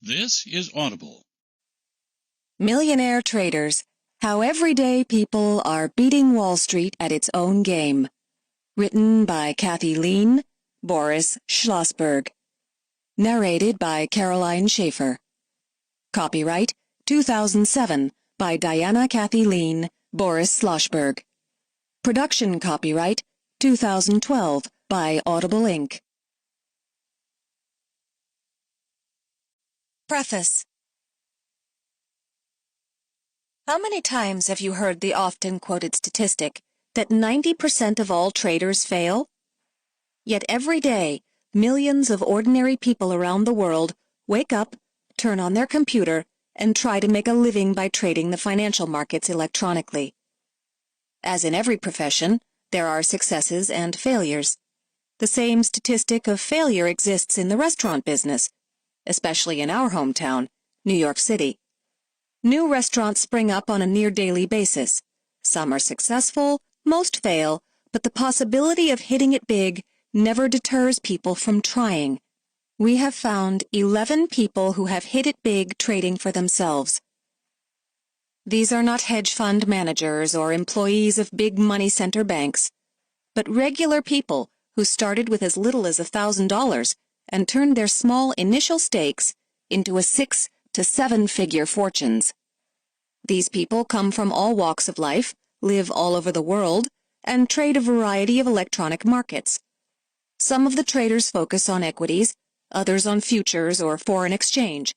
This is Audible. Millionaire Traders: How Everyday People Are Beating Wall Street at Its Own Game. Written by Kathy Lean, Boris Schlossberg. Narrated by Caroline Schaefer. Copyright 2007 by Diana Kathy Lean, Boris Schlossberg. Production copyright 2012 by Audible Inc. Preface. How many times have you heard the often quoted statistic that 90% of all traders fail? Yet every day, millions of ordinary people around the world wake up, turn on their computer, and try to make a living by trading the financial markets electronically. As in every profession, there are successes and failures. The same statistic of failure exists in the restaurant business, especially in our hometown, New York City. New restaurants spring up on a near-daily basis. Some are successful, most fail, but the possibility of hitting it big never deters people from trying. We have found 11 people who have hit it big trading for themselves. These are not hedge fund managers or employees of big money center banks, but regular people who started with as little as $1,000 and turned their small initial stakes into a 6- to 7-figure fortunes. These people come from all walks of life, live all over the world, and trade a variety of electronic markets. Some of the traders focus on equities, others on futures or foreign exchange.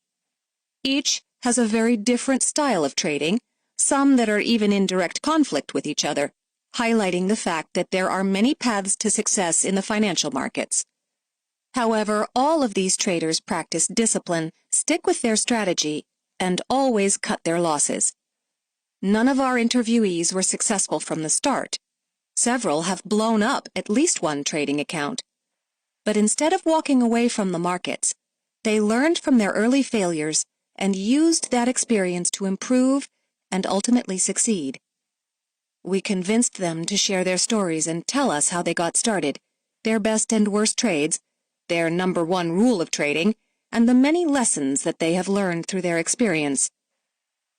Each has a very different style of trading, some that are even in direct conflict with each other, highlighting the fact that there are many paths to success in the financial markets. However, all of these traders practice discipline, stick with their strategy, and always cut their losses. None of our interviewees were successful from the start. Several have blown up at least one trading account. But instead of walking away from the markets, they learned from their early failures and used that experience to improve and ultimately succeed. We convinced them to share their stories and tell us how they got started, their best and worst trades, their number one rule of trading, and the many lessons that they have learned through their experience.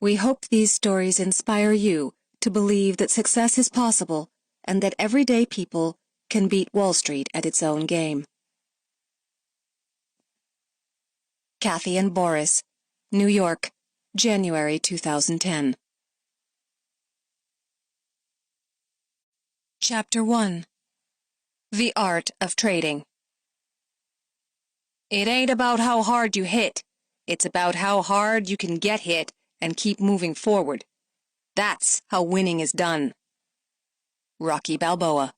We hope these stories inspire you to believe that success is possible and that everyday people can beat Wall Street at its own game. Kathy and Boris, New York, January 2010. Chapter 1. The Art of Trading. It ain't about how hard you hit. It's about how hard you can get hit and keep moving forward. That's how winning is done. Rocky Balboa.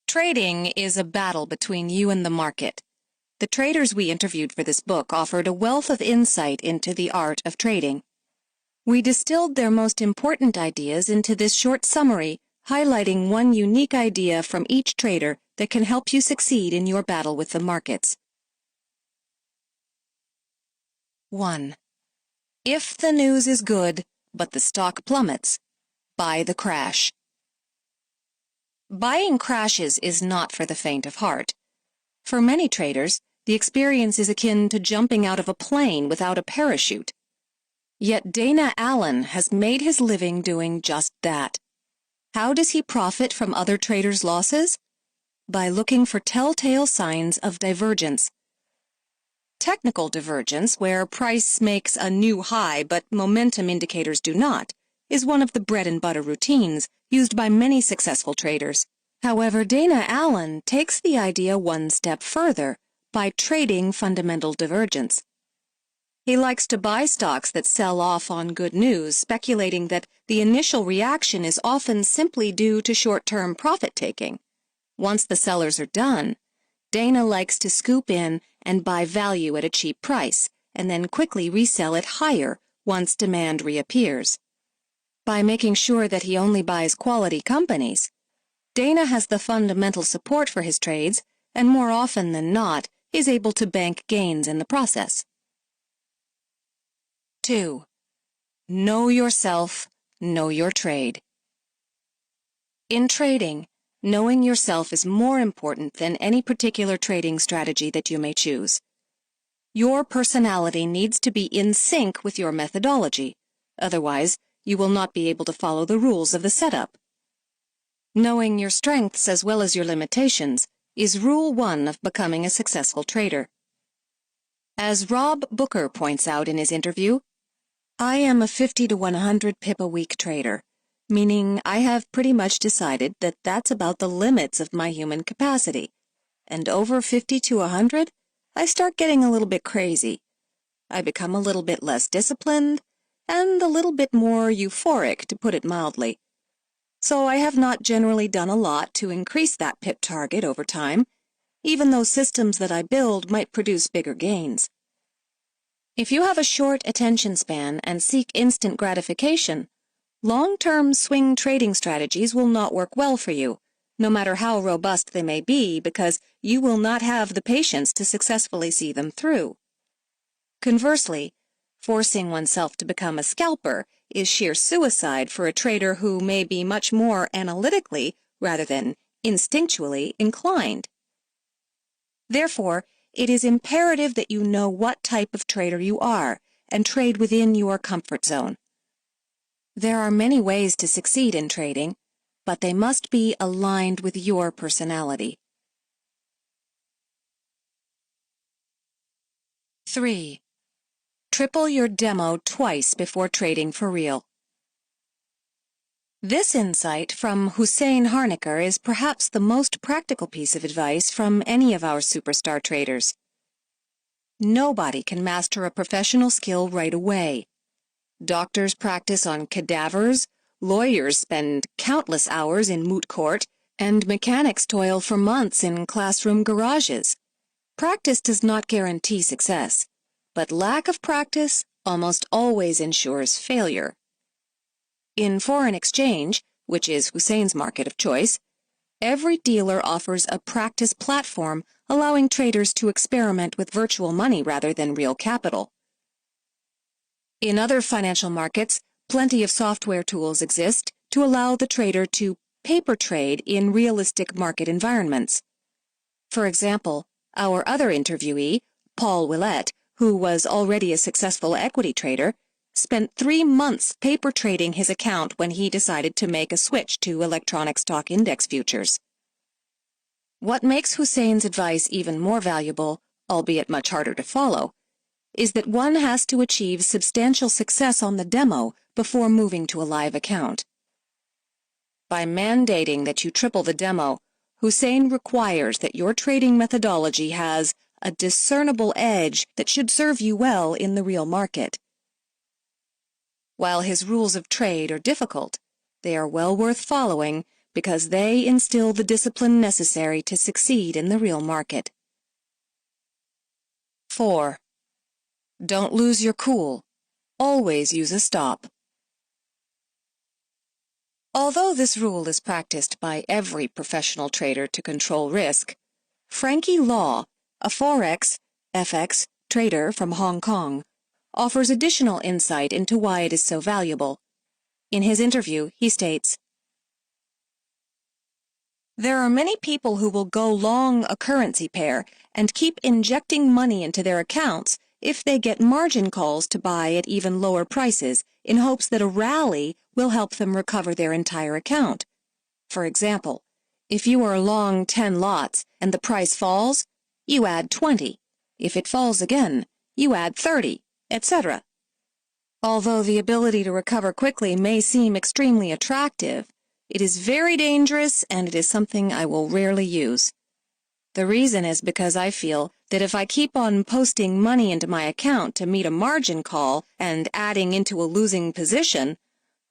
Trading is a battle between you and the market. The traders we interviewed for this book offered a wealth of insight into the art of trading. We distilled their most important ideas into this short summary, highlighting one unique idea from each trader that can help you succeed in your battle with the markets. 1. If the news is good, but the stock plummets, buy the crash. Buying crashes is not for the faint of heart. For many traders, the experience is akin to jumping out of a plane without a parachute. Yet Dana Allen has made his living doing just that. How does he profit from other traders' losses? By looking for telltale signs of divergence. Technical divergence, where price makes a new high but momentum indicators do not, is one of the bread-and-butter routines used by many successful traders. However, Dana Allen takes the idea one step further by trading fundamental divergence. He likes to buy stocks that sell off on good news, speculating that the initial reaction is often simply due to short-term profit-taking. Once the sellers are done, Dana likes to scoop in and buy value at a cheap price, and then quickly resell it higher once demand reappears. By making sure that he only buys quality companies, Dana has the fundamental support for his trades, and more often than not, is able to bank gains in the process. 2. Know yourself, know your trade. In trading, knowing yourself is more important than any particular trading strategy that you may choose. Your personality needs to be in sync with your methodology. Otherwise, you will not be able to follow the rules of the setup. Knowing your strengths as well as your limitations is rule 1 of becoming a successful trader. As Rob Booker points out in his interview, I am a 50 to 100 pip a week trader, meaning I have pretty much decided that that's about the limits of my human capacity. And over 50 to 100, I start getting a little bit crazy. I become a little bit less disciplined and a little bit more euphoric, to put it mildly. So I have not generally done a lot to increase that pip target over time, even though systems that I build might produce bigger gains. If you have a short attention span and seek instant gratification, long-term swing trading strategies will not work well for you, no matter how robust they may be, because you will not have the patience to successfully see them through. Conversely, forcing oneself to become a scalper is sheer suicide for a trader who may be much more analytically rather than instinctually inclined. Therefore, it is imperative that you know what type of trader you are and trade within your comfort zone. There are many ways to succeed in trading, but they must be aligned with your personality. 3. Triple your demo twice before trading for real. This insight from Hussein Harnicker is perhaps the most practical piece of advice from any of our superstar traders. Nobody can master a professional skill right away. Doctors practice on cadavers, lawyers spend countless hours in moot court, and mechanics toil for months in classroom garages. Practice does not guarantee success, but lack of practice almost always ensures failure. In foreign exchange, which is Hussein's market of choice, every dealer offers a practice platform allowing traders to experiment with virtual money rather than real capital. In other financial markets, plenty of software tools exist to allow the trader to paper trade in realistic market environments. For example, our other interviewee, Paul Willett, who was already a successful equity trader, spent 3 months paper trading his account when he decided to make a switch to electronic stock index futures. What makes Hussein's advice even more valuable, albeit much harder to follow, is that one has to achieve substantial success on the demo before moving to a live account. By mandating that you triple the demo, Hussein requires that your trading methodology has a discernible edge that should serve you well in the real market. While his rules of trade are difficult, they are well worth following because they instill the discipline necessary to succeed in the real market. 4. Don't lose your cool. Always use a stop. Although this rule is practiced by every professional trader to control risk, Frankie Law, a Forex, FX trader from Hong Kong, offers additional insight into why it is so valuable. In his interview, he states, "There are many people who will go long a currency pair and keep injecting money into their accounts if they get margin calls to buy at even lower prices in hopes that a rally will help them recover their entire account. For example, if you are long 10 lots and the price falls, you add 20. If it falls again, you add 30, etc. Although the ability to recover quickly may seem extremely attractive, it is very dangerous and it is something I will rarely use. The reason is because I feel that if I keep on posting money into my account to meet a margin call and adding into a losing position,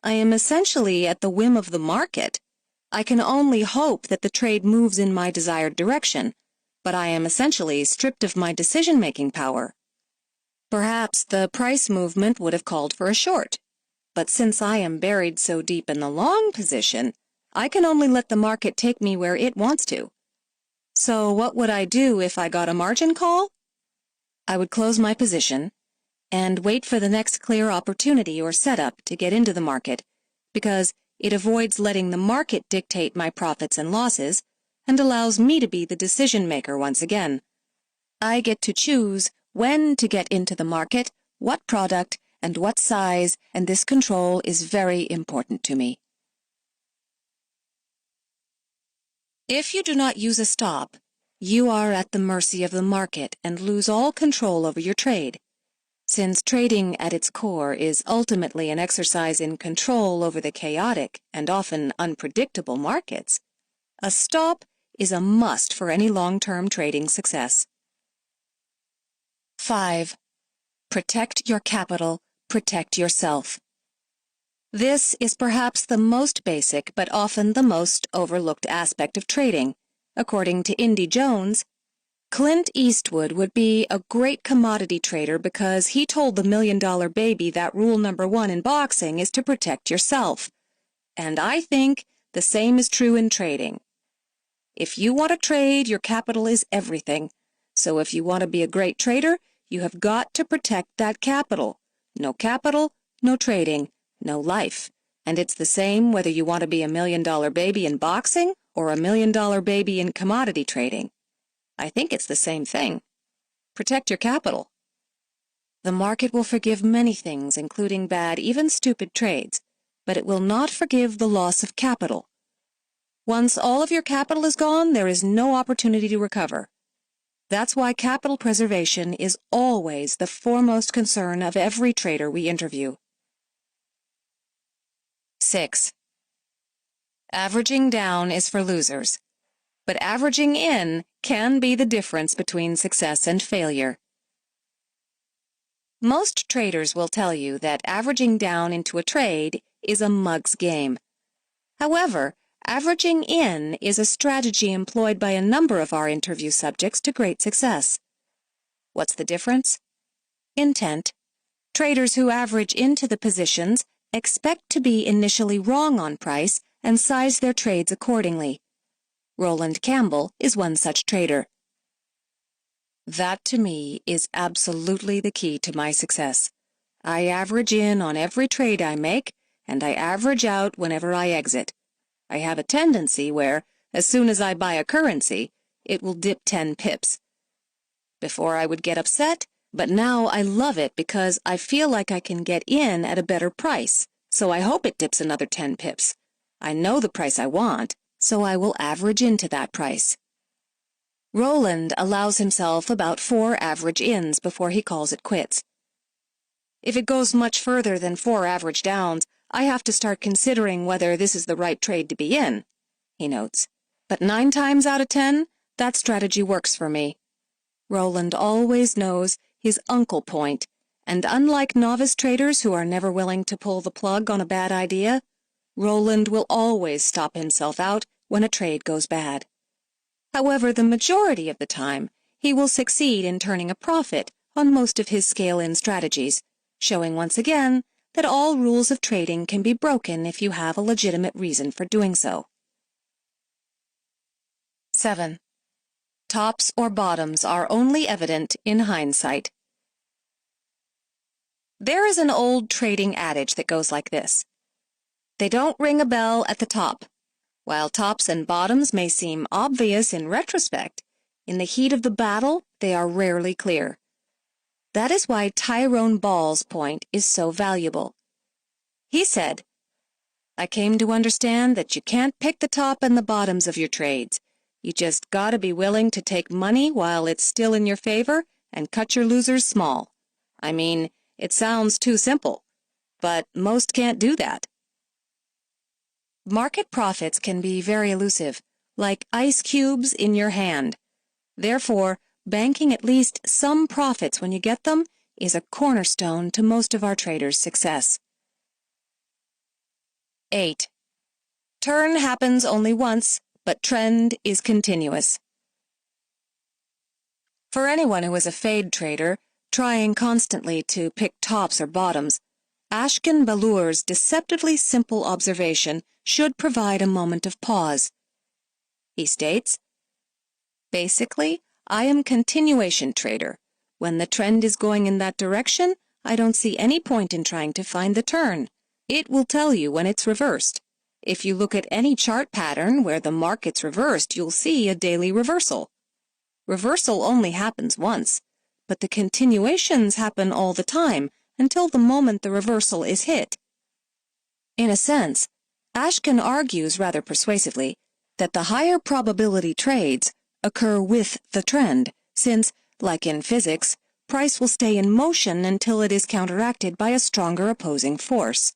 I am essentially at the whim of the market. I can only hope that the trade moves in my desired direction, but I am essentially stripped of my decision-making power. Perhaps the price movement would have called for a short, but since I am buried so deep in the long position, I can only let the market take me where it wants to. So what would I do if I got a margin call? I would close my position and wait for the next clear opportunity or setup to get into the market, because it avoids letting the market dictate my profits and losses and allows me to be the decision maker once again. I get to choose when to get into the market, what product, and what size, and this control is very important to me. If you do not use a stop, you are at the mercy of the market and lose all control over your trade. Since trading at its core is ultimately an exercise in control over the chaotic and often unpredictable markets, a stop is a must for any long-term trading success. 5. Protect your capital, protect yourself. This is perhaps the most basic but often the most overlooked aspect of trading. According to Indy Jones, Clint Eastwood would be a great commodity trader because he told the $1 Million Baby that rule number 1 in boxing is to protect yourself. And I think the same is true in trading. If you want to trade, your capital is everything. So if you want to be a great trader, you have got to protect that capital. No capital, no trading, no life. And it's the same whether you want to be a $1 Million Baby in boxing or a $1 Million Baby in commodity trading. I think it's the same thing. Protect your capital. The market will forgive many things, including bad, even stupid trades, but it will not forgive the loss of capital. Once all of your capital is gone, there is no opportunity to recover. That's why capital preservation is always the foremost concern of every trader we interview. 6. Averaging down is for losers, but averaging in can be the difference between success and failure. Most traders will tell you that averaging down into a trade is a mug's game. However, averaging in is a strategy employed by a number of our interview subjects to great success. What's the difference? Intent. Traders who average into the positions expect to be initially wrong on price and size their trades accordingly. Roland Campbell is one such trader. That, to me, is absolutely the key to my success. I average in on every trade I make, and I average out whenever I exit. I have a tendency where, as soon as I buy a currency, it will dip 10 pips. Before I would get upset, but now I love it because I feel like I can get in at a better price, so I hope it dips another 10 pips. I know the price I want, so I will average into that price. Roland allows himself about 4 average ins before he calls it quits. If it goes much further than 4 average downs, I have to start considering whether this is the right trade to be in, he notes. But 9 times out of 10, that strategy works for me. Roland always knows his uncle point, and unlike novice traders who are never willing to pull the plug on a bad idea, Roland will always stop himself out when a trade goes bad. However, the majority of the time, he will succeed in turning a profit on most of his scale-in strategies, showing once again that all rules of trading can be broken if you have a legitimate reason for doing so. 7. Tops or bottoms are only evident in hindsight. There is an old trading adage that goes like this: they don't ring a bell at the top. While tops and bottoms may seem obvious in retrospect, in the heat of the battle, they are rarely clear. That is why Tyrone Ball's point is so valuable. He said, "I came to understand that you can't pick the top and the bottoms of your trades. You just gotta be willing to take money while it's still in your favor and cut your losers small. I mean, it sounds too simple, but most can't do that." Market profits can be very elusive, like ice cubes in your hand. Therefore, banking at least some profits when you get them is a cornerstone to most of our traders' success. 8. Turn happens only once, but trend is continuous. For anyone who is a fade trader, trying constantly to pick tops or bottoms, Ashkan Balour's deceptively simple observation should provide a moment of pause. He states, "Basically, I am continuation trader. When the trend is going in that direction, I don't see any point in trying to find the turn. It will tell you when it's reversed. If you look at any chart pattern where the market's reversed, you'll see a daily reversal. Reversal only happens once, but the continuations happen all the time until the moment the reversal is hit. In a sense, Ashkin argues rather persuasively that the higher probability trades occur with the trend, since, like in physics, price will stay in motion until it is counteracted by a stronger opposing force.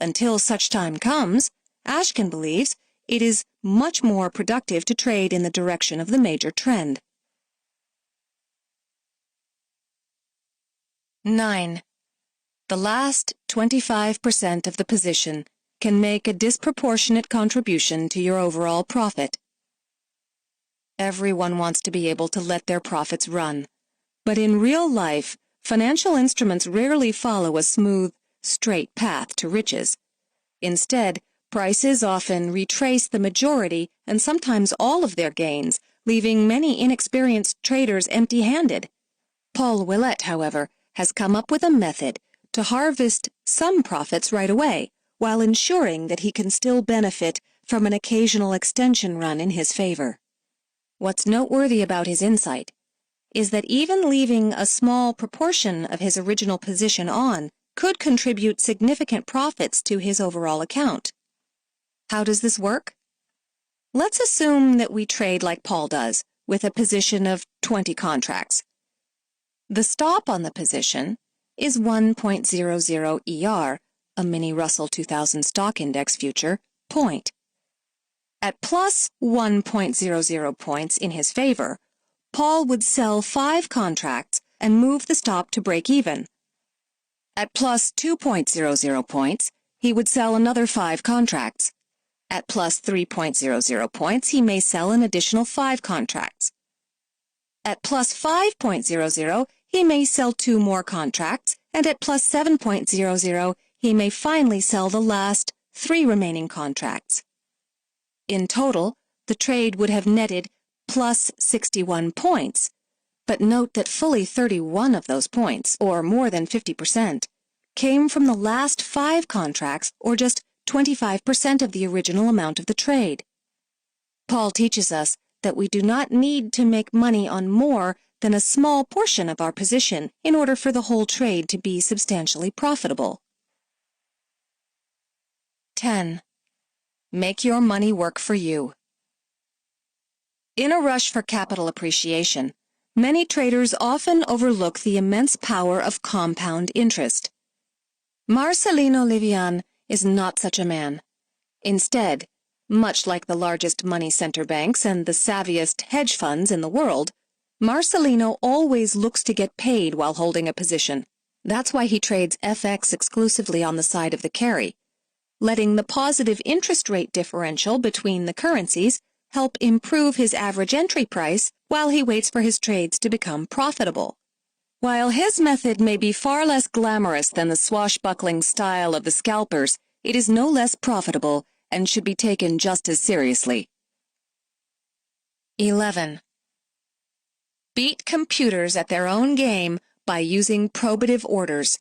Until such time comes, Ashkin believes it is much more productive to trade in the direction of the major trend. 9. The last 25% of the position can make a disproportionate contribution to your overall profit. Everyone wants to be able to let their profits run, but in real life, financial instruments rarely follow a smooth, straight path to riches. Instead, prices often retrace the majority and sometimes all of their gains, leaving many inexperienced traders empty-handed. Paul Willett, however, has come up with a method to harvest some profits right away, while ensuring that he can still benefit from an occasional extension run in his favor. What's noteworthy about his insight is that even leaving a small proportion of his original position on could contribute significant profits to his overall account. How does this work? Let's assume that we trade like Paul does, with a position of 20 contracts. The stop on the position is 1.00 ER, a mini Russell 2000 stock index future, point. At plus 1.00 points in his favor, Paul would sell 5 contracts and move the stop to break even. At plus 2.00 points, he would sell another 5 contracts. At plus 3.00 points, he may sell an additional 5 contracts. At plus 5.00, he may sell 2 more contracts, and at plus 7.00, he may finally sell the last 3 remaining contracts. In total, the trade would have netted plus 61 points, but note that fully 31 of those points, or more than 50%, came from the last 5 contracts, or just 25% of the original amount of the trade. Paul teaches us that we do not need to make money on more than a small portion of our position in order for the whole trade to be substantially profitable. 10. Make your money work for you. In a rush for capital appreciation, many traders often overlook the immense power of compound interest. Marcelino Livian is not such a man. Instead, much like the largest money center banks and the savviest hedge funds in the world, Marcelino always looks to get paid while holding a position. That's why he trades FX exclusively on the side of the carry, letting the positive interest rate differential between the currencies help improve his average entry price while he waits for his trades to become profitable. While his method may be far less glamorous than the swashbuckling style of the scalpers, it is no less profitable and should be taken just as seriously. 11. Beat computers at their own game by using probative orders.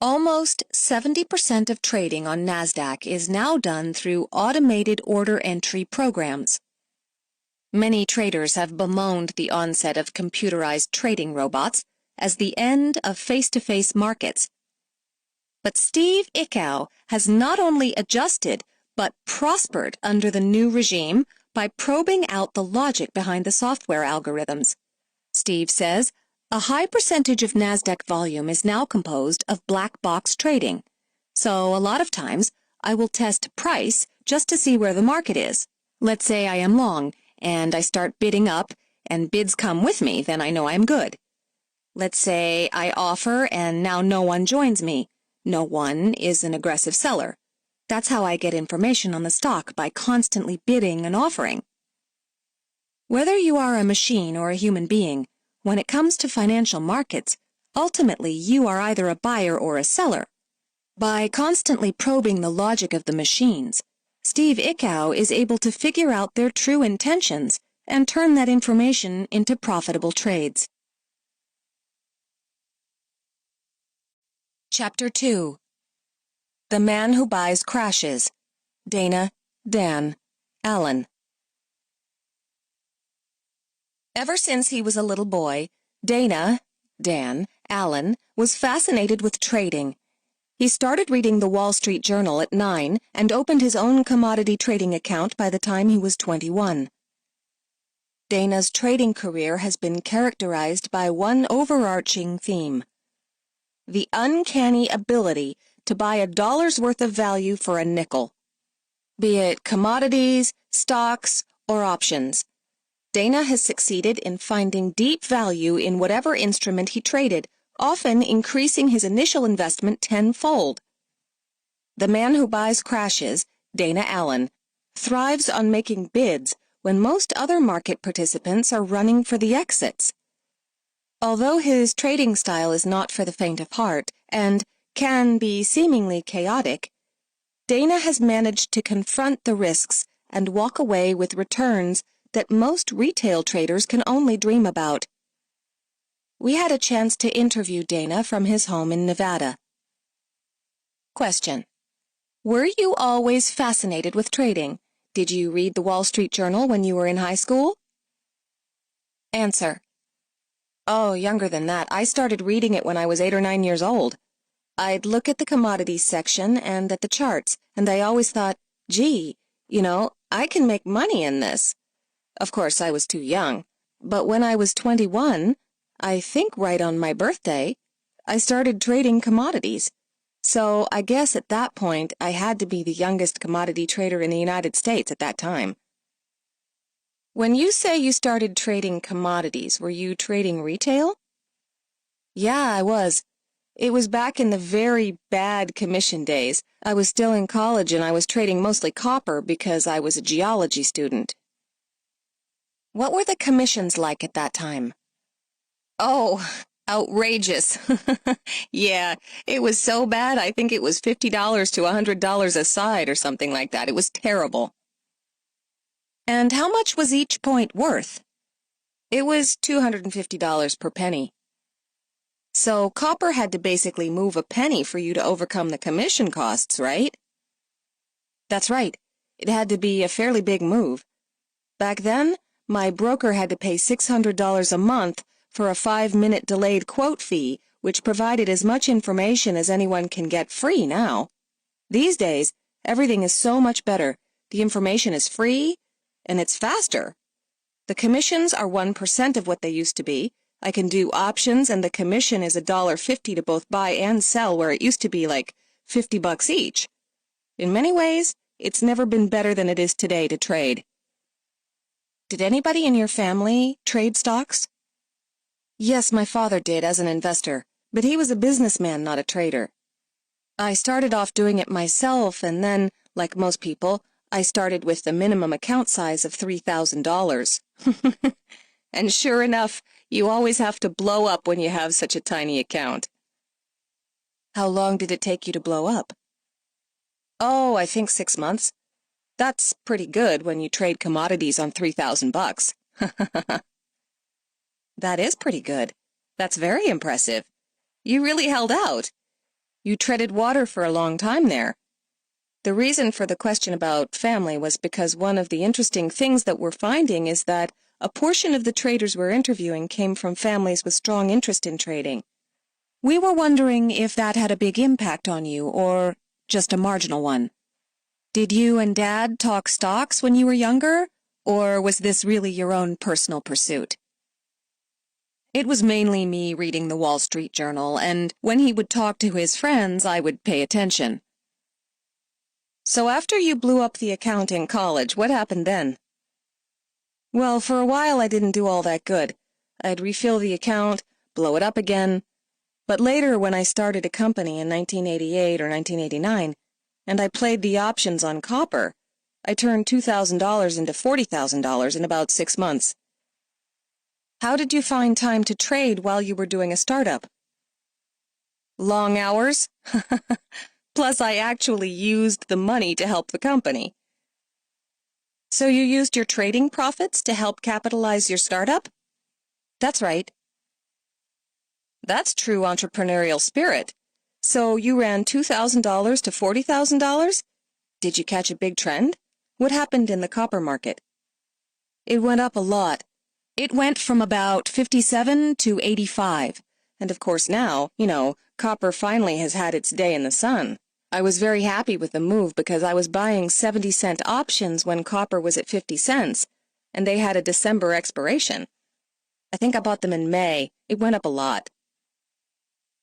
Almost 70% of trading on NASDAQ is now done through automated order entry programs. Many traders have bemoaned the onset of computerized trading robots as the end of face-to-face markets. But Steve Ickow has not only adjusted but prospered under the new regime by probing out the logic behind the software algorithms. Steve says a high percentage of NASDAQ volume is now composed of black box trading, so a lot of times I will test price just to see where the market is. Let's say I am long, and I start bidding up, and bids come with me, then I know I'm good. Let's say I offer, and now no one joins me. No one is an aggressive seller. That's how I get information on the stock, by constantly bidding and offering. Whether you are a machine or a human being, when it comes to financial markets, ultimately you are either a buyer or a seller. By constantly probing the logic of the machines, Steve Ickow is able to figure out their true intentions and turn that information into profitable trades. Chapter 2. The Man Who Buys Crashes. Dana, Dan, Allen. Ever since he was a little boy, Dan Allen, was fascinated with trading. He started reading the Wall Street Journal at 9 and opened his own commodity trading account by the time he was 21. Dana's trading career has been characterized by one overarching theme: the uncanny ability to buy a dollar's worth of value for a nickel. Be it commodities, stocks, or options, Dana has succeeded in finding deep value in whatever instrument he traded, often increasing his initial investment tenfold. The man who buys crashes, Dana Allen, thrives on making bids when most other market participants are running for the exits. Although his trading style is not for the faint of heart and can be seemingly chaotic, Dana has managed to confront the risks and walk away with returns that most retail traders can only dream about. We had a chance to interview Dana from his home in Nevada. Question: were you always fascinated with trading? Did you read the Wall Street Journal when you were in high school? Answer: oh, younger than that. I started reading it when I was 8 or 9 years old. I'd look at the commodities section and at the charts, and I always thought, gee, I can make money in this. Of course, I was too young, but when I was 21, I think right on my birthday, I started trading commodities. So I guess at that point, I had to be the youngest commodity trader in the United States at that time. When you say you started trading commodities, were you trading retail? Yeah, I was. It was back in the very bad commission days. I was still in college and I was trading mostly copper because I was a geology student. What were the commissions like at that time? Oh, outrageous. Yeah, it was so bad I think it was $50 to $100 a side or something like that. It was terrible. And how much was each point worth? It was $250 per penny. So copper had to basically move a penny for you to overcome the commission costs, right? That's right. It had to be a fairly big move. Back then, my broker had to pay $600 a month for a 5-minute delayed quote fee, which provided as much information as anyone can get free now. These days, everything is so much better. The information is free, and it's faster. The commissions are 1% of what they used to be. I can do options, and the commission is $1.50 to both buy and sell, where it used to be like $50 each. In many ways, it's never been better than it is today to trade. Did anybody in your family trade stocks? Yes, my father did as an investor, but he was a businessman, not a trader. I started off doing it myself, and then, like most people, I started with the minimum account size of $3,000. And sure enough, you always have to blow up when you have such a tiny account. How long did it take you to blow up? Oh, I think 6 months. That's pretty good when you trade commodities on $3,000. That is pretty good. That's very impressive. You really held out. You treaded water for a long time there. The reason for the question about family was because one of the interesting things that we're finding is that a portion of the traders we're interviewing came from families with strong interest in trading. We were wondering if that had a big impact on you, or just a marginal one. Did you and Dad talk stocks when you were younger, or was this really your own personal pursuit? It was mainly me reading the Wall Street Journal, and when he would talk to his friends, I would pay attention. So after you blew up the account in college, what happened then? Well, for a while I didn't do all that good. I'd refill the account, blow it up again. But later, when I started a company in 1988 or 1989, and I played the options on copper, I turned $2,000 into $40,000 in about 6 months. How did you find time to trade while you were doing a startup? Long hours? Plus, I actually used the money to help the company. So you used your trading profits to help capitalize your startup? That's right. That's true entrepreneurial spirit. So you ran $2,000 to $40,000? Did you catch a big trend? What happened in the copper market? It went up a lot. It went from about 57 to 85. And of course now, copper finally has had its day in the sun. I was very happy with the move because I was buying 70-cent options when copper was at 50 cents, and they had a December expiration. I think I bought them in May. It went up a lot.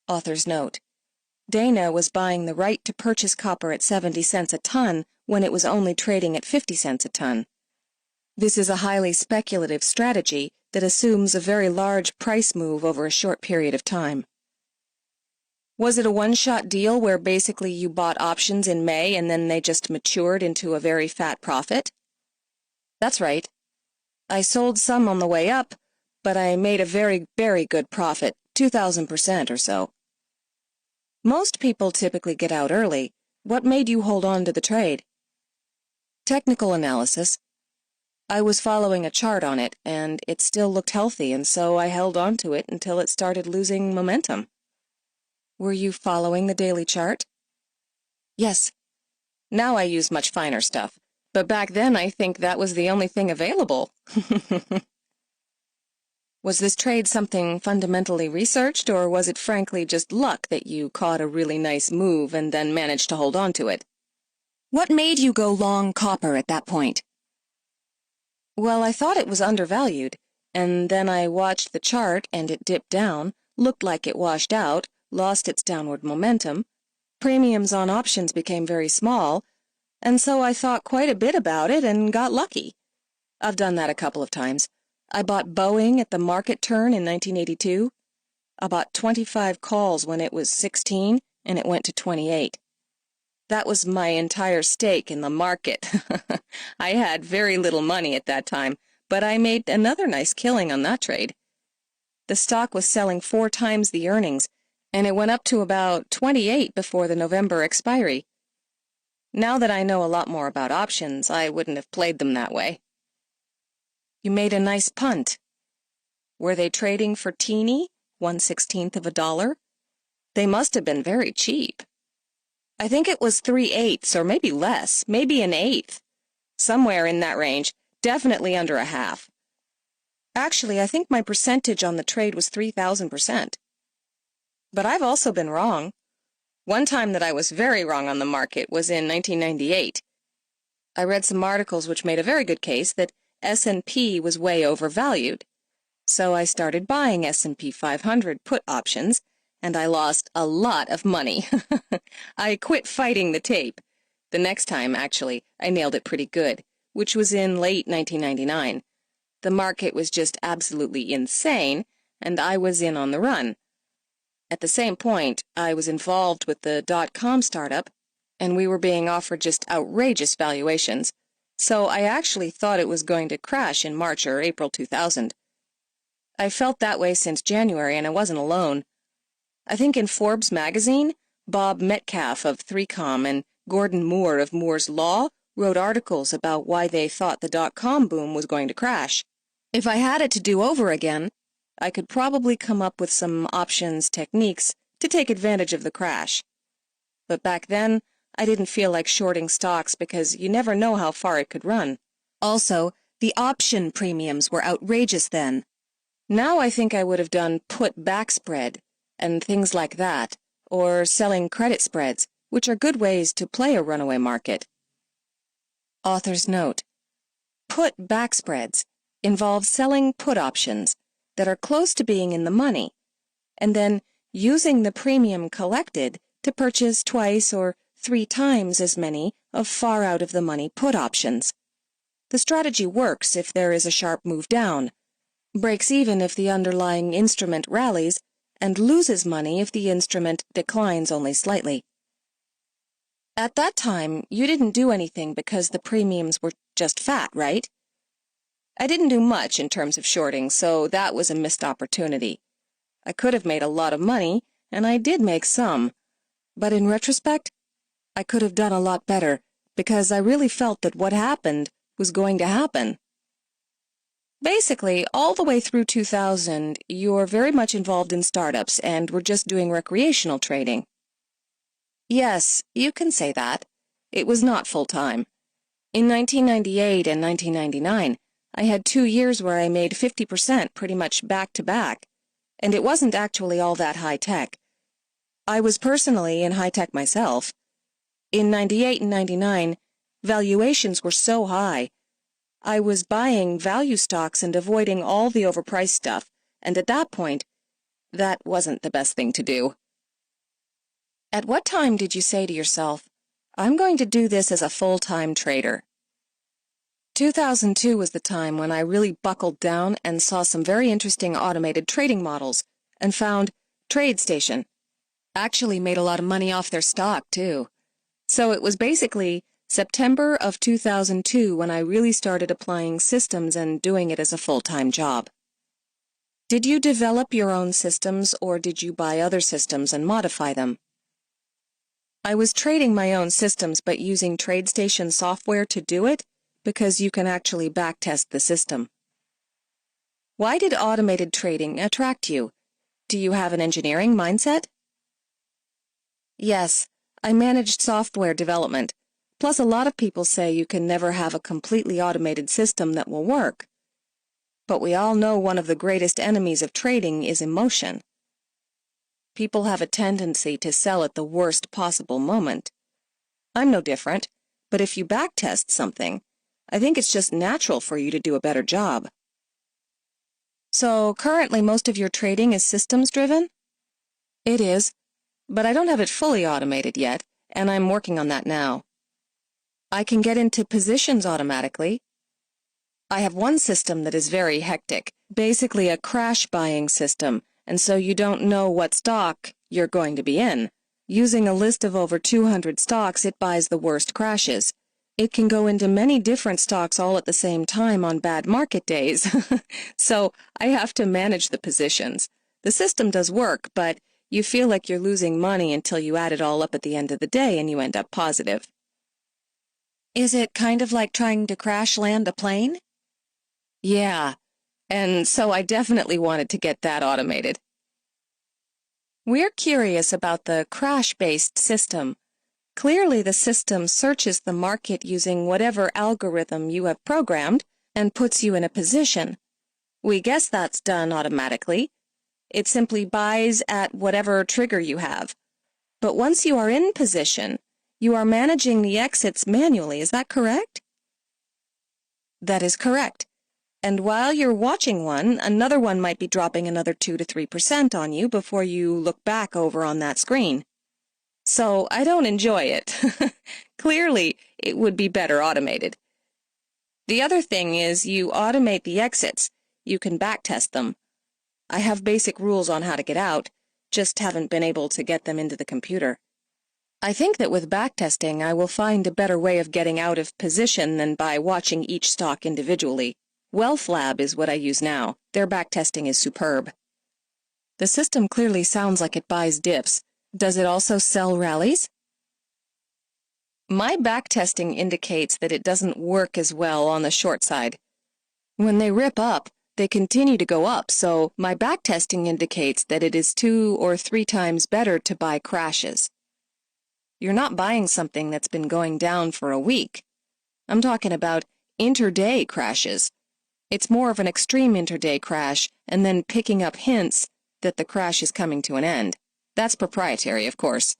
Author's note. Dana was buying the right to purchase copper at 70 cents a ton when it was only trading at 50 cents a ton. This is a highly speculative strategy that assumes a very large price move over a short period of time. Was it a one-shot deal where basically you bought options in May and then they just matured into a very fat profit? That's right. I sold some on the way up, but I made a very, very good profit, 2,000% or so. Most people typically get out early. What made you hold on to the trade? Technical analysis. I was following a chart on it, and it still looked healthy, and so I held on to it until it started losing momentum. Were you following the daily chart? Yes. Now I use much finer stuff, but back then I think that was the only thing available. Was this trade something fundamentally researched, or was it frankly just luck that you caught a really nice move and then managed to hold on to it? What made you go long copper at that point? Well, I thought it was undervalued, and then I watched the chart and it dipped down, looked like it washed out, lost its downward momentum. Premiums on options became very small, and so I thought quite a bit about it and got lucky. I've done that a couple of times. I bought Boeing at the market turn in 1982. I bought 25 calls when it was 16, and it went to 28. That was my entire stake in the market. I had very little money at that time, but I made another nice killing on that trade. The stock was selling 4 times the earnings, and it went up to about 28 before the November expiry. Now that I know a lot more about options, I wouldn't have played them that way. You made a nice punt. Were they trading for teeny, 1/16 of a dollar? They must have been very cheap. I think it was 3/8 or maybe less, maybe an eighth. Somewhere in that range, definitely under a half. Actually, I think my percentage on the trade was 3,000%. But I've also been wrong. One time that I was very wrong on the market was in 1998. I read some articles which made a very good case that S&P was way overvalued. So I started buying S&P 500 put options, and I lost a lot of money. I quit fighting the tape. The next time, actually, I nailed it pretty good, which was in late 1999. The market was just absolutely insane, and I was in on the run. At the same point, I was involved with the .com startup, and we were being offered just outrageous valuations, so I actually thought it was going to crash in March or April 2000. I felt that way since January, and I wasn't alone. I think in Forbes magazine, Bob Metcalf of 3Com and Gordon Moore of Moore's Law wrote articles about why they thought the .com boom was going to crash. If I had it to do over again, I could probably come up with some options techniques to take advantage of the crash. But back then, I didn't feel like shorting stocks because you never know how far it could run. Also, the option premiums were outrageous then. Now I think I would have done put backspread and things like that, or selling credit spreads, which are good ways to play a runaway market. Author's note. Put backspreads involve selling put options that are close to being in the money, and then using the premium collected to purchase 2 or 3 times as many of far out of the money put options. The strategy works if there is a sharp move down, breaks even if the underlying instrument rallies, and loses money if the instrument declines only slightly. At that time, you didn't do anything because the premiums were just fat, right? I didn't do much in terms of shorting, so that was a missed opportunity. I could have made a lot of money, and I did make some. But in retrospect, I could have done a lot better because I really felt that what happened was going to happen. Basically, all the way through 2000, you're very much involved in startups and were just doing recreational trading. Yes, you can say that. It was not full-time. In 1998 and 1999, I had 2 years where I made 50% pretty much back to back, and it wasn't actually all that high-tech. I was personally in high-tech myself. In 98 and 99, valuations were so high. I was buying value stocks and avoiding all the overpriced stuff, and at that point, that wasn't the best thing to do. At what time did you say to yourself, I'm going to do this as a full-time trader? 2002 was the time when I really buckled down and saw some very interesting automated trading models and found TradeStation. Actually made a lot of money off their stock, too. So it was basically September of 2002 when I really started applying systems and doing it as a full-time job. Did you develop your own systems or did you buy other systems and modify them? I was trading my own systems but using TradeStation software to do it because you can actually backtest the system. Why did automated trading attract you? Do you have an engineering mindset? Yes, I managed software development. Plus, a lot of people say you can never have a completely automated system that will work. But we all know one of the greatest enemies of trading is emotion. People have a tendency to sell at the worst possible moment. I'm no different, but if you backtest something, I think it's just natural for you to do a better job. So, currently most of your trading is systems-driven? It is, but I don't have it fully automated yet, and I'm working on that now. I can get into positions automatically. I have one system that is very hectic, basically a crash buying system, and so you don't know what stock you're going to be in. Using a list of over 200 stocks, it buys the worst crashes. It can go into many different stocks all at the same time on bad market days. So I have to manage the positions. The system does work, but you feel like you're losing money until you add it all up at the end of the day and you end up positive. Is it kind of like trying to crash land a plane? Yeah, and so I definitely wanted to get that automated. We're curious about the crash-based system. Clearly, the system searches the market using whatever algorithm you have programmed and puts you in a position. We guess that's done automatically. It simply buys at whatever trigger you have. But once you are in position, you are managing the exits manually. Is that correct? That is correct. And while you're watching one, another one might be dropping another 2 to 3% on you before you look back over on that screen. So I don't enjoy it. Clearly, it would be better automated. The other thing is you automate the exits. You can backtest them. I have basic rules on how to get out, just haven't been able to get them into the computer. I think that with backtesting, I will find a better way of getting out of position than by watching each stock individually. WealthLab is what I use now. Their backtesting is superb. The system clearly sounds like it buys dips. Does it also sell rallies? My backtesting indicates that it doesn't work as well on the short side. When they rip up, they continue to go up, so my backtesting indicates that it is 2 or 3 times better to buy crashes. You're not buying something that's been going down for a week. I'm talking about intraday crashes. It's more of an extreme intraday crash and then picking up hints that the crash is coming to an end. That's proprietary, of course.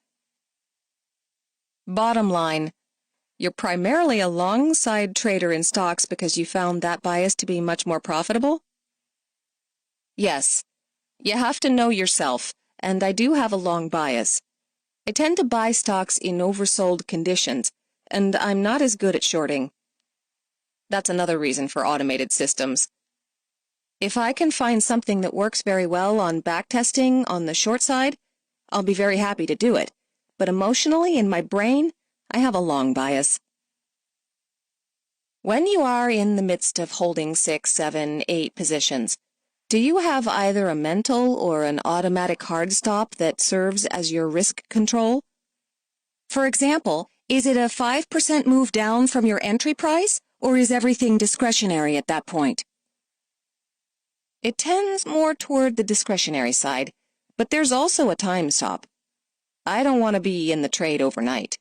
Bottom line, you're primarily a long-side trader in stocks because you found that bias to be much more profitable? Yes. You have to know yourself, and I do have a long bias. I tend to buy stocks in oversold conditions, and I'm not as good at shorting. That's another reason for automated systems. If I can find something that works very well on backtesting on the short side, I'll be very happy to do it, but emotionally, in my brain, I have a long bias. When you are in the midst of holding 6, 7, 8 positions, do you have either a mental or an automatic hard stop that serves as your risk control? For example, is it a 5% move down from your entry price, or is everything discretionary at that point? It tends more toward the discretionary side, but there's also a time stop. I don't want to be in the trade overnight.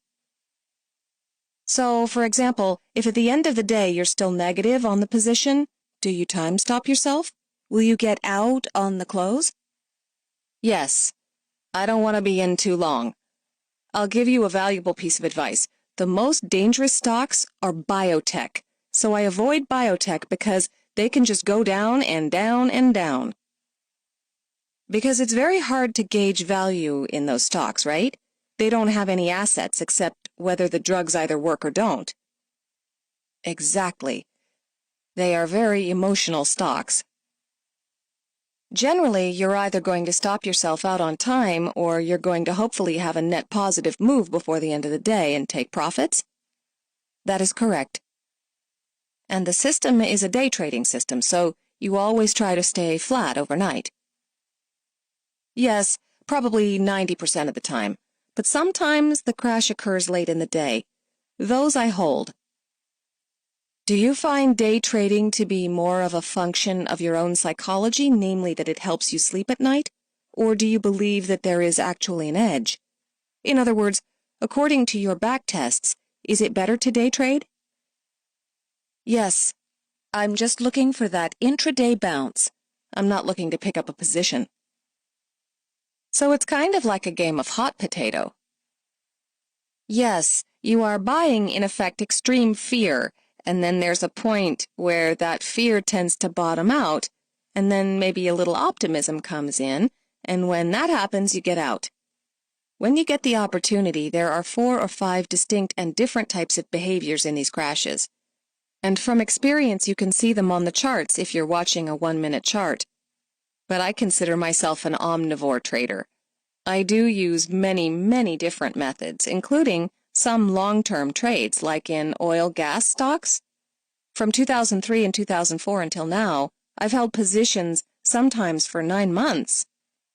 So, for example, if at the end of the day you're still negative on the position, Do you time stop yourself? Will you get out on the close? Yes. I don't want to be in too long. I'll give you a valuable piece of advice. The most dangerous stocks are biotech, so I avoid biotech because they can just go down and down and down. Because it's very hard to gauge value in those stocks, right? They don't have any assets except whether the drugs either work or don't. Exactly. They are very emotional stocks. Generally, you're either going to stop yourself out on time or you're going to hopefully have a net positive move before the end of the day and take profits. That is correct. And the system is a day trading system, so you always try to stay flat overnight. Yes, probably 90% of the time, but sometimes the crash occurs late in the day. Those I hold. Do you find day trading to be more of a function of your own psychology, namely that it helps you sleep at night? Or do you believe that there is actually an edge? In other words, according to your back tests, is it better to day trade? Yes. I'm just looking for that intraday bounce. I'm not looking to pick up a position. So it's kind of like a game of hot potato. Yes, you are buying, in effect, extreme fear. And then there's a point where that fear tends to bottom out, and then maybe a little optimism comes in, and when that happens, you get out. When you get the opportunity, there are 4 or 5 distinct and different types of behaviors in these crashes. And from experience, you can see them on the charts if you're watching a 1-minute chart. But I consider myself an omnivore trader. I do use many different methods, including some long-term trades, like in oil-gas stocks. From 2003 and 2004 until now, I've held positions sometimes for 9 months.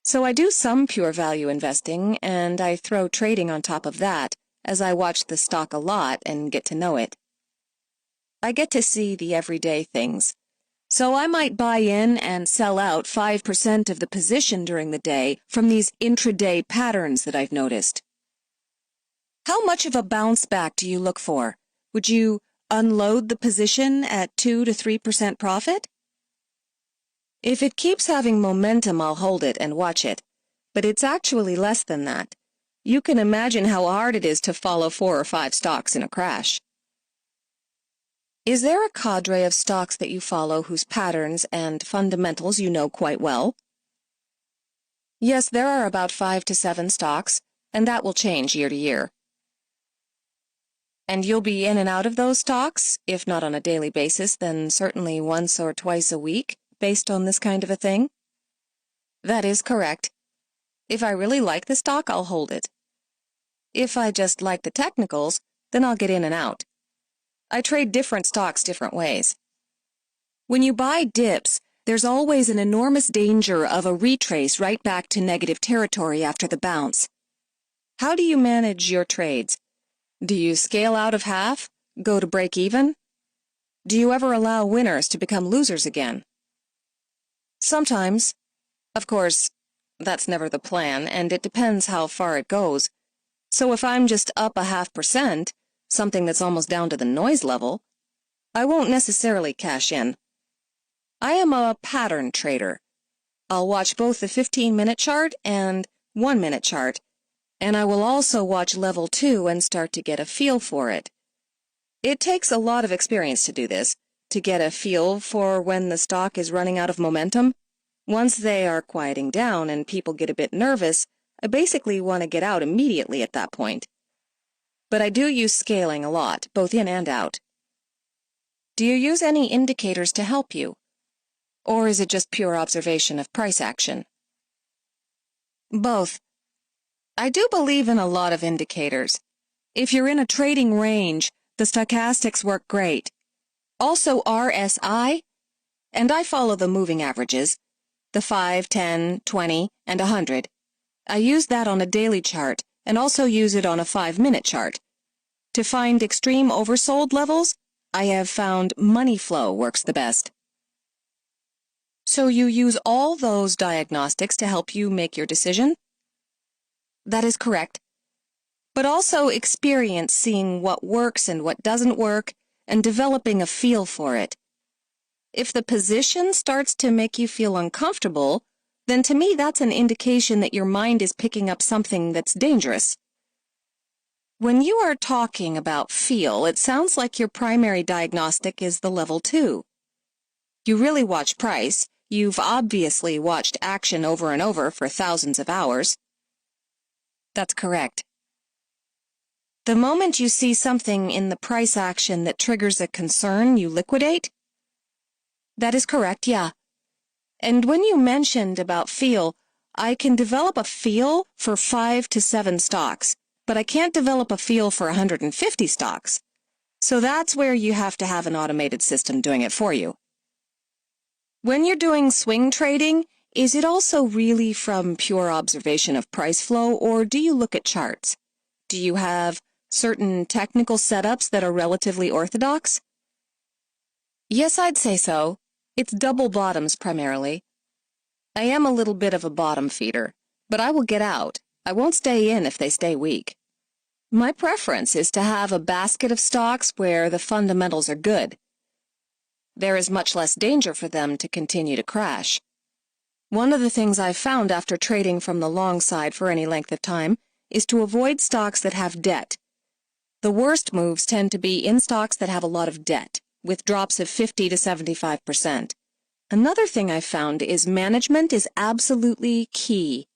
So I do some pure value investing, and I throw trading on top of that, as I watch the stock a lot and get to know it. I get to see the everyday things. So I might buy in and sell out 5% of the position during the day from these intraday patterns that I've noticed. How much of a bounce back do you look for? Would you unload the position at 2 to 3% profit? If it keeps having momentum, I'll hold it and watch it. But it's actually less than that. You can imagine how hard it is to follow 4 or 5 stocks in a crash. Is there a cadre of stocks that you follow whose patterns and fundamentals you know quite well? Yes, there are about 5 to 7 stocks, and that will change year to year. And you'll be in and out of those stocks, if not on a daily basis, then certainly once or twice a week, based on this kind of a thing? That is correct. If I really like the stock, I'll hold it. If I just like the technicals, then I'll get in and out. I trade different stocks different ways. When you buy dips, there's always an enormous danger of a retrace right back to negative territory after the bounce. How do you manage your trades? Do you scale out of half? Go to break even? Do you ever allow winners to become losers again? Sometimes. Of course, that's never the plan, and it depends how far it goes. So if I'm just up 0.5%, something that's almost down to the noise level, I won't necessarily cash in. I am a pattern trader. I'll watch both the 15-minute chart and 1-minute chart, and I will also watch level 2 and start to get a feel for it. It takes a lot of experience to do this, to get a feel for when the stock is running out of momentum. Once they are quieting down and people get a bit nervous, I basically want to get out immediately at that point. But I do use scaling a lot, both in and out. Do you use any indicators to help you? Or is it just pure observation of price action? Both. I do believe in a lot of indicators. If you're in a trading range, the stochastics work great. Also RSI, and I follow the moving averages, the 5, 10, 20, and 100. I use that on a daily chart and also use it on a 5-minute chart. To find extreme oversold levels, I have found money flow works the best. So you use all those diagnostics to help you make your decision? That is correct. But also experience seeing what works and what doesn't work and developing a feel for it. If the position starts to make you feel uncomfortable, then to me that's an indication that your mind is picking up something that's dangerous. When you are talking about feel, it sounds like your primary diagnostic is the level 2. You really watch price. You've obviously watched action over and over for thousands of hours. That's correct. The moment you see something in the price action that triggers a concern, you liquidate? That is correct, yeah. And when you mentioned about feel, I can develop a feel for 5 to 7 stocks, but I can't develop a feel for 150 stocks. So that's where you have to have an automated system doing it for you. When you're doing swing trading, is it also really from pure observation of price flow, or do you look at charts? Do you have certain technical setups that are relatively orthodox? Yes, I'd say so. It's double bottoms primarily. I am a little bit of a bottom feeder, but I will get out. I won't stay in if they stay weak. My preference is to have a basket of stocks where the fundamentals are good. There is much less danger for them to continue to crash. One of the things I've found after trading from the long side for any length of time is to avoid stocks that have debt. The worst moves tend to be in stocks that have a lot of debt, with drops of 50 to 75%. Another thing I've found is management is absolutely key.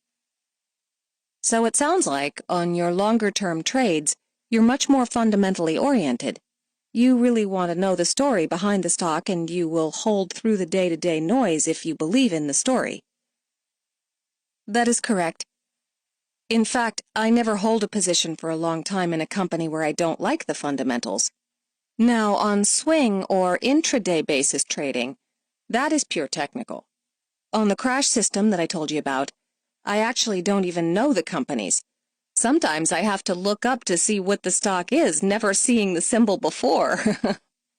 So it sounds like, on your longer-term trades, you're much more fundamentally oriented. You really want to know the story behind the stock, and you will hold through the day-to-day noise if you believe in the story. That is correct. In fact, I never hold a position for a long time in a company where I don't like the fundamentals. Now, on swing or intraday basis trading, that is pure technical. On the crash system that I told you about, I actually don't even know the companies. Sometimes I have to look up to see what the stock is, never seeing the symbol before.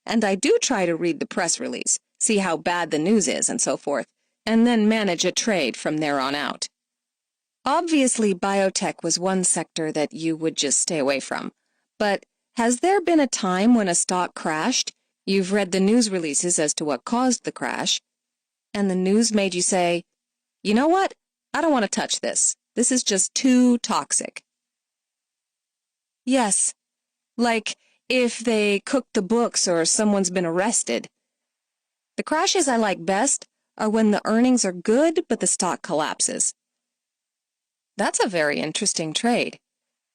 And I do try to read the press release, see how bad the news is, and so forth, and then manage a trade from there on out. Obviously, biotech was one sector that you would just stay away from. But has there been a time when a stock crashed? You've read the news releases as to what caused the crash, and the news made you say, you know what? I don't want to touch this. This is just too toxic. Yes, like if they cooked the books or someone's been arrested. The crashes I like best are when the earnings are good but the stock collapses. That's a very interesting trade.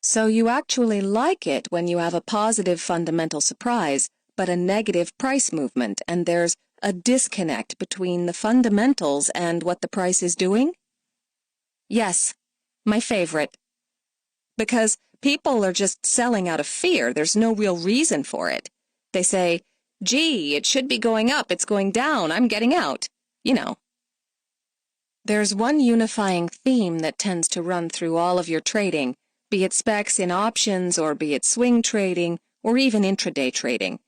So you actually like it when you have a positive fundamental surprise, but a negative price movement, and there's a disconnect between the fundamentals and what the price is doing? Yes, my favorite. Because people are just selling out of fear. There's no real reason for it. They say, gee, it should be going up, it's going down, I'm getting out. You know. There's one unifying theme that tends to run through all of your trading, be it specs in options or be it swing trading or even intraday trading.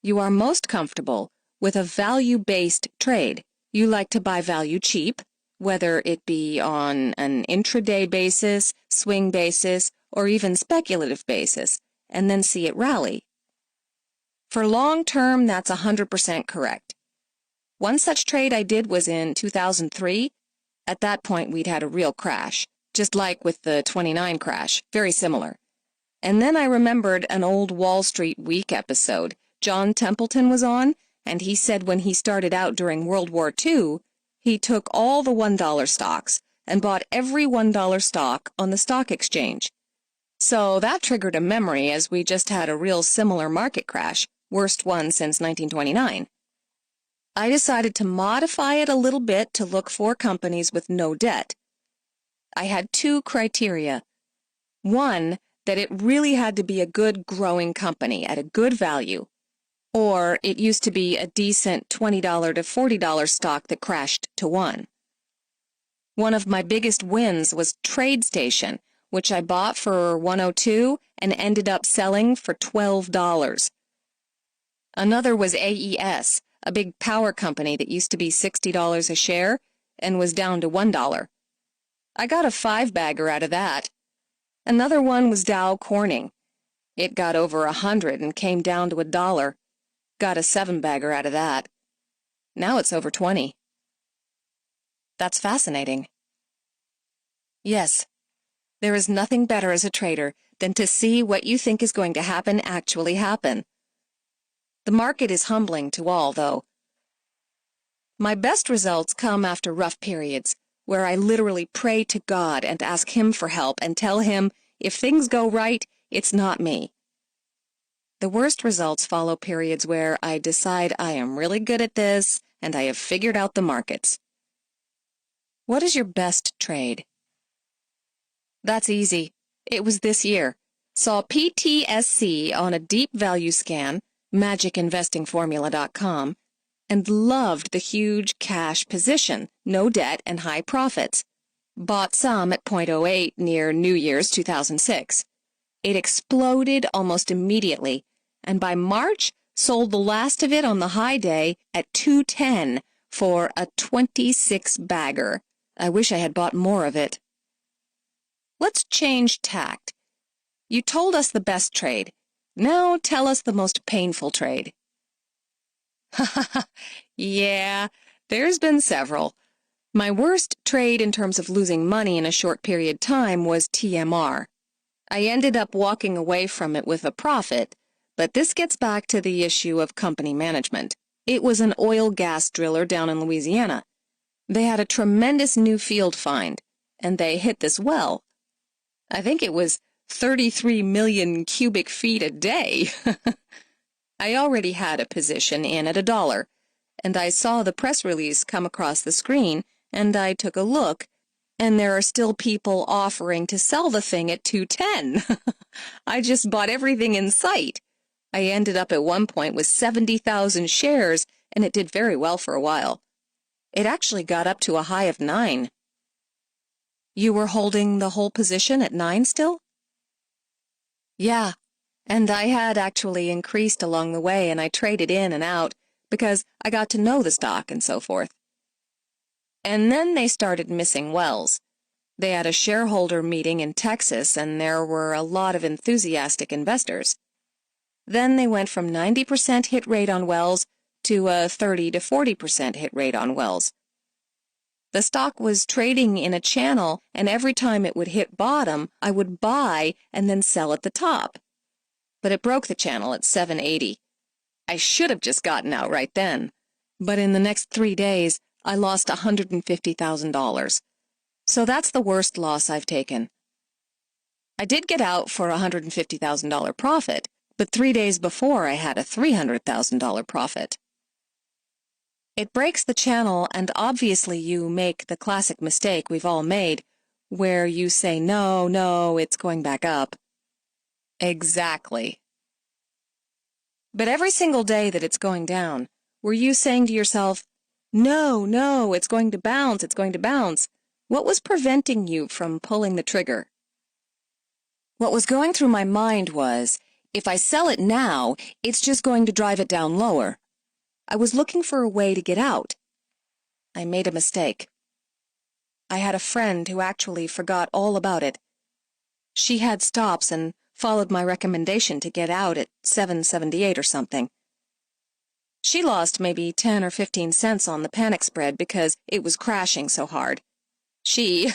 You are most comfortable with a value-based trade. You like to buy value cheap, whether it be on an intraday basis, swing basis, or even speculative basis, and then see it rally. For long term, that's 100% correct. One such trade I did was in 2003. At that point, we'd had a real crash, just like with the 29 crash, very similar. And then I remembered an old Wall Street Week episode John Templeton was on, and he said when he started out during World War II, he took all the $1 stocks and bought every $1 stock on the stock exchange. So that triggered a memory as we just had a real similar market crash, worst one since 1929. I decided to modify it a little bit to look for companies with no debt. I had 2 criteria. One, that it really had to be a good growing company at a good value, or it used to be a decent $20 to $40 stock that crashed to 1. One of my biggest wins was TradeStation, which I bought for $102 and ended up selling for $12. Another was AES, a big power company that used to be $60 a share and was down to $1. I got a 5-bagger out of that. Another one was Dow Corning. It got over 100 and came down to $1. Got a 7-bagger out of that. Now it's over 20. That's fascinating. Yes, there is nothing better as a trader than to see what you think is going to happen actually happen. The market is humbling to all, though. My best results come after rough periods, where I literally pray to God and ask Him for help and tell Him, if things go right, it's not me. The worst results follow periods where I decide I am really good at this and I have figured out the markets. What is your best trade? That's easy. It was this year. Saw PTSC on a deep value scan, magicinvestingformula.com, and loved the huge cash position, no debt and high profits. Bought some at 0.08 near New Year's 2006. It exploded almost immediately, and by March, sold the last of it on the high day at 210 for a 26-bagger. I wish I had bought more of it. Let's change tact. You told us the best trade. Now tell us the most painful trade. Yeah, there's been several. My worst trade in terms of losing money in a short period time was TMR. I ended up walking away from it with a profit, but this gets back to the issue of company management. It was an oil gas driller down in Louisiana. They had a tremendous new field find, and they hit this well. I think it was 33 million cubic feet a day. I already had a position in at $1, and I saw the press release come across the screen, and I took a look, and there are still people offering to sell the thing at 210. I just bought everything in sight. I ended up at one point with 70,000 shares, and it did very well for a while. It actually got up to a high of 9. You were holding the whole position at 9 still? Yeah. And I had actually increased along the way, and I traded in and out because I got to know the stock and so forth. And then they started missing wells. They had a shareholder meeting in Texas, and there were a lot of enthusiastic investors. Then they went from 90% hit rate on wells to a 30 to 40% hit rate on wells. The stock was trading in a channel, and every time it would hit bottom, I would buy and then sell at the top. But it broke the channel at 780. I should have just gotten out right then. But in the next 3 days, I lost $150,000. So that's the worst loss I've taken. I did get out for a $150,000 profit, but 3 days before I had a $300,000 profit. It breaks the channel, and obviously you make the classic mistake we've all made, where you say, no, it's going back up. Exactly. But every single day that it's going down, were you saying to yourself, no, it's going to bounce, it's going to bounce? What was preventing you from pulling the trigger? What was going through my mind was, if I sell it now, it's just going to drive it down lower. I was looking for a way to get out. I made a mistake. I had a friend who actually forgot all about it. She had stops and followed my recommendation to get out at 778 or something. She lost maybe 10 or 15 cents on the panic spread because it was crashing so hard. She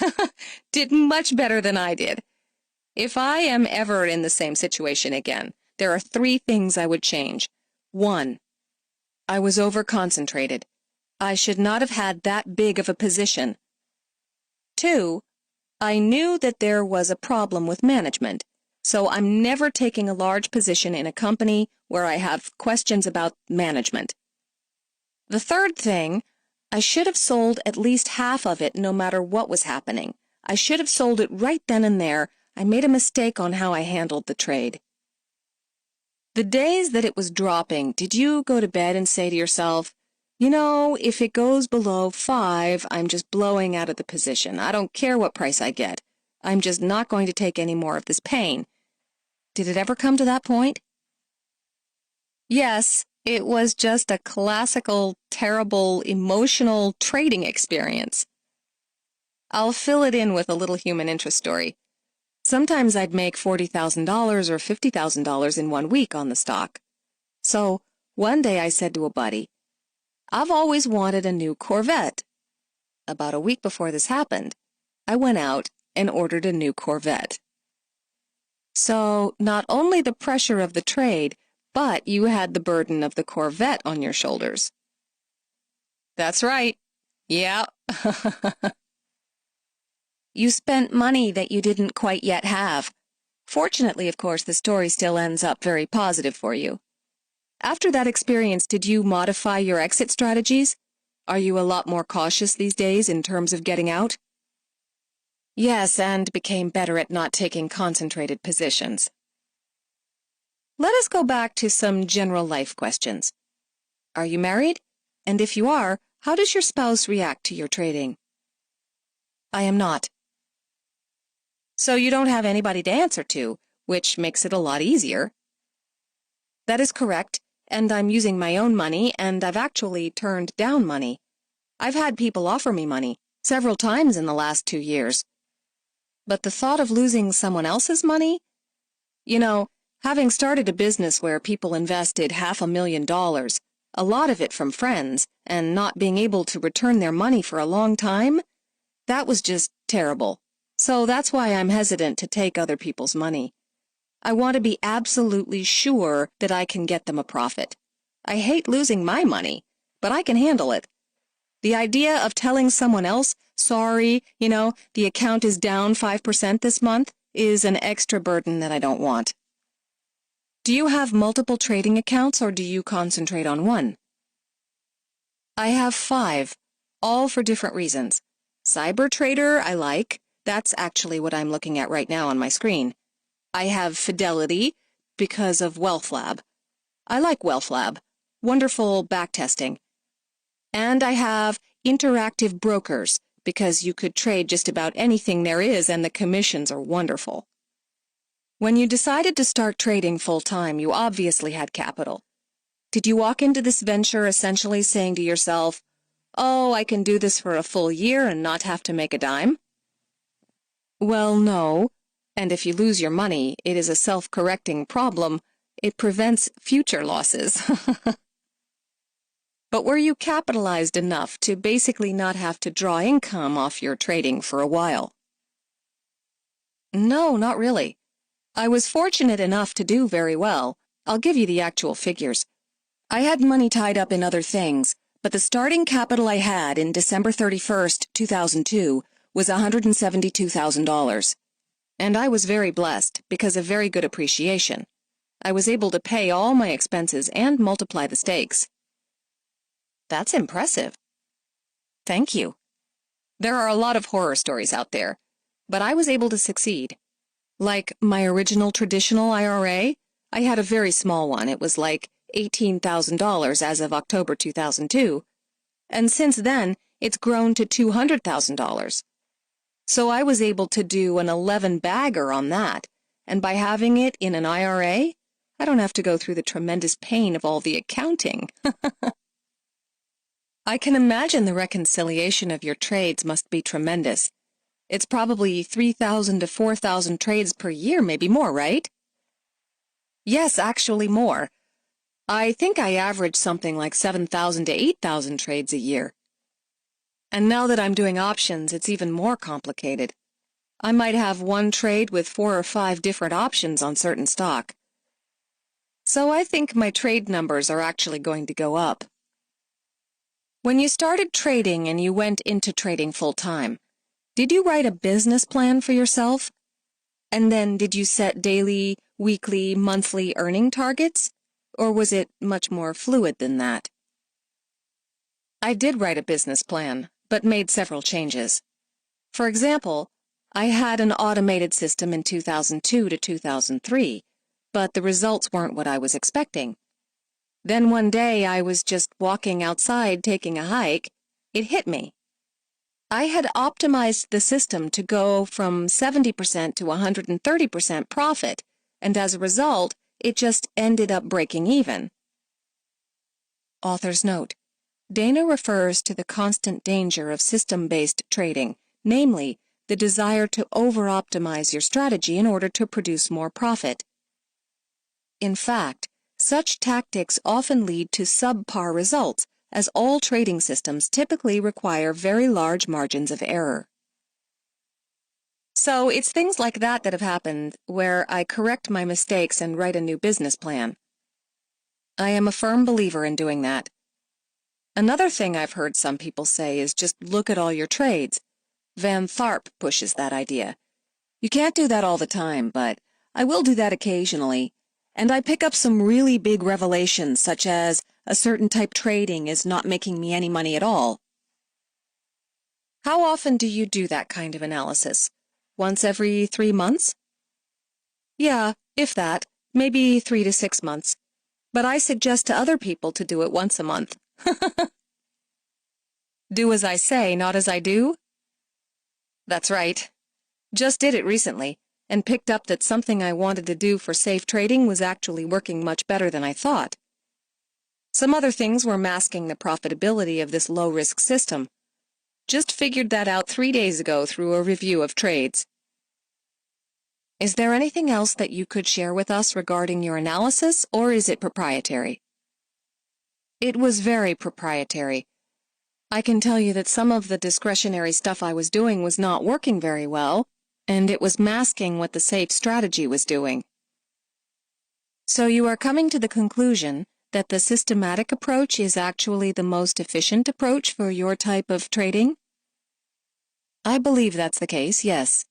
did much better than I did. If I am ever in the same situation again, there are 3 things I would change. 1, I was over-concentrated. I should not have had that big of a position. 2, I knew that there was a problem with management, so I'm never taking a large position in a company where I have questions about management. The 3rd thing, I should have sold at least half of it no matter what was happening. I should have sold it right then and there. I made a mistake on how I handled the trade. The days that it was dropping, did you go to bed and say to yourself, if it goes below 5, I'm just blowing out of the position. I don't care what price I get. I'm just not going to take any more of this pain. Did it ever come to that point? Yes, it was just a classical, terrible, emotional trading experience. I'll fill it in with a little human interest story. Sometimes I'd make $40,000 or $50,000 in 1 week on the stock. So one day I said to a buddy, I've always wanted a new Corvette. About a week before this happened, I went out and ordered a new Corvette. So, not only the pressure of the trade, but you had the burden of the Corvette on your shoulders. That's right. Yeah. You spent money that you didn't quite yet have. Fortunately, of course, the story still ends up very positive for you. After that experience, did you modify your exit strategies? Are you a lot more cautious these days in terms of getting out? Yes, and became better at not taking concentrated positions. Let us go back to some general life questions. Are you married? And if you are, how does your spouse react to your trading? I am not. So you don't have anybody to answer to, which makes it a lot easier. That is correct, and I'm using my own money, and I've actually turned down money. I've had people offer me money several times in the last 2 years. But the thought of losing someone else's money? You know, having started a business where people invested $500,000, a lot of it from friends, and not being able to return their money for a long time, that was just terrible. So that's why I'm hesitant to take other people's money. I want to be absolutely sure that I can get them a profit. I hate losing my money, but I can handle it. The idea of telling someone else, sorry, the account is down 5% this month, is an extra burden that I don't want. Do you have multiple trading accounts or do you concentrate on one? I have 5, all for different reasons. Cyber Trader, I like. That's actually what I'm looking at right now on my screen. I have Fidelity because of Wealth Lab. I like Wealth Lab. Wonderful backtesting. And I have Interactive Brokers because you could trade just about anything there is and the commissions are wonderful. When you decided to start trading full-time, you obviously had capital. Did you walk into this venture essentially saying to yourself, oh, I can do this for a full year and not have to make a dime? Well, no. And if you lose your money, it is a self-correcting problem. It prevents future losses. But were you capitalized enough to basically not have to draw income off your trading for a while? No, not really. I was fortunate enough to do very well. I'll give you the actual figures. I had money tied up in other things, but the starting capital I had in December 31st, 2002 was $172,000. And I was very blessed because of very good appreciation. I was able to pay all my expenses and multiply the stakes. That's impressive. Thank you. There are a lot of horror stories out there, but I was able to succeed. Like my original traditional IRA, I had a very small one. It was like $18,000 as of October 2002, and since then, it's grown to $200,000. So I was able to do an 11-bagger on that, and by having it in an IRA, I don't have to go through the tremendous pain of all the accounting. I can imagine the reconciliation of your trades must be tremendous. It's probably 3,000 to 4,000 trades per year, maybe more, right? Yes, actually more. I think I average something like 7,000 to 8,000 trades a year. And now that I'm doing options, it's even more complicated. I might have one trade with 4 or 5 different options on certain stock. So I think my trade numbers are actually going to go up. When you started trading and you went into trading full-time, did you write a business plan for yourself? And then did you set daily, weekly, monthly earning targets? Or was it much more fluid than that? I did write a business plan, but made several changes. For example, I had an automated system in 2002 to 2003, but the results weren't what I was expecting. Then one day I was just walking outside taking a hike. It hit me. I had optimized the system to go from 70% to 130% profit, and as a result, it just ended up breaking even. Author's note: Dana refers to the constant danger of system-based trading, namely, the desire to over-optimize your strategy in order to produce more profit. In fact, such tactics often lead to subpar results, as all trading systems typically require very large margins of error. So it's things like that that have happened where I correct my mistakes and write a new business plan. I am a firm believer in doing that. Another thing I've heard some people say is just look at all your trades. Van Tharp pushes that idea. You can't do that all the time, but I will do that occasionally, and I pick up some really big revelations, such as a certain type trading is not making me any money at all. How often do you do that kind of analysis? Once every 3 months? Yeah, if that, maybe 3 to 6 months. But I suggest to other people to do it once a month. Do as I say, not as I do? That's right. Just did it recently, and picked up that something I wanted to do for safe trading was actually working much better than I thought. Some other things were masking the profitability of this low-risk system. Just figured that out 3 days ago through a review of trades. Is there anything else that you could share with us regarding your analysis, or is it proprietary? It was very proprietary. I can tell you that some of the discretionary stuff I was doing was not working very well, and it was masking what the safe strategy was doing. So you are coming to the conclusion that the systematic approach is actually the most efficient approach for your type of trading? I believe that's the case, yes.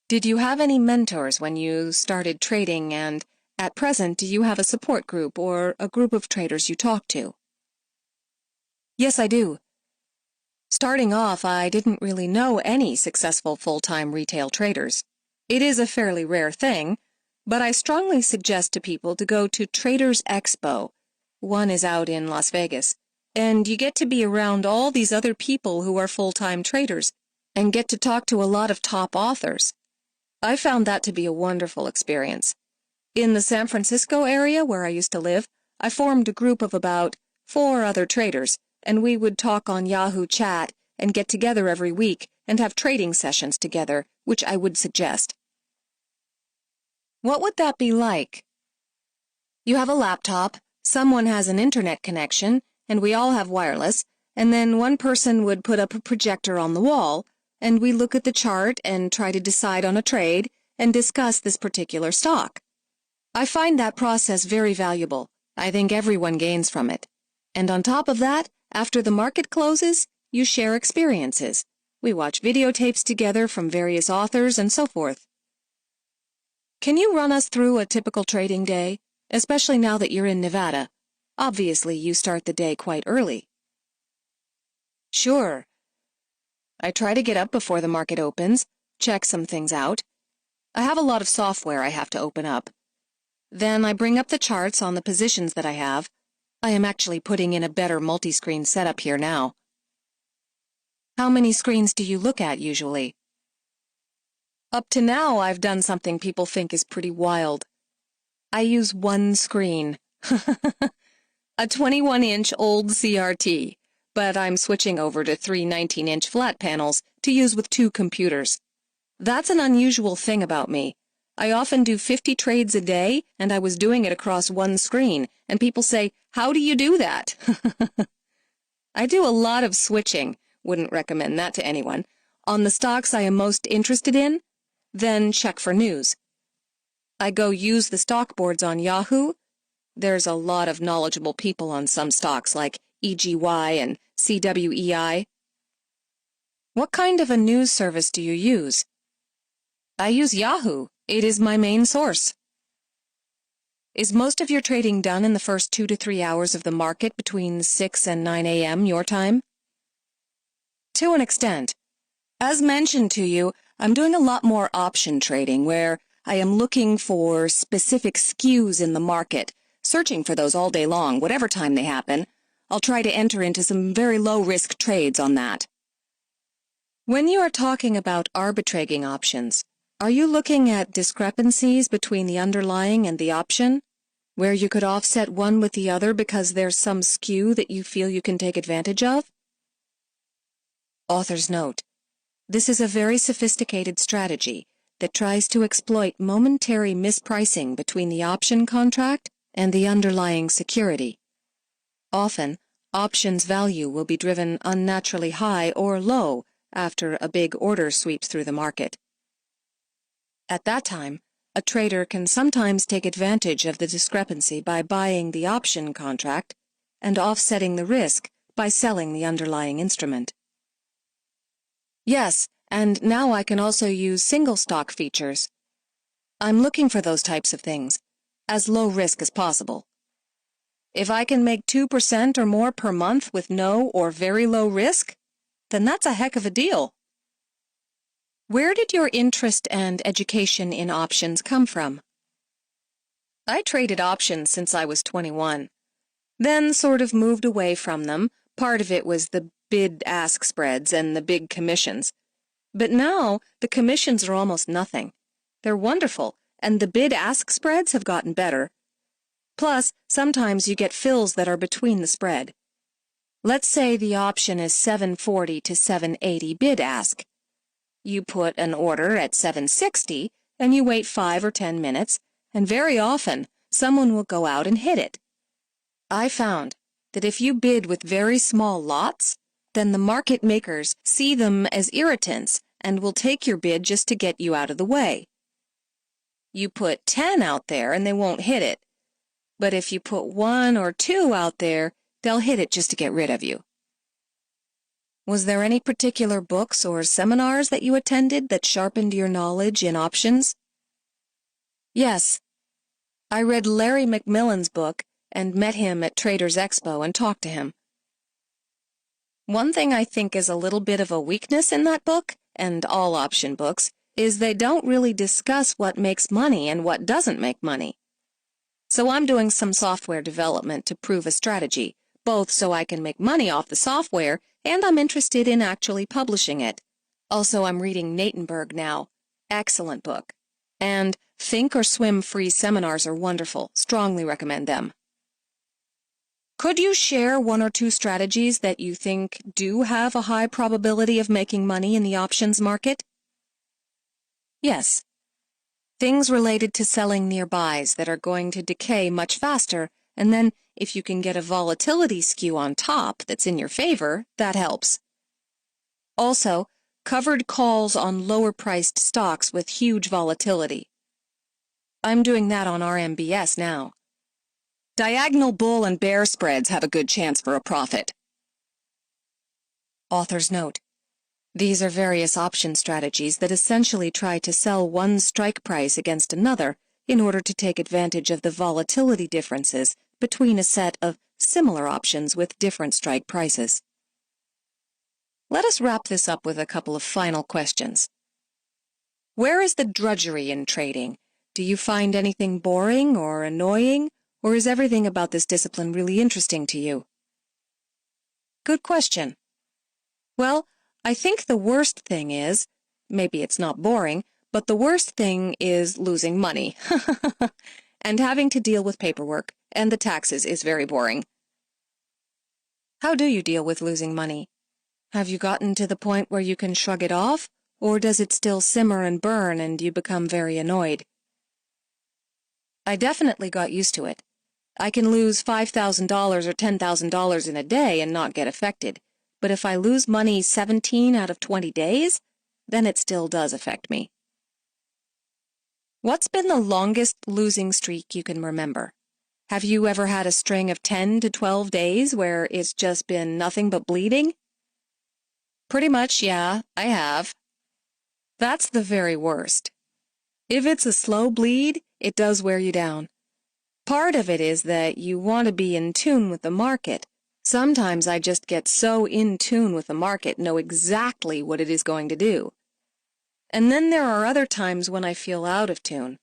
Did you have any mentors when you started trading, and at present do you have a support group or a group of traders you talk to? Yes, I do. Starting off, I didn't really know any successful full-time retail traders. It is a fairly rare thing, but I strongly suggest to people to go to Traders Expo. One is out in Las Vegas, and you get to be around all these other people who are full-time traders and get to talk to a lot of top authors. I found that to be a wonderful experience. In the San Francisco area where I used to live, I formed a group of about 4 other traders, and we would talk on Yahoo Chat and get together every week and have trading sessions together, which I would suggest. What would that be like? You have a laptop, someone has an internet connection, and we all have wireless, and then one person would put up a projector on the wall, and we look at the chart and try to decide on a trade and discuss this particular stock. I find that process very valuable. I think everyone gains from it. And on top of that, after the market closes, you share experiences. We watch videotapes together from various authors and so forth. Can you run us through a typical trading day, especially now that you're in Nevada? Obviously, you start the day quite early. Sure. I try to get up before the market opens, check some things out. I have a lot of software I have to open up. Then I bring up the charts on the positions that I have. I am actually putting in a better multi-screen setup here now. How many screens do you look at usually? Up to now, I've done something people think is pretty wild. I use one screen. A 21-inch old CRT. But I'm switching over to 3 19-inch flat panels to use with 2 computers. That's an unusual thing about me. I often do 50 trades a day, and I was doing it across one screen, and people say, "How do you do that?" I do a lot of switching, wouldn't recommend that to anyone, on the stocks I am most interested in, then check for news. I go use the stock boards on Yahoo. There's a lot of knowledgeable people on some stocks like EGY and CWEI. What kind of a news service do you use? I use Yahoo. It is my main source. Is most of your trading done in the first 2 to 3 hours of the market between 6 and 9 a.m. your time? To an extent. As mentioned to you, I'm doing a lot more option trading where I am looking for specific skews in the market, searching for those all day long, whatever time they happen. I'll try to enter into some very low-risk trades on that. When you are talking about arbitraging options, are you looking at discrepancies between the underlying and the option, where you could offset one with the other because there's some skew that you feel you can take advantage of? Author's note: this is a very sophisticated strategy that tries to exploit momentary mispricing between the option contract and the underlying security. Often, Options value will be driven unnaturally high or low after a big order sweeps through the market. At that time, a trader can sometimes take advantage of the discrepancy by buying the option contract and offsetting the risk by selling the underlying instrument. Yes, and now I can also use single stock features. I'm looking for those types of things, as low risk as possible. If I can make 2% or more per month with no or very low risk, then that's a heck of a deal. Where did your interest and education in options come from? I traded options since I was 21, then sort of moved away from them. Part of it was the bid-ask spreads and the big commissions. But now, the commissions are almost nothing. They're wonderful, and the bid-ask spreads have gotten better. Plus, sometimes you get fills that are between the spread. Let's say the option is 740 to 780 bid-ask. You put an order at 760, and you wait 5 or 10 minutes, and very often, someone will go out and hit it. I found that if you bid with very small lots, then the market makers see them as irritants and will take your bid just to get you out of the way. You put 10 out there and they won't hit it. But if you put 1 or 2 out there, they'll hit it just to get rid of you. Was there any particular books or seminars that you attended that sharpened your knowledge in options? Yes. I read Larry McMillan's book and met him at Traders Expo and talked to him. One thing I think is a little bit of a weakness in that book, and all option books, is they don't really discuss what makes money and what doesn't make money. So I'm doing some software development to prove a strategy, both so I can make money off the software and I'm interested in actually publishing it. Also, I'm reading Natenberg now. Excellent book. And Think or Swim free seminars are wonderful. Strongly recommend them. Could you share 1 or 2 strategies that you think do have a high probability of making money in the options market? Yes. Things related to selling nearbys that are going to decay much faster, and then if you can get a volatility skew on top that's in your favor, that helps. Also, covered calls on lower-priced stocks with huge volatility. I'm doing that on RMBS now. Diagonal bull and bear spreads have a good chance for a profit. Author's note. These are various option strategies that essentially try to sell one strike price against another in order to take advantage of the volatility differences between a set of similar options with different strike prices. Let us wrap this up with a couple of final questions. Where is the drudgery in trading? Do you find anything boring or annoying, or is everything about this discipline really interesting to you? Good question. Well, I think the worst thing is, maybe it's not boring, but the worst thing is losing money. And having to deal with paperwork and the taxes is very boring. How do you deal with losing money? Have you gotten to the point where you can shrug it off, or does it still simmer and burn and you become very annoyed? I definitely got used to it. I can lose $5,000 or $10,000 in a day and not get affected, but if I lose money 17 out of 20 days, then it still does affect me. What's been the longest losing streak you can remember? Have you ever had a string of 10 to 12 days where it's just been nothing but bleeding? Pretty much, yeah, I have. That's the very worst. If it's a slow bleed, it does wear you down. Part of it is that you want to be in tune with the market. Sometimes I just get so in tune with the market, know exactly what it is going to do. And then there are other times when I feel out of tune.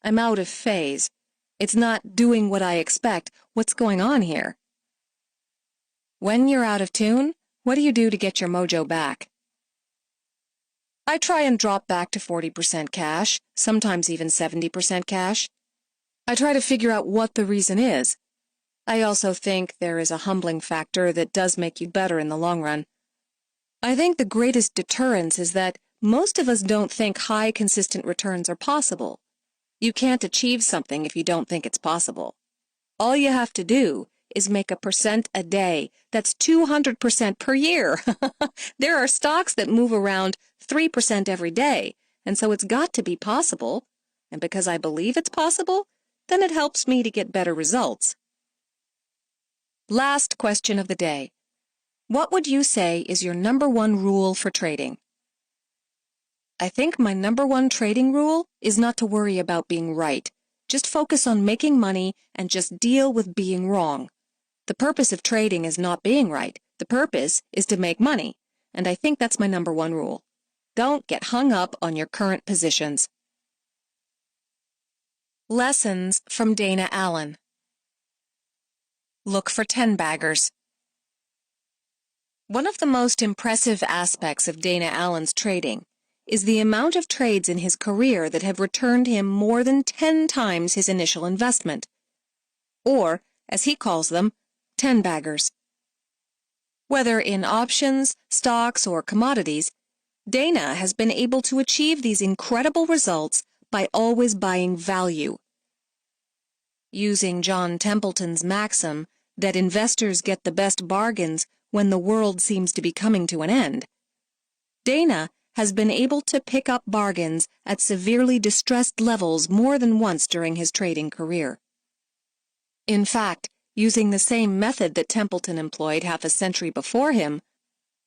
I'm out of phase. It's not doing what I expect. What's going on here? When you're out of tune, what do you do to get your mojo back? I try and drop back to 40% cash, sometimes even 70% cash. I try to figure out what the reason is. I also think there is a humbling factor that does make you better in the long run. I think the greatest deterrence is that most of us don't think high, consistent returns are possible. You can't achieve something if you don't think it's possible. All you have to do is make 1% a day. That's 200% per year. There are stocks that move around 3% every day, and so it's got to be possible. And because I believe it's possible, then it helps me to get better results. Last question of the day. What would you say is your #1 rule for trading? I think my #1 trading rule is not to worry about being right. Just focus on making money and just deal with being wrong. The purpose of trading is not being right. The purpose is to make money. And I think that's my #1 rule. Don't get hung up on your current positions. Lessons from Dana Allen. Look for 10-baggers. One of the most impressive aspects of Dana Allen's trading is the amount of trades in his career that have returned him more than 10 times his initial investment. Or, as he calls them, 10-baggers. Whether in options, stocks, or commodities, Dana has been able to achieve these incredible results by always buying value. Using John Templeton's maxim that investors get the best bargains when the world seems to be coming to an end, Dana has been able to pick up bargains at severely distressed levels more than once during his trading career. In fact, using the same method that Templeton employed half a century before him,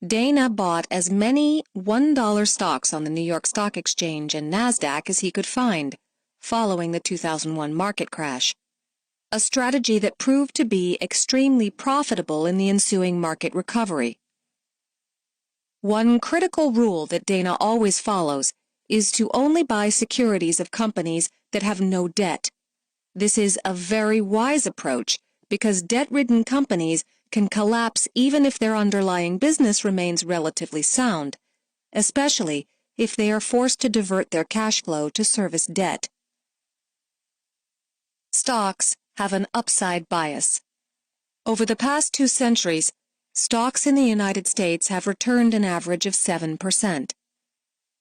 Dana bought as many $1 stocks on the New York Stock Exchange and NASDAQ as he could find, following the 2001 market crash, a strategy that proved to be extremely profitable in the ensuing market recovery. One critical rule that Dana always follows is to only buy securities of companies that have no debt. This is a very wise approach because debt-ridden companies can collapse even if their underlying business remains relatively sound, especially if they are forced to divert their cash flow to service debt. Stocks have an upside bias. Over the past 2 centuries, stocks in the United States have returned an average of 7%.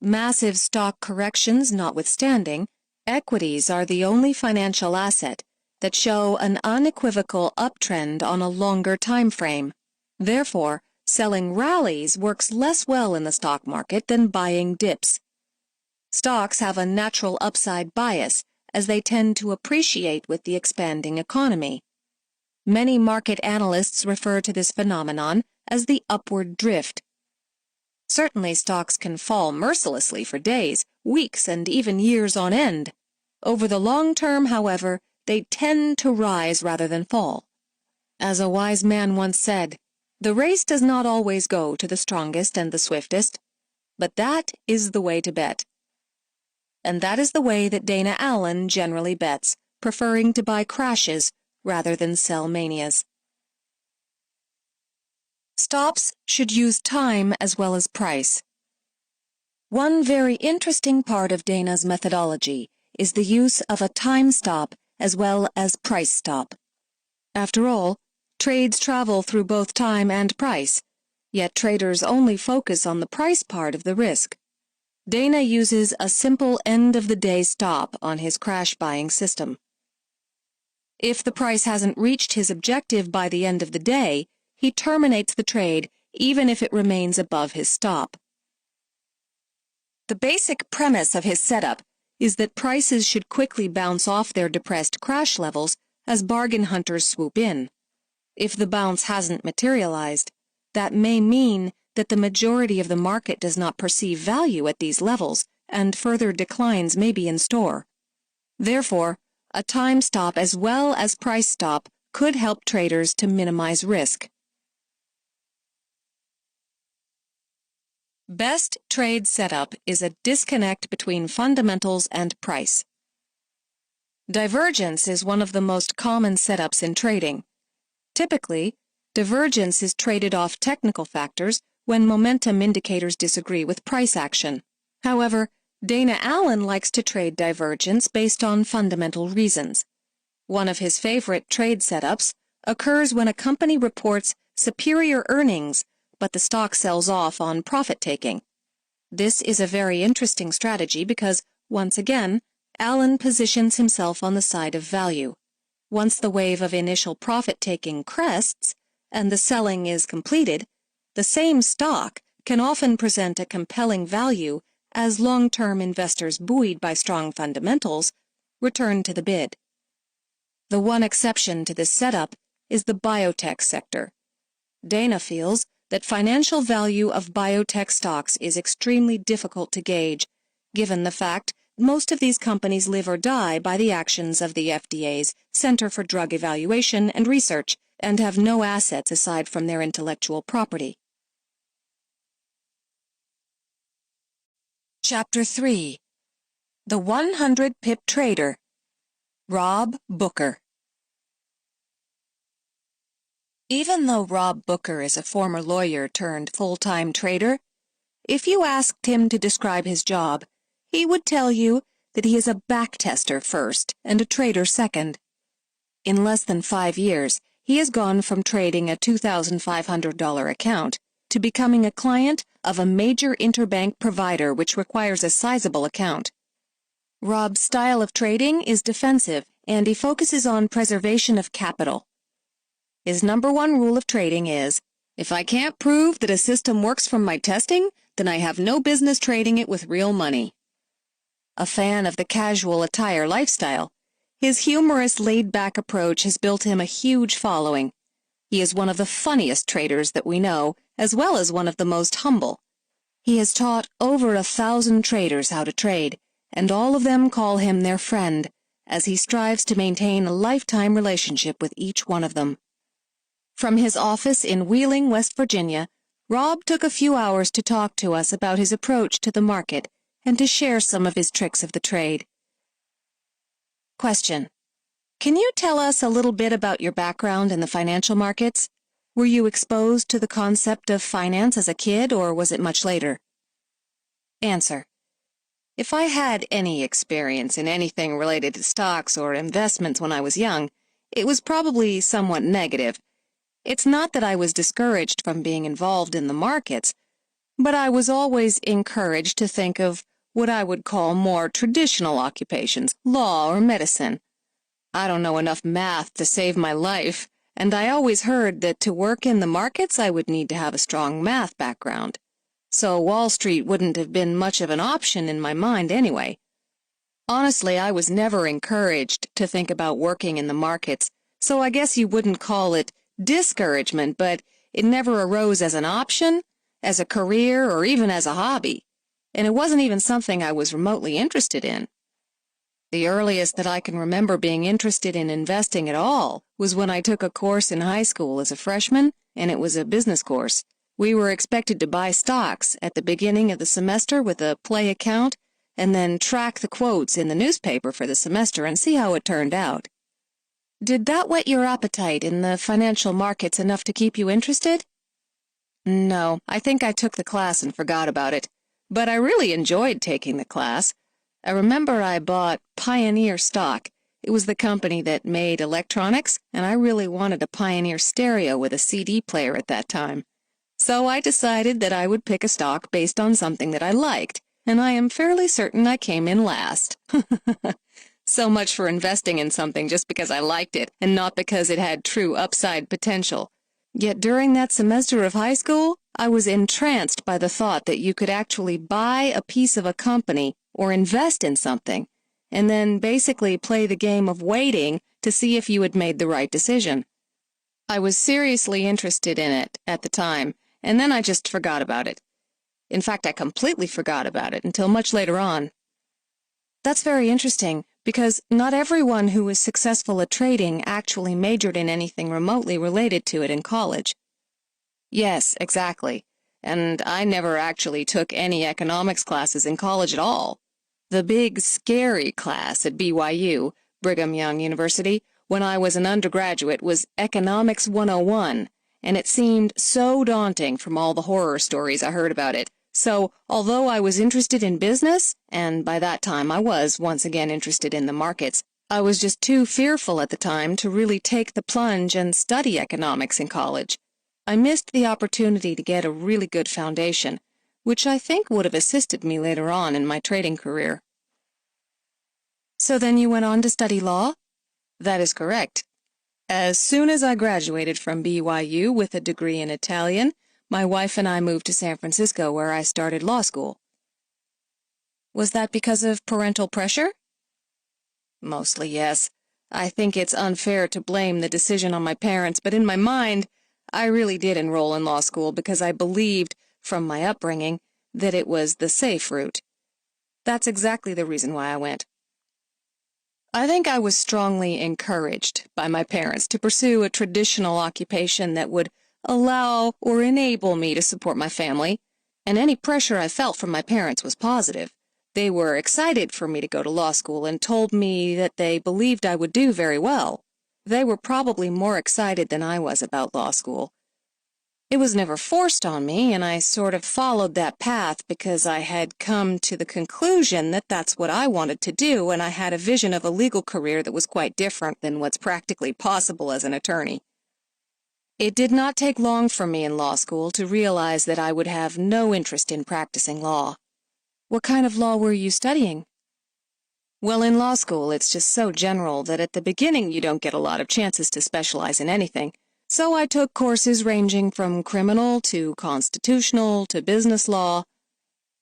Massive stock corrections notwithstanding, equities are the only financial asset that show an unequivocal uptrend on a longer time frame. Therefore, selling rallies works less well in the stock market than buying dips. Stocks have a natural upside bias as they tend to appreciate with the expanding economy. Many market analysts refer to this phenomenon as the upward drift. Certainly, stocks can fall mercilessly for days, weeks, and even years on end. Over the long term, however, they tend to rise rather than fall. As a wise man once said, the race does not always go to the strongest and the swiftest, but that is the way to bet. And that is the way that Dana Allen generally bets, preferring to buy crashes rather than sell manias. Stops should use time as well as price. One very interesting part of Dana's methodology is the use of a time stop as well as price stop. After all, trades travel through both time and price, yet traders only focus on the price part of the risk. Dana uses a simple end-of-the-day stop on his crash buying system. If the price hasn't reached his objective by the end of the day, he terminates the trade even if it remains above his stop. The basic premise of his setup is that prices should quickly bounce off their depressed crash levels as bargain hunters swoop in. If the bounce hasn't materialized, that may mean that the majority of the market does not perceive value at these levels, and further declines may be in store. Therefore, a time stop as well as price stop could help traders to minimize risk. Best trade setup is a disconnect between fundamentals and price. Divergence is one of the most common setups in trading. Typically, divergence is traded off technical factors when momentum indicators disagree with price action. However, Dana Allen likes to trade divergence based on fundamental reasons. One of his favorite trade setups occurs when a company reports superior earnings, but the stock sells off on profit-taking. This is a very interesting strategy because, once again, Allen positions himself on the side of value. Once the wave of initial profit-taking crests and the selling is completed, the same stock can often present a compelling value as long-term investors buoyed by strong fundamentals return to the bid. The one exception to this setup is the biotech sector. Dana feels that financial value of biotech stocks is extremely difficult to gauge, given the fact most of these companies live or die by the actions of the FDA's Center for Drug Evaluation and Research and have no assets aside from their intellectual property. Chapter 3. The 100-Pip Trader. Rob Booker. Even though Rob Booker is a former lawyer turned full-time trader, if you asked him to describe his job, he would tell you that he is a backtester first and a trader second. In less than 5 years, he has gone from trading a $2,500 account to becoming a client of a major interbank provider which requires a sizable account. Rob's style of trading is defensive, and he focuses on preservation of capital. His number one rule of trading is, if I can't prove that a system works from my testing, then I have no business trading it with real money. A fan of the casual attire lifestyle, his humorous, laid-back approach has built him a huge following. He is one of the funniest traders that we know, as well as one of the most humble. He has taught over 1,000 traders how to trade, and all of them call him their friend, as he strives to maintain a lifetime relationship with each one of them. From his office in Wheeling, West Virginia, Rob took a few hours to talk to us about his approach to the market and to share some of his tricks of the trade. Question: Can you tell us a little bit about your background in the financial markets? Were you exposed to the concept of finance as a kid, or was it much later? Answer: If I had any experience in anything related to stocks or investments when I was young, it was probably somewhat negative. It's not that I was discouraged from being involved in the markets, but I was always encouraged to think of what I would call more traditional occupations, law or medicine. I don't know enough math to save my life, and I always heard that to work in the markets I would need to have a strong math background. So Wall Street wouldn't have been much of an option in my mind anyway. Honestly, I was never encouraged to think about working in the markets, so I guess you wouldn't call it discouragement, but it never arose as an option, as a career, or even as a hobby. And it wasn't even something I was remotely interested in. The earliest that I can remember being interested in investing at all was when I took a course in high school as a freshman, and it was a business course. We were expected to buy stocks at the beginning of the semester with a play account, and then track the quotes in the newspaper for the semester and see how it turned out. Did that whet your appetite in the financial markets enough to keep you interested? No, I think I took the class and forgot about it. But I really enjoyed taking the class. I remember I bought Pioneer stock. It was the company that made electronics, and I really wanted a Pioneer stereo with a CD player at that time. So I decided that I would pick a stock based on something that I liked, and I am fairly certain I came in last. So much for investing in something just because I liked it, and not because it had true upside potential. Yet during that semester of high school, I was entranced by the thought that you could actually buy a piece of a company or invest in something, and then basically play the game of waiting to see if you had made the right decision. I was seriously interested in it at the time, and then I just forgot about it. In fact, I completely forgot about it until much later on. That's very interesting, because not everyone who is successful at trading actually majored in anything remotely related to it in college. Yes, exactly. And I never actually took any economics classes in college at all. The big, scary class at BYU, Brigham Young University, when I was an undergraduate was Economics 101, and it seemed so daunting from all the horror stories I heard about it. So, although I was interested in business, and by that time I was once again interested in the markets, I was just too fearful at the time to really take the plunge and study economics in college. I missed the opportunity to get a really good foundation, which I think would have assisted me later on in my trading career. So then you went on to study law? That is correct. As soon as I graduated from BYU with a degree in Italian, my wife and I moved to San Francisco, where I started law school. Was that because of parental pressure? Mostly, yes. I think it's unfair to blame the decision on my parents, but in my mind, I really did enroll in law school because I believed, from my upbringing, that it was the safe route. That's exactly the reason why I went. I think I was strongly encouraged by my parents to pursue a traditional occupation that would allow or enable me to support my family, and any pressure I felt from my parents was positive. They were excited for me to go to law school and told me that they believed I would do very well. They were probably more excited than I was about law school. It was never forced on me, and I sort of followed that path because I had come to the conclusion that that's what I wanted to do, and I had a vision of a legal career that was quite different than what's practically possible as an attorney. It did not take long for me in law school to realize that I would have no interest in practicing law. What kind of law were you studying? Well, in law school, it's just so general that at the beginning you don't get a lot of chances to specialize in anything. So I took courses ranging from criminal to constitutional to business law.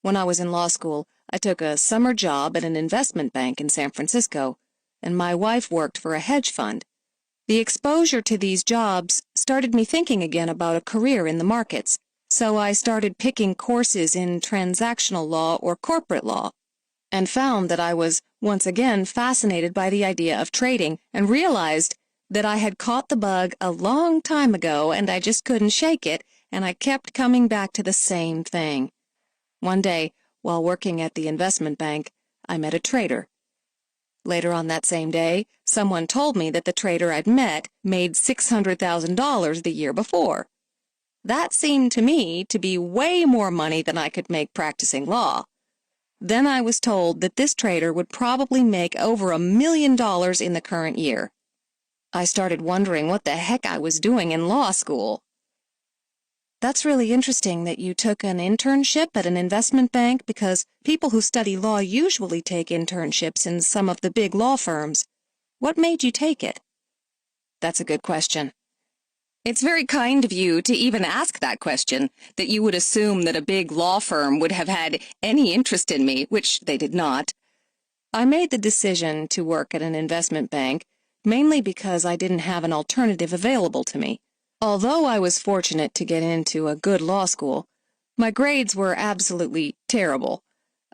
When I was in law school, I took a summer job at an investment bank in San Francisco, and my wife worked for a hedge fund. The exposure to these jobs started me thinking again about a career in the markets, so I started picking courses in transactional law or corporate law, and found that I was once again fascinated by the idea of trading and realized that I had caught the bug a long time ago and I just couldn't shake it, and I kept coming back to the same thing. One day, while working at the investment bank, I met a trader. Later on that same day, someone told me that the trader I'd met made $600,000 the year before. That seemed to me to be way more money than I could make practicing law. Then I was told that this trader would probably make over $1 million in the current year. I started wondering what the heck I was doing in law school. That's really interesting that you took an internship at an investment bank, because people who study law usually take internships in some of the big law firms. What made you take it? That's a good question. It's very kind of you to even ask that question, that you would assume that a big law firm would have had any interest in me, which they did not. I made the decision to work at an investment bank mainly because I didn't have an alternative available to me. Although I was fortunate to get into a good law school, my grades were absolutely terrible.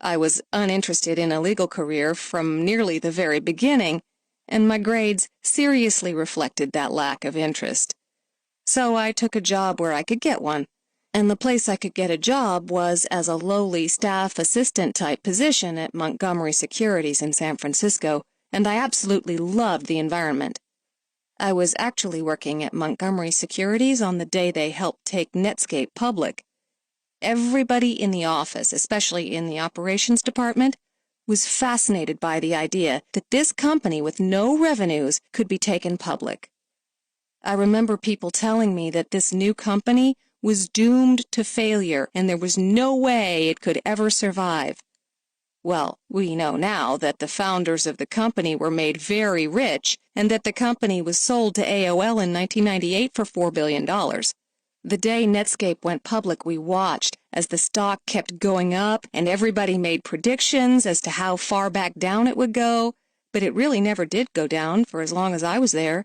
I was uninterested in a legal career from nearly the very beginning, and my grades seriously reflected that lack of interest. So I took a job where I could get one, and the place I could get a job was as a lowly staff assistant-type position at Montgomery Securities in San Francisco, and I absolutely loved the environment. I was actually working at Montgomery Securities on the day they helped take Netscape public. Everybody in the office, especially in the operations department, was fascinated by the idea that this company with no revenues could be taken public. I remember people telling me that this new company was doomed to failure and there was no way it could ever survive. Well, we know now that the founders of the company were made very rich and that the company was sold to AOL in 1998 for $4 billion. The day Netscape went public, we watched as the stock kept going up and everybody made predictions as to how far back down it would go, but it really never did go down for as long as I was there.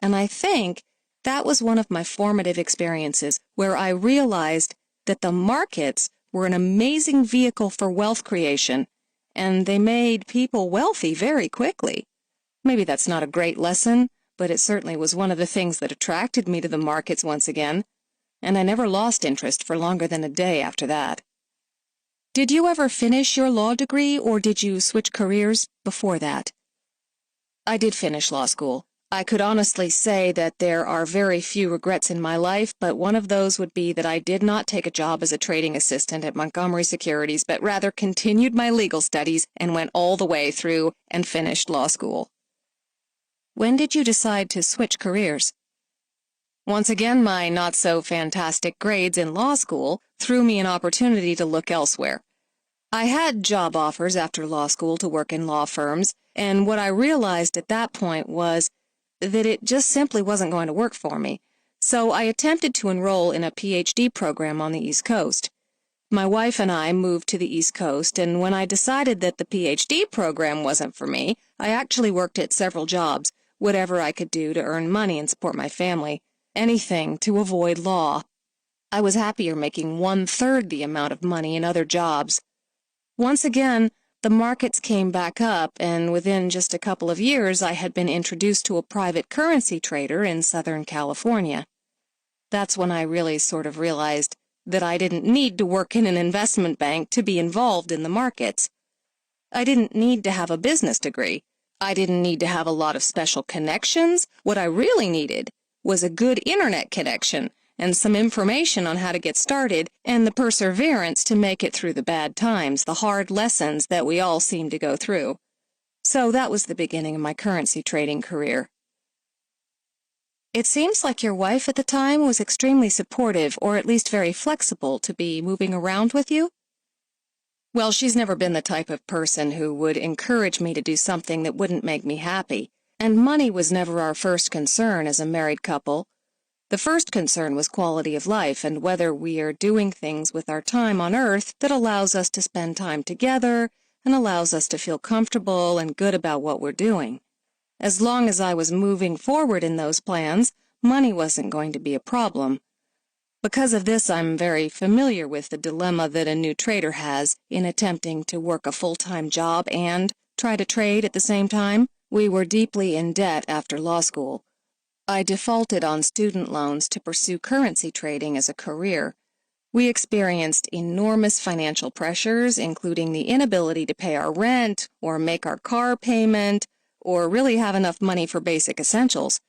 And I think that was one of my formative experiences where I realized that the markets were an amazing vehicle for wealth creation, and they made people wealthy very quickly. Maybe that's not a great lesson, but it certainly was one of the things that attracted me to the markets once again, and I never lost interest for longer than a day after that. Did you ever finish your law degree, or did you switch careers before that? I did finish law school. I could honestly say that there are very few regrets in my life, but one of those would be that I did not take a job as a trading assistant at Montgomery Securities, but rather continued my legal studies and went all the way through and finished law school. When did you decide to switch careers? Once again, my not-so-fantastic grades in law school threw me an opportunity to look elsewhere. I had job offers after law school to work in law firms, and what I realized at that point was that it just simply wasn't going to work for me. So I attempted to enroll in a PhD program on the East Coast. My wife and I moved to the East Coast, and when I decided that the PhD program wasn't for me, I actually worked at several jobs, whatever I could do to earn money and support my family, anything to avoid law. I was happier making 1/3 the amount of money in other jobs. Once again, the markets came back up, and within just a couple of years, I had been introduced to a private currency trader in Southern California. That's when I really sort of realized that I didn't need to work in an investment bank to be involved in the markets. I didn't need to have a business degree. I didn't need to have a lot of special connections. What I really needed was a good internet connection and some information on how to get started and the perseverance to make it through the bad times, the hard lessons that we all seem to go through. So that was the beginning of my currency trading career. It seems like your wife at the time was extremely supportive, or at least very flexible, to be moving around with you? Well, she's never been the type of person who would encourage me to do something that wouldn't make me happy, and money was never our first concern as a married couple. The first concern was quality of life and whether we are doing things with our time on Earth that allows us to spend time together and allows us to feel comfortable and good about what we're doing. As long as I was moving forward in those plans, money wasn't going to be a problem. Because of this, I'm very familiar with the dilemma that a new trader has in attempting to work a full-time job and try to trade at the same time. We were deeply in debt after law school. I defaulted on student loans to pursue currency trading as a career. We experienced enormous financial pressures, including the inability to pay our rent or make our car payment or really have enough money for basic essentials.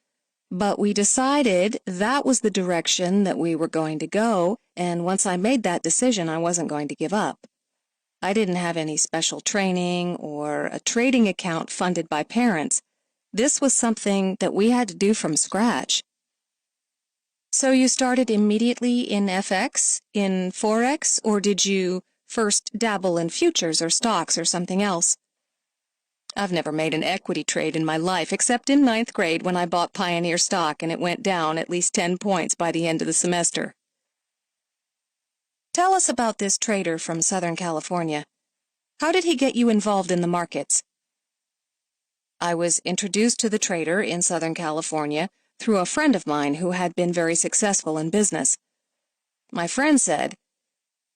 But we decided that was the direction that we were going to go, and once I made that decision, I wasn't going to give up. I didn't have any special training or a trading account funded by parents. This was something that we had to do from scratch. So you started immediately in FX, in Forex, or did you first dabble in futures or stocks or something else? I've never made an equity trade in my life, except in 9th grade when I bought Pioneer stock and it went down at least 10 points by the end of the semester. Tell us about this trader from Southern California. How did he get you involved in the markets? I was introduced to the trader in Southern California through a friend of mine who had been very successful in business. My friend said,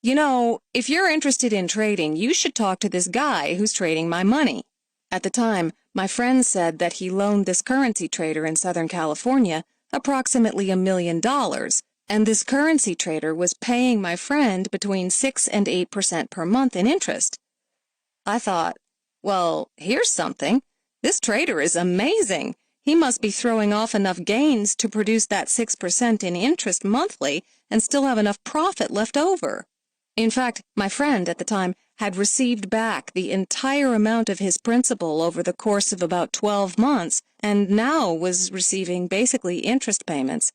"You know, if you're interested in trading, you should talk to this guy who's trading my money." At the time, my friend said that he loaned this currency trader in Southern California approximately $1 million, and this currency trader was paying my friend between 6 and 8% per month in interest. I thought, well, here's something. This trader is amazing. He must be throwing off enough gains to produce that 6% in interest monthly and still have enough profit left over. In fact, my friend at the time had received back the entire amount of his principal over the course of about 12 months and now was receiving basically interest payments.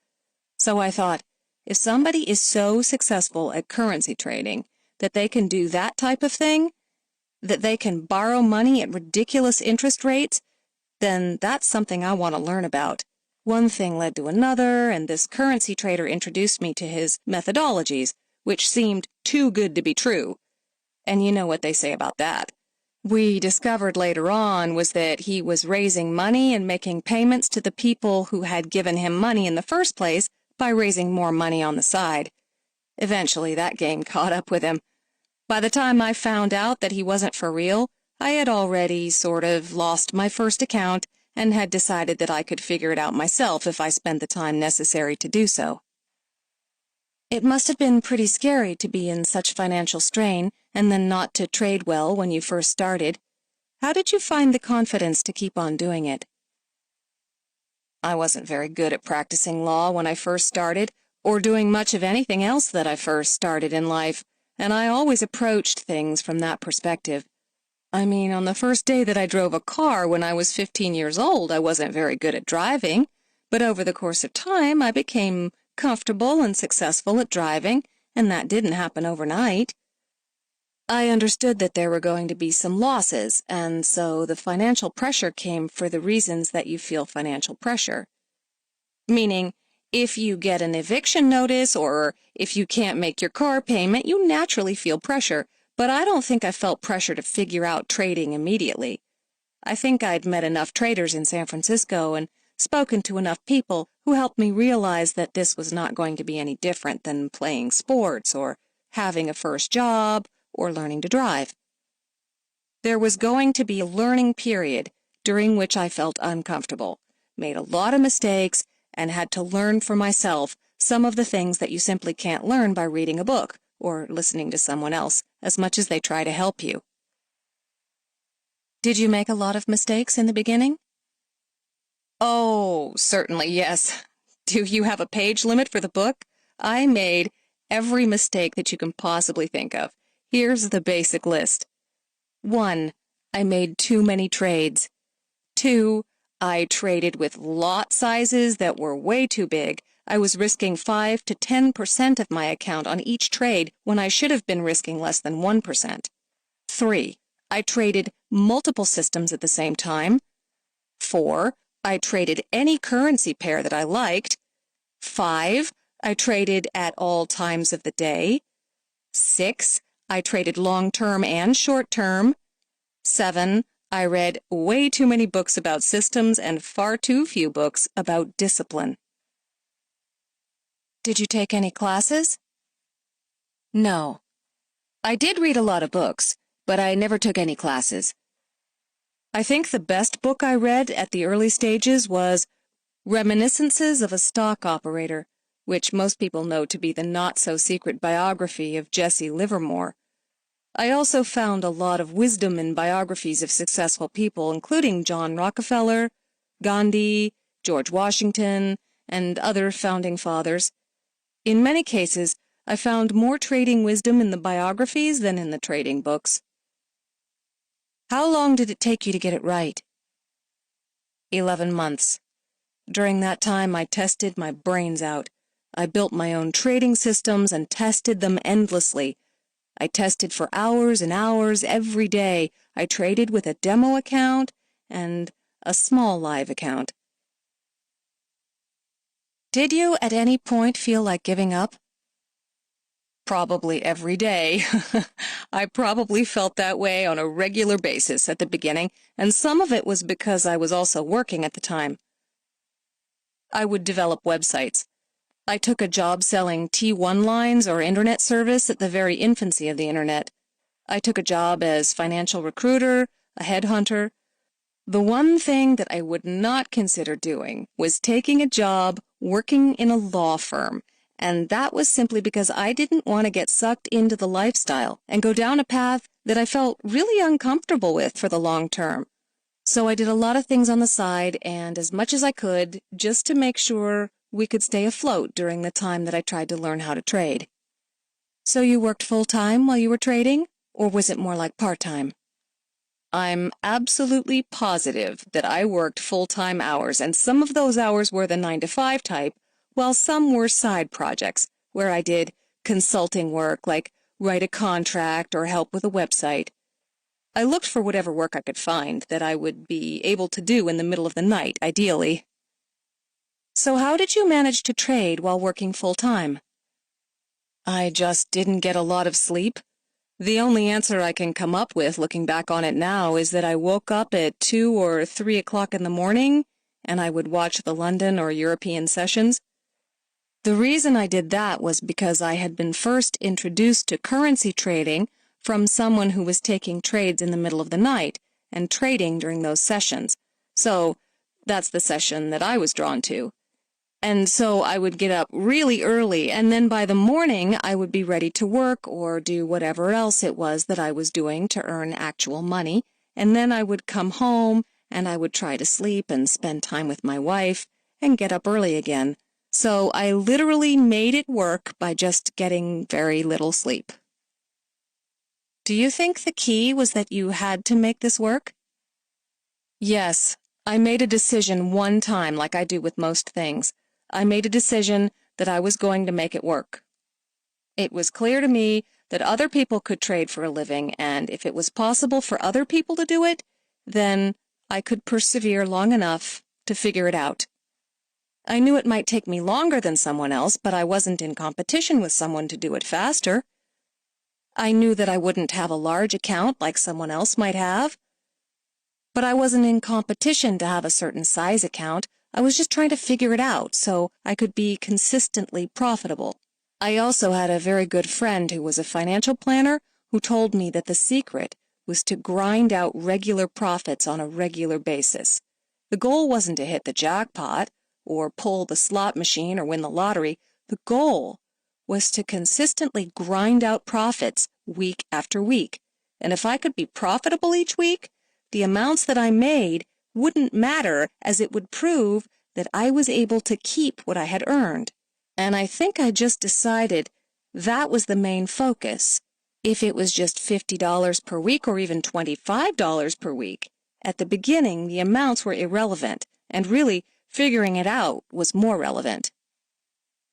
So I thought, if somebody is so successful at currency trading that they can do that type of thing, that they can borrow money at ridiculous interest rates, then that's something I want to learn about. One thing led to another, and this currency trader introduced me to his methodologies, which seemed too good to be true. And you know what they say about that. We discovered later on was that he was raising money and making payments to the people who had given him money in the first place by raising more money on the side. Eventually, that game caught up with him. By the time I found out that he wasn't for real, I had already sort of lost my first account and had decided that I could figure it out myself if I spent the time necessary to do so. It must have been pretty scary to be in such financial strain and then not to trade well when you first started. How did you find the confidence to keep on doing it? I wasn't very good at practicing law when I first started, or doing much of anything else that I first started in life, and I always approached things from that perspective. I mean, on the first day that I drove a car when I was 15 years old, I wasn't very good at driving, but over the course of time, I became comfortable and successful at driving, and that didn't happen overnight. I understood that there were going to be some losses, and so the financial pressure came for the reasons that you feel financial pressure. Meaning, if you get an eviction notice or if you can't make your car payment, you naturally feel pressure, but I don't think I felt pressure to figure out trading immediately. I think I'd met enough traders in San Francisco and spoken to enough people who helped me realize that this was not going to be any different than playing sports or having a first job or learning to drive. There was going to be a learning period during which I felt uncomfortable, made a lot of mistakes, and had to learn for myself some of the things that you simply can't learn by reading a book or listening to someone else, as much as they try to help you. Did you make a lot of mistakes in the beginning? Oh, certainly, yes. Do you have a page limit for the book? I made every mistake that you can possibly think of. Here's the basic list. 1. I made too many trades. 2. I traded with lot sizes that were way too big. I was risking 5 to 10% of my account on each trade when I should have been risking less than 1%. 3. I traded multiple systems at the same time. 4. I traded any currency pair that I liked. 5. I traded at all times of the day. 6. I traded long-term and short-term. 7. I read way too many books about systems and far too few books about discipline. Did you take any classes? No. I did read a lot of books, but I never took any classes. I think the best book I read at the early stages was Reminiscences of a Stock Operator, which most people know to be the not-so-secret biography of Jesse Livermore. I also found a lot of wisdom in biographies of successful people, including John Rockefeller, Gandhi, George Washington, and other founding fathers. In many cases, I found more trading wisdom in the biographies than in the trading books. How long did it take you to get it right? 11 months. During that time, I tested my brains out. I built my own trading systems and tested them endlessly. I tested for hours and hours every day. I traded with a demo account and a small live account. Did you at any point feel like giving up? Probably every day. I probably felt that way on a regular basis at the beginning, and some of it was because I was also working at the time. I would develop websites. I took a job selling T1 lines or internet service at the very infancy of the internet. I took a job as financial recruiter, a headhunter. The one thing that I would not consider doing was taking a job working in a law firm, and that was simply because I didn't want to get sucked into the lifestyle and go down a path that I felt really uncomfortable with for the long term. So I did a lot of things on the side and as much as I could just to make sure we could stay afloat during the time that I tried to learn how to trade. So you worked full-time while you were trading, or was it more like part-time? I'm absolutely positive that I worked full-time hours, and some of those hours were the 9-to-5 type, while some were side projects, where I did consulting work like write a contract or help with a website. I looked for whatever work I could find that I would be able to do in the middle of the night, ideally. So how did you manage to trade while working full-time? I just didn't get a lot of sleep. The only answer I can come up with, looking back on it now, is that I woke up at 2 or 3 o'clock in the morning, and I would watch the London or European sessions. The reason I did that was because I had been first introduced to currency trading from someone who was taking trades in the middle of the night and trading during those sessions. So that's the session that I was drawn to. And so I would get up really early, and then by the morning I would be ready to work or do whatever else it was that I was doing to earn actual money, and then I would come home and I would try to sleep and spend time with my wife and get up early again. So I literally made it work by just getting very little sleep. Do you think the key was that you had to make this work? Yes, I made a decision one time like I do with most things. I made a decision that I was going to make it work. It was clear to me that other people could trade for a living, and if it was possible for other people to do it, then I could persevere long enough to figure it out. I knew it might take me longer than someone else, but I wasn't in competition with someone to do it faster. I knew that I wouldn't have a large account like someone else might have, but I wasn't in competition to have a certain size account. I was just trying to figure it out so I could be consistently profitable. I also had a very good friend who was a financial planner who told me that the secret was to grind out regular profits on a regular basis. The goal wasn't to hit the jackpot or pull the slot machine or win the lottery. The goal was to consistently grind out profits week after week. And if I could be profitable each week, the amounts that I made wouldn't matter, as it would prove that I was able to keep what I had earned. And I think I just decided that was the main focus. If it was just $50 per week or even $25 per week, at the beginning the amounts were irrelevant, and really figuring it out was more relevant.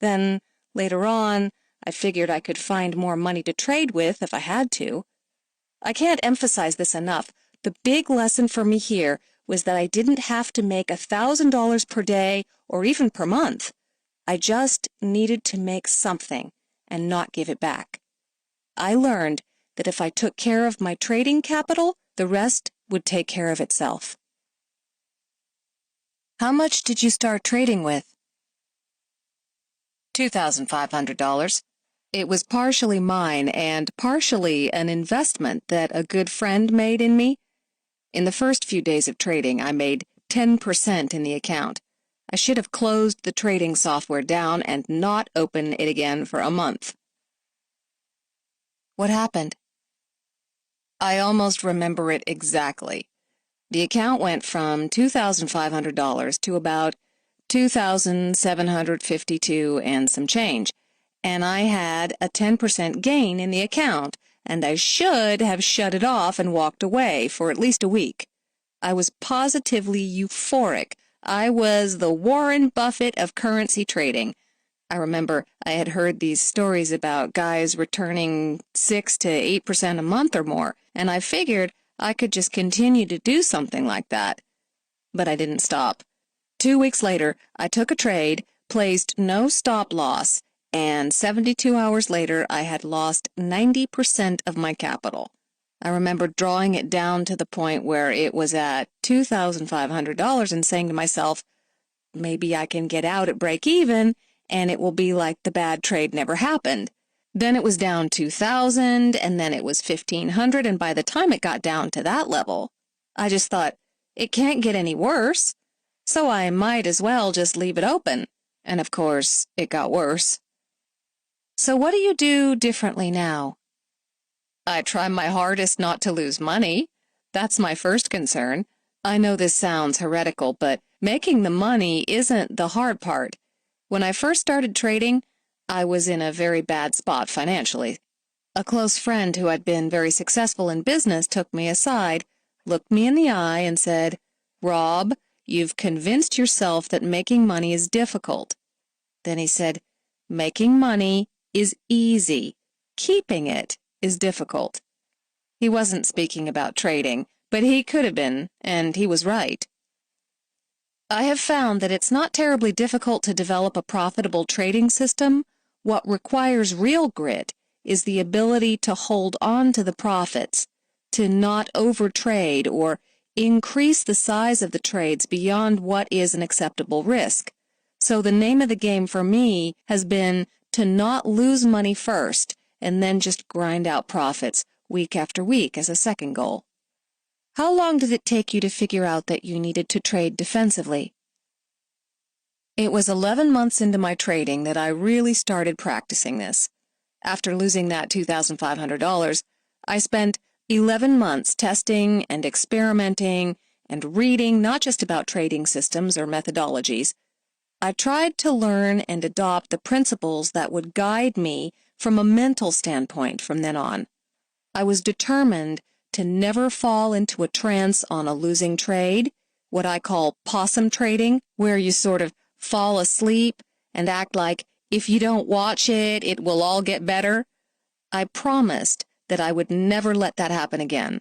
Then, later on, I figured I could find more money to trade with if I had to. I can't emphasize this enough. The big lesson for me here was that I didn't have to make $1,000 per day or even per month. I just needed to make something and not give it back. I learned that if I took care of my trading capital, the rest would take care of itself. How much did you start trading with? $2,500. It was partially mine and partially an investment that a good friend made in me. In the first few days of trading, I made 10% in the account. I should have closed the trading software down and not open it again for a month. What happened? I almost remember it exactly. The account went from $2,500 to about $2,752 and some change, and I had a 10% gain in the account, and I should have shut it off and walked away for at least a week. I was positively euphoric. I was the Warren Buffett of currency trading. I remember I had heard these stories about guys returning 6 to 8% a month or more, and I figured I could just continue to do something like that. But I didn't stop. 2 weeks later, I took a trade, placed no stop loss, and 72 hours later, I had lost 90% of my capital. I remember drawing it down to the point where it was at $2,500 and saying to myself, maybe I can get out at break even, and it will be like the bad trade never happened. Then it was down $2,000, and then it was $1,500, and by the time it got down to that level, I just thought, it can't get any worse, so I might as well just leave it open. And of course, it got worse. So what do you do differently now? I try my hardest not to lose money. That's my first concern. I know this sounds heretical, but making the money isn't the hard part. When I first started trading, I was in a very bad spot financially. A close friend who had been very successful in business took me aside, looked me in the eye, and said, "Rob, you've convinced yourself that making money is difficult." Then he said, "Making money is easy. Keeping it is difficult." He wasn't speaking about trading, but he could have been, and he was right. I have found that it's not terribly difficult to develop a profitable trading system. What requires real grit is the ability to hold on to the profits, to not overtrade or increase the size of the trades beyond what is an acceptable risk. So the name of the game for me has been to not lose money first and then just grind out profits week after week as a second goal. How long did it take you to figure out that you needed to trade defensively? It was 11 months into my trading that I really started practicing this. After losing that $2,500, I spent 11 months testing and experimenting and reading not just about trading systems or methodologies. I tried to learn and adopt the principles that would guide me from a mental standpoint from then on. I was determined to never fall into a trance on a losing trade, what I call possum trading, where you sort of fall asleep and act like if you don't watch it, it will all get better. I promised that I would never let that happen again.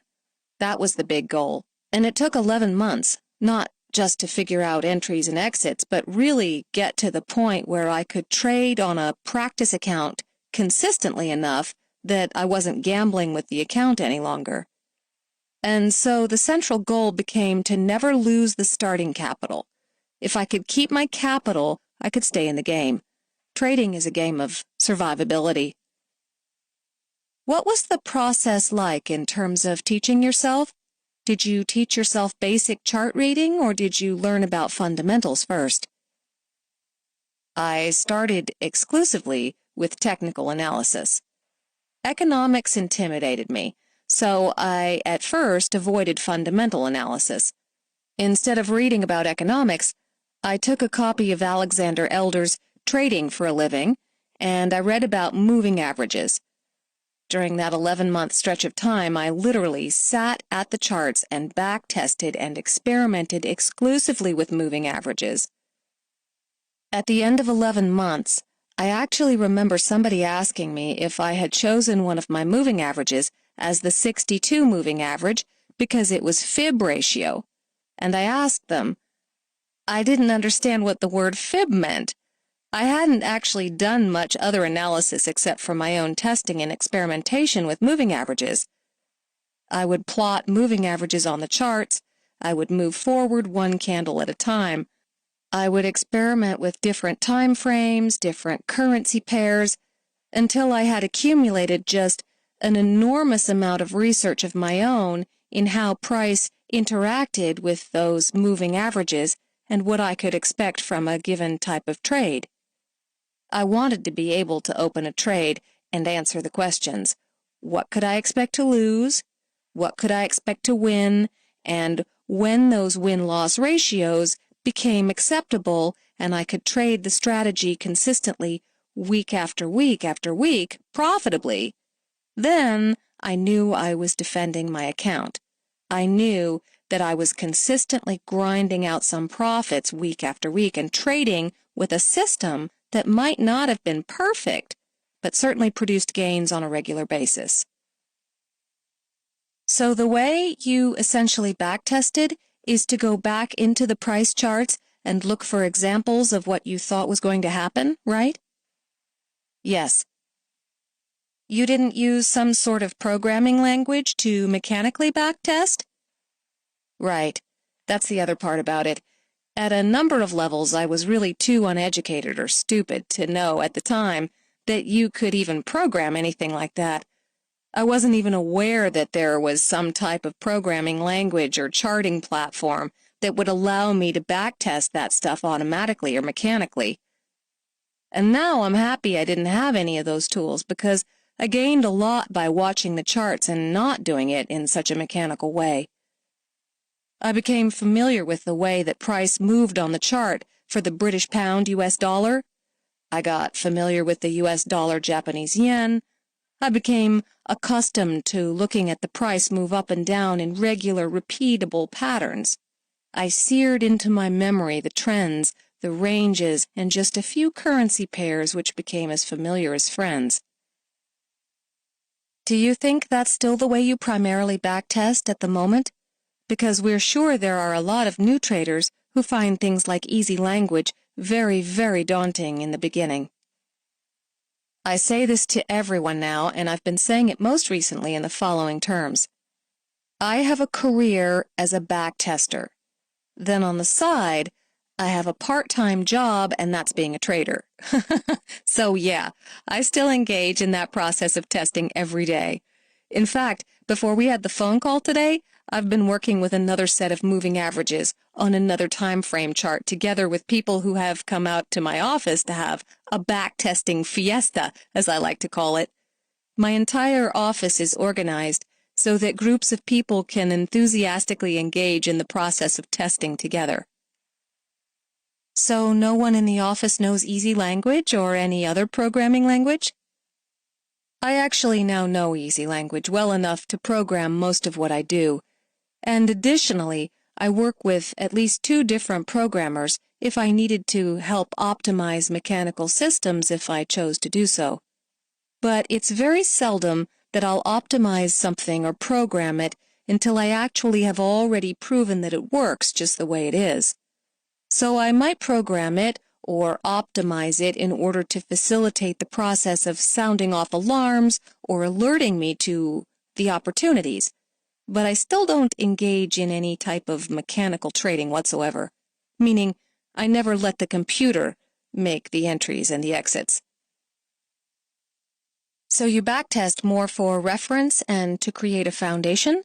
That was the big goal, and it took 11 months, not just to figure out entries and exits, but really get to the point where I could trade on a practice account consistently enough that I wasn't gambling with the account any longer. And so the central goal became to never lose the starting capital. If I could keep my capital, I could stay in the game. Trading is a game of survivability. What was the process like in terms of teaching yourself? Did you teach yourself basic chart reading, or did you learn about fundamentals first? I started exclusively with technical analysis. Economics intimidated me, so I at first avoided fundamental analysis. Instead of reading about economics, I took a copy of Alexander Elder's Trading for a Living, and I read about moving averages. During that 11-month stretch of time, I literally sat at the charts and back-tested and experimented exclusively with moving averages. At the end of 11 months, I actually remember somebody asking me if I had chosen one of my moving averages as the 62 moving average because it was fib ratio, and I asked them. I didn't understand what the word fib meant. I hadn't actually done much other analysis except for my own testing and experimentation with moving averages. I would plot moving averages on the charts. I would move forward one candle at a time. I would experiment with different time frames, different currency pairs, until I had accumulated just an enormous amount of research of my own in how price interacted with those moving averages and what I could expect from a given type of trade. I wanted to be able to open a trade and answer the questions. What could I expect to lose? What could I expect to win? And when those win-loss ratios became acceptable and I could trade the strategy consistently week after week after week profitably, then I knew I was defending my account. I knew that I was consistently grinding out some profits week after week and trading with a system that might not have been perfect, but certainly produced gains on a regular basis. So the way you essentially backtested is to go back into the price charts and look for examples of what you thought was going to happen, right? Yes. You didn't use some sort of programming language to mechanically backtest? Right. That's the other part about it. At a number of levels, I was really too uneducated or stupid to know at the time that you could even program anything like that. I wasn't even aware that there was some type of programming language or charting platform that would allow me to backtest that stuff automatically or mechanically. And now I'm happy I didn't have any of those tools because I gained a lot by watching the charts and not doing it in such a mechanical way. I became familiar with the way that price moved on the chart for the British pound US dollar. I got familiar with the US dollar Japanese yen. I became accustomed to looking at the price move up and down in regular, repeatable patterns. I seared into my memory the trends, the ranges, and just a few currency pairs which became as familiar as friends. Do you think that's still the way you primarily backtest at the moment? Because we're sure there are a lot of new traders who find things like easy language very, very daunting in the beginning. I say this to everyone now, and I've been saying it most recently in the following terms. I have a career as a backtester. Then on the side, I have a part-time job, and that's being a trader. So yeah, I still engage in that process of testing every day. In fact, before we had the phone call today, I've been working with another set of moving averages on another time frame chart together with people who have come out to my office to have a backtesting fiesta, as I like to call it. My entire office is organized so that groups of people can enthusiastically engage in the process of testing together. So no one in the office knows easy language or any other programming language? I actually now know easy language well enough to program most of what I do. And additionally, I work with at least 2 different programmers if I needed to help optimize mechanical systems if I chose to do so. but it's very seldom that I'll optimize something or program it until I actually have already proven that it works just the way it is. So I might program it or optimize it in order to facilitate the process of sounding off alarms or alerting me to the opportunities, but I still don't engage in any type of mechanical trading whatsoever, meaning I never let the computer make the entries and the exits. So you backtest more for reference and to create a foundation?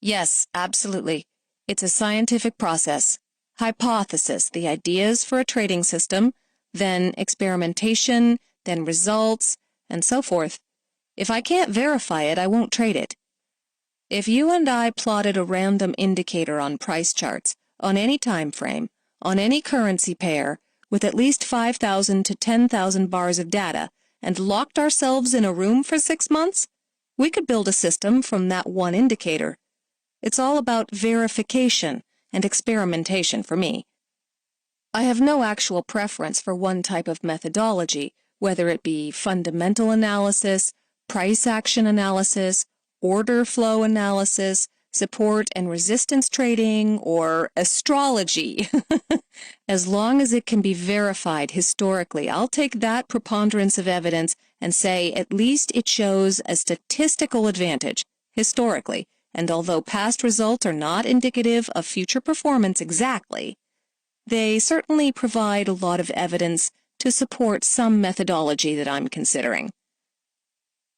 Yes, absolutely. It's a scientific process. Hypothesis, the ideas for a trading system, then experimentation, then results, and so forth. If I can't verify it, I won't trade it. If you and I plotted a random indicator on price charts, on any time frame, on any currency pair, with at least 5,000 to 10,000 bars of data, and locked ourselves in a room for 6 months, we could build a system from that one indicator. It's all about verification and experimentation for me. I have no actual preference for one type of methodology, whether it be fundamental analysis, price action analysis, order flow analysis, support and resistance trading, or astrology. As long as it can be verified historically, I'll take that preponderance of evidence and say at least it shows a statistical advantage, historically, and although past results are not indicative of future performance exactly, they certainly provide a lot of evidence to support some methodology that I'm considering.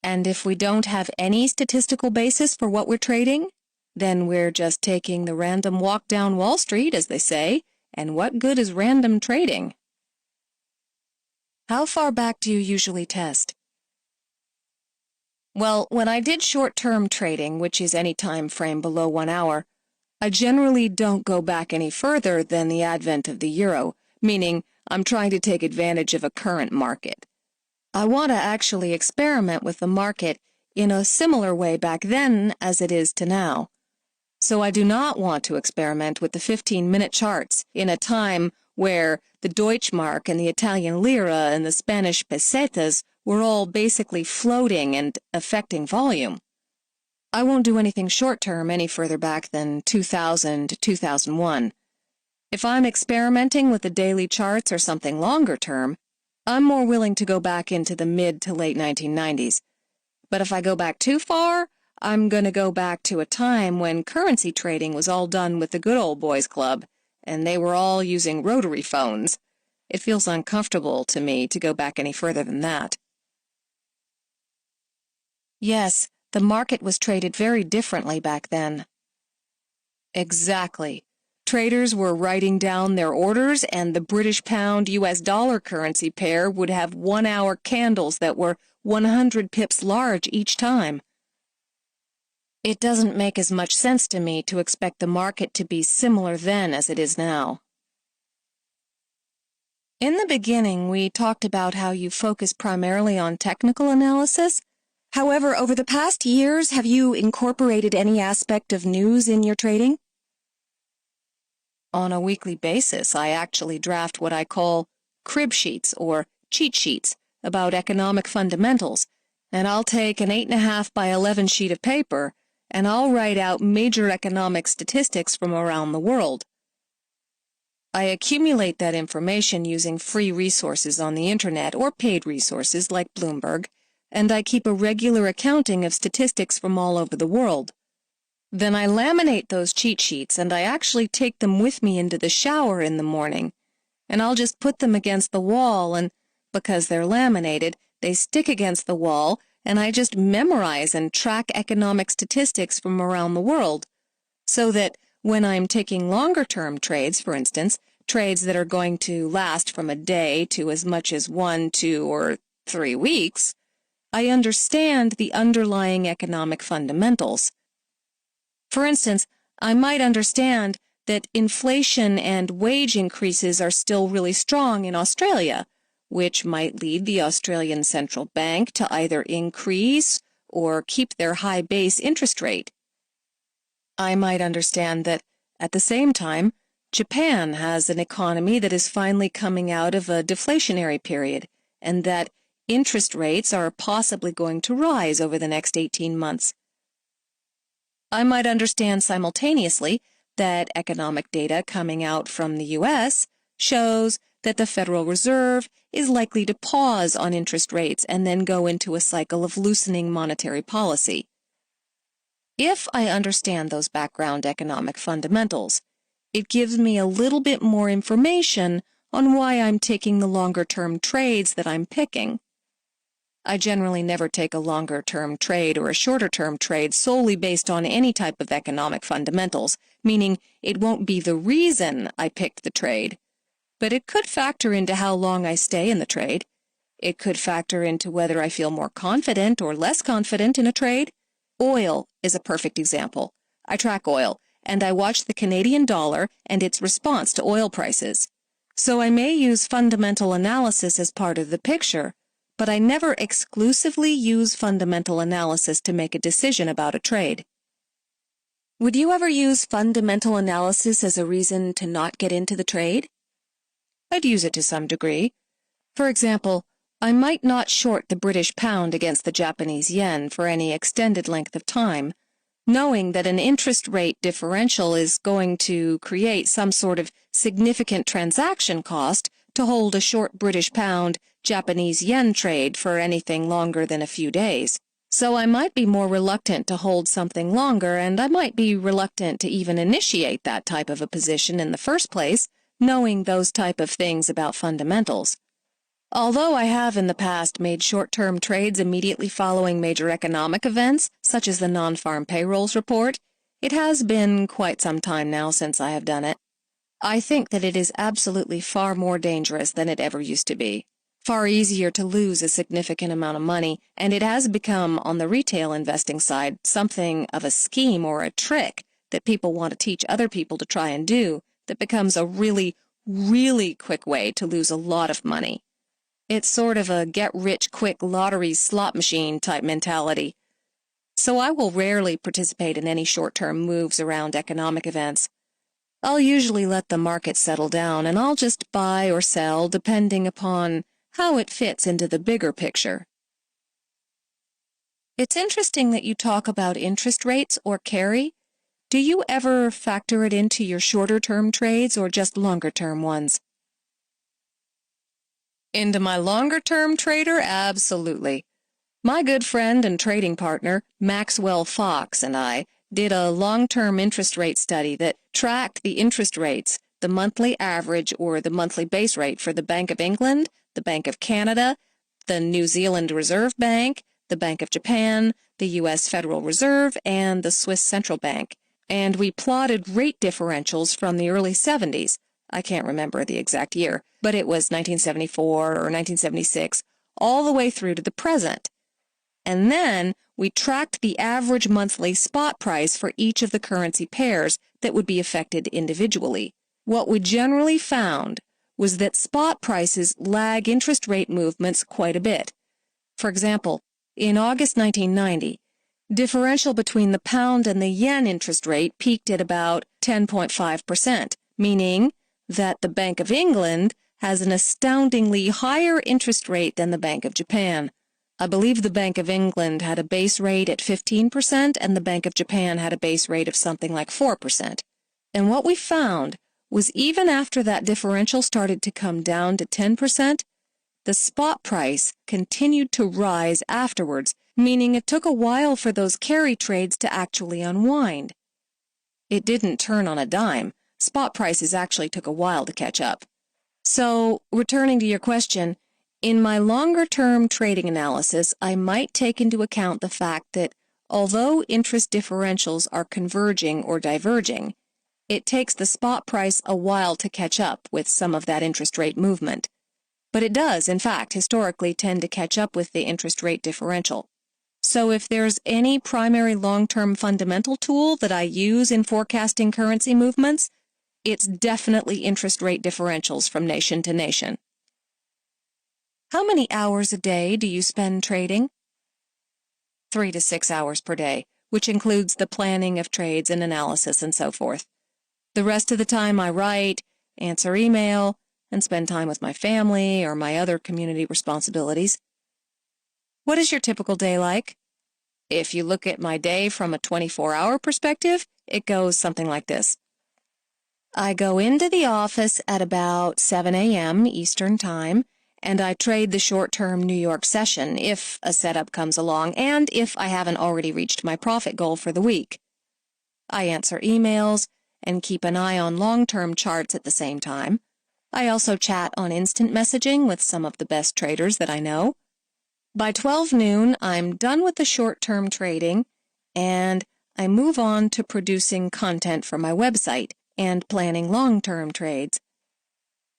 And if we don't have any statistical basis for what we're trading, then we're just taking the random walk down Wall Street, as they say, and what good is random trading? How far back do you usually test? Well, when I did short-term trading, which is any time frame below 1 hour, I generally don't go back any further than the advent of the euro, meaning I'm trying to take advantage of a current market. I want to actually experiment with the market in a similar way back then as it is to now. So I do not want to experiment with the 15-minute charts in a time where the Deutschmark and the Italian lira and the Spanish pesetas were all basically floating and affecting volume. I won't do anything short-term any further back than 2000 to 2001. If I'm experimenting with the daily charts or something longer-term, I'm more willing to go back into the mid to late 1990s. But if I go back too far, I'm going to go back to a time when currency trading was all done with the good old boys club, and they were all using rotary phones. It feels uncomfortable to me to go back any further than that. Yes, the market was traded very differently back then. Exactly. Traders were writing down their orders, and the British pound US dollar currency pair would have 1-hour candles that were 100 pips large each time. It doesn't make as much sense to me to expect the market to be similar then as it is now. In the beginning, we talked about how you focus primarily on technical analysis. However, over the past years, have you incorporated any aspect of news in your trading? On a weekly basis, I actually draft what I call crib sheets or cheat sheets about economic fundamentals, and I'll take an 8.5 by 11 sheet of paper and I'll write out major economic statistics from around the world. I accumulate that information using free resources on the internet or paid resources like Bloomberg, and I keep a regular accounting of statistics from all over the world. Then I laminate those cheat sheets and I actually take them with me into the shower in the morning, and I'll just put them against the wall, and because they're laminated, they stick against the wall, and I just memorize and track economic statistics from around the world, so that when I'm taking longer-term trades, for instance, trades that are going to last from a day to as much as 1, 2, or 3 weeks, I understand the underlying economic fundamentals. For instance, I might understand that inflation and wage increases are still really strong in Australia, which might lead the Australian Central Bank to either increase or keep their high base interest rate. I might understand that, at the same time, Japan has an economy that is finally coming out of a deflationary period, and that Interest rates are possibly going to rise over the next 18 months. I might understand simultaneously that economic data coming out from the U.S. shows that the Federal Reserve is likely to pause on interest rates and then go into a cycle of loosening monetary policy. If I understand those background economic fundamentals, it gives me a little bit more information on why I'm taking the longer-term trades that I'm picking. I generally never take a longer-term trade or a shorter-term trade solely based on any type of economic fundamentals, meaning it won't be the reason I picked the trade, but it could factor into how long I stay in the trade. It could factor into whether I feel more confident or less confident in a trade. Oil is a perfect example. I track oil, and I watch the Canadian dollar and its response to oil prices. So I may use fundamental analysis as part of the picture, but I never exclusively use fundamental analysis to make a decision about a trade. Would you ever use fundamental analysis as a reason to not get into the trade? I'd use it to some degree. For example, I might not short the British pound against the Japanese yen for any extended length of time, knowing that an interest rate differential is going to create some sort of significant transaction cost to hold a short British pound Japanese yen trade for anything longer than a few days. So I might be more reluctant to hold something longer, and I might be reluctant to even initiate that type of a position in the first place, knowing those type of things about fundamentals. Although I have in the past made short-term trades immediately following major economic events, such as the non-farm payrolls report, it has been quite some time now since I have done it. I think that it is absolutely far more dangerous than it ever used to be. Far easier to lose a significant amount of money, and it has become, on the retail investing side, something of a scheme or a trick that people want to teach other people to try and do that becomes a really, really quick way to lose a lot of money. It's sort of a get-rich-quick lottery slot machine type mentality. So I will rarely participate in any short-term moves around economic events. I'll usually let the market settle down, and I'll just buy or sell depending upon how it fits into the bigger picture. It's interesting that you talk about interest rates or carry. Do you ever factor it into your shorter-term trades or just longer-term ones? Into my longer-term trader? Absolutely. My good friend and trading partner, Maxwell Fox, and I did a long-term interest rate study that tracked the interest rates, the monthly average or the monthly base rate for the Bank of England, the Bank of Canada, the New Zealand Reserve Bank, the Bank of Japan, the U.S. Federal Reserve, and the Swiss Central Bank. And we plotted rate differentials from the early 70s. I can't remember the exact year, but it was 1974 or 1976, all the way through to the present. And then we tracked the average monthly spot price for each of the currency pairs that would be affected individually. What we generally found was that spot prices lag interest rate movements quite a bit. For example, in August 1990, differential between the pound and the yen interest rate peaked at about 10.5%, meaning that the Bank of England has an astoundingly higher interest rate than the Bank of Japan. I believe the Bank of England had a base rate at 15% and the Bank of Japan had a base rate of something like 4%. And what we found was even after that differential started to come down to 10%, the spot price continued to rise afterwards, meaning it took a while for those carry trades to actually unwind. It didn't turn on a dime. Spot prices actually took a while to catch up. So, returning to your question, in my longer-term trading analysis, I might take into account the fact that although interest differentials are converging or diverging, it takes the spot price a while to catch up with some of that interest rate movement. But it does, in fact, historically tend to catch up with the interest rate differential. So if there's any primary long-term fundamental tool that I use in forecasting currency movements, it's definitely interest rate differentials from nation to nation. How many hours a day do you spend trading? 3 to 6 hours per day, which includes the planning of trades and analysis and so forth. The rest of the time I write, answer email, and spend time with my family or my other community responsibilities. What is your typical day like? If you look at my day from a 24-hour perspective, it goes something like this. I go into the office at about 7 a.m. Eastern Time, and I trade the short-term New York session if a setup comes along and if I haven't already reached my profit goal for the week. I answer emails and keep an eye on long-term charts at the same time. I also chat on instant messaging with some of the best traders that I know. By 12 noon, I'm done with the short-term trading, and I move on to producing content for my website and planning long-term trades.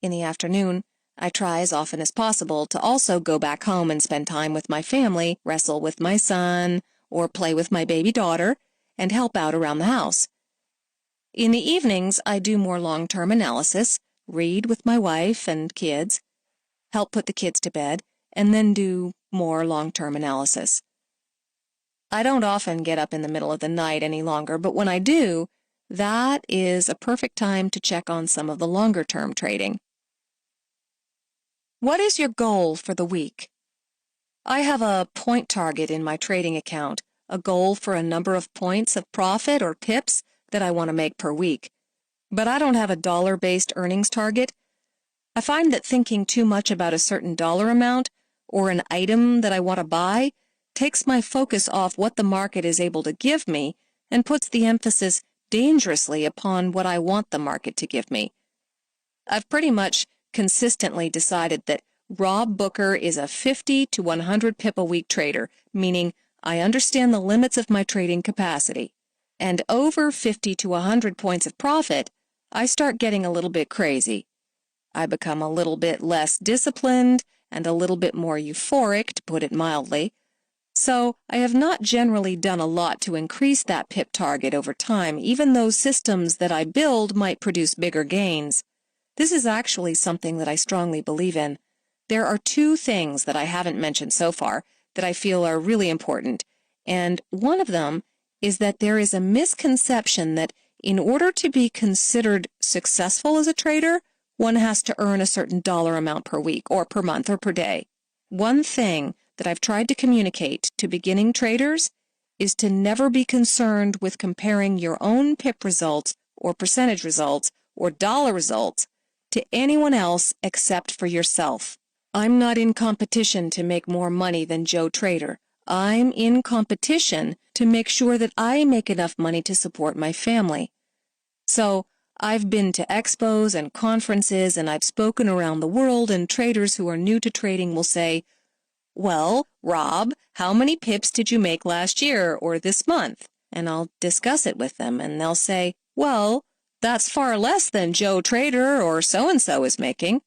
In the afternoon, I try as often as possible to also go back home and spend time with my family, wrestle with my son, or play with my baby daughter, and help out around the house. In the evenings, I do more long-term analysis, read with my wife and kids, help put the kids to bed, and then do more long-term analysis. I don't often get up in the middle of the night any longer, but when I do, that is a perfect time to check on some of the longer-term trading. What is your goal for the week? I have a point target in my trading account, a goal for a number of points of profit or pips that I want to make per week. But I don't have a dollar-based earnings target. I find that thinking too much about a certain dollar amount or an item that I want to buy takes my focus off what the market is able to give me and puts the emphasis dangerously upon what I want the market to give me. I've pretty much consistently decided that Rob Booker is a 50 to 100 pip a week trader, meaning I understand the limits of my trading capacity. And over 50 to 100 points of profit, I start getting a little bit crazy. I become a little bit less disciplined and a little bit more euphoric, to put it mildly. So I have not generally done a lot to increase that pip target over time, even though systems that I build might produce bigger gains. This is actually something that I strongly believe in. There are two things that I haven't mentioned so far that I feel are really important, and one of them is that there is a misconception that in order to be considered successful as a trader, one has to earn a certain dollar amount per week or per month or per day. One thing that I've tried to communicate to beginning traders is to never be concerned with comparing your own pip results or percentage results or dollar results to anyone else except for yourself. I'm not in competition to make more money than Joe Trader. I'm in competition to make sure that I make enough money to support my family. So, I've been to expos and conferences and I've spoken around the world, and traders who are new to trading will say, "Well, Rob, how many pips did you make last year or this month?" And I'll discuss it with them, and they'll say, "Well, that's far less than Joe Trader or so-and-so is making."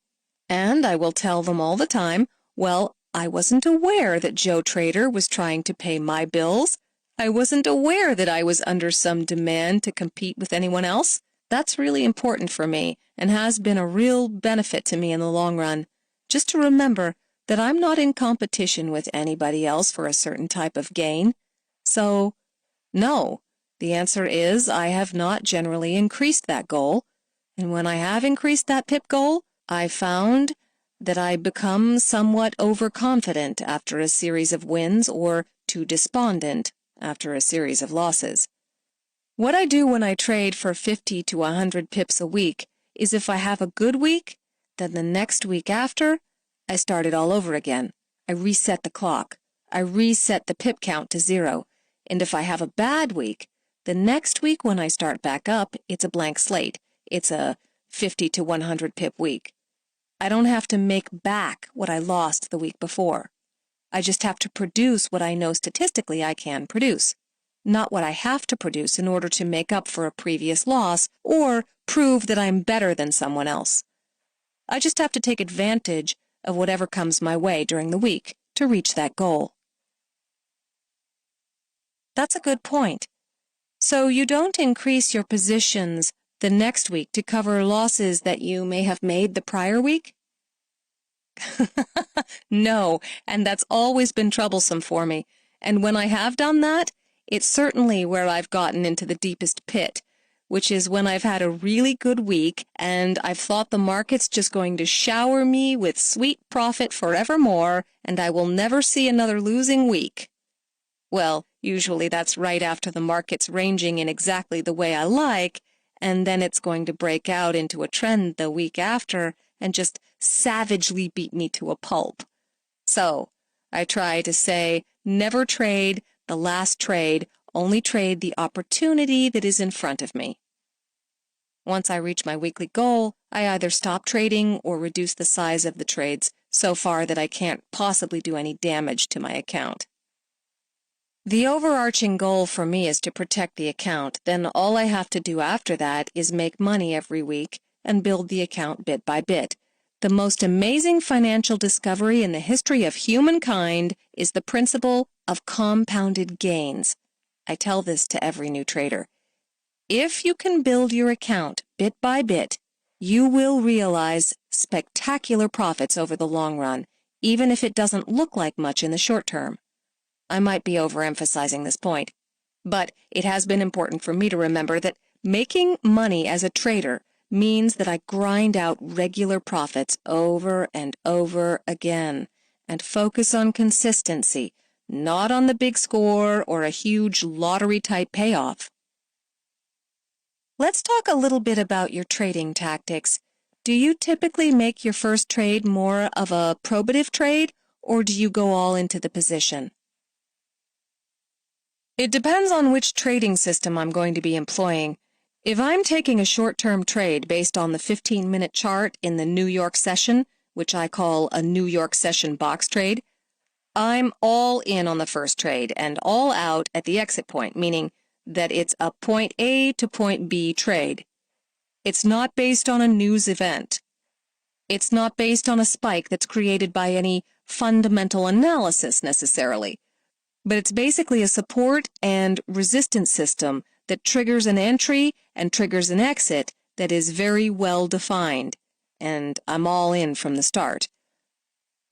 And I will tell them all the time, "Well, I wasn't aware that Joe Trader was trying to pay my bills. I wasn't aware that I was under some demand to compete with anyone else." That's really important for me and has been a real benefit to me in the long run. Just to remember that I'm not in competition with anybody else for a certain type of gain. So, no, the answer is I have not generally increased that goal. And when I have increased that pip goal, I found that I become somewhat overconfident after a series of wins or too despondent after a series of losses. What I do when I trade for 50 to 100 pips a week is if I have a good week, then the next week after, I start it all over again. I reset the clock. I reset the pip count to 0. And if I have a bad week, the next week when I start back up, it's a blank slate. It's a 50 to 100 pip week. I don't have to make back what I lost the week before. I just have to produce what I know statistically I can produce, not what I have to produce in order to make up for a previous loss or prove that I'm better than someone else. I just have to take advantage of whatever comes my way during the week to reach that goal. That's a good point. So you don't increase your positions the next week to cover losses that you may have made the prior week? No, and that's always been troublesome for me. And when I have done that, it's certainly where I've gotten into the deepest pit, which is when I've had a really good week and I've thought the market's just going to shower me with sweet profit forevermore and I will never see another losing week. Well, usually that's right after the market's ranging in exactly the way I like, and then it's going to break out into a trend the week after and just savagely beat me to a pulp. So, I try to say, never trade the last trade, only trade the opportunity that is in front of me. Once I reach my weekly goal, I either stop trading or reduce the size of the trades so far that I can't possibly do any damage to my account. The overarching goal for me is to protect the account. Then all I have to do after that is make money every week and build the account bit by bit. The most amazing financial discovery in the history of humankind is the principle of compounded gains. I tell this to every new trader. If you can build your account bit by bit, you will realize spectacular profits over the long run, even if it doesn't look like much in the short term. I might be overemphasizing this point, but it has been important for me to remember that making money as a trader means that I grind out regular profits over and over again and focus on consistency, not on the big score or a huge lottery-type payoff. Let's talk a little bit about your trading tactics. Do you typically make your first trade more of a probative trade, or do you go all into the position? It depends on which trading system I'm going to be employing. If I'm taking a short-term trade based on the 15-minute chart in the New York session, which I call a New York session box trade, I'm all in on the first trade and all out at the exit point, meaning that it's a point A to point B trade. It's not based on a news event. It's not based on a spike that's created by any fundamental analysis necessarily. But it's basically a support and resistance system that triggers an entry and triggers an exit that is very well defined, and I'm all in from the start.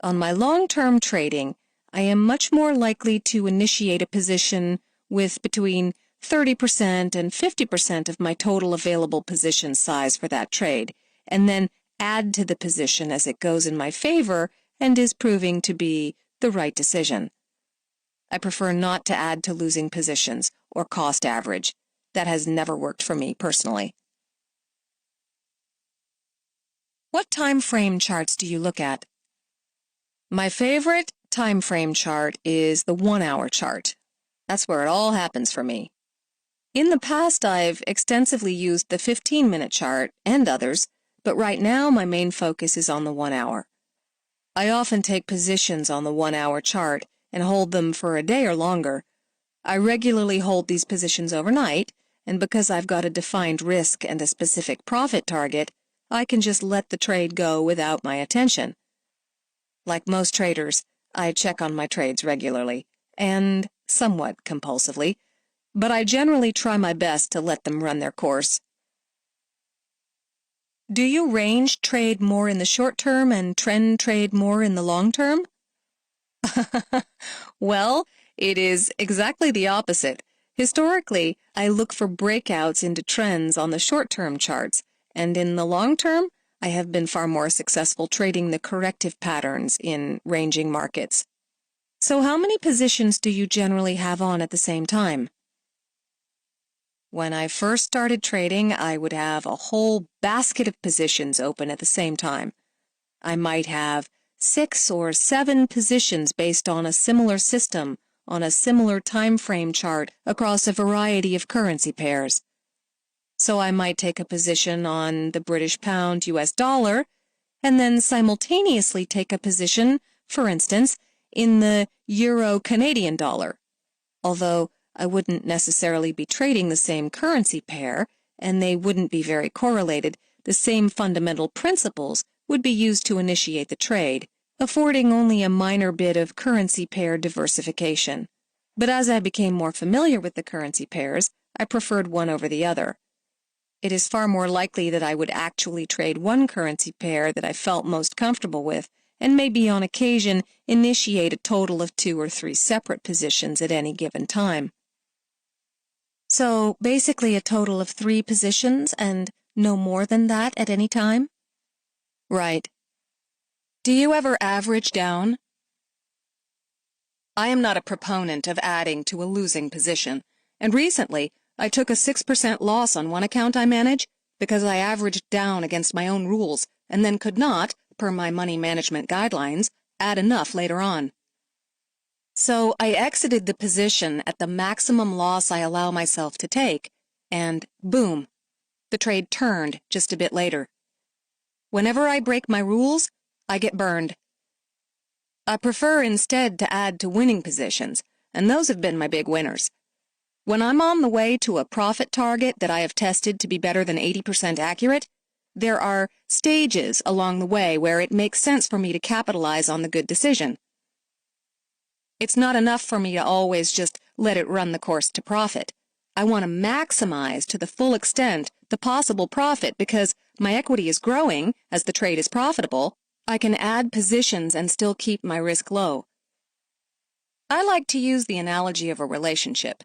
On my long-term trading, I am much more likely to initiate a position with between 30% and 50% of my total available position size for that trade, and then add to the position as it goes in my favor and is proving to be the right decision. I prefer not to add to losing positions or cost average. That has never worked for me personally. What time frame charts do you look at? My favorite time frame chart is the 1-hour chart. That's where it all happens for me. In the past, I've extensively used the 15-minute chart and others, but right now my main focus is on the 1 hour. I often take positions on the 1-hour chart and hold them for a day or longer. I regularly hold these positions overnight, and because I've got a defined risk and a specific profit target, I can just let the trade go without my attention. Like most traders, I check on my trades regularly, and somewhat compulsively, but I generally try my best to let them run their course. Do you range trade more in the short term and trend trade more in the long term? Well, it is exactly the opposite. Historically, I look for breakouts into trends on the short-term charts, and in the long term, I have been far more successful trading the corrective patterns in ranging markets. So how many positions do you generally have on at the same time? When I first started trading, I would have a whole basket of positions open at the same time. I might have 6 or 7 positions based on a similar system on a similar time frame chart across a variety of currency pairs. So I might take a position on the British pound US dollar and then simultaneously take a position, for instance, in the euro Canadian dollar. Although I wouldn't necessarily be trading the same currency pair and they wouldn't be very correlated, the same fundamental principles would be used to initiate the trade, affording only a minor bit of currency pair diversification. But as I became more familiar with the currency pairs, I preferred one over the other. It is far more likely that I would actually trade one currency pair that I felt most comfortable with, and maybe on occasion initiate a total of 2 or 3 separate positions at any given time. So basically a total of 3 positions and no more than that at any time? Right. Do you ever average down? I am not a proponent of adding to a losing position, and recently I took a 6% loss on one account I manage because I averaged down against my own rules and then could not, per my money management guidelines, add enough later on. So I exited the position at the maximum loss I allow myself to take, and boom, the trade turned just a bit later. Whenever I break my rules, I get burned. I prefer instead to add to winning positions, and those have been my big winners. When I'm on the way to a profit target that I have tested to be better than 80% accurate, there are stages along the way where it makes sense for me to capitalize on the good decision. It's not enough for me to always just let it run the course to profit. I want to maximize to the full extent the possible profit because my equity is growing as the trade is profitable. I can add positions and still keep my risk low. I like to use the analogy of a relationship.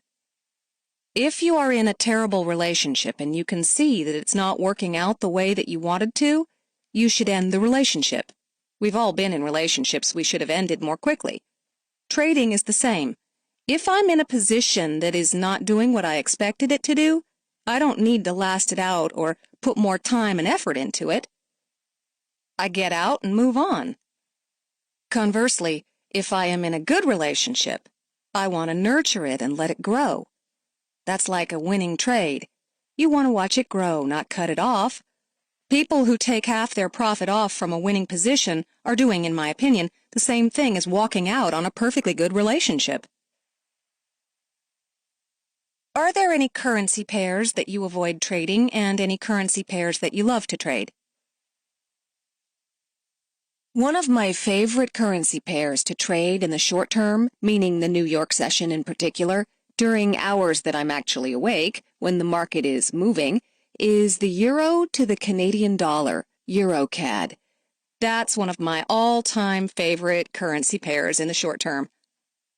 If you are in a terrible relationship and you can see that it's not working out the way that you wanted to, you should end the relationship. We've all been in relationships we should have ended more quickly. Trading is the same. If I'm in a position that is not doing what I expected it to do, I don't need to last it out or put more time and effort into it. I get out and move on. Conversely, if I am in a good relationship, I want to nurture it and let it grow. That's like a winning trade. You want to watch it grow, not cut it off. People who take half their profit off from a winning position are doing, in my opinion, the same thing as walking out on a perfectly good relationship. Are there any currency pairs that you avoid trading and any currency pairs that you love to trade? One of my favorite currency pairs to trade in the short term, meaning the New York session in particular, during hours that I'm actually awake, when the market is moving, is the euro to the Canadian dollar, EuroCAD. That's one of my all-time favorite currency pairs in the short term.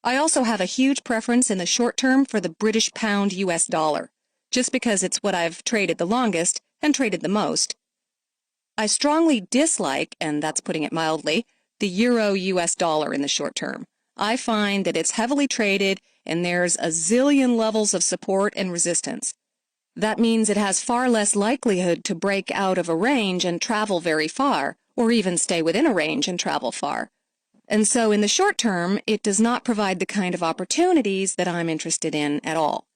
I also have a huge preference in the short term for the British pound US dollar, just because it's what I've traded the longest and traded the most. I strongly dislike, and that's putting it mildly, the euro-US dollar in the short term. I find that it's heavily traded and there's a zillion levels of support and resistance. That means it has far less likelihood to break out of a range and travel very far, or even stay within a range and travel far. And so in the short term, it does not provide the kind of opportunities that I'm interested in at all.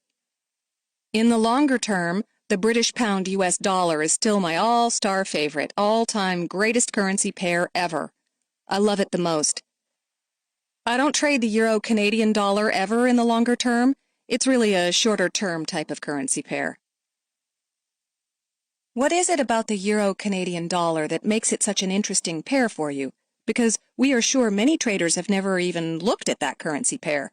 In the longer term, the British pound US dollar is still my all-star favorite, all-time greatest currency pair ever. I love it the most. I don't trade the euro Canadian dollar ever in the longer term. It's really a shorter term type of currency pair. What is it about the euro Canadian dollar that makes it such an interesting pair for you? Because we are sure many traders have never even looked at that currency pair.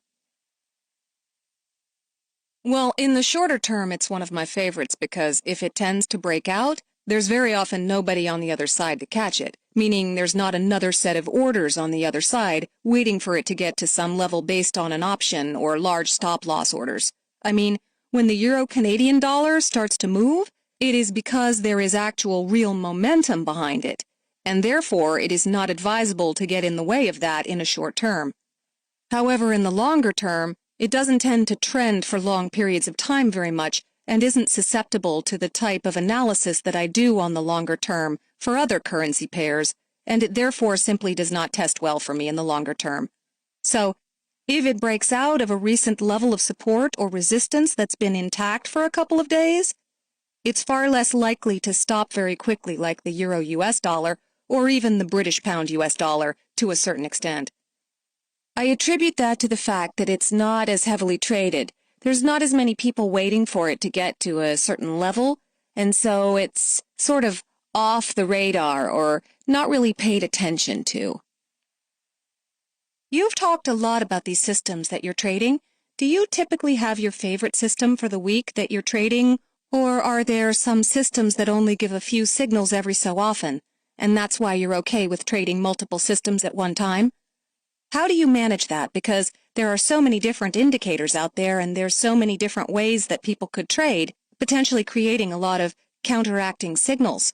Well, in the shorter term, it's one of my favorites because if it tends to break out, there's very often nobody on the other side to catch it, meaning there's not another set of orders on the other side waiting for it to get to some level based on an option or large stop-loss orders. I mean, when the euro-Canadian dollar starts to move, it is because there is actual real momentum behind it, and therefore it is not advisable to get in the way of that in a short term. However, in the longer term, it doesn't tend to trend for long periods of time very much and isn't susceptible to the type of analysis that I do on the longer term for other currency pairs, and it therefore simply does not test well for me in the longer term. So, if it breaks out of a recent level of support or resistance that's been intact for a couple of days, it's far less likely to stop very quickly like the euro-US dollar or even the British pound US dollar to a certain extent. I attribute that to the fact that it's not as heavily traded. There's not as many people waiting for it to get to a certain level, and so it's sort of off the radar or not really paid attention to. You've talked a lot about these systems that you're trading. Do you typically have your favorite system for the week that you're trading, or are there some systems that only give a few signals every so often, and that's why you're okay with trading multiple systems at one time? How do you manage that? Because there are so many different indicators out there, and there's so many different ways that people could trade, potentially creating a lot of counteracting signals.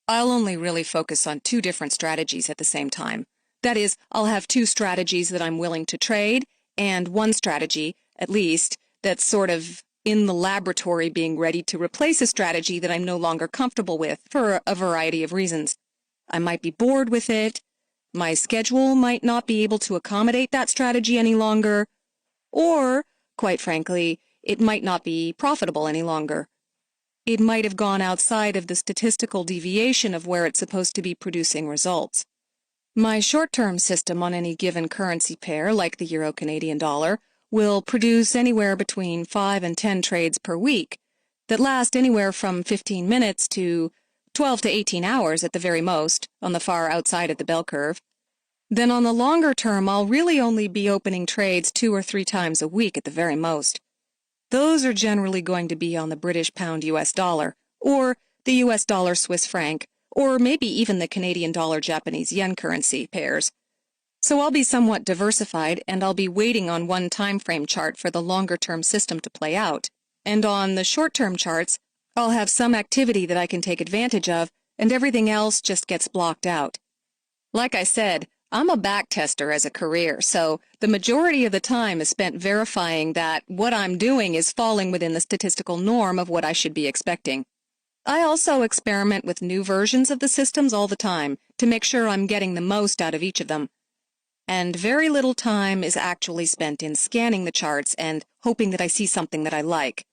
I'll only really focus on 2 different strategies at the same time. That is, I'll have 2 strategies that I'm willing to trade, and 1 strategy, at least, that's sort of in the laboratory being ready to replace a strategy that I'm no longer comfortable with for a variety of reasons. I might be bored with it, my schedule might not be able to accommodate that strategy any longer, or, quite frankly, it might not be profitable any longer. It might have gone outside of the statistical deviation of where it's supposed to be producing results. My short-term system on any given currency pair, like the Euro-Canadian dollar, will produce anywhere between 5 and 10 trades per week that last anywhere from 15 minutes to 12 to 18 hours at the very most, on the far outside of the bell curve. Then on the longer term, I'll really only be opening trades 2 or 3 times a week at the very most. Those are generally going to be on the British pound US dollar, or the US dollar Swiss franc, or maybe even the Canadian dollar Japanese yen currency pairs. So I'll be somewhat diversified, and I'll be waiting on one time frame chart for the longer-term system to play out. And on the short-term charts, I'll have some activity that I can take advantage of, and everything else just gets blocked out. Like I said, I'm a backtester as a career, so the majority of the time is spent verifying that what I'm doing is falling within the statistical norm of what I should be expecting. I also experiment with new versions of the systems all the time to make sure I'm getting the most out of each of them. And very little time is actually spent in scanning the charts and hoping that I see something that I like.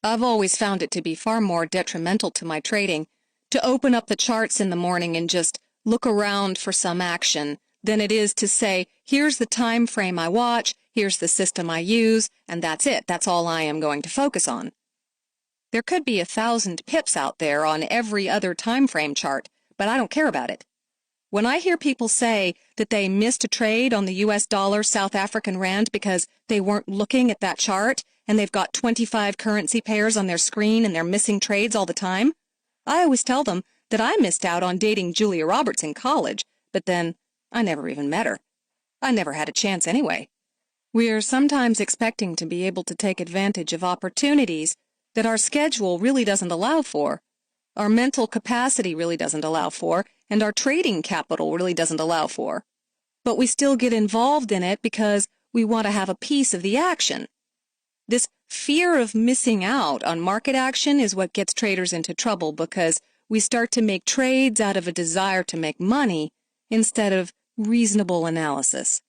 I've always found it to be far more detrimental to my trading to open up the charts in the morning and just look around for some action than it is to say, here's the time frame I watch, here's the system I use, and that's it. That's all I am going to focus on. There could be 1,000 pips out there on every other time frame chart, but I don't care about it. When I hear people say that they missed a trade on the US dollar South African rand because they weren't looking at that chart and they've got 25 currency pairs on their screen and they're missing trades all the time, I always tell them that I missed out on dating Julia Roberts in college, but then I never even met her. I never had a chance anyway. We're sometimes expecting to be able to take advantage of opportunities that our schedule really doesn't allow for, our mental capacity really doesn't allow for, and our trading capital really doesn't allow for. But we still get involved in it because we want to have a piece of the action. This fear of missing out on market action is what gets traders into trouble because we start to make trades out of a desire to make money instead of reasonable analysis.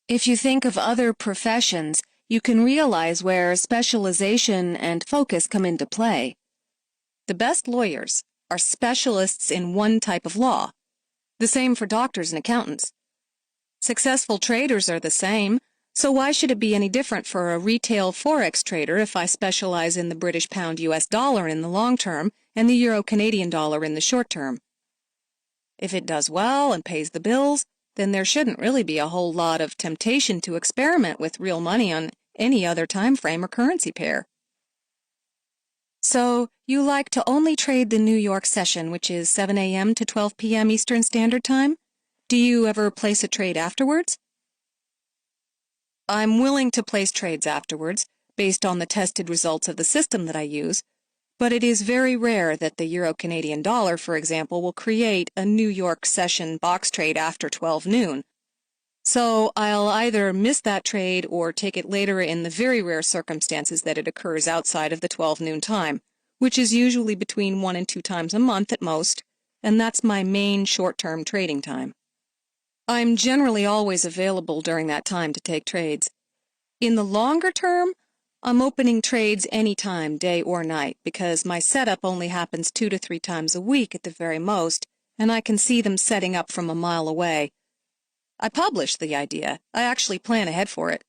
If you think of other professions, you can realize where specialization and focus come into play. The best lawyers are specialists in one type of law. The same for doctors and accountants. Successful traders are the same, so why should it be any different for a retail forex trader if I specialize in the British pound US dollar in the long term and the Euro Canadian dollar in the short term? If it does well and pays the bills, then there shouldn't really be a whole lot of temptation to experiment with real money on any other time frame or currency pair. So, you like to only trade the New York session, which is 7 a.m. to 12 p.m. Eastern Standard Time? Do you ever place a trade afterwards? I'm willing to place trades afterwards, based on the tested results of the system that I use, but it is very rare that the Euro-Canadian dollar, for example, will create a New York session box trade after 12 noon. So I'll either miss that trade or take it later in the very rare circumstances that it occurs outside of the 12 noon time, which is usually between 1 and 2 times a month at most, and that's my main short-term trading time. I'm generally always available during that time to take trades. In the longer term, I'm opening trades anytime, day or night, because my setup only happens 2 to 3 times a week at the very most, and I can see them setting up from a mile away. I publish the idea. I actually plan ahead for it.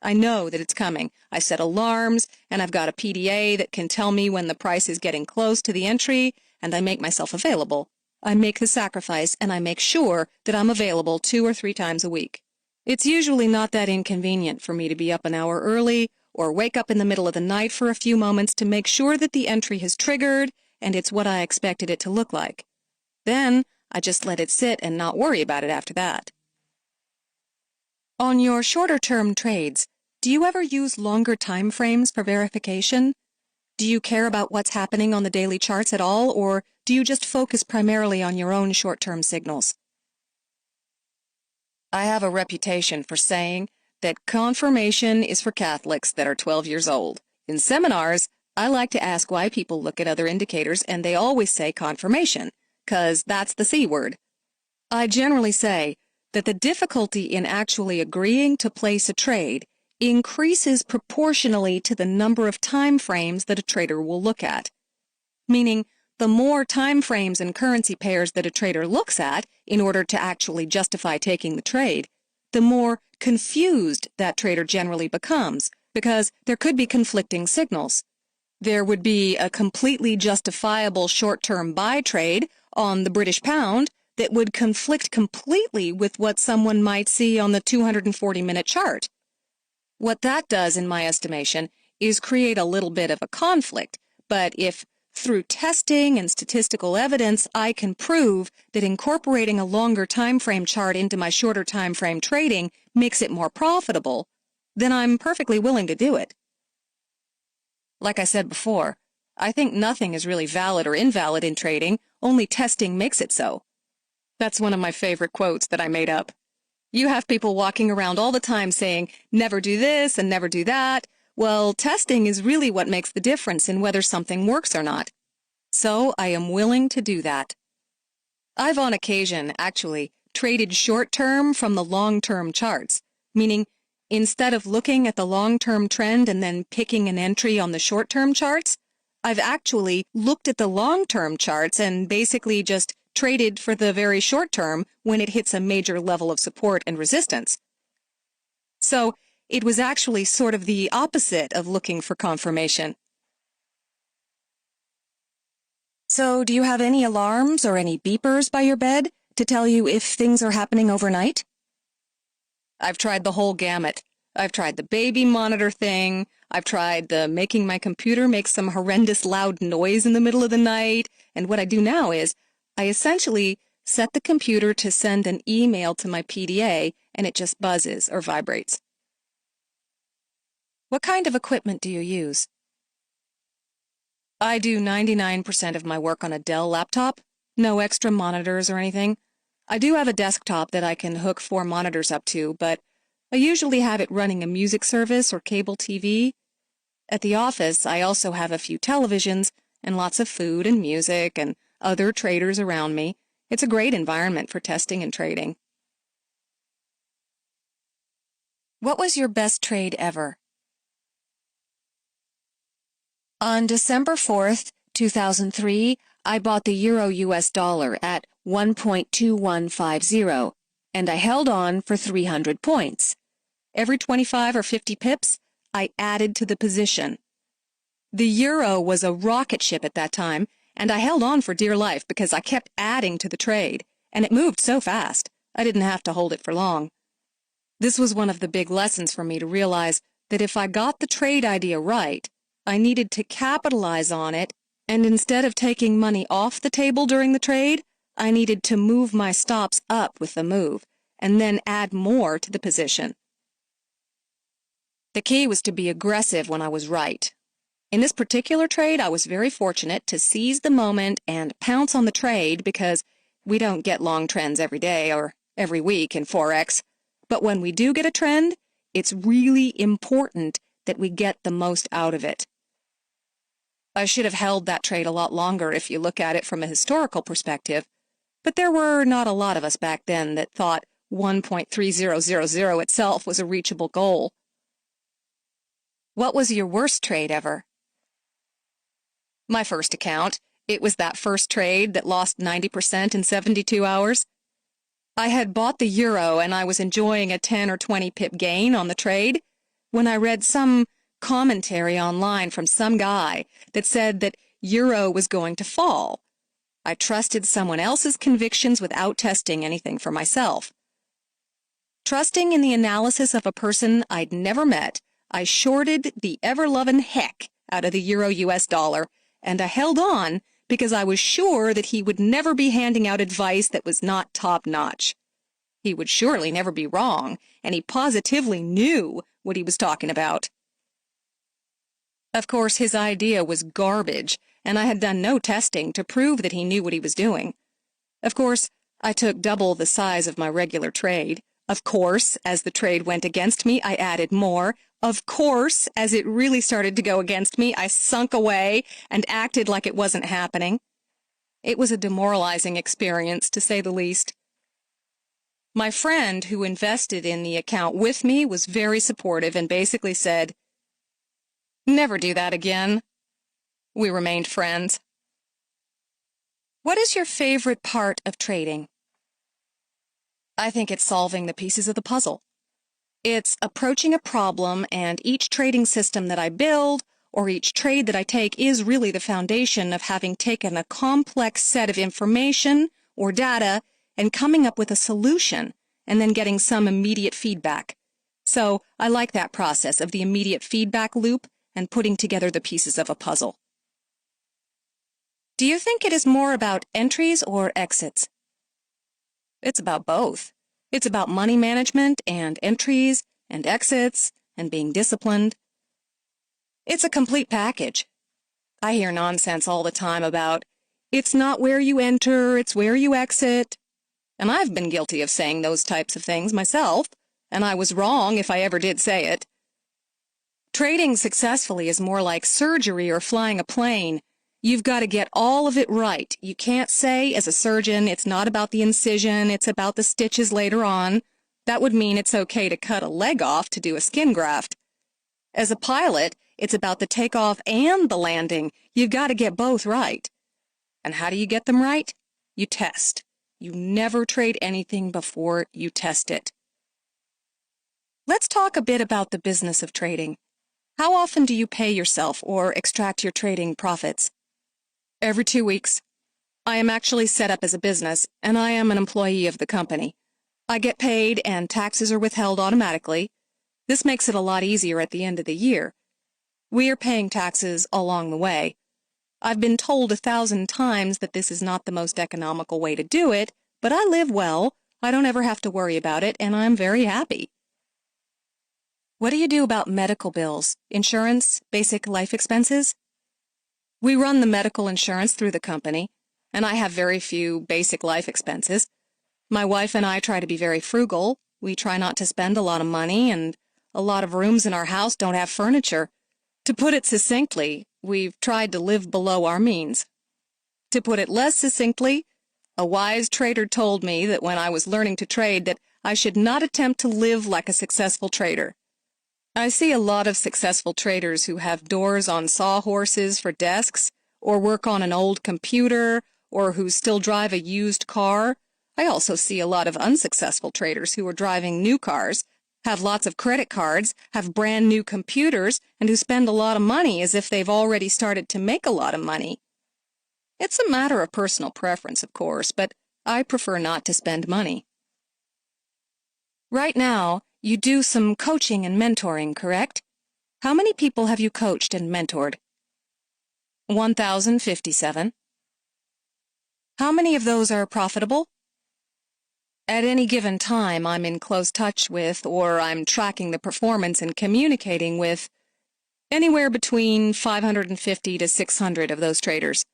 I know that it's coming. I set alarms, and I've got a PDA that can tell me when the price is getting close to the entry, and I make myself available. I make the sacrifice, and I make sure that I'm available 2 or 3 times a week. It's usually not that inconvenient for me to be up an hour early or wake up in the middle of the night for a few moments to make sure that the entry has triggered and it's what I expected it to look like. Then I just let it sit and not worry about it after that. On your shorter-term trades, do you ever use longer time frames for verification? Do you care about what's happening on the daily charts at all, or do you just focus primarily on your own short-term signals? I have a reputation for saying that confirmation is for Catholics that are 12 years old. In seminars, I like to ask why people look at other indicators, and they always say confirmation, 'cause that's the C word. I generally say that the difficulty in actually agreeing to place a trade increases proportionally to the number of time frames that a trader will look at. Meaning, the more time frames and currency pairs that a trader looks at in order to actually justify taking the trade, the more confused that trader generally becomes, because there could be conflicting signals. There would be a completely justifiable short-term buy trade on the British pound that would conflict completely with what someone might see on the 240-minute chart. What that does, in my estimation, is create a little bit of a conflict, but if through testing and statistical evidence I can prove that incorporating a longer time frame chart into my shorter time frame trading makes it more profitable, then I'm perfectly willing to do it. Like I said before, I think nothing is really valid or invalid in trading, only testing makes it so. That's one of my favorite quotes that I made up. You have people walking around all the time saying, never do this and never do that. Well, testing is really what makes the difference in whether something works or not. So I am willing to do that. I've on occasion, actually, traded short-term from the long-term charts, meaning instead of looking at the long-term trend and then picking an entry on the short-term charts, I've actually looked at the long-term charts and basically just traded for the very short term when it hits a major level of support and resistance. So it was actually sort of the opposite of looking for confirmation. So do you have any alarms or any beepers by your bed to tell you if things are happening overnight? I've tried the whole gamut. I've tried the baby monitor thing. I've tried the making my computer make some horrendous loud noise in the middle of the night. And what I do now is I essentially set the computer to send an email to my PDA, and it just buzzes or vibrates. What kind of equipment do you use? I do 99% of my work on a Dell laptop, no extra monitors or anything. I do have a desktop that I can hook 4 monitors up to, but I usually have it running a music service or cable TV. At the office, I also have a few televisions and lots of food and music and other traders around me. It's a great environment for testing and trading. What was your best trade ever? On December 4th, 2003, I bought the Euro-US dollar at 1.2150, and I held on for 300 points. Every 25 or 50 pips, I added to the position. The euro was a rocket ship at that time, and I held on for dear life because I kept adding to the trade, and it moved so fast, I didn't have to hold it for long. This was one of the big lessons for me to realize that if I got the trade idea right, I needed to capitalize on it, and instead of taking money off the table during the trade, I needed to move my stops up with the move, and then add more to the position. The key was to be aggressive when I was right. In this particular trade, I was very fortunate to seize the moment and pounce on the trade because we don't get long trends every day or every week in Forex. But when we do get a trend, it's really important that we get the most out of it. I should have held that trade a lot longer if you look at it from a historical perspective, but there were not a lot of us back then that thought 1.3000 itself was a reachable goal. What was your worst trade ever? My first account. It was that first trade that lost 90% in 72 hours. I had bought the euro and I was enjoying a 10 or 20 pip gain on the trade when I read some commentary online from some guy that said that euro was going to fall. I trusted someone else's convictions without testing anything for myself. Trusting in the analysis of a person I'd never met, I shorted the ever-lovin' heck out of the euro-US dollar, and I held on because I was sure that he would never be handing out advice that was not top-notch. He would surely never be wrong, and he positively knew what he was talking about. Of course, his idea was garbage, and I had done no testing to prove that he knew what he was doing. Of course, I took double the size of my regular trade. Of course, as the trade went against me, I added more. Of course, as it really started to go against me, I sunk away and acted like it wasn't happening. It was a demoralizing experience, to say the least. My friend who invested in the account with me was very supportive and basically said, "Never do that again." We remained friends. What is your favorite part of trading? I think it's solving the pieces of the puzzle. It's approaching a problem, and each trading system that I build or each trade that I take is really the foundation of having taken a complex set of information or data and coming up with a solution and then getting some immediate feedback. So I like that process of the immediate feedback loop and putting together the pieces of a puzzle. Do you think it is more about entries or exits? It's about both. It's about money management and entries and exits and being disciplined. It's a complete package. I hear nonsense all the time about, it's not where you enter, it's where you exit. And I've been guilty of saying those types of things myself, and I was wrong if I ever did say it. Trading successfully is more like surgery or flying a plane. You've got to get all of it right. You can't say, as a surgeon, it's not about the incision, it's about the stitches later on. That would mean it's okay to cut a leg off to do a skin graft. As a pilot, it's about the takeoff and the landing. You've got to get both right. And how do you get them right? You test. You never trade anything before you test it. Let's talk a bit about the business of trading. How often do you pay yourself or extract your trading profits? Every 2 weeks. I am actually set up as a business, and I am an employee of the company. I get paid, and taxes are withheld automatically. This makes it a lot easier at the end of the year. We are paying taxes along the way. I've been told 1,000 times that this is not the most economical way to do it, but I live well, I don't ever have to worry about it, and I'm very happy. What do you do about medical bills, insurance, basic life expenses? We run the medical insurance through the company, and I have very few basic life expenses. My wife and I try to be very frugal. We try not to spend a lot of money, and a lot of rooms in our house don't have furniture. To put it succinctly, we've tried to live below our means. To put it less succinctly, a wise trader told me that when I was learning to trade that I should not attempt to live like a successful trader. I see a lot of successful traders who have doors on sawhorses for desks, or work on an old computer, or who still drive a used car. I also see a lot of unsuccessful traders who are driving new cars, have lots of credit cards, have brand new computers, and who spend a lot of money as if they've already started to make a lot of money. It's a matter of personal preference, of course, but I prefer not to spend money. Right now, you do some coaching and mentoring, correct? How many people have you coached and mentored? 1,057. How many of those are profitable? At any given time, I'm in close touch with, or I'm tracking the performance and communicating with, anywhere between 550 to 600 of those traders.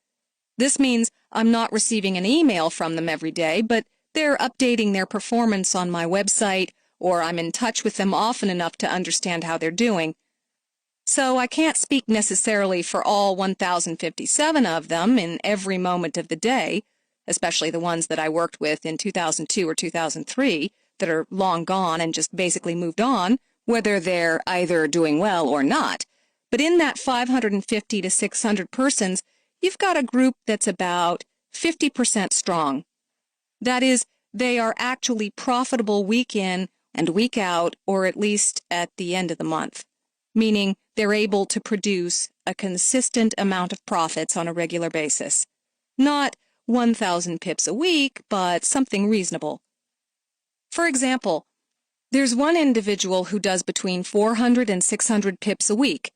This means I'm not receiving an email from them every day, but they're updating their performance on my website, or I'm in touch with them often enough to understand how they're doing. So I can't speak necessarily for all 1,057 of them in every moment of the day, especially the ones that I worked with in 2002 or 2003 that are long gone and just basically moved on, whether they're either doing well or not. But in that 550 to 600 persons, you've got a group that's about 50% strong. That is, they are actually profitable week in and week out, or at least at the end of the month, meaning they're able to produce a consistent amount of profits on a regular basis. Not 1,000 pips a week, but something reasonable. For example, there's one individual who does between 400 and 600 pips a week.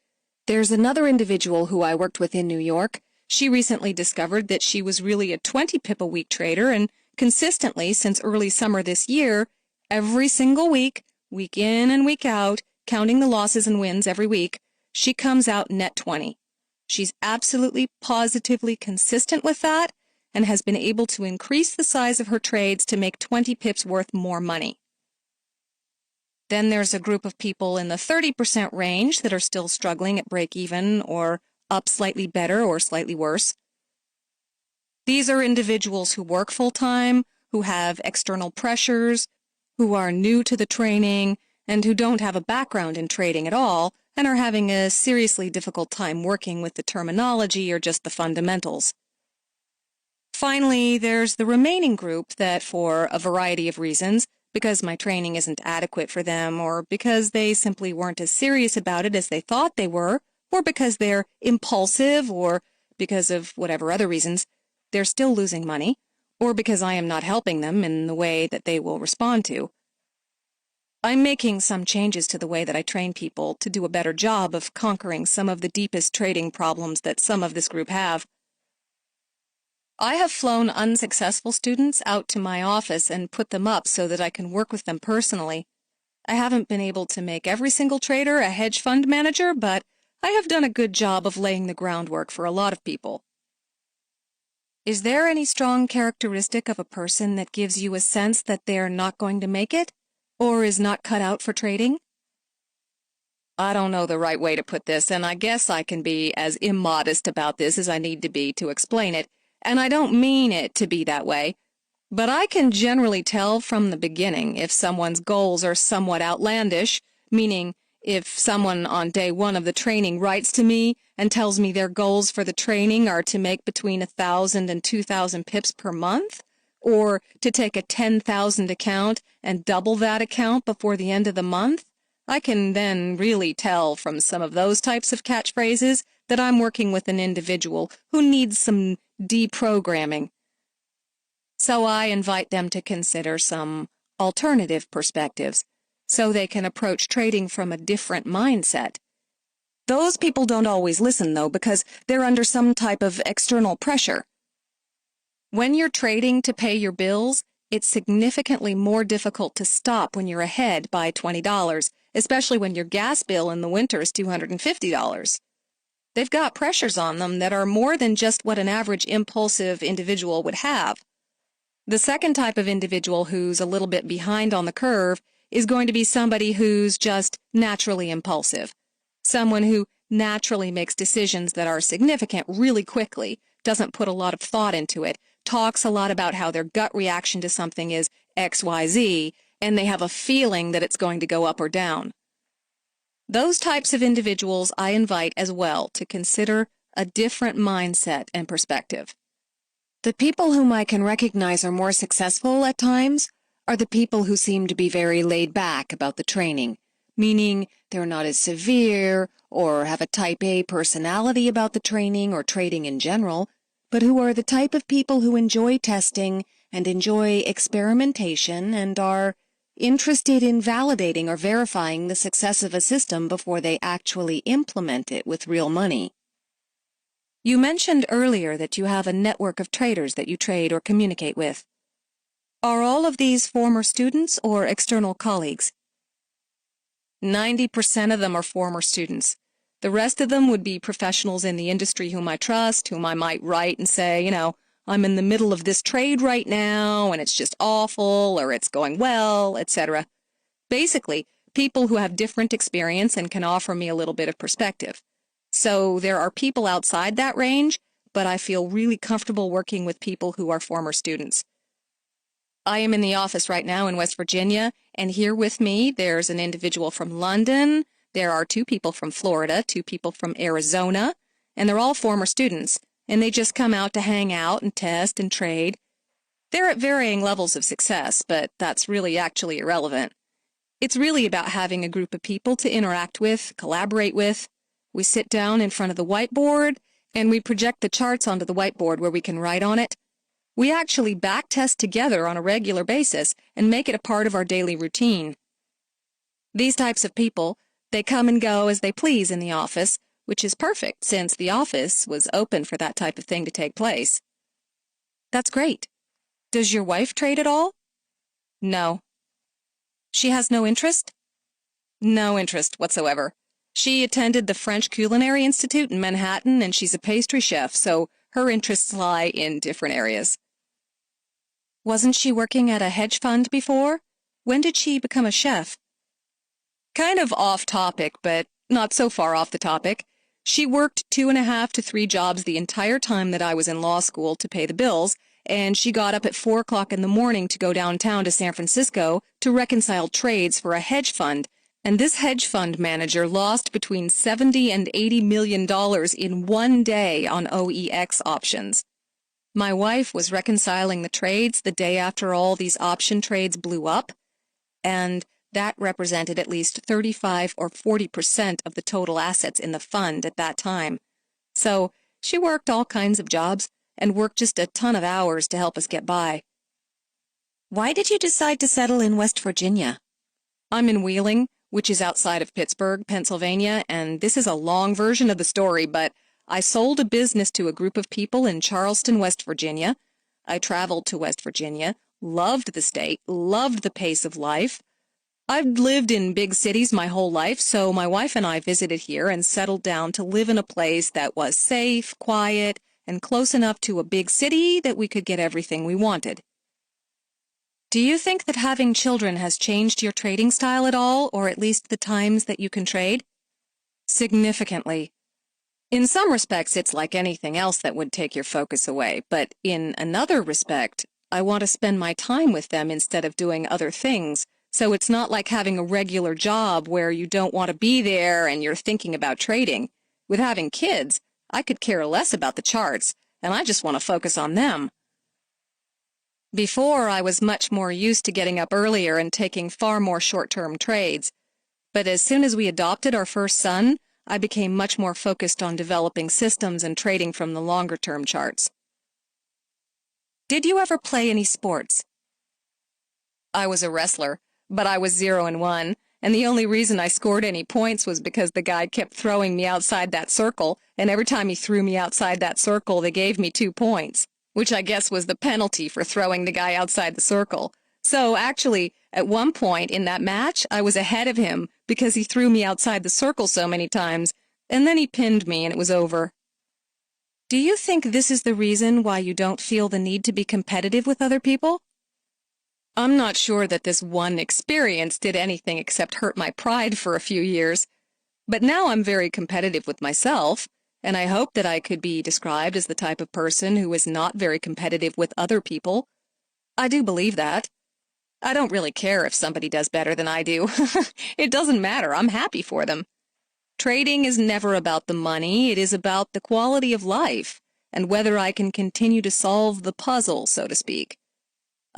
There's another individual who I worked with in New York She recently discovered that she was really a 20-pip-a-week trader, and consistently since early summer this year, every single week, week in and week out, counting the losses and wins every week, she comes out net 20. She's absolutely positively consistent with that and has been able to increase the size of her trades to make 20 pips worth more money. Then there's a group of people in the 30% range that are still struggling at break-even or up slightly better or slightly worse. These are individuals who work full-time, who have external pressures, who are new to the training, and who don't have a background in trading at all, and are having a seriously difficult time working with the terminology or just the fundamentals. Finally, there's the remaining group that, for a variety of reasons, because my training isn't adequate for them, or because they simply weren't as serious about it as they thought they were, or because they're impulsive, or because of whatever other reasons, they're still losing money, or because I am not helping them in the way that they will respond to. I'm making some changes to the way that I train people to do a better job of conquering some of the deepest trading problems that some of this group have. I have flown unsuccessful students out to my office and put them up so that I can work with them personally. I haven't been able to make every single trader a hedge fund manager, but I have done a good job of laying the groundwork for a lot of people. Is there any strong characteristic of a person that gives you a sense that they're not going to make it, or is not cut out for trading? I don't know the right way to put this, and I guess I can be as immodest about this as I need to be to explain it, and I don't mean it to be that way, but I can generally tell from the beginning if someone's goals are somewhat outlandish, meaning if someone on day one of the training writes to me and tells me their goals for the training are to make between 1,000 and 2,000 pips per month, or to take a 10,000 account and double that account before the end of the month, I can then really tell from some of those types of catchphrases that I'm working with an individual who needs some deprogramming. So I invite them to consider some alternative perspectives so they can approach trading from a different mindset. Those people don't always listen, though, because they're under some type of external pressure. When you're trading to pay your bills, it's significantly more difficult to stop when you're ahead by $20, especially when your gas bill in the winter is $250. They've got pressures on them that are more than just what an average impulsive individual would have. The second type of individual who's a little bit behind on the curve is going to be somebody who's just naturally impulsive. Someone who naturally makes decisions that are significant really quickly, doesn't put a lot of thought into it, talks a lot about how their gut reaction to something is XYZ, and they have a feeling that it's going to go up or down. Those types of individuals I invite as well to consider a different mindset and perspective. The people whom I can recognize are more successful at times are the people who seem to be very laid back about the training, meaning they're not as severe or have a type A personality about the training or trading in general, but who are the type of people who enjoy testing and enjoy experimentation and are interested in validating or verifying the success of a system before they actually implement it with real money. You mentioned earlier that you have a network of traders that you trade or communicate with. Are all of these former students or external colleagues? 90% of them are former students. The rest of them would be professionals in the industry whom I trust, whom I might write and say, I'm in the middle of this trade right now, and it's just awful, or it's going well, etc. Basically, people who have different experience and can offer me a little bit of perspective. So there are people outside that range, but I feel really comfortable working with people who are former students. I am in the office right now in West Virginia, and here with me there's an individual from London, there are 2 people from Florida, 2 people from Arizona, and they're all former students, and they just come out to hang out and test and trade. They're at varying levels of success, but that's really actually irrelevant. It's really about having a group of people to interact with, collaborate with. We sit down in front of the whiteboard, and we project the charts onto the whiteboard where we can write on it. We actually backtest together on a regular basis and make it a part of our daily routine. These types of people, they come and go as they please in the office, which is perfect since the office was open for that type of thing to take place. That's great. Does your wife trade at all? No. She has no interest? No interest whatsoever. She attended the French Culinary Institute in Manhattan, and she's a pastry chef, so her interests lie in different areas. Wasn't she working at a hedge fund before? When did she become a chef? Kind of off topic, but not so far off the topic. She worked 2.5 to 3 jobs the entire time that I was in law school to pay the bills, and she got up at 4 o'clock in the morning to go downtown to San Francisco to reconcile trades for a hedge fund, and this hedge fund manager lost between $70 and $80 million in one day on OEX options. My wife was reconciling the trades the day after all these option trades blew up, and that represented at least 35 or 40% of the total assets in the fund at that time. So she worked all kinds of jobs and worked just a ton of hours to help us get by. Why did you decide to settle in West Virginia? I'm in Wheeling, which is outside of Pittsburgh, Pennsylvania, and this is a long version of the story, but I sold a business to a group of people in Charleston, West Virginia. I traveled to West Virginia, loved the state, loved the pace of life. I've lived in big cities my whole life, so my wife and I visited here and settled down to live in a place that was safe, quiet, and close enough to a big city that we could get everything we wanted. Do you think that having children has changed your trading style at all, or at least the times that you can trade? Significantly. In some respects, it's like anything else that would take your focus away, but in another respect, I want to spend my time with them instead of doing other things. So it's not like having a regular job where you don't want to be there and you're thinking about trading. With having kids, I could care less about the charts, and I just want to focus on them. Before, I was much more used to getting up earlier and taking far more short-term trades. But as soon as we adopted our first son, I became much more focused on developing systems and trading from the longer-term charts. Did you ever play any sports? I was a wrestler. But I was 0-1, and the only reason I scored any points was because the guy kept throwing me outside that circle, and every time he threw me outside that circle, they gave me 2 points, which I guess was the penalty for throwing the guy outside the circle. So actually, at one point in that match, I was ahead of him because he threw me outside the circle so many times, and then he pinned me and it was over. Do you think this is the reason why you don't feel the need to be competitive with other people? I'm not sure that this one experience did anything except hurt my pride for a few years, but now I'm very competitive with myself, and I hope that I could be described as the type of person who is not very competitive with other people. I do believe that. I don't really care if somebody does better than I do. It doesn't matter. I'm happy for them. Trading is never about the money. It is about the quality of life and whether I can continue to solve the puzzle, so to speak.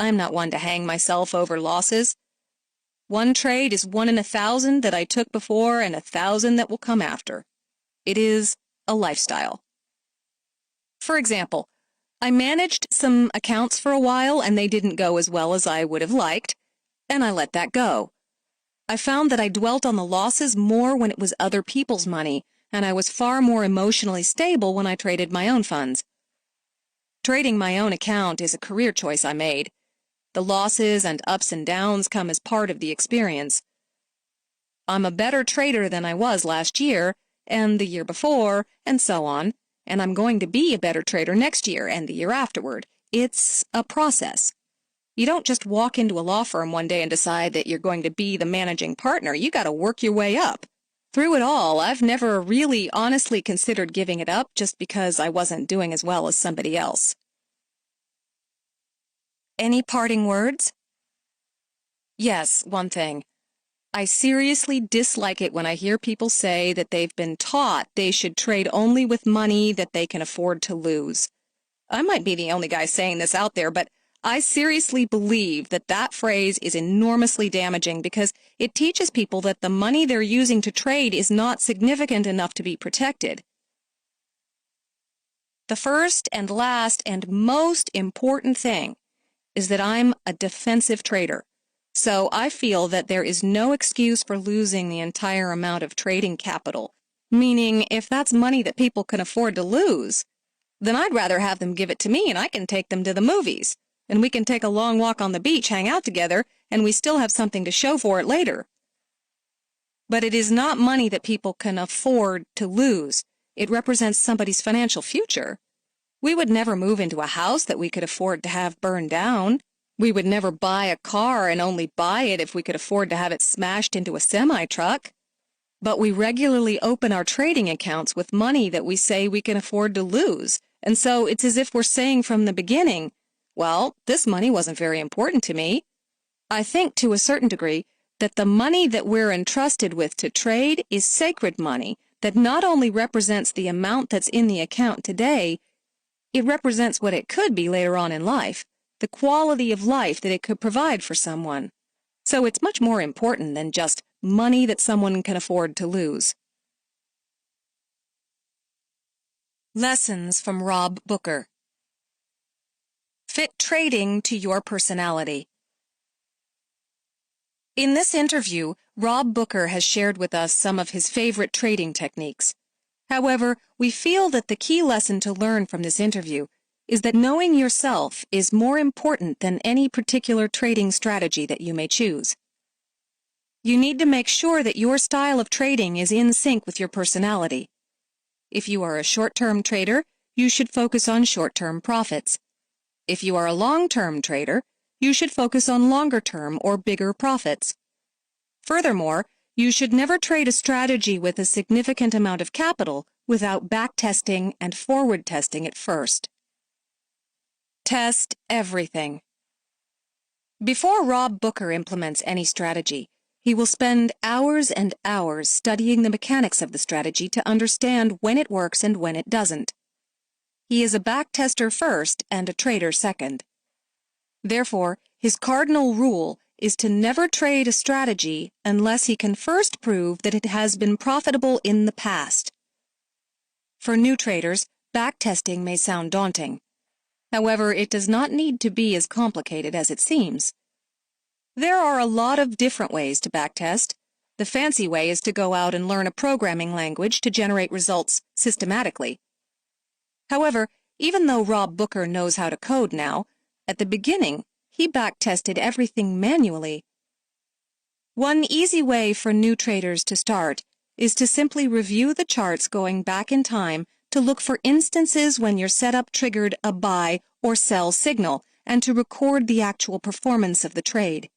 I'm not one to hang myself over losses. One trade is 1 in 1,000 that I took before and 1,000 that will come after. It is a lifestyle. For example, I managed some accounts for a while and they didn't go as well as I would have liked, and I let that go. I found that I dwelt on the losses more when it was other people's money, and I was far more emotionally stable when I traded my own funds. Trading my own account is a career choice I made. The losses and ups and downs come as part of the experience. I'm a better trader than I was last year, and the year before, and so on, and I'm going to be a better trader next year and the year afterward. It's a process. You don't just walk into a law firm one day and decide that you're going to be the managing partner. You got to work your way up. Through it all, I've never really honestly considered giving it up just because I wasn't doing as well as somebody else. Any parting words? Yes, one thing. I seriously dislike it when I hear people say that they've been taught they should trade only with money that they can afford to lose. I might be the only guy saying this out there, but I seriously believe that that phrase is enormously damaging because it teaches people that the money they're using to trade is not significant enough to be protected. The first and last and most important thing is that I'm a defensive trader. So I feel that there is no excuse for losing the entire amount of trading capital. Meaning, if that's money that people can afford to lose, then I'd rather have them give it to me and I can take them to the movies, and we can take a long walk on the beach, hang out together, and we still have something to show for it later. But it is not money that people can afford to lose. It represents somebody's financial future. We would never move into a house that we could afford to have burned down. We would never buy a car and only buy it if we could afford to have it smashed into a semi-truck. But we regularly open our trading accounts with money that we say we can afford to lose. And so it's as if we're saying from the beginning, well, this money wasn't very important to me. I think to a certain degree that the money that we're entrusted with to trade is sacred money that not only represents the amount that's in the account today, it represents what it could be later on in life, the quality of life that it could provide for someone. So it's much more important than just money that someone can afford to lose. Lessons from Rob Booker. Fit trading to your personality. In this interview, Rob Booker has shared with us some of his favorite trading techniques. However, we feel that the key lesson to learn from this interview is that knowing yourself is more important than any particular trading strategy that you may choose. You need to make sure that your style of trading is in sync with your personality. If you are a short-term trader, you should focus on short-term profits. If you are a long-term trader, you should focus on longer-term or bigger profits. Furthermore, you should never trade a strategy with a significant amount of capital without back-testing and forward-testing it first. Test everything. Before Rob Booker implements any strategy, he will spend hours and hours studying the mechanics of the strategy to understand when it works and when it doesn't. He is a backtester first and a trader second. Therefore, his cardinal rule is to never trade a strategy unless he can first prove that it has been profitable in the past. For new traders, backtesting may sound daunting. However, it does not need to be as complicated as it seems. There are a lot of different ways to backtest. The fancy way is to go out and learn a programming language to generate results systematically. However, even though Rob Booker knows how to code now, at the beginning, he backtested everything manually. One easy way for new traders to start is to simply review the charts going back in time to look for instances when your setup triggered a buy or sell signal and to record the actual performance of the trade.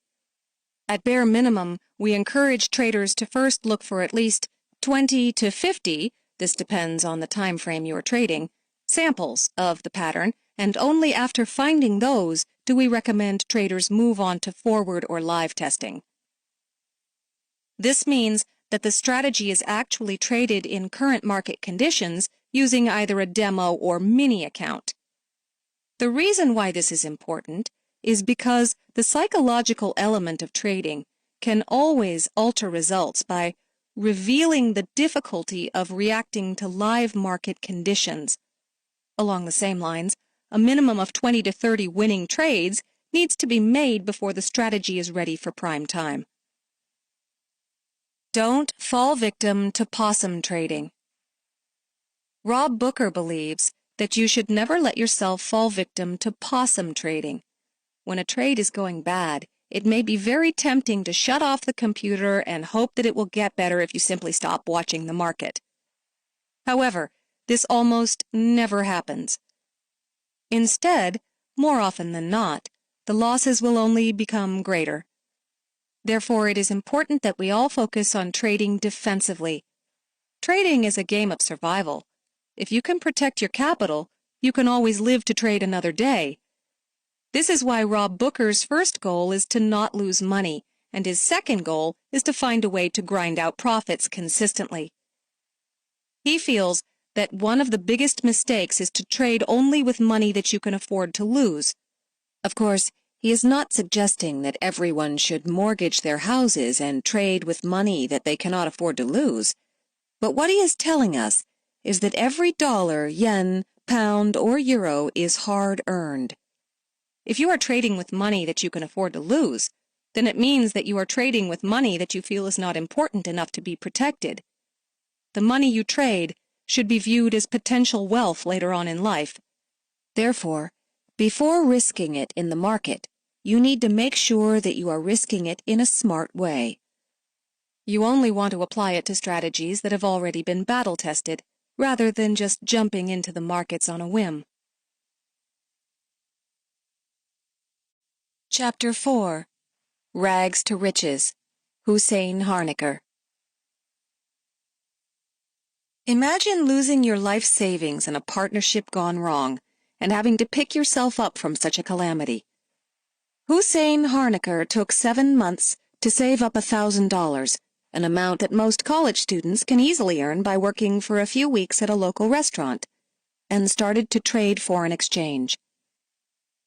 At bare minimum, we encourage traders to first look for at least 20 to 50, this depends on the time frame you are trading, samples of the pattern, and only after finding those do we recommend traders move on to forward or live testing. This means that the strategy is actually traded in current market conditions using either a demo or mini account. The reason why this is important is because the psychological element of trading can always alter results by revealing the difficulty of reacting to live market conditions. Along the same lines, a minimum of 20 to 30 winning trades needs to be made before the strategy is ready for prime time. Don't fall victim to possum trading. Rob Booker believes that you should never let yourself fall victim to possum trading. When a trade is going bad, it may be very tempting to shut off the computer and hope that it will get better if you simply stop watching the market. However, this almost never happens. Instead, more often than not, the losses will only become greater. Therefore, it is important that we all focus on trading defensively. Trading is a game of survival. If you can protect your capital, you can always live to trade another day. This is why Rob Booker's first goal is to not lose money, and his second goal is to find a way to grind out profits consistently. He feels that one of the biggest mistakes is to trade only with money that you can afford to lose. Of course, he is not suggesting that everyone should mortgage their houses and trade with money that they cannot afford to lose. But what he is telling us is that every dollar, yen, pound, or euro is hard-earned. If you are trading with money that you can afford to lose, then it means that you are trading with money that you feel is not important enough to be protected. The money you trade should be viewed as potential wealth later on in life. Therefore, before risking it in the market, you need to make sure that you are risking it in a smart way. You only want to apply it to strategies that have already been battle-tested, rather than just jumping into the markets on a whim. Chapter 4. Rags to Riches. Hussein Harnaker. Imagine losing your life savings in a partnership gone wrong and having to pick yourself up from such a calamity. Hussein Harnaker took 7 months to save up $1,000, an amount that most college students can easily earn by working for a few weeks at a local restaurant, and started to trade foreign exchange.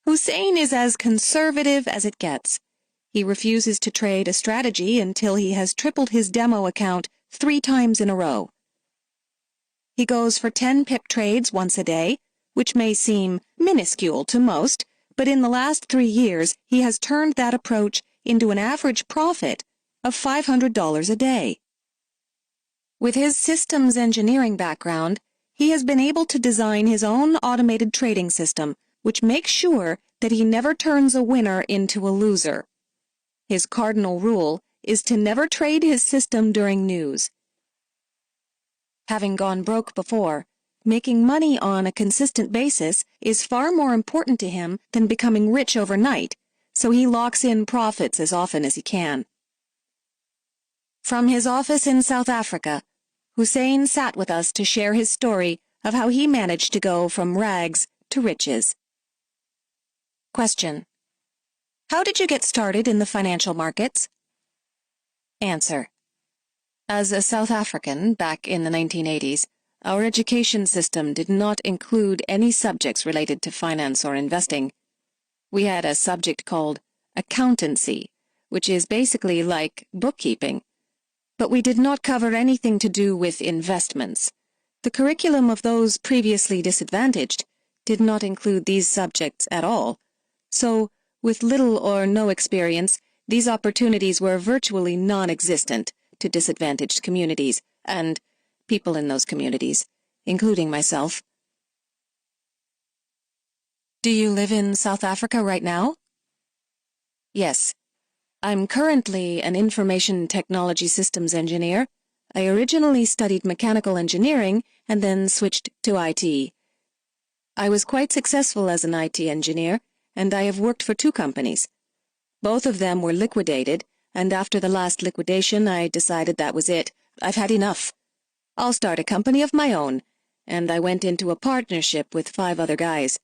Hussein is as conservative as it gets. He refuses to trade a strategy until he has tripled his demo account 3 times in a row. He goes for 10 pip trades once a day, which may seem minuscule to most, but in the last 3 years he has turned that approach into an average profit of $500 a day. With his systems engineering background, he has been able to design his own automated trading system, which makes sure that he never turns a winner into a loser. His cardinal rule is to never trade his system during news. Having gone broke before, making money on a consistent basis is far more important to him than becoming rich overnight, so he locks in profits as often as he can. From his office in South Africa, Hussein sat with us to share his story of how he managed to go from rags to riches. Question: How did you get started in the financial markets? Answer: As a South African back in the 1980s, our education system did not include any subjects related to finance or investing. We had a subject called accountancy, which is basically like bookkeeping. But we did not cover anything to do with investments. The curriculum of those previously disadvantaged did not include these subjects at all. So, with little or no experience, these opportunities were virtually non-existent to disadvantaged communities and people in those communities, including myself. Do you live in South Africa right now? Yes. I'm currently an information technology systems engineer. I originally studied mechanical engineering and then switched to IT. I was quite successful as an IT engineer, and I have worked for 2 companies. Both of them were liquidated, and after the last liquidation I decided that was it. I've had enough. I'll start a company of my own, and I went into a partnership with 5 other guys.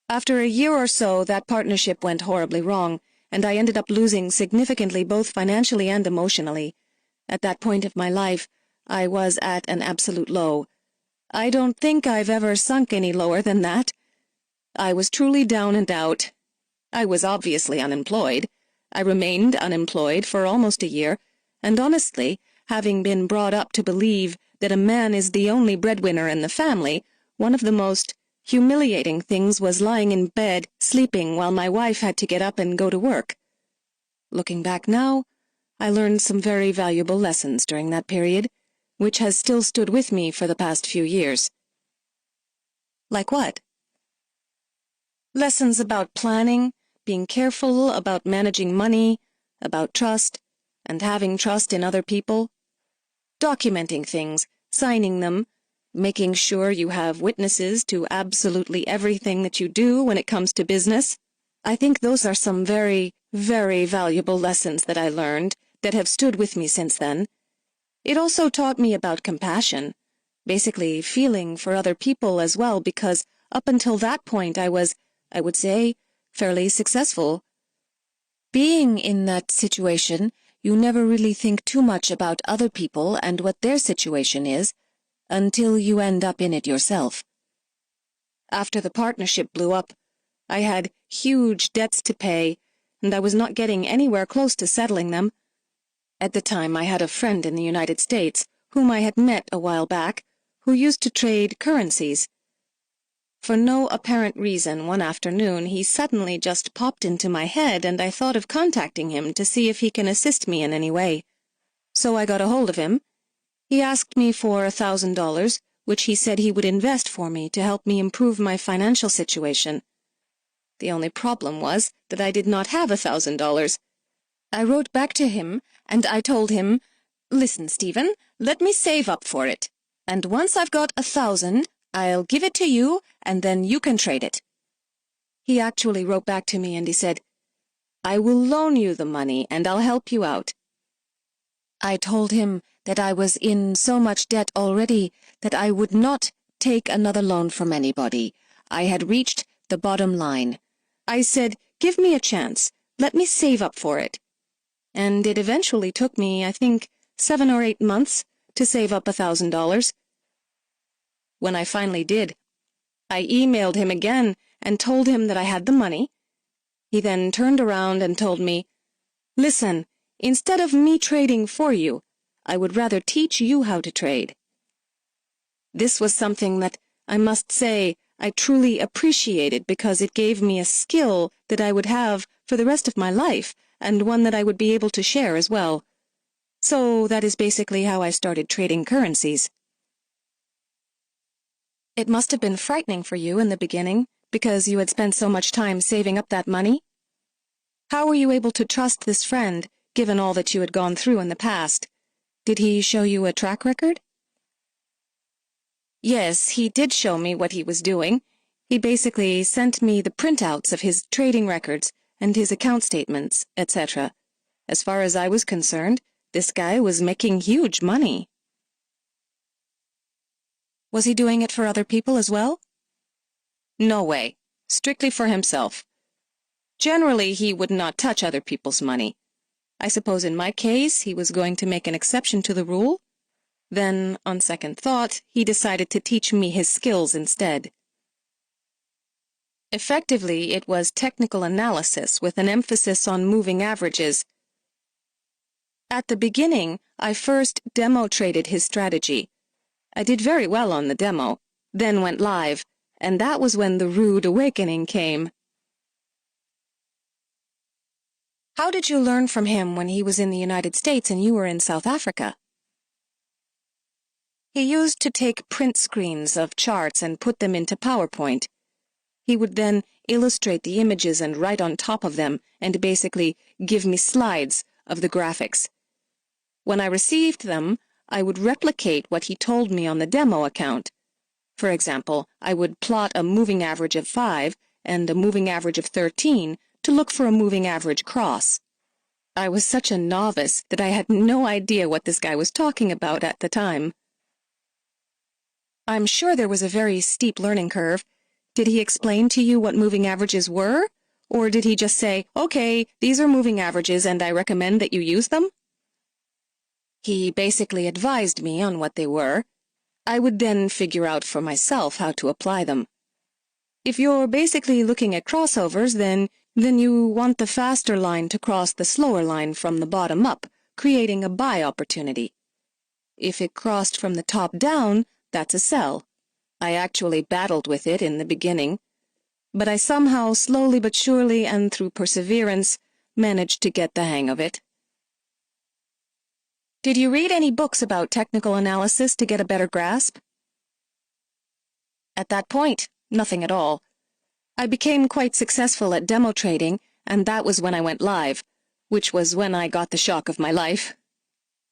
After a year or so, that partnership went horribly wrong, and I ended up losing significantly both financially and emotionally. At that point of my life, I was at an absolute low. I don't think I've ever sunk any lower than that. I was truly down and out. I was obviously unemployed. I remained unemployed for almost a year, and honestly, having been brought up to believe that a man is the only breadwinner in the family, one of the most humiliating things was lying in bed, sleeping while my wife had to get up and go to work. Looking back now, I learned some very valuable lessons during that period, which has still stood with me for the past few years. Like what? Lessons about planning, being careful about managing money, about trust, and having trust in other people. Documenting things, signing them, making sure you have witnesses to absolutely everything that you do when it comes to business. I think those are some very, very valuable lessons that I learned that have stood with me since then. It also taught me about compassion, basically feeling for other people as well, because up until that point I was, I would say, fairly successful. Being in that situation, you never really think too much about other people and what their situation is until you end up in it yourself. After the partnership blew up, I had huge debts to pay, and I was not getting anywhere close to settling them. At the time, I had a friend in the United States, whom I had met a while back, who used to trade currencies. For no apparent reason, one afternoon, he suddenly just popped into my head, and I thought of contacting him to see if he can assist me in any way. So I got a hold of him. He asked me for $1,000, which he said he would invest for me to help me improve my financial situation. The only problem was that I did not have $1,000. I wrote back to him, and I told him, "Listen, Stephen, let me save up for it. And once I've got 1,000, I'll give it to you, and then you can trade it." He actually wrote back to me and he said, "I will loan you the money and I'll help you out." I told him that I was in so much debt already that I would not take another loan from anybody. I had reached the bottom line. I said, "Give me a chance. Let me save up for it." And it eventually took me, I think, 7 or 8 months to save up $1,000. When I finally did, I emailed him again and told him that I had the money. He then turned around and told me, "Listen, instead of me trading for you, I would rather teach you how to trade." This was something that, I must say, I truly appreciated because it gave me a skill that I would have for the rest of my life and one that I would be able to share as well. So that is basically how I started trading currencies. It must have been frightening for you in the beginning because you had spent so much time saving up that money. How were you able to trust this friend, given all that you had gone through in the past? Did he show you a track record? Yes, he did show me what he was doing. He basically sent me the printouts of his trading records and his account statements, etc. As far as I was concerned, this guy was making huge money. Was he doing it for other people as well? No way. Strictly for himself. Generally, he would not touch other people's money. I suppose in my case, he was going to make an exception to the rule. Then, on second thought, he decided to teach me his skills instead. Effectively, it was technical analysis with an emphasis on moving averages. At the beginning, I first demo traded his strategy. I did very well on the demo, then went live, and that was when the rude awakening came. How did you learn from him when he was in the United States and you were in South Africa? He used to take print screens of charts and put them into PowerPoint. He would then illustrate the images and write on top of them and basically give me slides of the graphics. When I received them, I would replicate what he told me on the demo account. For example, I would plot a moving average of 5 and a moving average of 13 to look for a moving average cross. I was such a novice that I had no idea what this guy was talking about at the time. I'm sure there was a very steep learning curve. Did he explain to you what moving averages were? Or did he just say, "Okay, these are moving averages and I recommend that you use them"? He basically advised me on what they were. I would then figure out for myself how to apply them. If you're basically looking at crossovers, then you want the faster line to cross the slower line from the bottom up, creating a buy opportunity. If it crossed from the top down, that's a sell. I actually battled with it in the beginning, but I somehow, slowly but surely and through perseverance, managed to get the hang of it. Did you read any books about technical analysis to get a better grasp? At that point, nothing at all. I became quite successful at demo trading, and that was when I went live, which was when I got the shock of my life.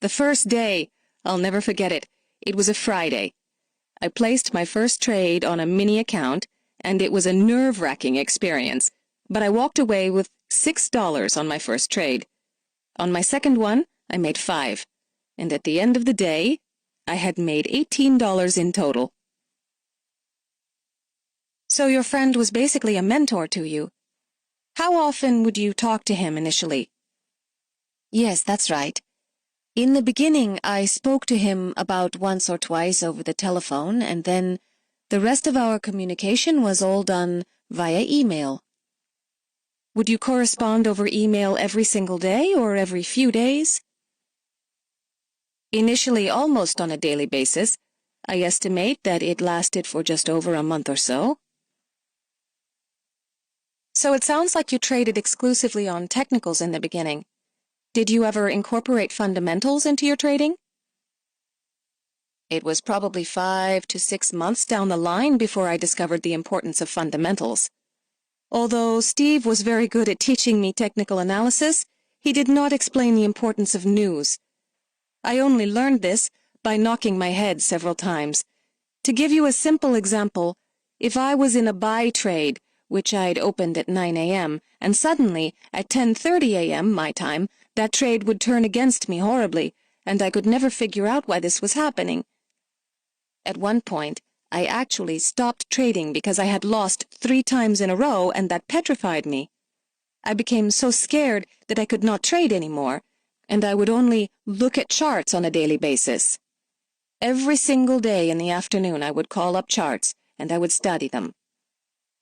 The first day, I'll never forget it. It was a Friday. I placed my first trade on a mini account, and it was a nerve-wracking experience, but I walked away with $6 on my first trade. On my second one, I made $5, and at the end of the day, I had made $18 in total. So your friend was basically a mentor to you. How often would you talk to him initially? Yes, that's right. In the beginning, I spoke to him about once or twice over the telephone, and then the rest of our communication was all done via email. Would you correspond over email every single day or every few days? Initially, almost on a daily basis. I estimate that it lasted for just over a month or so. So it sounds like you traded exclusively on technicals in the beginning. Did you ever incorporate fundamentals into your trading? It was probably 5 to 6 months down the line before I discovered the importance of fundamentals. Although Steve was very good at teaching me technical analysis, he did not explain the importance of news. I only learned this by knocking my head several times. To give you a simple example, if I was in a buy trade, which I'd opened at 9 a.m., and suddenly, at 10:30 a.m. my time, that trade would turn against me horribly, and I could never figure out why this was happening. At one point, I actually stopped trading because I had lost 3 times in a row, and that petrified me. I became so scared that I could not trade anymore, and I would only look at charts on a daily basis. Every single day in the afternoon I would call up charts, and I would study them.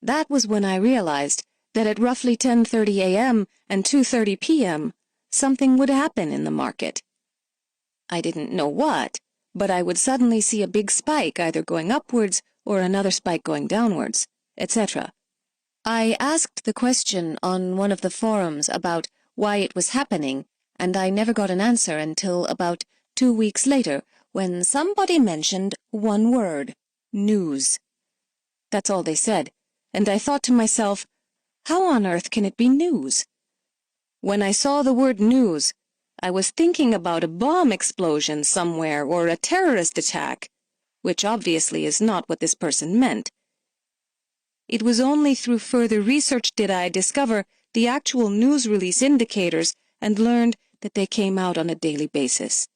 That was when I realized that at roughly 10:30 a.m. and 2:30 p.m., something would happen in the market. I didn't know what, but I would suddenly see a big spike either going upwards or another spike going downwards, etc. I asked the question on one of the forums about why it was happening, and I never got an answer until about 2 weeks later when somebody mentioned one word: news. That's all they said, and I thought to myself, how on earth can it be news? When I saw the word news, I was thinking about a bomb explosion somewhere or a terrorist attack, which obviously is not what this person meant. It was only through further research did I discover the actual news release indicators and learned that they came out on a daily basis.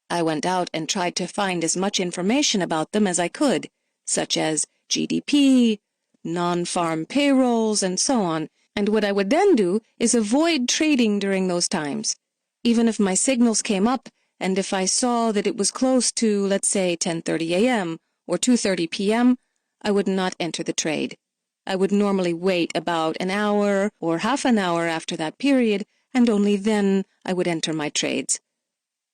I went out and tried to find as much information about them as I could, such as GDP, non-farm payrolls, and so on, and what I would then do is avoid trading during those times. Even if my signals came up, and if I saw that it was close to, let's say, 10:30 a.m. or 2:30 p.m., I would not enter the trade. I would normally wait about an hour or half an hour after that period, and only then I would enter my trades.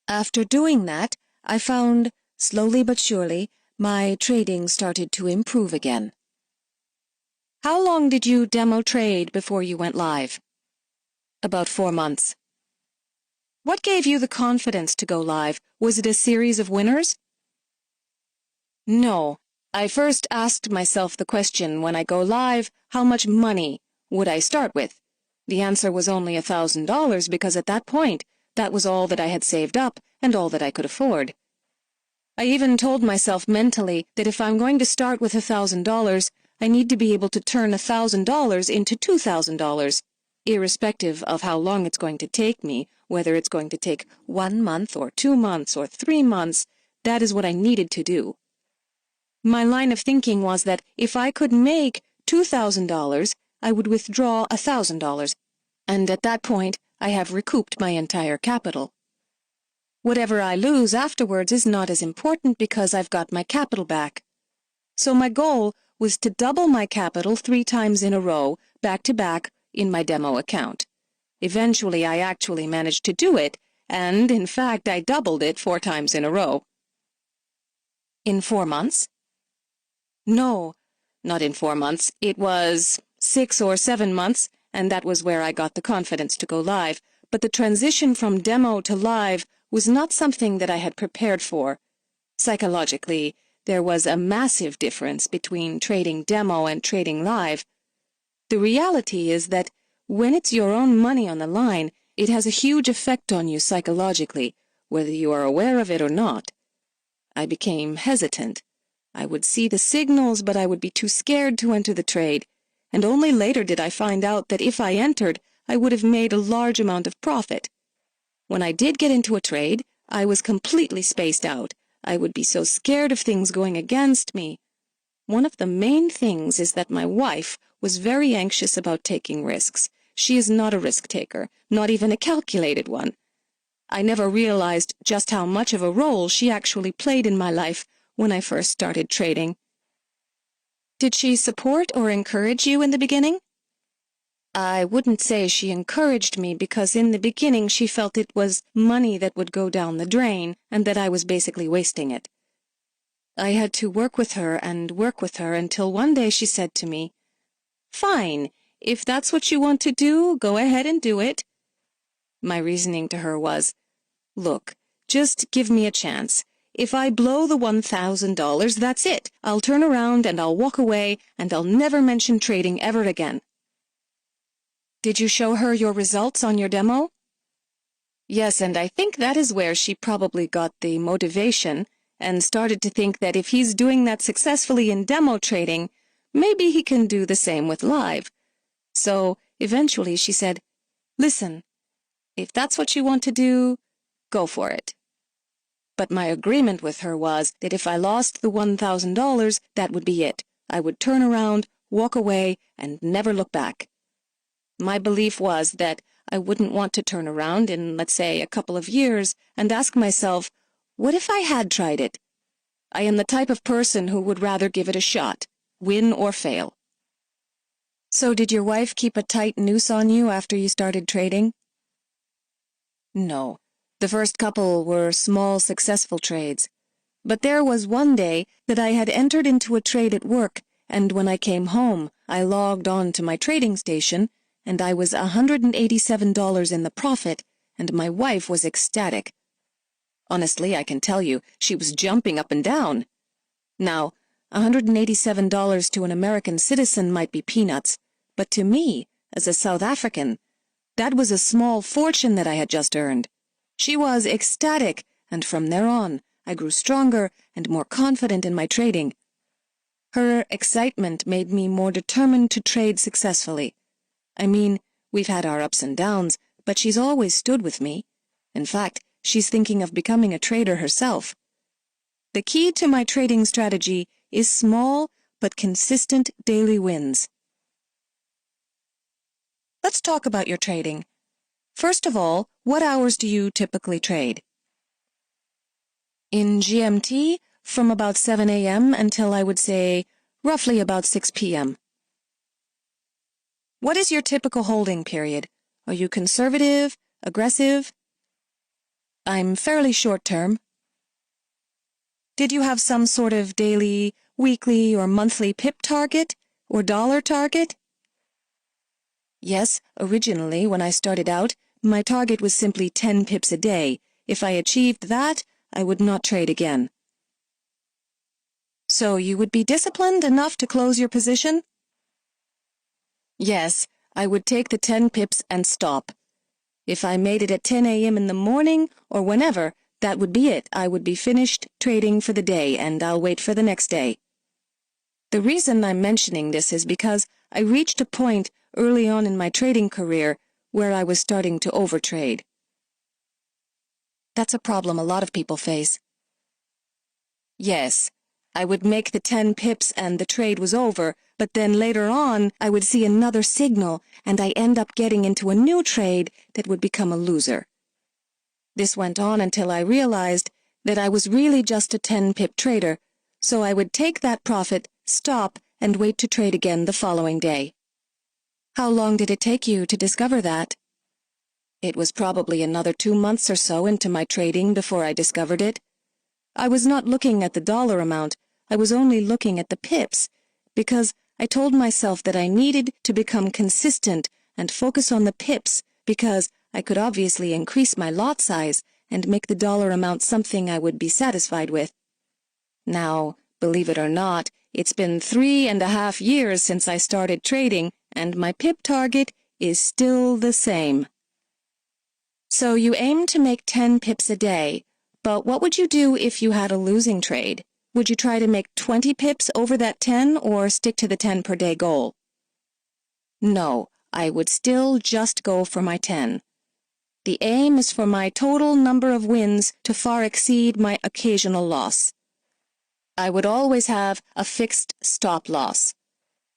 After doing that, I found, slowly but surely, my trading started to improve again. How long did you demo trade before you went live? About 4 months. What gave you the confidence to go live? Was it a series of winners? No. I first asked myself the question, when I go live, how much money would I start with? The answer was only $1,000 because at that point, that was all that I had saved up and all that I could afford. I even told myself mentally that if I'm going to start with $1,000, I need to be able to turn $1,000 into $2,000, irrespective of how long it's going to take me, whether it's going to take 1 month or 2 months or 3 months. That is what I needed to do. My line of thinking was that if I could make $2,000, I would withdraw $1,000, and at that point, I have recouped my entire capital. Whatever I lose afterwards is not as important because I've got my capital back. So my goal was to double my capital 3 times in a row, back to back, in my demo account. Eventually, I actually managed to do it, and in fact, I doubled it 4 times in a row. In 4 months? No, not in 4 months. It was 6 or 7 months, and that was where I got the confidence to go live. But the transition from demo to live was not something that I had prepared for. Psychologically, there was a massive difference between trading demo and trading live. The reality is that when it's your own money on the line, it has a huge effect on you psychologically, whether you are aware of it or not. I became hesitant. I would see the signals, but I would be too scared to enter the trade, and only later did I find out that if I entered, I would have made a large amount of profit. When I did get into a trade, I was completely spaced out. I would be so scared of things going against me. One of the main things is that my wife was very anxious about taking risks. She is not a risk taker, not even a calculated one. I never realized just how much of a role she actually played in my life when I first started trading. Did she support or encourage you in the beginning? I wouldn't say she encouraged me because in the beginning she felt it was money that would go down the drain and that I was basically wasting it. I had to work with her until one day she said to me, "Fine, if that's what you want to do, go ahead and do it." My reasoning to her was, "Look, just give me a chance. if I blow the $1,000, that's it. I'll turn around and I'll walk away and I'll never mention trading ever again. Did you show her your results on your demo? Yes, and I think that is where she probably got the motivation and started to think that if he's doing that successfully in demo trading, maybe he can do the same with live. So eventually she said, "Listen, if that's what you want to do, go for it." But my agreement with her was that if I lost the $1,000, that would be it. I would turn around, walk away, and never look back. My belief was that I wouldn't want to turn around in, let's say, a couple of years and ask myself, what if I had tried it? I am the type of person who would rather give it a shot, win or fail. So did your wife keep a tight noose on you after you started trading? No. The first couple were small, successful trades. But there was one day that I had entered into a trade at work, and when I came home, I logged on to my trading station, and I was $187 in the profit, and my wife was ecstatic. Honestly, I can tell you, she was jumping up and down. Now, $187 to an American citizen might be peanuts, but to me, as a South African, that was a small fortune that I had just earned. She was ecstatic, and from there on, I grew stronger and more confident in my trading. Her excitement made me more determined to trade successfully. I mean, we've had our ups and downs, but she's always stood with me. In fact, she's thinking of becoming a trader herself. The key to my trading strategy is small but consistent daily wins. Let's talk about your trading. First of all, what hours do you typically trade? In GMT, from about 7 a.m. until I would say roughly about 6 p.m. What is your typical holding period? Are you conservative, aggressive? I'm fairly short-term. Did you have some sort of daily, weekly, or monthly pip target or dollar target? Yes, originally, when I started out, my target was simply 10 pips a day. If I achieved that, I would not trade again. So you would be disciplined enough to close your position? Yes, I would take the 10 pips and stop. If I made it at 10 a.m. in the morning or whenever, that would be it. I would be finished trading for the day, and I'll wait for the next day. The reason I'm mentioning this is because I reached a point early on in my trading career where I was starting to overtrade. That's a problem a lot of people face. Yes, I would make the 10 pips and the trade was over, but then later on I would see another signal and I end up getting into a new trade that would become a loser. This went on until I realized that I was really just a 10-pip trader, so I would take that profit, stop, and wait to trade again the following day. How long did it take you to discover that? It was probably another 2 months or so into my trading before I discovered it. I was not looking at the dollar amount, I was only looking at the pips, because I told myself that I needed to become consistent and focus on the pips because I could obviously increase my lot size and make the dollar amount something I would be satisfied with. Now, believe it or not, it's been 3.5 years since I started trading, and my pip target is still the same. So you aim to make 10 pips a day, but what would you do if you had a losing trade? Would you try to make 20 pips over that 10 or stick to the 10 per day goal? No, I would still just go for my 10. The aim is for my total number of wins to far exceed my occasional loss. I would always have a fixed stop loss.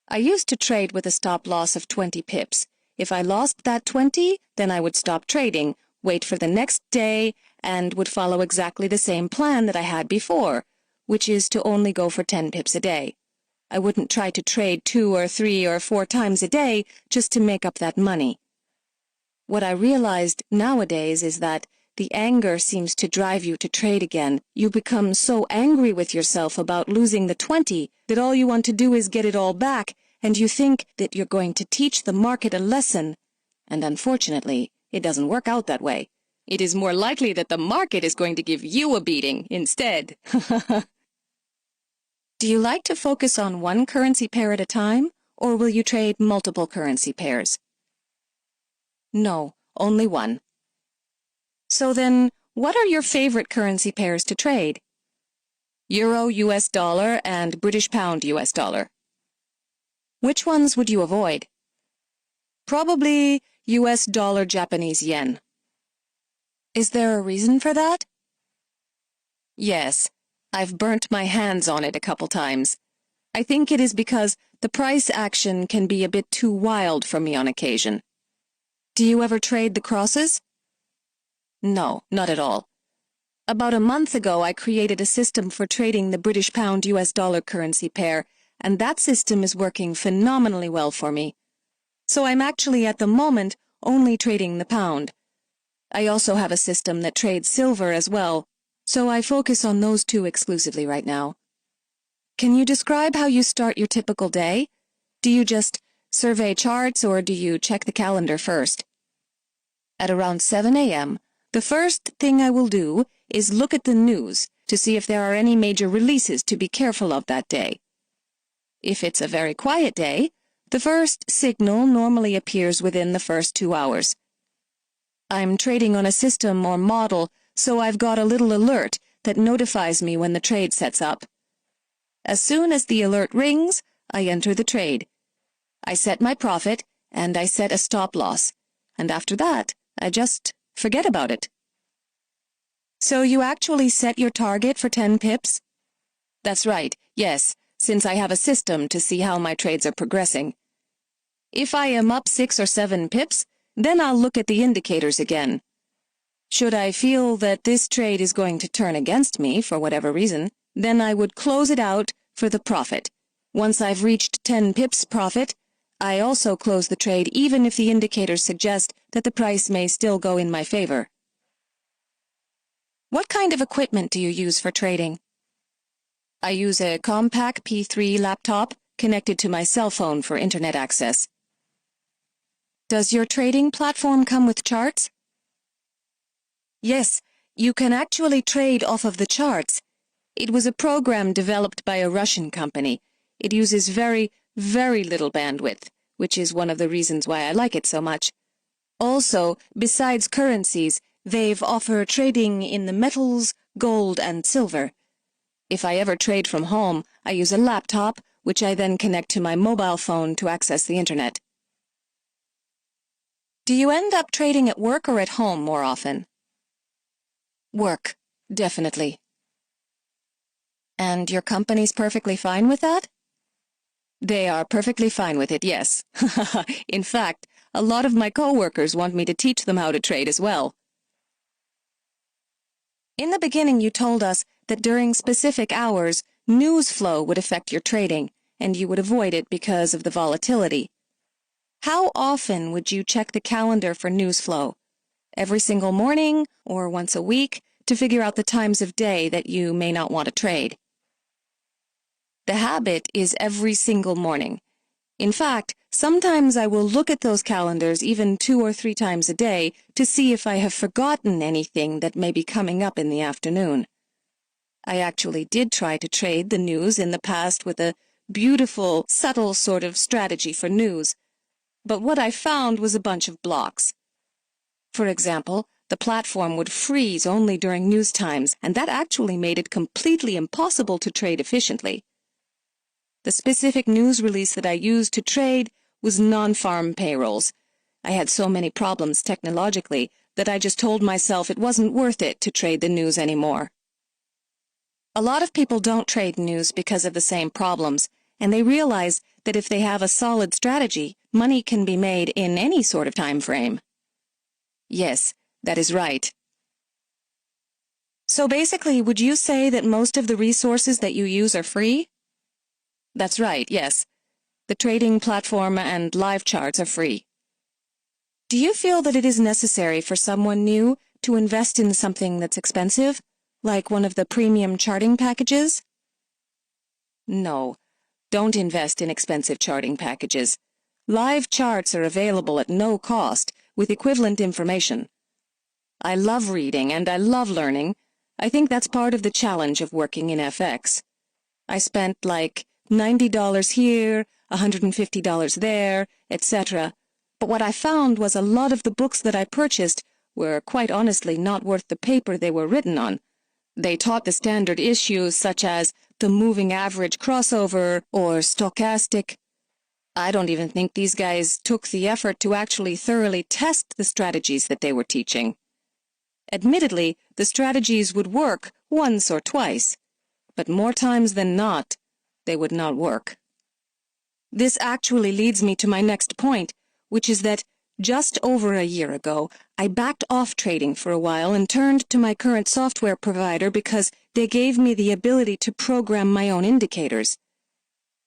I used to trade with a stop loss of 20 pips. If I lost that 20, then I would stop trading, wait for the next day, and would follow exactly the same plan that I had before, which is to only go for 10 pips a day. I wouldn't try to trade 2 or 3 or 4 times a day just to make up that money. What I realized nowadays is that the anger seems to drive you to trade again. You become so angry with yourself about losing the 20 that all you want to do is get it all back, and you think that you're going to teach the market a lesson. And unfortunately, it doesn't work out that way. It is more likely that the market is going to give you a beating instead. Do you like to focus on one currency pair at a time, or will you trade multiple currency pairs? No, only one. So then, what are your favorite currency pairs to trade? Euro US dollar and British pound US dollar. Which ones would you avoid? Probably US dollar Japanese yen. Is there a reason for that? Yes, I've burnt my hands on it a couple times. I think it is because the price action can be a bit too wild for me on occasion. Do you ever trade the crosses? No, not at all. About a month ago, I created a system for trading the British pound US dollar currency pair, and that system is working phenomenally well for me. So I'm actually at the moment only trading the pound. I also have a system that trades silver as well, so I focus on those two exclusively right now. Can you describe how you start your typical day? Do you just survey charts or do you check the calendar first? At around 7 a.m., the first thing I will do is look at the news to see if there are any major releases to be careful of that day. If it's a very quiet day, the first signal normally appears within the first 2 hours. I'm trading on a system or model, so I've got a little alert that notifies me when the trade sets up. As soon as the alert rings, I enter the trade. I set my profit, and I set a stop loss, and after that, I just forget about it. So you actually set your target for 10 pips? That's right, yes, since I have a system to see how my trades are progressing. If I am up 6 or 7 pips, then I'll look at the indicators again. Should I feel that this trade is going to turn against me for whatever reason, then I would close it out for the profit. Once I've reached 10 pips profit, I also close the trade even if the indicators suggest that the price may still go in my favor. What kind of equipment do you use for trading? I use a Compaq P3 laptop connected to my cell phone for internet access. Does your trading platform come with charts? Yes, you can actually trade off of the charts. It was a program developed by a Russian company. It uses very, very little bandwidth, which is one of the reasons why I like it so much. Also, besides currencies, they've offered trading in the metals, gold, and silver. If I ever trade from home, I use a laptop, which I then connect to my mobile phone to access the internet. Do you end up trading at work or at home more often? Work, definitely. And your company's perfectly fine with that? They are perfectly fine with it, yes. In fact, a lot of my coworkers want me to teach them how to trade as well. In the beginning, you told us that during specific hours, news flow would affect your trading, and you would avoid it because of the volatility. How often would you check the calendar for news flow? Every single morning or once a week to figure out the times of day that you may not want to trade? The habit is every single morning. In fact, sometimes I will look at those calendars even 2 or 3 times a day to see if I have forgotten anything that may be coming up in the afternoon. I actually did try to trade the news in the past with a beautiful, subtle sort of strategy for news, but what I found was a bunch of blocks. For example, the platform would freeze only during news times, and that actually made it completely impossible to trade efficiently. The specific news release that I used to trade was non-farm payrolls. I had so many problems technologically that I just told myself it wasn't worth it to trade the news anymore. A lot of people don't trade news because of the same problems, and they realize that if they have a solid strategy, money can be made in any sort of time frame. Yes, that is right. So basically, would you say that most of the resources that you use are free? That's right, yes. The trading platform and live charts are free. Do you feel that it is necessary for someone new to invest in something that's expensive, like one of the premium charting packages? No, don't invest in expensive charting packages. Live charts are available at no cost with equivalent information. I love reading and I love learning. I think that's part of the challenge of working in FX. I spent like $90 here, $150 there, etc. But what I found was a lot of the books that I purchased were quite honestly not worth the paper they were written on. They taught the standard issues such as the moving average crossover or stochastic. I don't even think these guys took the effort to actually thoroughly test the strategies that they were teaching. Admittedly, the strategies would work once or twice, but more times than not, they would not work. This actually leads me to my next point, which is that just over a year ago, I backed off trading for a while and turned to my current software provider because they gave me the ability to program my own indicators.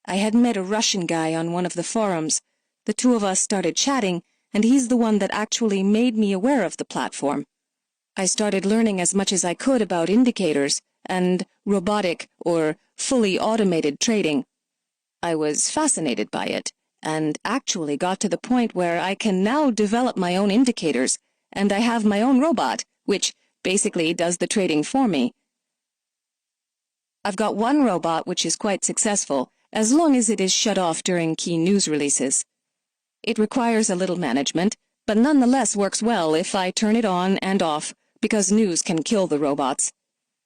I had met a Russian guy on one of the forums. The two of us started chatting, and he's the one that actually made me aware of the platform. I started learning as much as I could about indicators and robotic or fully automated trading. I was fascinated by it and actually got to the point where I can now develop my own indicators, and I have my own robot, which basically does the trading for me. I've got one robot which is quite successful, as long as it is shut off during key news releases. It requires a little management, but nonetheless works well if I turn it on and off, because news can kill the robots.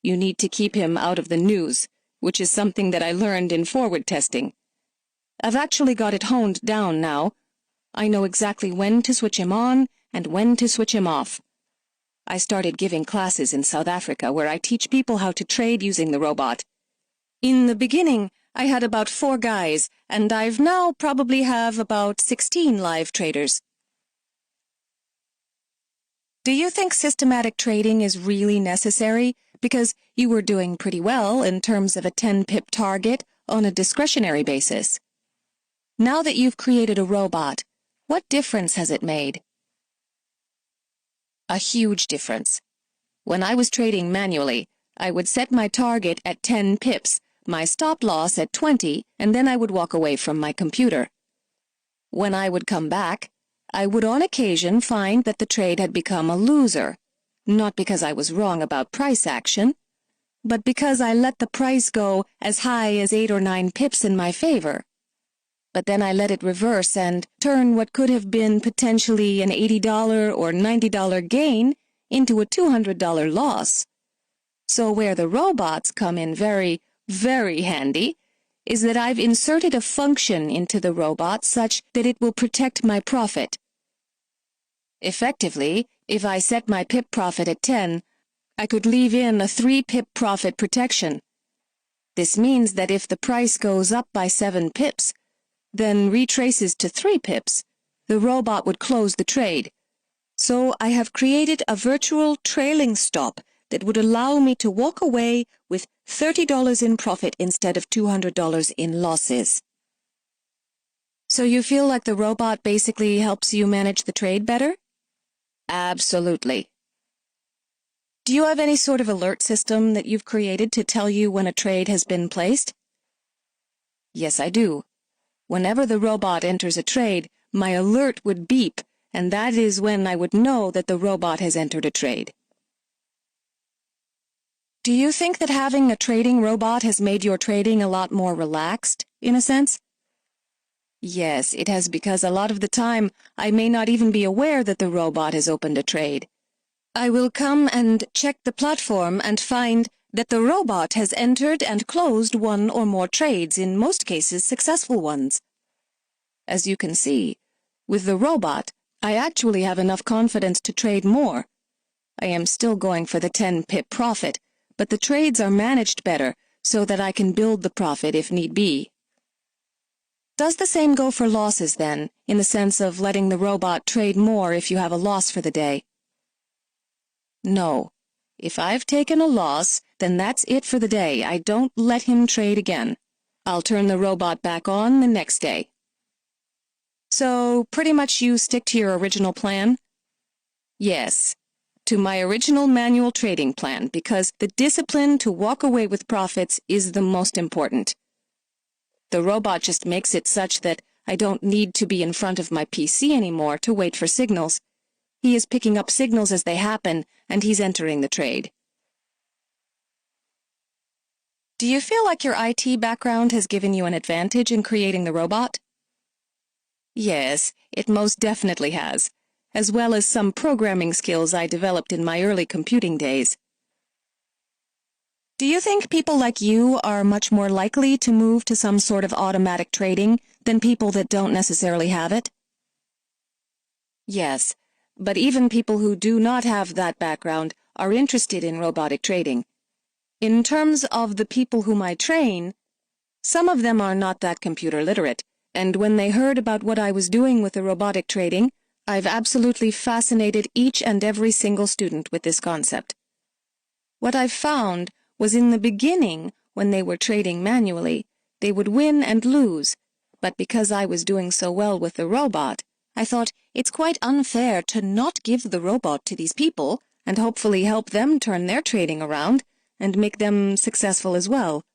You need to keep him out of the news, which is something that I learned in forward testing. I've actually got it honed down now. I know exactly when to switch him on and when to switch him off. I started giving classes in South Africa where I teach people how to trade using the robot. In the beginning, I had about 4 guys, and I've now probably have about 16 live traders. Do you think systematic trading is really necessary? Because you were doing pretty well in terms of a 10-pip target on a discretionary basis. Now that you've created a robot, what difference has it made? A huge difference. When I was trading manually, I would set my target at 10 pips, my stop loss at 20, and then I would walk away from my computer. When I would come back, I would on occasion find that the trade had become a loser, not because I was wrong about price action, but because I let the price go as high as 8 or 9 pips in my favor. But then I let it reverse and turn what could have been potentially an $80 or $90 gain into a $200 loss. So where the robots come in very, very handy is that I've inserted a function into the robot such that it will protect my profit. Effectively, if I set my pip profit at 10, I could leave in a 3-pip profit protection. This means that if the price goes up by 7 pips, then retraces to 3 pips, the robot would close the trade. So I have created a virtual trailing stop that would allow me to walk away with $30 in profit instead of $200 in losses. So you feel like the robot basically helps you manage the trade better? Absolutely. Do you have any sort of alert system that you've created to tell you when a trade has been placed? Yes, I do. Whenever the robot enters a trade, my alert would beep, and that is when I would know that the robot has entered a trade. Do you think that having a trading robot has made your trading a lot more relaxed, in a sense? Yes, it has, because a lot of the time I may not even be aware that the robot has opened a trade. I will come and check the platform and find that the robot has entered and closed 1 or more trades, in most cases successful ones. As you can see, with the robot, I actually have enough confidence to trade more. I am still going for the 10-pip profit, but the trades are managed better so that I can build the profit if need be. Does the same go for losses then, in the sense of letting the robot trade more if you have a loss for the day? No. If I've taken a loss, then that's it for the day. I don't let him trade again. I'll turn the robot back on the next day. So, pretty much you stick to your original plan? Yes, to my original manual trading plan, because the discipline to walk away with profits is the most important. The robot just makes it such that I don't need to be in front of my PC anymore to wait for signals. He is picking up signals as they happen, and he's entering the trade. Do you feel like your IT background has given you an advantage in creating the robot? Yes, it most definitely has, as well as some programming skills I developed in my early computing days. Do you think people like you are much more likely to move to some sort of automatic trading than people that don't necessarily have it? Yes, but even people who do not have that background are interested in robotic trading. In terms of the people whom I train, some of them are not that computer literate, and when they heard about what I was doing with the robotic trading, I've absolutely fascinated each and every single student with this concept. What I've found was in the beginning, when they were trading manually, they would win and lose, but because I was doing so well with the robot, I thought it's quite unfair to not give the robot to these people and hopefully help them turn their trading around and make them successful as well.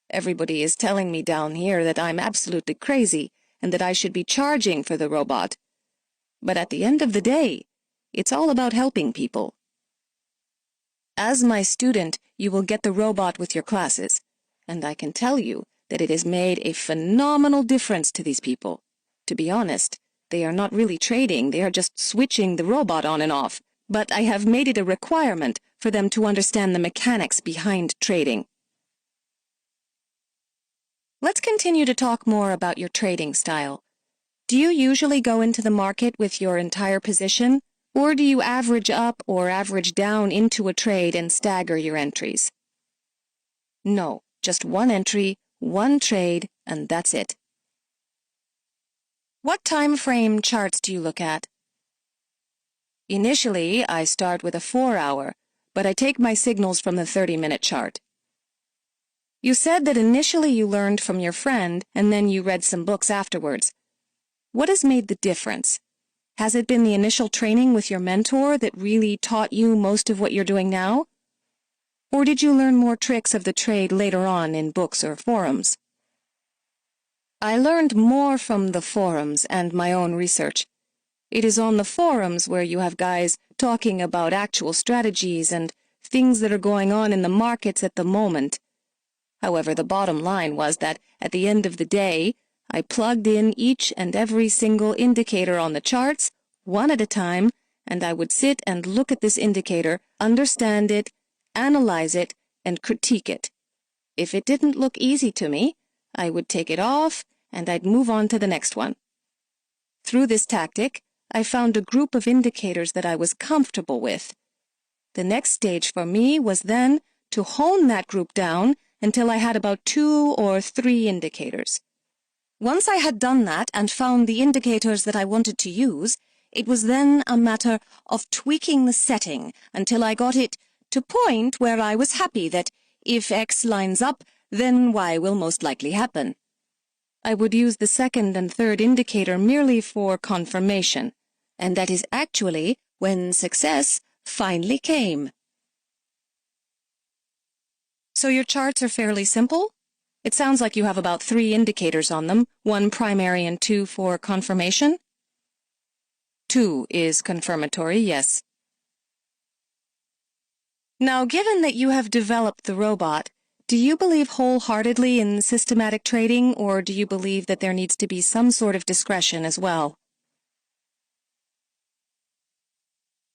Everybody is telling me down here that I'm absolutely crazy and that I should be charging for the robot. But at the end of the day, it's all about helping people. As my student, you will get the robot with your classes, and I can tell you that it has made a phenomenal difference to these people. To be honest, they are not really trading, they are just switching the robot on and off, but I have made it a requirement for them to understand the mechanics behind trading. Let's continue to talk more about your trading style. Do you usually go into the market with your entire position, or do you average up or average down into a trade and stagger your entries? No, just one entry, one trade, and that's it. What time frame charts do you look at? Initially, I start with a 4-hour, but I take my signals from the 30-minute chart. You said that initially you learned from your friend and then you read some books afterwards. What has made the difference? Has it been the initial training with your mentor that really taught you most of what you're doing now? Or did you learn more tricks of the trade later on in books or forums? I learned more from the forums and my own research. It is on the forums where you have guys talking about actual strategies and things that are going on in the markets at the moment. However, the bottom line was that at the end of the day, I plugged in each and every single indicator on the charts, one at a time, and I would sit and look at this indicator, understand it, analyze it, and critique it. If it didn't look easy to me, I would take it off and I'd move on to the next one. Through this tactic, I found a group of indicators that I was comfortable with. The next stage for me was then to hone that group down until I had about 2 or 3 indicators. Once I had done that and found the indicators that I wanted to use, it was then a matter of tweaking the setting until I got it to point where I was happy that if X lines up, then Y will most likely happen. I would use the second and third indicator merely for confirmation, and that is actually when success finally came. So your charts are fairly simple? It sounds like you have about 3 indicators on them, 1 primary and 2 for confirmation. 2 is confirmatory, yes. Now, given that you have developed the robot, do you believe wholeheartedly in systematic trading, or do you believe that there needs to be some sort of discretion as well?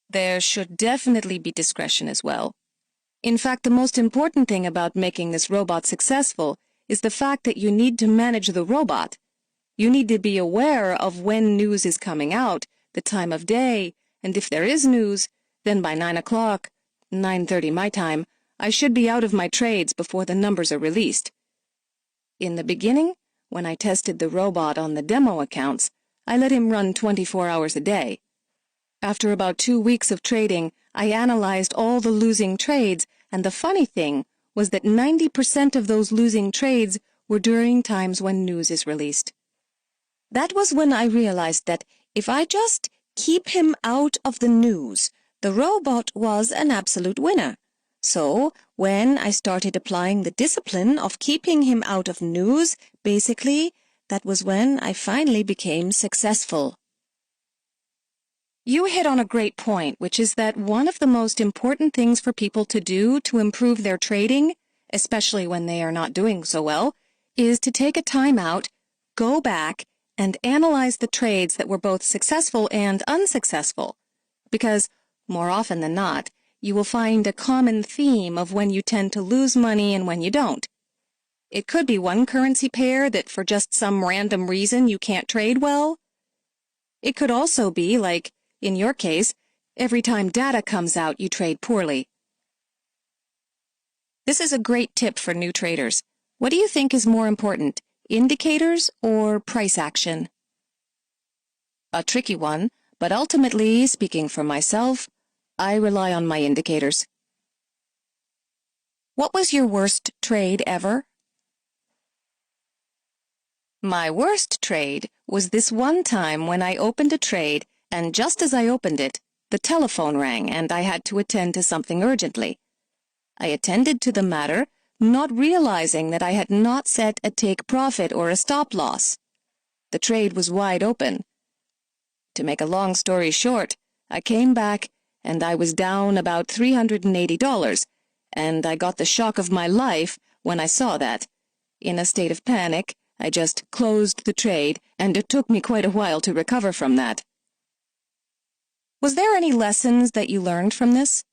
There should definitely be discretion as well. In fact, the most important thing about making this robot successful is the fact that you need to manage the robot. You need to be aware of when news is coming out, the time of day, and if there is news, then by 9 o'clock, 9:30 my time, I should be out of my trades before the numbers are released. In the beginning, when I tested the robot on the demo accounts, I let him run 24 hours a day. After about 2 weeks of trading, I analyzed all the losing trades, and the funny thing was that 90% of those losing trades were during times when news is released. That was when I realized that if I just keep him out of the news, the robot was an absolute winner. So, when I started applying the discipline of keeping him out of news, basically, that was when I finally became successful. You hit on a great point, which is that one of the most important things for people to do to improve their trading, especially when they are not doing so well, is to take a time out, go back, and analyze the trades that were both successful and unsuccessful. Because, more often than not, you will find a common theme of when you tend to lose money and when you don't. It could be one currency pair that for just some random reason you can't trade well. It could also be, like in your case, every time data comes out you trade poorly. This is a great tip for new traders. What do you think is more important, indicators or price action? A tricky one, but ultimately, speaking for myself, I rely on my indicators. What was your worst trade ever? My worst trade was this one time when I opened a trade, and just as I opened it, the telephone rang and I had to attend to something urgently. I attended to the matter, not realizing that I had not set a take profit or a stop loss. The trade was wide open. To make a long story short, I came back and I was down about $380, and I got the shock of my life when I saw that. In a state of panic, I just closed the trade, and it took me quite a while to recover from that. Was there any lessons that you learned from this?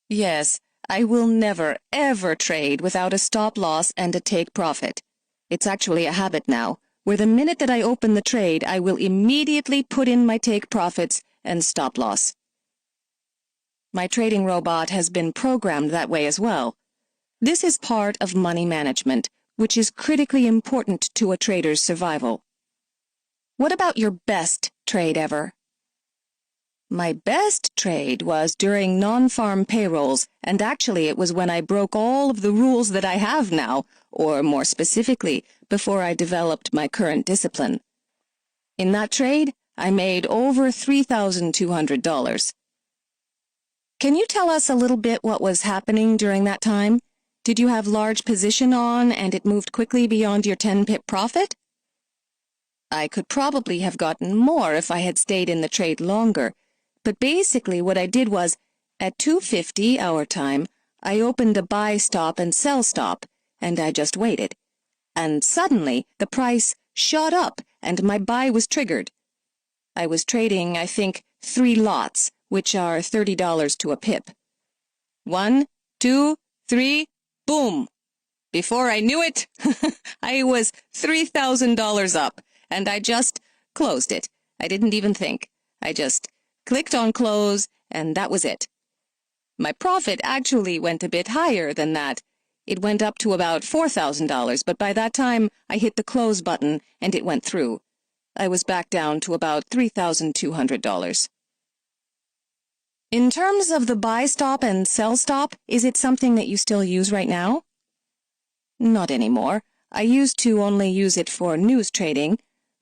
Yes, I will never, ever trade without a stop loss and a take profit. It's actually a habit now, where the minute that I open the trade, I will immediately put in my take profits and stop loss. My trading robot has been programmed that way as well. This is part of money management, which is critically important to a trader's survival. What about your best trade ever? My best trade was during non-farm payrolls, and actually it was when I broke all of the rules that I have now, or more specifically, before I developed my current discipline. In that trade, I made over $3,200. Can you tell us a little bit what was happening during that time? Did you have large position on and it moved quickly beyond your 10-pip profit? I could probably have gotten more if I had stayed in the trade longer, but basically what I did was, at 2:50 our time, I opened a buy stop and sell stop, and I just waited. And suddenly, the price shot up and my buy was triggered. I was trading, I think, 3 lots, which are $30 to a pip. 1, 2, 3, boom! Before I knew it, I was $3,000 up, and I just closed it. I didn't even think. I just clicked on close, and that was it. My profit actually went a bit higher than that. It went up to about $4,000, but by that time, I hit the close button, and it went through. I was back down to about $3,200. In terms of the buy stop and sell stop, is it something that you still use right now? Not anymore. I used to only use it for news trading,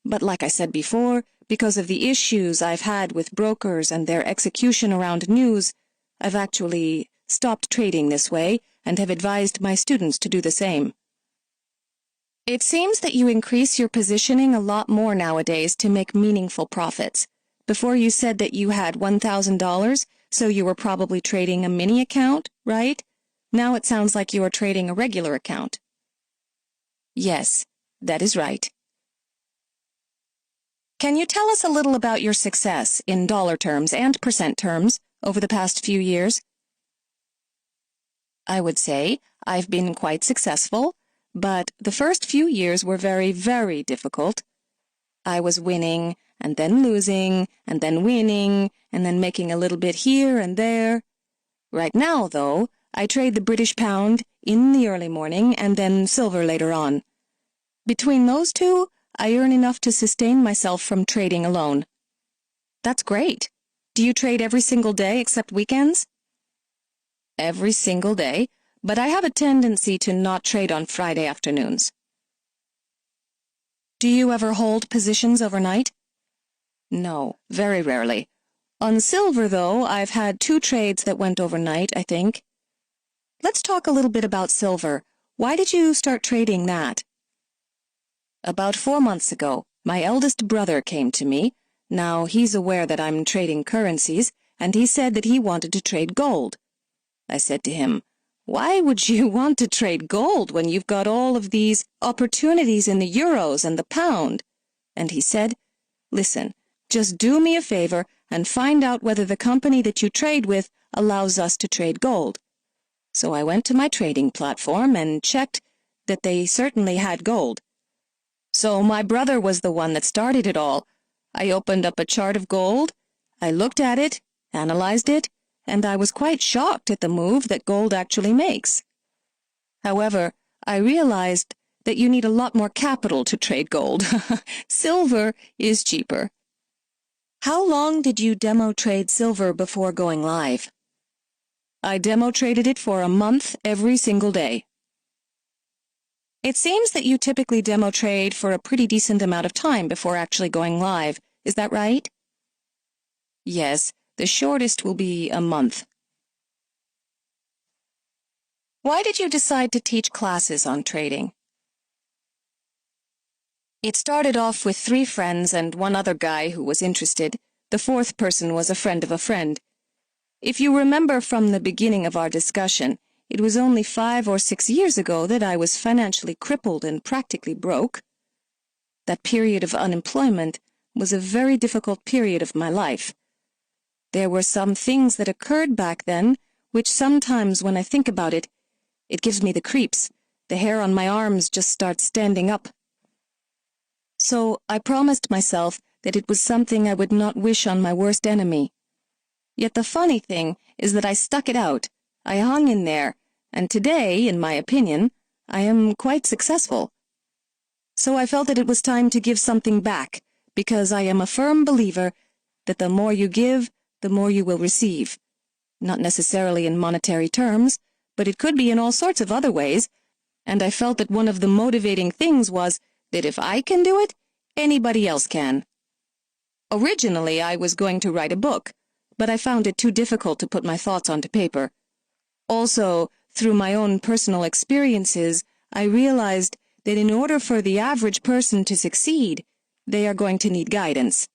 but like I said before, because of the issues I've had with brokers and their execution around news, I've actually stopped trading this way and have advised my students to do the same. It seems that you increase your positioning a lot more nowadays to make meaningful profits. Before you said that you had $1,000, so you were probably trading a mini account, right? Now it sounds like you are trading a regular account. Yes, that is right. Can you tell us a little about your success in dollar terms and percent terms over the past few years? I would say I've been quite successful, but the first few years were very, very difficult. I was winning and then losing and then winning and then making a little bit here and there. Right now, though, I trade the British pound in the early morning and then silver later on. Between those two, I earn enough to sustain myself from trading alone. That's great. Do you trade every single day except weekends? Every single day, but I have a tendency to not trade on Friday afternoons. Do you ever hold positions overnight? No, very rarely. On silver, though, I've had 2 trades that went overnight, I think. Let's talk a little bit about silver. Why did you start trading that? About 4 months ago, my eldest brother came to me. Now, he's aware that I'm trading currencies, and he said that he wanted to trade gold. I said to him, "Why would you want to trade gold when you've got all of these opportunities in the euros and the pound?" And he said, "Listen, just do me a favor and find out whether the company that you trade with allows us to trade gold." So I went to my trading platform and checked that they certainly had gold. So my brother was the one that started it all. I opened up a chart of gold, I looked at it, analyzed it, and I was quite shocked at the move that gold actually makes. However, I realized that you need a lot more capital to trade gold. Silver is cheaper. How long did you demo trade silver before going live? I demo traded it for a month every single day. It seems that you typically demo trade for a pretty decent amount of time before actually going live. Is that right? Yes, the shortest will be a month. Why did you decide to teach classes on trading? It started off with 3 friends and one other guy who was interested. The 4th person was a friend of a friend. If you remember from the beginning of our discussion, it was only 5 or 6 years ago that I was financially crippled and practically broke. That period of unemployment was a very difficult period of my life. There were some things that occurred back then, which sometimes when I think about it, it gives me the creeps. The hair on my arms just starts standing up. So I promised myself that it was something I would not wish on my worst enemy. Yet the funny thing is that I stuck it out. I hung in there, and today, in my opinion, I am quite successful. So I felt that it was time to give something back, because I am a firm believer that the more you give, the more you will receive. Not necessarily in monetary terms, but it could be in all sorts of other ways, and I felt that one of the motivating things was that if I can do it, anybody else can. Originally, I was going to write a book, but I found it too difficult to put my thoughts onto paper. Also, through my own personal experiences, I realized that in order for the average person to succeed, they are going to need guidance.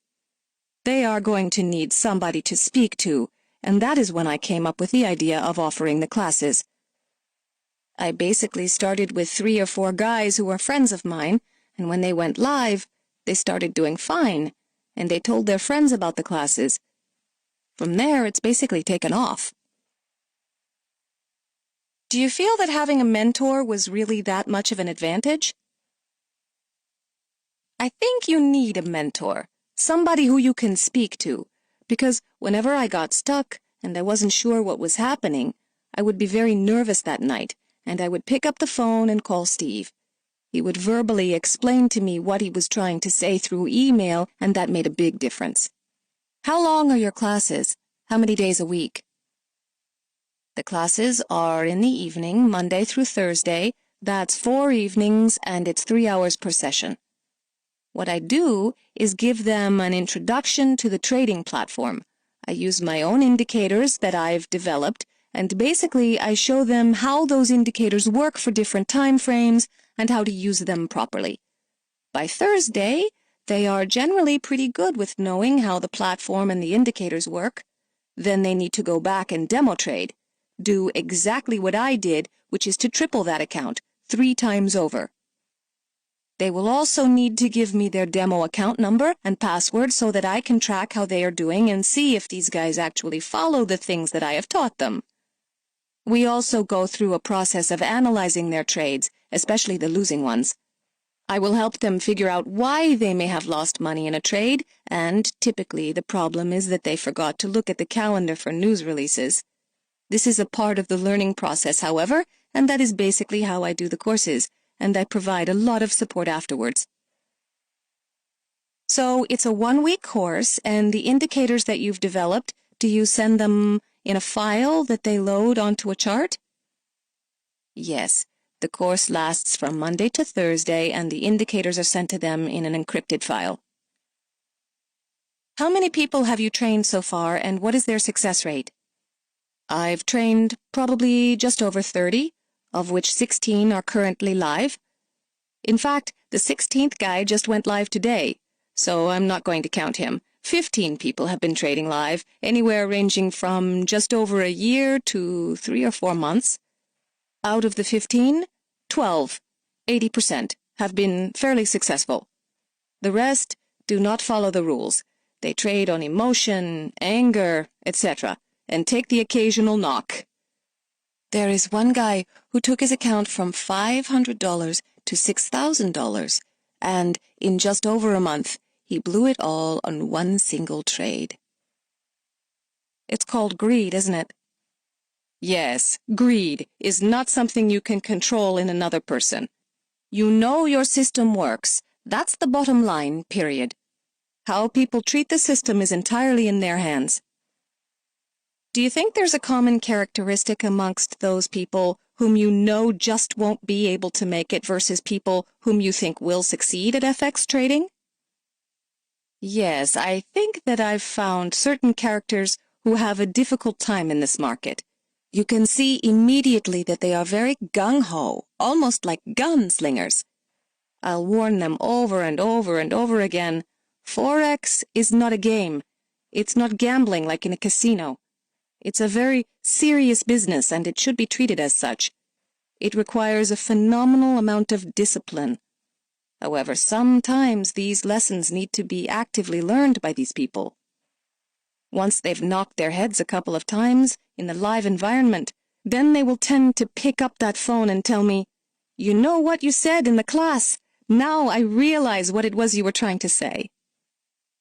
They are going to need somebody to speak to, and that is when I came up with the idea of offering the classes. I basically started with 3 or 4 guys who were friends of mine, and when they went live, they started doing fine, and they told their friends about the classes. From there, it's basically taken off. Do you feel that having a mentor was really that much of an advantage? I think you need a mentor, somebody who you can speak to, because whenever I got stuck and I wasn't sure what was happening, I would be very nervous that night, and I would pick up the phone and call Steve. He would verbally explain to me what he was trying to say through email, and that made a big difference. How long are your classes? How many days a week? The classes are in the evening, Monday through Thursday. That's 4 evenings, and it's 3 hours per session. What I do is give them an introduction to the trading platform. I use my own indicators that I've developed, and basically I show them how those indicators work for different time frames and how to use them properly. By Thursday, they are generally pretty good with knowing how the platform and the indicators work. Then they need to go back and demo trade. Do exactly what I did, which is to triple that account 3 times over. They will also need to give me their demo account number and password so that I can track how they are doing and see if these guys actually follow the things that I have taught them. We also go through a process of analyzing their trades, especially the losing ones. I will help them figure out why they may have lost money in a trade, and typically the problem is that they forgot to look at the calendar for news releases. This is a part of the learning process, however, and that is basically how I do the courses, and I provide a lot of support afterwards. So it's a 1-week course, and the indicators that you've developed, do you send them in a file that they load onto a chart? Yes, the course lasts from Monday to Thursday, and the indicators are sent to them in an encrypted file. How many people have you trained so far, and what is their success rate? I've trained probably just over 30, of which 16 are currently live. In fact, the 16th guy just went live today, so I'm not going to count him. 15 people have been trading live, anywhere ranging from just over a year to 3 or 4 months. Out of the 15, 12, 80%, have been fairly successful. The rest do not follow the rules. They trade on emotion, anger, etc., and take the occasional knock. There is one guy who took his account from $500 to $6,000, and in just over a month, he blew it all on one single trade. It's called greed, isn't it? Yes, greed is not something you can control in another person. You know your system works. That's the bottom line, period. How people treat the system is entirely in their hands. Do you think there's a common characteristic amongst those people whom you know just won't be able to make it versus people whom you think will succeed at FX trading? Yes, I think that I've found certain characters who have a difficult time in this market. You can see immediately that they are very gung-ho, almost like gunslingers. I'll warn them over and over and over again, Forex is not a game. It's not gambling like in a casino. It's a very serious business, and it should be treated as such. It requires a phenomenal amount of discipline. However, sometimes these lessons need to be actively learned by these people. Once they've knocked their heads a couple of times in the live environment, then they will tend to pick up that phone and tell me, "You know what you said in the class? Now I realize what it was you were trying to say."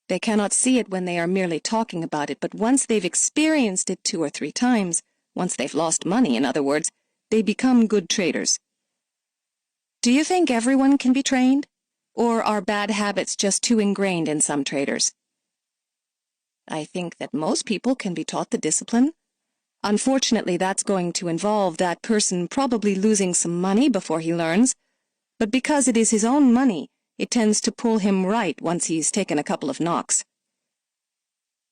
They cannot see it when they are merely talking about it, but once they've experienced it 2 or 3 times, once they've lost money, in other words, they become good traders. Do you think everyone can be trained? Or are bad habits just too ingrained in some traders? I think that most people can be taught the discipline. Unfortunately, that's going to involve that person probably losing some money before he learns, but because it is his own money, it tends to pull him right once he's taken a couple of knocks.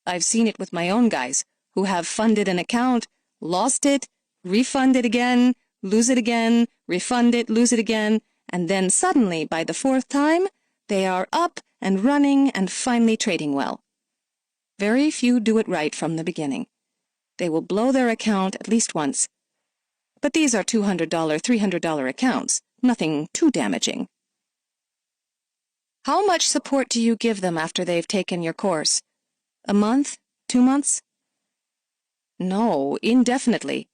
I've seen it with my own guys, who have funded an account, lost it, refund it again, lose it again, refund it, lose it again, and then suddenly, by the 4th time, they are up and running and finally trading well. Very few do it right from the beginning. They will blow their account at least once. But these are $200, $300 accounts, nothing too damaging. How much support do you give them after they've taken your course? A month? 2 months? No, indefinitely.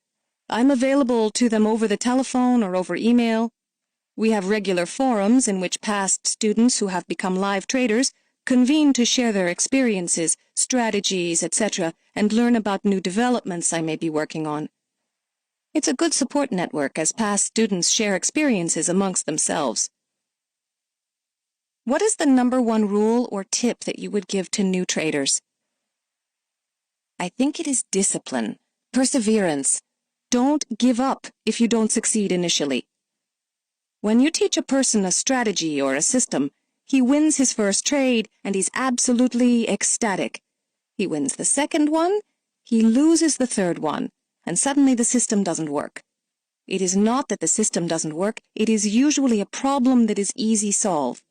I'm available to them over the telephone or over email. We have regular forums in which past students who have become live traders convene to share their experiences, strategies, etc., and learn about new developments I may be working on. It's a good support network as past students share experiences amongst themselves. What is the #1 rule or tip that you would give to new traders? I think it is discipline, perseverance. Don't give up if you don't succeed initially. When you teach a person a strategy or a system, he wins his first trade and he's absolutely ecstatic. He wins the second one, he loses the third one, and suddenly the system doesn't work. It is not that the system doesn't work, it is usually a problem that is easy solve.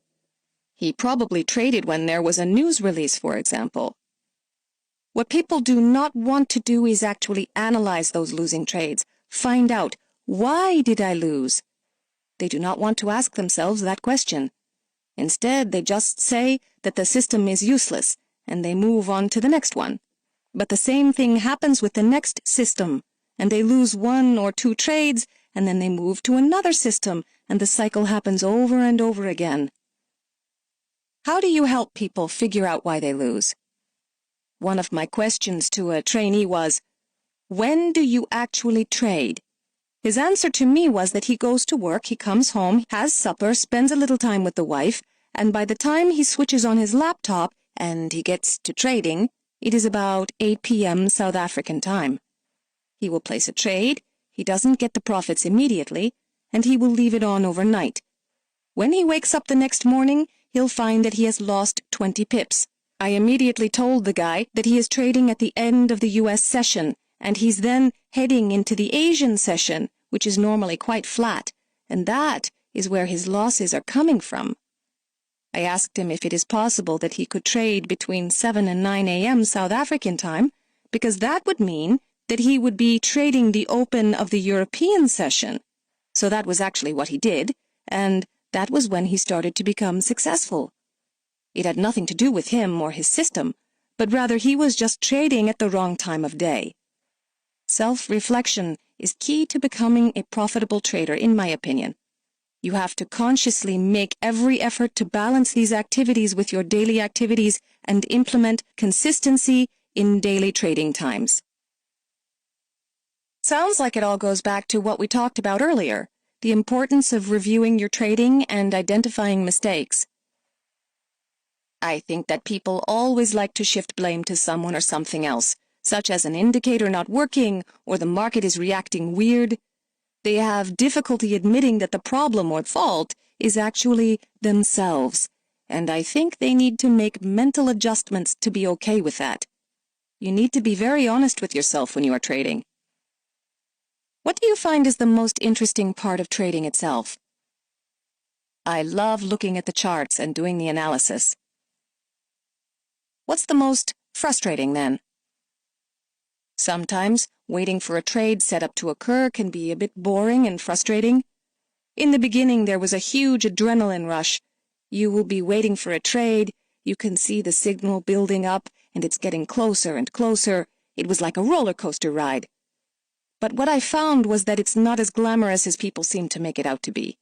He probably traded when there was a news release, for example. What people do not want to do is actually analyze those losing trades, find out, why did I lose? They do not want to ask themselves that question. Instead, they just say that the system is useless, and they move on to the next one. But the same thing happens with the next system, and they lose 1 or 2 trades, and then they move to another system, and the cycle happens over and over again. How do you help people figure out why they lose? One of my questions to a trainee was, "When do you actually trade?" His answer to me was that he goes to work, he comes home, has supper, spends a little time with the wife, and by the time he switches on his laptop and he gets to trading, it is about 8 p.m. South African time. He will place a trade, he doesn't get the profits immediately, and he will leave it on overnight. When he wakes up the next morning, he'll find that he has lost 20 pips. I immediately told the guy that he is trading at the end of the U.S. session, and he's then heading into the Asian session, which is normally quite flat, and that is where his losses are coming from. I asked him if it is possible that he could trade between 7 and 9 a.m. South African time, because that would mean that he would be trading the open of the European session. So that was actually what he did, and that was when he started to become successful. It had nothing to do with him or his system, but rather he was just trading at the wrong time of day. Self-reflection is key to becoming a profitable trader, in my opinion. You have to consciously make every effort to balance these activities with your daily activities and implement consistency in daily trading times. Sounds like it all goes back to what we talked about earlier, the importance of reviewing your trading and identifying mistakes. I think that people always like to shift blame to someone or something else, such as an indicator not working or the market is reacting weird. They have difficulty admitting that the problem or fault is actually themselves, and I think they need to make mental adjustments to be okay with that. You need to be very honest with yourself when you are trading. What do you find is the most interesting part of trading itself? I love looking at the charts and doing the analysis. What's the most frustrating then? Sometimes waiting for a trade setup to occur can be a bit boring and frustrating. In the beginning, there was a huge adrenaline rush. You will be waiting for a trade, you can see the signal building up, and it's getting closer and closer. It was like a roller coaster ride. But what I found was that it's not as glamorous as people seem to make it out to be.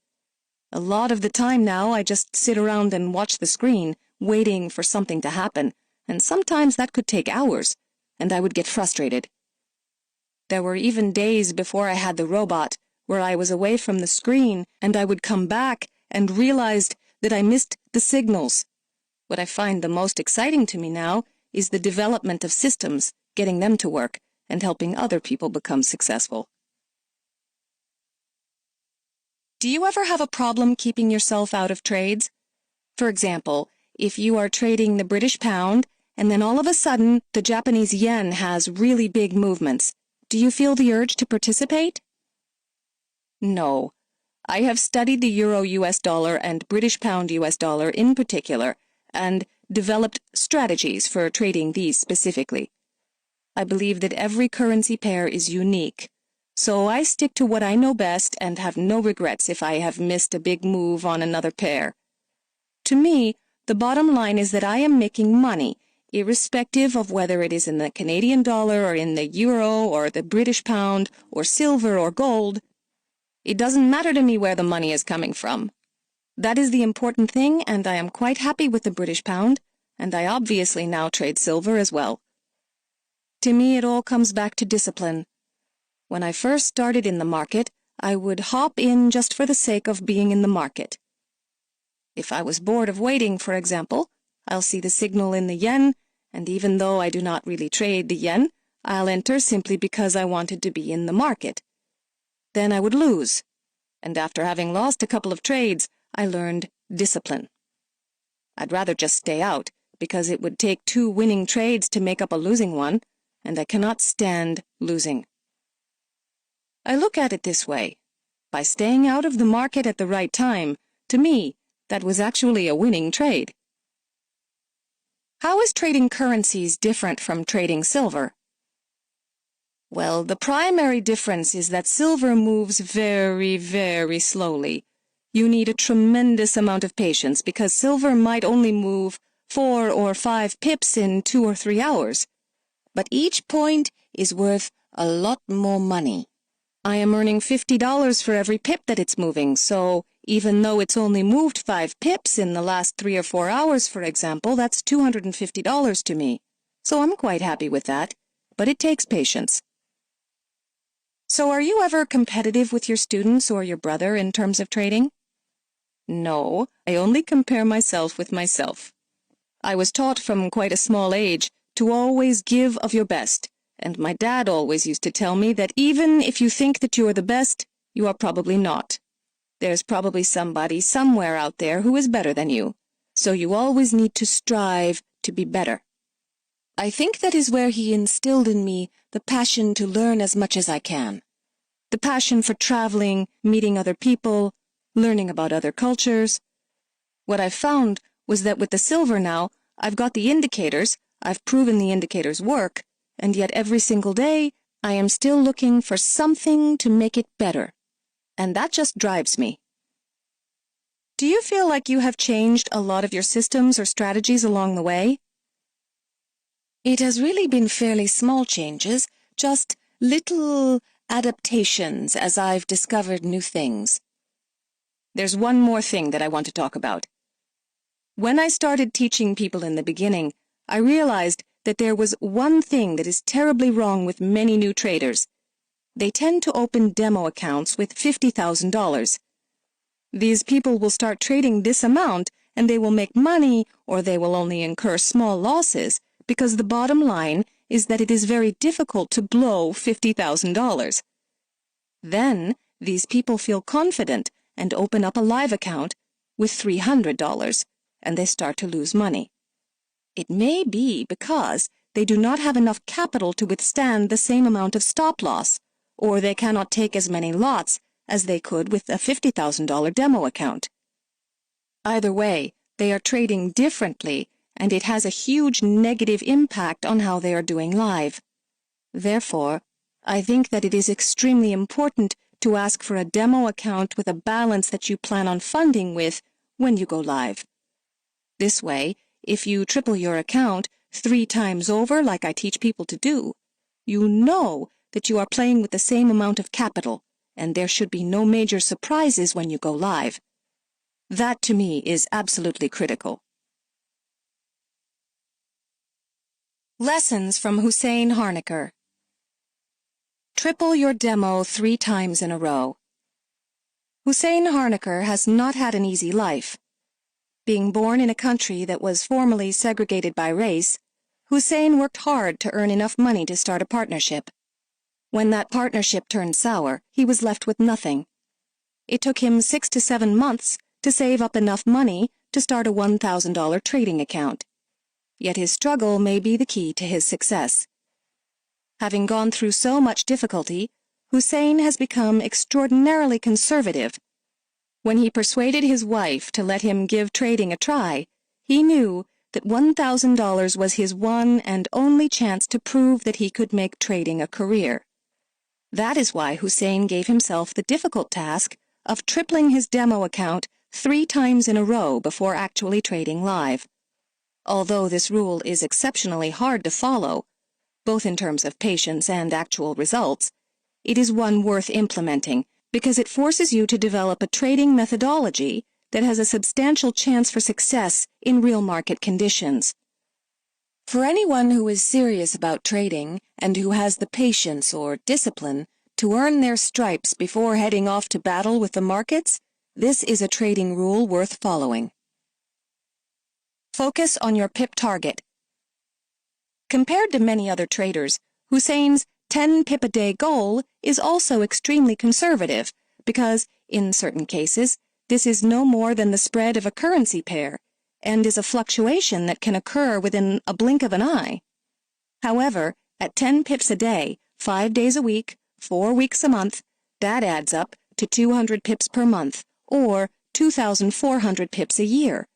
A lot of the time now, I just sit around and watch the screen, waiting for something to happen, and sometimes that could take hours, and I would get frustrated. There were even days before I had the robot where I was away from the screen and I would come back and realized that I missed the signals. What I find the most exciting to me now is the development of systems, getting them to work, and helping other people become successful. Do you ever have a problem keeping yourself out of trades? For example, if you are trading the British pound and then all of a sudden the Japanese yen has really big movements, do you feel the urge to participate? No. I have studied the Euro US dollar and British pound US dollar in particular and developed strategies for trading these specifically. I believe that every currency pair is unique, so I stick to what I know best and have no regrets if I have missed a big move on another pair. To me, the bottom line is that I am making money, irrespective of whether it is in the Canadian dollar or in the euro or the British pound or silver or gold. It doesn't matter to me where the money is coming from. That is the important thing, and I am quite happy with the British pound, and I obviously now trade silver as well. To me, it all comes back to discipline. When I first started in the market, I would hop in just for the sake of being in the market. If I was bored of waiting, for example, I'll see the signal in the yen, and even though I do not really trade the yen, I'll enter simply because I wanted to be in the market. Then I would lose, and after having lost a couple of trades, I learned discipline. I'd rather just stay out, because it would take 2 winning trades to make up a losing one, and I cannot stand losing. I look at it this way. By staying out of the market at the right time, to me, that was actually a winning trade. How is trading currencies different from trading silver? Well, the primary difference is that silver moves very, very slowly. You need a tremendous amount of patience because silver might only move 4 or 5 pips in 2 or 3 hours. But each point is worth a lot more money. I am earning $50 for every pip that it's moving, so even though it's only moved 5 pips in the last 3 or 4 hours, for example, that's $250 to me. So I'm quite happy with that, but it takes patience. So are you ever competitive with your students or your brother in terms of trading? No, I only compare myself with myself. I was taught from quite a small age to always give of your best, and my dad always used to tell me that even if you think that you are the best, you are probably not. There's probably somebody somewhere out there who is better than you, so you always need to strive to be better. I think that is where he instilled in me the passion to learn as much as I can. The passion for traveling, meeting other people, learning about other cultures. What I found was that with the silver now, I've got the indicators, I've proven the indicators work, and yet every single day, I am still looking for something to make it better. And that just drives me. Do you feel like you have changed a lot of your systems or strategies along the way? It has really been fairly small changes, just little adaptations as I've discovered new things. There's one more thing that I want to talk about. When I started teaching people in the beginning, I realized that there was one thing that is terribly wrong with many new traders. They tend to open demo accounts with $50,000. These people will start trading this amount and they will make money or they will only incur small losses because the bottom line is that it is very difficult to blow $50,000. Then these people feel confident and open up a live account with $300 and they start to lose money. It may be because they do not have enough capital to withstand the same amount of stop loss, or they cannot take as many lots as they could with a $50,000 demo account. Either way, they are trading differently, and it has a huge negative impact on how they are doing live. Therefore, I think that it is extremely important to ask for a demo account with a balance that you plan on funding with when you go live. This way, if you triple your account 3 times over like I teach people to do, you know that you are playing with the same amount of capital, and there should be no major surprises when you go live. That, to me, is absolutely critical. Lessons from Hussein Harnaker. Triple your demo 3 times in a row. Hussein Harnaker has not had an easy life. Being born in a country that was formerly segregated by race, Hussein worked hard to earn enough money to start a partnership. When that partnership turned sour, he was left with nothing. It took him 6 to 7 months to save up enough money to start a $1,000 trading account. Yet his struggle may be the key to his success. Having gone through so much difficulty, Hussein has become extraordinarily conservative. When he persuaded his wife to let him give trading a try, he knew that $1,000 was his one and only chance to prove that he could make trading a career. That is why Hussein gave himself the difficult task of tripling his demo account 3 times in a row before actually trading live. Although this rule is exceptionally hard to follow, both in terms of patience and actual results, it is one worth implementing because it forces you to develop a trading methodology that has a substantial chance for success in real market conditions. For anyone who is serious about trading and who has the patience or discipline to earn their stripes before heading off to battle with the markets, this is a trading rule worth following. Focus on your pip target. Compared to many other traders, Hussein's 10 pip a day goal is also extremely conservative because, in certain cases, this is no more than the spread of a currency pair and is a fluctuation that can occur within a blink of an eye. However, at 10 pips a day, 5 days a week, 4 weeks a month, that adds up to 200 pips per month, or 2,400 pips a year.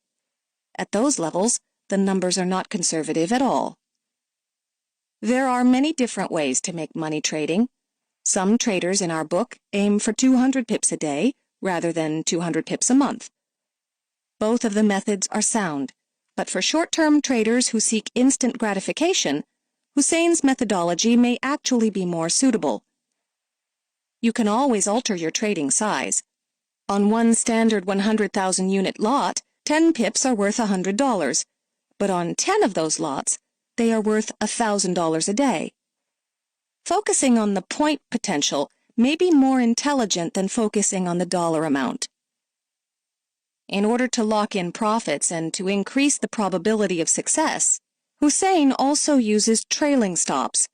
At those levels, the numbers are not conservative at all. There are many different ways to make money trading. Some traders in our book aim for 200 pips a day rather than 200 pips a month. Both of the methods are sound, but for short-term traders who seek instant gratification, Hussein's methodology may actually be more suitable. You can always alter your trading size. On one standard 100,000 unit lot, 10 pips are worth $100, but on 10 of those lots, they are worth $1,000 a day. Focusing on the point potential may be more intelligent than focusing on the dollar amount. In order to lock in profits and to increase the probability of success, Hussein also uses trailing stops.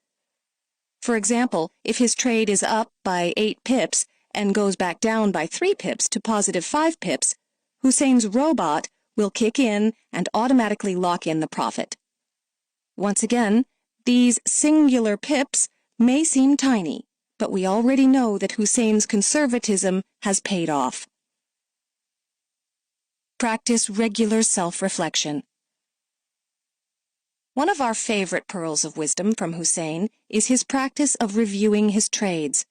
For example, if his trade is up by 8 pips and goes back down by 3 pips to positive 5 pips, Hussein's robot will kick in and automatically lock in the profit. Once again, these singular pips may seem tiny, but we already know that Hussein's conservatism has paid off. Practice regular self-reflection. One of our favorite pearls of wisdom from Hussein is his practice of reviewing his trades.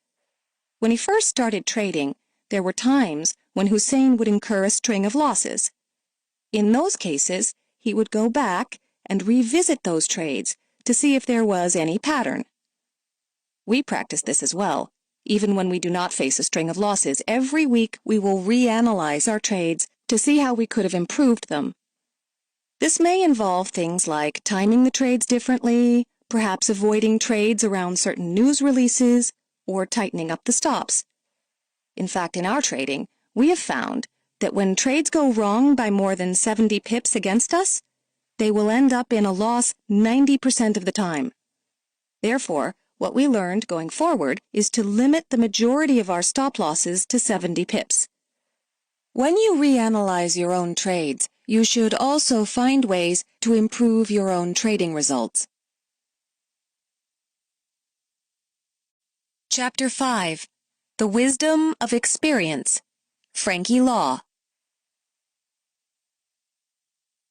When he first started trading, there were times when Hussein would incur a string of losses. In those cases, he would go back and revisit those trades to see if there was any pattern. We practice this as well. Even when we do not face a string of losses, every week we will reanalyze our trades to see how we could have improved them. This may involve things like timing the trades differently, perhaps avoiding trades around certain news releases, or tightening up the stops. In fact, in our trading, we have found that when trades go wrong by more than 70 pips against us, they will end up in a loss 90% of the time. Therefore, what we learned going forward is to limit the majority of our stop losses to 70 pips. When you reanalyze your own trades, you should also find ways to improve your own trading results. Chapter 5. The Wisdom of Experience. Frankie Law.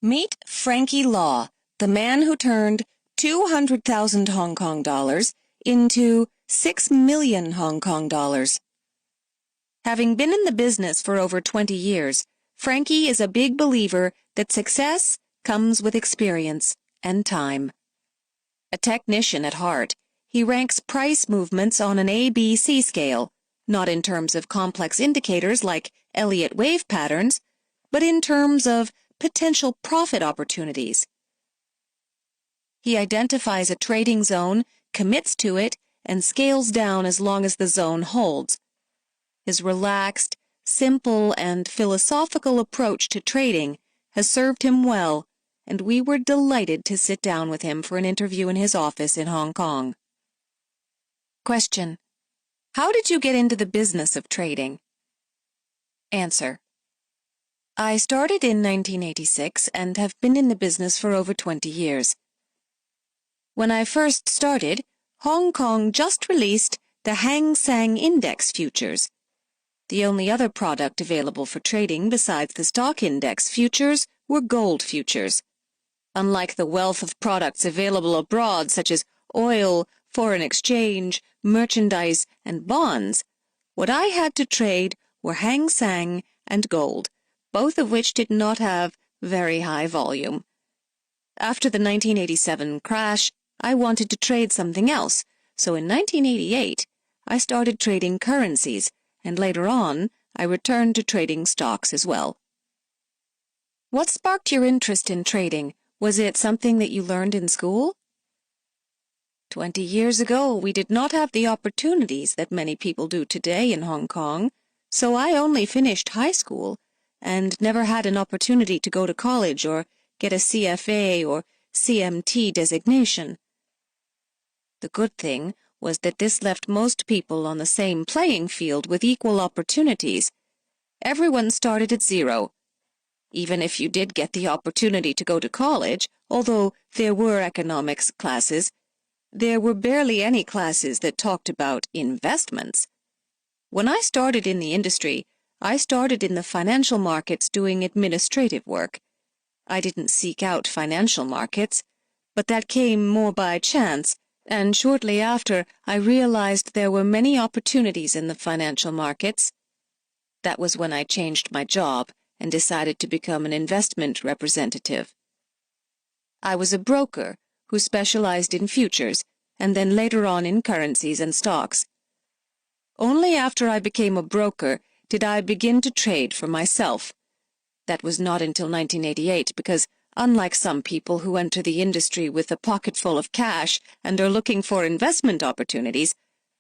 Meet Frankie Law, the man who turned 200,000 Hong Kong dollars into 6 million Hong Kong dollars. Having been in the business for over 20 years, Frankie is a big believer that success comes with experience and time. A technician at heart, he ranks price movements on an ABC scale, not in terms of complex indicators like Elliott wave patterns, but in terms of potential profit opportunities. He identifies a trading zone, commits to it, and scales down as long as the zone holds. His relaxed, simple, and philosophical approach to trading has served him well, and we were delighted to sit down with him for an interview in his office in Hong Kong. Question: how did you get into the business of trading? Answer: I started in 1986 and have been in the business for over 20 years. When I first started, Hong Kong just released the Hang Seng Index futures. The only other product available for trading besides the stock index futures were gold futures. Unlike the wealth of products available abroad such as oil, foreign exchange, merchandise, and bonds, what I had to trade were Hang Seng and gold, both of which did not have very high volume. After the 1987 crash, I wanted to trade something else, so in 1988, I started trading currencies, and later on, I returned to trading stocks as well. What sparked your interest in trading? Was it something that you learned in school? 20 years ago, we did not have the opportunities that many people do today in Hong Kong, so I only finished high school and never had an opportunity to go to college or get a CFA or CMT designation. The good thing was that this left most people on the same playing field with equal opportunities. Everyone started at zero. Even if you did get the opportunity to go to college, although there were economics classes, there were barely any classes that talked about investments. When I started in the industry, I started in the financial markets doing administrative work. I didn't seek out financial markets, but that came more by chance, and shortly after I realized there were many opportunities in the financial markets. That was when I changed my job and decided to become an investment representative. I was a broker who specialized in futures, and then later on in currencies and stocks. Only after I became a broker did I begin to trade for myself. That was not until 1988 because, unlike some people who enter the industry with a pocketful of cash and are looking for investment opportunities,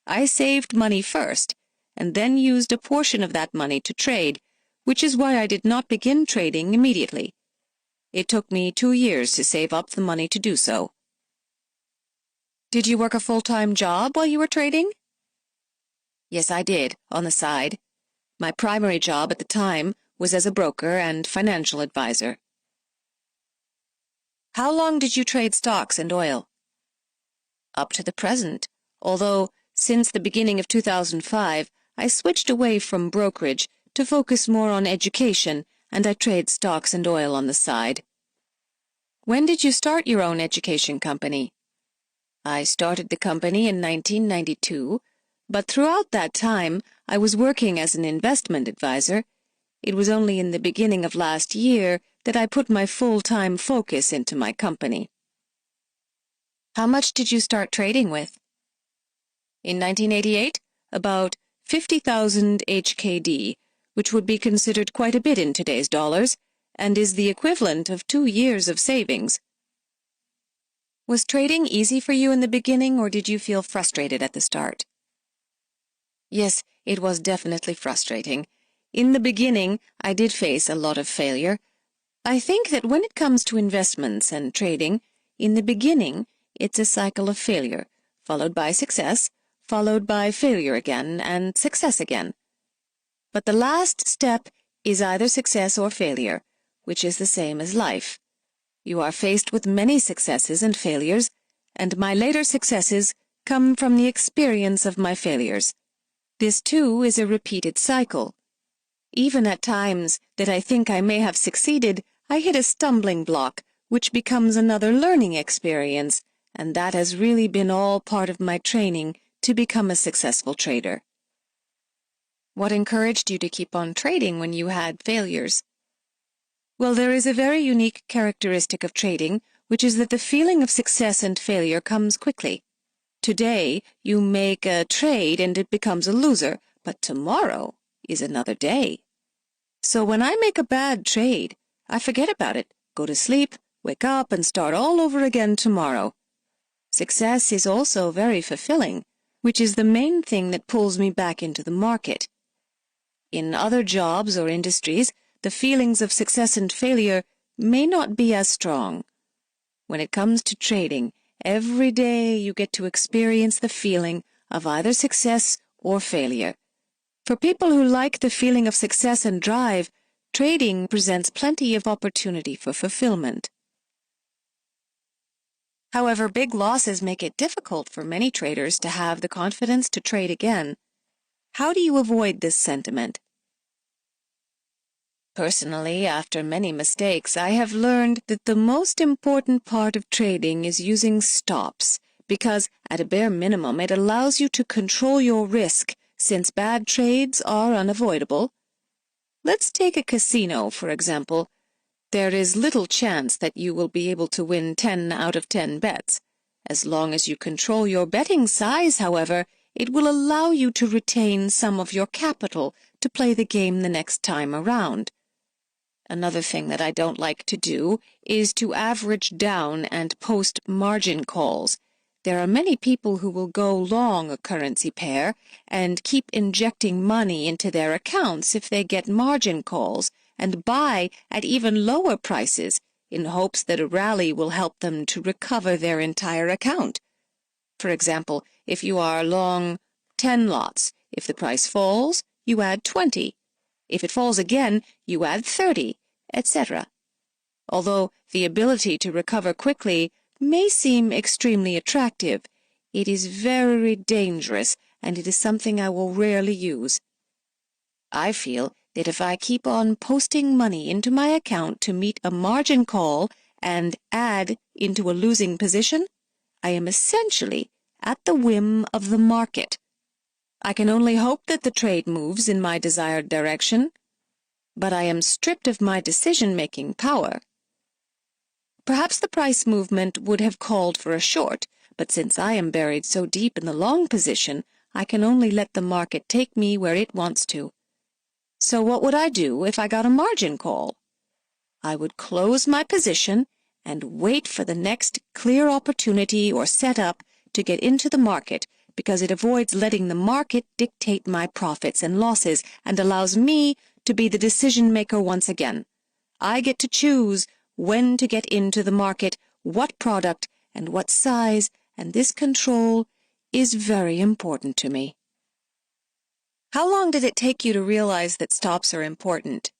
I saved money first and then used a portion of that money to trade, which is why I did not begin trading immediately. It took me 2 years to save up the money to do so. Did you work a full-time job while you were trading? Yes, I did, on the side. My primary job at the time was as a broker and financial advisor. How long did you trade stocks and oil? Up to the present, although since the beginning of 2005, I switched away from brokerage to focus more on education and I trade stocks and oil on the side. When did you start your own education company? I started the company in 1992, but throughout that time, I was working as an investment advisor. It was only in the beginning of last year that I put my full-time focus into my company. How much did you start trading with? In 1988, about 50,000 HKD, which would be considered quite a bit in today's dollars, and is the equivalent of 2 years of savings. Was trading easy for you in the beginning, or did you feel frustrated at the start? Yes, it was definitely frustrating. In the beginning, I did face a lot of failure. I think that when it comes to investments and trading, in the beginning, it's a cycle of failure, followed by success, followed by failure again, and success again. But the last step is either success or failure, which is the same as life. You are faced with many successes and failures, and my later successes come from the experience of my failures. This, too, is a repeated cycle. Even at times that I think I may have succeeded, I hit a stumbling block, which becomes another learning experience, and that has really been all part of my training to become a successful trader. What encouraged you to keep on trading when you had failures? Well, there is a very unique characteristic of trading, which is that the feeling of success and failure comes quickly. Today, you make a trade and it becomes a loser, but tomorrow is another day. So when I make a bad trade, I forget about it, go to sleep, wake up, and start all over again tomorrow. Success is also very fulfilling, which is the main thing that pulls me back into the market. In other jobs or industries, the feelings of success and failure may not be as strong. When it comes to trading, every day you get to experience the feeling of either success or failure. For people who like the feeling of success and drive, trading presents plenty of opportunity for fulfillment. However, big losses make it difficult for many traders to have the confidence to trade again. How do you avoid this sentiment? Personally, after many mistakes, I have learned that the most important part of trading is using stops, because at a bare minimum it allows you to control your risk, since bad trades are unavoidable. Let's take a casino, for example. There is little chance that you will be able to win 10 out of 10 bets. As long as you control your betting size, however, it will allow you to retain some of your capital to play the game the next time around. Another thing that I don't like to do is to average down and post margin calls. There are many people who will go long a currency pair and keep injecting money into their accounts if they get margin calls and buy at even lower prices in hopes that a rally will help them to recover their entire account. For example, if you are long 10 lots, if the price falls, you add 20. If it falls again, you add 30, etc. Although the ability to recover quickly may seem extremely attractive, it is very dangerous, and it is something I will rarely use. I feel that if I keep on posting money into my account to meet a margin call and add into a losing position, I am essentially at the whim of the market. I can only hope that the trade moves in my desired direction, but I am stripped of my decision-making power. Perhaps the price movement would have called for a short, but since I am buried so deep in the long position, I can only let the market take me where it wants to. So what would I do if I got a margin call? I would close my position and wait for the next clear opportunity or setup to get into the market, because it avoids letting the market dictate my profits and losses and allows me to be the decision-maker once again. I get to choose when to get into the market, what product, and what size, and this control is very important to me. How long did it take you to realize that stops are important?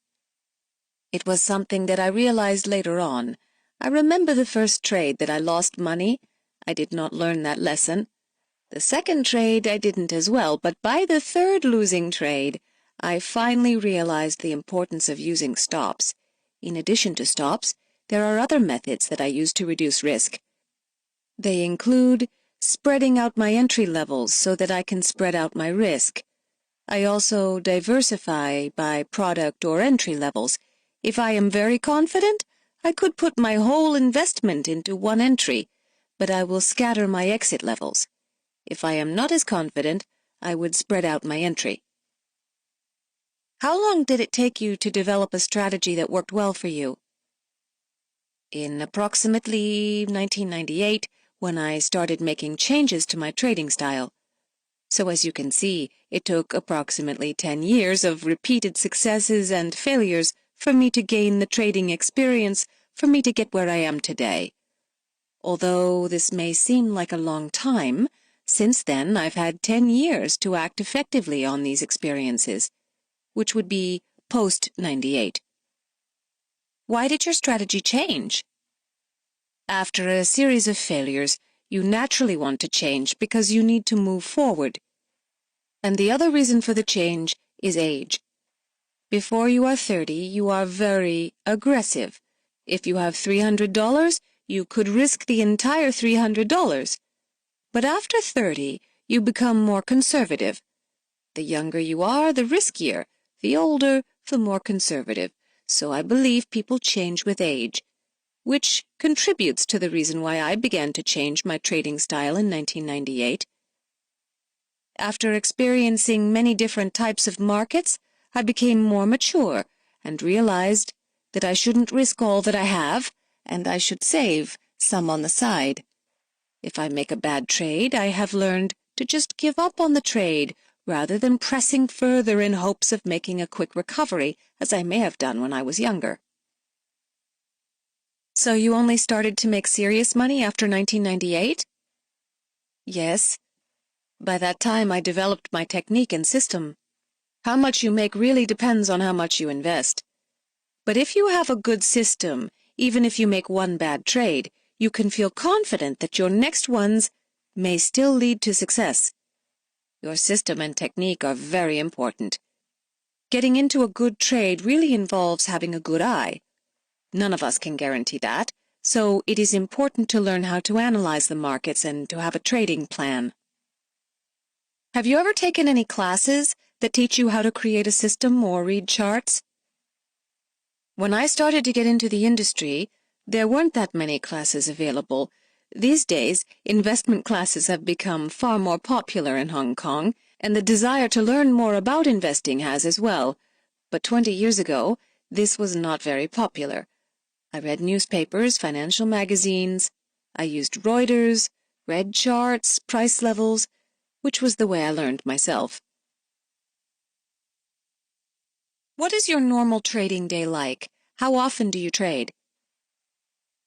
It was something that I realized later on. I remember the first trade that I lost money. I did not learn that lesson. The second trade I didn't as well, but by the third losing trade, I finally realized the importance of using stops. In addition to stops, there are other methods that I use to reduce risk. They include spreading out my entry levels so that I can spread out my risk. I also diversify by product or entry levels. If I am very confident, I could put my whole investment into one entry, but I will scatter my exit levels. If I am not as confident, I would spread out my entry. How long did it take you to develop a strategy that worked well for you? In approximately 1998, when I started making changes to my trading style. So as you can see, it took approximately 10 years of repeated successes and failures for me to gain the trading experience for me to get where I am today. Although this may seem like a long time, since then I've had 10 years to act effectively on these experiences, which would be post-98. Why did your strategy change? After a series of failures, you naturally want to change because you need to move forward. And the other reason for the change is age. Before you are 30, you are very aggressive. If you have $300, you could risk the entire $300. But after 30, you become more conservative. The younger you are, the riskier. The older, the more conservative. So I believe people change with age, which contributes to the reason why I began to change my trading style in 1998. After experiencing many different types of markets, I became more mature and realized that I shouldn't risk all that I have, and I should save some on the side. If I make a bad trade, I have learned to just give up on the trade rather than pressing further in hopes of making a quick recovery, as I may have done when I was younger. So you only started to make serious money after 1998? Yes. By that time, I developed my technique and system. How much you make really depends on how much you invest. But if you have a good system, even if you make one bad trade, you can feel confident that your next ones may still lead to success. Your system and technique are very important. Getting into a good trade really involves having a good eye. None of us can guarantee that, so it is important to learn how to analyze the markets and to have a trading plan. Have you ever taken any classes that teach you how to create a system or read charts? When I started to get into the industry, there weren't that many classes available. These days, investment classes have become far more popular in Hong Kong, and the desire to learn more about investing has as well. But 20 years ago, this was not very popular. I read newspapers, financial magazines. I used Reuters, read charts, price levels, which was the way I learned myself. What is your normal trading day like? How often do you trade?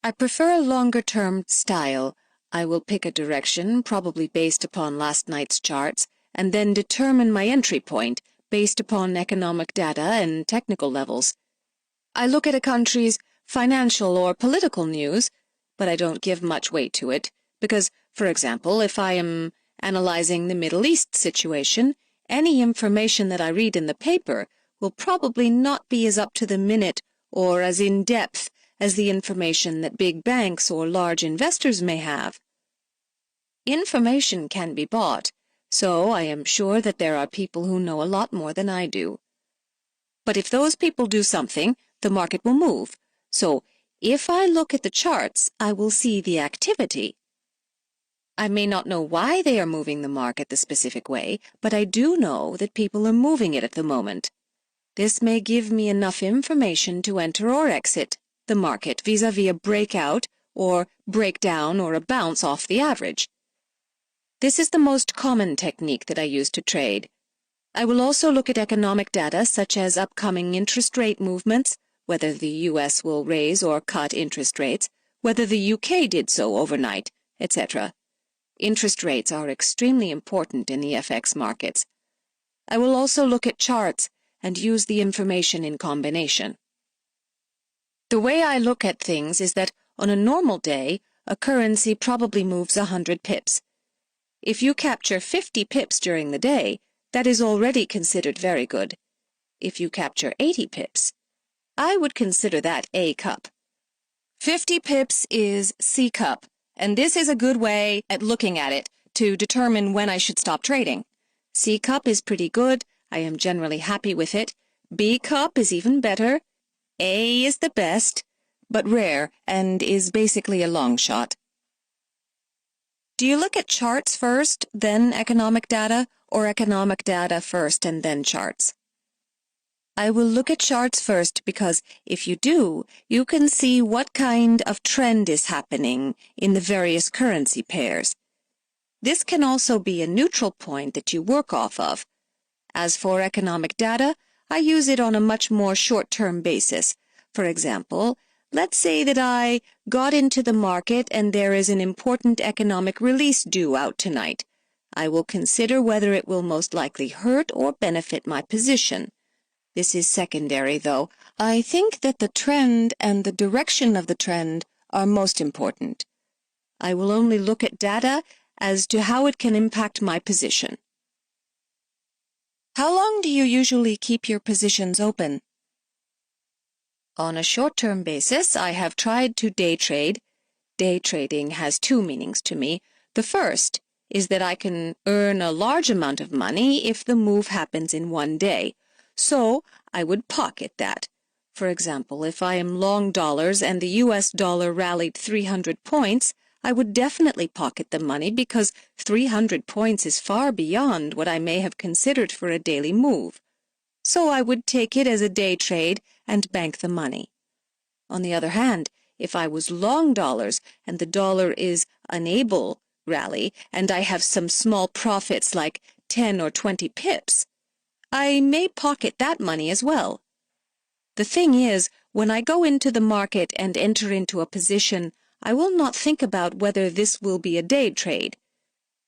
I prefer a longer-term style. I will pick a direction, probably based upon last night's charts, and then determine my entry point based upon economic data and technical levels. I look at a country's financial or political news, but I don't give much weight to it, because, for example, if I am analyzing the Middle East situation, any information that I read in the paper will probably not be as up to the minute or as in-depth as the information that big banks or large investors may have. Information can be bought, so I am sure that there are people who know a lot more than I do. But if those people do something, the market will move. So if I look at the charts, I will see the activity. I may not know why they are moving the market the specific way, but I do know that people are moving it at the moment. This may give me enough information to enter or exit the market vis-à-vis a breakout or breakdown or a bounce off the average. This is the most common technique that I use to trade. I will also look at economic data such as upcoming interest rate movements, whether the US will raise or cut interest rates, whether the UK did so overnight, etc. Interest rates are extremely important in the FX markets. I will also look at charts and use the information in combination. The way I look at things is that on a normal day, a currency probably moves 100 pips. If you capture 50 pips during the day, that is already considered very good. if you capture 80 pips, I would consider that A cup. 50 pips is C cup, and this is a good way at looking at it to determine when I should stop trading. C cup is pretty good. I am generally happy with it. B cup is even better. A is the best, but rare and is basically a long shot. Do you look at charts first, then economic data, or economic data first and then charts? I will look at charts first because if you do, you can see what kind of trend is happening in the various currency pairs. This can also be a neutral point that you work off of. As for economic data, I use it on a much more short-term basis. For example, let's say that I got into the market and there is an important economic release due out tonight. I will consider whether it will most likely hurt or benefit my position. This is secondary, though. I think that the trend and the direction of the trend are most important. I will only look at data as to how it can impact my position. How long do you usually keep your positions open? On a short-term basis, I have tried to day trade. Day trading has two meanings to me. The first is that I can earn a large amount of money if the move happens in one day. So I would pocket that. For example, if I am long dollars and the US dollar rallied 300 points, I would definitely pocket the money because 300 points is far beyond what I may have considered for a daily move. So I would take it as a day trade and bank the money. On the other hand, if I was long dollars and the dollar is unable rally and I have some small profits like 10 or 20 pips, I may pocket that money as well. The thing is, when I go into the market and enter into a position, I will not think about whether this will be a day trade.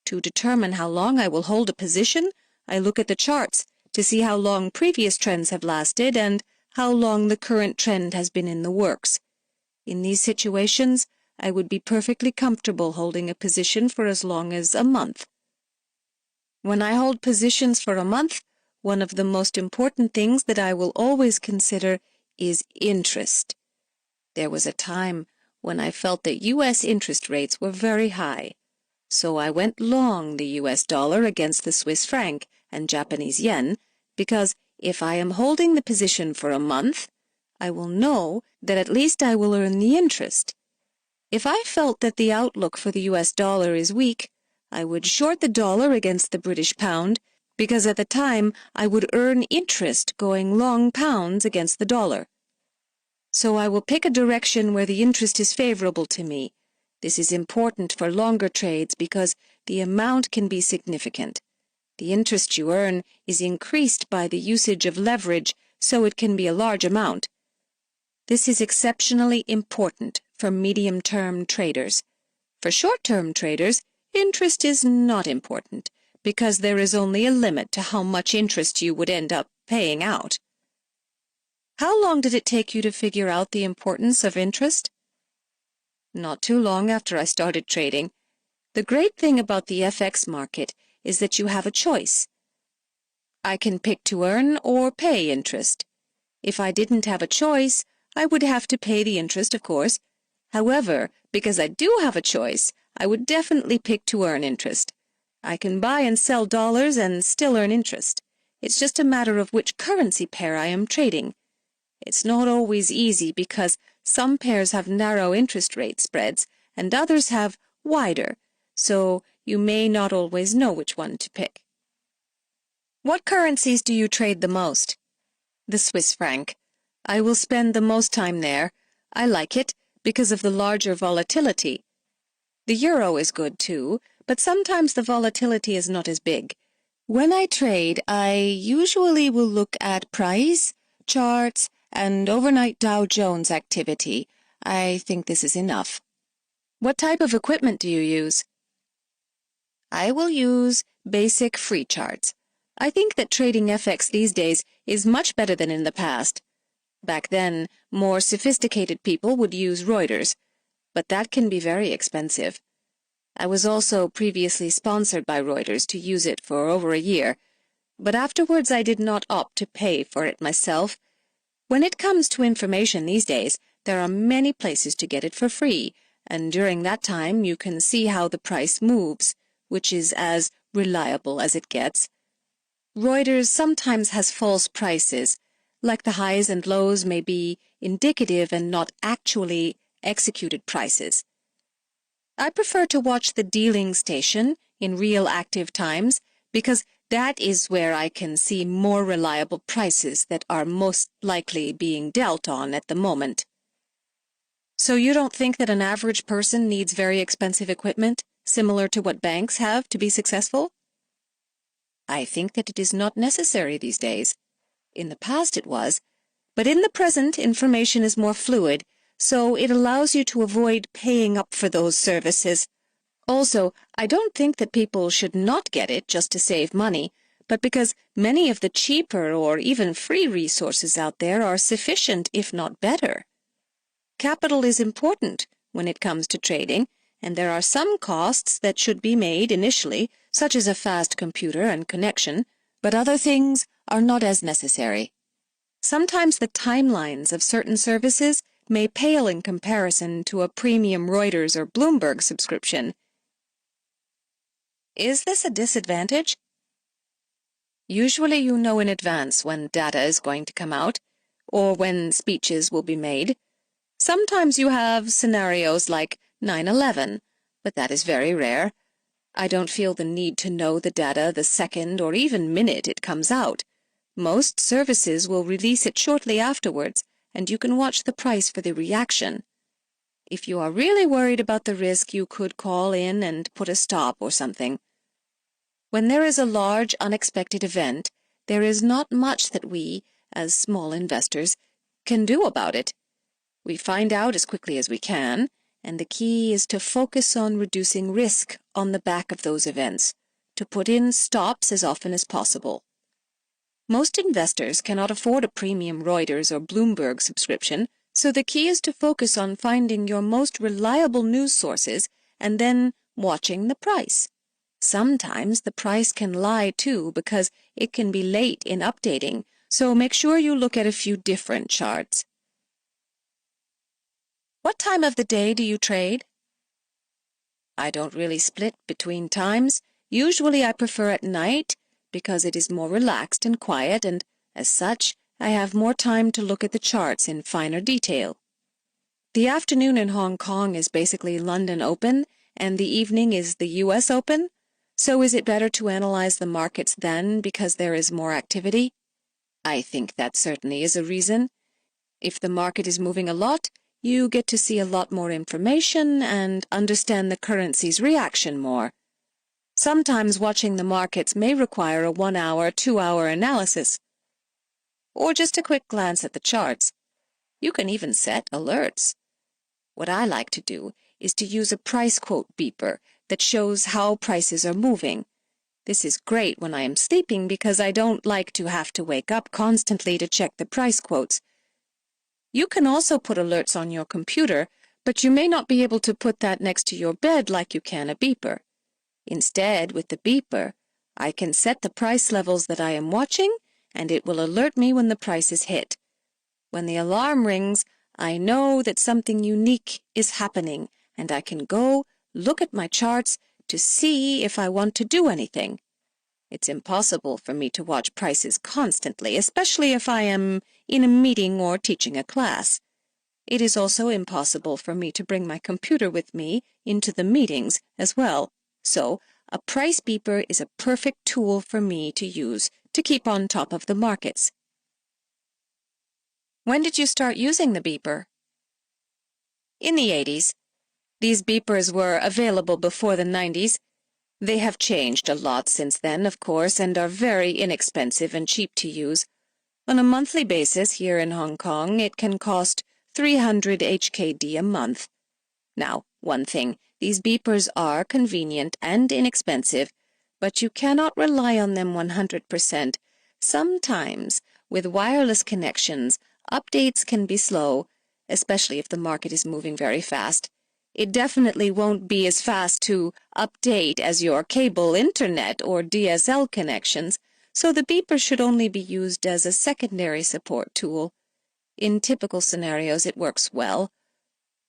To determine how long I will hold a position, I look at the charts to see how long previous trends have lasted and how long the current trend has been in the works. In these situations, I would be perfectly comfortable holding a position for as long as a month. When I hold positions for a month, one of the most important things that I will always consider is interest. There was a time when I felt that U.S. interest rates were very high, so I went long the U.S. dollar against the Swiss franc and Japanese yen because if I am holding the position for a month, I will know that at least I will earn the interest. If I felt that the outlook for the U.S. dollar is weak, I would short the dollar against the British pound because at the time I would earn interest going long pounds against the dollar. So I will pick a direction where the interest is favorable to me. This is important for longer trades because the amount can be significant. The interest you earn is increased by the usage of leverage, so it can be a large amount. This is exceptionally important for medium-term traders. For short-term traders, interest is not important, because there is only a limit to how much interest you would end up paying out. How long did it take you to figure out the importance of interest? Not too long after I started trading. The great thing about the FX market is that you have a choice. I can pick to earn or pay interest. If I didn't have a choice, I would have to pay the interest, of course. However, because I do have a choice, I would definitely pick to earn interest. I can buy and sell dollars and still earn interest. It's just a matter of which currency pair I am trading. It's not always easy because some pairs have narrow interest rate spreads and others have wider, so you may not always know which one to pick. What currencies do you trade the most? The Swiss franc. I will spend the most time there. I like it because of the larger volatility. The euro is good too, but sometimes the volatility is not as big. When I trade, I usually will look at price, charts, and overnight Dow Jones activity. I think this is enough. What type of equipment do you use? I will use basic free charts. I think that trading FX these days is much better than in the past. Back then, more sophisticated people would use Reuters, but that can be very expensive. I was also previously sponsored by Reuters to use it for over a year. but afterwards I did not opt to pay for it myself. When it comes to information these days, there are many places to get it for free, and during that time you can see how the price moves, which is as reliable as it gets. Reuters sometimes has false prices, like the highs and lows may be indicative and not actually executed prices. I prefer to watch the dealing station in real active times because that is where I can see more reliable prices that are most likely being dealt on at the moment. So you don't think that an average person needs very expensive equipment, similar to what banks have, to be successful? I think that it is not necessary these days. In the past it was, but in the present information is more fluid, so it allows you to avoid paying up for those services. Also, I don't think that people should not get it just to save money, but because many of the cheaper or even free resources out there are sufficient, if not better. Capital is important when it comes to trading, and there are some costs that should be made initially, such as a fast computer and connection, but other things are not as necessary. Sometimes the timelines of certain services may pale in comparison to a premium Reuters or Bloomberg subscription. Is this a disadvantage? Usually you know in advance when data is going to come out, or when speeches will be made. Sometimes you have scenarios like 9/11, but that is very rare. I don't feel the need to know the data the second or even minute it comes out. Most services will release it shortly afterwards, and you can watch the price for the reaction. If you are really worried about the risk, you could call in and put a stop or something. When there is a large, unexpected event, there is not much that we, as small investors, can do about it. We find out as quickly as we can, and the key is to focus on reducing risk on the back of those events, to put in stops as often as possible. Most investors cannot afford a premium Reuters or Bloomberg subscription, so the key is to focus on finding your most reliable news sources and then watching the price. Sometimes the price can lie too because it can be late in updating, so make sure you look at a few different charts. What time of the day do you trade? I don't really split between times. Usually I prefer at night because it is more relaxed and quiet, and as such, I have more time to look at the charts in finer detail. The afternoon in Hong Kong is basically London Open, and the evening is the US Open, so is it better to analyze the markets then because there is more activity? I think that certainly is a reason. If the market is moving a lot, you get to see a lot more information and understand the currency's reaction more. Sometimes watching the markets may require a 1-hour, 2-hour analysis, or just a quick glance at the charts. You can even set alerts. What I like to do is to use a price quote beeper that shows how prices are moving. This is great when I am sleeping because I don't like to have to wake up constantly to check the price quotes. You can also put alerts on your computer, but you may not be able to put that next to your bed like you can a beeper. Instead, with the beeper, I can set the price levels that I am watching, and it will alert me when the price is hit. When the alarm rings, I know that something unique is happening, and I can go look at my charts to see if I want to do anything. It's impossible for me to watch prices constantly, especially if I am in a meeting or teaching a class. It is also impossible for me to bring my computer with me into the meetings as well. So, a price beeper is a perfect tool for me to use to keep on top of the markets. When did you start using the beeper? In the 80s. These beepers were available before the 90s. They have changed a lot since then, of course, and are very inexpensive and cheap to use. On a monthly basis here in Hong Kong, it can cost 300 HKD a month. Now, one thing, these beepers are convenient and inexpensive, but you cannot rely on them 100%. Sometimes, with wireless connections, updates can be slow, especially if the market is moving very fast. It definitely won't be as fast to update as your cable internet or DSL connections, so the beeper should only be used as a secondary support tool. In typical scenarios, it works well.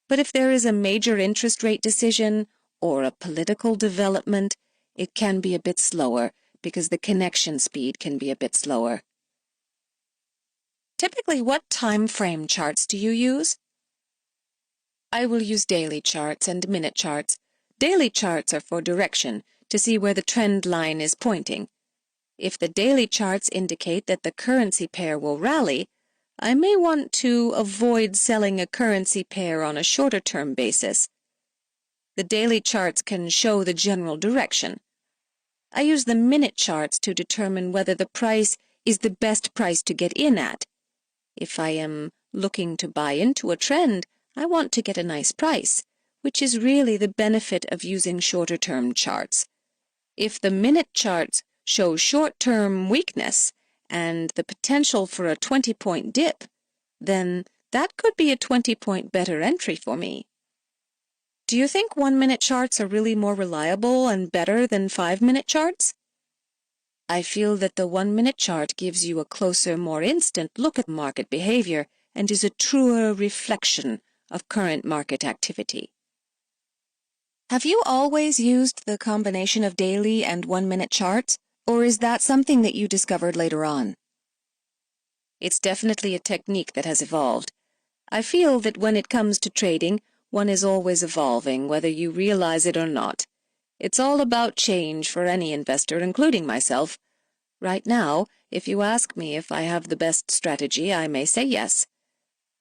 But if there is a major interest rate decision or a political development, it can be a bit slower because the connection speed can be a bit slower. Typically, what time frame charts do you use? I will use daily charts and minute charts. Daily charts are for direction, to see where the trend line is pointing. If the daily charts indicate that the currency pair will rally, I may want to avoid selling a currency pair on a shorter-term basis. The daily charts can show the general direction. I use the minute charts to determine whether the price is the best price to get in at. If I am looking to buy into a trend, I want to get a nice price, which is really the benefit of using shorter-term charts. If the minute charts show short-term weakness and the potential for a 20-point dip, then that could be a 20-point better entry for me. Do you think 1-minute charts are really more reliable and better than 5-minute charts? I feel that the 1-minute chart gives you a closer, more instant look at market behavior and is a truer reflection of current market activity. Have you always used the combination of daily and 1-minute charts, or is that something that you discovered later on? It's definitely a technique that has evolved. I feel that when it comes to trading, one is always evolving, whether you realize it or not. It's all about change for any investor, including myself. Right now, if you ask me if I have the best strategy, I may say yes.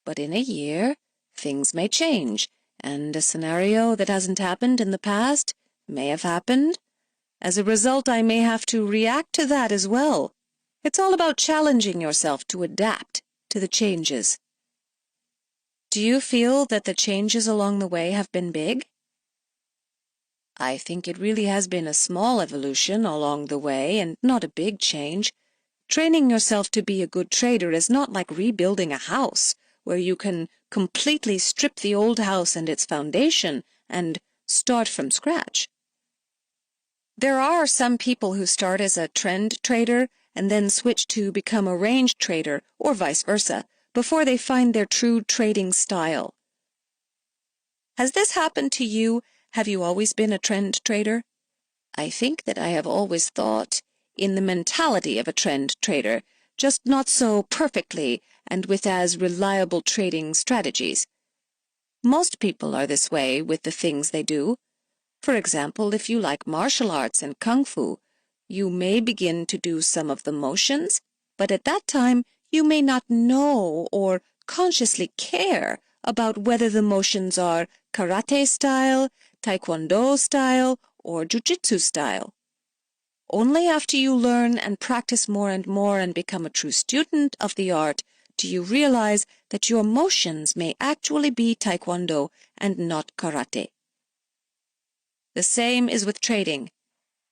But in a year, things may change, and a scenario that hasn't happened in the past may have happened. As a result, I may have to react to that as well. It's all about challenging yourself to adapt to the changes. Do you feel that the changes along the way have been big? I think it really has been a small evolution along the way and not a big change. Training yourself to be a good trader is not like rebuilding a house, where you can completely strip the old house and its foundation and start from scratch. There are some people who start as a trend trader and then switch to become a range trader or vice versa before they find their true trading style. Has this happened to you? Have you always been a trend trader? I think that I have always thought in the mentality of a trend trader, just not so perfectly and with as reliable trading strategies. Most people are this way with the things they do. For example, if you like martial arts and kung fu, you may begin to do some of the motions, but at that time you may not know or consciously care about whether the motions are karate style, taekwondo style, or jiu-jitsu style. Only after you learn and practice more and become a true student of the art do you realize that your motions may actually be taekwondo and not karate. The same is with trading.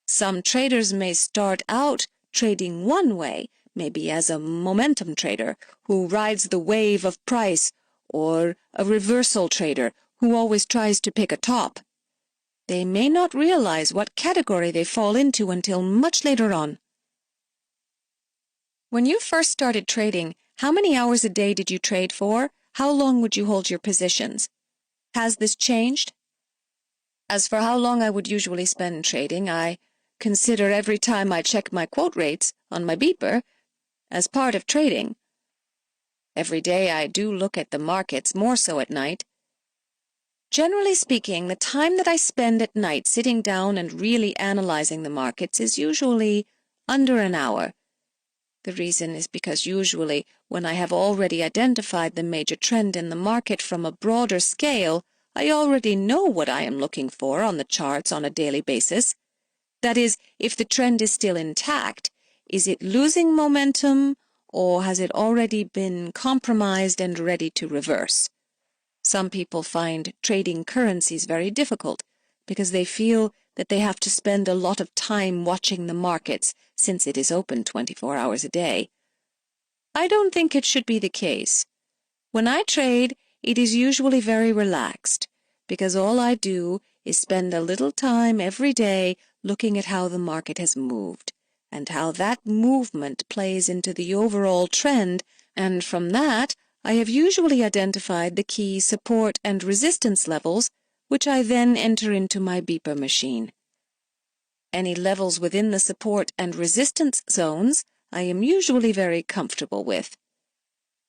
Some traders may start out trading one way, maybe as a momentum trader who rides the wave of price, or a reversal trader who always tries to pick a top. They may not realize what category they fall into until much later on. When you first started trading, how many hours a day did you trade for? How long would you hold your positions? Has this changed? As for how long I would usually spend trading, I consider every time I check my quote rates on my beeper as part of trading. Every day I do look at the markets, more so at night. Generally speaking, the time that I spend at night sitting down and really analyzing the markets is usually under an hour. The reason is because usually when I have already identified the major trend in the market from a broader scale, I already know what I am looking for on the charts on a daily basis. That is, if the trend is still intact, is it losing momentum or has it already been compromised and ready to reverse? Some people find trading currencies very difficult because they feel that they have to spend a lot of time watching the markets since it is open 24 hours a day. I don't think it should be the case. When I trade, it is usually very relaxed because all I do is spend a little time every day looking at how the market has moved. and how that movement plays into the overall trend, and from that I have usually identified the key support and resistance levels, which I then enter into my beeper machine. Any levels within the support and resistance zones I am usually very comfortable with.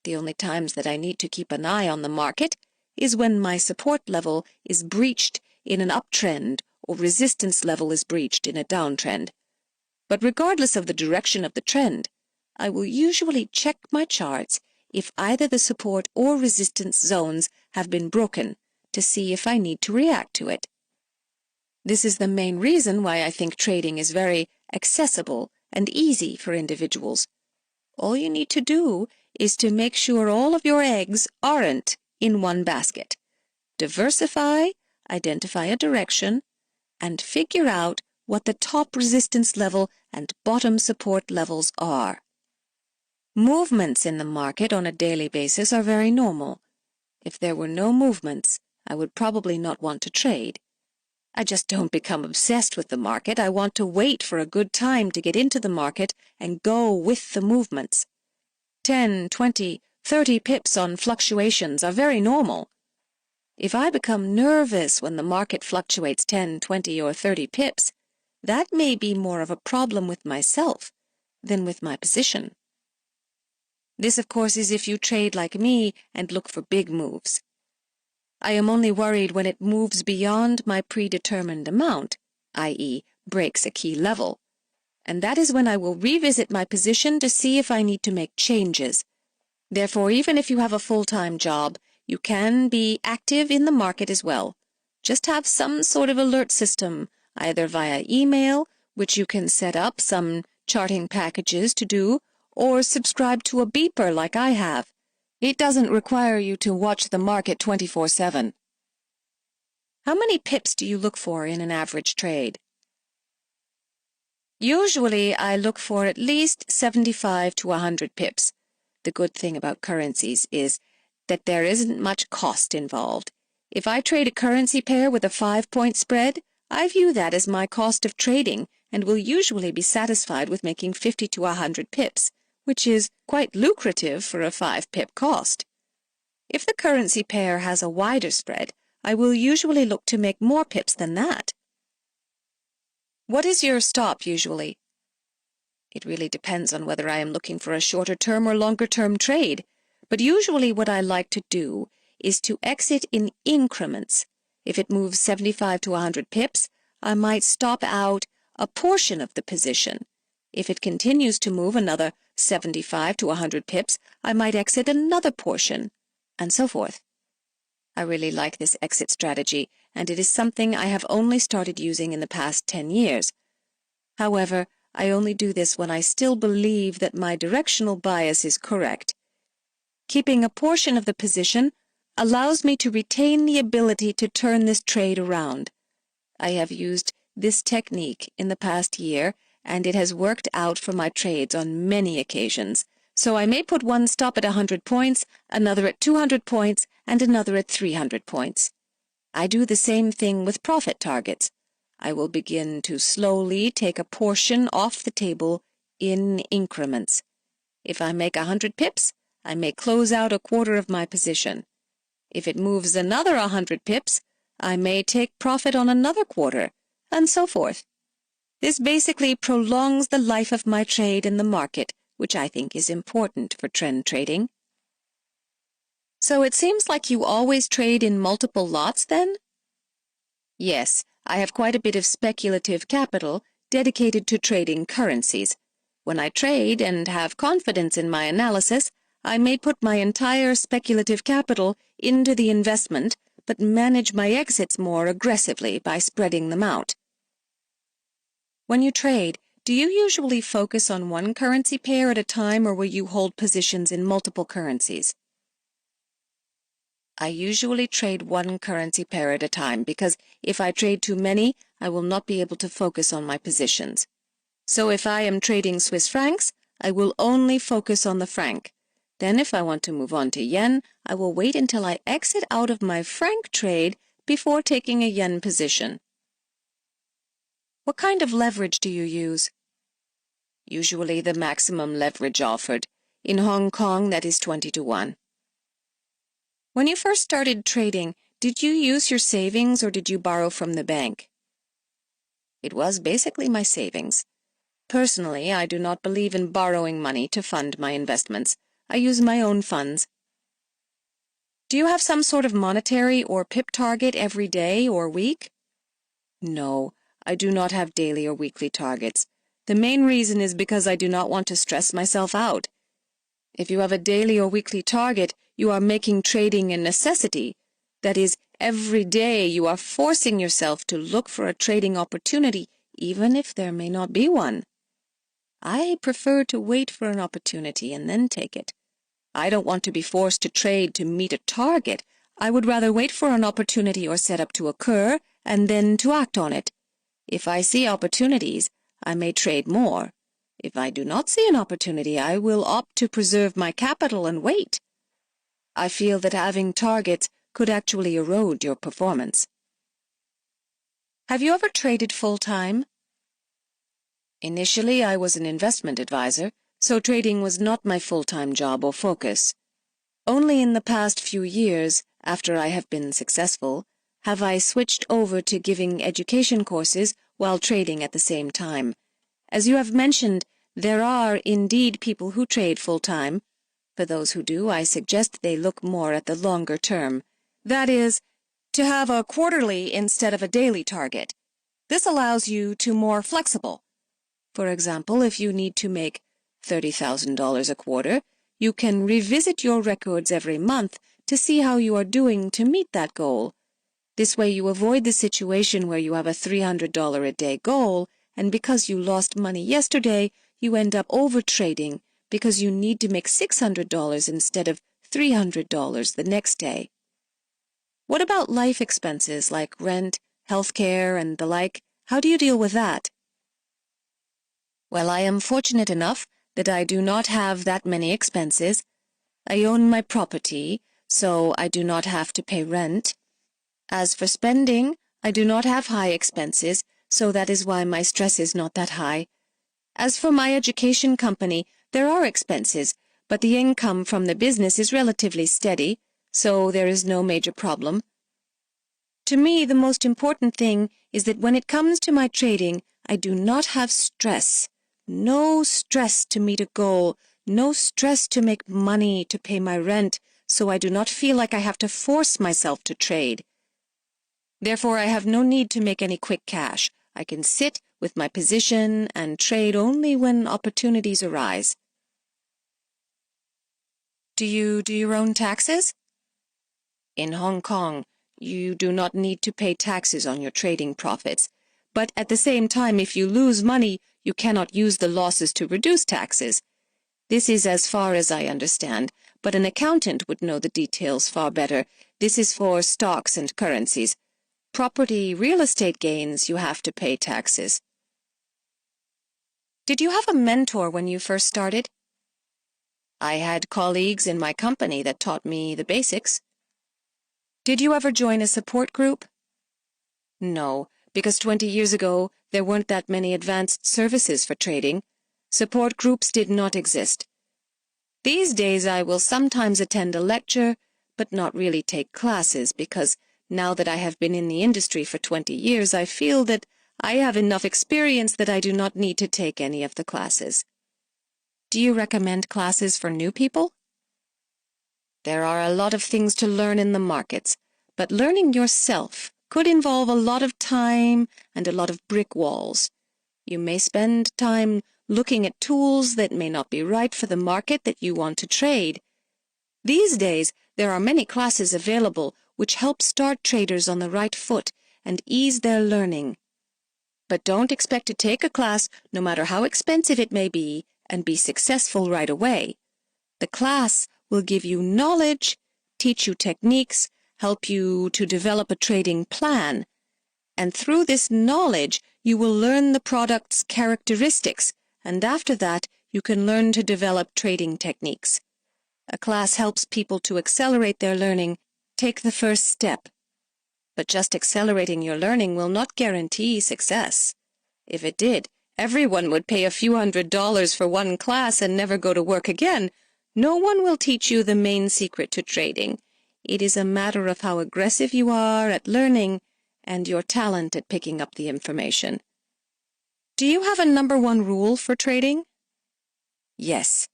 The only times that I need to keep an eye on the market is when my support level is breached in an uptrend or resistance level is breached in a downtrend. But regardless of the direction of the trend, I will usually check my charts if either the support or resistance zones have been broken to see if I need to react to it. This is the main reason why I think trading is very accessible and easy for individuals. All you need to do is to make sure all of your eggs aren't in one basket. Diversify, identify a direction, and figure out what the top resistance level and bottom support levels are. Movements in the market on a daily basis are very normal. If there were no movements, I would probably not want to trade. I just don't become obsessed with the market. I want to wait for a good time to get into the market and go with the movements. 10, 20, 30 pips on fluctuations are very normal. If I become nervous when the market fluctuates 10, 20, or 30 pips, that may be more of a problem with myself than with my position. This, of course, is if you trade like me and look for big moves. I am only worried when it moves beyond my predetermined amount, i.e., breaks a key level, and that is when I will revisit my position to see if I need to make changes. Therefore, even if you have a full-time job, you can be active in the market as well. Just have some sort of alert system, either via email, which you can set up some charting packages to do, or subscribe to a beeper like I have. It doesn't require you to watch the market 24/7. How many pips do you look for in an average trade? Usually, I look for at least 75 to 100 pips. The good thing about currencies is that there isn't much cost involved. If I trade a currency pair with a 5-point spread, I view that as my cost of trading and will usually be satisfied with making 50 to 100 pips, which is quite lucrative for a 5-pip cost. If the currency pair has a wider spread, I will usually look to make more pips than that. What is your stop usually? It really depends on whether I am looking for a shorter-term or longer-term trade, but usually what I like to do is to exit in increments. If it moves 75 to 100 pips, I might stop out a portion of the position. If it continues to move another 75 to 100 pips, I might exit another portion, and so forth. I really like this exit strategy, and it is something I have only started using in the past 10 years. However, I only do this when I still believe that my directional bias is correct. Keeping a portion of the position allows me to retain the ability to turn this trade around. I have used this technique in the past year, and it has worked out for my trades on many occasions. So I may put one stop at 100 points, another at 200 points, and another at 300 points. I do the same thing with profit targets. I will begin to slowly take a portion off the table in increments. If I make 100 pips, I may close out a quarter of my position. If it moves another 100 pips, I may take profit on another quarter, and so forth. This basically prolongs the life of my trade in the market, which I think is important for trend trading. So it seems like you always trade in multiple lots then? Yes, I have quite a bit of speculative capital dedicated to trading currencies. When I trade and have confidence in my analysis, I may put my entire speculative capital into the investment, but manage my exits more aggressively by spreading them out. When you trade, do you usually focus on one currency pair at a time, or will you hold positions in multiple currencies? I usually trade one currency pair at a time because if I trade too many, I will not be able to focus on my positions. So if I am trading Swiss francs, I will only focus on the franc. Then if I want to move on to yen, I will wait until I exit out of my franc trade before taking a yen position. What kind of leverage do you use? usually the maximum leverage offered. In Hong Kong, that is 20 to 1. When you first started trading, did you use your savings or did you borrow from the bank? It was basically my savings. Personally, I do not believe in borrowing money to fund my investments. I use my own funds. Do you have some sort of monetary or PIP target every day or week? No, I do not have daily or weekly targets. The main reason is because I do not want to stress myself out. If you have a daily or weekly target, you are making trading a necessity. That is, every day you are forcing yourself to look for a trading opportunity, even if there may not be one. I prefer to wait for an opportunity and then take it. I don't want to be forced to trade to meet a target. I would rather wait for an opportunity or setup to occur and then to act on it. If I see opportunities, I may trade more. If I do not see an opportunity, I will opt to preserve my capital and wait. I feel that having targets could actually erode your performance. Have you ever traded full-time? Initially, I was an investment advisor, so trading was not my full-time job or focus. Only in the past few years, after I have been successful, have I switched over to giving education courses while trading at the same time. As you have mentioned, there are indeed people who trade full-time. For those who do, I suggest they look more at the longer term. That is, to have a quarterly instead of a daily target. This allows you to more flexible. For example, if you need to make $30,000 a quarter, you can revisit your records every month to see how you are doing to meet that goal. This way you avoid the situation where you have a $300 a day goal, and because you lost money yesterday, you end up over-trading because you need to make $600 instead of $300 the next day. What about life expenses like rent, healthcare, and the like? How do you deal with that? Well, I am fortunate enough that I do not have that many expenses. I own my property, so I do not have to pay rent. As for spending, I do not have high expenses, so that is why my stress is not that high. As for my education company, there are expenses, but the income from the business is relatively steady, so there is no major problem. To me, the most important thing is that when it comes to my trading, I do not have stress. No stress to meet a goal, no stress to make money to pay my rent, so I do not feel like I have to force myself to trade. Therefore, I have no need to make any quick cash. I can sit with my position and trade only when opportunities arise. Do you do your own taxes? In Hong Kong, you do not need to pay taxes on your trading profits. But at the same time, if you lose money, you cannot use the losses to reduce taxes. This is as far as I understand, but an accountant would know the details far better. This is for stocks and currencies. Property, real estate gains, you have to pay taxes. Did you have a mentor when you first started? I had colleagues in my company that taught me the basics. Did you ever join a support group? No, because 20 years ago, there weren't that many advanced services for trading. Support groups did not exist. These days, I will sometimes attend a lecture, but not really take classes because now that I have been in the industry for 20 years, I feel that I have enough experience that I do not need to take any of the classes. Do you recommend classes for new people? There are a lot of things to learn in the markets, but learning yourself could involve a lot of time and a lot of brick walls. You may spend time looking at tools that may not be right for the market that you want to trade. These days, there are many classes available which help start traders on the right foot and ease their learning. But don't expect to take a class, no matter how expensive it may be, and be successful right away. The class will give you knowledge, teach you techniques, help you to develop a trading plan. And through this knowledge, you will learn the product's characteristics, and after that, you can learn to develop trading techniques. A class helps people to accelerate their learning, take the first step. But just accelerating your learning will not guarantee success. If it did, everyone would pay a few $100s for one class and never go to work again, no one will teach you the main secret to trading. It is a matter of how aggressive you are at learning and your talent at picking up the information. Do you have a number one rule for trading? Yes,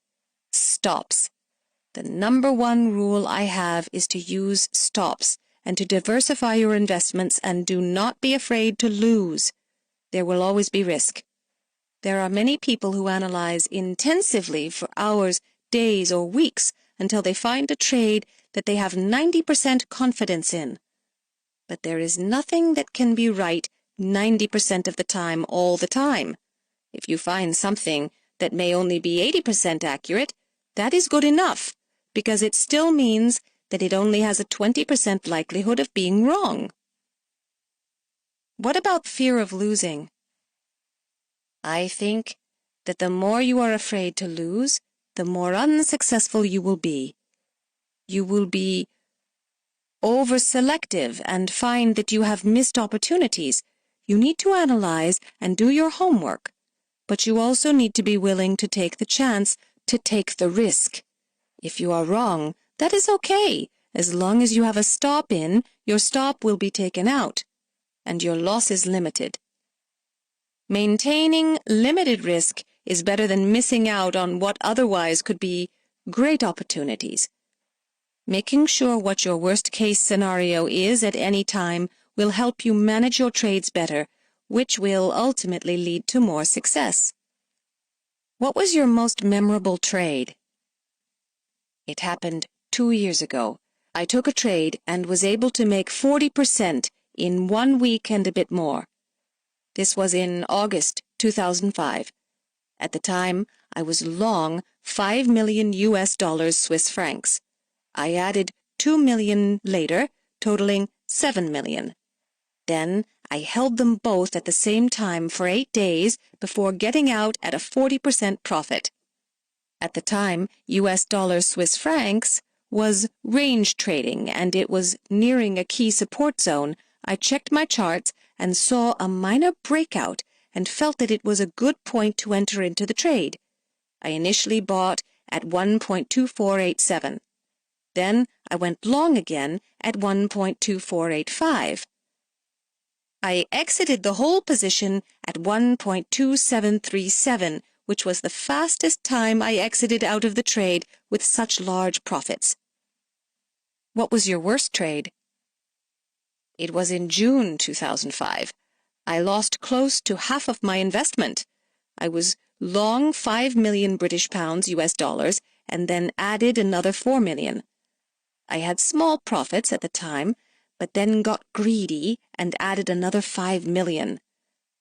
stops. The number one rule I have is to use stops and to diversify your investments, and do not be afraid to lose. There will always be risk. There are many people who analyze intensively for hours, days, or weeks until they find a trade that they have 90% confidence in. But there is nothing that can be right 90% of the time all the time. If you find something that may only be 80% accurate, that is good enough, because it still means that it only has a 20% likelihood of being wrong. What about fear of losing? I think that the more you are afraid to lose, the more unsuccessful you will be. You will be over-selective and find that you have missed opportunities. You need to analyze and do your homework, but you also need to be willing to take the chance, to take the risk. If you are wrong, that is okay. As long as you have a stop in, your stop will be taken out, and your loss is limited. Maintaining limited risk is better than missing out on what otherwise could be great opportunities. Making sure what your worst-case scenario is at any time will help you manage your trades better, which will ultimately lead to more success. What was your most memorable trade? It happened 2 years ago. I took a trade and was able to make 40% in 1 week and a bit more. This was in August 2005. At the time, I was long 5 million US dollars Swiss francs. I added 2 million later, totaling 7 million. Then I held them both at the same time for 8 days before getting out at a 40% profit. At the time, US dollar Swiss francs was range trading, and it was nearing a key support zone. I checked my charts and saw a minor breakout and felt that it was a good point to enter into the trade. I initially bought at 1.2487. Then I went long again at 1.2485. I exited the whole position at 1.2737, which was the fastest time I exited out of the trade with such large profits. What was your worst trade? It was in June 2005. I lost close to half of my investment. I was long 5 million British pounds US dollars and then added another 4 million. I had small profits at the time, but then got greedy and added another 5 million.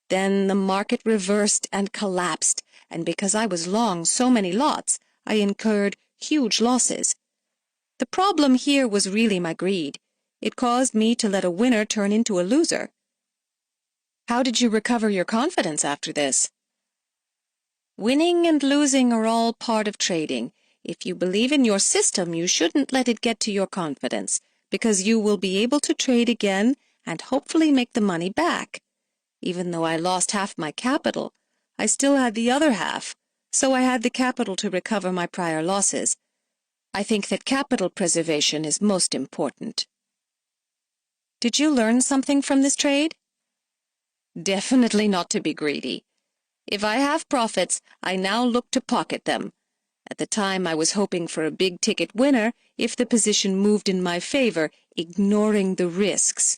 Then the market reversed and collapsed, and because I was long so many lots, I incurred huge losses. The problem here was really my greed. It caused me to let a winner turn into a loser. How did you recover your confidence after this? Winning and losing are all part of trading. If you believe in your system, you shouldn't let it get to your confidence, because you will be able to trade again and hopefully make the money back. Even though I lost half my capital, I still had the other half, so I had the capital to recover my prior losses. I think that capital preservation is most important. Did you learn something from this trade? Definitely not to be greedy. If I have profits, I now look to pocket them. At the time, I was hoping for a big-ticket winner if the position moved in my favor, ignoring the risks.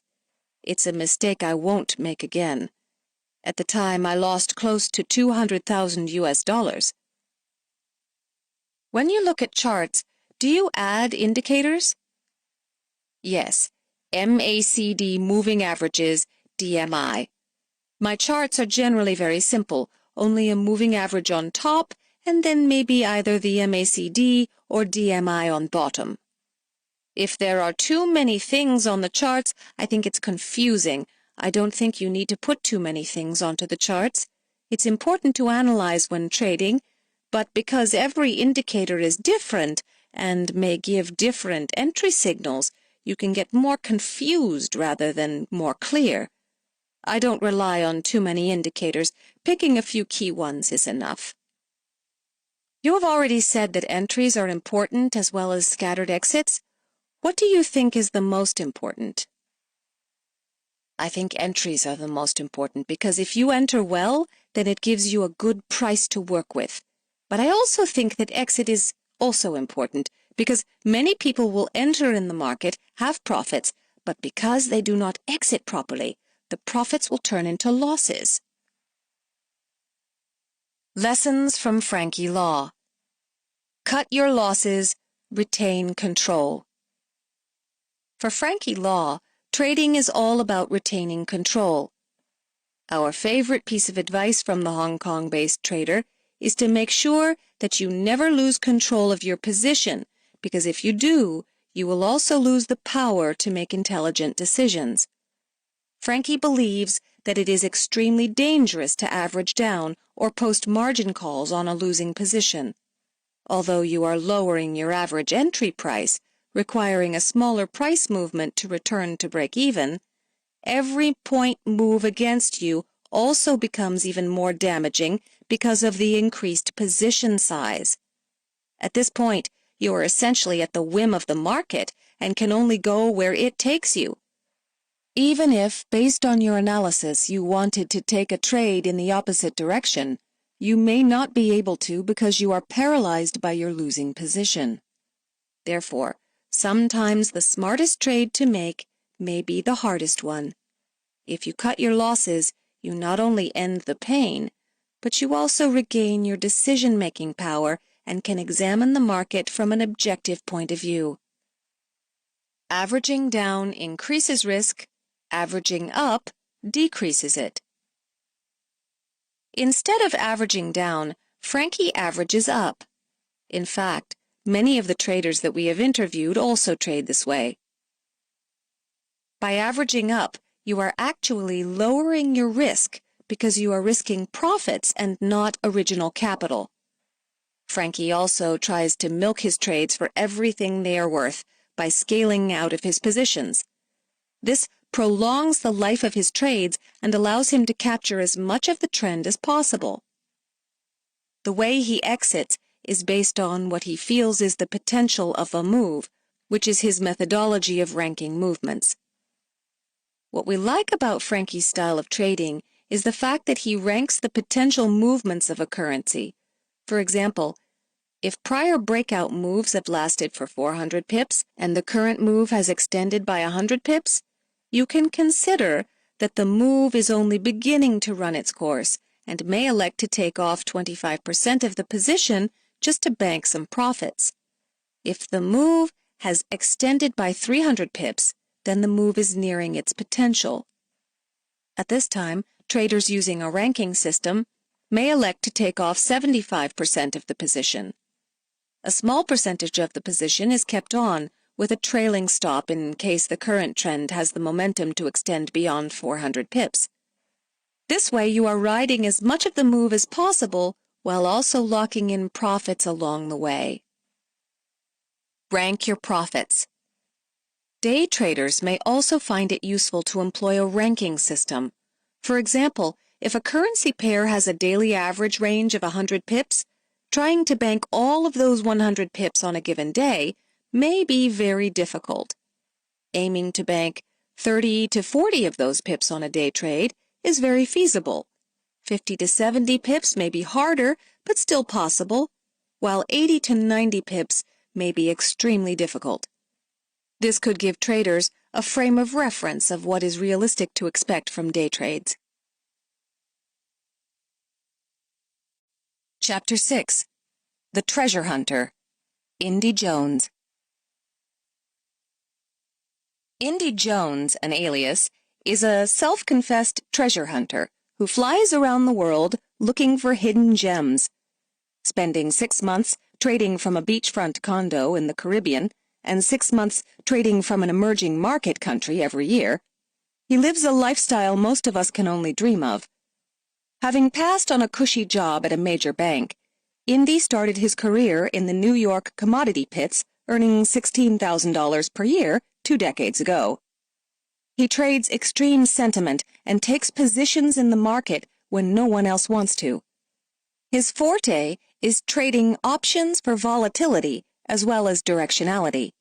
It's a mistake I won't make again. At the time, I lost close to 200,000 US dollars. When you look at charts, do you add indicators? Yes, MACD moving averages, DMI. My charts are generally very simple, only a moving average on top, and then maybe either the MACD or DMI on bottom. If there are too many things on the charts, I think it's confusing. I don't think you need to put too many things onto the charts. It's important to analyze when trading, but because every indicator is different and may give different entry signals, you can get more confused rather than more clear. I don't rely on too many indicators. Picking a few key ones is enough. You have already said that entries are important as well as scattered exits. What do you think is the most important? I think entries are the most important because if you enter well, then it gives you a good price to work with. But I also think that exit is also important because many people will enter in the market, have profits, but because they do not exit properly, the profits will turn into losses. Lessons from Frankie Law. Cut your losses, retain control. For Frankie Law, trading is all about retaining control. Our favorite piece of advice from the Hong Kong-based trader is to make sure that you never lose control of your position, because if you do, you will also lose the power to make intelligent decisions. Frankie believes that it is extremely dangerous to average down or post margin calls on a losing position. Although you are lowering your average entry price, requiring a smaller price movement to return to break even, every point move against you also becomes even more damaging because of the increased position size. At this point, you are essentially at the whim of the market and can only go where it takes you. Even if, based on your analysis, you wanted to take a trade in the opposite direction, you may not be able to because you are paralyzed by your losing position. Therefore, sometimes the smartest trade to make may be the hardest one. If you cut your losses, you not only end the pain, but you also regain your decision-making power and can examine the market from an objective point of view. Averaging down increases risk, averaging up decreases it. Instead of averaging down, Frankie averages up. In fact, many of the traders that we have interviewed also trade this way. By averaging up, you are actually lowering your risk because you are risking profits and not original capital. Frankie also tries to milk his trades for everything they are worth by scaling out of his positions. This prolongs the life of his trades and allows him to capture as much of the trend as possible. The way he exits is based on what he feels is the potential of a move, which is his methodology of ranking movements. What we like about Frankie's style of trading is the fact that he ranks the potential movements of a currency. For example, if prior breakout moves have lasted for 400 pips and the current move has extended by 100 pips, you can consider that the move is only beginning to run its course and may elect to take off 25% of the position just to bank some profits. If the move has extended by 300 pips, then the move is nearing its potential. At this time, traders using a ranking system may elect to take off 75% of the position. A small percentage of the position is kept on, with a trailing stop in case the current trend has the momentum to extend beyond 400 pips. This way you are riding as much of the move as possible while also locking in profits along the way. Rank your profits. Day traders may also find it useful to employ a ranking system. For example, if a currency pair has a daily average range of 100 pips, trying to bank all of those 100 pips on a given day may be very difficult. Aiming to bank 30 to 40 of those pips on a day trade is very feasible. 50 to 70 pips may be harder, but still possible, while 80 to 90 pips may be extremely difficult. This could give traders a frame of reference of what is realistic to expect from day trades. Chapter 6. The Treasure Hunter. Indy Jones. Indy Jones, an alias, is a self-confessed treasure hunter who flies around the world looking for hidden gems. Spending 6 months trading from a beachfront condo in the Caribbean and 6 months trading from an emerging market country every year, he lives a lifestyle most of us can only dream of. Having passed on a cushy job at a major bank, Indy started his career in the New York commodity pits, earning $16,000 per year 2 decades ago. He trades extreme sentiment and takes positions in the market when no one else wants to. His forte is trading options for volatility as well as directionality.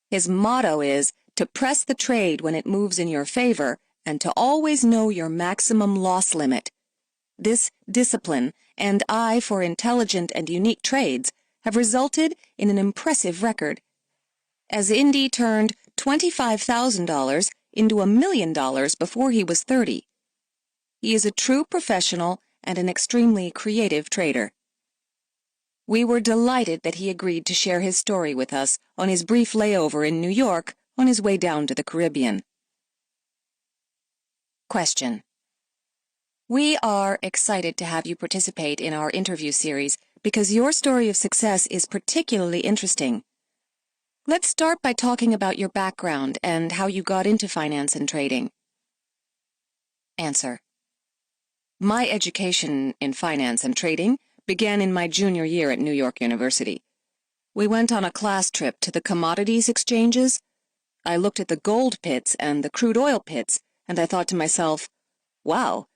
His motto is to press the trade when it moves in your favor and to always know your maximum loss limit. This discipline and eye for intelligent and unique trades have resulted in an impressive record. As Indy turned $25,000 into $1 million before he was 30. He is a true professional and an extremely creative trader. We were delighted that he agreed to share his story with us on his brief layover in New York on his way down to the Caribbean. Question. We are excited to have you participate in our interview series because your story of success is particularly interesting. Let's start by talking about your background and how you got into finance and trading. Answer. My education in finance and trading began in my junior year at New York University. We went on a class trip to the commodities exchanges. I looked at the gold pits and the crude oil pits, and I thought to myself, wow,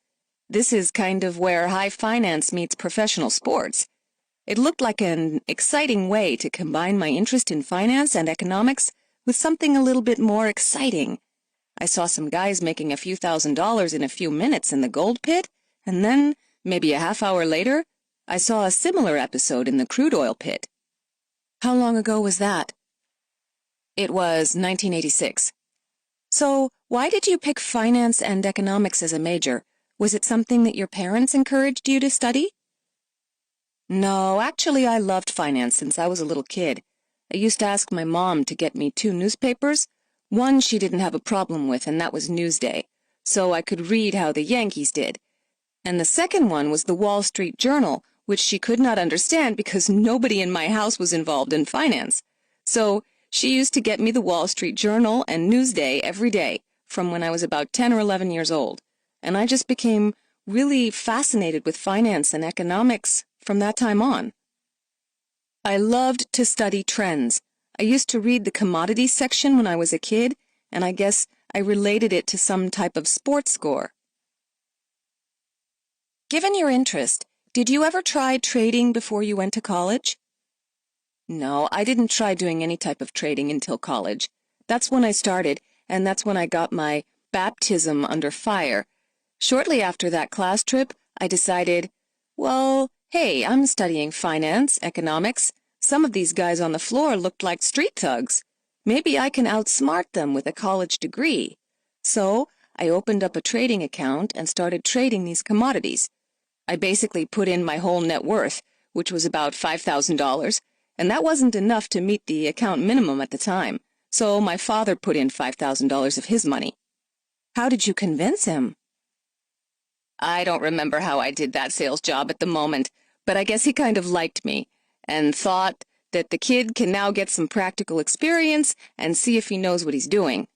this is kind of where high finance meets professional sports. It looked like an exciting way to combine my interest in finance and economics with something a little bit more exciting. I saw some guys making a few $1,000s in a few minutes in the gold pit, and then, maybe a half hour later, I saw a similar episode in the crude oil pit. How long ago was that? It was 1986. So, why did you pick finance and economics as a major? Was it something that your parents encouraged you to study? No, actually I loved finance since I was a little kid. I used to ask my mom to get me 2 newspapers. One she didn't have a problem with, and that was Newsday, so I could read how the Yankees did. And the second one was the Wall Street Journal, which she could not understand because nobody in my house was involved in finance. So she used to get me the Wall Street Journal and Newsday every day from when I was about 10 or 11 years old. And I just became really fascinated with finance and economics from that time on. I loved to study trends. I used to read the commodities section when I was a kid, and I guess I related it to some type of sports score. Given your interest, did you ever try trading before you went to college? No, I didn't try doing any type of trading until college. That's when I started, and that's when I got my baptism under fire. Shortly after that class trip, I decided, well, hey, I'm studying finance, economics. Some of these guys on the floor looked like street thugs. Maybe I can outsmart them with a college degree. So I opened up a trading account and started trading these commodities. I basically put in my whole net worth, which was about $5,000, and that wasn't enough to meet the account minimum at the time. So my father put in $5,000 of his money. How did you convince him? I don't remember how I did that sales job at the moment, but I guess he kind of liked me and thought that the kid can now get some practical experience and see if he knows what he's doing.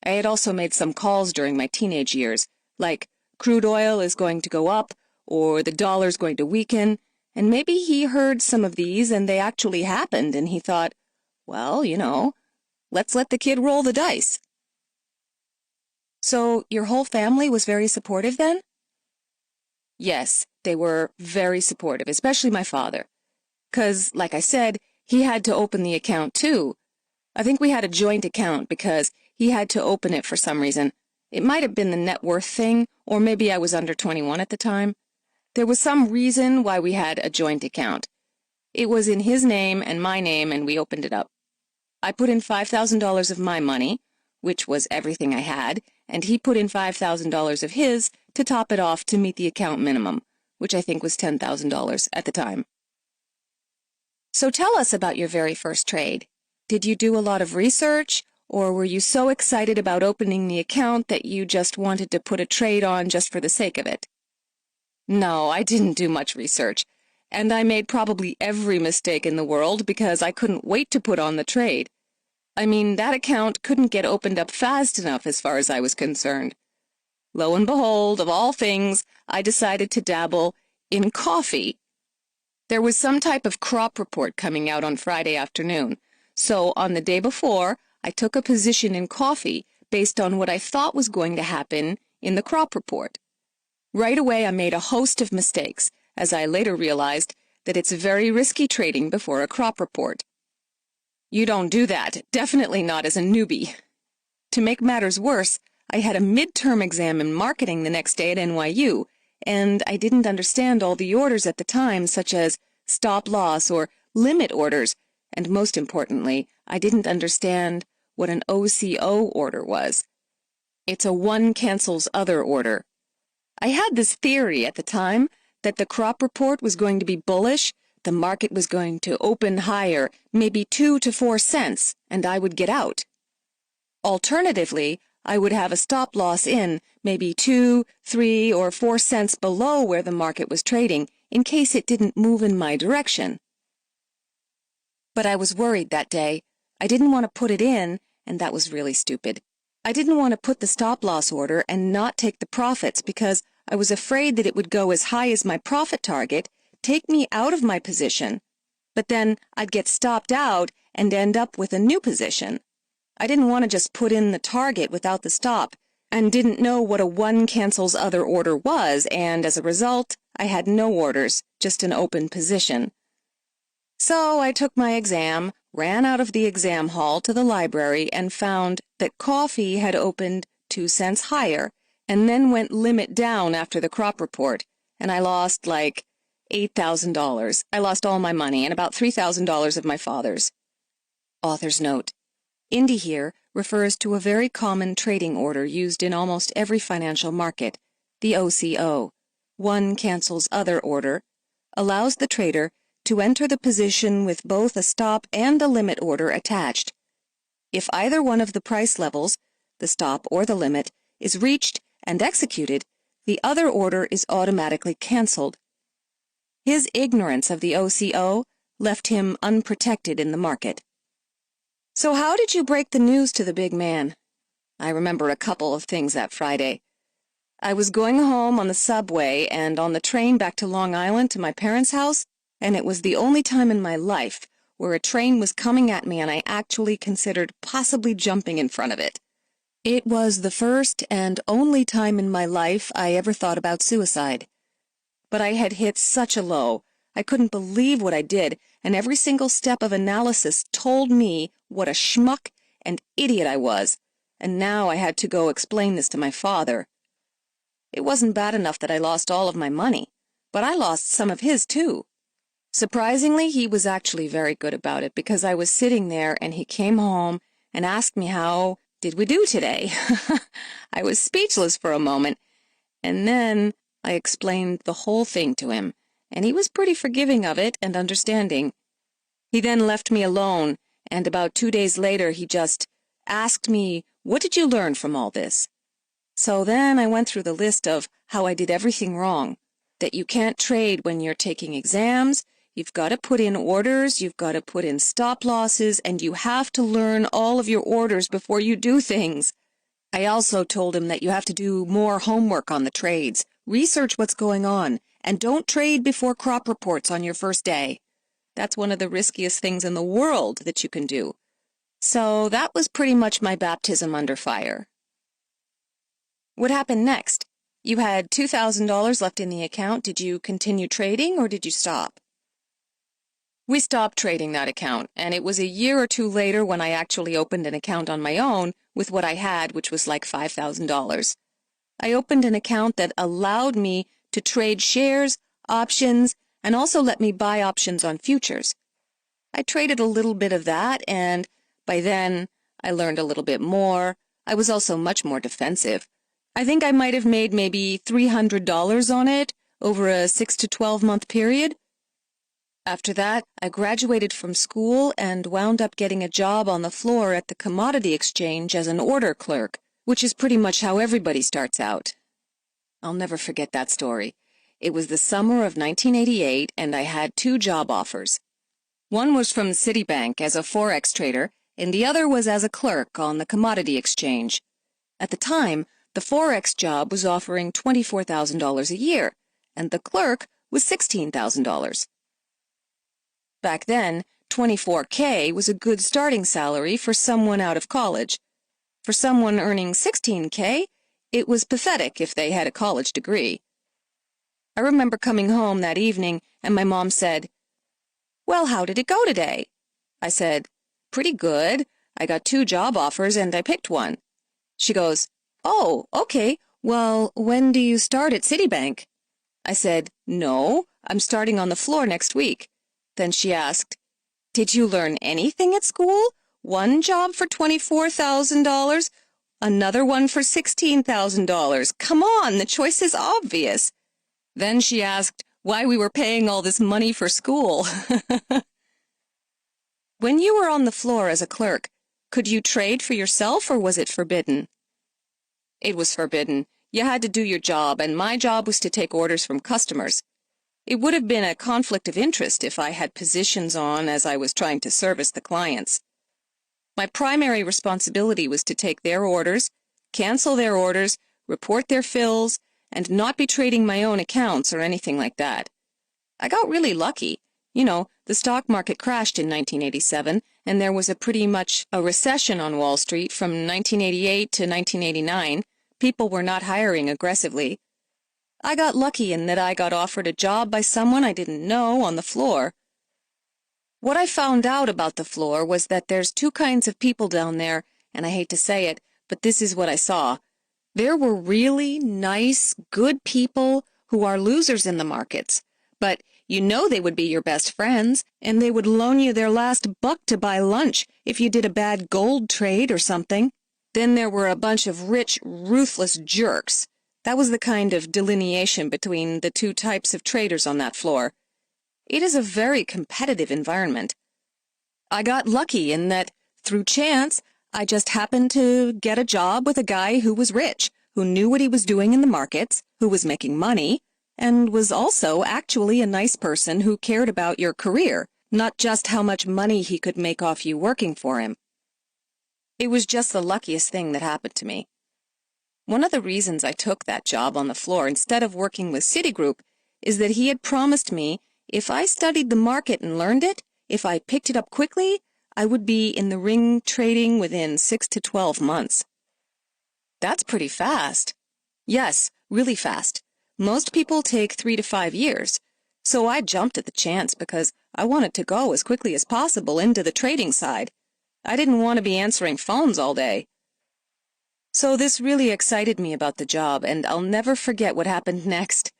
I had also made some calls during my teenage years, like crude oil is going to go up or the dollar's going to weaken, and maybe he heard some of these and they actually happened and he thought, well, let's let the kid roll the dice. So your whole family was very supportive then? Yes, they were very supportive, especially my father. 'Cause, like I said, he had to open the account too. I think we had a joint account because he had to open it for some reason. It might have been the net worth thing, or maybe I was under 21 at the time. There was some reason why we had a joint account. It was in his name and my name, and we opened it up. I put in $5,000 of my money, which was everything I had, and he put in $5,000 of his to top it off to meet the account minimum, which I think was $10,000 at the time. So tell us about your very first trade. Did you do a lot of research, or were you so excited about opening the account that you just wanted to put a trade on just for the sake of it? No, I didn't do much research, and I made probably every mistake in the world because I couldn't wait to put on the trade. I mean, that account couldn't get opened up fast enough as far as I was concerned. Lo and behold, of all things, I decided to dabble in coffee. There was some type of crop report coming out on Friday afternoon, so on the day before, I took a position in coffee based on what I thought was going to happen in the crop report. Right away, I made a host of mistakes, as I later realized that it's very risky trading before a crop report. You don't do that, definitely not as a newbie. To make matters worse, I had a midterm exam in marketing the next day at NYU, and I didn't understand all the orders at the time, such as stop loss or limit orders, and most importantly, I didn't understand what an OCO order was. It's a one cancels other order. I had this theory at the time that the crop report was going to be bullish, the market was going to open higher, maybe 2 to 4 cents, and I would get out. Alternatively, I would have a stop loss in maybe 2, 3, or 4 cents below where the market was trading in case it didn't move in my direction. But I was worried that day. I didn't want to put it in, and that was really stupid. I didn't want to put the stop loss order and not take the profits because I was afraid that it would go as high as my profit target, take me out of my position, but then I'd get stopped out and end up with a new position. I didn't want to just put in the target without the stop and didn't know what a one cancels other order was, and as a result, I had no orders, just an open position. So I took my exam, ran out of the exam hall to the library, and found that coffee had opened 2 cents higher, and then went limit down after the crop report, and I lost like $8,000. I lost all my money and about $3,000 of my father's. Author's note. Indie here refers to a very common trading order used in almost every financial market, the OCO, one cancels other order, allows the trader to enter the position with both a stop and a limit order attached. If either one of the price levels, the stop or the limit, is reached and executed, the other order is automatically canceled. His ignorance of the OCO left him unprotected in the market. So how did you break the news to the big man? I remember a couple of things that Friday. I was going home on the subway and on the train back to Long Island to my parents' house, and it was the only time in my life where a train was coming at me and I actually considered possibly jumping in front of it. It was the first and only time in my life I ever thought about suicide. But I had hit such a low. I couldn't believe what I did, and every single step of analysis told me what a schmuck and idiot I was, and now I had to go explain this to my father. It wasn't bad enough that I lost all of my money, but I lost some of his too. Surprisingly, he was actually very good about it because I was sitting there and he came home and asked me how did we do today. I was speechless for a moment, and then I explained the whole thing to him, and he was pretty forgiving of it and understanding. He then left me alone, and about 2 days later he just asked me, "What did you learn from all this?" So then I went through the list of how I did everything wrong, that you can't trade when you're taking exams, you've got to put in orders, you've got to put in stop losses, and you have to learn all of your orders before you do things. I also told him that you have to do more homework on the trades, research what's going on, and don't trade before crop reports on your first day. That's one of the riskiest things in the world that you can do. So that was pretty much my baptism under fire. What happened next? You had $2,000 left in the account. Did you continue trading or did you stop? We stopped trading that account, and it was a year or two later when I actually opened an account on my own with what I had, which was like $5,000. I opened an account that allowed me to trade shares, options, and also let me buy options on futures. I traded a little bit of that, and by then I learned a little bit more. I was also much more defensive. I think I might have made maybe $300 on it over a 6 to 12-month period. After that, I graduated from school and wound up getting a job on the floor at the commodity exchange as an order clerk, which is pretty much how everybody starts out. I'll never forget that story. It was the summer of 1988, and I had 2 job offers. One was from Citibank as a Forex trader, and the other was as a clerk on the commodity exchange. At the time, the Forex job was offering $24,000 a year, and the clerk was $16,000. Back then, $24K was a good starting salary for someone out of college. For someone earning $16K, It was pathetic if they had a college degree. I remember coming home that evening and my mom said, "Well, how did it go today?" I said, "Pretty good. I got 2 job offers and I picked one." She goes, "Oh, okay. Well, when do you start at Citibank?" I said, "No, I'm starting on the floor next week." Then she asked, "Did you learn anything at school? One job for $24,000, another one for $16,000. Come on, the choice is obvious." Then she asked why we were paying all this money for school. When you were on the floor as a clerk, could you trade for yourself or was it forbidden? It was forbidden. You had to do your job, and my job was to take orders from customers. It would have been a conflict of interest if I had positions on as I was trying to service the clients. My primary responsibility was to take their orders, cancel their orders, report their fills, and not be trading my own accounts or anything like that. I got really lucky. You know, the stock market crashed in 1987, and there was pretty much a recession on Wall Street from 1988 to 1989. People were not hiring aggressively. I got lucky in that I got offered a job by someone I didn't know on the floor. What I found out about the floor was that there's 2 kinds of people down there, and I hate to say it, but this is what I saw. There were really nice, good people who are losers in the markets, but you know they would be your best friends, and they would loan you their last buck to buy lunch if you did a bad gold trade or something. Then there were a bunch of rich, ruthless jerks. That was the kind of delineation between the 2 types of traders on that floor. It is a very competitive environment. I got lucky in that, through chance, I just happened to get a job with a guy who was rich, who knew what he was doing in the markets, who was making money, and was also actually a nice person who cared about your career, not just how much money he could make off you working for him. It was just the luckiest thing that happened to me. One of the reasons I took that job on the floor instead of working with Citigroup is that he had promised me if I studied the market and learned it, if I picked it up quickly, I would be in the ring trading within 6 to 12 months. That's pretty fast. Yes, really fast. Most people take 3 to 5 years. So I jumped at the chance because I wanted to go as quickly as possible into the trading side. I didn't want to be answering phones all day. So this really excited me about the job, and I'll never forget what happened next.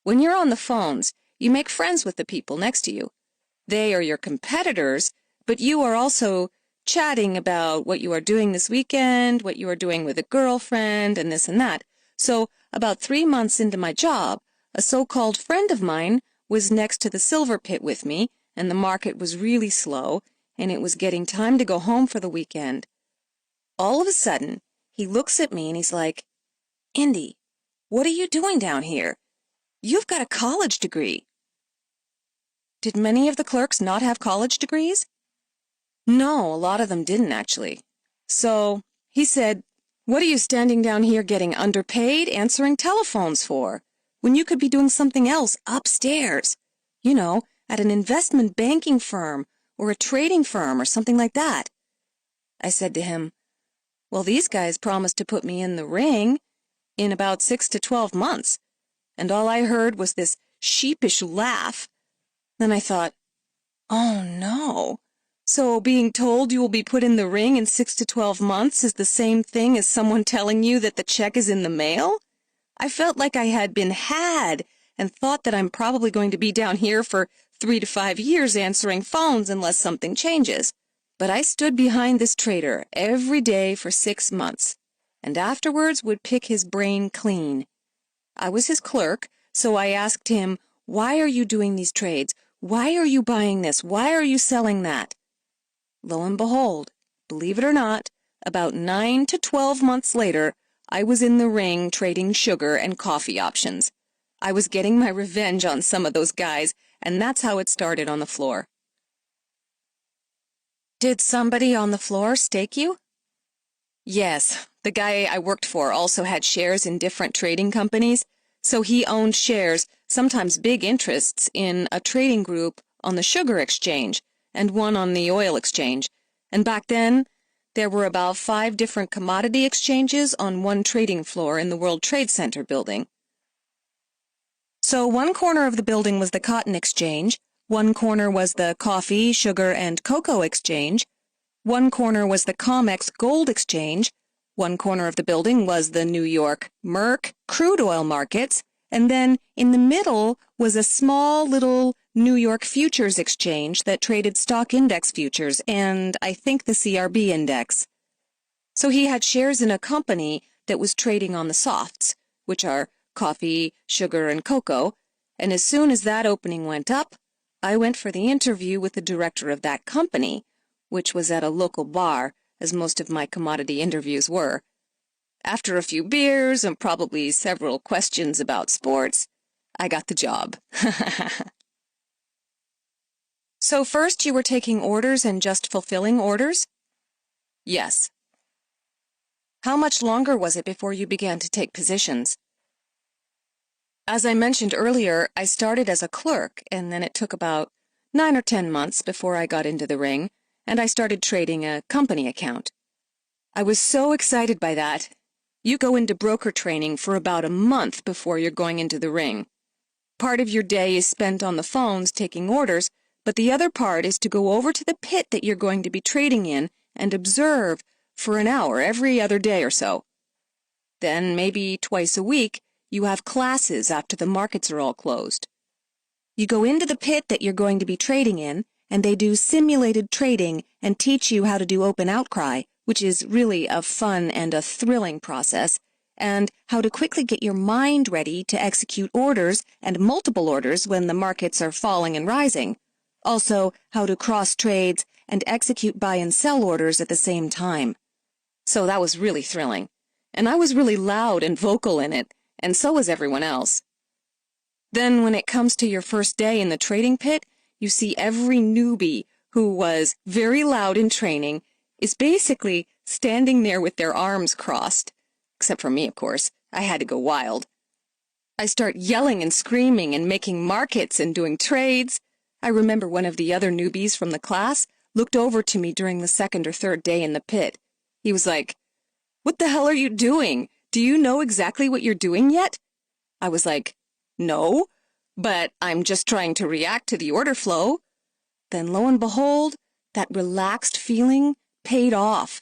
When you're on the phones, you make friends with the people next to you. They are your competitors, but you are also chatting about what you are doing this weekend, what you are doing with a girlfriend, and this and that. So about 3 months into my job, a so-called friend of mine was next to the silver pit with me, and the market was really slow, and it was getting time to go home for the weekend. All of a sudden, he looks at me and he's like, "Indy, what are you doing down here? You've got a college degree." Did many of the clerks not have college degrees? No, a lot of them didn't actually. So he said, "What are you standing down here getting underpaid answering telephones for, when you could be doing something else upstairs? You know, at an investment banking firm or a trading firm or something like that." I said to him, "Well, these guys promised to put me in the ring in about 6 to 12 months, and all I heard was this sheepish laugh." Then I thought, oh no. So being told you will be put in the ring in 6 to 12 months is the same thing as someone telling you that the check is in the mail? I felt like I had been had and thought that I'm probably going to be down here for 3 to 5 years answering phones unless something changes. But I stood behind this trader every day for 6 months, and afterwards would pick his brain clean. I was his clerk, so I asked him, "Why are you doing these trades? Why are you buying this? Why are you selling that?" Lo and behold, believe it or not, about 9 to 12 months later, I was in the ring trading sugar and coffee options. I was getting my revenge on some of those guys, and that's how it started on the floor. Did somebody on the floor stake you? Yes, the guy I worked for also had shares in different trading companies, so he owned shares, sometimes big interests, in a trading group on the sugar exchange and one on the oil exchange. And back then, There were about 5 different commodity exchanges on one trading floor in the World Trade Center building. So one corner of the building was the cotton exchange, one corner was the coffee, sugar, and cocoa exchange, one corner was the COMEX gold exchange, one corner of the building was the New York Merc crude oil markets, and then in the middle was a small little New York futures exchange that traded stock index futures and I think the CRB index. So he had shares in a company that was trading on the softs, which are coffee, sugar, and cocoa, and as soon as that opening went up, I went for the interview with the director of that company, which was at a local bar, as most of my commodity interviews were. After a few beers and probably several questions about sports, I got the job. So first you were taking orders and just fulfilling orders? Yes. How much longer was it before you began to take positions? As I mentioned earlier, I started as a clerk, and then it took about 9 or 10 months before I got into the ring, and I started trading a company account. I was so excited by that. You go into broker training for about a month before you're going into the ring. Part of your day is spent on the phones taking orders, but the other part is to go over to the pit that you're going to be trading in and observe for an hour every other day or so. Then, maybe twice a week, you have classes after the markets are all closed. You go into the pit that you're going to be trading in, and they do simulated trading and teach you how to do open outcry, which is really a fun and a thrilling process, and how to quickly get your mind ready to execute orders and multiple orders when the markets are falling and rising. Also, how to cross trades and execute buy and sell orders at the same time. So that was really thrilling. And I was really loud and vocal in it, and so was everyone else. Then when it comes to your first day in the trading pit, you see every newbie who was very loud in training is basically standing there with their arms crossed. Except for me, of course. I had to go wild. I start yelling and screaming and making markets and doing trades. I remember one of the other newbies from the class looked over to me during the second or third day in the pit. He was like, "What the hell are you doing? Do you know exactly what you're doing yet?" I was like, "No, but I'm just trying to react to the order flow." Then lo and behold, that relaxed feeling paid off.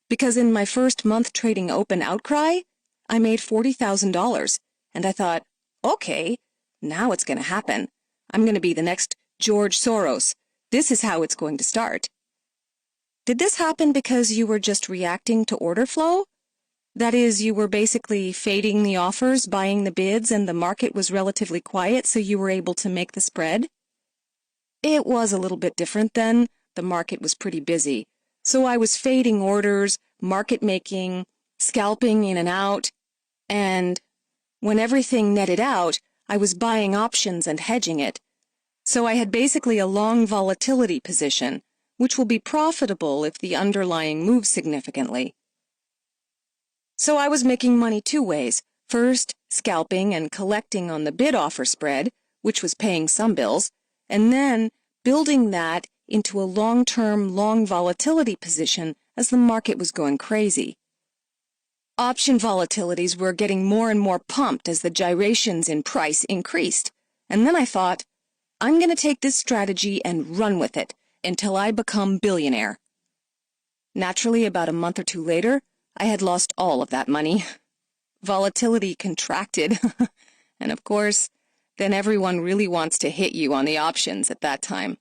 Because in my first month trading open outcry, I made $40,000. And I thought, okay, now it's going to happen. I'm going to be the next George Soros. This is how it's going to start. Did this happen because you were just reacting to order flow? That is, you were basically fading the offers, buying the bids, and the market was relatively quiet, so you were able to make the spread? It was a little bit different then. The market was pretty busy. So I was fading orders, market making, scalping in and out, and when everything netted out, I was buying options and hedging it. So I had basically a long volatility position, which will be profitable if the underlying moves significantly. So I was making money 2 ways. First, scalping and collecting on the bid-offer spread, which was paying some bills, and then building that into a long-term, long volatility position as the market was going crazy. Option volatilities were getting more and more pumped as the gyrations in price increased, and then I thought, I'm going to take this strategy and run with it until I become billionaire. Naturally, about a month or 2 later, I had lost all of that money. Volatility contracted, and of course, then everyone really wants to hit you on the options at that time.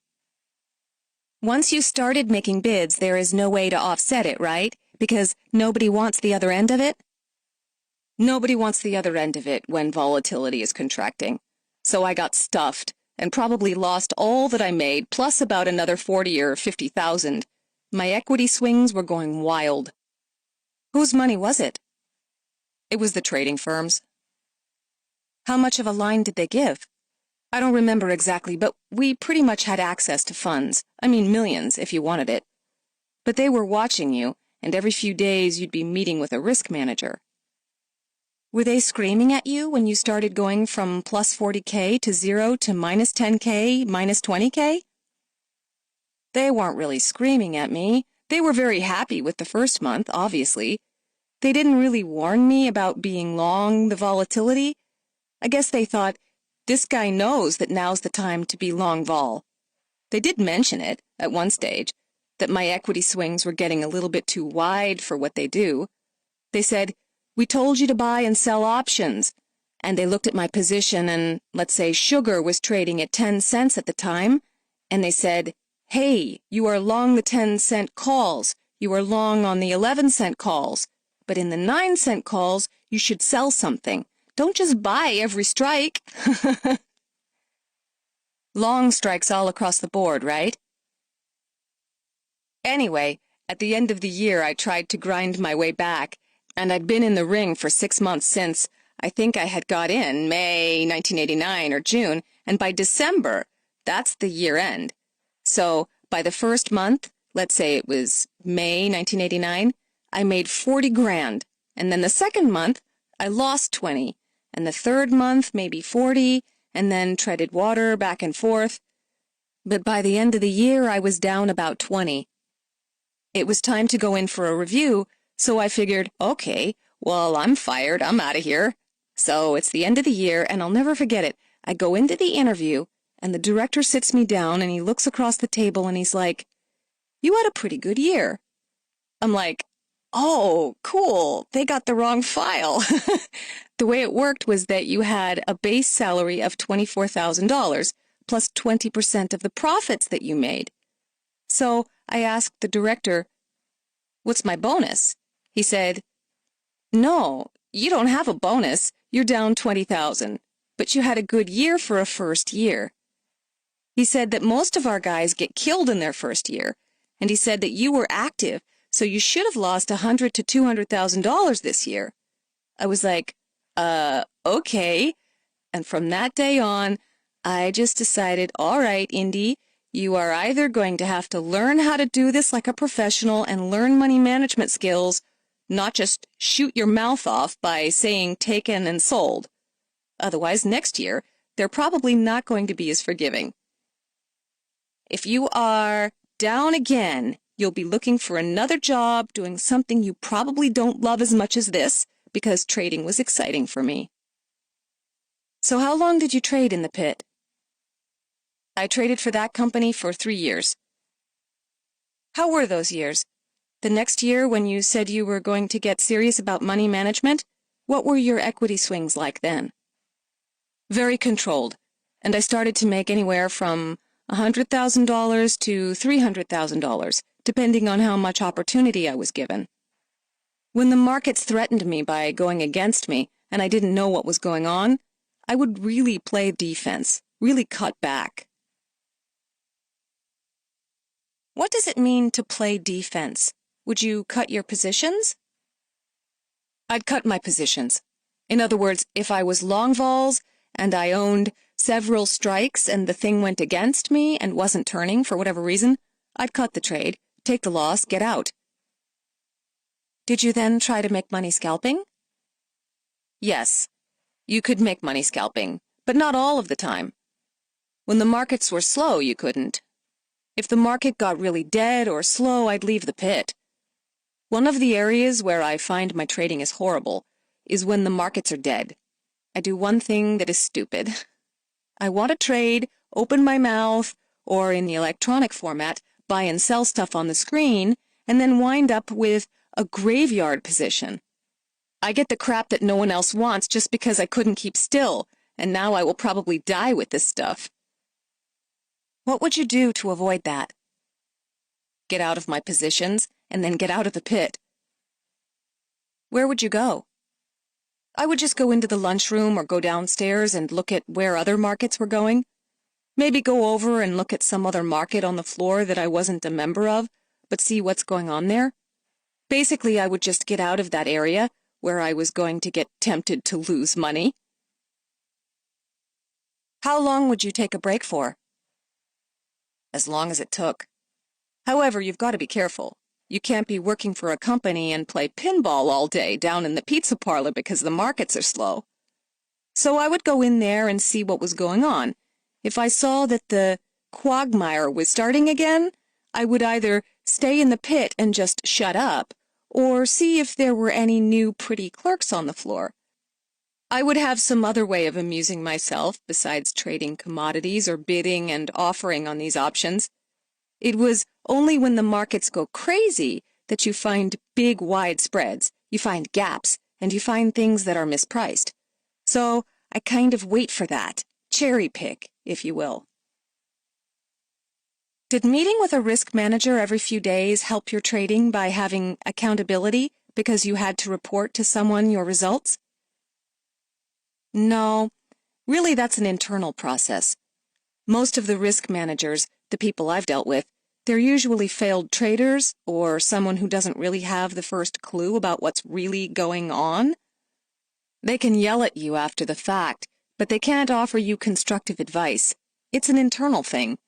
Once you started making bids, there is no way to offset it, right? Because nobody wants the other end of it? Nobody wants the other end of it when volatility is contracting. So I got stuffed and probably lost all that I made, plus about another 40 or 50,000. My equity swings were going wild. Whose money was it? It was the trading firms. How much of a line did they give? I don't remember exactly, but we pretty much had access to funds. I mean, millions, if you wanted it. But they were watching you, and every few days you'd be meeting with a risk manager. Were they screaming at you when you started going from plus 40K to 0 to minus 10K, minus 20K? They weren't really screaming at me. They were very happy with the first month, obviously. They didn't really warn me about being long the volatility. I guess they thought, this guy knows that now's the time to be long vol. They did mention it, at one stage, that my equity swings were getting a little bit too wide for what they do. They said, we told you to buy and sell options. And they looked at my position and, let's say, sugar was trading at 10 cents at the time, and they said, hey, you are long the 10-cent calls. You are long on the 11-cent calls. But in the 9-cent calls, you should sell something. Don't just buy every strike. Long strikes all across the board, right? Anyway, at the end of the year, I tried to grind my way back, and I'd been in the ring for 6 months since. I think I had got in May 1989 or June, and by December, that's the year end. So by the first month, let's say it was May 1989, I made 40 grand, and then the second month, I lost 20, and the third month, maybe 40, and then treaded water back and forth. But by the end of the year, I was down about 20. It was time to go in for a review, so I figured, okay, well, I'm fired, I'm out of here. So it's the end of the year, and I'll never forget it. I go into the interview, and the director sits me down, and he looks across the table, and he's like, you had a pretty good year. I'm like, oh, cool, they got the wrong file. The way it worked was that you had a base salary of $24,000 plus 20% of the profits that you made. So I asked the director, what's my bonus? He said, no, you don't have a bonus. You're down 20,000, but you had a good year for a first year. He said that most of our guys get killed in their first year, and he said that you were active, so you should have lost $100,000 to $200,000 this year. I was like, okay. And from that day on, I just decided, all right, Indy, you are either going to have to learn how to do this like a professional and learn money management skills, not just shoot your mouth off by saying taken and sold. Otherwise, next year, they're probably not going to be as forgiving. If you are down again, you'll be looking for another job doing something you probably don't love as much as this, because trading was exciting for me. So how long did you trade in the pit? I traded for that company for 3 years. How were those years? The next year, when you said you were going to get serious about money management, what were your equity swings like then? Very controlled, and I started to make anywhere from $100,000 to $300,000, depending on how much opportunity I was given. When the markets threatened me by going against me, and I didn't know what was going on, I would really play defense, really cut back. What does it mean to play defense? Would you cut your positions? I'd cut my positions. In other words, if I was long vols and I owned several strikes and the thing went against me and wasn't turning for whatever reason, I'd cut the trade, take the loss, get out. Did you then try to make money scalping? Yes, you could make money scalping, but not all of the time. When the markets were slow, you couldn't. If the market got really dead or slow, I'd leave the pit. One of the areas where I find my trading is horrible is when the markets are dead. I do one thing that is stupid. I want to trade, open my mouth, or in the electronic format, buy and sell stuff on the screen, and then wind up with a graveyard position. I get the crap that no one else wants just because I couldn't keep still, and now I will probably die with this stuff. What would you do to avoid that? Get out of my positions, and then get out of the pit. Where would you go? I would just go into the lunchroom or go downstairs and look at where other markets were going. Maybe go over and look at some other market on the floor that I wasn't a member of, but see what's going on there. Basically, I would just get out of that area where I was going to get tempted to lose money. How long would you take a break for? As long as it took. However, you've got to be careful. You can't be working for a company and play pinball all day down in the pizza parlor because the markets are slow. So I would go in there and see what was going on. If I saw that the quagmire was starting again, I would either stay in the pit and just shut up, or see if there were any new pretty clerks on the floor. I would have some other way of amusing myself besides trading commodities or bidding and offering on these options. It was only when the markets go crazy that you find big, wide spreads, you find gaps, and you find things that are mispriced. So I kind of wait for that, cherry pick, if you will. Did meeting with a risk manager every few days help your trading by having accountability because you had to report to someone your results? No, really that's an internal process. Most of the risk managers, the people I've dealt with, they're usually failed traders or someone who doesn't really have the first clue about what's really going on. They can yell at you after the fact, but they can't offer you constructive advice. It's an internal thing.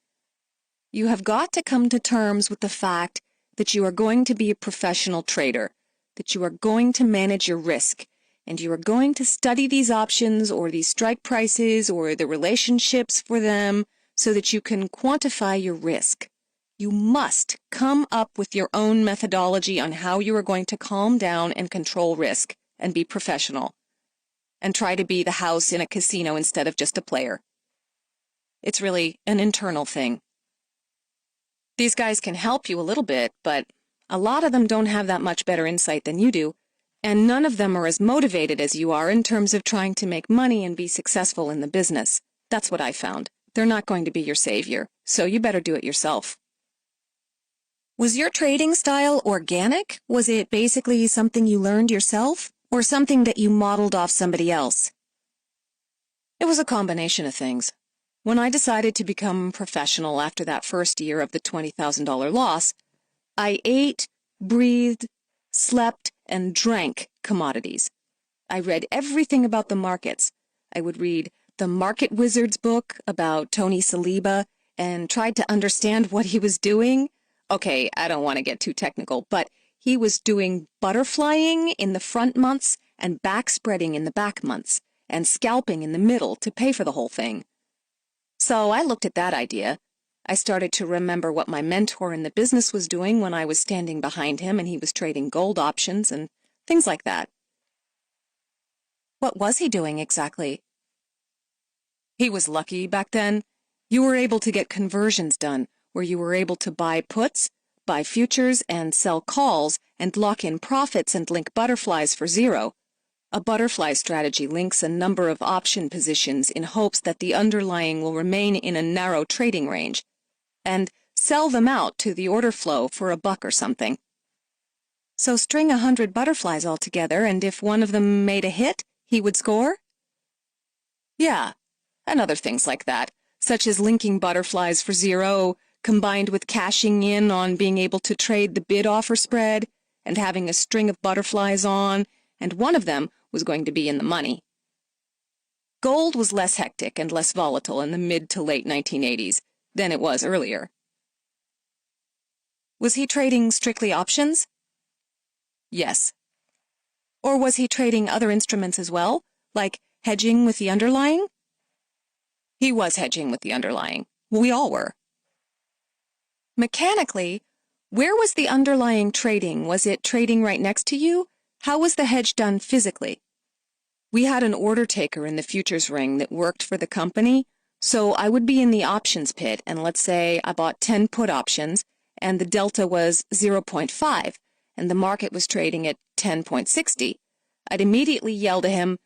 You have got to come to terms with the fact that you are going to be a professional trader, that you are going to manage your risk, and you are going to study these options or these strike prices or the relationships for them so that you can quantify your risk. You must come up with your own methodology on how you are going to calm down and control risk and be professional, and try to be the house in a casino instead of just a player. It's really an internal thing. These guys can help you a little bit, but a lot of them don't have that much better insight than you do, and none of them are as motivated as you are in terms of trying to make money and be successful in the business. That's what I found. They're not going to be your savior, so you better do it yourself. Was your trading style organic? Was it basically something you learned yourself, or something that you modeled off somebody else? It was a combination of things. When I decided to become professional after that first year of the $20,000 loss, I ate, breathed, slept, and drank commodities. I read everything about the markets. I would read the Market Wizard's book about Tony Saliba and tried to understand what he was doing. Okay, I don't want to get too technical, but he was doing butterflying in the front months and backspreading in the back months and scalping in the middle to pay for the whole thing. So I looked at that idea. I started to remember what my mentor in the business was doing when I was standing behind him and he was trading gold options and things like that. What was he doing exactly? He was lucky back then. You were able to get conversions done, where you were able to buy puts, buy futures, and sell calls, and lock in profits and link butterflies for zero. A butterfly strategy links a number of option positions in hopes that the underlying will remain in a narrow trading range, and sell them out to the order flow for $1 or something. So string 100 butterflies all together, and if one of them made a hit, he would score? Yeah, and other things like that, such as linking butterflies for zero, combined with cashing in on being able to trade the bid-offer spread and having a string of butterflies on, and one of them was going to be in the money. Gold was less hectic and less volatile in the mid to late 1980s than it was earlier. Was he trading strictly options? Yes. Or was he trading other instruments as well, like hedging with the underlying? He was hedging with the underlying. We all were. Mechanically, where was the underlying trading? Was it trading right next to you? How was the hedge done physically? We had an order taker in the futures ring that worked for the company, so I would be in the options pit, and let's say I bought 10 put options, and the delta was 0.5, and the market was trading at 10.60. I'd immediately yell to him,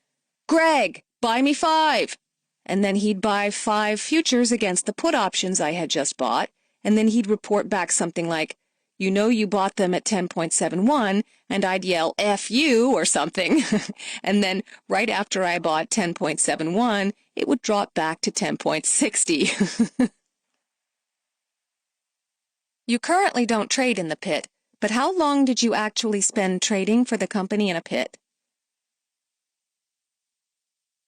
"Greg, buy me 5!" And then he'd buy 5 futures against the put options I had just bought, and then he'd report back something like, "You know you bought them at 10.71, and I'd yell, "F you," or something. And then right after I bought 10.71, it would drop back to 10.60. You currently don't trade in the pit, but how long did you actually spend trading for the company in a pit?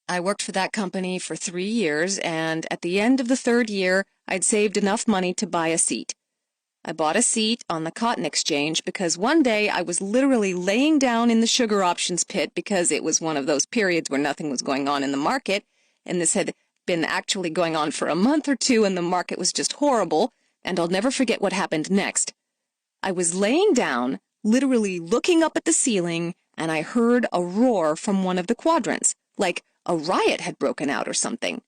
I worked for that company for 3 years, and at the end of the 3rd year, I'd saved enough money to buy a seat. I bought a seat on the cotton exchange because one day I was literally laying down in the sugar options pit because it was one of those periods where nothing was going on in the market, and this had been actually going on for a month or two, and the market was just horrible, and I'll never forget what happened next. I was laying down, literally looking up at the ceiling, and I heard a roar from one of the quadrants, like a riot had broken out or something.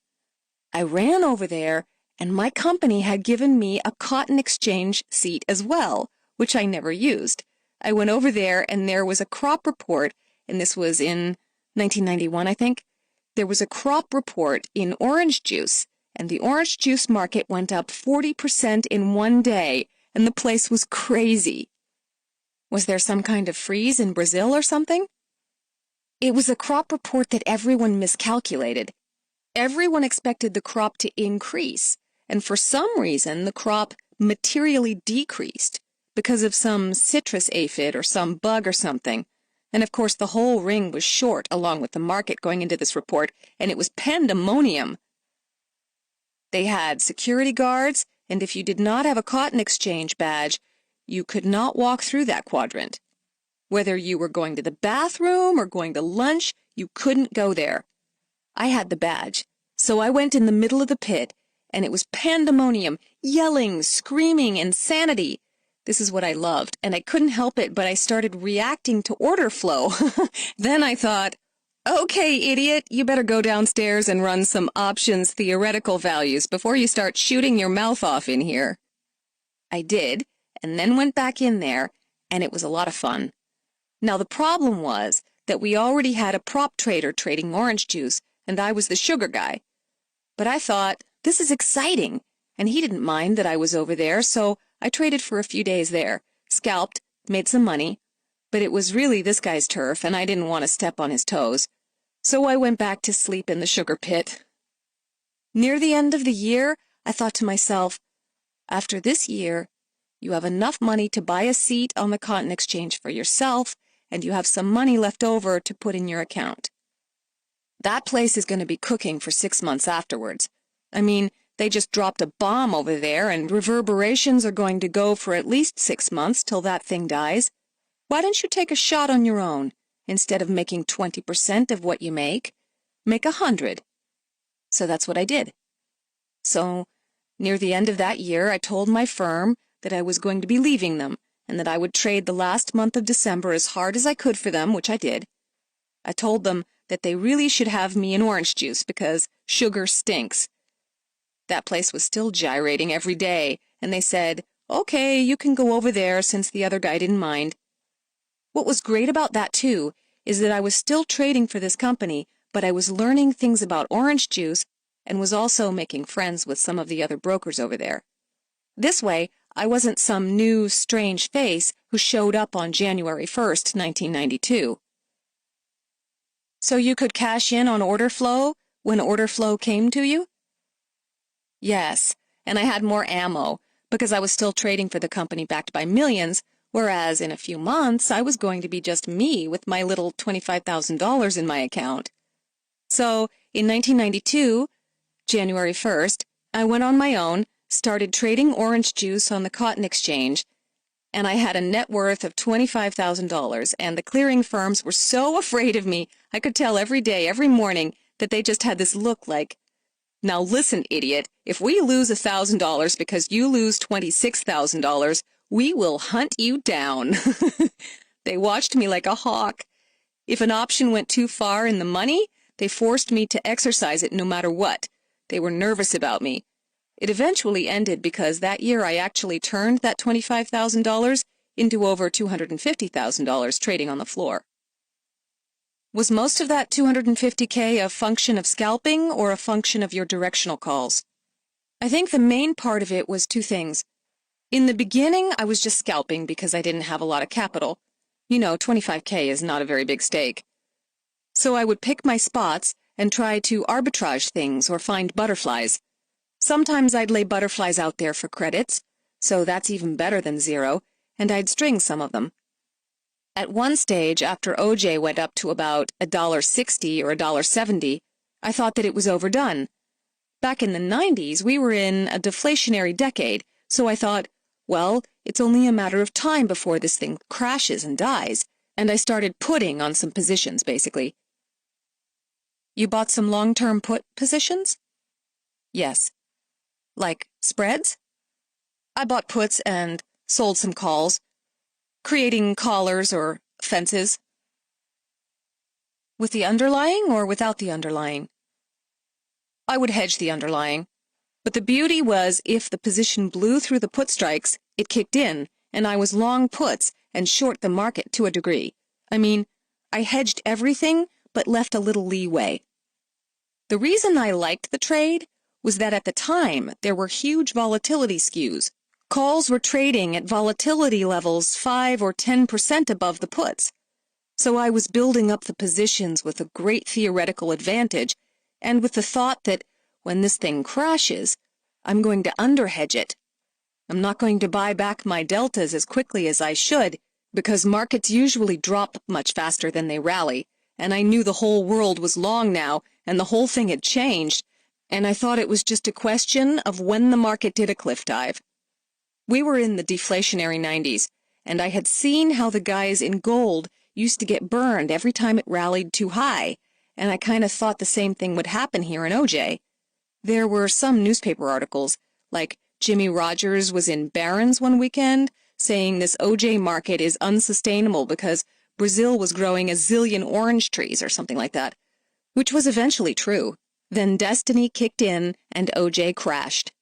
I ran over there, and my company had given me a cotton exchange seat as well, which I never used. I went over there, and there was a crop report, and this was in 1991, I think. There was a crop report in orange juice, and the orange juice market went up 40% in one day, and the place was crazy. Was there some kind of freeze in Brazil or something? It was a crop report that everyone miscalculated. Everyone expected the crop to increase, and for some reason the crop materially decreased because of some citrus aphid or some bug or something. And of course the whole ring was short along with the market going into this report, and it was pandemonium. They had security guards, and if you did not have a cotton exchange badge, you could not walk through that quadrant. Whether you were going to the bathroom or going to lunch, you couldn't go there. I had the badge, so I went in the middle of the pit, and it was pandemonium, yelling, screaming, insanity. This is what I loved, and I couldn't help it, but I started reacting to order flow. Then I thought, okay, idiot, you better go downstairs and run some options theoretical values before you start shooting your mouth off in here. I did, and then went back in there, and it was a lot of fun. Now the problem was that we already had a prop trader trading orange juice, and I was the sugar guy. But I thought, this is exciting, and he didn't mind that I was over there, so I traded for a few days there, scalped, made some money, but it was really this guy's turf, and I didn't want to step on his toes. So I went back to sleep in the sugar pit. Near the end of the year, I thought to myself, after this year, you have enough money to buy a seat on the cotton exchange for yourself, and you have some money left over to put in your account. That place is going to be cooking for 6 months afterwards. I mean, they just dropped a bomb over there, and reverberations are going to go for at least 6 months till that thing dies. Why don't you take a shot on your own? Instead of making 20% of what you make 100. So that's what I did. So, near the end of that year, I told my firm that I was going to be leaving them, and that I would trade the last month of December as hard as I could for them, which I did. I told them that they really should have me in orange juice because sugar stinks. That place was still gyrating every day, and they said, okay, you can go over there since the other guy didn't mind. What was great about that, too, is that I was still trading for this company, but I was learning things about orange juice and was also making friends with some of the other brokers over there. This way, I wasn't some new, strange face who showed up on January 1st, 1992. So you could cash in on order flow when order flow came to you? Yes, and I had more ammo because I was still trading for the company backed by millions, whereas in a few months I was going to be just me with my little $25,000 in my account. So in 1992, January 1st, I went on my own, started trading orange juice on the cotton exchange, and I had a net worth of $25,000, and the clearing firms were so afraid of me, I could tell every day, every morning, that they just had this look like, now listen, idiot, if we lose $1,000 because you lose $26,000, we will hunt you down. They watched me like a hawk. If an option went too far in the money, they forced me to exercise it no matter what. They were nervous about me. It eventually ended because that year I actually turned that $25,000 into over $250,000 trading on the floor. Was most of that $250K a function of scalping or a function of your directional calls? I think the main part of it was two things. In the beginning, I was just scalping because I didn't have a lot of capital. You know, $25K is not a very big stake. So I would pick my spots and try to arbitrage things or find butterflies. Sometimes I'd lay butterflies out there for credits, so that's even better than zero, and I'd string some of them. At one stage, after OJ went up to about $1.60 or $1.70, I thought that it was overdone. Back in the 90s, we were in a deflationary decade, so I thought, well, it's only a matter of time before this thing crashes and dies, and I started putting on some positions, basically. You bought some long-term put positions? Yes. Like spreads? I bought puts and sold some calls, creating collars or fences. With the underlying or without the underlying? I would hedge the underlying. But the beauty was if the position blew through the put strikes, it kicked in, and I was long puts and short the market to a degree. I mean, I hedged everything but left a little leeway. The reason I liked the trade was that at the time there were huge volatility skews. Calls were trading at volatility levels 5 or 10% above the puts. So I was building up the positions with a great theoretical advantage and with the thought that when this thing crashes, I'm going to underhedge it. I'm not going to buy back my deltas as quickly as I should because markets usually drop much faster than they rally, and I knew the whole world was long now and the whole thing had changed, and I thought it was just a question of when the market did a cliff dive. We were in the deflationary 90s, and I had seen how the guys in gold used to get burned every time it rallied too high, and I kind of thought the same thing would happen here in OJ. There were some newspaper articles, like Jimmy Rogers was in Barron's one weekend, saying this OJ market is unsustainable because Brazil was growing a zillion orange trees or something like that, which was eventually true. Then destiny kicked in and OJ crashed.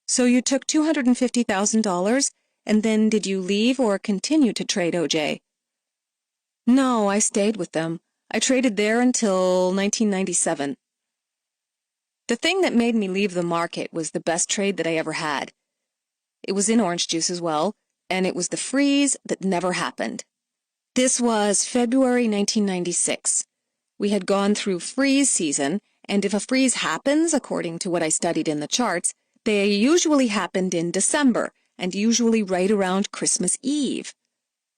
So you took $250,000, and then did you leave or continue to trade OJ? No, I stayed with them. I traded there until 1997. The thing that made me leave the market was the best trade that I ever had. It was in orange juice as well, and it was the freeze that never happened. This was February 1996. We had gone through freeze season, and if a freeze happens, according to what I studied in the charts, they usually happened in December, and usually right around Christmas Eve.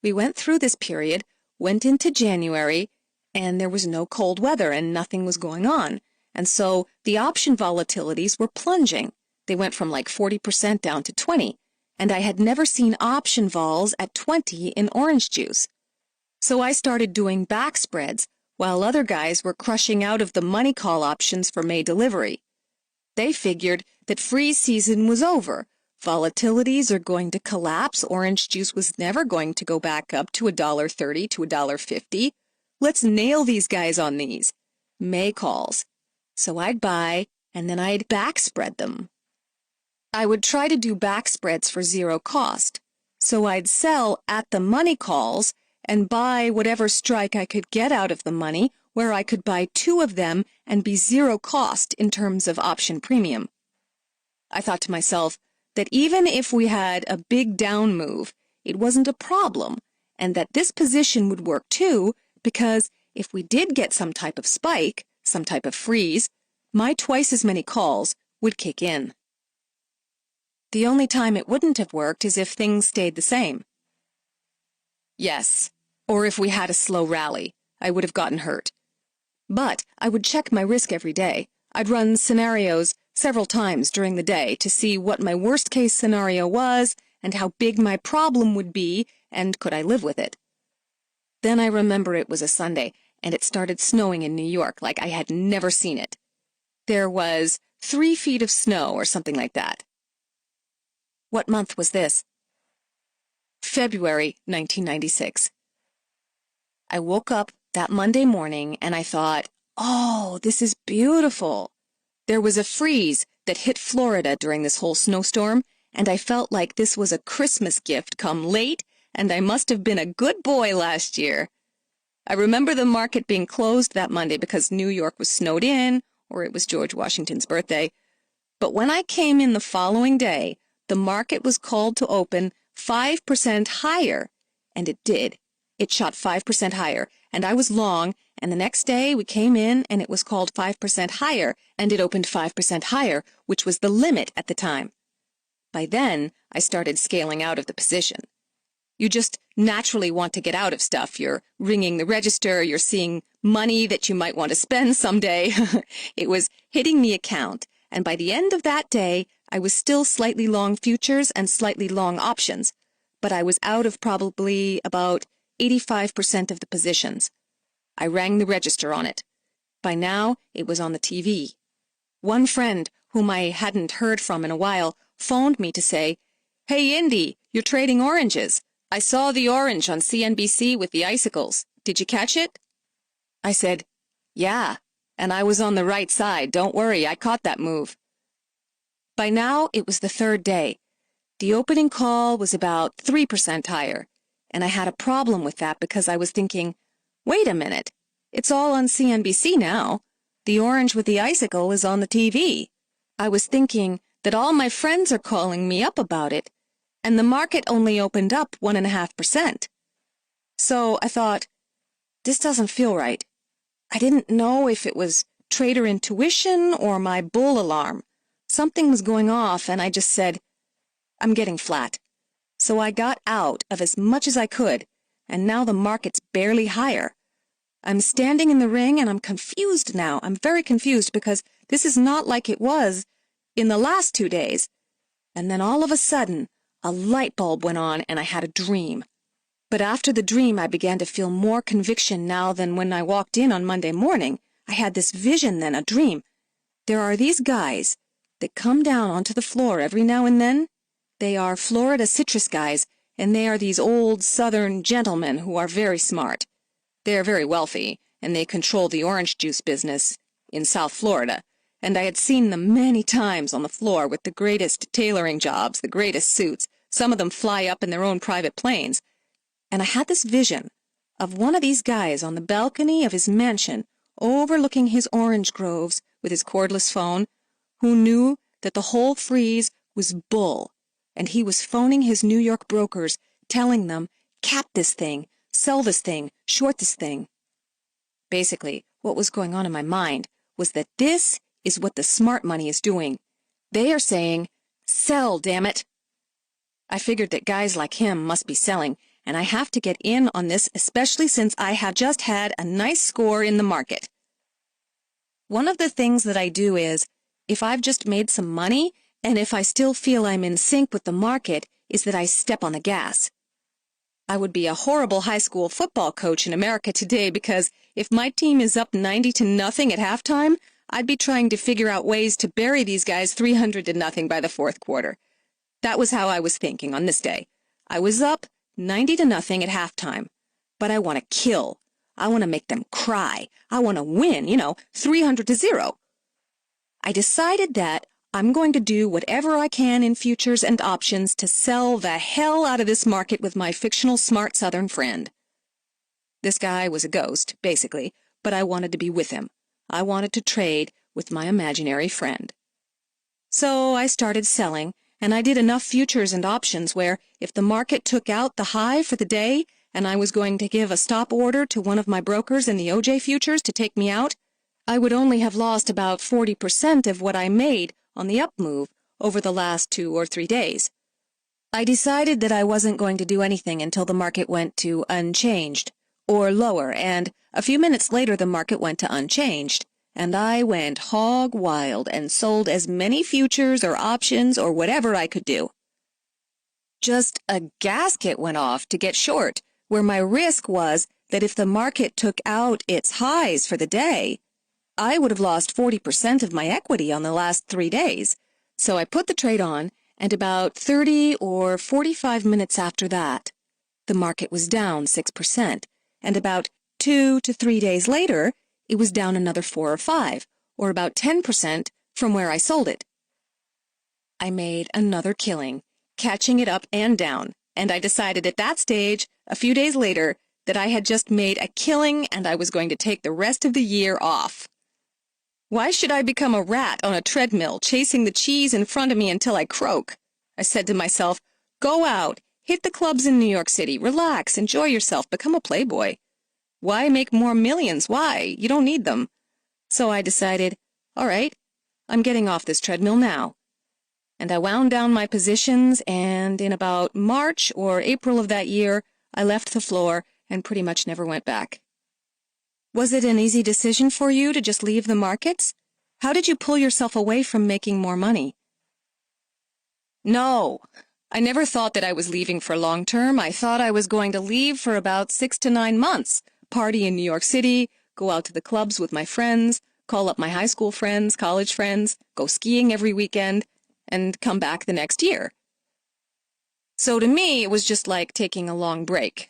We went through this period, went into January, and there was no cold weather and nothing was going on. And so the option volatilities were plunging. They went from like 40% down to 20%, and I had never seen option vols at 20 in orange juice. So I started doing back spreads while other guys were crushing out of the money call options for May delivery. They figured that freeze season was over. Volatilities are going to collapse. Orange juice was never going to go back up to $1.30 to $1.50. Let's nail these guys on these May calls. So I'd buy, and then I'd back spread them. I would try to do back spreads for zero cost. So I'd sell at the money calls and buy whatever strike I could get out of the money, where I could buy 2 of them and be zero cost in terms of option premium. I thought to myself that even if we had a big down move, it wasn't a problem, and that this position would work too, because if we did get some type of spike, some type of freeze, my twice as many calls would kick in. The only time it wouldn't have worked is if things stayed the same. Yes, or if we had a slow rally, I would have gotten hurt. But I would check my risk every day. I'd run scenarios several times during the day to see what my worst-case scenario was and how big my problem would be and could I live with it. Then I remember it was a Sunday, and it started snowing in New York like I had never seen it. There was 3 feet of snow or something like that. What month was this? February 1996. I woke up that Monday morning and I thought, oh, this is beautiful. There was a freeze that hit Florida during this whole snowstorm, and I felt like this was a Christmas gift come late, and I must have been a good boy last year. I remember the market being closed that Monday because New York was snowed in, or it was George Washington's birthday. But when I came in the following day, the market was called to open 5% higher, and it did. It shot 5% higher, and I was long, and the next day we came in and it was called 5% higher, and it opened 5% higher, which was the limit at the time. By then, I started scaling out of the position. You just naturally want to get out of stuff. You're ringing the register, you're seeing money that you might want to spend someday. It was hitting the account, and by the end of that day, I was still slightly long futures and slightly long options, but I was out of probably about 85% of the positions. I rang the register on it. By now, it was on the TV. One friend, whom I hadn't heard from in a while, phoned me to say, "Hey, Indy, you're trading oranges. I saw the orange on CNBC with the icicles. Did you catch it? I said, yeah, and I was on the right side. Don't worry, I caught that move. By now, it was the third day. The opening call was about 3% higher, and I had a problem with that because I was thinking, wait a minute, it's all on CNBC now. The orange with the icicle is on the TV. I was thinking that all my friends are calling me up about it, and the market only opened up 1.5%. So I thought, this doesn't feel right. I didn't know if it was trader intuition or my bull alarm. Something was going off, and I just said, I'm getting flat. So I got out of as much as I could, and now the market's barely higher. I'm standing in the ring, and I'm confused now. I'm very confused because this is not like it was in the last 2 days. And then all of a sudden, a light bulb went on, and I had a dream. But after the dream, I began to feel more conviction now than when I walked in on Monday morning. I had this vision then, a dream. There are these guys that come down onto the floor every now and then. They are Florida citrus guys, and they are these old Southern gentlemen who are very smart. They are very wealthy, and they control the orange juice business in South Florida. And I had seen them many times on the floor with the greatest tailoring jobs, the greatest suits. Some of them fly up in their own private planes. And I had this vision of one of these guys on the balcony of his mansion overlooking his orange groves with his cordless phone, who knew that the whole freeze was bull, and he was phoning his New York brokers, telling them, cap this thing, sell this thing, short this thing. Basically, what was going on in my mind was that this is what the smart money is doing. They are saying, sell, damn it. I figured that guys like him must be selling, and I have to get in on this, especially since I have just had a nice score in the market. One of the things that I do is, if I've just made some money, and if I still feel I'm in sync with the market, is that I step on the gas. I would be a horrible high school football coach in America today because if my team is up 90-0 at halftime, I'd be trying to figure out ways to bury these guys 300-0 by the fourth quarter. That was how I was thinking on this day. I was up 90-0 at halftime, but I want to kill. I want to make them cry. I want to win, 300-0. I decided that I'm going to do whatever I can in futures and options to sell the hell out of this market with my fictional smart Southern friend. This guy was a ghost, basically, but I wanted to be with him. I wanted to trade with my imaginary friend. So I started selling, and I did enough futures and options where if the market took out the high for the day and I was going to give a stop order to one of my brokers in the OJ futures to take me out, I would only have lost about 40% of what I made on the up move over the last 2 or 3 days. I decided that I wasn't going to do anything until the market went to unchanged or lower, and a few minutes later the market went to unchanged, and I went hog wild and sold as many futures or options or whatever I could do. Just a gasket went off to get short, where my risk was that if the market took out its highs for the day, I would have lost 40% of my equity on the last 3 days. So I put the trade on, and about 30 or 45 minutes after that, the market was down 6%, and about 2 to 3 days later, it was down another 4 or 5, or about 10% from where I sold it. I made another killing, catching it up and down, and I decided at that stage, a few days later, that I had just made a killing and I was going to take the rest of the year off. Why should I become a rat on a treadmill chasing the cheese in front of me until I croak? I said to myself, go out, hit the clubs in New York City, relax, enjoy yourself, become a playboy. Why make more millions? Why? You don't need them. So I decided, all right, I'm getting off this treadmill now. And I wound down my positions, and in about March or April of that year, I left the floor and pretty much never went back. Was it an easy decision for you to just leave the markets? How did you pull yourself away from making more money? No, I never thought that I was leaving for long term. I thought I was going to leave for about 6 to 9 months, party in New York City, go out to the clubs with my friends, call up my high school friends, college friends, go skiing every weekend, and come back the next year. So to me, it was just like taking a long break.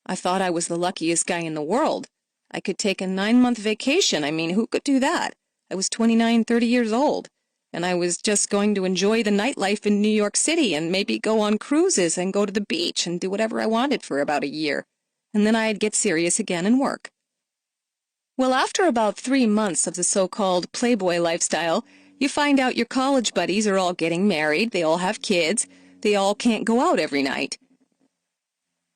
I thought I was the luckiest guy in the world. I could take a 9-month vacation. I mean, who could do that? I was 29, 30 years old, and I was just going to enjoy the nightlife in New York City and maybe go on cruises and go to the beach and do whatever I wanted for about a year. And then I'd get serious again and work. Well, after about 3 months of the so-called Playboy lifestyle, you find out your college buddies are all getting married, they all have kids, they all can't go out every night.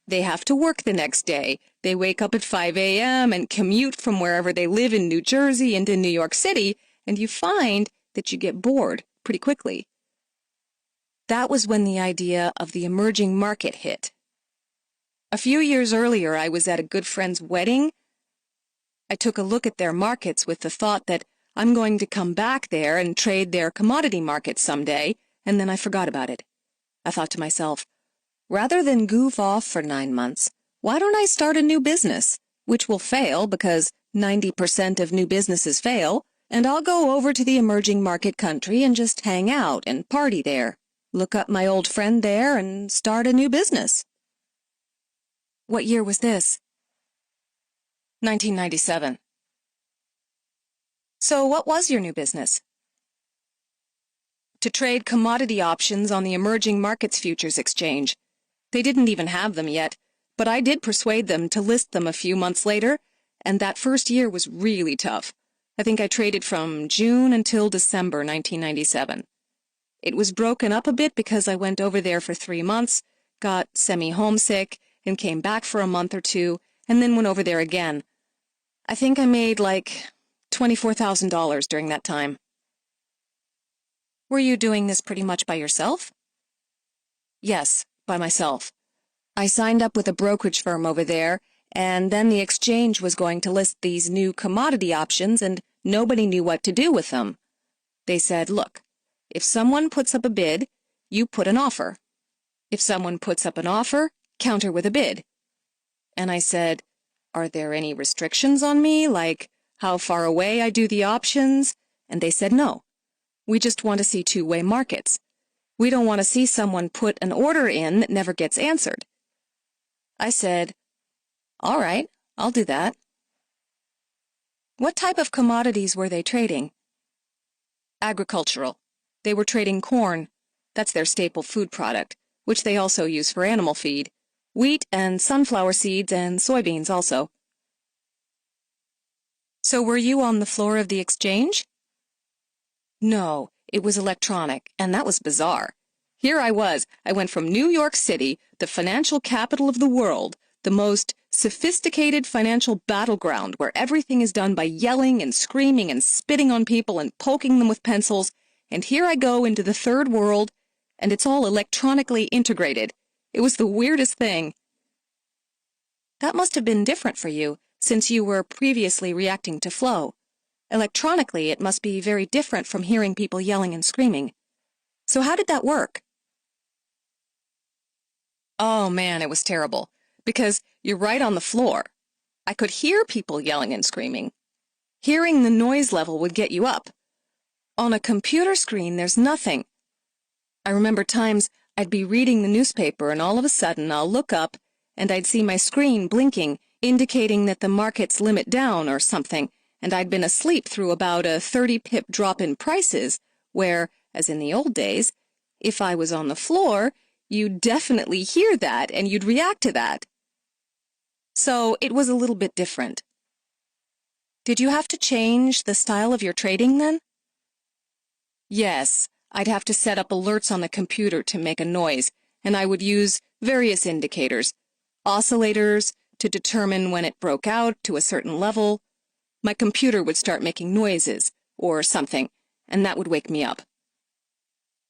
They have to work the next day. They wake up at 5 a.m. and commute from wherever they live in New Jersey into New York City, and you find that you get bored pretty quickly. That was when the idea of the emerging market hit. A few years earlier, I was at a good friend's wedding. I took a look at their markets with the thought that I'm going to come back there and trade their commodity markets someday, and then I forgot about it. I thought to myself, rather than goof off for 9 months, why don't I start a new business, which will fail because 90% of new businesses fail, and I'll go over to the emerging market country and just hang out and party there, look up my old friend there, and start a new business. What year was this? 1997. So what was your new business? To trade commodity options on the emerging markets futures exchange. They didn't even have them yet, but I did persuade them to list them a few months later, and that first year was really tough. I think I traded from June until December 1997. It was broken up a bit because I went over there for 3 months, got semi-homesick, and came back for a month or two, and then went over there again. I think I made like $24,000 during that time. Were you doing this pretty much by yourself? Yes, by myself. I signed up with a brokerage firm over there, and then the exchange was going to list these new commodity options, and nobody knew what to do with them. They said, look, if someone puts up a bid, you put an offer. If someone puts up an offer, counter with a bid. And I said, are there any restrictions on me, like how far away I do the options? And they said, no. We just want to see two-way markets. We don't want to see someone put an order in that never gets answered. I said, all right, I'll do that. What type of commodities were they trading? Agricultural. They were trading corn. That's their staple food product, which they also use for animal feed. Wheat and sunflower seeds and soybeans also. So were you on the floor of the exchange? No, it was electronic, and that was bizarre. Here I went from New York City, the financial capital of the world, the most sophisticated financial battleground where everything is done by yelling and screaming and spitting on people and poking them with pencils, and here I go into the third world, and it's all electronically integrated. It was the weirdest thing. That must have been different for you, since you were previously reacting to flow. Electronically, it must be very different from hearing people yelling and screaming. So how did that work? Oh man, it was terrible, because you're right on the floor. I could hear people yelling and screaming. Hearing the noise level would get you up. On a computer screen, there's nothing. I remember times I'd be reading the newspaper and all of a sudden I'll look up and I'd see my screen blinking, indicating that the market's limit down or something, and I'd been asleep through about a 30-pip drop in prices, where, as in the old days, if I was on the floor, you'd definitely hear that and you'd react to that. So it was a little bit different. Did you have to change the style of your trading then? Yes, I'd have to set up alerts on the computer to make a noise, and I would use various indicators, oscillators to determine when it broke out to a certain level. My computer would start making noises or something, and that would wake me up.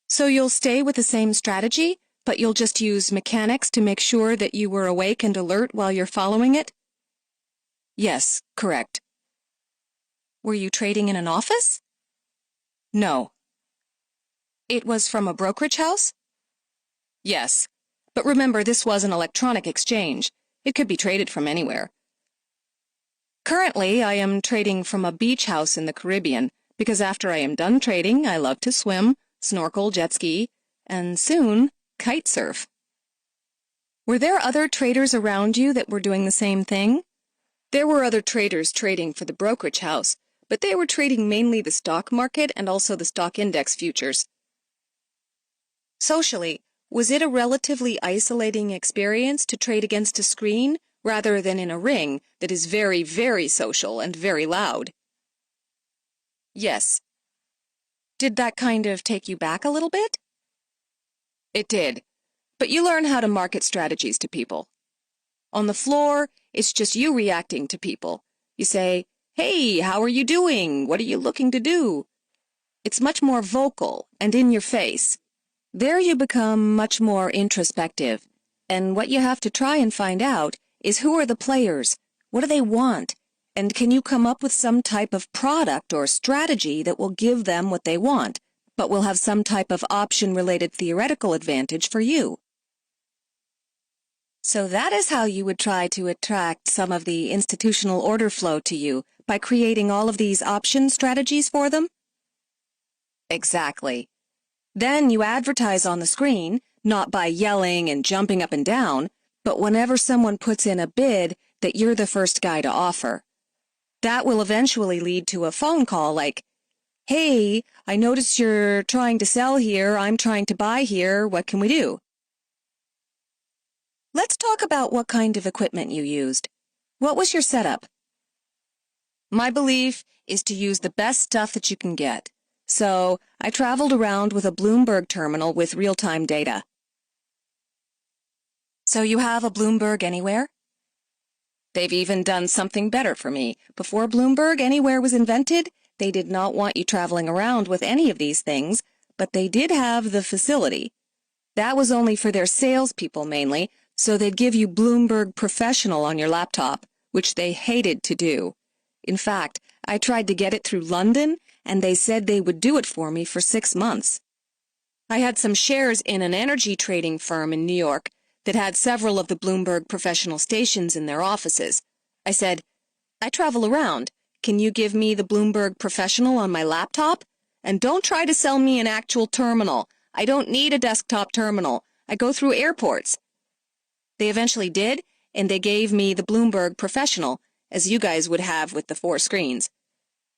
So you'll stay with the same strategy, but you'll just use mechanics to make sure that you were awake and alert while you're following it? Yes, correct. Were you trading in an office? No. It was from a brokerage house? Yes, but remember this was an electronic exchange. It could be traded from anywhere. Currently, I am trading from a beach house in the Caribbean, because after I am done trading, I love to swim, snorkel, jet ski, and soon, kite surf. Were there other traders around you that were doing the same thing? There were other traders trading for the brokerage house, but they were trading mainly the stock market and also the stock index futures. Socially, was it a relatively isolating experience to trade against a screen rather than in a ring that is very, very social and very loud? Yes. Did that kind of take you back a little bit? It did, but you learn how to market strategies to people. On the floor, it's just you reacting to people. You say, "Hey, how are you doing? What are you looking to do?" It's much more vocal and in your face. There you become much more introspective, and what you have to try and find out is who are the players, what do they want, and can you come up with some type of product or strategy that will give them what they want, but will have some type of option-related theoretical advantage for you. So that is how you would try to attract some of the institutional order flow to you, by creating all of these option strategies for them? Exactly. Then you advertise on the screen, not by yelling and jumping up and down, but whenever someone puts in a bid that you're the first guy to offer. That will eventually lead to a phone call like, "Hey, I noticed you're trying to sell here, I'm trying to buy here, what can we do?" Let's talk about what kind of equipment you used. What was your setup? My belief is to use the best stuff that you can get. So I traveled around with a Bloomberg terminal with real-time data. So you have a Bloomberg Anywhere? They've even done something better for me. Before Bloomberg Anywhere was invented, they did not want you traveling around with any of these things, but they did have the facility. That was only for their salespeople mainly, so they'd give you Bloomberg Professional on your laptop, which they hated to do. In fact, I tried to get it through London, and they said they would do it for me for 6 months. I had some shares in an energy trading firm in New York that had several of the Bloomberg Professional stations in their offices. I said, "I travel around. Can you give me the Bloomberg Professional on my laptop? And don't try to sell me an actual terminal. I don't need a desktop terminal. I go through airports." They eventually did, and they gave me the Bloomberg Professional, as you guys would have with the 4 screens.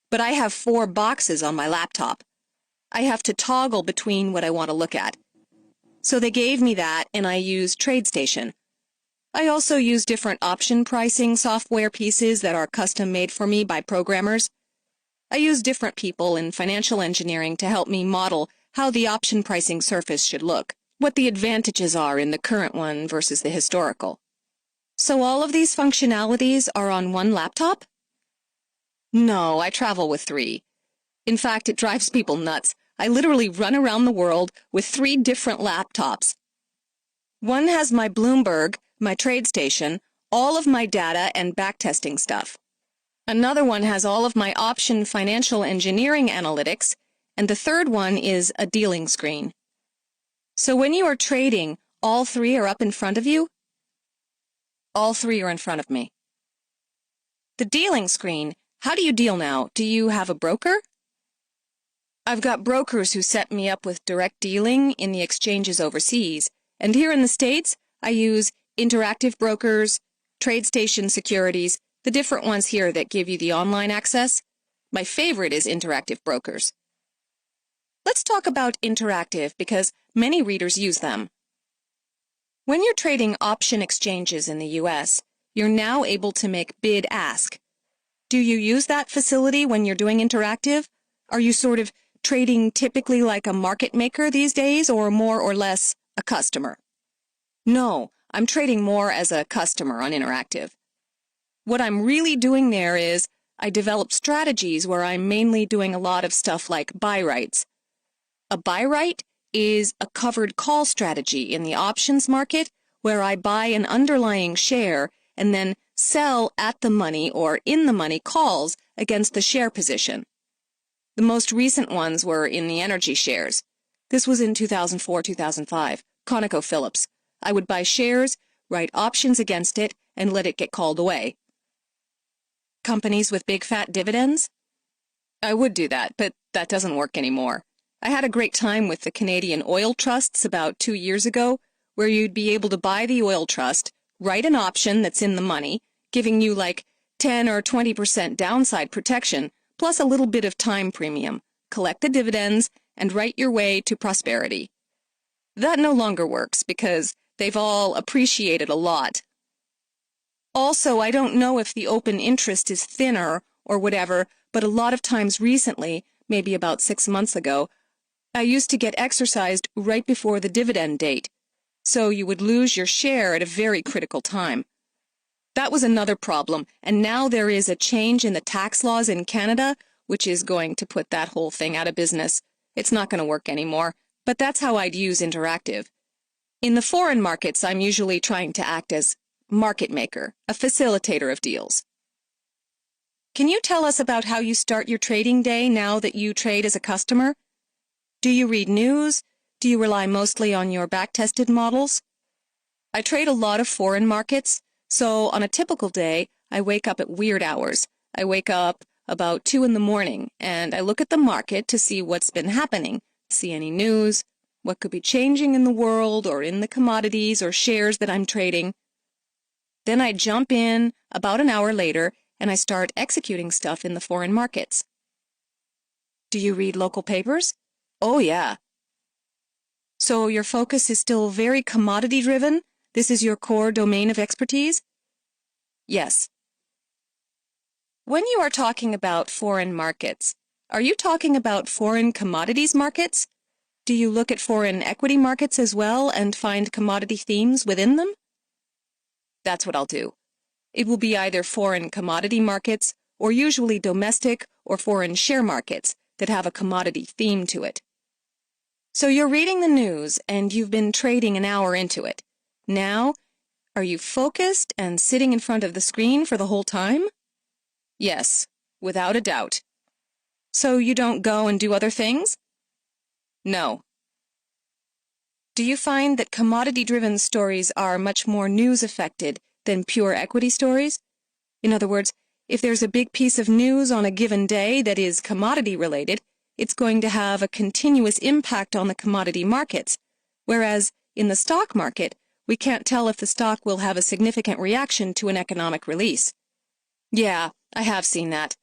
But I have 4 boxes on my laptop. I have to toggle between what I want to look at. So they gave me that, and I used TradeStation. I also use different option pricing software pieces that are custom-made for me by programmers. I use different people in financial engineering to help me model how the option pricing surface should look, what the advantages are in the current one versus the historical. So all of these functionalities are on one laptop? No, I travel with 3. In fact, it drives people nuts. I literally run around the world with 3 different laptops. One has my Bloomberg, my TradeStation, all of my data and backtesting stuff. Another one has all of my option financial engineering analytics, and the third one is a dealing screen. So when you are trading, all 3 are up in front of you? All 3 are in front of me. The dealing screen, how do you deal now? Do you have a broker? I've got brokers who set me up with direct dealing in the exchanges overseas, and here in the States, I use Interactive Brokers, TradeStation Securities, the different ones here that give you the online access. My favorite is Interactive Brokers. Let's talk about Interactive because many readers use them. When you're trading option exchanges in the U.S., you're now able to make bid-ask. Do you use that facility when you're doing Interactive? Are you sort of trading typically like a market maker these days, or more or less a customer? No, I'm trading more as a customer on Interactive. What I'm really doing there is I develop strategies where I'm mainly doing a lot of stuff like buy rights. A buy right is a covered call strategy in the options market where I buy an underlying share and then sell at the money or in the money calls against the share position. The most recent ones were in the energy shares. This was in 2004-2005, ConocoPhillips. I would buy shares, write options against it, and let it get called away. Companies with big fat dividends? I would do that, but that doesn't work anymore. I had a great time with the Canadian oil trusts about 2 years ago, where you'd be able to buy the oil trust, write an option that's in the money, giving you like 10 or 20% downside protection, plus a little bit of time premium, collect the dividends, and write your way to prosperity. That no longer works because they've all appreciated a lot. Also, I don't know if the open interest is thinner or whatever, but a lot of times recently, maybe about 6 months ago, I used to get exercised right before the dividend date, so you would lose your share at a very critical time. That was another problem, and now there is a change in the tax laws in Canada, which is going to put that whole thing out of business. It's not going to work anymore, but that's how I'd use Interactive. In the foreign markets, I'm usually trying to act as market maker, a facilitator of deals. Can you tell us about how you start your trading day now that you trade as a customer? Do you read news? Do you rely mostly on your back-tested models? I trade a lot of foreign markets, so on a typical day, I wake up at weird hours. I wake up about 2 in the morning, and I look at the market to see what's been happening, see any news, what could be changing in the world or in the commodities or shares that I'm trading. Then I jump in about an hour later, and I start executing stuff in the foreign markets. Do you read local papers? Oh, yeah. So your focus is still very commodity-driven? This is your core domain of expertise? Yes. When you are talking about foreign markets, are you talking about foreign commodities markets? Do you look at foreign equity markets as well and find commodity themes within them? That's what I'll do. It will be either foreign commodity markets or usually domestic or foreign share markets that have a commodity theme to it. So you're reading the news and you've been trading an hour into it. Now, are you focused and sitting in front of the screen for the whole time? Yes, without a doubt. So you don't go and do other things? No. Do you find that commodity-driven stories are much more news-affected than pure equity stories? In other words, if there's a big piece of news on a given day that is commodity-related, it's going to have a continuous impact on the commodity markets, whereas in the stock market, we can't tell if the stock will have a significant reaction to an economic release. Yeah, I have seen that.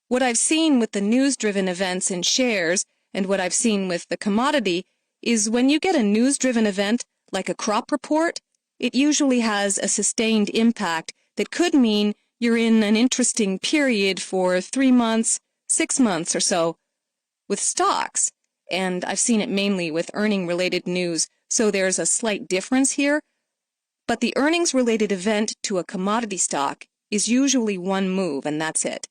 What I've seen with the news-driven events in shares and what I've seen with the commodity is when you get a news-driven event like a crop report, it usually has a sustained impact that could mean you're in an interesting period for 3 months, 6 months or so. With stocks, and I've seen it mainly with earning-related news, so there's a slight difference here, but the earnings-related event to a commodity stock is usually one move, and that's it.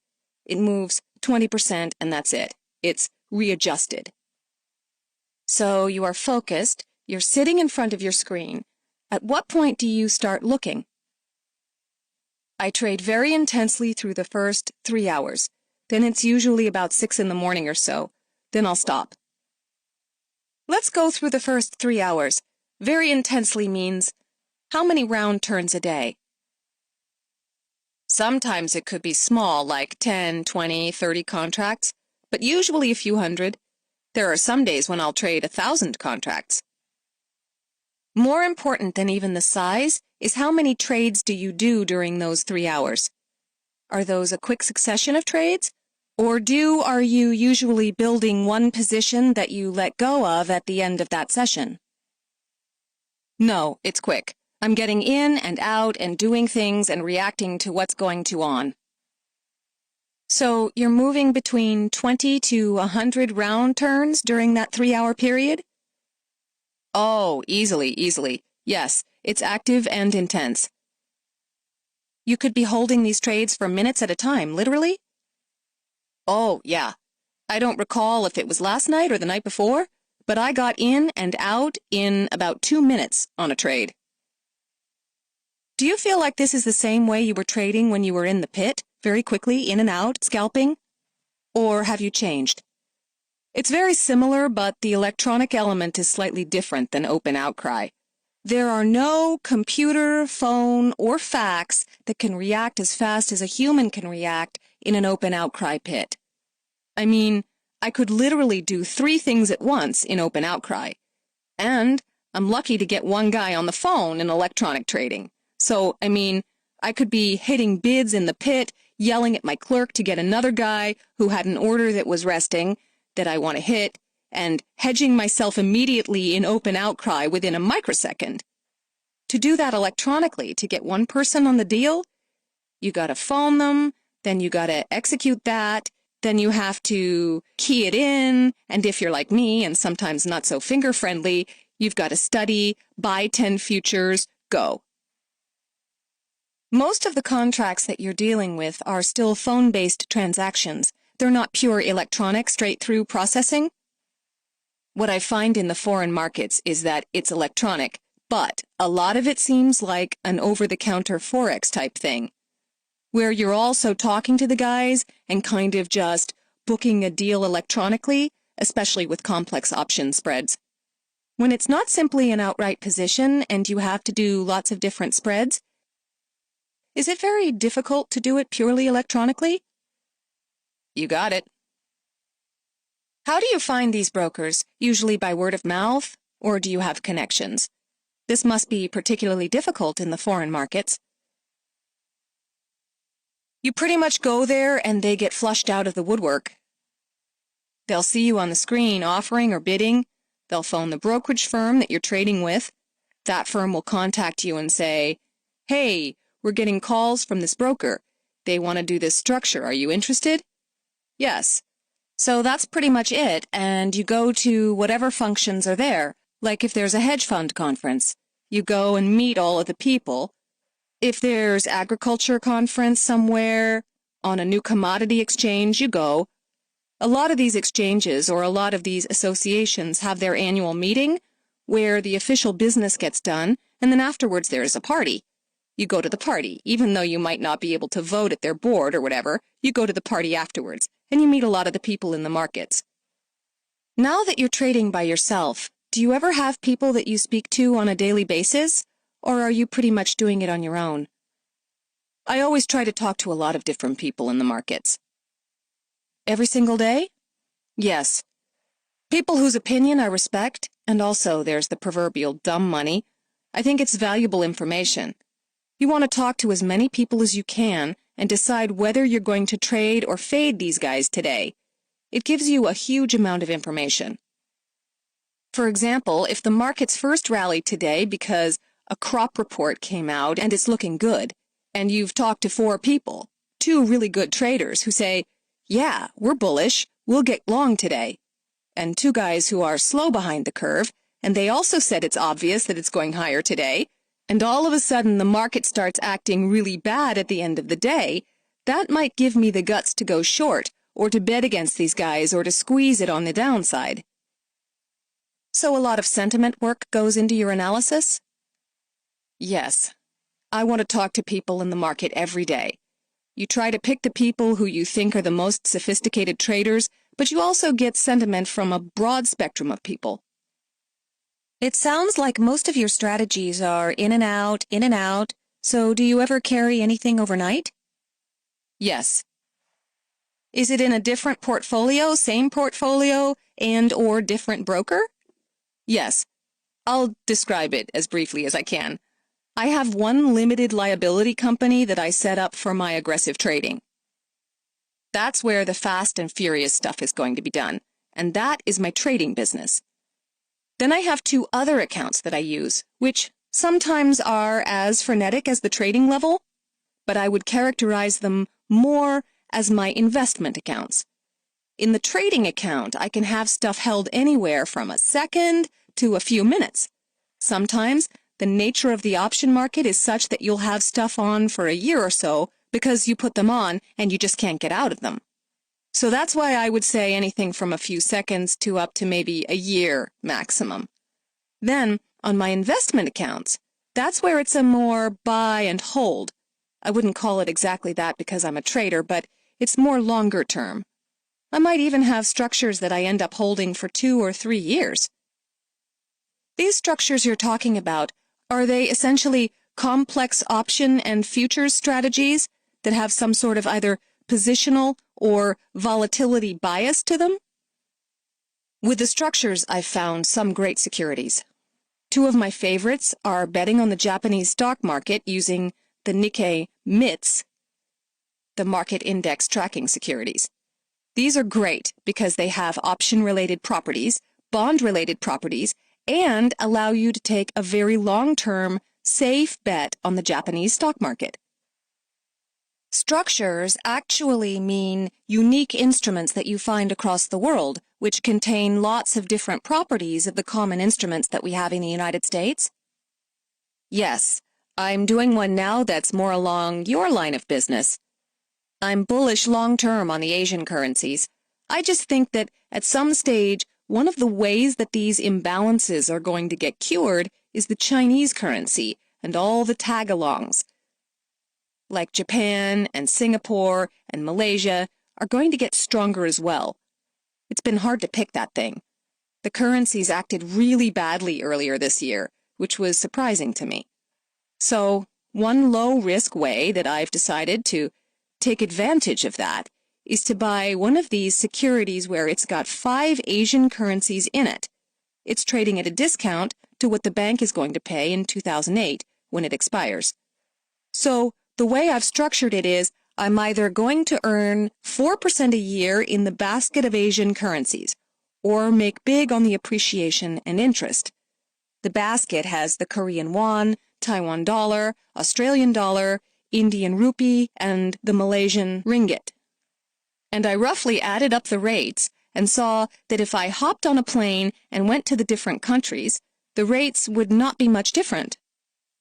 It moves 20%, and that's it. It's readjusted. So you are focused, you're sitting in front of your screen. At what point do you start looking? I trade very intensely through the first 3 hours. Then it's usually about 6 in the morning or so. Then I'll stop. Let's go through the first 3 hours. Very intensely means how many round turns a day? Sometimes it could be small, like 10, 20, 30 contracts, but usually a few hundred. There are some days when I'll trade 1,000 contracts. More important than even the size is how many trades do you do during those 3 hours. Are those a quick succession of trades? Or are you usually building one position that you let go of at the end of that session? No, it's quick. I'm getting in and out and doing things and reacting to what's going on. So you're moving between 20 to 100 round turns during that 3-hour period? Oh, easily. Yes, it's active and intense. You could be holding these trades for minutes at a time, literally? Oh, yeah. I don't recall if it was last night or the night before, but I got in and out in about 2 minutes on a trade. Do you feel like this is the same way you were trading when you were in the pit, very quickly, in and out, scalping? Or have you changed? It's very similar, but the electronic element is slightly different than open outcry. There are no computer, phone, or fax that can react as fast as a human can react in an open outcry pit. I mean, I could literally do 3 things at once in open outcry. And I'm lucky to get one guy on the phone in electronic trading. So, I could be hitting bids in the pit, yelling at my clerk to get another guy who had an order that was resting that I want to hit, and hedging myself immediately in open outcry within a microsecond. To do that electronically, to get one person on the deal, you got to phone them, then you got to execute that, then you have to key it in, and if you're like me and sometimes not so finger-friendly, you've got to study, buy 10 futures, go. Most of the contracts that you're dealing with are still phone-based transactions. They're not pure electronic, straight-through processing. What I find in the foreign markets is that it's electronic, but a lot of it seems like an over-the-counter Forex type thing, where you're also talking to the guys and kind of just booking a deal electronically, especially with complex option spreads. When it's not simply an outright position and you have to do lots of different spreads, is it very difficult to do it purely electronically? You got it. How do you find these brokers? Usually by word of mouth, or do you have connections? This must be particularly difficult in the foreign markets. You pretty much go there and they get flushed out of the woodwork. They'll see you on the screen offering or bidding. They'll phone the brokerage firm that you're trading with. That firm will contact you and say, "Hey, we're getting calls from this broker. They want to do this structure. Are you interested?" Yes. So that's pretty much it, and you go to whatever functions are there. Like if there's a hedge fund conference, you go and meet all of the people. If there's agriculture conference somewhere, on a new commodity exchange, you go. A lot of these exchanges or a lot of these associations have their annual meeting where the official business gets done, and then afterwards there's a party. You go to the party, even though you might not be able to vote at their board or whatever, you go to the party afterwards, and you meet a lot of the people in the markets. Now that you're trading by yourself, do you ever have people that you speak to on a daily basis, or are you pretty much doing it on your own? I always try to talk to a lot of different people in the markets. Every single day? Yes. People whose opinion I respect, and also there's the proverbial dumb money. I think it's valuable information. You want to talk to as many people as you can and decide whether you're going to trade or fade these guys today. It gives you a huge amount of information. For example, if the markets first rallied today because a crop report came out and it's looking good, and you've talked to 4 people, 2 really good traders who say, "Yeah, we're bullish, we'll get long today," and 2 guys who are slow behind the curve, and they also said it's obvious that it's going higher today, and all of a sudden the market starts acting really bad at the end of the day, that might give me the guts to go short, or to bet against these guys, or to squeeze it on the downside. So a lot of sentiment work goes into your analysis? Yes. I want to talk to people in the market every day. You try to pick the people who you think are the most sophisticated traders, but you also get sentiment from a broad spectrum of people. It sounds like most of your strategies are in and out, so do you ever carry anything overnight? Yes. Is it in a different portfolio, same portfolio, and/or different broker? Yes. I'll describe it as briefly as I can. I have one limited liability company that I set up for my aggressive trading. That's where the fast and furious stuff is going to be done, and that is my trading business. Then I have 2 other accounts that I use, which sometimes are as frenetic as the trading level, but I would characterize them more as my investment accounts. In the trading account, I can have stuff held anywhere from a second to a few minutes. Sometimes the nature of the option market is such that you'll have stuff on for a year or so because you put them on and you just can't get out of them. So that's why I would say anything from a few seconds to up to maybe a year maximum. Then, on my investment accounts, that's where it's a more buy and hold. I wouldn't call it exactly that because I'm a trader, but it's more longer term. I might even have structures that I end up holding for 2 or 3 years. These structures you're talking about, are they essentially complex option and futures strategies that have some sort of either positional or volatility bias to them? With the structures, I've found some great securities. Two of my favorites are betting on the Japanese stock market using the Nikkei MITS, the market index tracking securities. These are great because they have option-related properties, bond-related properties, and allow you to take a very long-term, safe bet on the Japanese stock market. Structures actually mean unique instruments that you find across the world, which contain lots of different properties of the common instruments that we have in the United States. Yes, I'm doing one now that's more along your line of business. I'm bullish long-term on the Asian currencies. I just think that at some stage, one of the ways that these imbalances are going to get cured is the Chinese currency and all the tag-alongs, like Japan and Singapore and Malaysia, are going to get stronger as well. It's been hard to pick that thing. The currencies acted really badly earlier this year, which was surprising to me. So, one low-risk way that I've decided to take advantage of that is to buy one of these securities where it's got 5 Asian currencies in it. It's trading at a discount to what the bank is going to pay in 2008 when it expires. So, the way I've structured it is I'm either going to earn 4% a year in the basket of Asian currencies or make big on the appreciation and interest. The basket has the Korean won, Taiwan dollar, Australian dollar, Indian rupee, and the Malaysian ringgit. And I roughly added up the rates and saw that if I hopped on a plane and went to the different countries, the rates would not be much different.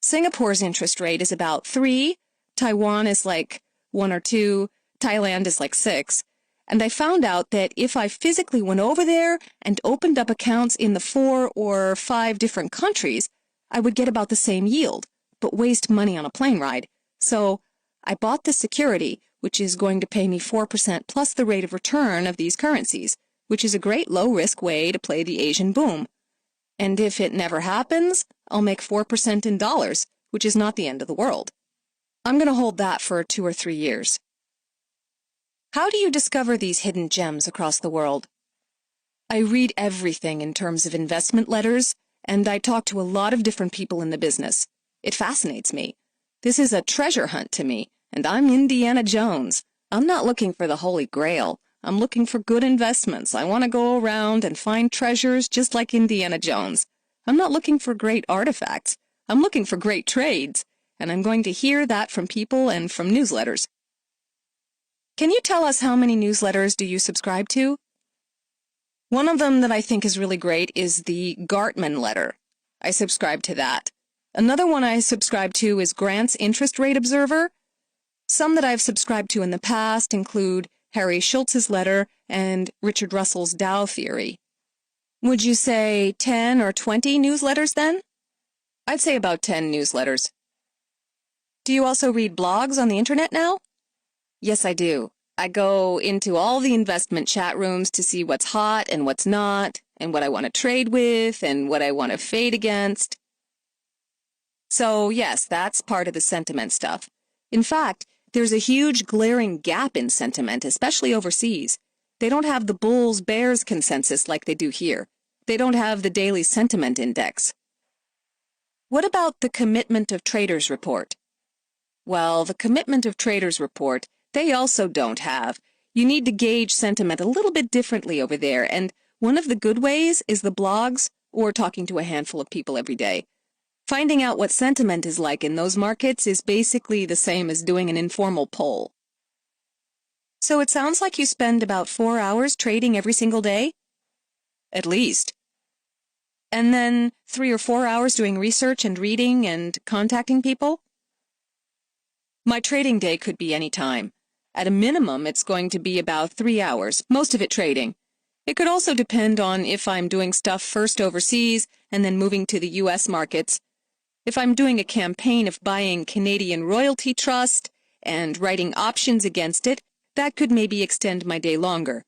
Singapore's interest rate is about 3, Taiwan is like 1 or 2, Thailand is like 6, and I found out that if I physically went over there and opened up accounts in the 4 or 5 different countries, I would get about the same yield, but waste money on a plane ride. So I bought the security, which is going to pay me 4% plus the rate of return of these currencies, which is a great low-risk way to play the Asian boom. And if it never happens, I'll make 4% in dollars, which is not the end of the world. I'm going to hold that for 2 or 3 years. How do you discover these hidden gems across the world? I read everything in terms of investment letters, and I talk to a lot of different people in the business. It fascinates me. This is a treasure hunt to me, and I'm Indiana Jones. I'm not looking for the Holy Grail. I'm looking for good investments. I want to go around and find treasures just like Indiana Jones. I'm not looking for great artifacts. I'm looking for great trades, and I'm going to hear that from people and from newsletters. Can you tell us how many newsletters do you subscribe to? One of them that I think is really great is the Gartman letter. I subscribe to that. Another one I subscribe to is Grant's Interest Rate Observer. Some that I've subscribed to in the past include Harry Schultz's letter and Richard Russell's Dow theory. Would you say 10 or 20 newsletters then? I'd say about 10 newsletters. Do you also read blogs on the internet now? Yes, I do. I go into all the investment chat rooms to see what's hot and what's not, and what I want to trade with, and what I want to fade against. So, yes, that's part of the sentiment stuff. In fact, there's a huge glaring gap in sentiment, especially overseas. They don't have the bulls-bears consensus like they do here. They don't have the daily sentiment index. What about the Commitment of Traders report? Well, the Commitment of Traders report, they also don't have. You need to gauge sentiment a little bit differently over there, and one of the good ways is the blogs or talking to a handful of people every day. Finding out what sentiment is like in those markets is basically the same as doing an informal poll. So it sounds like you spend about 4 hours trading every single day? At least. And then 3 or 4 hours doing research and reading and contacting people? My trading day could be any time. At a minimum, it's going to be about 3 hours, most of it trading. It could also depend on if I'm doing stuff first overseas and then moving to the U.S. markets. If I'm doing a campaign of buying Canadian Royalty Trust and writing options against it, that could maybe extend my day longer.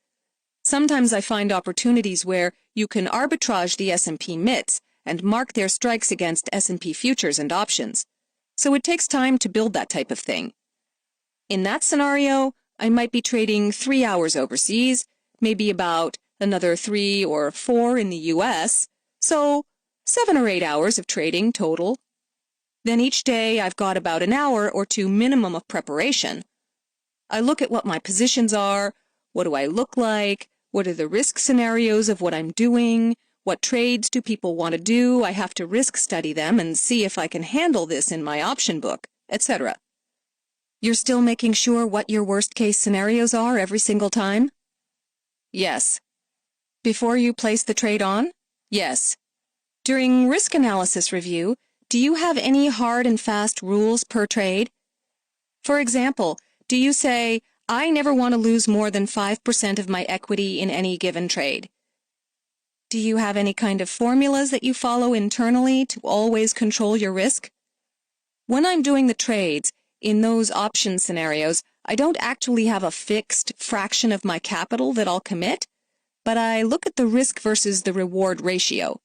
Sometimes I find opportunities where you can arbitrage the S&P MITS and mark their strikes against S&P futures and options. So it takes time to build that type of thing. In that scenario, I might be trading 3 hours overseas, maybe about another 3 or 4 in the U.S., so 7 or 8 hours of trading total. Then each day I've got about an hour or two minimum of preparation. I look at what my positions are, what do I look like, what are the risk scenarios of what I'm doing, what trades do people want to do, I have to risk study them and see if I can handle this in my option book, etc. You're still making sure what your worst-case scenarios are every single time? Yes. Before you place the trade on? Yes. During risk analysis review, do you have any hard and fast rules per trade? For example, do you say, I never want to lose more than 5% of my equity in any given trade? Do you have any kind of formulas that you follow internally to always control your risk? When I'm doing the trades, in those option scenarios, I don't actually have a fixed fraction of my capital that I'll commit, but I look at the risk versus the reward ratio.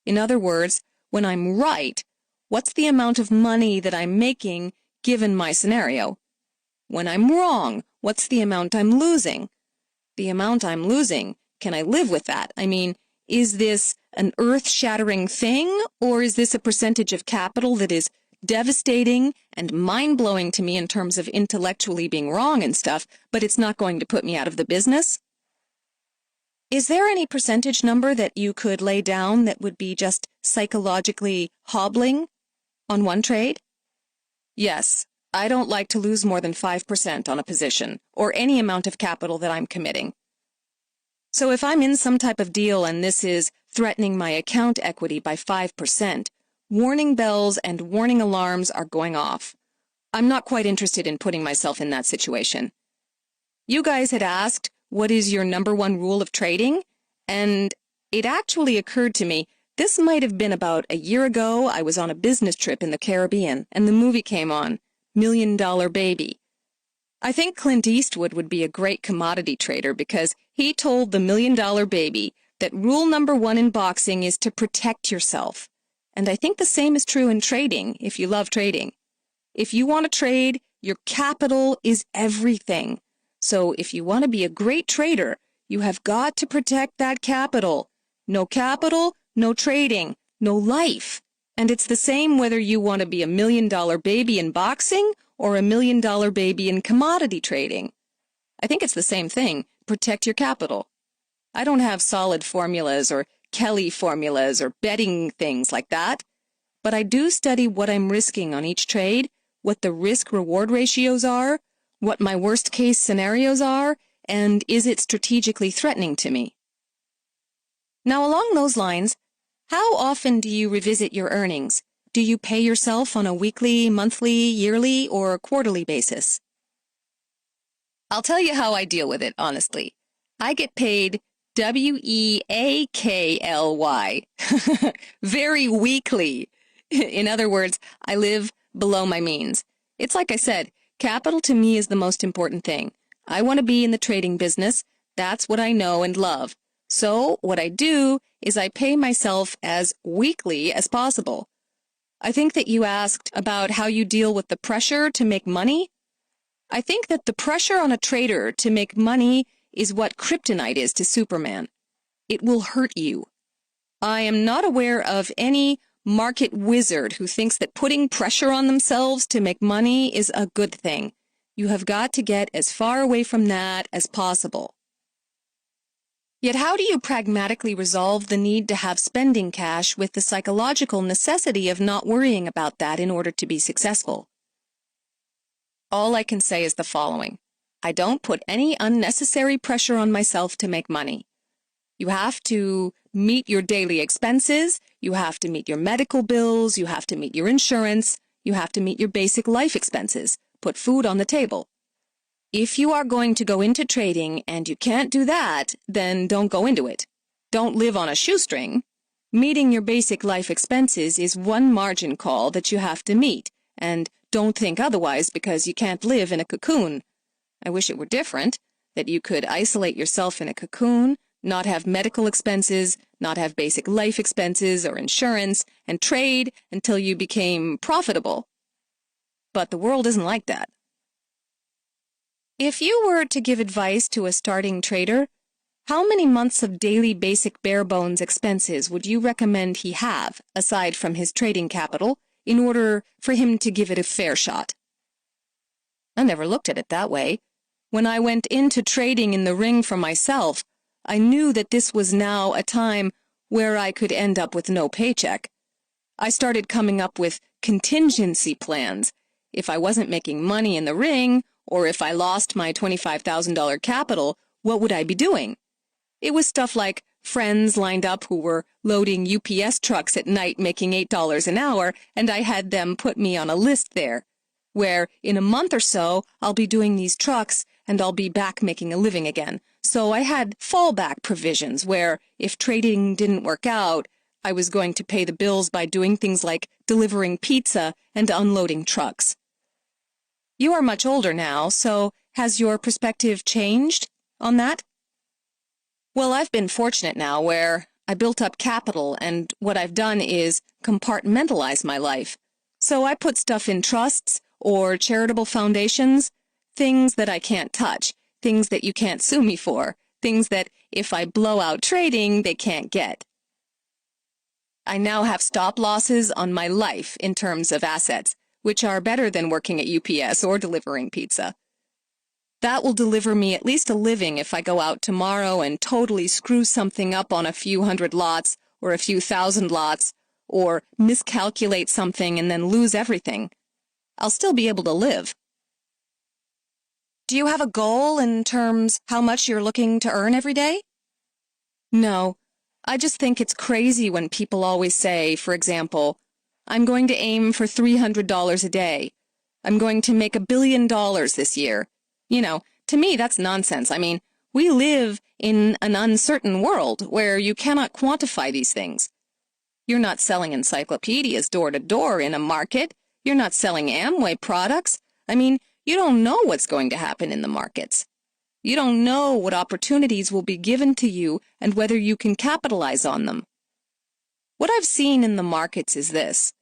In other words, when I'm right, what's the amount of money that I'm making given my scenario? When I'm wrong, what's the amount I'm losing? The amount I'm losing, can I live with that? I mean, is this an earth-shattering thing, or is this a percentage of capital that is devastating and mind-blowing to me in terms of intellectually being wrong and stuff, but it's not going to put me out of the business? Is there any percentage number that you could lay down that would be just psychologically hobbling on one trade? Yes, I don't like to lose more than 5% on a position, or any amount of capital that I'm committing. So if I'm in some type of deal and this is threatening my account equity by 5%, warning bells and warning alarms are going off. I'm not quite interested in putting myself in that situation. You guys had asked, what is your #1 rule of trading? And it actually occurred to me, this might have been about a year ago. I was on a business trip in the Caribbean, and the movie came on, $1 Million Baby. I think Clint Eastwood would be a great commodity trader because he told the $1 Million Baby that rule #1 in boxing is to protect yourself. And I think the same is true in trading, if you love trading. If you want to trade, your capital is everything. So if you want to be a great trader, you have got to protect that capital. No capital, no trading, no life. And it's the same whether you want to be a $1 Million Baby in boxing or a $1 Million Baby in commodity trading. I think it's the same thing. Protect your capital. I don't have solid formulas or Kelly formulas or betting things like that, but I do study what I'm risking on each trade, what the risk-reward ratios are, what my worst-case scenarios are, and is it strategically threatening to me? Now, along those lines, how often do you revisit your earnings? Do you pay yourself on a weekly, monthly, yearly, or quarterly basis? I'll tell you how I deal with it, honestly. I get paid weekly, very weakly. In other words, I live below my means. It's like I said, capital to me is the most important thing. I want to be in the trading business. That's what I know and love. So what I do is I pay myself as weakly as possible. I think that you asked about how you deal with the pressure to make money. I think that the pressure on a trader to make money is what kryptonite is to Superman. It will hurt you. I am not aware of any market wizard who thinks that putting pressure on themselves to make money is a good thing. You have got to get as far away from that as possible. Yet how do you pragmatically resolve the need to have spending cash with the psychological necessity of not worrying about that in order to be successful? All I can say is the following. I don't put any unnecessary pressure on myself to make money. You have to meet your daily expenses, you have to meet your medical bills, you have to meet your insurance, you have to meet your basic life expenses, put food on the table. If you are going to go into trading and you can't do that, then don't go into it. Don't live on a shoestring. Meeting your basic life expenses is one margin call that you have to meet, and don't think otherwise because you can't live in a cocoon. I wish it were different, that you could isolate yourself in a cocoon, not have medical expenses, not have basic life expenses or insurance, and trade until you became profitable. But the world isn't like that. If you were to give advice to a starting trader, How many months of daily basic bare-bones expenses would you recommend he have, aside from his trading capital, in order for him to give it a fair shot? I never looked at it that way. When I went into trading in the ring for myself, I knew that this was now a time where I could end up with no paycheck. I started coming up with contingency plans. If I wasn't making money in the ring, or if I lost my $25,000 capital, what would I be doing? It was stuff like friends lined up who were loading UPS trucks at night making $8 an hour, and I had them put me on a list there, where in a month or so I'll be doing these trucks and I'll be back making a living again. So I had fallback provisions where if trading didn't work out, I was going to pay the bills by doing things like delivering pizza and unloading trucks. You are much older now, so has your perspective changed on that? Well, I've been fortunate now where I built up capital, and what I've done is compartmentalize my life. So I put stuff in trusts or charitable foundations, things that I can't touch, things that you can't sue me for, things that if I blow out trading, they can't get. I now have stop losses on my life in terms of assets, which are better than working at UPS or delivering pizza. That will deliver me at least a living if I go out tomorrow and totally screw something up on a few hundred lots or a few thousand lots, or miscalculate something and then lose everything. I'll still be able to live. Do you have a goal in terms how much you're looking to earn every day? No. I just think it's crazy when people always say, for example, I'm going to aim for $300 a day. I'm going to make $1 billion this year. You know, to me, that's nonsense. I mean, we live in an uncertain world where you cannot quantify these things. You're not selling encyclopedias door to door in a market. You're not selling Amway products. I mean, you don't know what's going to happen in the markets. You don't know what opportunities will be given to you and whether you can capitalize on them. What I've seen in the markets is this.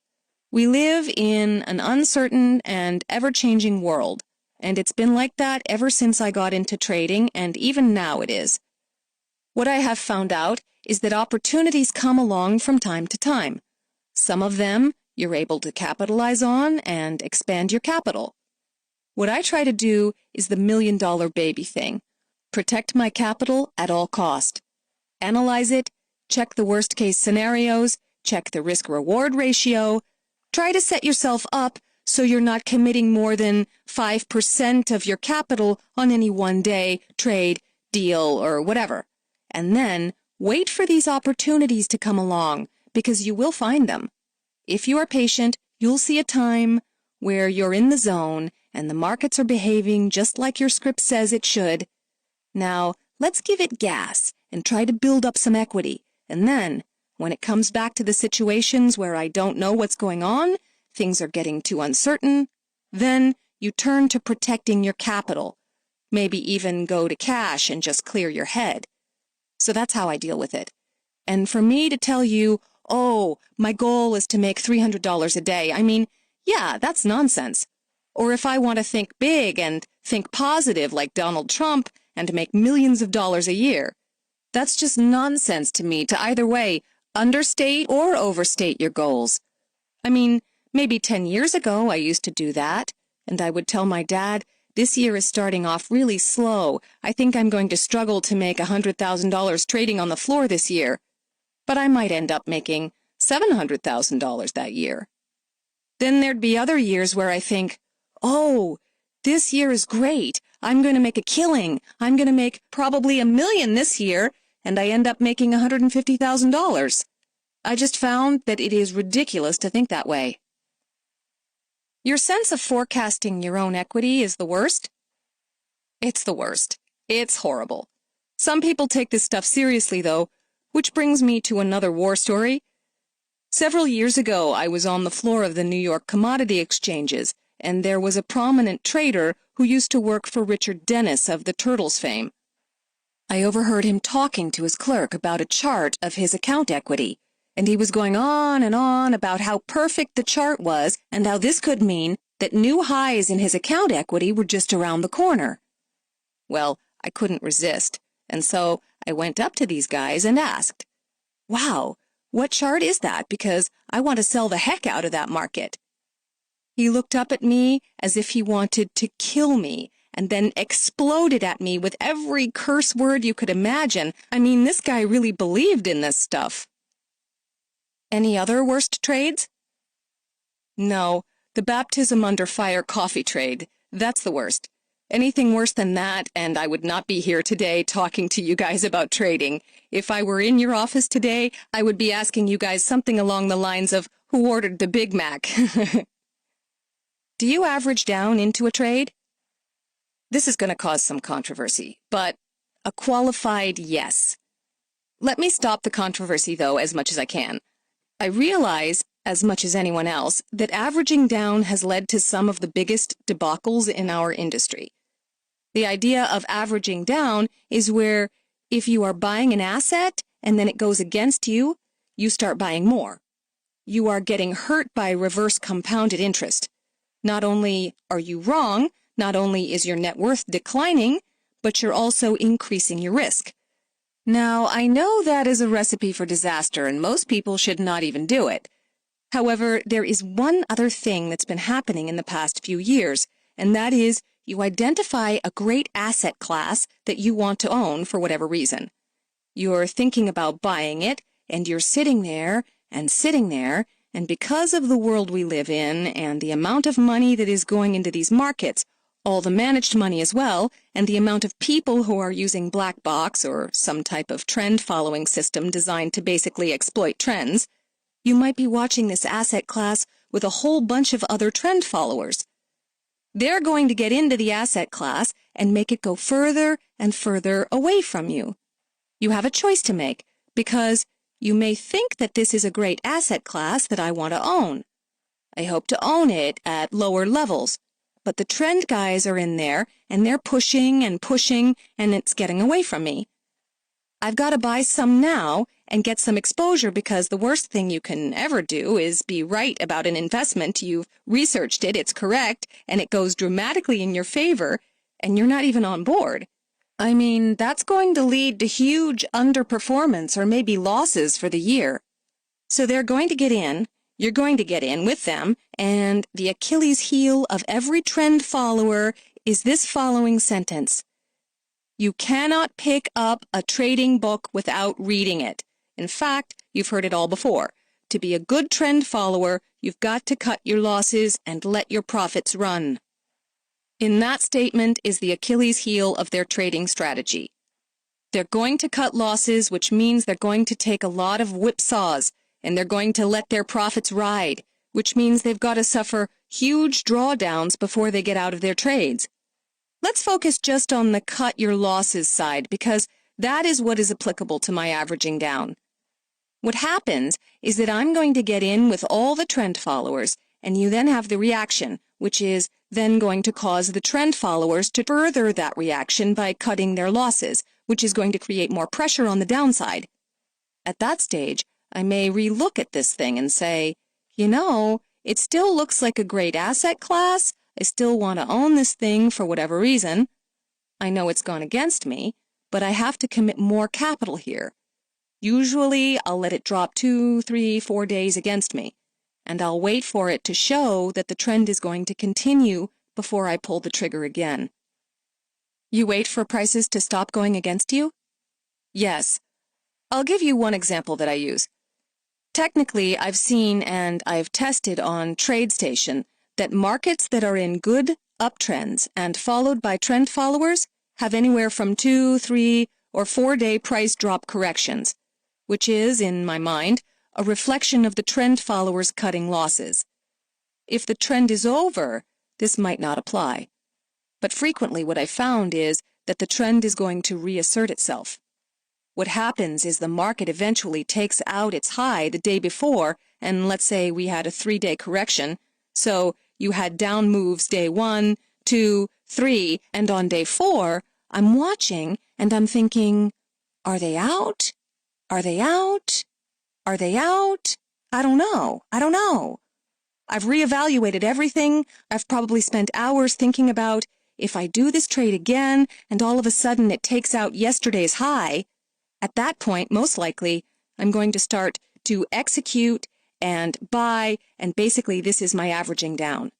We live in an uncertain and ever-changing world. And it's been like that ever since I got into trading, and even now it is. What I have found out is that opportunities come along from time to time. Some of them you're able to capitalize on and expand your capital. What I try to do is the million-dollar baby thing. Protect my capital at all cost. Analyze it, check the worst-case scenarios, check the risk-reward ratio. Try to set yourself up so you're not committing more than 5% of your capital on any one day, trade, deal, or whatever. And then wait for these opportunities to come along, because you will find them. If you are patient, you'll see a time where you're in the zone and the markets are behaving just like your script says it should. Now, let's give it gas and try to build up some equity. And then, when it comes back to the situations where I don't know what's going on, things are getting too uncertain, then you turn to protecting your capital. Maybe even go to cash and just clear your head. So that's how I deal with it. And for me to tell you, oh, my goal is to make $300 a day, I mean, yeah, that's nonsense. Or if I want to think big and think positive like Donald Trump and make millions of dollars a year, that's just nonsense to me to either way understate or overstate your goals. I mean, maybe 10 years ago I used to do that, and I would tell my dad, this year is starting off really slow. I think I'm going to struggle to make $100,000 trading on the floor this year. But I might end up making $700,000 that year. Then there'd be other years where I think, oh, this year is great. I'm going to make a killing. I'm going to make probably $1 million this year, and I end up making $150,000. I just found that it is ridiculous to think that way. Your sense of forecasting your own equity is the worst? It's the worst. It's horrible. Some people take this stuff seriously, though, which brings me to another war story. Several years ago, I was on the floor of the New York commodity exchanges, and there was a prominent trader who used to work for Richard Dennis of the Turtles fame. I overheard him talking to his clerk about a chart of his account equity, and he was going on and on about how perfect the chart was and how this could mean that new highs in his account equity were just around the corner. Well, I couldn't resist, and so I went up to these guys and asked, "Wow, what chart is that? Because I want to sell the heck out of that market." He looked up at me as if he wanted to kill me, and then exploded at me with every curse word you could imagine. I mean, this guy really believed in this stuff. Any other worst trades? No, the baptism under fire coffee trade. That's the worst. Anything worse than that, and I would not be here today talking to you guys about trading. If I were in your office today, I would be asking you guys something along the lines of, who ordered the Big Mac? Do you average down into a trade? This is going to cause some controversy, but a qualified yes. Let me stop the controversy, though, as much as I can. I realize, as much as anyone else, that averaging down has led to some of the biggest debacles in our industry. The idea of averaging down is where if you are buying an asset and then it goes against you, you start buying more. You are getting hurt by reverse compounded interest. Not only are you wrong, not only is your net worth declining, but you're also increasing your risk. Now, I know that is a recipe for disaster, and most people should not even do it. However, there is one other thing that's been happening in the past few years, and that is you identify a great asset class that you want to own for whatever reason. You're thinking about buying it, and you're sitting there, and because of the world we live in and the amount of money that is going into these markets, all the managed money as well, and the amount of people who are using black box or some type of trend-following system designed to basically exploit trends, you might be watching this asset class with a whole bunch of other trend followers. They're going to get into the asset class and make it go further and further away from you. You have a choice to make, because you may think that this is a great asset class that I want to own. I hope to own it at lower levels, but the trend guys are in there, and they're pushing, and it's getting away from me. I've got to buy some now and get some exposure, because the worst thing you can ever do is be right about an investment. You've researched it, it's correct, and it goes dramatically in your favor, and you're not even on board. I mean, that's going to lead to huge underperformance or maybe losses for the year. So they're going to get in, you're going to get in with them, and the Achilles heel of every trend follower is this following sentence. You cannot pick up a trading book without reading it. In fact, you've heard it all before. To be a good trend follower, you've got to cut your losses and let your profits run. In that statement is the Achilles heel of their trading strategy. They're going to cut losses, which means they're going to take a lot of whipsaws, and they're going to let their profits ride, which means they've got to suffer huge drawdowns before they get out of their trades. Let's focus just on the cut your losses side, because that is what is applicable to my averaging down. What happens is that I'm going to get in with all the trend followers, and you then have the reaction, which is then going to cause the trend followers to further that reaction by cutting their losses, which is going to create more pressure on the downside. At that stage, I may relook at this thing and say, you know, it still looks like a great asset class. I still want to own this thing for whatever reason. I know it's gone against me, but I have to commit more capital here. Usually, I'll let it drop 2, 3, 4 days against me, and I'll wait for it to show that the trend is going to continue before I pull the trigger again. You wait for prices to stop going against you? Yes. I'll give you one example that I use. Technically, I've seen and I've tested on TradeStation that markets that are in good uptrends and followed by trend followers have anywhere from 2, 3, or 4-day price drop corrections, which is, in my mind, a reflection of the trend followers cutting losses. If the trend is over, this might not apply. But frequently what I found is that the trend is going to reassert itself. What happens is the market eventually takes out its high the day before, and let's say we had a 3-day correction, so you had down moves day 1, 2, 3, and on day 4, I'm watching and I'm thinking, are they out? Are they out? Are they out? I don't know. I've reevaluated everything. I've probably spent hours thinking about, if I do this trade again and all of a sudden it takes out yesterday's high, At that point, most likely, I'm going to start to execute and buy, and basically this is my averaging down.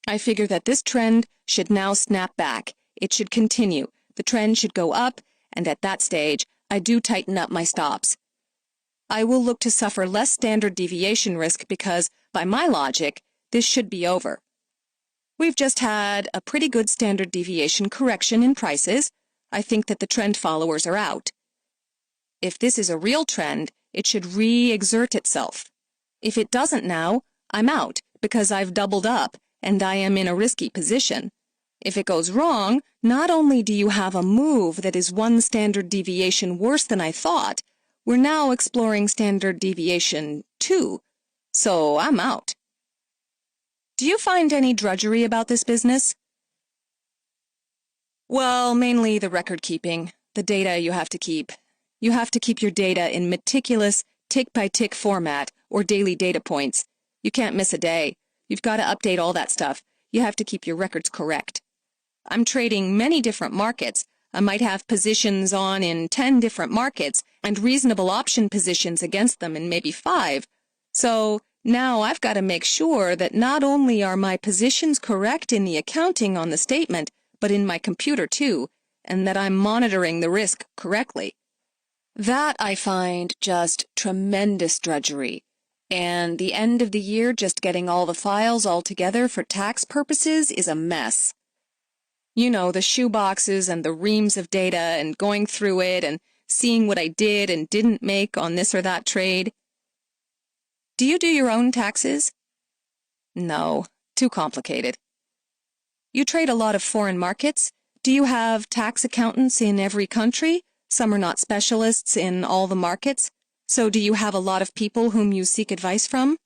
I figure that this trend should now snap back. It should continue. The trend should go up, and at that stage, I do tighten up my stops. I will look to suffer less standard deviation risk because, by my logic, this should be over. We've just had a pretty good standard deviation correction in prices. I think that the trend followers are out. If this is a real trend, it should re-exert itself. If it doesn't now, I'm out because I've doubled up and I am in a risky position. If it goes wrong, not only do you have a move that is one standard deviation worse than I thought, we're now exploring standard deviation 2, so I'm out. Do you find any drudgery about this business? Well, mainly the record keeping, the data you have to keep. You have to keep your data in meticulous, tick-by-tick format or daily data points. You can't miss a day. You've got to update all that stuff. You have to keep your records correct. I'm trading many different markets. I might have positions on in 10 different markets and reasonable option positions against them in maybe 5. So now I've got to make sure that not only are my positions correct in the accounting on the statement, but in my computer too, and that I'm monitoring the risk correctly. That I find just tremendous drudgery. And the end of the year, just getting all the files all together for tax purposes is a mess. You know, the shoeboxes and the reams of data and going through it and seeing what I did and didn't make on this or that trade. Do you do your own taxes? No, too complicated. You trade a lot of foreign markets. Do you have tax accountants in every country? Some are not specialists in all the markets. So do you have a lot of people whom you seek advice from?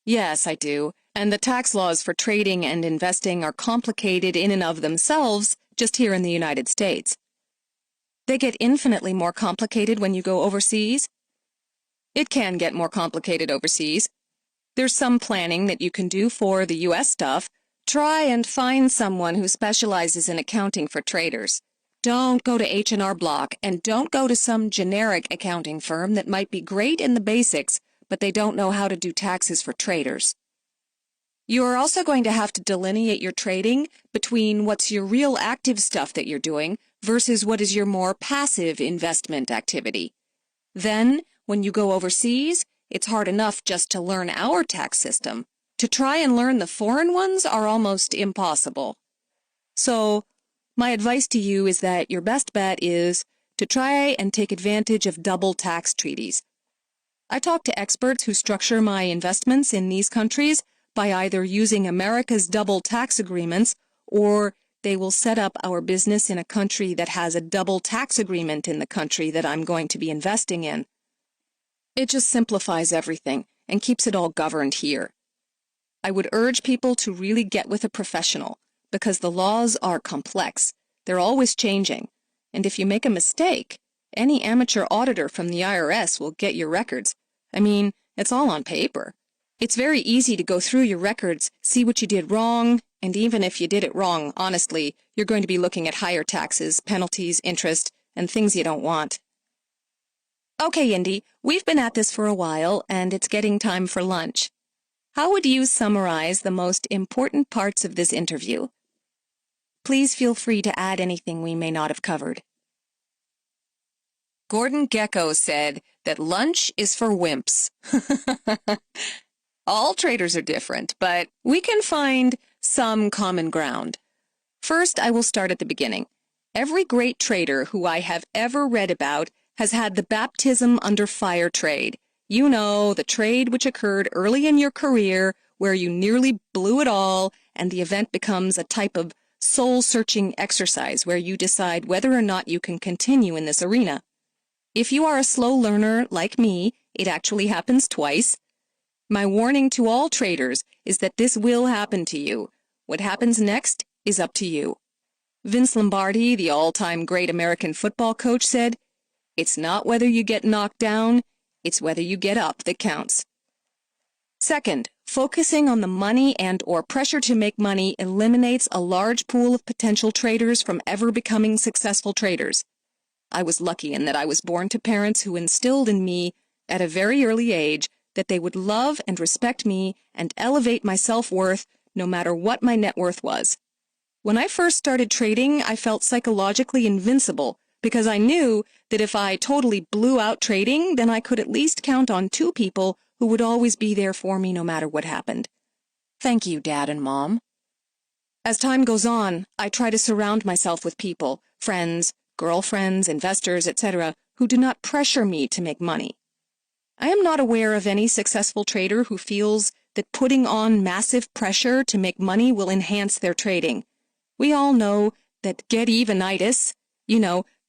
Yes, I do. And the tax laws for trading and investing are complicated in and of themselves just here in the United States. They get infinitely more complicated when you go overseas. It can get more complicated overseas. There's some planning that you can do for the U.S. stuff. Try and find someone who specializes in accounting for traders. Don't go to H&R Block, and don't go to some generic accounting firm that might be great in the basics, but they don't know how to do taxes for traders. You are also going to have to delineate your trading between what's your real active stuff that you're doing versus what is your more passive investment activity. Then, when you go overseas, it's hard enough just to learn our tax system. To try and learn the foreign ones are almost impossible. So, my advice to you is that your best bet is to try and take advantage of double tax treaties. I talk to experts who structure my investments in these countries by either using America's double tax agreements, or they will set up our business in a country that has a double tax agreement in the country that I'm going to be investing in. It just simplifies everything and keeps it all governed here. I would urge people to really get with a professional, because the laws are complex. They're always changing. And if you make a mistake, any amateur auditor from the IRS will get your records. I mean, it's all on paper. It's very easy to go through your records, see what you did wrong, and even if you did it wrong, honestly, you're going to be looking at higher taxes, penalties, interest, and things you don't want. Okay, Indy, we've been at this for a while, and it's getting time for lunch. How would you summarize the most important parts of this interview? Please feel free to add anything we may not have covered. Gordon Gekko said that lunch is for wimps. All traders are different, but we can find some common ground. First, I will start at the beginning. Every great trader who I have ever read about has had the baptism under fire trade. You know, the trade which occurred early in your career where you nearly blew it all, and the event becomes a type of soul-searching exercise where you decide whether or not you can continue in this arena. If you are a slow learner like me, it actually happens twice. My warning to all traders is that this will happen to you. What happens next is up to you. Vince Lombardi, the all-time great American football coach, said, "It's not whether you get knocked down, it's whether you get up that counts." Second, focusing on the money and/or pressure to make money eliminates a large pool of potential traders from ever becoming successful traders. I was lucky in that I was born to parents who instilled in me, at a very early age, that they would love and respect me and elevate my self-worth no matter what my net worth was. When I first started trading, I felt psychologically invincible because I knew that if I totally blew out trading, then I could at least count on 2 people who would always be there for me no matter what happened. Thank you, Dad and Mom. As time goes on, I try to surround myself with people, friends, girlfriends, investors, etc., who do not pressure me to make money. I am not aware of any successful trader who feels that putting on massive pressure to make money will enhance their trading. We all know that get-evenitis,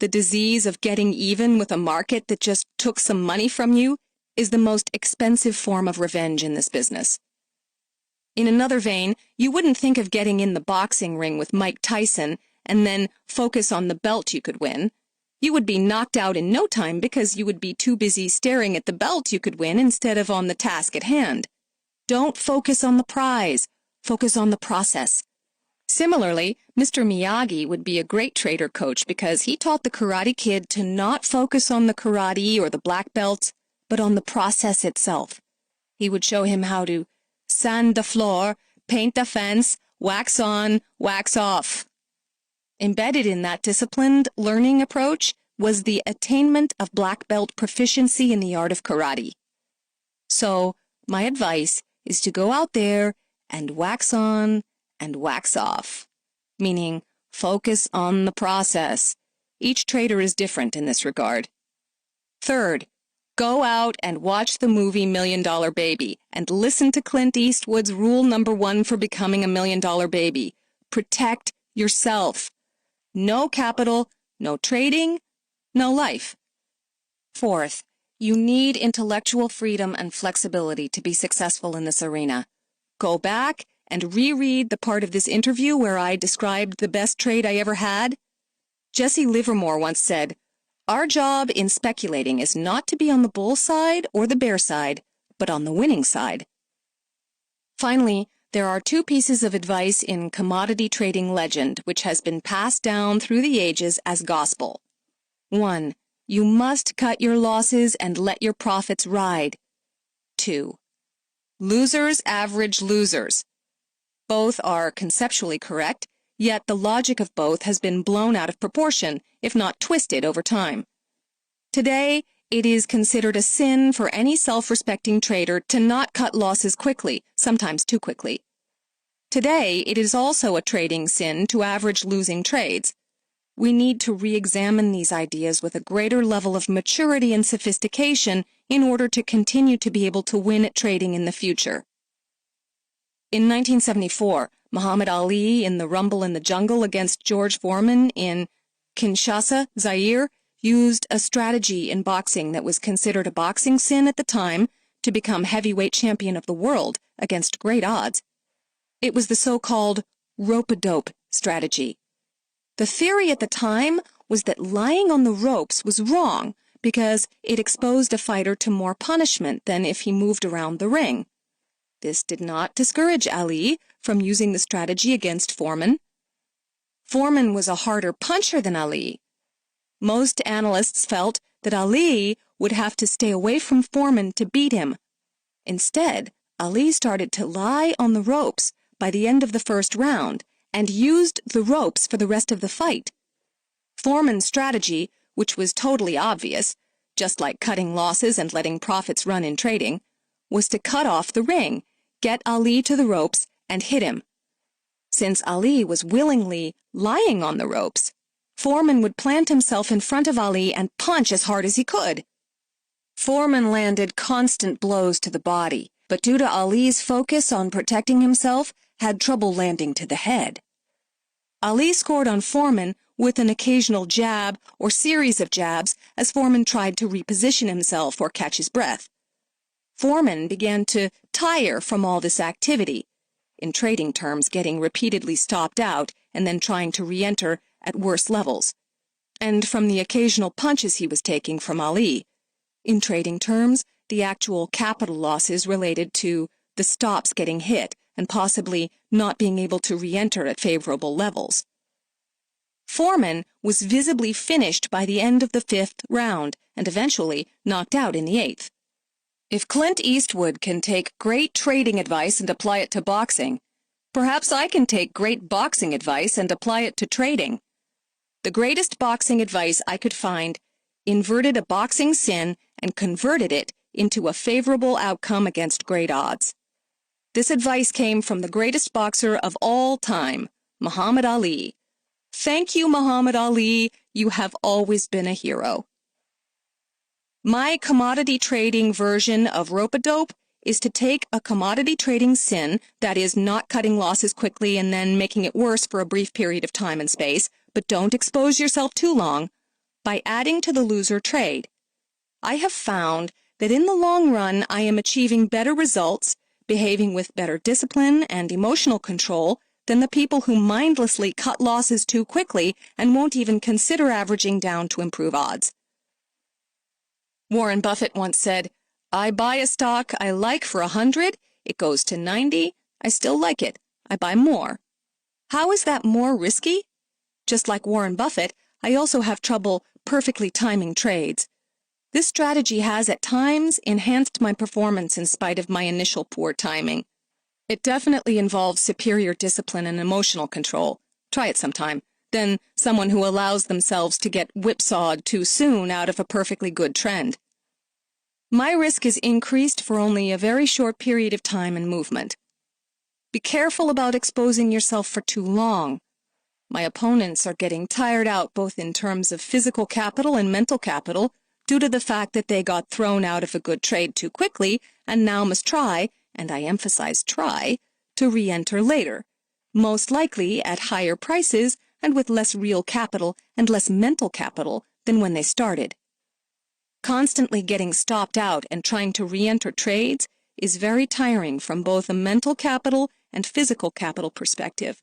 the disease of getting even with a market that just took some money from you, is the most expensive form of revenge in this business. In another vein, you wouldn't think of getting in the boxing ring with Mike Tyson and then focus on the belt you could win. You would be knocked out in no time because you would be too busy staring at the belt you could win instead of on the task at hand. Don't focus on the prize. Focus on the process. Similarly, Mr. Miyagi would be a great trader coach because he taught the Karate Kid to not focus on the karate or the black belts, but on the process itself. He would show him how to sand the floor, paint the fence, wax on, wax off. Embedded in that disciplined learning approach was the attainment of black belt proficiency in the art of karate. So, my advice is to go out there and wax on and wax off, meaning focus on the process. Each trader is different in this regard. Third, go out and watch the movie $1 Million Baby and listen to Clint Eastwood's rule number 1 for becoming a $1 Million Baby. Protect yourself. No capital, no trading, no life. Fourth, you need intellectual freedom and flexibility to be successful in this arena. Go back and reread the part of this interview where I described the best trade I ever had. Jesse Livermore once said, "Our job in speculating is not to be on the bull side or the bear side, but on the winning side." Finally, there are 2 pieces of advice in commodity trading legend which has been passed down through the ages as gospel. 1. You must cut your losses and let your profits ride. 2. Losers average losers. Both are conceptually correct, yet the logic of both has been blown out of proportion, if not twisted over time. Today, it is considered a sin for any self-respecting trader to not cut losses quickly, sometimes too quickly. Today, it is also a trading sin to average losing trades. We need to re-examine these ideas with a greater level of maturity and sophistication in order to continue to be able to win at trading in the future. In 1974, Muhammad Ali in the Rumble in the Jungle against George Foreman in Kinshasa, Zaire, used a strategy in boxing that was considered a boxing sin at the time to become heavyweight champion of the world against great odds. It was the so-called rope-a-dope strategy. The theory at the time was that lying on the ropes was wrong because it exposed a fighter to more punishment than if he moved around the ring. This did not discourage Ali from using the strategy against Foreman. Foreman was a harder puncher than Ali. Most analysts felt that Ali would have to stay away from Foreman to beat him. Instead, Ali started to lie on the ropes by the end of the first round and used the ropes for the rest of the fight. Foreman's strategy, which was totally obvious, just like cutting losses and letting profits run in trading, was to cut off the ring, get Ali to the ropes, and hit him. Since Ali was willingly lying on the ropes, Foreman would plant himself in front of Ali and punch as hard as he could. Foreman landed constant blows to the body, but due to Ali's focus on protecting himself, had trouble landing to the head. Ali scored on Foreman with an occasional jab or series of jabs as Foreman tried to reposition himself or catch his breath. Foreman began to tire from all this activity, in trading terms getting repeatedly stopped out and then trying to re-enter at worse levels, and from the occasional punches he was taking from Ali. In trading terms, the actual capital losses related to the stops getting hit and possibly not being able to re-enter at favorable levels. Foreman was visibly finished by the end of the 5th round and eventually knocked out in the 8th. If Clint Eastwood can take great trading advice and apply it to boxing, perhaps I can take great boxing advice and apply it to trading. The greatest boxing advice I could find inverted a boxing sin and converted it into a favorable outcome against great odds. This advice came from the greatest boxer of all time, Muhammad Ali. Thank you, Muhammad Ali. You have always been a hero. My commodity trading version of rope-a-dope is to take a commodity trading sin, that is, not cutting losses quickly and then making it worse for a brief period of time and space, but don't expose yourself too long, by adding to the loser trade. I have found that in the long run I am achieving better results, behaving with better discipline and emotional control than the people who mindlessly cut losses too quickly and won't even consider averaging down to improve odds. Warren Buffett once said, "I buy a stock I like for 100, it goes to 90, I still like it, I buy more." How is that more risky? Just like Warren Buffett, I also have trouble perfectly timing trades. This strategy has at times enhanced my performance in spite of my initial poor timing. It definitely involves superior discipline and emotional control. Try it sometime. Than someone who allows themselves to get whipsawed too soon out of a perfectly good trend. My risk is increased for only a very short period of time and movement. Be careful about exposing yourself for too long. My opponents are getting tired out both in terms of physical capital and mental capital due to the fact that they got thrown out of a good trade too quickly and now must try, and I emphasize try, to re-enter later, most likely at higher prices and with less real capital and less mental capital than when they started. Constantly getting stopped out and trying to re-enter trades is very tiring from both a mental capital and physical capital perspective.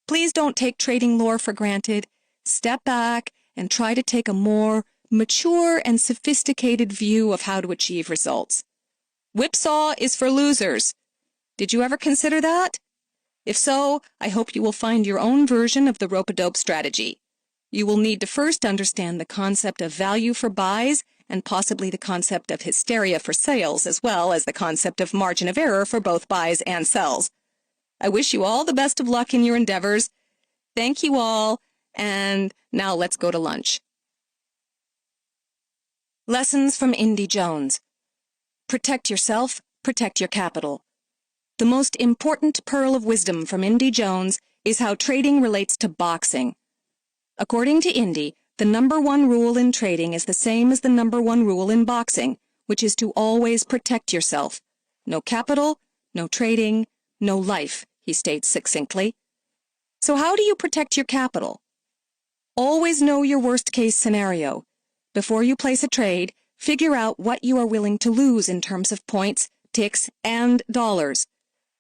Please don't take trading lore for granted. Step back and try to take a more mature and sophisticated view of how to achieve results. Whipsaw is for losers. Did you ever consider that? If so, I hope you will find your own version of the rope-a-dope strategy. You will need to first understand the concept of value for buys and possibly the concept of hysteria for sales, as well as the concept of margin of error for both buys and sells. I wish you all the best of luck in your endeavors. Thank you all, and now let's go to lunch. Lessons from Indy Jones. Protect yourself, protect your capital. The most important pearl of wisdom from Indy Jones is how trading relates to boxing. According to Indy, the #1 rule in trading is the same as the #1 rule in boxing, which is to always protect yourself. No capital, no trading, no life, he states succinctly. So how do you protect your capital? Always know your worst-case scenario. Before you place a trade, figure out what you are willing to lose in terms of points, ticks, and dollars.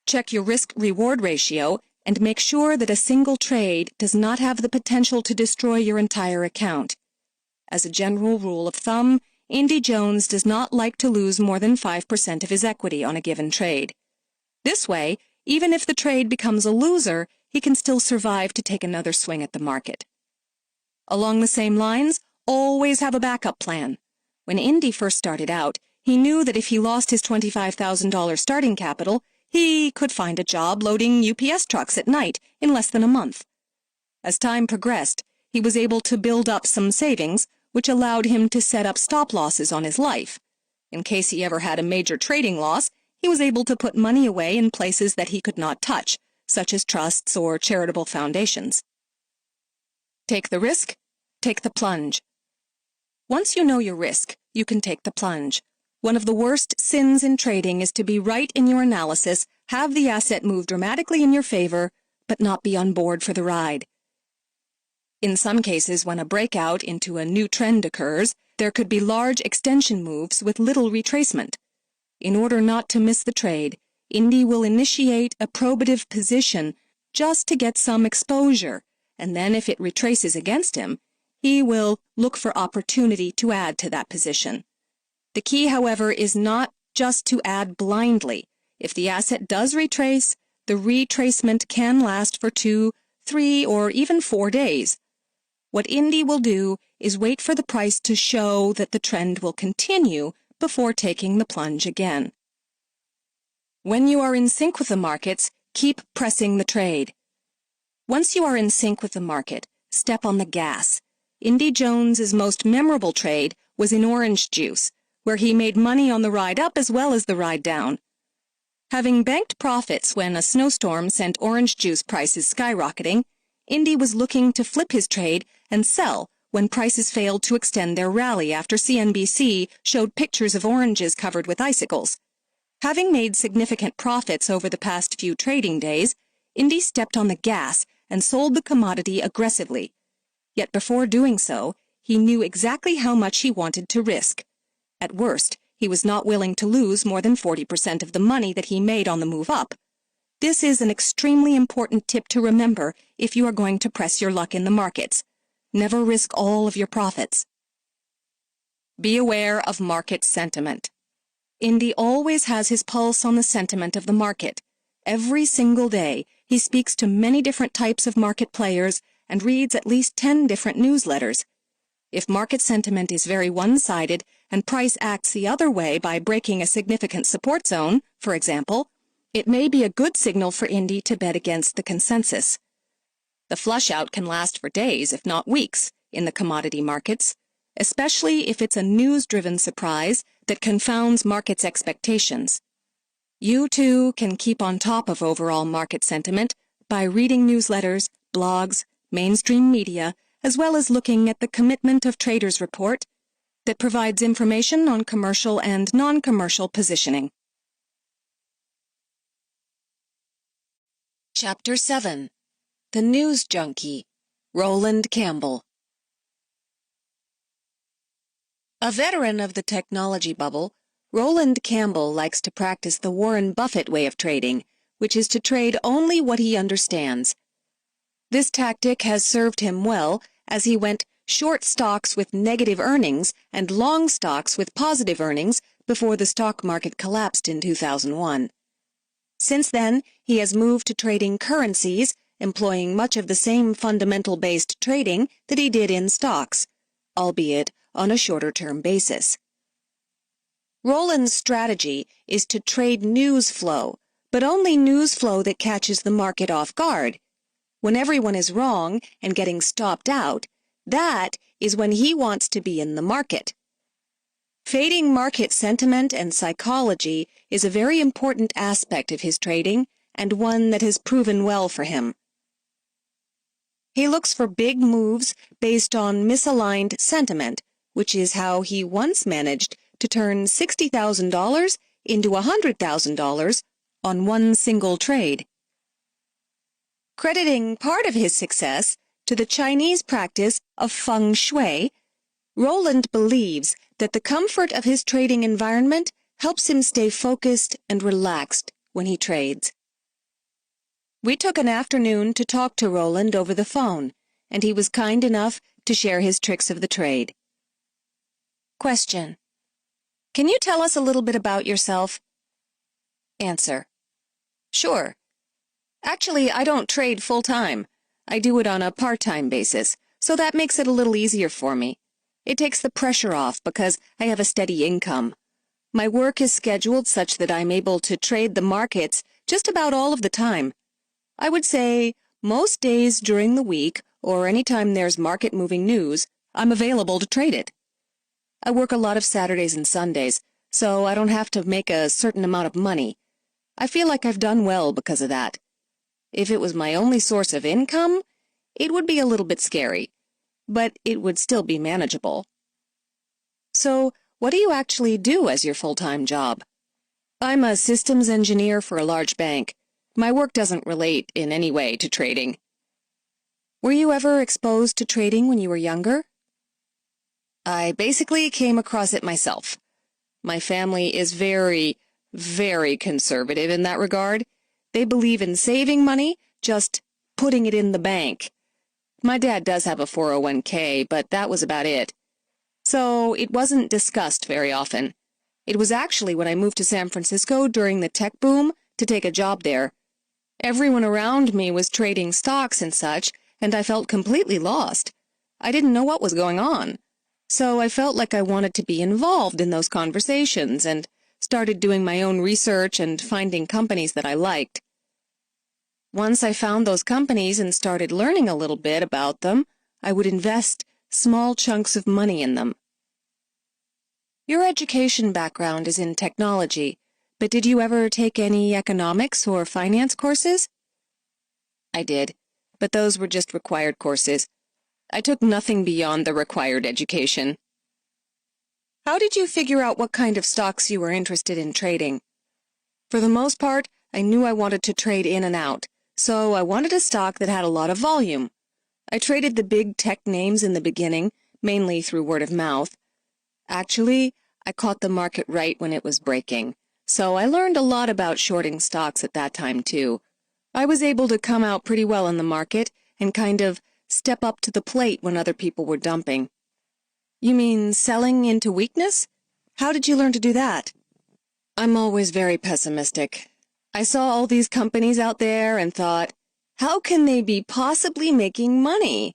Check your risk-reward ratio and make sure that a single trade does not have the potential to destroy your entire account. As a general rule of thumb, Indy Jones does not like to lose more than 5% of his equity on a given trade. This way, even if the trade becomes a loser, he can still survive to take another swing at the market. Along the same lines, always have a backup plan. When Indy first started out, he knew that if he lost his $25,000 starting capital, he could find a job loading UPS trucks at night in less than a month. As time progressed, he was able to build up some savings, which allowed him to set up stop losses on his life. In case he ever had a major trading loss, he was able to put money away in places that he could not touch, such as trusts or charitable foundations. Take the risk, take the plunge. Once you know your risk, you can take the plunge. One of the worst sins in trading is to be right in your analysis, have the asset move dramatically in your favor, but not be on board for the ride. In some cases, when a breakout into a new trend occurs, there could be large extension moves with little retracement. In order not to miss the trade, Indy will initiate a probative position just to get some exposure, and then if it retraces against him, he will look for opportunity to add to that position. The key, however, is not just to add blindly. If the asset does retrace, the retracement can last for 2, 3, or even 4 days. What Indy will do is wait for the price to show that the trend will continue before taking the plunge again. When you are in sync with the markets, keep pressing the trade. Once you are in sync with the market, step on the gas. Indy Jones's most memorable trade was in orange juice, where he made money on the ride up as well as the ride down. Having banked profits when a snowstorm sent orange juice prices skyrocketing, Indy was looking to flip his trade and sell when prices failed to extend their rally after CNBC showed pictures of oranges covered with icicles. Having made significant profits over the past few trading days, Indy stepped on the gas and sold the commodity aggressively. Yet before doing so, he knew exactly how much he wanted to risk. At worst, he was not willing to lose more than 40% of the money that he made on the move up. This is an extremely important tip to remember if you are going to press your luck in the markets. Never risk all of your profits. Be aware of market sentiment. Indy always has his pulse on the sentiment of the market. Every single day, he speaks to many different types of market players and reads at least 10 different newsletters. If market sentiment is very one-sided and price acts the other way by breaking a significant support zone, for example, it may be a good signal for Indy to bet against the consensus. The flush-out can last for days, if not weeks, in the commodity markets, especially if it's a news-driven surprise that confounds markets' expectations. You, too, can keep on top of overall market sentiment by reading newsletters, blogs, mainstream media, as well as looking at the Commitment of Traders report that provides information on commercial and non-commercial positioning. Chapter 7. The News Junkie, Roland Campbell. A veteran of the technology bubble, Roland Campbell likes to practice the Warren Buffett way of trading, which is to trade only what he understands. This tactic has served him well as he went short stocks with negative earnings and long stocks with positive earnings before the stock market collapsed in 2001. Since then, he has moved to trading currencies, employing much of the same fundamental-based trading that he did in stocks, albeit on a shorter-term basis. Roland's strategy is to trade news flow, but only news flow that catches the market off guard. When everyone is wrong and getting stopped out, that is when he wants to be in the market. Fading market sentiment and psychology is a very important aspect of his trading and one that has proven well for him. He looks for big moves based on misaligned sentiment, which is how he once managed to turn $60,000 into $100,000 on one single trade. Crediting part of his success to the Chinese practice of feng shui, Roland believes that the comfort of his trading environment helps him stay focused and relaxed when he trades. We took an afternoon to talk to Roland over the phone, and he was kind enough to share his tricks of the trade. Question: Can you tell us a little bit about yourself? Answer: Sure. Actually, I don't trade full-time. I do it on a part-time basis, so that makes it a little easier for me. It takes the pressure off because I have a steady income. My work is scheduled such that I'm able to trade the markets just about all of the time. I would say most days during the week or any time there's market-moving news, I'm available to trade it. I work a lot of Saturdays and Sundays, so I don't have to make a certain amount of money. I feel like I've done well because of that. If it was my only source of income, it would be a little bit scary, but it would still be manageable. So, what do you actually do as your full-time job? I'm a systems engineer for a large bank. My work doesn't relate in any way to trading. Were you ever exposed to trading when you were younger? I basically came across it myself. My family is very, very conservative in that regard. They believe in saving money, just putting it in the bank. My dad does have a 401k, but that was about it. So it wasn't discussed very often. It was actually when I moved to San Francisco during the tech boom to take a job there. Everyone around me was trading stocks and such, and I felt completely lost. I didn't know what was going on. So I felt like I wanted to be involved in those conversations and started doing my own research and finding companies that I liked. Once I found those companies and started learning a little bit about them, I would invest small chunks of money in them. Your education background is in technology, but did you ever take any economics or finance courses? I did, but those were just required courses. I took nothing beyond the required education. How did you figure out what kind of stocks you were interested in trading? For the most part, I knew I wanted to trade in and out, so I wanted a stock that had a lot of volume. I traded the big tech names in the beginning, mainly through word of mouth. Actually, I caught the market right when it was breaking, so I learned a lot about shorting stocks at that time too. I was able to come out pretty well in the market and kind of step up to the plate when other people were dumping. You mean selling into weakness? How did you learn to do that? I'm always very pessimistic. I saw all these companies out there and thought, how can they be possibly making money?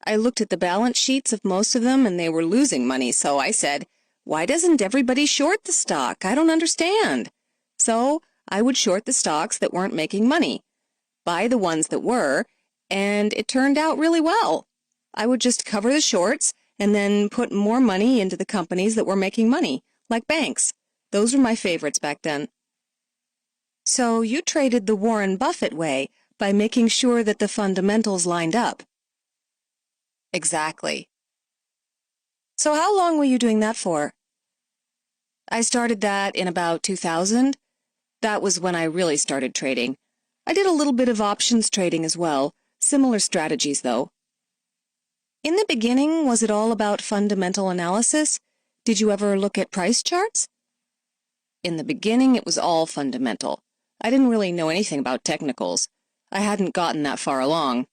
I looked at the balance sheets of most of them and they were losing money, so I said, why doesn't everybody short the stock? I don't understand. So I would short the stocks that weren't making money, buy the ones that were, and it turned out really well. I would just cover the shorts and then put more money into the companies that were making money, like banks. Those were my favorites back then. So you traded the Warren Buffett way by making sure that the fundamentals lined up. Exactly. So how long were you doing that for? I started that in about 2000. That was when I really started trading. I did a little bit of options trading as well, similar strategies though. In the beginning, was it all about fundamental analysis? Did you ever look at price charts? In the beginning, it was all fundamental. I didn't really know anything about technicals. I hadn't gotten that far along.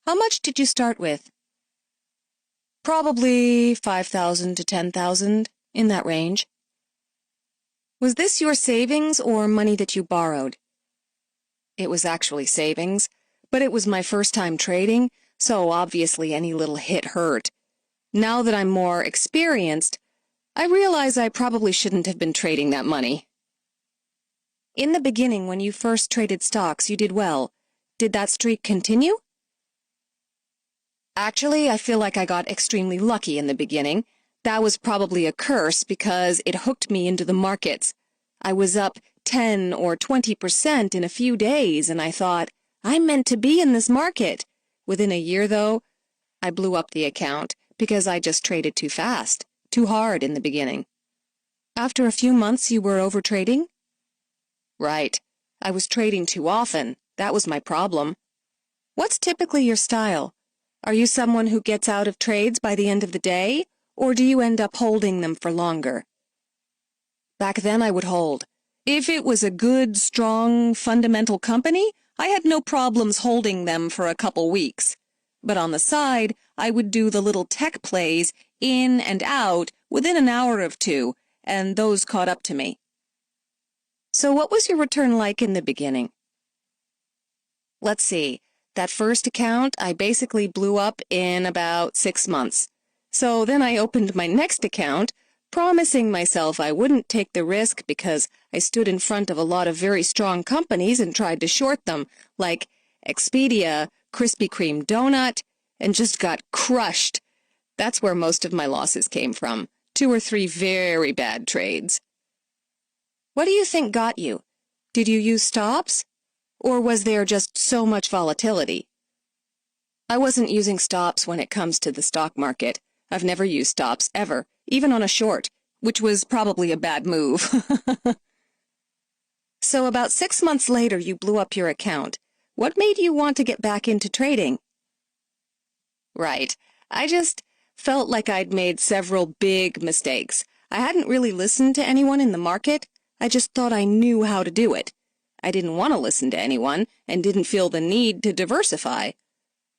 How much did you start with? Probably 5,000 to 10,000, in that range. Was this your savings or money that you borrowed? It was actually savings, but it was my first time trading, so obviously any little hit hurt. Now that I'm more experienced, I realize I probably shouldn't have been trading that money. In the beginning, when you first traded stocks, you did well. Did that streak continue? Actually, I feel like I got extremely lucky in the beginning. That was probably a curse because it hooked me into the markets. I was up 10 or 20% in a few days, and I thought, I'm meant to be in this market. Within a year, though, I blew up the account because I just traded too fast, too hard in the beginning. After a few months, you were overtrading? Right. I was trading too often. That was my problem. What's typically your style? Are you someone who gets out of trades by the end of the day, or do you end up holding them for longer? Back then, I would hold. If it was a good, strong, fundamental company, I had no problems holding them for a couple weeks. But on the side, I would do the little tech plays in and out within an hour or two, and those caught up to me. So what was your return like in the beginning? Let's see. That first account, I basically blew up in about 6 months. So then I opened my next account, promising myself I wouldn't take the risk because I stood in front of a lot of very strong companies and tried to short them, like Expedia, Krispy Kreme Donut, and just got crushed. That's where most of my losses came from. 2 or 3 very bad trades. What do you think got you? Did you use stops? Or was there just so much volatility? I wasn't using stops when it comes to the stock market. I've never used stops, ever, even on a short, which was probably a bad move. So about 6 months later, you blew up your account. What made you want to get back into trading? Right. I just felt like I'd made several big mistakes. I hadn't really listened to anyone in the market. I just thought I knew how to do it. I didn't want to listen to anyone and didn't feel the need to diversify.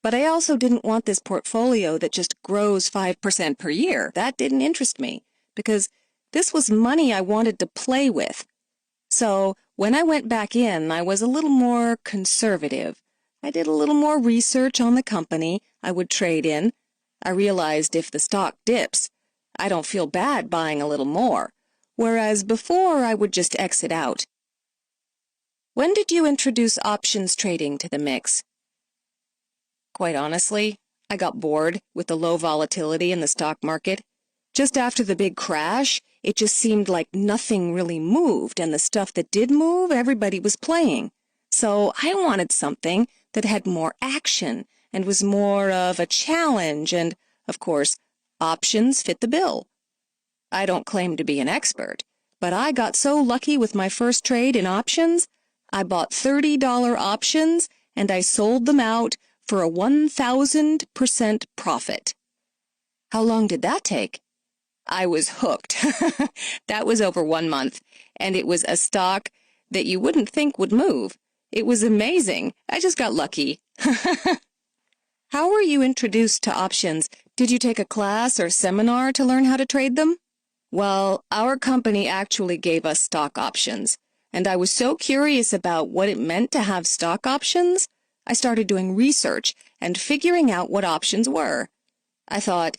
But I also didn't want this portfolio that just grows 5% per year. That didn't interest me because this was money I wanted to play with. So when I went back in, I was a little more conservative. I did a little more research on the company I would trade in. I realized if the stock dips, I don't feel bad buying a little more, whereas before I would just exit out. When did you introduce options trading to the mix? Quite honestly, I got bored with the low volatility in the stock market. Just after the big crash, it just seemed like nothing really moved, and the stuff that did move, everybody was playing. So I wanted something that had more action and was more of a challenge, and, of course, options fit the bill. I don't claim to be an expert, but I got so lucky with my first trade in options. I bought $30 options, and I sold them out for a 1,000% profit. How long did that take? I was hooked. That was over 1 month, and it was a stock that you wouldn't think would move. It was amazing. I just got lucky. How were you introduced to options? Did you take a class or seminar to learn how to trade them? Well, our company actually gave us stock options, and I was so curious about what it meant to have stock options, I started doing research and figuring out what options were. I thought,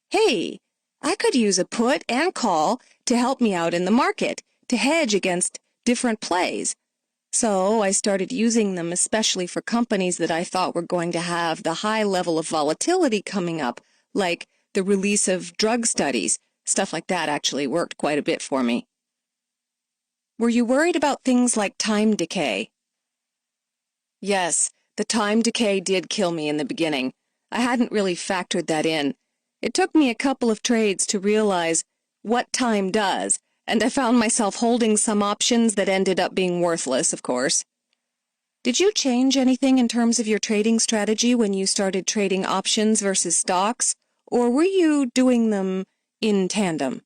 hey, I could use a put and call to help me out in the market, to hedge against different plays. So I started using them especially for companies that I thought were going to have the high level of volatility coming up, like the release of drug studies. Stuff like that actually worked quite a bit for me. Were you worried about things like time decay? Yes, the time decay did kill me in the beginning. I hadn't really factored that in. It took me a couple of trades to realize what time does, and I found myself holding some options that ended up being worthless, of course. Did you change anything in terms of your trading strategy when you started trading options versus stocks, or were you doing them in tandem?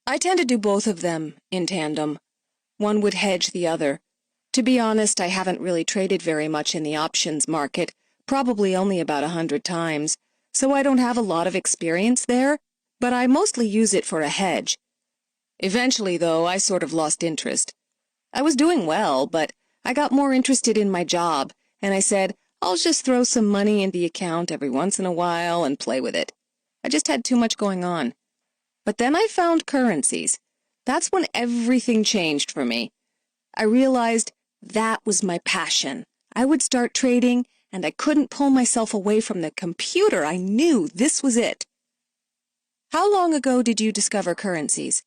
I tend to do both of them in tandem. One would hedge the other. To be honest, I haven't really traded very much in the options market, probably only about 100 times, so I don't have a lot of experience there, but I mostly use it for a hedge. Eventually, though, I sort of lost interest. I was doing well, but I got more interested in my job, and I said, I'll just throw some money in the account every once in a while and play with it. I just had too much going on. But then I found currencies. That's when everything changed for me. I realized that was my passion. I would start trading, and I couldn't pull myself away from the computer. I knew this was it. How long ago did you discover currencies?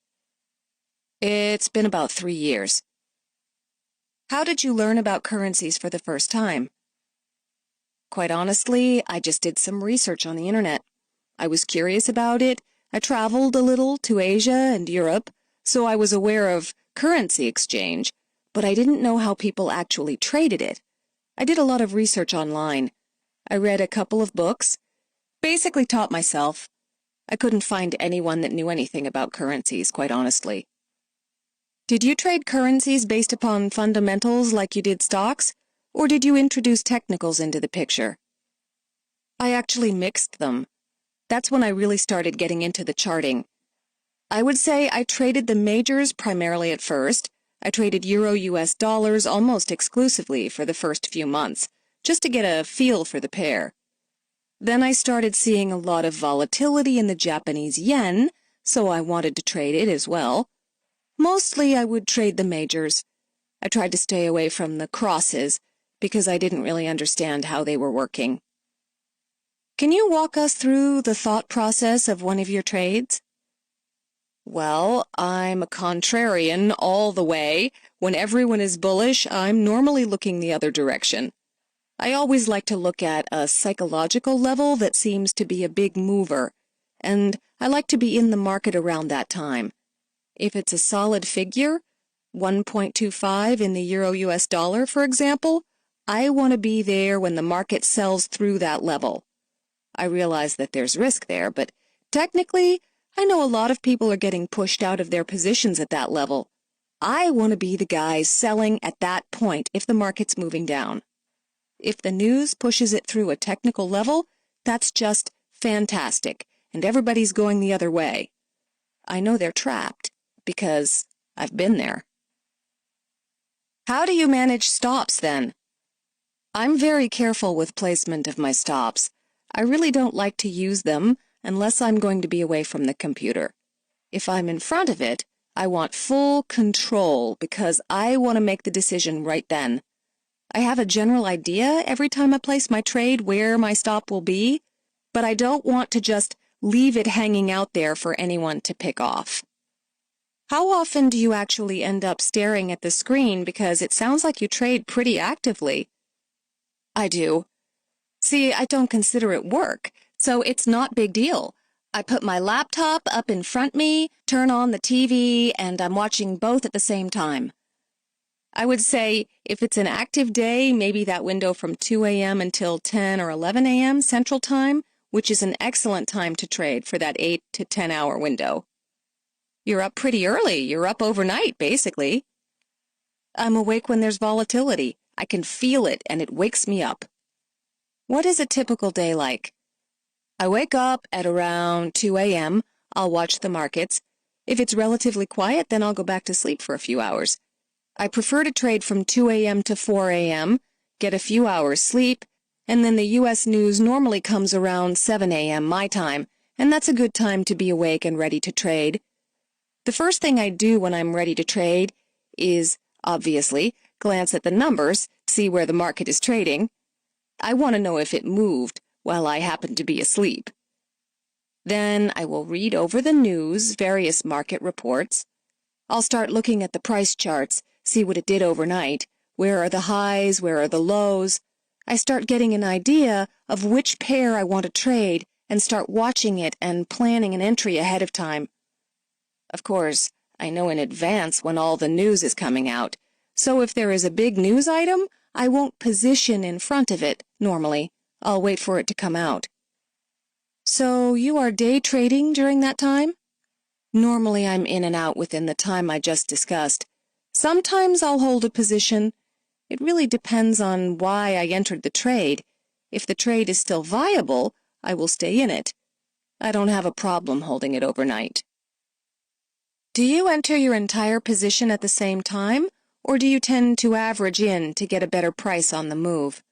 It's been about 3 years. How did you learn about currencies for the first time? Quite honestly, I just did some research on the internet. I was curious about it. I traveled a little to Asia and Europe, so I was aware of currency exchange, but I didn't know how people actually traded it. I did a lot of research online. I read a couple of books, basically taught myself. I couldn't find anyone that knew anything about currencies, quite honestly. Did you trade currencies based upon fundamentals like you did stocks, or did you introduce technicals into the picture? I actually mixed them. That's when I really started getting into the charting. I would say I traded the majors primarily at first. I traded Euro-US dollars almost exclusively for the first few months, just to get a feel for the pair. Then I started seeing a lot of volatility in the Japanese yen, so I wanted to trade it as well. Mostly I would trade the majors. I tried to stay away from the crosses because I didn't really understand how they were working. Can you walk us through the thought process of one of your trades? Well, I'm a contrarian all the way. When everyone is bullish, I'm normally looking the other direction. I always like to look at a psychological level that seems to be a big mover, and I like to be in the market around that time. If it's a solid figure, 1.25 in the Euro-US dollar, for example, I want to be there when the market sells through that level. I realize that there's risk there, but technically, I know a lot of people are getting pushed out of their positions at that level. I want to be the guy selling at that point if the market's moving down. If the news pushes it through a technical level, that's just fantastic, and everybody's going the other way. I know they're trapped, because I've been there. How do you manage stops then? I'm very careful with placement of my stops. I really don't like to use them unless I'm going to be away from the computer. If I'm in front of it, I want full control because I want to make the decision right then. I have a general idea every time I place my trade where my stop will be, but I don't want to just leave it hanging out there for anyone to pick off. How often do you actually end up staring at the screen because it sounds like you trade pretty actively? I do. See, I don't consider it work, so it's not big deal. I put my laptop up in front me, turn on the TV, and I'm watching both at the same time. I would say if it's an active day, maybe that window from 2 a.m. until 10 or 11 a.m. Central Time, which is an excellent time to trade for that 8 to 10-hour window. You're up pretty early. You're up overnight, basically. I'm awake when there's volatility. I can feel it, and it wakes me up. What is a typical day like? I wake up at around 2 a.m. I'll watch the markets. If it's relatively quiet, then I'll go back to sleep for a few hours. I prefer to trade from 2 a.m. to 4 a.m., get a few hours sleep, and then the U.S. news normally comes around 7 a.m. my time, and that's a good time to be awake and ready to trade. The first thing I do when I'm ready to trade is, obviously, glance at the numbers, see where the market is trading. I want to know if it moved while I happen to be asleep. Then I will read over the news, various market reports. I'll start looking at the price charts, see what it did overnight. Where are the highs? Where are the lows? I start getting an idea of which pair I want to trade and start watching it and planning an entry ahead of time. Of course, I know in advance when all the news is coming out, so if there is a big news item, I won't position in front of it, normally. I'll wait for it to come out. So you are day trading during that time? Normally I'm in and out within the time I just discussed. Sometimes I'll hold a position. It really depends on why I entered the trade. If the trade is still viable, I will stay in it. I don't have a problem holding it overnight. Do you enter your entire position at the same time, or do you tend to average in to get a better price on the move?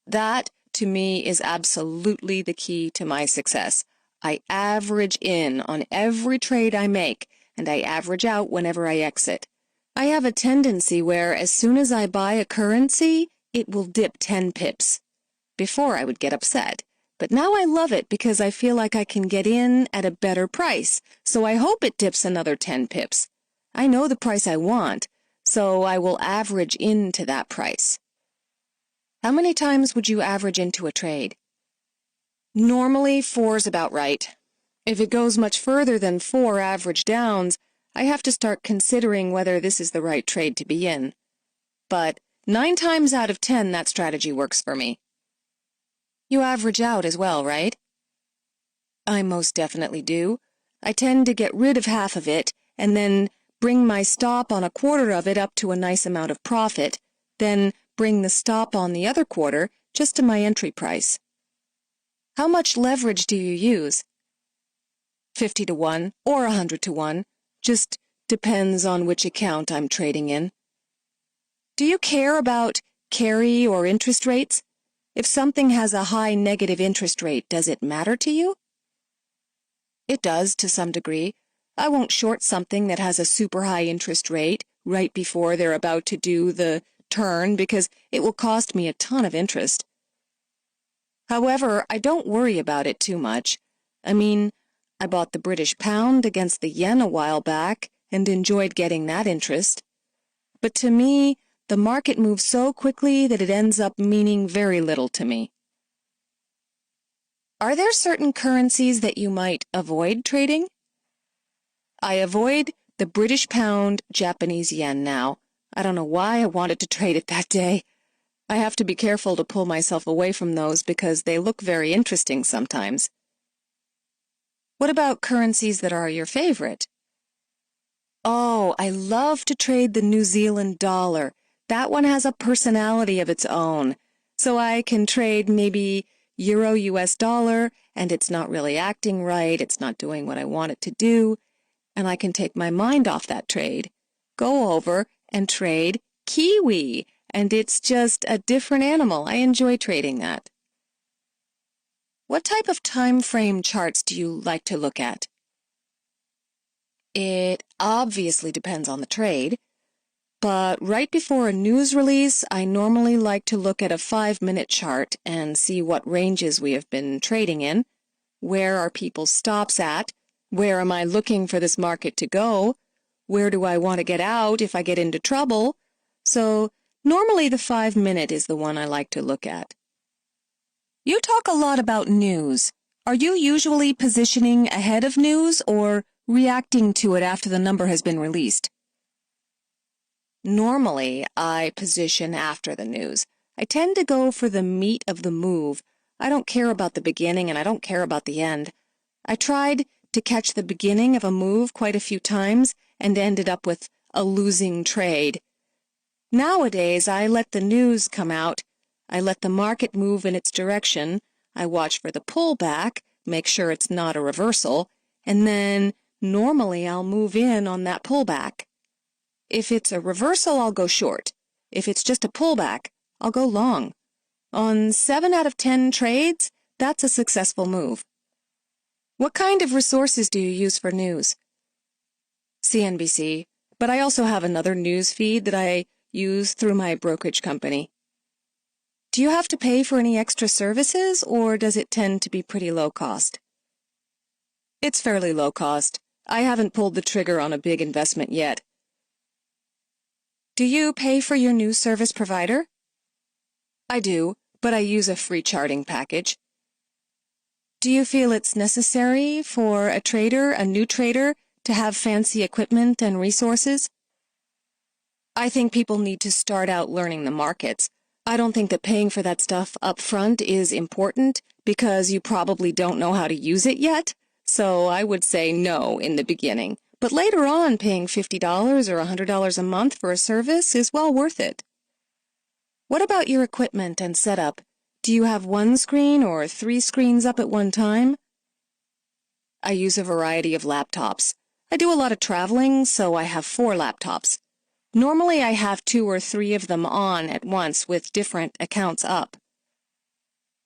That, to me, is absolutely the key to my success. I average in on every trade I make, and I average out whenever I exit. I have a tendency where as soon as I buy a currency, it will dip 10 pips. Before I would get upset, but now I love it because I feel like I can get in at a better price, so I hope it dips another 10 pips. I know the price I want, so I will average into that price. How many times would you average into a trade? Normally, 4's about right. If it goes much further than 4 average downs, I have to start considering whether this is the right trade to be in. But 9 times out of 10, that strategy works for me. You average out as well, right? I most definitely do. I tend to get rid of half of it and then bring my stop on a quarter of it up to a nice amount of profit, then bring the stop on the other quarter just to my entry price. How much leverage do you use? 50 to 1 or 100 to 1. Just depends on which account I'm trading in. Do you care about carry or interest rates? If something has a high negative interest rate, does it matter to you? It does to some degree. I won't short something that has a super high interest rate right before they're about to do the turn because it will cost me a ton of interest. However, I don't worry about it too much. I mean, I bought the British pound against the yen a while back and enjoyed getting that interest. But to me, the market moves so quickly that it ends up meaning very little to me. Are there certain currencies that you might avoid trading? I avoid the British pound, Japanese yen now. I don't know why I wanted to trade it that day. I have to be careful to pull myself away from those because they look very interesting sometimes. What about currencies that are your favorite? Oh, I love to trade the New Zealand dollar. That one has a personality of its own. So I can trade maybe Euro US dollar, and it's not really acting right, it's not doing what I want it to do, and I can take my mind off that trade, go over and trade kiwi, and it's just a different animal. I enjoy trading that. What type of time frame charts do you like to look at? It obviously depends on the trade, but right before a news release, I normally like to look at a 5-minute chart and see what ranges we have been trading in. Where are people's stops at? Where am I looking for this market to go? Where do I want to get out if I get into trouble? So normally the 5-minute is the one I like to look at. You talk a lot about news. Are you usually positioning ahead of news or reacting to it after the number has been released? Normally, I position after the news. I tend to go for the meat of the move. I don't care about the beginning and I don't care about the end. I tried to catch the beginning of a move quite a few times and ended up with a losing trade. Nowadays, I let the news come out. I let the market move in its direction. I watch for the pullback, make sure it's not a reversal, and then normally I'll move in on that pullback. If it's a reversal, I'll go short. If it's just a pullback, I'll go long. On 7 out of 10 trades, that's a successful move. What kind of resources do you use for news? CNBC, but I also have another news feed that I use through my brokerage company. Do you have to pay for any extra services, or does it tend to be pretty low cost? It's fairly low cost. I haven't pulled the trigger on a big investment yet. Do you pay for your news service provider? I do, but I use a free charting package. Do you feel it's necessary for a new trader, to have fancy equipment and resources? I think people need to start out learning the markets. I don't think that paying for that stuff up front is important because you probably don't know how to use it yet. So I would say no in the beginning. But later on, paying $50 or $100 a month for a service is well worth it. What about your equipment and setup? Do you have one screen or 3 screens up at one time? I use a variety of laptops. I do a lot of traveling, so I have 4 laptops. Normally I have 2 or 3 of them on at once with different accounts up.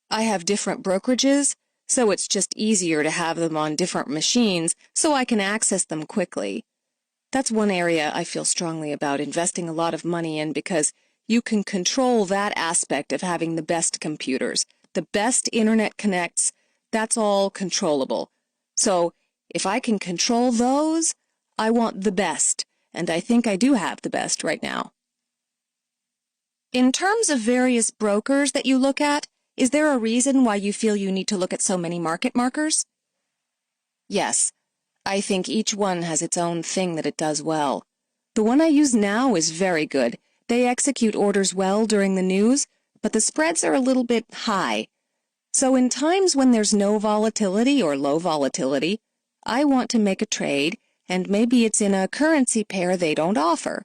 I have different brokerages, so it's just easier to have them on different machines so I can access them quickly. That's one area I feel strongly about investing a lot of money in because you can control that aspect of having the best computers. The best internet connects, that's all controllable. So if I can control those, I want the best, and I think I do have the best right now. In terms of various brokers that you look at, is there a reason why you feel you need to look at so many market markers? Yes, I think each one has its own thing that it does well. The one I use now is very good. They execute orders well during the news, but the spreads are a little bit high. So in times when there's no volatility or low volatility, I want to make a trade, and maybe it's in a currency pair they don't offer.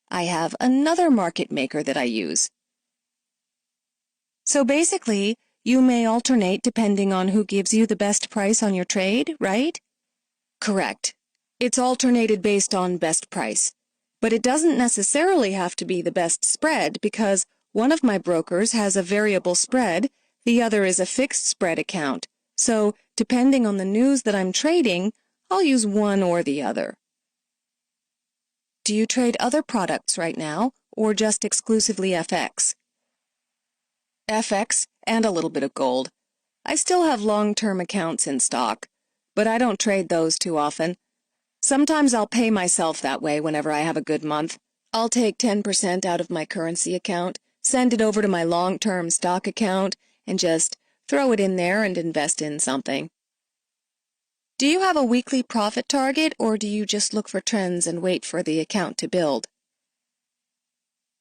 I have another market maker that I use. So basically, you may alternate depending on who gives you the best price on your trade, right? Correct. It's alternated based on best price. But it doesn't necessarily have to be the best spread because one of my brokers has a variable spread, the other is a fixed spread account. So, depending on the news that I'm trading, I'll use one or the other. Do you trade other products right now, or just exclusively FX? FX and a little bit of gold. I still have long-term accounts in stock, but I don't trade those too often. Sometimes I'll pay myself that way whenever I have a good month. I'll take 10% out of my currency account, send it over to my long-term stock account, and just throw it in there and invest in something. Do you have a weekly profit target, or do you just look for trends and wait for the account to build?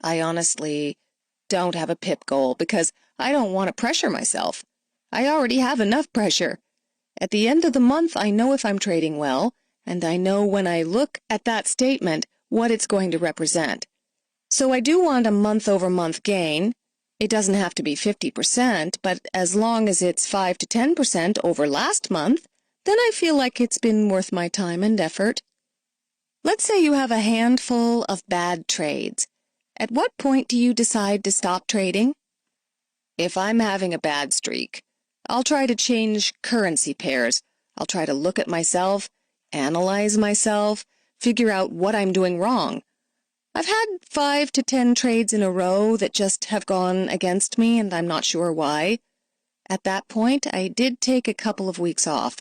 I honestly don't have a PIP goal because I don't want to pressure myself. I already have enough pressure. At the end of the month, I know if I'm trading well, and I know when I look at that statement what it's going to represent. So I do want a month-over-month gain. It doesn't have to be 50%, but as long as it's 5 to 10% over last month, then I feel like it's been worth my time and effort. Let's say you have a handful of bad trades. At what point do you decide to stop trading? If I'm having a bad streak, I'll try to change currency pairs. I'll try to look at myself, analyze myself, figure out what I'm doing wrong. I've had 5 to 10 trades in a row that just have gone against me, and I'm not sure why. At that point, I did take a couple of weeks off.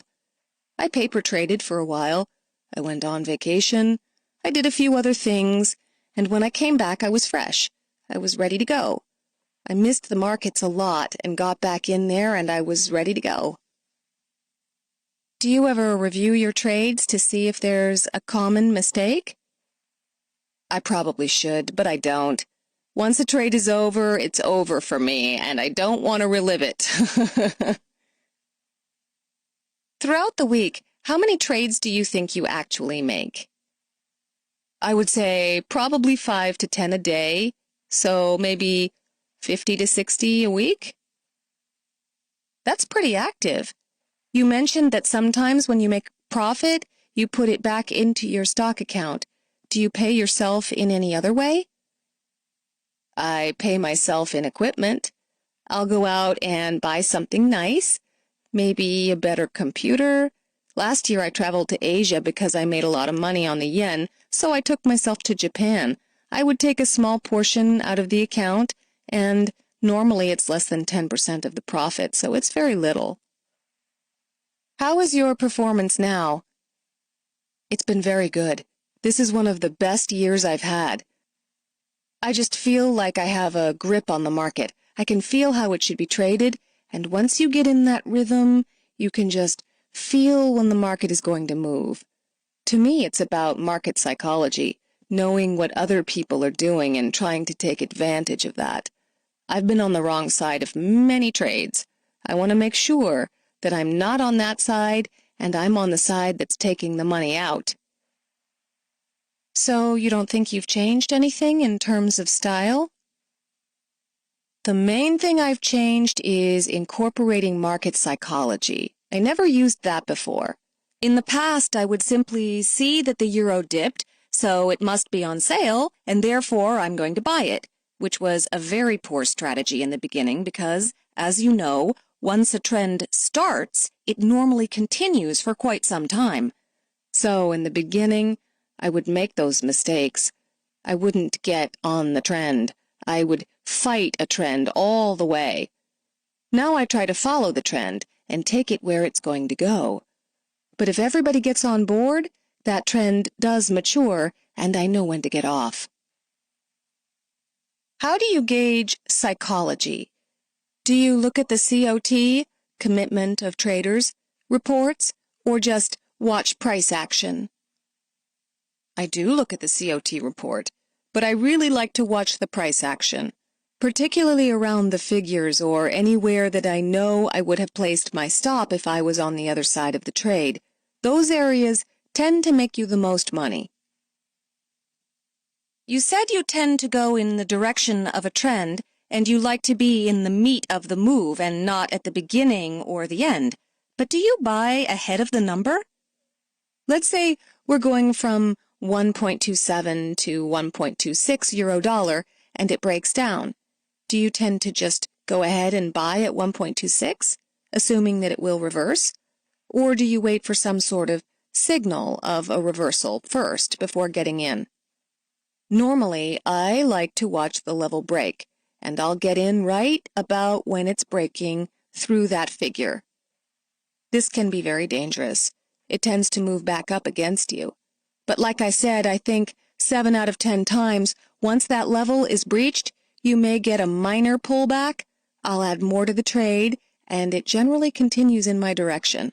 I paper traded for a while. I went on vacation. I did a few other things, and when I came back, I was fresh. I was ready to go. I missed the markets a lot and got back in there, and I was ready to go. Do you ever review your trades to see if there's a common mistake? I probably should, but I don't. Once a trade is over, it's over for me, and I don't want to relive it. Throughout the week, how many trades do you think you actually make? I would say probably 5 to 10 a day, so maybe 50 to 60 a week? That's pretty active. You mentioned that sometimes when you make profit, you put it back into your stock account. Do you pay yourself in any other way? I pay myself in equipment. I'll go out and buy something nice, maybe a better computer. Last year I traveled to Asia because I made a lot of money on the yen, so I took myself to Japan. I would take a small portion out of the account, and normally it's less than 10% of the profit, so it's very little. How is your performance now? It's been very good. This is one of the best years I've had. I just feel like I have a grip on the market. I can feel how it should be traded, and once you get in that rhythm, you can just feel when the market is going to move. To me, it's about market psychology, knowing what other people are doing and trying to take advantage of that. I've been on the wrong side of many trades. I want to make sure that I'm not on that side and I'm on the side that's taking the money out. So you don't think you've changed anything in terms of style? The main thing I've changed is incorporating market psychology. I never used that before. In the past, I would simply see that the euro dipped, so it must be on sale, and therefore I'm going to buy it, which was a very poor strategy in the beginning because, as you know, once a trend starts, it normally continues for quite some time. So in the beginning, I would make those mistakes. I wouldn't get on the trend. I would fight a trend all the way. Now I try to follow the trend and take it where it's going to go. But if everybody gets on board, that trend does mature, and I know when to get off. How do you gauge psychology? Do you look at the COT, Commitment of Traders, reports, or just watch price action? I do look at the COT report, but I really like to watch the price action, particularly around the figures or anywhere that I know I would have placed my stop if I was on the other side of the trade. Those areas tend to make you the most money. You said you tend to go in the direction of a trend, and you like to be in the meat of the move and not at the beginning or the end. But do you buy ahead of the number? Let's say we're going from 1.27 to 1.26 euro dollar, and it breaks down. Do you tend to just go ahead and buy at 1.26, assuming that it will reverse? Or do you wait for some sort of signal of a reversal first before getting in? Normally, I like to watch the level break, and I'll get in right about when it's breaking through that figure. This can be very dangerous. It tends to move back up against you. But like I said, I think 7 out of 10 times, once that level is breached, you may get a minor pullback. I'll add more to the trade, and it generally continues in my direction.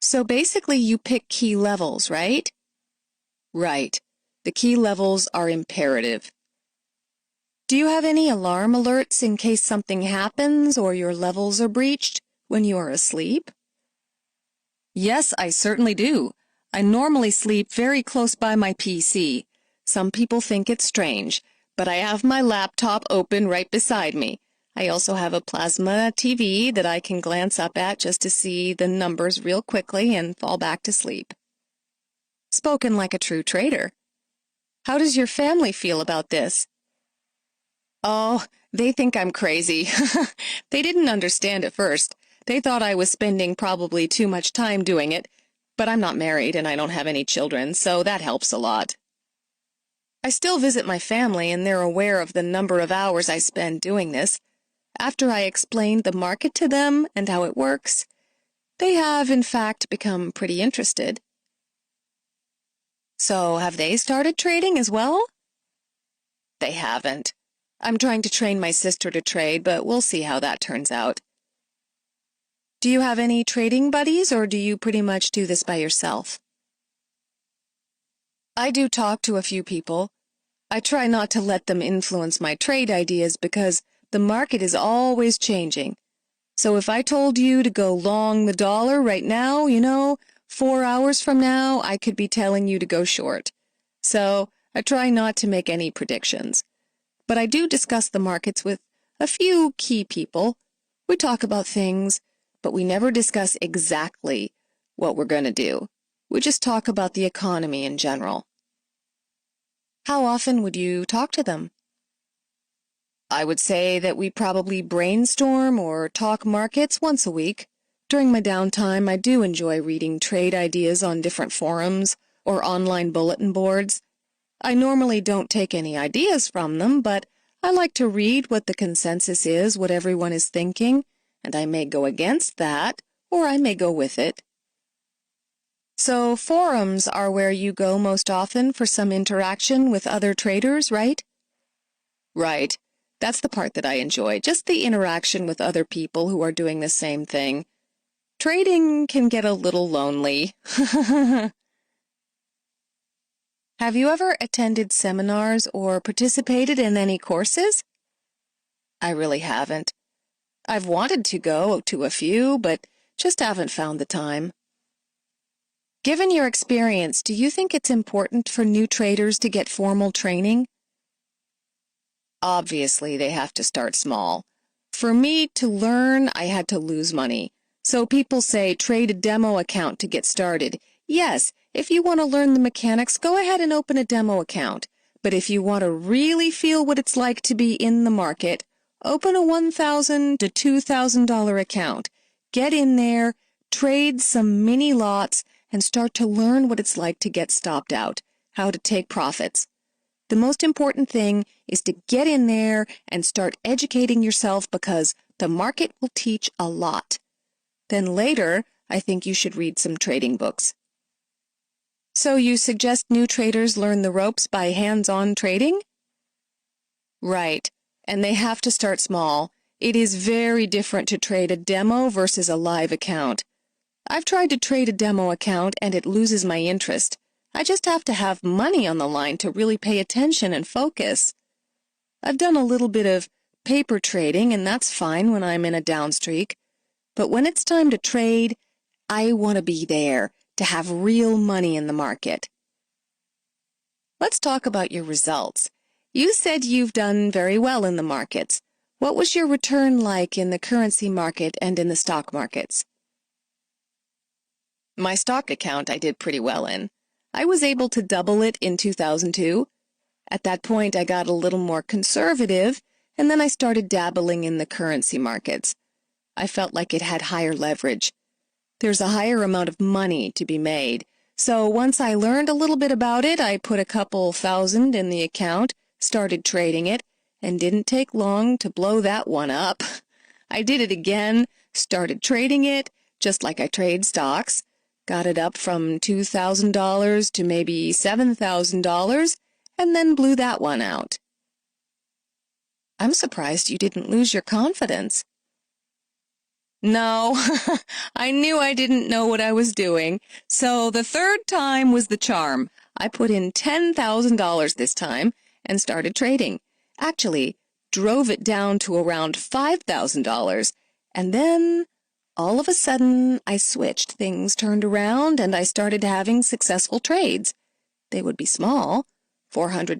So basically, you pick key levels, right? Right. The key levels are imperative. Do you have any alarm alerts in case something happens or your levels are breached when you are asleep? Yes, I certainly do. I normally sleep very close by my PC. Some people think it's strange, but I have my laptop open right beside me. I also have a plasma TV that I can glance up at just to see the numbers real quickly and fall back to sleep. Spoken like a true trader. How does your family feel about this? Oh, they think I'm crazy. They didn't understand at first. They thought I was spending probably too much time doing it, but I'm not married and I don't have any children, so that helps a lot. I still visit my family and they're aware of the number of hours I spend doing this. After I explained the market to them and how it works, they have, in fact, become pretty interested. So, have they started trading as well? They haven't. I'm trying to train my sister to trade, but we'll see how that turns out. Do you have any trading buddies, or do you pretty much do this by yourself? I do talk to a few people. I try not to let them influence my trade ideas because the market is always changing. So if I told you to go long the dollar right now, 4 hours from now, I could be telling you to go short. So I try not to make any predictions. But I do discuss the markets with a few key people. We talk about things, but we never discuss exactly what we're going to do. We just talk about the economy in general. How often would you talk to them? I would say that we probably brainstorm or talk markets once a week. During my downtime, I do enjoy reading trade ideas on different forums or online bulletin boards. I normally don't take any ideas from them, but I like to read what the consensus is, what everyone is thinking, and I may go against that, or I may go with it. So forums are where you go most often for some interaction with other traders, right? Right. That's the part that I enjoy, just the interaction with other people who are doing the same thing. Trading can get a little lonely. Have you ever attended seminars or participated in any courses? I really haven't. I've wanted to go to a few, but just haven't found the time. Given your experience, do you think it's important for new traders to get formal training? Obviously, they have to start small. For me to learn, I had to lose money. So people say trade a demo account to get started. Yes, if you want to learn the mechanics, go ahead and open a demo account. But if you want to really feel what it's like to be in the market, open a $1,000 to $2,000 account. Get in there, trade some mini lots, and start to learn what it's like to get stopped out, how to take profits. The most important thing is to get in there and start educating yourself because the market will teach a lot. Then later, I think you should read some trading books. So you suggest new traders learn the ropes by hands-on trading? Right, and they have to start small. It is very different to trade a demo versus a live account. I've tried to trade a demo account and it loses my interest. I just have to have money on the line to really pay attention and focus. I've done a little bit of paper trading, and that's fine when I'm in a down streak. But when it's time to trade, I want to be there to have real money in the market. Let's talk about your results. You said you've done very well in the markets. What was your return like in the currency market and in the stock markets? My stock account I did pretty well in. I was able to double it in 2002. At that point, I got a little more conservative, and then I started dabbling in the currency markets. I felt like it had higher leverage. There's a higher amount of money to be made. So once I learned a little bit about it, I put a couple thousand in the account, started trading it, and didn't take long to blow that one up. I did it again, started trading it, just like I trade stocks, got it up from $2,000 to maybe $7,000, and then blew that one out. I'm surprised you didn't lose your confidence. No, I knew I didn't know what I was doing, so the third time was the charm. I put in $10,000 this time and started trading. Actually, drove it down to around $5,000, and then all of a sudden I switched. Things turned around and I started having successful trades. They would be small, $400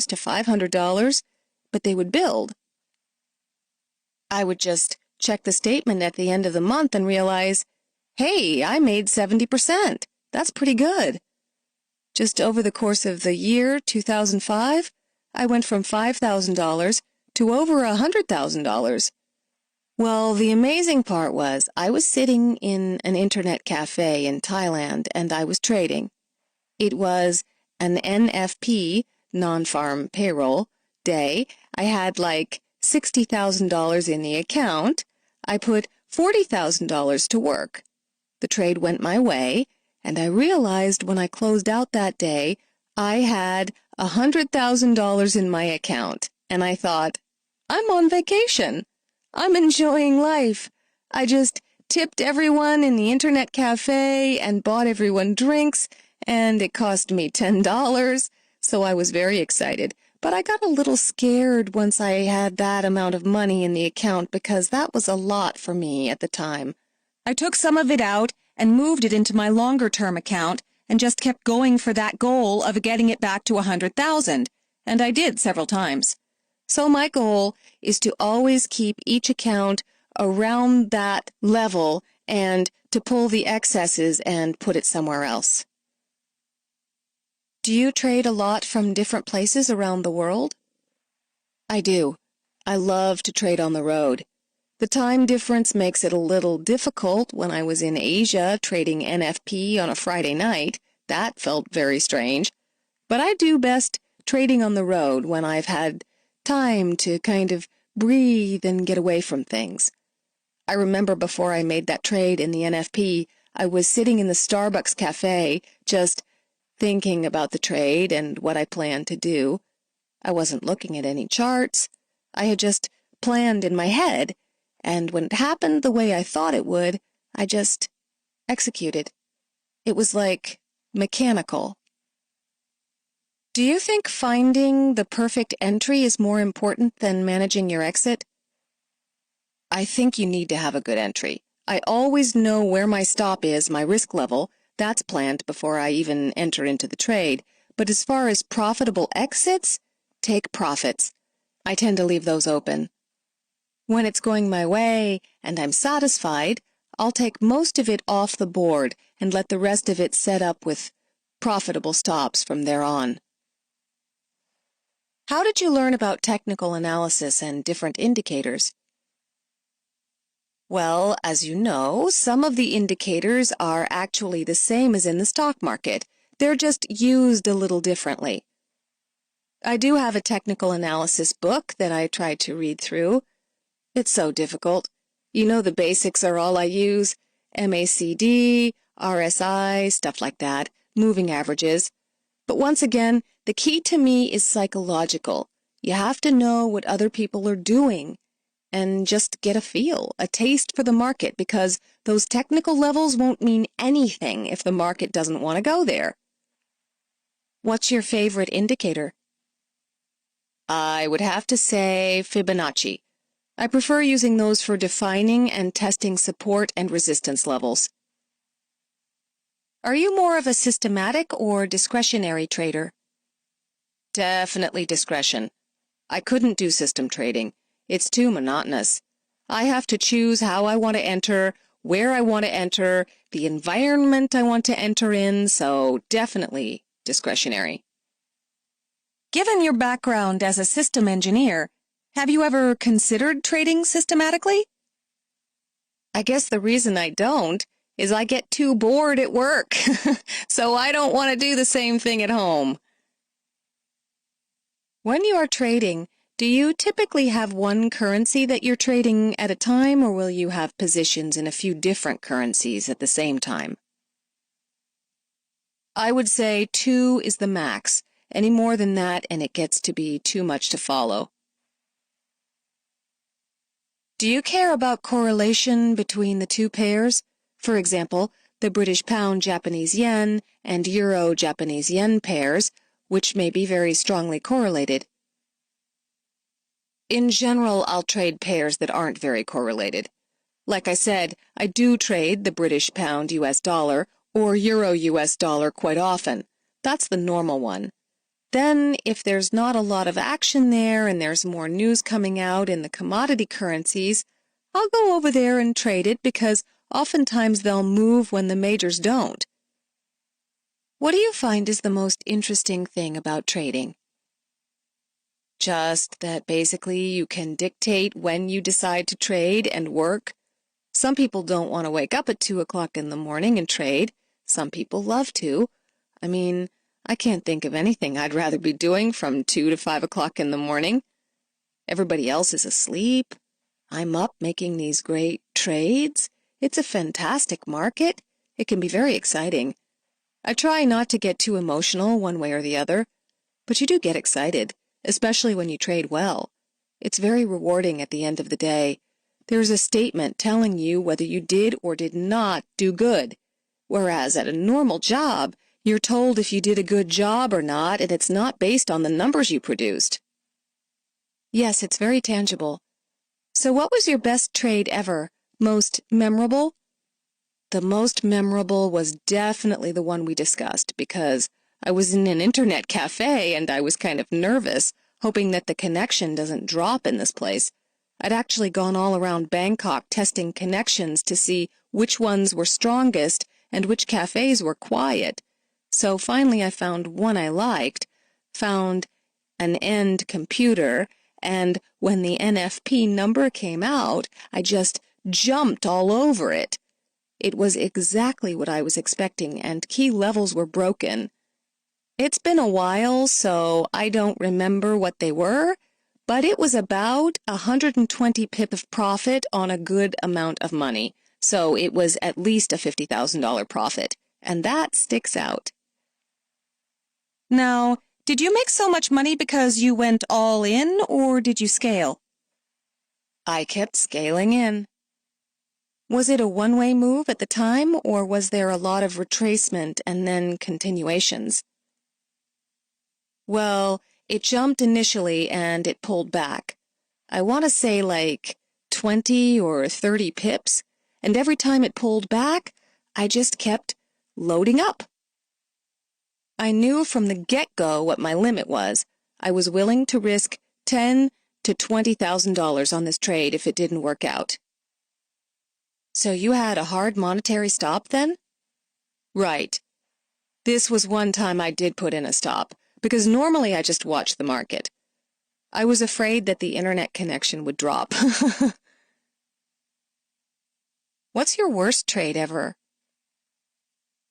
to $500, but they would build. I would just check the statement at the end of the month and realize, hey, I made 70%. That's pretty good. Just over the course of the year 2005, I went from $5,000 to over $100,000. Well, the amazing part was I was sitting in an internet cafe in Thailand and I was trading. It was an NFP, non-farm payroll, day. I had like $60,000 in the account. I put $40,000 to work. The trade went my way, and I realized when I closed out that day, I had $100,000 in my account, and I thought, I'm on vacation. I'm enjoying life. I just tipped everyone in the internet cafe and bought everyone drinks, and it cost me $10, so I was very excited. But I got a little scared once I had that amount of money in the account because that was a lot for me at the time. I took some of it out and moved it into my longer-term account and just kept going for that goal of getting it back to $100,000, and I did several times. So my goal is to always keep each account around that level and to pull the excesses and put it somewhere else. Do you trade a lot from different places around the world? I do. I love to trade on the road. The time difference makes it a little difficult. When I was in Asia trading NFP on a Friday night, that felt very strange. But I do best trading on the road when I've had time to kind of breathe and get away from things. I remember before I made that trade in the NFP, I was sitting in the Starbucks cafe just thinking about the trade and what I planned to do. I wasn't looking at any charts. I had just planned in my head, and when it happened the way I thought it would, I just executed. It was like mechanical. Do you think finding the perfect entry is more important than managing your exit? I think you need to have a good entry. I always know where my stop is, my risk level. That's planned before I even enter into the trade. But as far as profitable exits, take profits. I tend to leave those open. When it's going my way and I'm satisfied, I'll take most of it off the board and let the rest of it set up with profitable stops from there on. How did you learn about technical analysis and different indicators? Well, as you know, some of the indicators are actually the same as in the stock market. They're just used a little differently. I do have a technical analysis book that I try to read through. It's so difficult. You know the basics are all I use. MACD, RSI, stuff like that, moving averages. But once again, the key to me is psychological. You have to know what other people are doing and just get a feel, a taste for the market, because those technical levels won't mean anything if the market doesn't want to go there. What's your favorite indicator? I would have to say Fibonacci. I prefer using those for defining and testing support and resistance levels. Are you more of a systematic or discretionary trader? Definitely discretion. I couldn't do system trading. It's too monotonous. I have to choose how I want to enter, where I want to enter, the environment I want to enter in, so definitely discretionary. Given your background as a system engineer, have you ever considered trading systematically? I guess the reason I don't is I get too bored at work, so I don't want to do the same thing at home. When you are trading, do you typically have one currency that you're trading at a time, or will you have positions in a few different currencies at the same time? I would say 2 is the max. Any more than that, and it gets to be too much to follow. Do you care about correlation between the two pairs? For example, the British pound Japanese yen and euro Japanese yen pairs, which may be very strongly correlated. In general, I'll trade pairs that aren't very correlated. Like I said, I do trade the British pound US dollar or euro US dollar quite often. That's the normal one. Then, if there's not a lot of action there and there's more news coming out in the commodity currencies, I'll go over there and trade it because oftentimes they'll move when the majors don't. What do you find is the most interesting thing about trading? Just that basically you can dictate when you decide to trade and work. Some people don't want to wake up at 2 o'clock in the morning and trade. Some people love to. I mean, I can't think of anything I'd rather be doing from 2 to 5 o'clock in the morning. Everybody else is asleep. I'm up making these great trades. It's a fantastic market. It can be very exciting. I try not to get too emotional one way or the other, but you do get excited, especially when you trade well. It's very rewarding at the end of the day. There's a statement telling you whether you did or did not do good, whereas at a normal job, you're told if you did a good job or not, and it's not based on the numbers you produced. Yes, it's very tangible. So what was your best trade ever? Most memorable? The most memorable was definitely the one we discussed, because I was in an internet cafe and I was kind of nervous, hoping that the connection doesn't drop in this place. I'd actually gone all around Bangkok testing connections to see which ones were strongest and which cafes were quiet. So finally I found one I liked, found an end computer, and when the NFP number came out, I just jumped all over it. It was exactly what I was expecting, and key levels were broken. It's been a while, so I don't remember what they were, but it was about 120 pip of profit on a good amount of money, so it was at least a $50,000 profit, and that sticks out. Now, did you make so much money because you went all in, or did you scale? I kept scaling in. Was it a one-way move at the time, or was there a lot of retracement and then continuations? Well, it jumped initially and it pulled back. I want to say like 20 or 30 pips, and every time it pulled back, I just kept loading up. I knew from the get-go what my limit was. I was willing to risk $10,000 to $20,000 on this trade if it didn't work out. So you had a hard monetary stop then? Right. This was one time I did put in a stop, because normally I just watch the market. I was afraid that the internet connection would drop. What's your worst trade ever?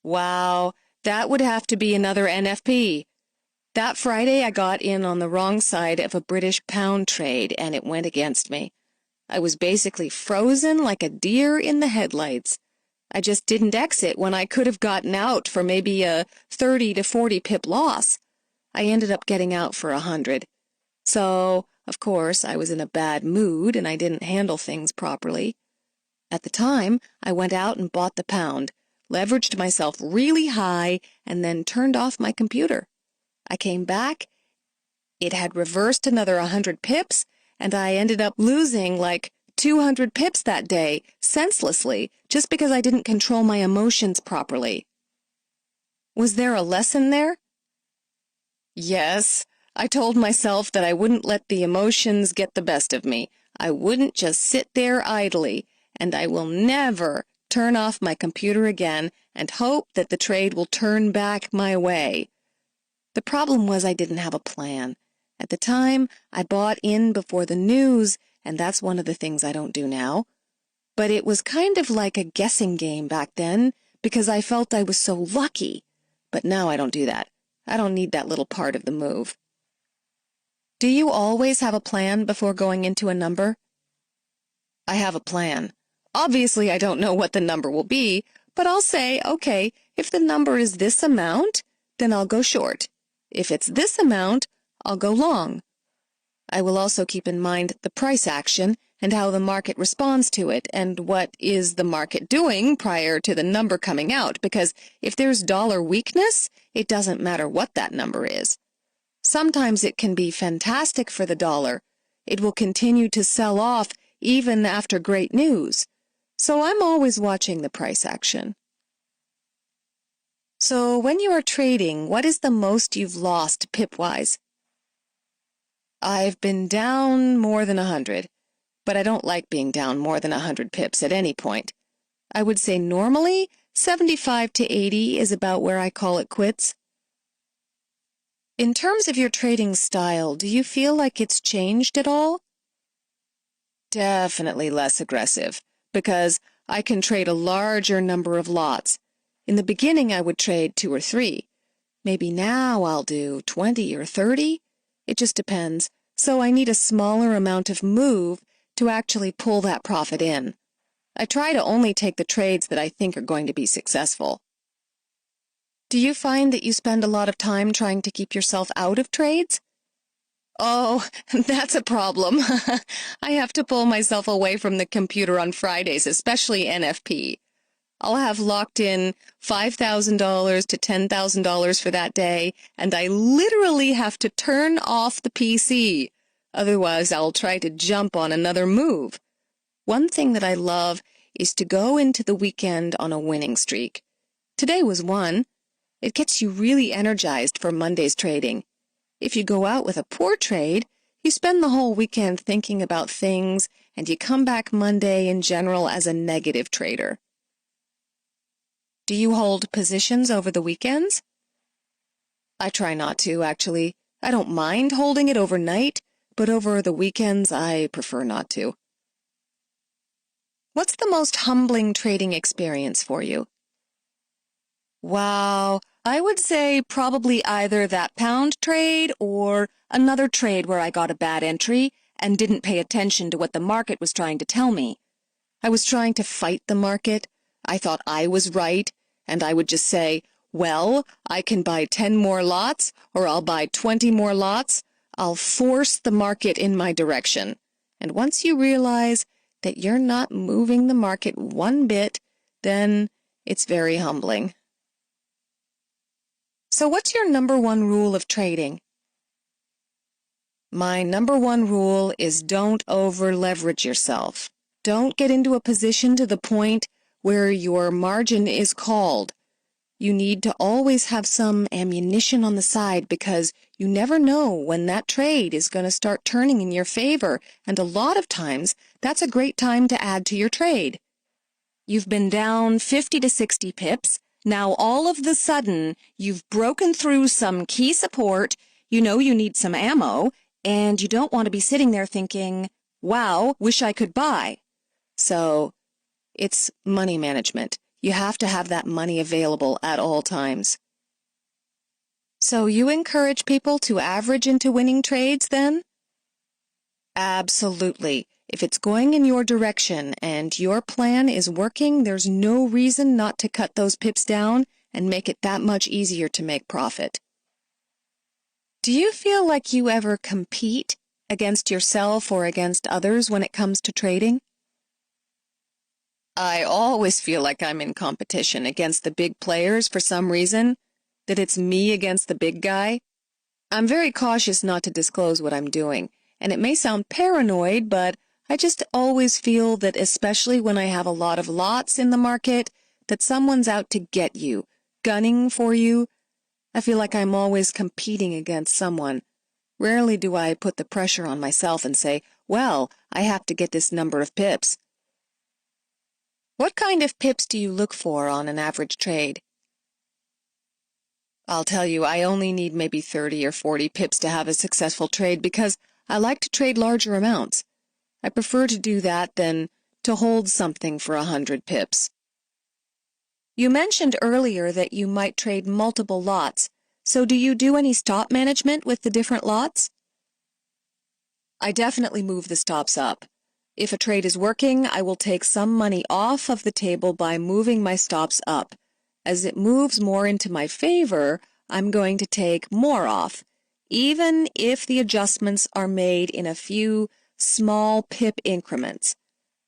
Wow, that would have to be another NFP. That Friday I got in on the wrong side of a British pound trade and it went against me. I was basically frozen like a deer in the headlights. I just didn't exit when I could have gotten out for maybe a 30 to 40 pip loss. I ended up getting out for 100. So, of course, I was in a bad mood and I didn't handle things properly. At the time, I went out and bought the pound, leveraged myself really high, and then turned off my computer. I came back, it had reversed another 100 pips, and I ended up losing like 200 pips that day, senselessly, just because I didn't control my emotions properly. Was there a lesson there? Yes, I told myself that I wouldn't let the emotions get the best of me. I wouldn't just sit there idly, and I will never turn off my computer again and hope that the trade will turn back my way. The problem was I didn't have a plan. At the time, I bought in before the news, and that's one of the things I don't do now. But it was kind of like a guessing game back then, because I felt I was so lucky. But now I don't do that. I don't need that little part of the move. Do you always have a plan before going into a number? I have a plan. Obviously, I don't know what the number will be, but I'll say, okay, if the number is this amount, then I'll go short. If it's this amount, I'll go long. I will also keep in mind the price action and how the market responds to it and what is the market doing prior to the number coming out, because if there's dollar weakness, it doesn't matter what that number is. Sometimes it can be fantastic for the dollar. It will continue to sell off even after great news. So I'm always watching the price action. So when you are trading, what is the most you've lost pip-wise? I've been down more than 100, but I don't like being down more than 100 pips at any point. I would say normally 75 to 80 is about where I call it quits. In terms of your trading style, do you feel like it's changed at all? Definitely less aggressive, because I can trade a larger number of lots. In the beginning, I would trade 2 or 3. Maybe now I'll do 20 or 30. It just depends. So I need a smaller amount of move to actually pull that profit in. I try to only take the trades that I think are going to be successful. Do you find that you spend a lot of time trying to keep yourself out of trades? Oh, that's a problem. I have to pull myself away from the computer on Fridays, especially NFP. I'll have locked in $5,000 to $10,000 for that day, and I literally have to turn off the PC. Otherwise, I'll try to jump on another move. One thing that I love is to go into the weekend on a winning streak. Today was one. It gets you really energized for Monday's trading. If you go out with a poor trade, you spend the whole weekend thinking about things, and you come back Monday in general as a negative trader. Do you hold positions over the weekends? I try not to, actually. I don't mind holding it overnight, but over the weekends I prefer not to. What's the most humbling trading experience for you? Wow, I would say probably either that pound trade or another trade where I got a bad entry and didn't pay attention to what the market was trying to tell me. I was trying to fight the market. I thought I was right, and I would just say, well, I can buy 10 more lots, or I'll buy 20 more lots. I'll force the market in my direction. And once you realize that you're not moving the market one bit, then it's very humbling. So what's your number one rule of trading? My number one rule is don't over-leverage yourself. Don't get into a position to the point where your margin is called. You need to always have some ammunition on the side because you never know when that trade is going to start turning in your favor, and a lot of times that's a great time to add to your trade. You've been down 50 to 60 pips. Now all of the sudden you've broken through some key support, you know you need some ammo, and you don't want to be sitting there thinking, wow, wish I could buy. So it's money management. You have to have that money available at all times. So you encourage people to average into winning trades then? Absolutely. If it's going in your direction and your plan is working, there's no reason not to cut those pips down and make it that much easier to make profit. Do you feel like you ever compete against yourself or against others when it comes to trading? I always feel like I'm in competition against the big players for some reason, that it's me against the big guy. I'm very cautious not to disclose what I'm doing, and it may sound paranoid, but I just always feel that especially when I have a lot of lots in the market, that someone's out to get you, gunning for you. I feel like I'm always competing against someone. Rarely do I put the pressure on myself and say, well, I have to get this number of pips. What kind of pips do you look for on an average trade? I'll tell you, I only need maybe 30 or 40 pips to have a successful trade because I like to trade larger amounts. I prefer to do that than to hold something for 100 pips. You mentioned earlier that you might trade multiple lots, so do you do any stop management with the different lots? I definitely move the stops up. If a trade is working, I will take some money off of the table by moving my stops up. As it moves more into my favor, I'm going to take more off, even if the adjustments are made in a few small pip increments.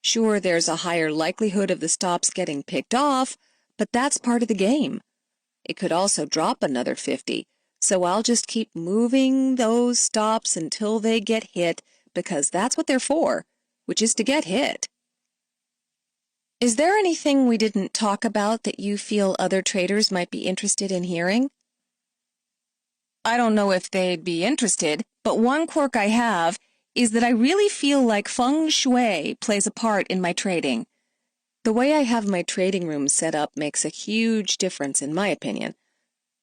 Sure, there's a higher likelihood of the stops getting picked off, but that's part of the game. It could also drop another 50, so I'll just keep moving those stops until they get hit, because that's what they're for, which is to get hit. Is there anything we didn't talk about that you feel other traders might be interested in hearing? I don't know if they'd be interested, but one quirk I have is that I really feel like feng shui plays a part in my trading. The way I have my trading room set up makes a huge difference in my opinion.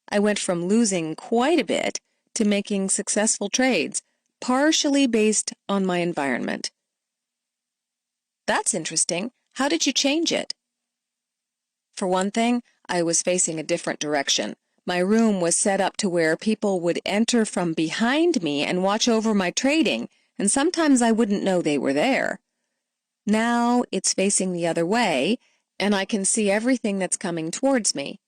I went from losing quite a bit to making successful trades, partially based on my environment. That's interesting. How did you change it? For one thing, I was facing a different direction. My room was set up to where people would enter from behind me and watch over my trading, and sometimes I wouldn't know they were there. Now it's facing the other way, and I can see everything that's coming towards me.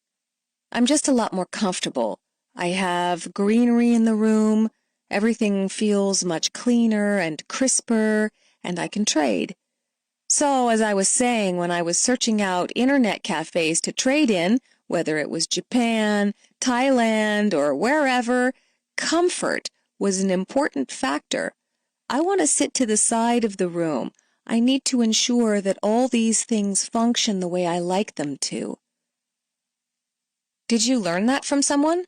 I'm just a lot more comfortable. I have greenery in the room, everything feels much cleaner and crisper, and I can trade. So, as I was saying, when I was searching out internet cafes to trade in, whether it was Japan, Thailand, or wherever, comfort was an important factor. I want to sit to the side of the room. I need to ensure that all these things function the way I like them to. Did you learn that from someone?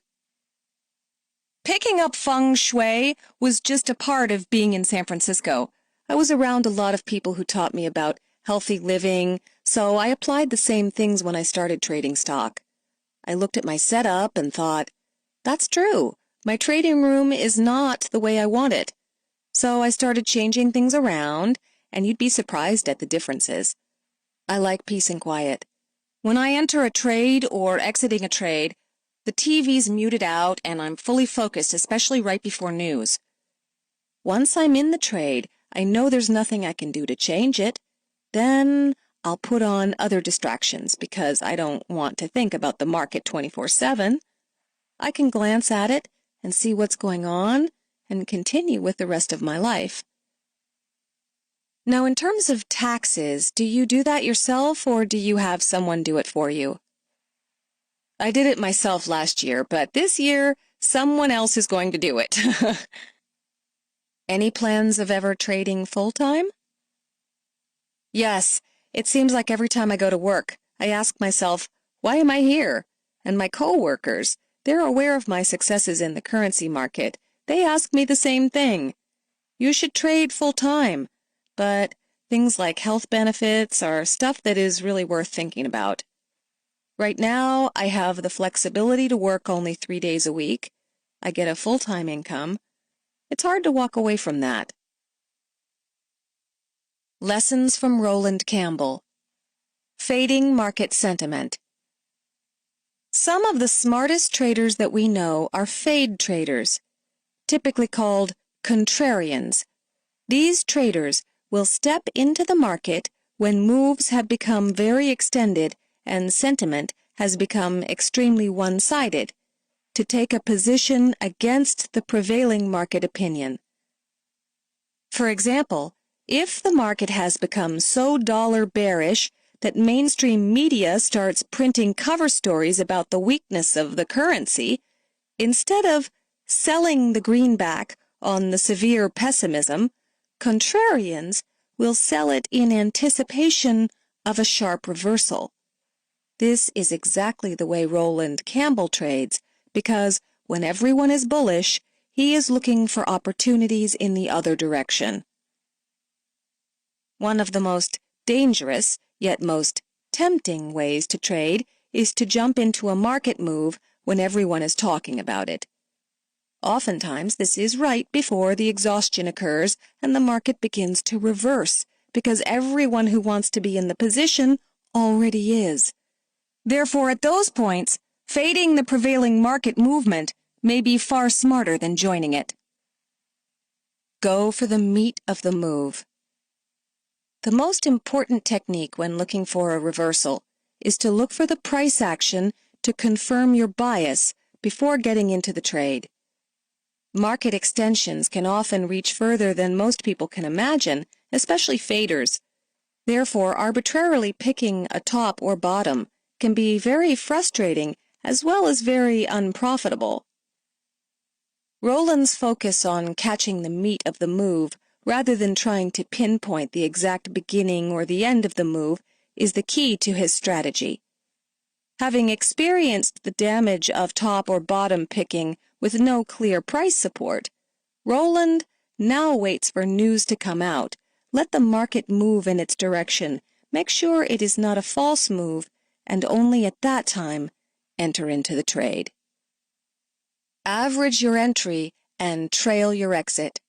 Picking up feng shui was just a part of being in San Francisco. I was around a lot of people who taught me about healthy living, so I applied the same things when I started trading stock. I looked at my setup and thought, that's true. My trading room is not the way I want it. So I started changing things around, and you'd be surprised at the differences. I like peace and quiet. When I enter a trade or exiting a trade, the TV's muted out and I'm fully focused, especially right before news. Once I'm in the trade, I know there's nothing I can do to change it. Then I'll put on other distractions because I don't want to think about the market 24/7. I can glance at it and see what's going on and continue with the rest of my life. Now, in terms of taxes, do you do that yourself or do you have someone do it for you? I did it myself last year, but this year, someone else is going to do it. Any plans of ever trading full-time? Yes, it seems like every time I go to work, I ask myself, why am I here? And my co-workers, they're aware of my successes in the currency market. They ask me the same thing. You should trade full-time, but things like health benefits are stuff that is really worth thinking about. Right now, I have the flexibility to work only 3 days a week. I get a full-time income. It's hard to walk away from that. Lessons from Roland Campbell. Fading market sentiment. Some of the smartest traders that we know are fade traders, typically called contrarians. These traders will step into the market when moves have become very extended and sentiment has become extremely one-sided, to take a position against the prevailing market opinion. For example, if the market has become so dollar bearish that mainstream media starts printing cover stories about the weakness of the currency, instead of selling the greenback on the severe pessimism, contrarians will sell it in anticipation of a sharp reversal. This is exactly the way Roland Campbell trades, because when everyone is bullish, he is looking for opportunities in the other direction. One of the most dangerous, yet most tempting ways to trade is to jump into a market move when everyone is talking about it. Oftentimes, this is right before the exhaustion occurs and the market begins to reverse, because everyone who wants to be in the position already is. Therefore, at those points, fading the prevailing market movement may be far smarter than joining it. Go for the meat of the move. The most important technique when looking for a reversal is to look for the price action to confirm your bias before getting into the trade. Market extensions can often reach further than most people can imagine, especially faders. Therefore, arbitrarily picking a top or bottom can be very frustrating as well as very unprofitable. Roland's focus on catching the meat of the move rather than trying to pinpoint the exact beginning or the end of the move is the key to his strategy. Having experienced the damage of top or bottom picking with no clear price support, Roland now waits for news to come out, let the market move in its direction, make sure it is not a false move and only at that time enter into the trade. Average your entry and trail your exit.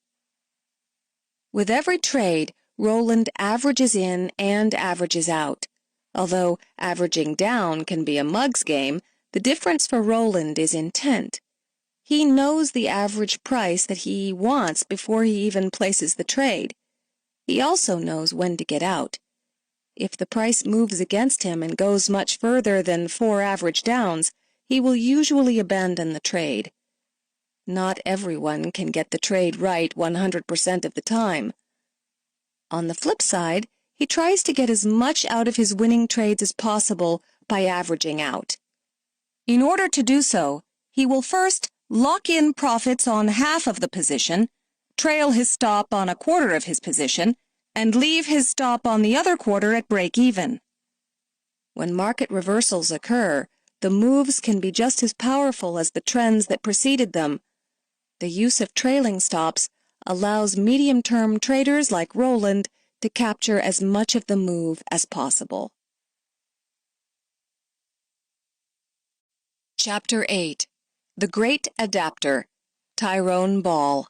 With every trade, Roland averages in and averages out. Although averaging down can be a mug's game, the difference for Roland is intent. He knows the average price that he wants before he even places the trade. He also knows when to get out. If the price moves against him and goes much further than 4 average downs, he will usually abandon the trade. Not everyone can get the trade right 100% of the time. On the flip side, he tries to get as much out of his winning trades as possible by averaging out. In order to do so, he will first lock in profits on half of the position, trail his stop on a quarter of his position, and leave his stop on the other quarter at break-even. When market reversals occur, the moves can be just as powerful as the trends that preceded them. The use of trailing stops allows medium-term traders like Roland to capture as much of the move as possible. Chapter 8. The Great Adapter, Tyrone Ball.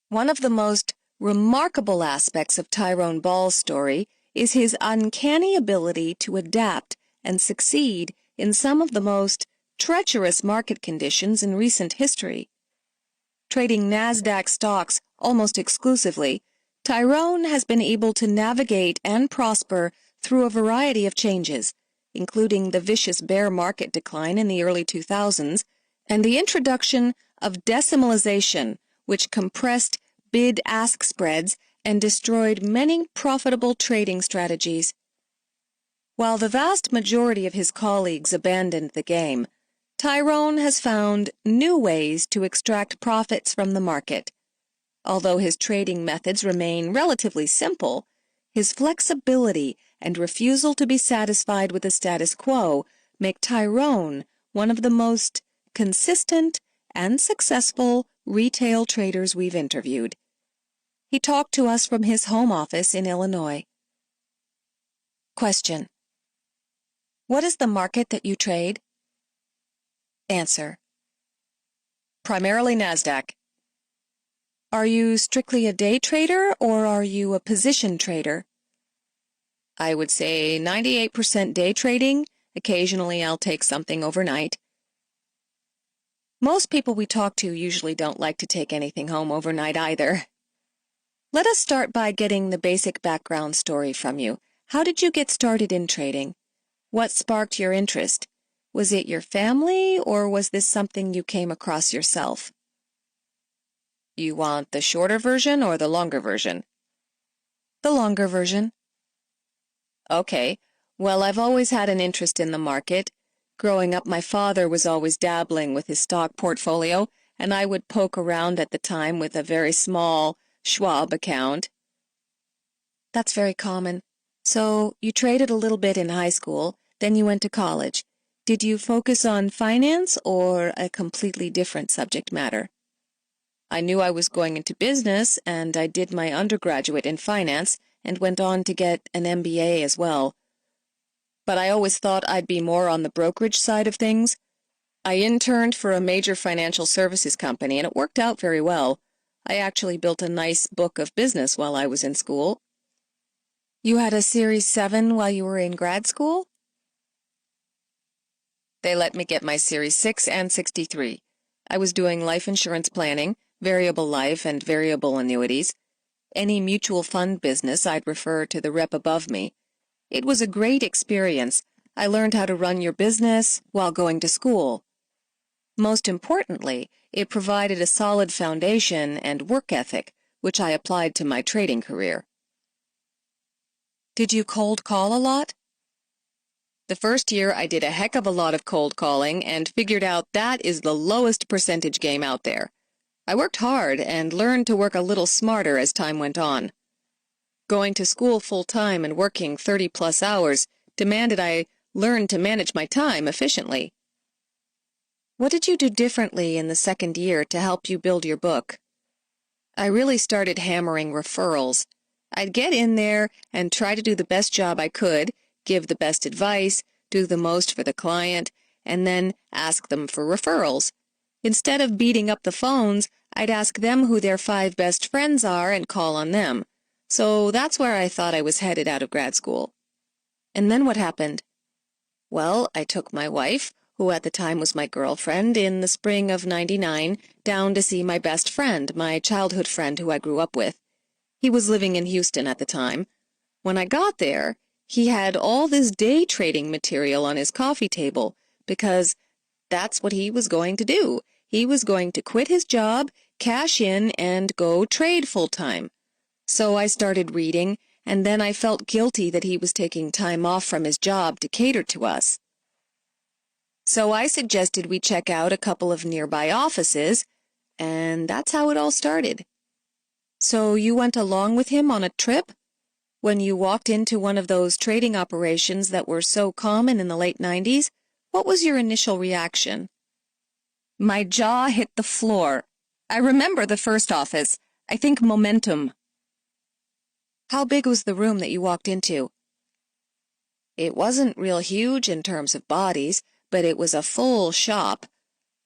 One of the most remarkable aspects of Tyrone Ball's story is his uncanny ability to adapt and succeed in some of the most treacherous market conditions in recent history. Trading NASDAQ stocks almost exclusively, Tyrone has been able to navigate and prosper through a variety of changes, including the vicious bear market decline in the early 2000s and the introduction of decimalization, which compressed bid-ask spreads and destroyed many profitable trading strategies. While the vast majority of his colleagues abandoned the game, Tyrone has found new ways to extract profits from the market. Although his trading methods remain relatively simple, his flexibility and refusal to be satisfied with the status quo make Tyrone one of the most consistent and successful retail traders we've interviewed. He talked to us from his home office in Illinois. Question: what is the market that you trade? Answer: primarily NASDAQ. Are you strictly a day trader or are you a position trader? I would say 98% day trading. Occasionally I'll take something overnight. Most people we talk to usually don't like to take anything home overnight either. Let us start by getting the basic background story from you. How did you get started in trading? What sparked your interest? Was it your family, or was this something you came across yourself? You want the shorter version or the longer version? The longer version. Okay. Well, I've always had an interest in the market. Growing up, my father was always dabbling with his stock portfolio, and I would poke around at the time with a very small Schwab account. That's very common. So you traded a little bit in high school, then you went to college. Did you focus on finance or a completely different subject matter? I knew I was going into business, and I did my undergraduate in finance and went on to get an MBA as well. But I always thought I'd be more on the brokerage side of things. I interned for a major financial services company, and it worked out very well. I actually built a nice book of business while I was in school. You had a Series 7 while you were in grad school? They let me get my Series 6 and 63. I was doing life insurance planning, variable life and variable annuities. Any mutual fund business I'd refer to the rep above me. It was a great experience. I learned how to run your business while going to school. Most importantly, it provided a solid foundation and work ethic, which I applied to my trading career. Did you cold call a lot? The first year I did a heck of a lot of cold calling and figured out that is the lowest percentage game out there. I worked hard and learned to work a little smarter as time went on. Going to school full-time and working 30-plus hours demanded I learn to manage my time efficiently. What did you do differently in the second year to help you build your book? I really started hammering referrals. I'd get in there and try to do the best job I could, give the best advice, do the most for the client, and then ask them for referrals. Instead of beating up the phones, I'd ask them who their 5 best friends are and call on them. So that's where I thought I was headed out of grad school. And then what happened? Well, I took my wife, who at the time was my girlfriend, in the spring of '99, down to see my best friend, my childhood friend who I grew up with. He was living in Houston at the time. When I got there, he had all this day trading material on his coffee table because that's what he was going to do. He was going to quit his job, cash in, and go trade full-time. So I started reading, and then I felt guilty that he was taking time off from his job to cater to us. So I suggested we check out a couple of nearby offices, and that's how it all started. So you went along with him on a trip? When you walked into one of those trading operations that were so common in the late 90s, what was your initial reaction? My jaw hit the floor. I remember the first office. I think Momentum. How big was the room that you walked into? It wasn't real huge in terms of bodies, but it was a full shop.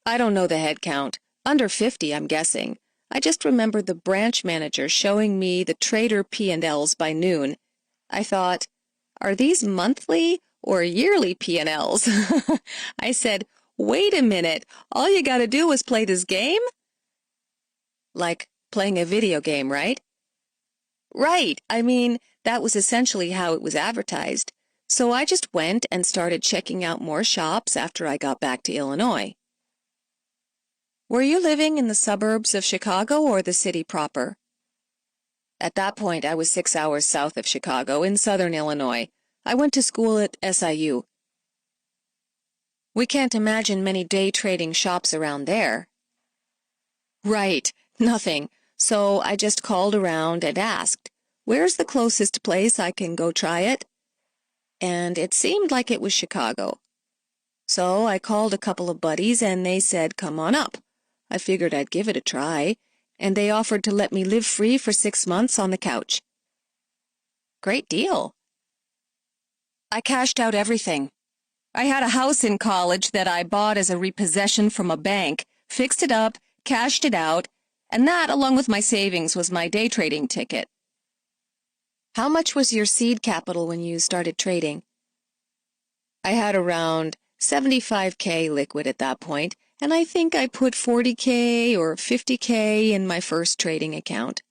I don't know the head count. Under 50, I'm guessing. I just remember the branch manager showing me the trader P&Ls by noon. I thought, are these monthly or yearly P&Ls? I said, wait a minute, all you gotta do is play this game? Like playing a video game, right? Right, I mean, that was essentially how it was advertised. So I just went and started checking out more shops after I got back to Illinois. Were you living in the suburbs of Chicago or the city proper? At that point, I was 6 hours south of Chicago in southern Illinois. I went to school at SIU. We can't imagine many day trading shops around there. Right, nothing. So I just called around and asked, where's the closest place I can go try it? And it seemed like it was Chicago. So I called a couple of buddies and they said, come on up. I figured I'd give it a try, and they offered to let me live free for 6 months on the couch. Great deal. I cashed out everything. I had a house in college that I bought as a repossession from a bank, fixed it up, cashed it out, and that, along with my savings, was my day trading ticket. How much was your seed capital when you started trading? I had around $75K liquid at that point, and I think I put $40K or $50K in my first trading account.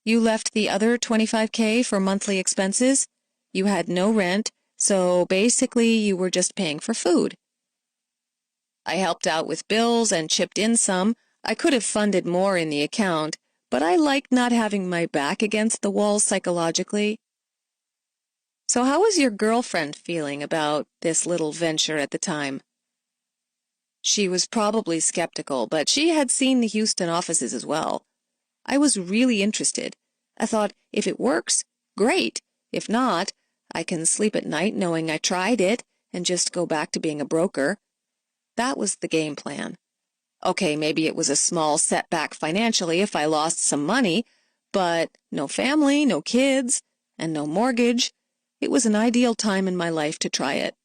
You left the other $25K for monthly expenses? You had no rent, so basically you were just paying for food. I helped out with bills and chipped in some. I could have funded more in the account, but I liked not having my back against the wall psychologically. So how was your girlfriend feeling about this little venture at the time? She was probably skeptical, but she had seen the Houston offices as well. I was really interested. I thought, if it works, great. If not, I can sleep at night knowing I tried it and just go back to being a broker. That was the game plan. Okay, maybe it was a small setback financially if I lost some money, but no family, no kids, and no mortgage. It was an ideal time in my life to try it.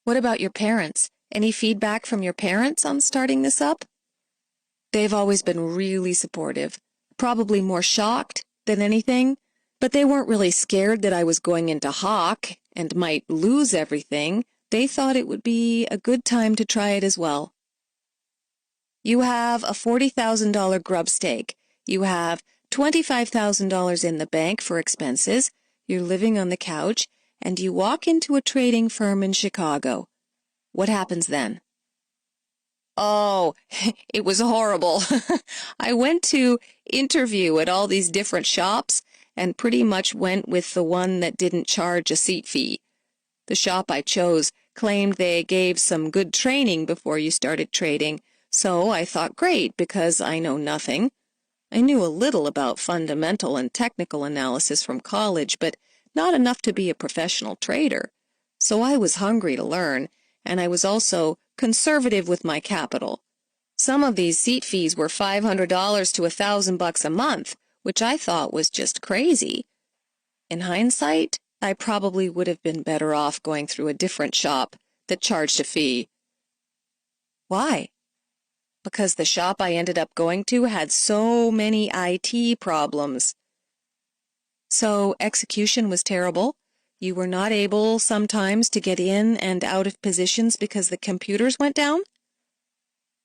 What about your parents? Any feedback from your parents on starting this up? They've always been really supportive, probably more shocked than anything, but they weren't really scared that I was going into hock and might lose everything. They thought it would be a good time to try it as well. You have a $40,000 grub stake. You have $25,000 in the bank for expenses. You're living on the couch, and you walk into a trading firm in Chicago. What happens then? Oh, it was horrible. I went to interview at all these different shops and pretty much went with the one that didn't charge a seat fee. The shop I chose claimed they gave some good training before you started trading, so I thought great because I know nothing. I knew a little about fundamental and technical analysis from college, but not enough to be a professional trader. So I was hungry to learn, and I was also conservative with my capital. Some of these seat fees were $500 to $1,000 a month, which I thought was just crazy. In hindsight, I probably would have been better off going through a different shop that charged a fee. Why? Because the shop I ended up going to had so many IT problems. So execution was terrible. You were not able sometimes to get in and out of positions because the computers went down?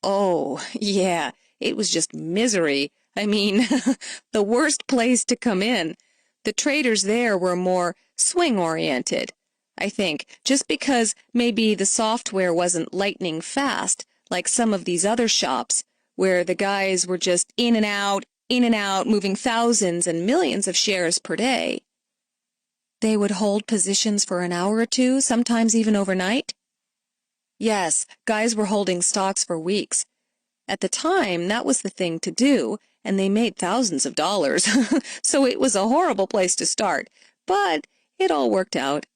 Oh, yeah, it was just misery. I mean, the worst place to come in. The traders there were more swing-oriented, I think, just because maybe the software wasn't lightning fast like some of these other shops, where the guys were just in and out, moving thousands and millions of shares per day. They would hold positions for an hour or two, sometimes even overnight. Yes, guys were holding stocks for weeks. At the time, that was the thing to do, and they made thousands of dollars. So it was a horrible place to start, but it all worked out.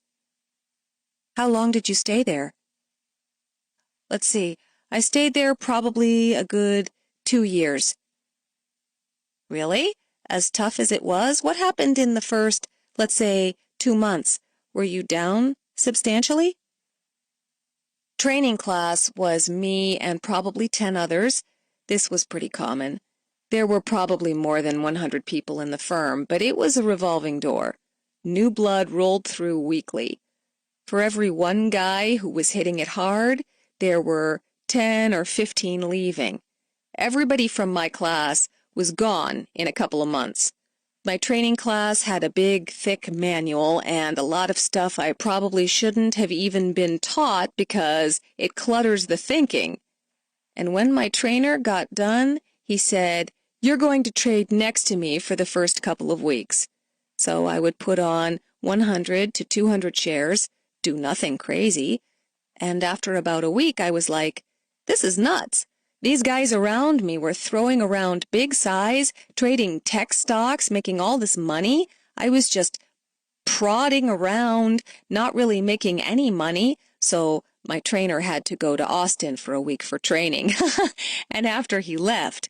How long did you stay there? Let's see, I stayed there probably a good 2 years. Really? As tough as it was? What happened in the first, let's say, 2 months? Were you down substantially? Training class was me and probably 10 others. This was pretty common. There were probably more than 100 people in the firm, but it was a revolving door. New blood rolled through weekly. For every one guy who was hitting it hard, there were 10 or 15 leaving. Everybody from my class was gone in a couple of months. My training class had a big, thick manual and a lot of stuff I probably shouldn't have even been taught because it clutters the thinking. And when my trainer got done, he said, "You're going to trade next to me for the first couple of weeks." So I would put on 100 to 200 shares, do nothing crazy, and after about a week I was like, this is nuts. These guys around me were throwing around big size, trading tech stocks, making all this money. I was just prodding around, not really making any money, so my trainer had to go to Austin for a week for training. And after he left,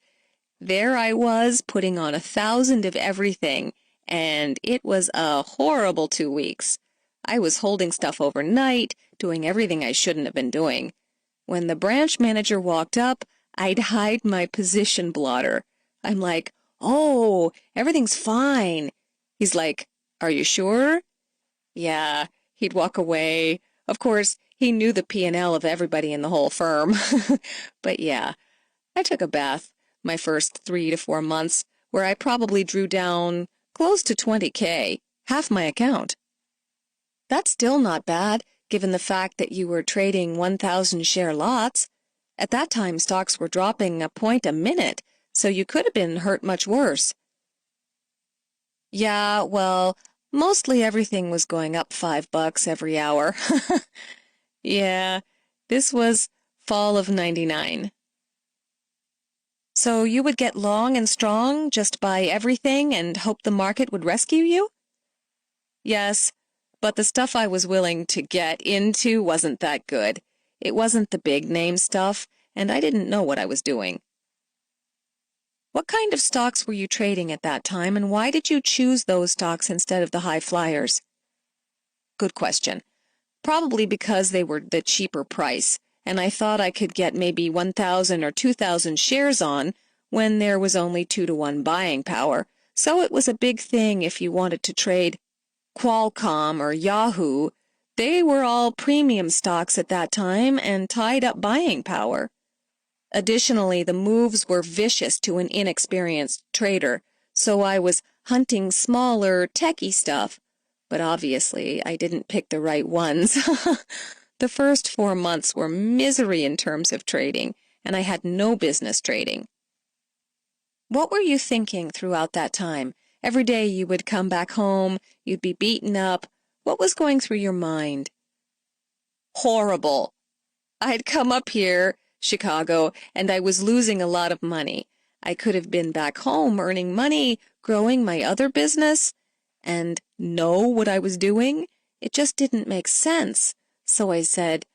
there I was putting on 1,000 of everything, and it was a horrible 2 weeks. I was holding stuff overnight, doing everything I shouldn't have been doing. When the branch manager walked up, I'd hide my position blotter. I'm like, "Oh, everything's fine." He's like, "Are you sure?" Yeah, he'd walk away. Of course, he knew the P&L of everybody in the whole firm. But yeah, I took a bath my first 3 to 4 months, where I probably drew down close to 20K, half my account. That's still not bad, given the fact that you were trading 1,000 share lots. At that time, stocks were dropping a point a minute, so you could have been hurt much worse. Yeah, well, mostly everything was going up $5 every hour. Yeah, this was fall of '99. So you would get long and strong, just buy everything and hope the market would rescue you? Yes, but the stuff I was willing to get into wasn't that good. It wasn't the big name stuff, and I didn't know what I was doing. What kind of stocks were you trading at that time, and why did you choose those stocks instead of the high flyers? Good question. Probably because they were the cheaper price, and I thought I could get maybe 1,000 or 2,000 shares on when there was only 2-to-1 buying power, so it was a big thing if you wanted to trade Qualcomm or Yahoo. They were all premium stocks at that time and tied up buying power. Additionally, the moves were vicious to an inexperienced trader, so I was hunting smaller, techie stuff. But obviously, I didn't pick the right ones. The first 4 months were misery in terms of trading, and I had no business trading. What were you thinking throughout that time? Every day you would come back home, you'd be beaten up. What was going through your mind? Horrible. I'd come up here, Chicago, and I was losing a lot of money. I could have been back home earning money, growing my other business, and know what I was doing. It just didn't make sense. So I said,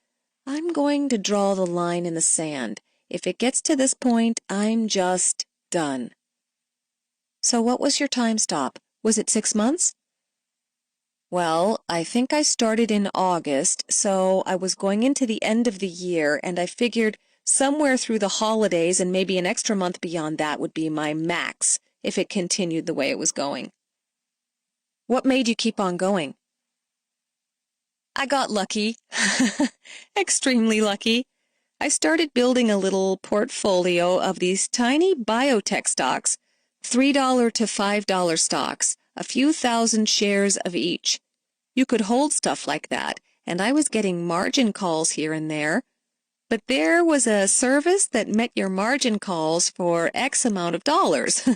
I'm going to draw the line in the sand. If it gets to this point, I'm just done. So what was your time stop? Was it 6 months? Well, I think I started in August, so I was going into the end of the year, and I figured somewhere through the holidays and maybe an extra month beyond that would be my max if it continued the way it was going. What made you keep on going? I got lucky. Extremely lucky. I started building a little portfolio of these tiny biotech stocks, $3 to $5 stocks, a few thousand shares of each. You could hold stuff like that, and I was getting margin calls here and there. But there was a service that met your margin calls for X amount of dollars.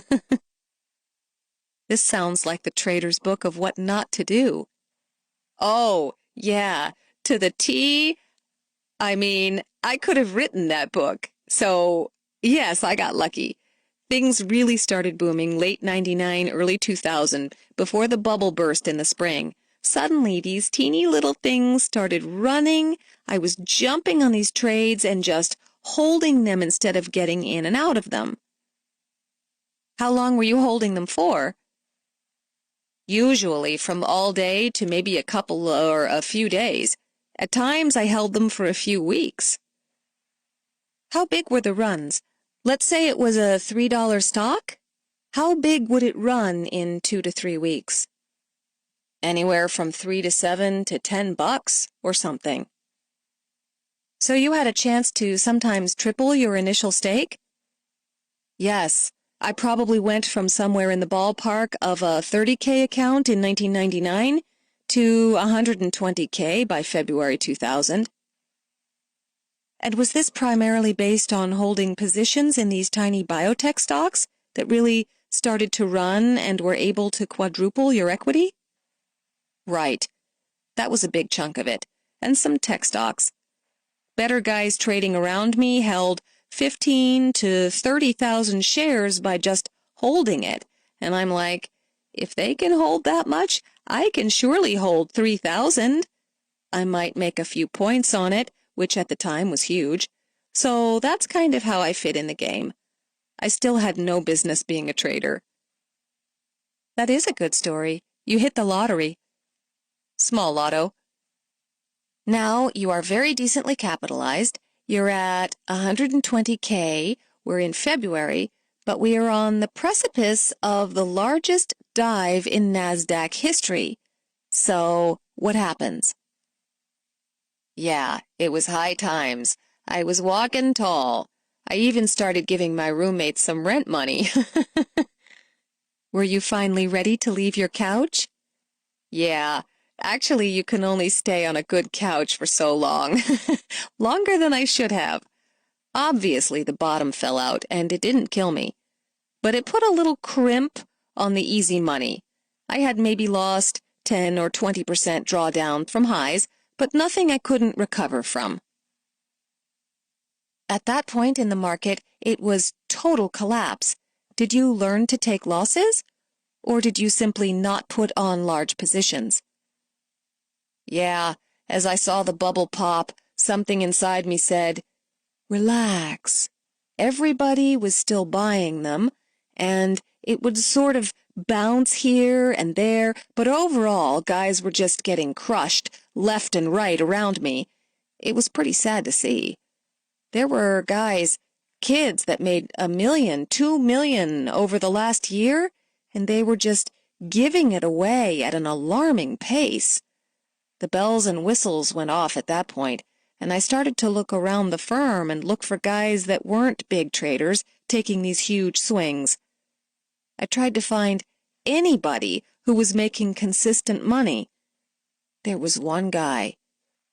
This sounds like the trader's book of what not to do. Oh, yeah, to the T. I mean, I could have written that book. So, yes, I got lucky. Things really started booming late 99, early 2000, before the bubble burst in the spring. Suddenly, these teeny little things started running. I was jumping on these trades and just holding them instead of getting in and out of them. How long were you holding them for? Usually from all day to maybe a couple or a few days. At times, I held them for a few weeks. How big were the runs? Let's say it was a $3 stock. How big would it run in 2 to 3 weeks? Anywhere from 3 to 7 to $10 or something. So you had a chance to sometimes triple your initial stake? Yes, I probably went from somewhere in the ballpark of a $30K account in 1999 to $120K by February 2000. And was this primarily based on holding positions in these tiny biotech stocks that really started to run and were able to quadruple your equity? Right. That was a big chunk of it. And some tech stocks. Better guys trading around me held 15 to 30,000 shares by just holding it. And I'm like, if they can hold that much, I can surely hold 3,000. I might make a few points on it, which at the time was huge. So that's kind of how I fit in the game. I still had no business being a trader. That is a good story. You hit the lottery. Small lotto. Now you are very decently capitalized. You're at 120K. We're in February, but we are on the precipice of the largest dive in NASDAQ history. So what happens? Yeah, it was high times. I was walking tall. I even started giving my roommates some rent money. Were you finally ready to leave your couch? Yeah, actually you can only stay on a good couch for so long. Longer than I should have. Obviously the bottom fell out and it didn't kill me. But it put a little crimp on the easy money. I had maybe lost 10 or 20% drawdown from highs, but nothing I couldn't recover from. At that point in the market, it was total collapse. Did you learn to take losses? Or did you simply not put on large positions? Yeah, as I saw the bubble pop, something inside me said, relax. Everybody was still buying them, and it would sort of bounce here and there, but overall, guys were just getting crushed left and right around me. It was pretty sad to see. There were guys, kids that made $1 million, $2 million over the last year, and they were just giving it away at an alarming pace. The bells and whistles went off at that point, and I started to look around the firm and look for guys that weren't big traders taking these huge swings. I tried to find anybody who was making consistent money. There was one guy.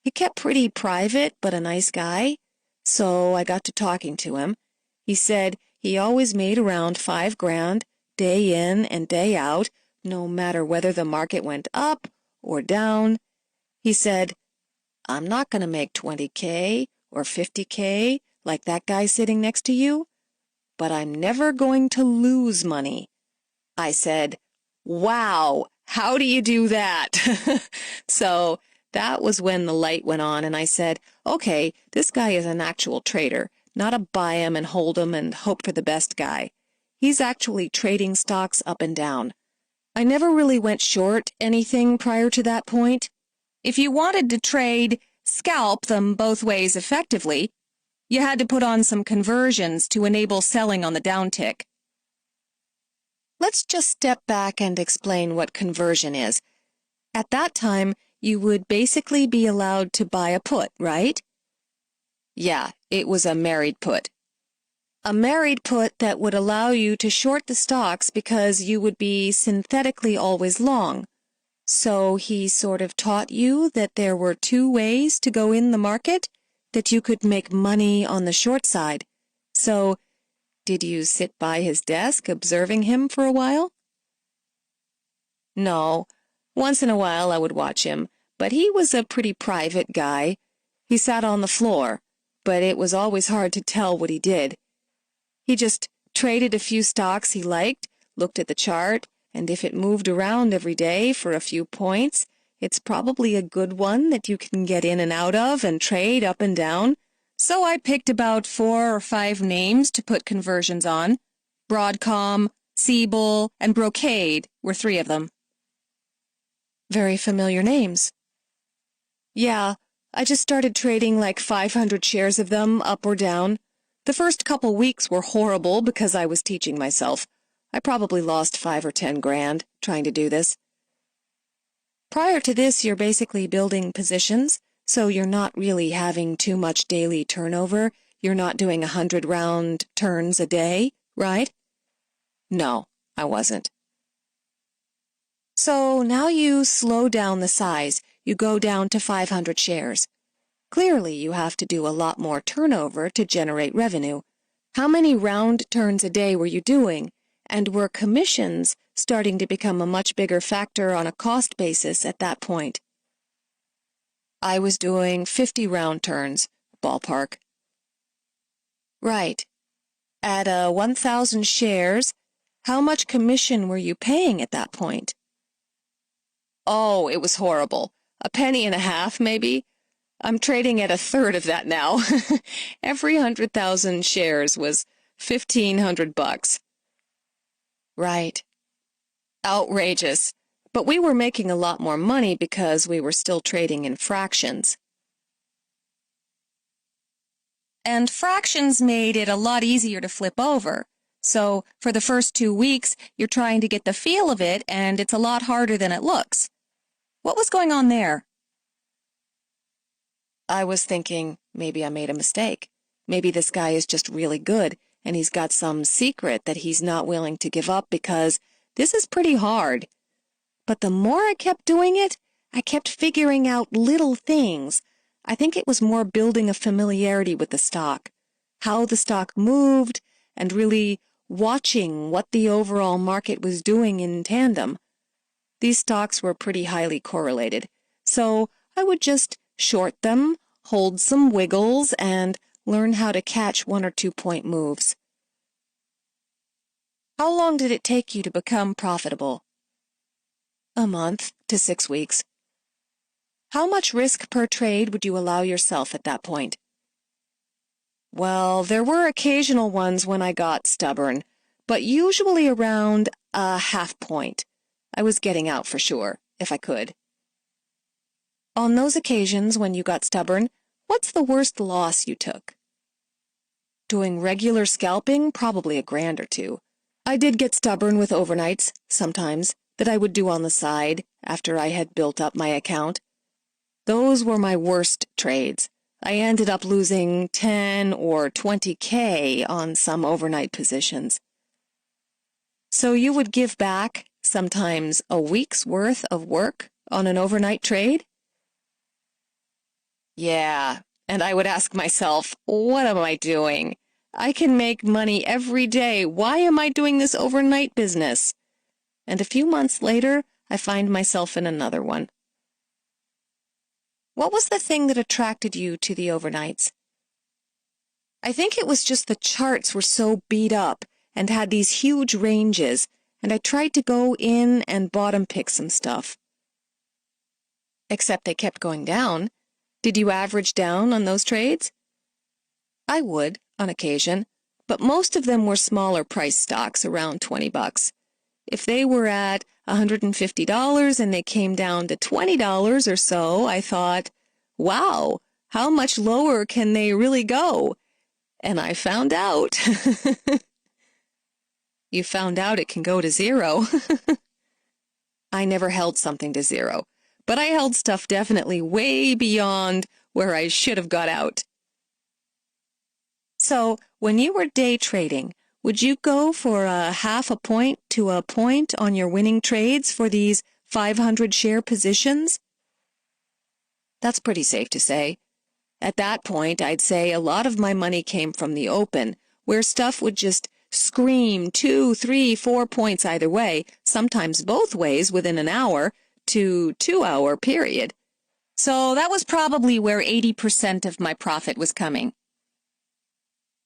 He kept pretty private, but a nice guy, so I got to talking to him. He said he always made around $5,000, day in and day out, no matter whether the market went up or down. He said, I'm not going to make 20K or 50K like that guy sitting next to you, but I'm never going to lose money. I said, wow, how do you do that? So that was when the light went on, and I said, okay, this guy is an actual trader, not a buy 'em and hold 'em and hope for the best guy. He's actually trading stocks up and down. I never really went short anything prior to that point. If you wanted to trade, scalp them both ways effectively, you had to put on some conversions to enable selling on the downtick. Let's just step back and explain what conversion is. At that time, you would basically be allowed to buy a put, right? Yeah, it was a married put. A married put that would allow you to short the stocks because you would be synthetically always long. So he sort of taught you that there were two ways to go in the market, that you could make money on the short side. So, did you sit by his desk observing him for a while? No. Once in a while I would watch him, but he was a pretty private guy. He sat on the floor, but it was always hard to tell what he did. He just traded a few stocks he liked, looked at the chart, and if it moved around every day for a few points, it's probably a good one that you can get in and out of and trade up and down. So I picked about 4 or 5 names to put conversions on. Broadcom, Siebel, and Brocade were 3 of them. Very familiar names. Yeah, I just started trading like 500 shares of them up or down. The first couple weeks were horrible because I was teaching myself. I probably lost 5 or 10 grand trying to do this. Prior to this, you're basically building positions, so you're not really having too much daily turnover. You're not doing 100 round turns a day, right? No, I wasn't. So now you slow down the size. You go down to 500 shares. Clearly, you have to do a lot more turnover to generate revenue. How many round turns a day were you doing? And were commissions starting to become a much bigger factor on a cost basis at that point? I was doing 50 round turns, ballpark. Right. At 1,000 shares, how much commission were you paying at that point? Oh, it was horrible. A penny and a half, maybe? I'm trading at 1/3 of that now. Every 100,000 shares was $1,500. Right. Outrageous. But we were making a lot more money because we were still trading in fractions. And fractions made it a lot easier to flip over. So for the first 2 weeks, you're trying to get the feel of it, and it's a lot harder than it looks. What was going on there? I was thinking, maybe I made a mistake. Maybe this guy is just really good, and he's got some secret that he's not willing to give up because this is pretty hard. But the more I kept doing it, I kept figuring out little things. I think it was more building a familiarity with the stock, how the stock moved, and really watching what the overall market was doing in tandem. These stocks were pretty highly correlated, so I would just short them, hold some wiggles, and learn how to catch 1 or 2 point moves. How long did it take you to become profitable? A month to 6 weeks. How much risk per trade would you allow yourself at that point? Well, there were occasional ones when I got stubborn, but usually around a half point. I was getting out for sure, if I could. On those occasions when you got stubborn, what's the worst loss you took? Doing regular scalping, probably $1 grand or 2. I did get stubborn with overnights, sometimes, that I would do on the side after I had built up my account. Those were my worst trades. I ended up losing 10 or 20K on some overnight positions. So you would give back sometimes a week's worth of work on an overnight trade? Yeah, and I would ask myself, what am I doing? I can make money every day. Why am I doing this overnight business? And a few months later, I find myself in another one. What was the thing that attracted you to the overnights? I think it was just the charts were so beat up and had these huge ranges, and I tried to go in and bottom pick some stuff. Except they kept going down. Did you average down on those trades? I would, on occasion, but most of them were smaller price stocks, around $20. If they were at $150 and they came down to $20 or so, I thought, wow, how much lower can they really go? And I found out. You found out it can go to zero. I never held something to zero, but I held stuff definitely way beyond where I should have got out. So, when you were day trading, would you go for a half a point to a point on your winning trades for these 500 share positions? That's pretty safe to say. At that point, I'd say a lot of my money came from the open, where stuff would just scream 2, 3, 4 points either way, sometimes both ways within an hour to 2-hour period. So that was probably where 80% of my profit was coming.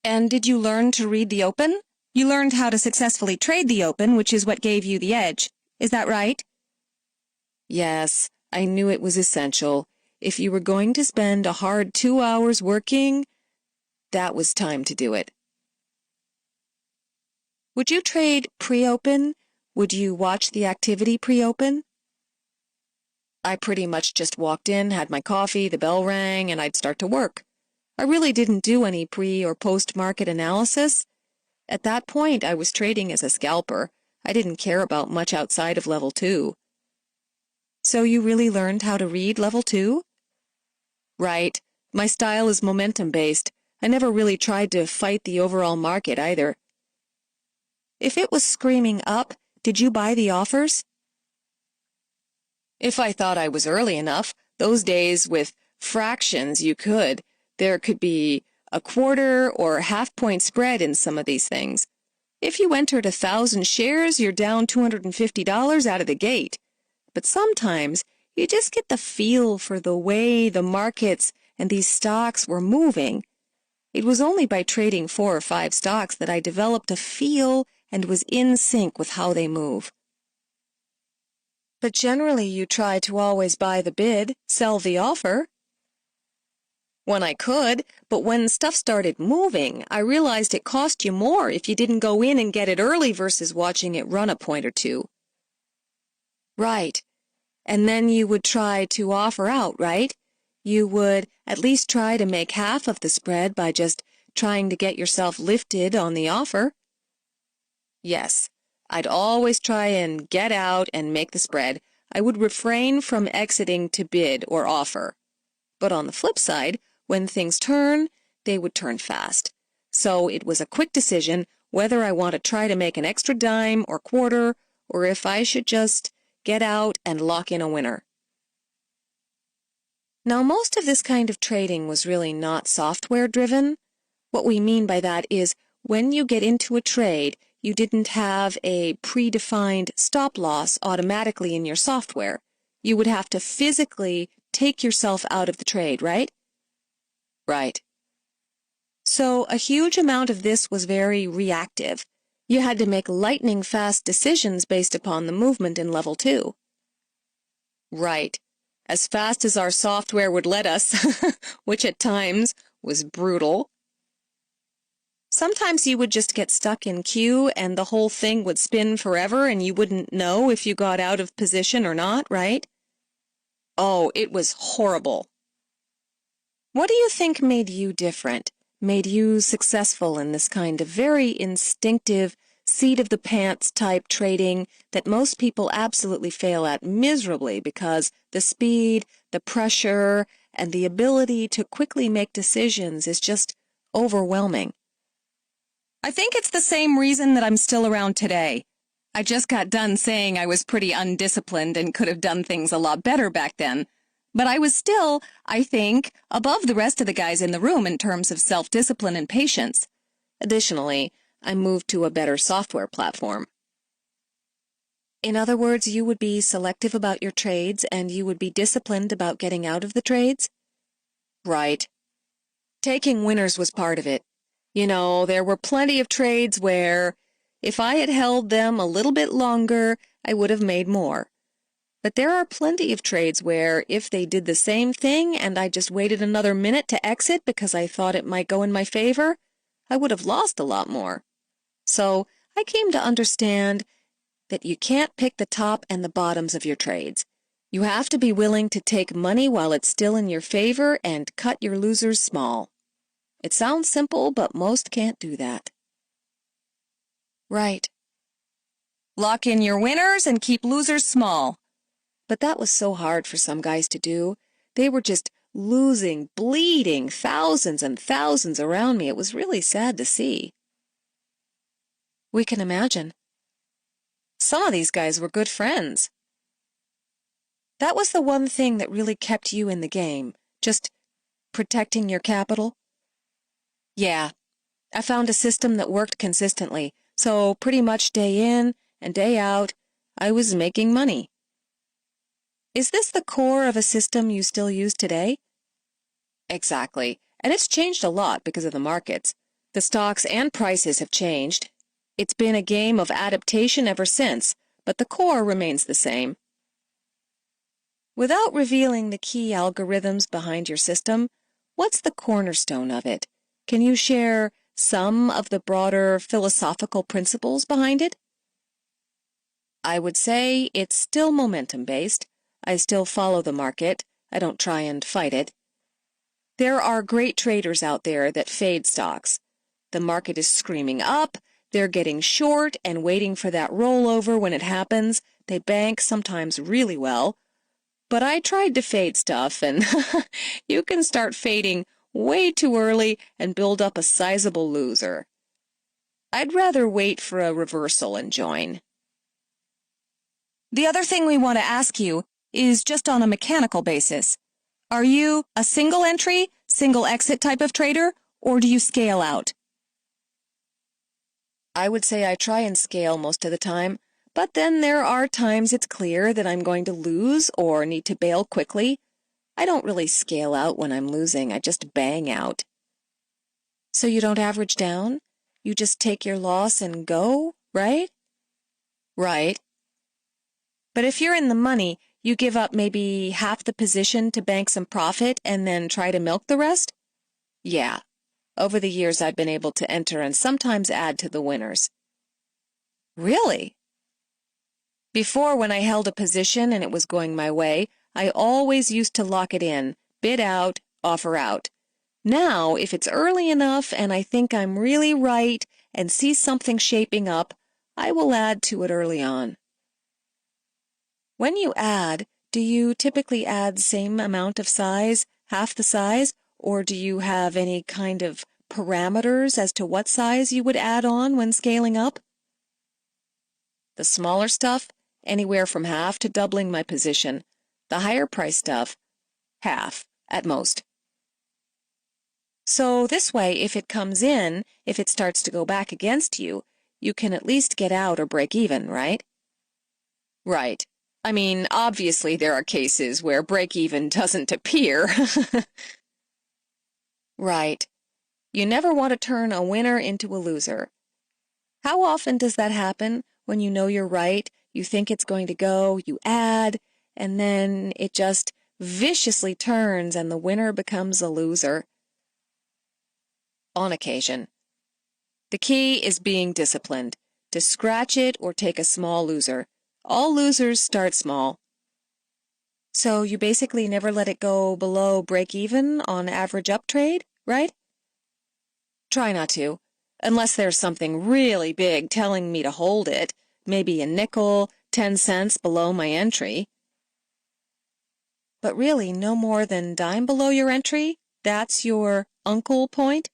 And did you learn to read the open? You learned how to successfully trade the open, which is what gave you the edge. Is that right? Yes, I knew it was essential. If you were going to spend a hard 2 hours working, that was time to do it. Would you trade pre-open? Would you watch the activity pre-open? I pretty much just walked in, had my coffee, the bell rang, and I'd start to work. I really didn't do any pre- or post-market analysis. At that point, I was trading as a scalper. I didn't care about much outside of level 2. So you really learned how to read level 2? Right. My style is momentum-based. I never really tried to fight the overall market either. If it was screaming up, did you buy the offers? If I thought I was early enough, those days with fractions you could. There could be a quarter or half-point spread in some of these things. If you entered 1,000 shares, you're down $250 out of the gate. But sometimes you just get the feel for the way the markets and these stocks were moving. It was only by trading 4 or 5 stocks that I developed a feel and was in sync with how they move. But generally you try to always buy the bid, sell the offer. When I could, but when stuff started moving, I realized it cost you more if you didn't go in and get it early versus watching it run a point or two. Right. And then you would try to offer out, right? You would at least try to make half of the spread by just trying to get yourself lifted on the offer. Yes, I'd always try and get out and make the spread. I would refrain from exiting to bid or offer. But on the flip side, when things turn, they would turn fast. So it was a quick decision whether I want to try to make an extra dime or quarter, or if I should just get out and lock in a winner. Now, most of this kind of trading was really not software-driven. What we mean by that is when you get into a trade, you didn't have a predefined stop-loss automatically in your software. You would have to physically take yourself out of the trade, right? Right. So a huge amount of this was very reactive. You had to make lightning-fast decisions based upon the movement in level 2. Right. As fast as our software would let us, which at times was brutal. Sometimes you would just get stuck in queue and the whole thing would spin forever and you wouldn't know if you got out of position or not, right? Oh, it was horrible. What do you think made you different, made you successful in this kind of very instinctive, seat-of-the-pants type trading that most people absolutely fail at miserably because the speed, the pressure, and the ability to quickly make decisions is just overwhelming? I think it's the same reason that I'm still around today. I just got done saying I was pretty undisciplined and could have done things a lot better back then. But I was still, I think, above the rest of the guys in the room in terms of self-discipline and patience. Additionally, I moved to a better software platform. In other words, you would be selective about your trades and you would be disciplined about getting out of the trades? Right. Taking winners was part of it. You know, there were plenty of trades where, if I had held them a little bit longer, I would have made more. But there are plenty of trades where, if they did the same thing and I just waited another minute to exit because I thought it might go in my favor, I would have lost a lot more. So I came to understand that you can't pick the top and the bottoms of your trades. You have to be willing to take money while it's still in your favor and cut your losers small. It sounds simple, but most can't do that. Right. Lock in your winners and keep losers small. But that was so hard for some guys to do. They were just losing, bleeding, thousands and thousands around me. It was really sad to see. We can imagine. Some of these guys were good friends. That was the one thing that really kept you in the game, just protecting your capital? Yeah, I found a system that worked consistently, so pretty much day in and day out, I was making money. Is this the core of a system you still use today? Exactly, and it's changed a lot because of the markets. The stocks and prices have changed. It's been a game of adaptation ever since, but the core remains the same. Without revealing the key algorithms behind your system, what's the cornerstone of it? Can you share some of the broader philosophical principles behind it? I would say it's still momentum-based. I still follow the market. I don't try and fight it. There are great traders out there that fade stocks. The market is screaming up. They're getting short and waiting for that rollover when it happens. They bank sometimes really well. But I tried to fade stuff, and you can start fading way too early and build up a sizable loser. I'd rather wait for a reversal and join. The other thing we want to ask you is just on a mechanical basis. Are you a single entry, single exit type of trader, or do you scale out? I would say I try and scale most of the time, but then there are times it's clear that I'm going to lose or need to bail quickly. I don't really scale out when I'm losing, I just bang out. So you don't average down? You just take your loss and go, right? Right. But if you're in the money, you give up maybe half the position to bank some profit and then try to milk the rest? Yeah. Over the years, I've been able to enter and sometimes add to the winners. Really? Before, when I held a position and it was going my way, I always used to lock it in, bid out, offer out. Now, if it's early enough and I think I'm really right and see something shaping up, I will add to it early on. When you add, do you typically add same amount of size, half the size, or do you have any kind of parameters as to what size you would add on when scaling up? The smaller stuff, anywhere from half to doubling my position. The higher price stuff, half at most. So this way, if it comes in, if it starts to go back against you, you can at least get out or break even, right? Right. I mean, obviously there are cases where break-even doesn't appear. Right. You never want to turn a winner into a loser. How often does that happen when you know you're right, you think it's going to go, you add, and then it just viciously turns and the winner becomes a loser? On occasion. The key is being disciplined, to scratch it or take a small loser. All losers start small. So you basically never let it go below break-even on average up trade, right? Try not to, unless there's something really big telling me to hold it, maybe a nickel, 10 cents below my entry. But really, no more than dime below your entry? That's your uncle point?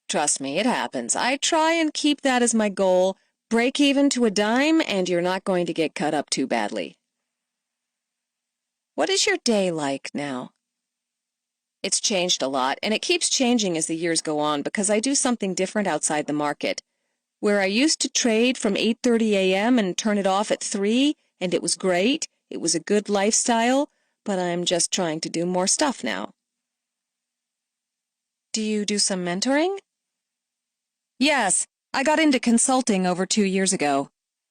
Trust me, it happens. I try and keep that as my goal. Break even to a dime, and you're not going to get cut up too badly. What is your day like now? It's changed a lot, and it keeps changing as the years go on because I do something different outside the market. Where I used to trade from 8:30 a.m. and turn it off at 3, and it was great, it was a good lifestyle, but I'm just trying to do more stuff now. Do you do some mentoring? Yes, I got into consulting over 2 years ago.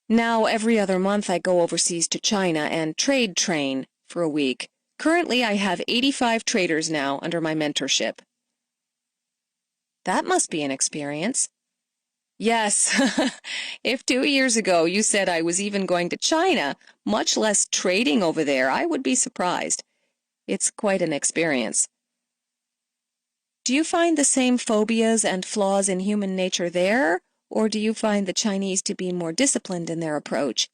Now every other month I go overseas to China and trade train for a week. Currently I have 85 traders now under my mentorship. That must be an experience. Yes, if 2 years ago you said I was even going to China, much less trading over there, I would be surprised. It's quite an experience. Do you find the same phobias and flaws in human nature there, or do you find the Chinese to be more disciplined in their approach?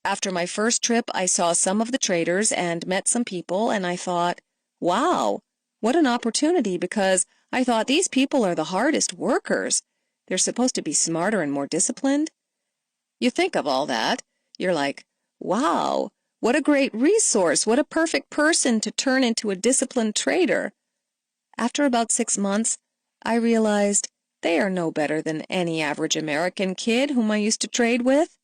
After my first trip, I saw some of the traders and met some people, and I thought, wow, what an opportunity, because I thought these people are the hardest workers. They're supposed to be smarter and more disciplined. You think of all that. You're like, wow, what a great resource, what a perfect person to turn into a disciplined trader. After about 6 months, I realized they are no better than any average American kid whom I used to trade with.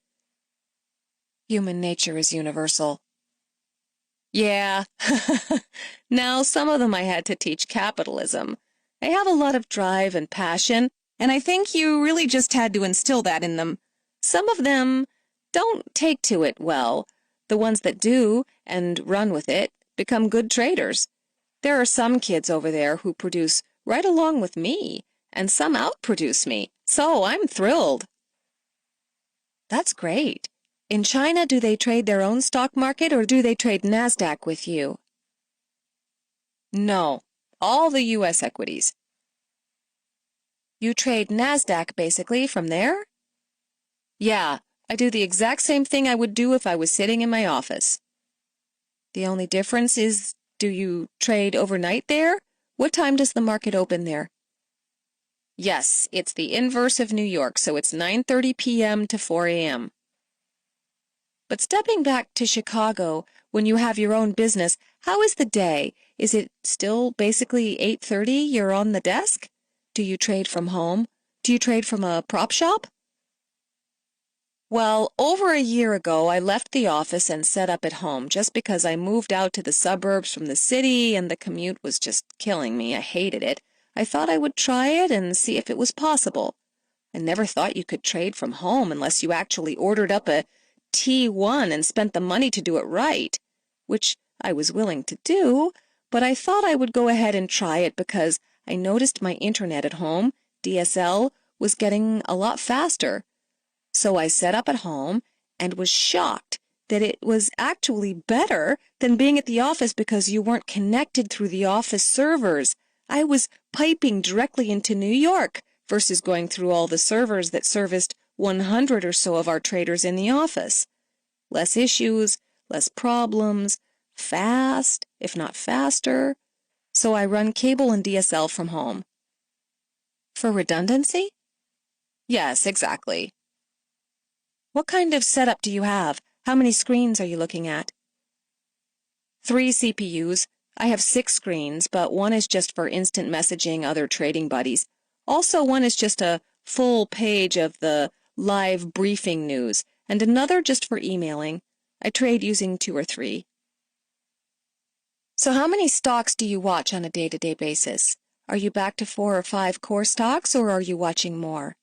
Human nature is universal. Yeah, now some of them I had to teach capitalism. They have a lot of drive and passion, and I think you really just had to instill that in them. Some of them don't take to it well. The ones that do and run with it become good traders. There are some kids over there who produce right along with me, and some outproduce me, so I'm thrilled. That's great. In China, do they trade their own stock market, or do they trade NASDAQ with you? No, all the U.S. equities. You trade NASDAQ basically from there? Yeah, I do the exact same thing I would do if I was sitting in my office. The only difference is, do you trade overnight there? What time does the market open there? Yes, it's the inverse of New York, so it's 9:30 p.m. to 4 a.m. But stepping back to Chicago, when you have your own business, how is the day? Is it still basically 8:30 you're on the desk? Do you trade from home? Do you trade from a prop shop? Well, over a year ago, I left the office and set up at home just because I moved out to the suburbs from the city and the commute was just killing me. I hated it. I thought I would try it and see if it was possible. I never thought you could trade from home unless you actually ordered up a T1 and spent the money to do it right, which I was willing to do, but I thought I would go ahead and try it because I noticed my internet at home, DSL, was getting a lot faster. So I set up at home and was shocked that it was actually better than being at the office because you weren't connected through the office servers. I was piping directly into New York versus going through all the servers that serviced 100 or so of our traders in the office. Less issues, less problems, fast, if not faster. So I run cable and DSL from home. For redundancy? Yes, exactly. What kind of setup do you have? How many screens are you looking at? 3 CPUs. I have 6 screens, but one is just for instant messaging other trading buddies. Also, one is just a full page of the live briefing news, and another just for emailing. I trade using 2 or 3. So how many stocks do you watch on a day-to-day basis? Are you back to 4 or 5 core stocks, or are you watching more?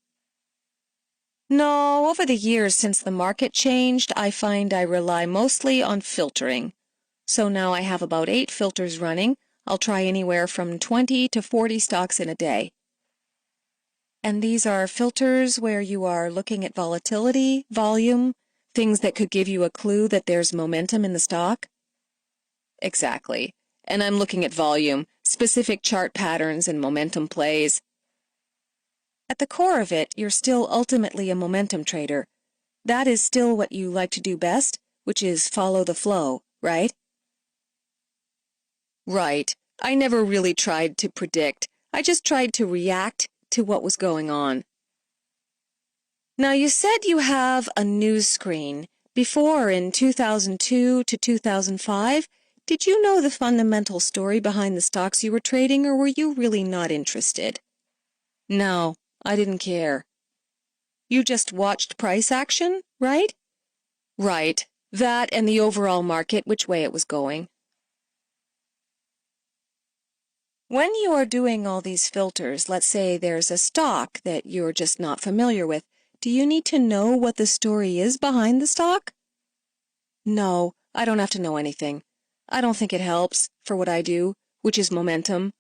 No, over the years since the market changed, I find I rely mostly on filtering. So now I have about 8 filters running. I'll try anywhere from 20 to 40 stocks in a day. And these are filters where you are looking at volatility, volume, things that could give you a clue that there's momentum in the stock? Exactly. And I'm looking at volume, specific chart patterns and momentum plays. At the core of it, you're still ultimately a momentum trader. That is still what you like to do best, which is follow the flow, right? Right. I never really tried to predict. I just tried to react to what was going on. Now, you said you have a news screen. Before, in 2002 to 2005, did you know the fundamental story behind the stocks you were trading, or were you really not interested? No, I didn't care. You just watched price action, right? Right. That and the overall market, which way it was going. When you are doing all these filters, let's say there's a stock that you're just not familiar with, do you need to know what the story is behind the stock? No, I don't have to know anything. I don't think it helps for what I do, which is momentum.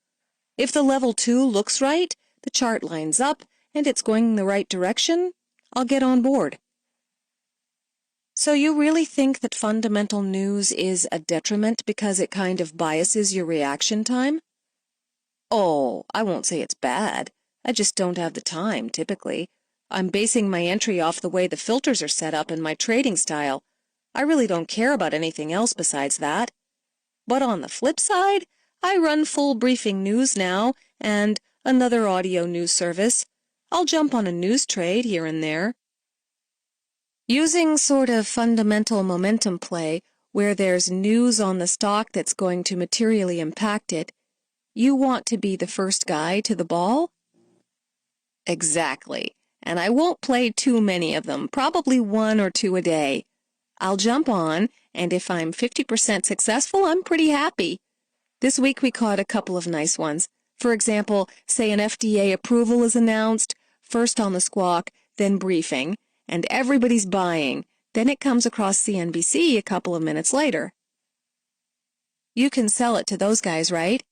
If the level 2 looks right, the chart lines up, and it's going in the right direction, I'll get on board. So you really think that fundamental news is a detriment because it kind of biases your reaction time? Oh, I won't say it's bad. I just don't have the time, typically. I'm basing my entry off the way the filters are set up and my trading style. I really don't care about anything else besides that. But on the flip side, I run full briefing news now and another audio news service. I'll jump on a news trade here and there. Using sort of fundamental momentum play, where there's news on the stock that's going to materially impact it, you want to be the first guy to the ball? Exactly. And I won't play too many of them, probably 1 or 2 a day. I'll jump on, and if I'm 50% successful, I'm pretty happy. This week we caught a couple of nice ones. For example, say an FDA approval is announced, first on the squawk, then briefing, and everybody's buying. Then it comes across CNBC a couple of minutes later. You can sell it to those guys, right?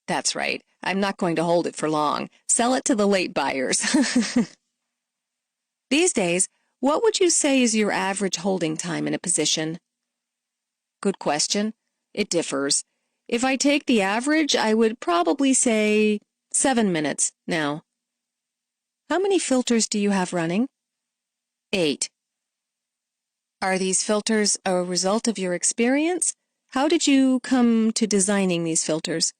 That's right. I'm not going to hold it for long. Sell it to the late buyers. These days, what would you say is your average holding time in a position? Good question. It differs. If I take the average, I would probably say 7 minutes now. How many filters do you have running? 8. Are these filters a result of your experience? How did you come to designing these filters?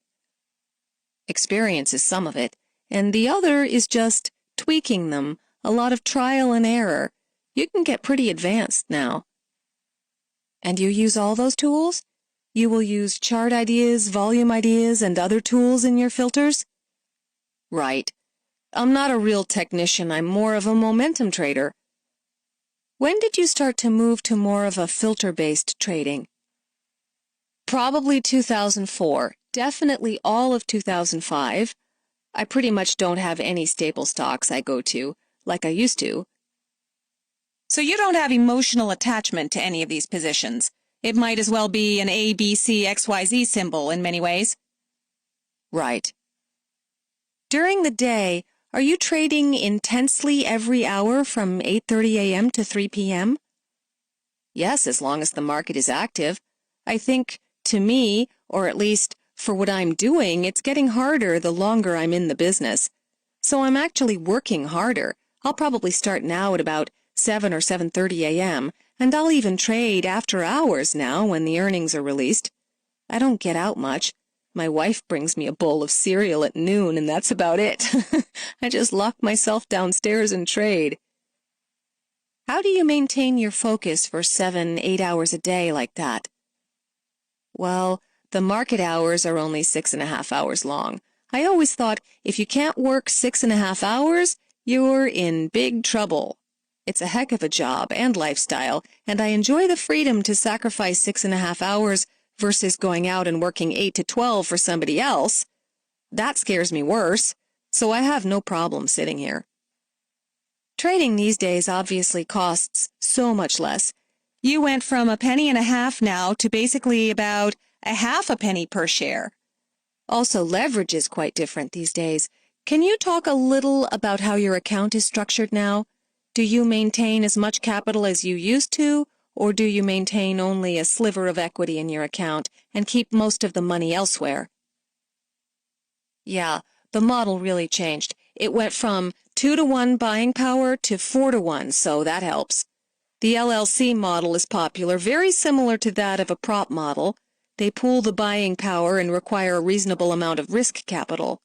Experience is some of it, and the other is just tweaking them, a lot of trial and error. You can get pretty advanced now. And you use all those tools? You will use chart ideas, volume ideas, and other tools in your filters? Right. I'm not a real technician. I'm more of a momentum trader. When did you start to move to more of a filter-based trading? Probably 2004. Definitely all of 2005. I pretty much don't have any staple stocks I go to, like I used to. So you don't have emotional attachment to any of these positions. It might as well be an A, B, C, X, Y, Z symbol in many ways. Right. During the day, are you trading intensely every hour from 8:30 a.m. to 3 p.m.? Yes, as long as the market is active. I think, to me, or at least for what I'm doing, it's getting harder the longer I'm in the business. So I'm actually working harder. I'll probably start now at about 7 or 7:30 a.m., and I'll even trade after hours now when the earnings are released. I don't get out much. My wife brings me a bowl of cereal at noon, and that's about it. I just lock myself downstairs and trade. How do you maintain your focus for 7, 8 hours a day like that? Well, the market hours are only 6.5 hours long. I always thought if you can't work 6.5 hours, you're in big trouble. It's a heck of a job and lifestyle, and I enjoy the freedom to sacrifice 6.5 hours versus going out and working 8 to 12 for somebody else. That scares me worse, so I have no problem sitting here. Trading these days obviously costs so much less. You went from 1.50 pennies now to basically about 0.5 penny per share. Also, leverage is quite different these days. Can you talk a little about how your account is structured now? Do you maintain as much capital as you used to, or do you maintain only a sliver of equity in your account and keep most of the money elsewhere? Yeah, the model really changed. It went from 2-to-1 buying power to 4-to-1, so that helps. The LLC model is popular, very similar to that of a prop model. They pool the buying power and require a reasonable amount of risk capital.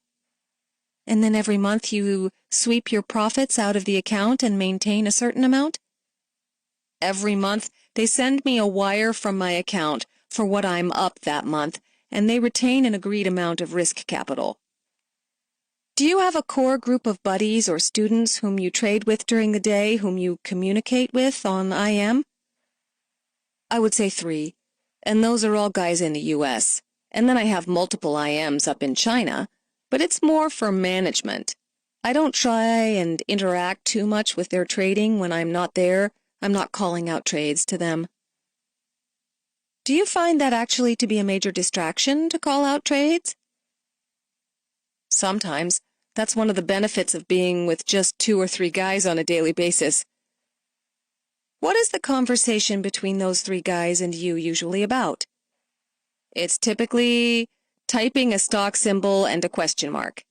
And then every month you sweep your profits out of the account and maintain a certain amount? Every month they send me a wire from my account for what I'm up that month, and they retain an agreed amount of risk capital. Do you have a core group of buddies or students whom you trade with during the day, whom you communicate with on IM? I would say 3, and those are all guys in the U.S. And then I have multiple IMs up in China, but it's more for management. I don't try and interact too much with their trading when I'm not there. I'm not calling out trades to them. Do you find that actually to be a major distraction to call out trades? Sometimes. That's one of the benefits of being with just 2 or 3 guys on a daily basis. What is the conversation between those 3 guys and you usually about? It's typically typing a stock symbol and a question mark.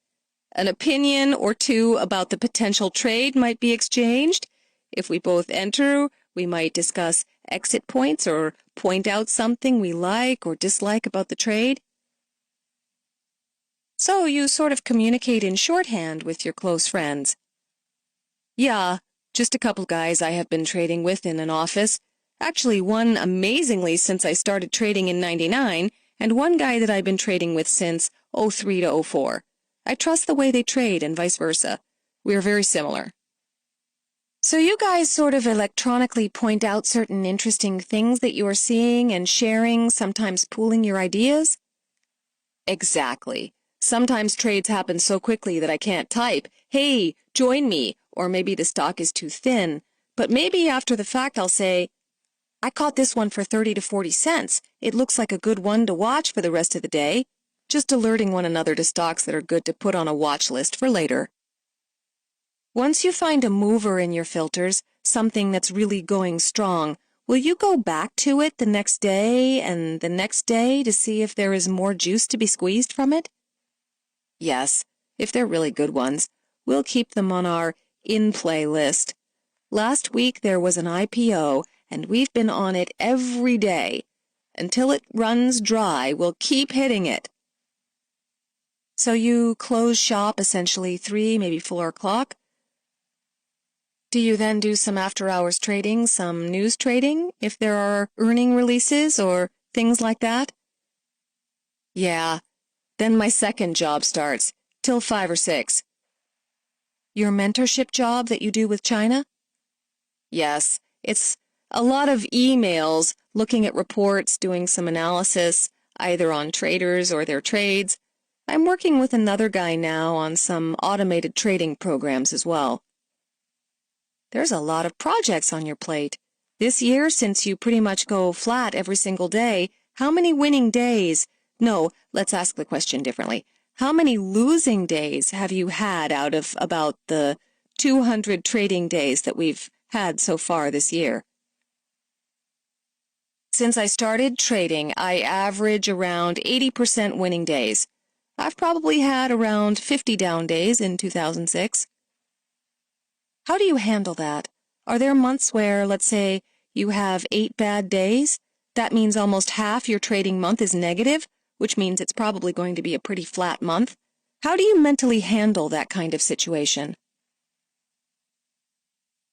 An opinion or two about the potential trade might be exchanged. If we both enter, we might discuss exit points or point out something we like or dislike about the trade. So you sort of communicate in shorthand with your close friends. Yeah, just a couple guys I have been trading with in an office. Actually, one amazingly since I started trading in '99, and one guy that I've been trading with since '03 to '04. I trust the way they trade and vice versa. We are very similar. So you guys sort of electronically point out certain interesting things that you are seeing and sharing, sometimes pooling your ideas? Exactly. Sometimes trades happen so quickly that I can't type, "Hey, join me," or maybe the stock is too thin. But maybe after the fact I'll say, "I caught this one for 30 to 40 cents. It looks like a good one to watch for the rest of the day." Just alerting one another to stocks that are good to put on a watch list for later. Once you find a mover in your filters, something that's really going strong, will you go back to it the next day and the next day to see if there is more juice to be squeezed from it? Yes, if they're really good ones. We'll keep them on our in-play list. Last week there was an IPO, and we've been on it every day. Until it runs dry, we'll keep hitting it. So you close shop essentially 3, maybe 4 o'clock? Do you then do some after-hours trading, some news trading, if there are earning releases or things like that? Yeah. Then my second job starts, till 5 or 6. Your mentorship job that you do with China? Yes. It's a lot of emails, looking at reports, doing some analysis, either on traders or their trades. I'm working with another guy now on some automated trading programs as well. There's a lot of projects on your plate. This year, since you pretty much go flat every single day, how many winning days? No, let's ask the question differently. How many losing days have you had out of about the 200 trading days that we've had so far this year? Since I started trading, I average around 80% winning days. I've probably had around 50 down days in 2006. How do you handle that? Are there months where, let's say, you have 8 bad days? That means almost half your trading month is negative, which means it's probably going to be a pretty flat month. How do you mentally handle that kind of situation?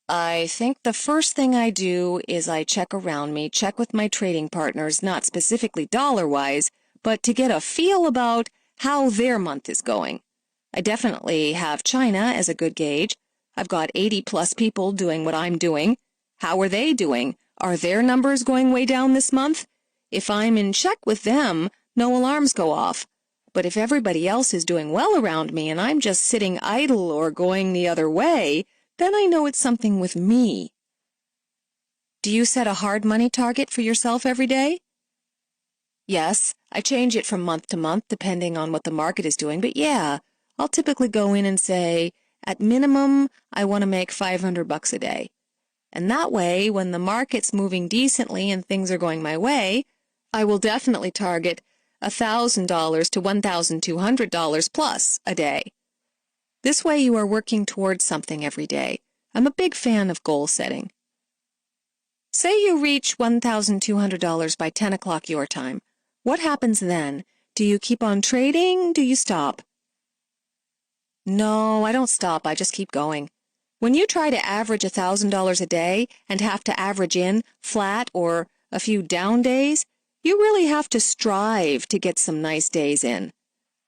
I think the first thing I do is I check around me, check with my trading partners, not specifically dollar-wise, but to get a feel about how their month is going. I definitely have China as a good gauge. I've got 80-plus people doing what I'm doing. How are they doing? Are their numbers going way down this month? If I'm in check with them, no alarms go off. But if everybody else is doing well around me and I'm just sitting idle or going the other way, then I know it's something with me. Do you set a hard money target for yourself every day? Yes, I change it from month to month depending on what the market is doing, but yeah, I'll typically go in and say, at minimum, I want to make $500 a day. And that way, when the market's moving decently and things are going my way, I will definitely target $1,000 to $1,200 plus a day. This way you are working towards something every day. I'm a big fan of goal setting. Say you reach $1,200 by 10 o'clock your time. What happens then? Do you keep on trading? Do you stop? No, I don't stop. I just keep going. When you try to average $1,000 a day and have to average in flat or a few down days, you really have to strive to get some nice days in.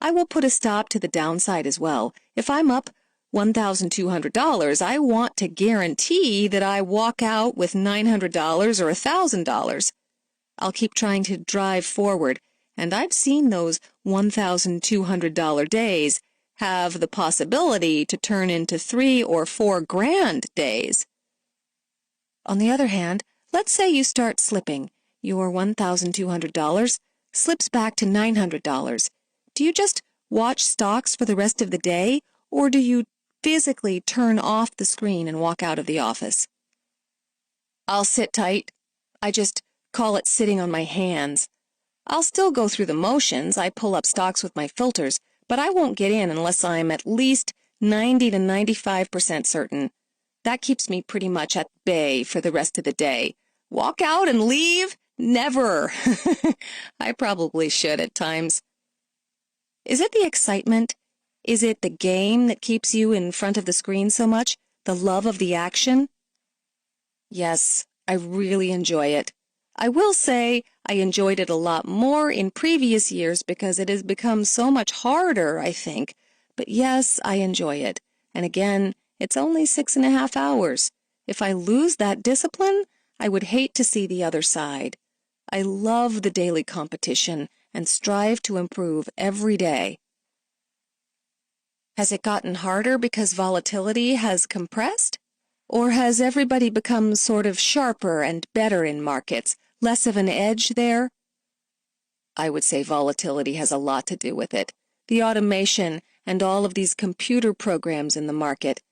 I will put a stop to the downside as well. If I'm up $1,200, I want to guarantee that I walk out with $900 or $1,000. I'll keep trying to drive forward, and I've seen those $1,200 days have the possibility to turn into $3,000 or $4,000 days. On the other hand, let's say you start slipping. Your $1,200 slips back to $900. Do you just watch stocks for the rest of the day, or do you physically turn off the screen and walk out of the office? I'll sit tight. I just call it sitting on my hands. I'll still go through the motions. I pull up stocks with my filters, but I won't get in unless I'm at least 90 to 95% certain. That keeps me pretty much at bay for the rest of the day. Walk out and leave? Never. I probably should at times. Is it the excitement? Is it the game that keeps you in front of the screen so much? The love of the action? Yes, I really enjoy it. I will say I enjoyed it a lot more in previous years because it has become so much harder, I think. But yes, I enjoy it. And again, it's only 6.5 hours. If I lose that discipline, I would hate to see the other side. I love the daily competition and strive to improve every day. Has it gotten harder because volatility has compressed? Or has everybody become sort of sharper and better in markets, less of an edge there? I would say volatility has a lot to do with it. The automation and all of these computer programs in the market.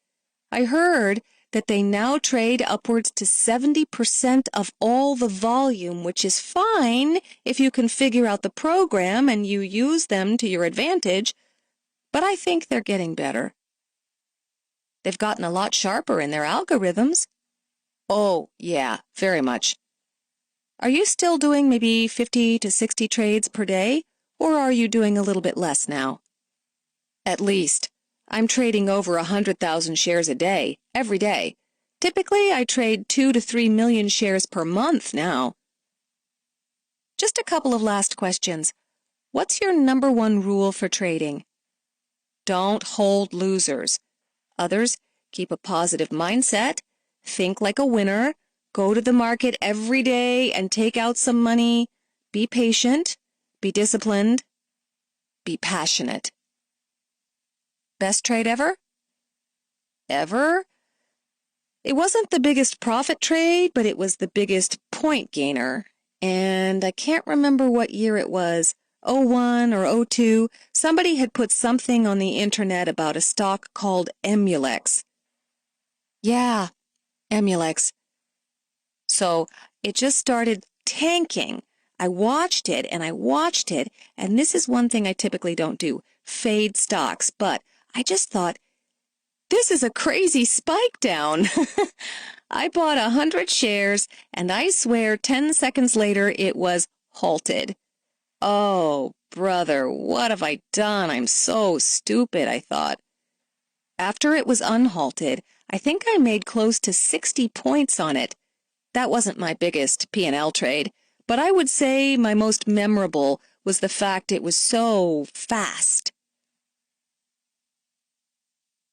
I heard that they now trade upwards to 70% of all the volume, which is fine if you can figure out the program and you use them to your advantage, but I think they're getting better. They've gotten a lot sharper in their algorithms. Oh, yeah, very much. Are you still doing maybe 50 to 60 trades per day, or are you doing a little bit less now? At least. I'm trading over 100,000 shares a day, every day. Typically, I trade 2 to 3 million shares per month now. Just a couple of last questions. What's your #1 rule for trading? Don't hold losers. Others, keep a positive mindset, think like a winner, go to the market every day and take out some money, be patient, be disciplined, be passionate. Best trade ever? Ever? It wasn't the biggest profit trade, but it was the biggest point gainer. And I can't remember what year it was, '01 or '02. Somebody had put something on the internet about a stock called Emulex. Yeah, Emulex. So it just started tanking. I watched it and I watched it, and this is one thing I typically don't do, fade stocks, but I just thought, this is a crazy spike down. I bought 100 shares, and I swear 10 seconds later it was halted. Oh, brother, what have I done? I'm so stupid, I thought. After it was unhalted, I think I made close to 60 points on it. That wasn't my biggest P&L trade, but I would say my most memorable was the fact it was so fast.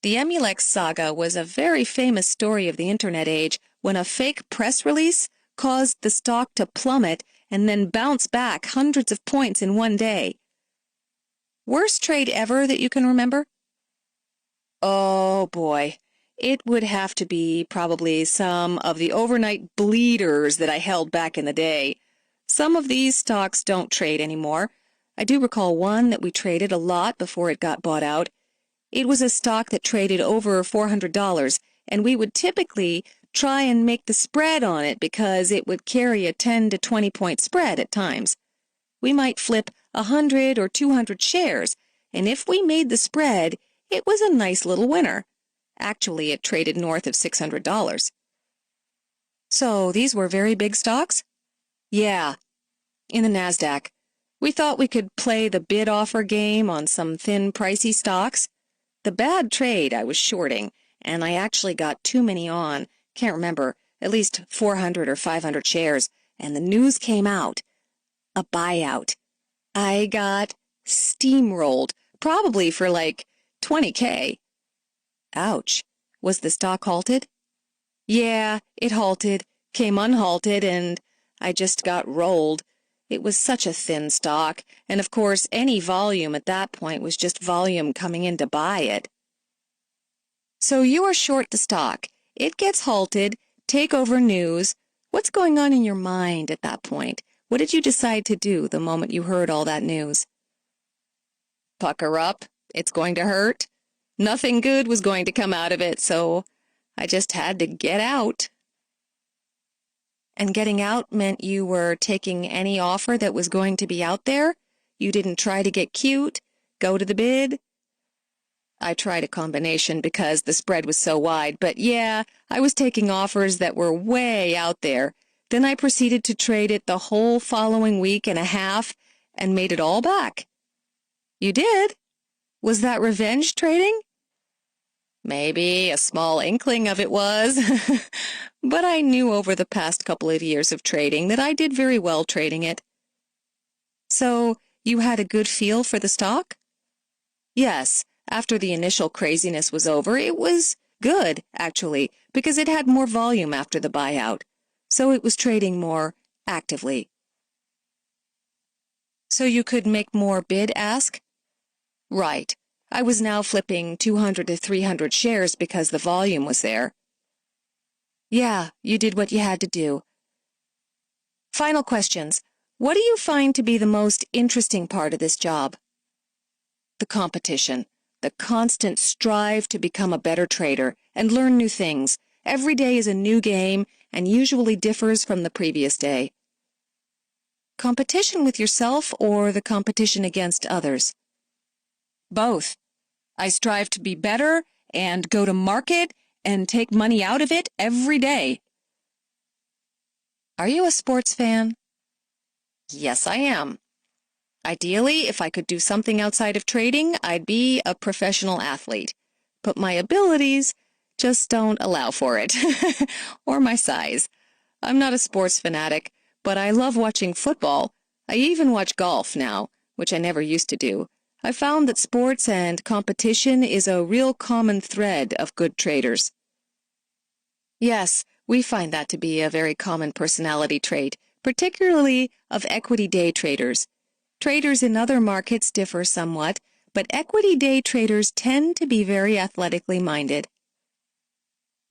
The Emulex saga was a very famous story of the internet age when a fake press release caused the stock to plummet and then bounce back hundreds of points in one day. Worst trade ever that you can remember? Oh boy, it would have to be probably some of the overnight bleeders that I held back in the day. Some of these stocks don't trade anymore. I do recall one that we traded a lot before it got bought out. It was a stock that traded over $400, and we would typically try and make the spread on it because it would carry a 10 to 20 point spread at times. We might flip 100 or 200 shares, and if we made the spread, it was a nice little winner. Actually, it traded north of $600. So these were very big stocks? Yeah, in the NASDAQ. We thought we could play the bid-offer game on some thin, pricey stocks. The bad trade I was shorting, and I actually got too many on, can't remember, at least 400 or 500 shares, and the news came out. A buyout. I got steamrolled, probably for like 20K. Ouch. Was the stock halted? Yeah, it halted, came unhalted, and I just got rolled. It was such a thin stock, and of course any volume at that point was just volume coming in to buy it. So you are short the stock. It gets halted, take over news. What's going on in your mind at that point? What did you decide to do the moment you heard all that news? Pucker up, it's going to hurt. Nothing good was going to come out of it, so I just had to get out. And getting out meant you were taking any offer that was going to be out there? You didn't try to get cute, go to the bid? I tried a combination because the spread was so wide, but yeah, I was taking offers that were way out there. Then I proceeded to trade it the whole following week and a half and made it all back. You did? Was that revenge trading? Maybe a small inkling of it was. But I knew over the past couple of years of trading that I did very well trading it. So, you had a good feel for the stock? Yes, after the initial craziness was over, it was good, actually, because it had more volume after the buyout. So it was trading more actively. So you could make more bid-ask? Right. I was now flipping 200 to 300 shares because the volume was there. Yeah, you did what you had to do. Final questions. What do you find to be the most interesting part of this job? The competition. The constant strive to become a better trader and learn new things. Every day is a new game and usually differs from the previous day. Competition with yourself or the competition against others? Both. I strive to be better and go to market and take money out of it every day. Are you a sports fan? Yes, I am. Ideally, if I could do something outside of trading, I'd be a professional athlete. But my abilities just don't allow for it, or my size. I'm not a sports fanatic, but I love watching football. I even watch golf now, which I never used to do. I found that sports and competition is a real common thread of good traders. Yes, we find that to be a very common personality trait, particularly of equity day traders. Traders in other markets differ somewhat, but equity day traders tend to be very athletically minded.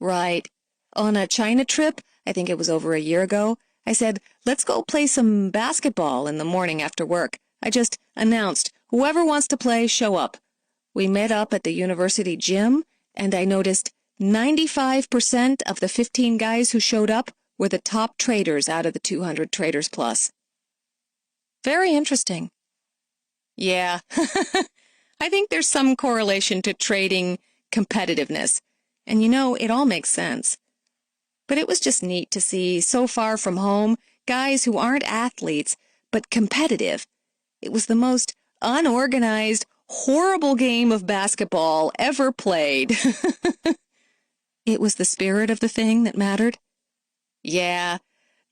Right. On a China trip, I think it was over a year ago, I said, let's go play some basketball in the morning after work. I just announced, whoever wants to play, show up. We met up at the university gym, and I noticed 95% of the 15 guys who showed up were the top traders out of the 200 traders plus. Very interesting. Yeah, I think there's some correlation to trading competitiveness. And you know, it all makes sense. But it was just neat to see, so far from home, guys who aren't athletes, but competitive. It was the most unorganized, horrible game of basketball ever played. It was the spirit of the thing that mattered. Yeah,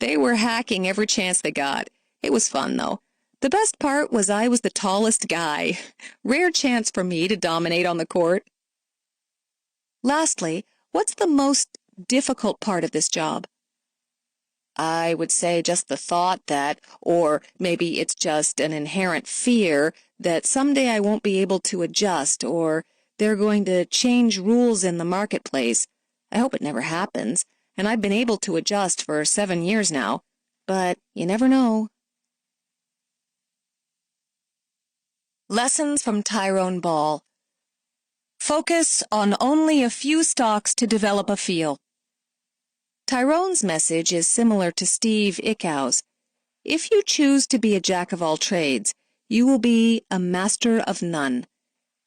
they were hacking every chance they got. It was fun, though. The best part was I was the tallest guy. Rare chance for me to dominate on the court. Lastly, what's the most difficult part of this job? I would say just the thought that, or maybe it's just an inherent fear that someday I won't be able to adjust, or they're going to change rules in the marketplace. I hope it never happens, and I've been able to adjust for 7 years now, but you never know. Lessons from Tyrone Ball. Focus on only a few stocks to develop a feel. Tyrone's message is similar to Steve Ickow's. If you choose to be a jack of all trades, you will be a master of none.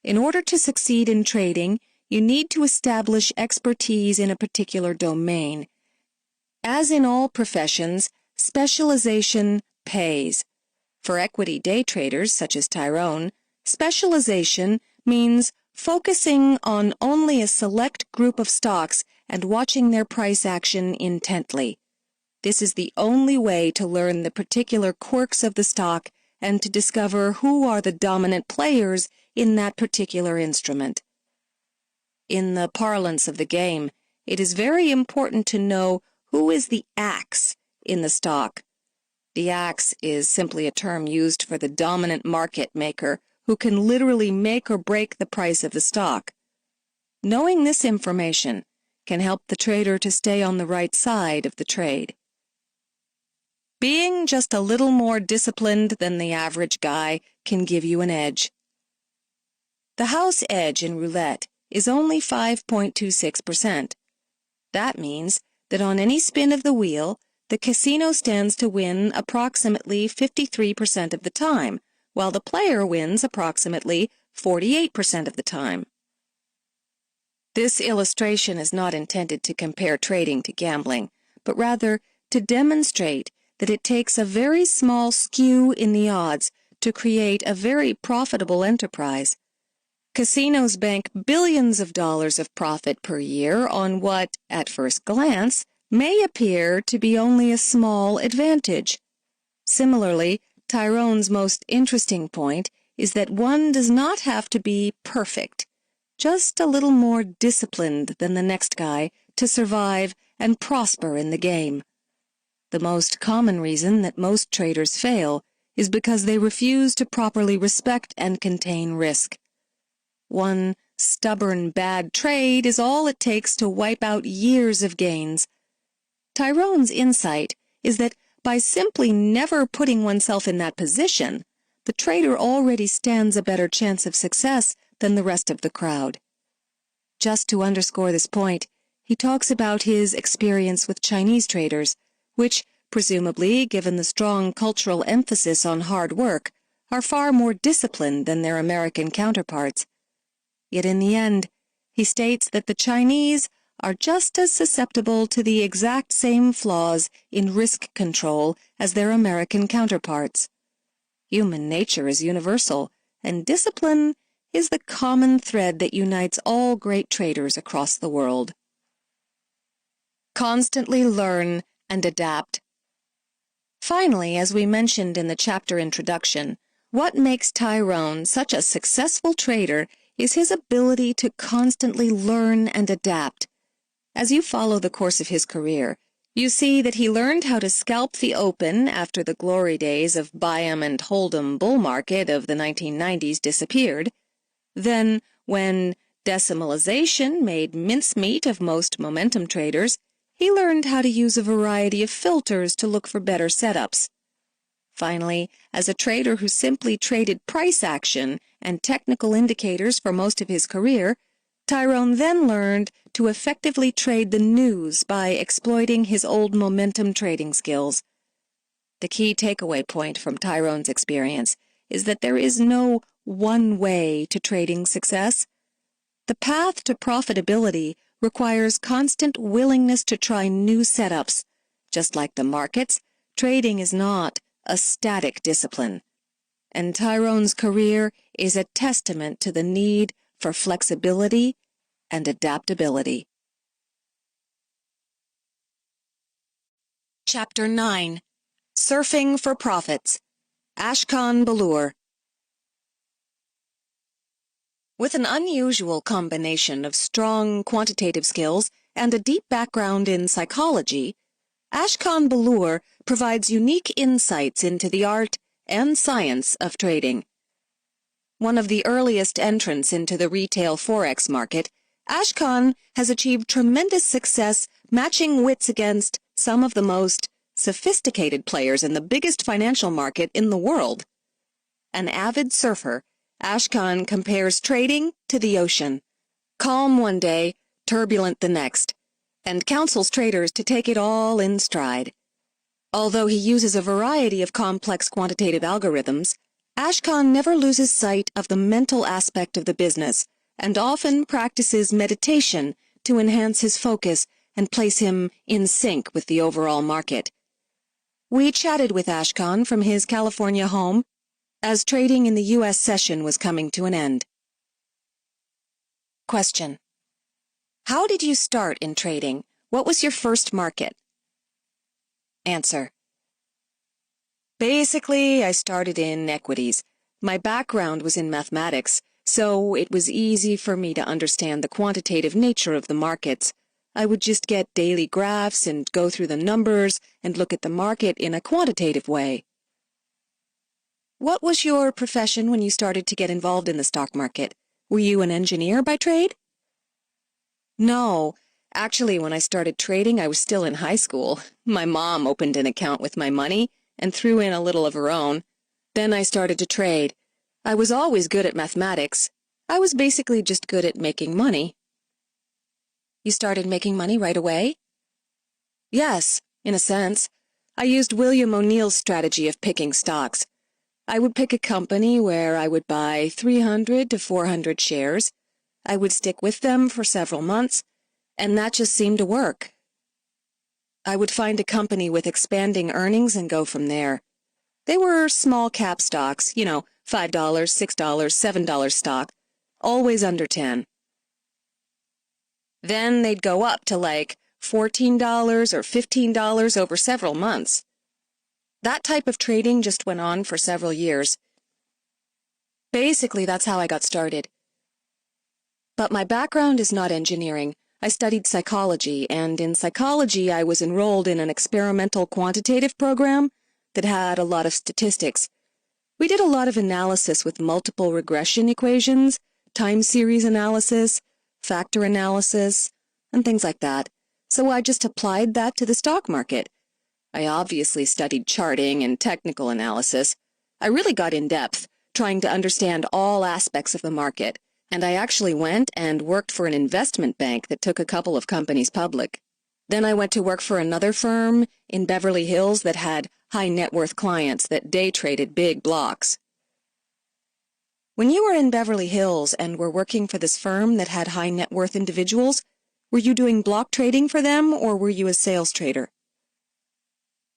In order to succeed in trading, you need to establish expertise in a particular domain. As in all professions, specialization pays. For equity day traders, such as Tyrone, specialization means focusing on only a select group of stocks and watching their price action intently. This is the only way to learn the particular quirks of the stock and to discover who are the dominant players in that particular instrument. In the parlance of the game, it is very important to know who is the axe in the stock. The axe is simply a term used for the dominant market maker who can literally make or break the price of the stock. Knowing this information can help the trader to stay on the right side of the trade. Being just a little more disciplined than the average guy can give you an edge. The house edge in roulette is only 5.26%. That means that on any spin of the wheel, the casino stands to win approximately 53% of the time, while the player wins approximately 48% of the time. This illustration is not intended to compare trading to gambling, but rather to demonstrate that it takes a very small skew in the odds to create a very profitable enterprise. Casinos bank billions of dollars of profit per year on what, at first glance, may appear to be only a small advantage. Similarly, Tyrone's most interesting point is that one does not have to be perfect, just a little more disciplined than the next guy to survive and prosper in the game. The most common reason that most traders fail is because they refuse to properly respect and contain risk. One stubborn bad trade is all it takes to wipe out years of gains. Tyrone's insight is that by simply never putting oneself in that position, the trader already stands a better chance of success than the rest of the crowd. Just to underscore this point, he talks about his experience with Chinese traders, which, presumably, given the strong cultural emphasis on hard work, are far more disciplined than their American counterparts. Yet in the end, he states that the Chinese are just as susceptible to the exact same flaws in risk control as their American counterparts. Human nature is universal, and discipline is the common thread that unites all great traders across the world. Constantly learn and adapt. Finally, as we mentioned in the chapter introduction, what makes Tyrone such a successful trader is his ability to constantly learn and adapt. As you follow the course of his career, you see that he learned how to scalp the open after the glory days of buy-em and hold-em bull market of the 1990s disappeared. Then, when decimalization made mincemeat of most momentum traders, he learned how to use a variety of filters to look for better setups. Finally, as a trader who simply traded price action and technical indicators for most of his career, Tyrone then learned to effectively trade the news by exploiting his old momentum trading skills. The key takeaway point from Tyrone's experience is that there is no one way to trading success. The path to profitability requires constant willingness to try new setups. Just like the markets, trading is not a static discipline. And Tyrone's career is a testament to the need for flexibility and adaptability. Chapter 9. Surfing for Profits. Ashkan Ballur. With an unusual combination of strong quantitative skills and a deep background in psychology, Ashkan Ballur provides unique insights into the art and science of trading. One of the earliest entrants into the retail forex market, Ashkan has achieved tremendous success matching wits against some of the most sophisticated players in the biggest financial market in the world. An avid surfer, Ashkan compares trading to the ocean, calm one day, turbulent the next, and counsels traders to take it all in stride. Although he uses a variety of complex quantitative algorithms, Ashkan never loses sight of the mental aspect of the business and often practices meditation to enhance his focus and place him in sync with the overall market. We chatted with Ashkan from his California home as trading in the U.S. session was coming to an end. Question: how did you start in trading? What was your first market? Answer: basically, I started in equities. My background was in mathematics, so it was easy for me to understand the quantitative nature of the markets. I would just get daily graphs and go through the numbers and look at the market in a quantitative way. What was your profession when you started to get involved in the stock market? Were you an engineer by trade? No. Actually, when I started trading, I was still in high school. My mom opened an account with my money and threw in a little of her own. Then I started to trade. I was always good at mathematics. I was basically just good at making money. You started making money right away? Yes, in a sense. I used William O'Neill's strategy of picking stocks. I would pick a company where I would buy 300 to 400 shares. I would stick with them for several months, and that just seemed to work. I would find a company with expanding earnings and go from there. They were small cap stocks, $5, $6, $7 stock, always under 10. Then they'd go up to like $14 or $15 over several months. That type of trading just went on for several years. Basically, that's how I got started. But my background is not engineering. I studied psychology, and in psychology I was enrolled in an experimental quantitative program that had a lot of statistics. We did a lot of analysis with multiple regression equations, time series analysis, factor analysis, and things like that. So I just applied that to the stock market. I obviously studied charting and technical analysis. I really got in depth, trying to understand all aspects of the market, and I actually went and worked for an investment bank that took a couple of companies public. Then I went to work for another firm in Beverly Hills that had high net worth clients that day traded big blocks. When you were in Beverly Hills and were working for this firm that had high net worth individuals, were you doing block trading for them or were you a sales trader?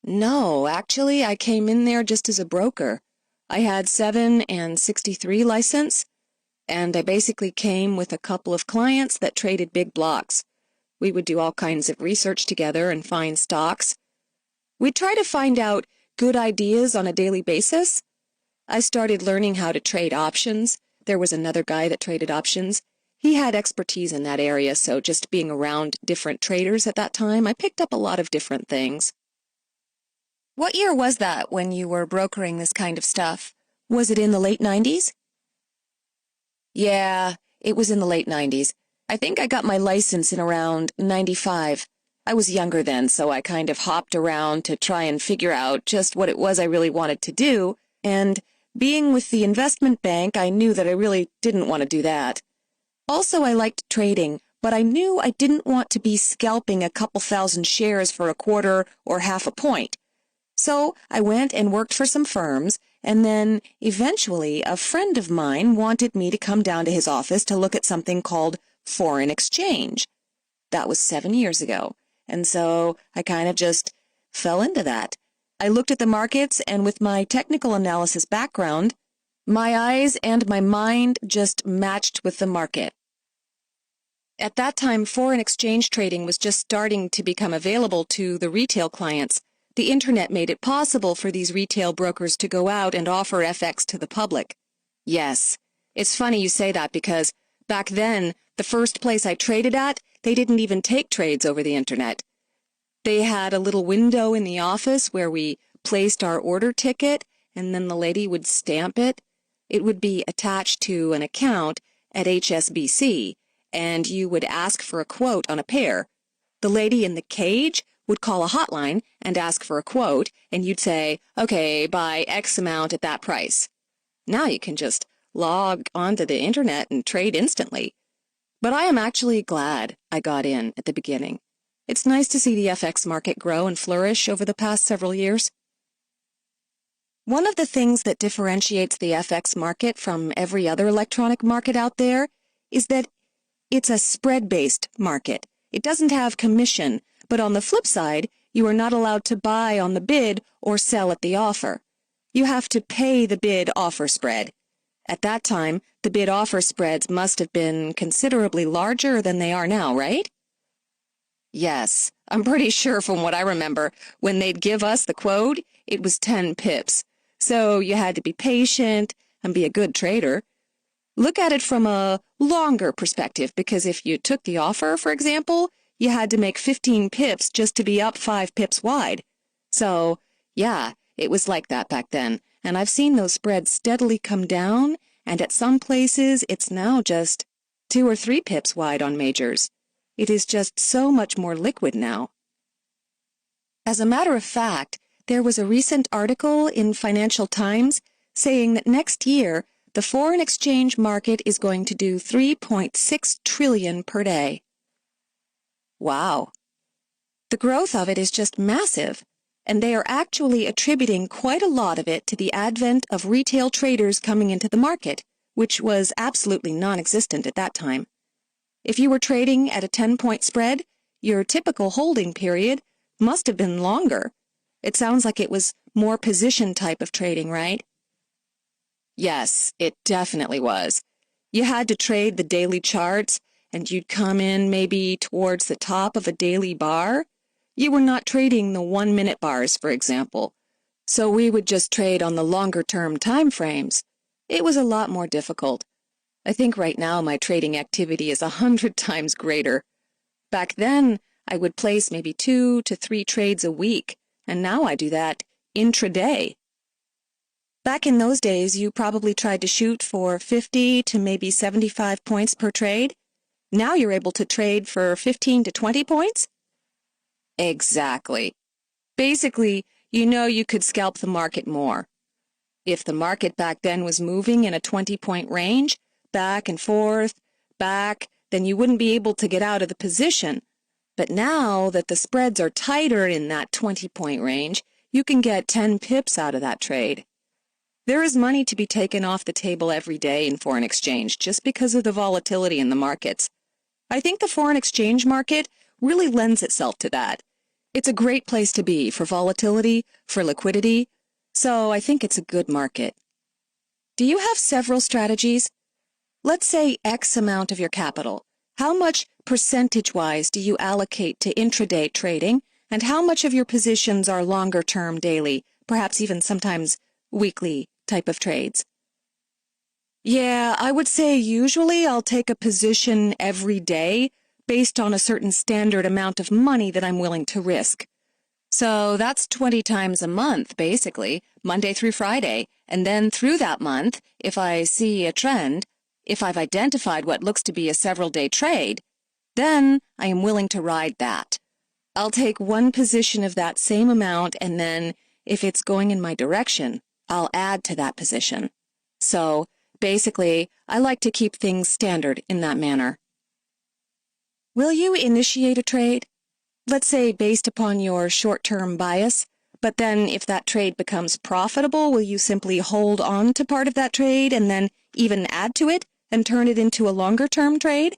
No, actually, I came in there just as a broker. I had 7 and 63 license, and I basically came with a couple of clients that traded big blocks. We would do all kinds of research together and find stocks. We'd try to find out good ideas on a daily basis. I started learning how to trade options. There was another guy that traded options. He had expertise in that area, so just being around different traders at that time, I picked up a lot of different things. What year was that when you were brokering this kind of stuff? Was it in the late 90s? Yeah, it was in the late 90s. I think I got my license in around 95. I was younger then, so I kind of hopped around to try and figure out just what it was I really wanted to do, and being with the investment bank, I knew that I really didn't want to do that. Also, I liked trading, but I knew I didn't want to be scalping a couple thousand shares for a quarter or half a point. So I went and worked for some firms, and then eventually a friend of mine wanted me to come down to his office to look at something called foreign exchange. That was 7 years ago, and so I kind of just fell into that. I looked at the markets, and with my technical analysis background, my eyes and my mind just matched with the market. At that time, foreign exchange trading was just starting to become available to the retail clients. The internet made it possible for these retail brokers to go out and offer FX to the public. Yes, it's funny you say that because back then, the first place I traded at, they didn't even take trades over the internet. They had a little window in the office where we placed our order ticket, and then the lady would stamp it. It would be attached to an account at HSBC, and you would ask for a quote on a pair. The lady in the cage would call a hotline and ask for a quote, and you'd say, okay, buy X amount at that price. Now you can just log onto the internet and trade instantly. But I am actually glad I got in at the beginning. It's nice to see the FX market grow and flourish over the past several years. One of the things that differentiates the FX market from every other electronic market out there is that it's a spread-based market. It doesn't have commission, but on the flip side, you are not allowed to buy on the bid or sell at the offer. You have to pay the bid-offer spread. At that time, the bid-offer spreads must have been considerably larger than they are now, right? Yes, I'm pretty sure from what I remember, when they'd give us the quote, it was 10 pips. So you had to be patient and be a good trader. Look at it from a longer perspective, because if you took the offer, for example, you had to make 15 pips just to be up 5 pips wide. So, yeah, it was like that back then, and I've seen those spreads steadily come down, and at some places it's now just 2 or 3 pips wide on majors. It is just so much more liquid now. As a matter of fact, there was a recent article in Financial Times saying that next year, The foreign exchange market is going to do 3.6 trillion per day. Wow. The growth of it is just massive, and they are actually attributing quite a lot of it to the advent of retail traders coming into the market, which was absolutely non-existent at that time. If you were trading at a 10-point spread, your typical holding period must have been longer. It sounds like it was more position type of trading, right? Yes, it definitely was. You had to trade the daily charts, and you'd come in maybe towards the top of a daily bar. You were not trading the 1-minute bars, for example. So we would just trade on the longer-term time frames. It was a lot more difficult. I think right now my trading activity is 100 times greater. Back then, I would place maybe 2 to 3 trades a week, and now I do that intraday. Back in those days, you probably tried to shoot for 50 to maybe 75 points per trade. Now you're able to trade for 15 to 20 points? Exactly. Basically, you know you could scalp the market more. If the market back then was moving in a 20-point range, back and forth, back, then you wouldn't be able to get out of the position. But now that the spreads are tighter in that 20-point range, you can get 10 pips out of that trade. There is money to be taken off the table every day in foreign exchange just because of the volatility in the markets. I think the foreign exchange market really lends itself to that. It's a great place to be for volatility, for liquidity, so I think it's a good market. Do you have several strategies? Let's say X amount of your capital. How much percentage-wise do you allocate to intraday trading, and how much of your positions are longer-term daily, perhaps even sometimes weekly type of trades? Yeah, I would say usually I'll take a position every day based on a certain standard amount of money that I'm willing to risk. So that's 20 times a month, basically, Monday through Friday, and then through that month, if I see a trend, if I've identified what looks to be a several-day trade, then I am willing to ride that. I'll take one position of that same amount, and then, if it's going in my direction, I'll add to that position. So, basically, I like to keep things standard in that manner. Will you initiate a trade? Let's say based upon your short-term bias, but then if that trade becomes profitable, will you simply hold on to part of that trade and then even add to it and turn it into a longer-term trade?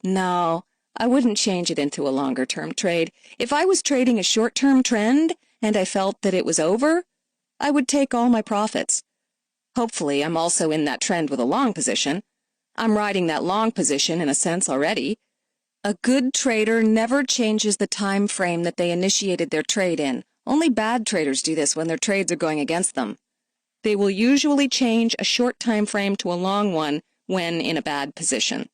No, I wouldn't change it into a longer-term trade. If I was trading a short-term trend and I felt that it was over, I would take all my profits. Hopefully, I'm also in that trend with a long position. I'm riding that long position in a sense already. A good trader never changes the time frame that they initiated their trade in. Only bad traders do this when their trades are going against them. They will usually change a short time frame to a long one when in a bad position.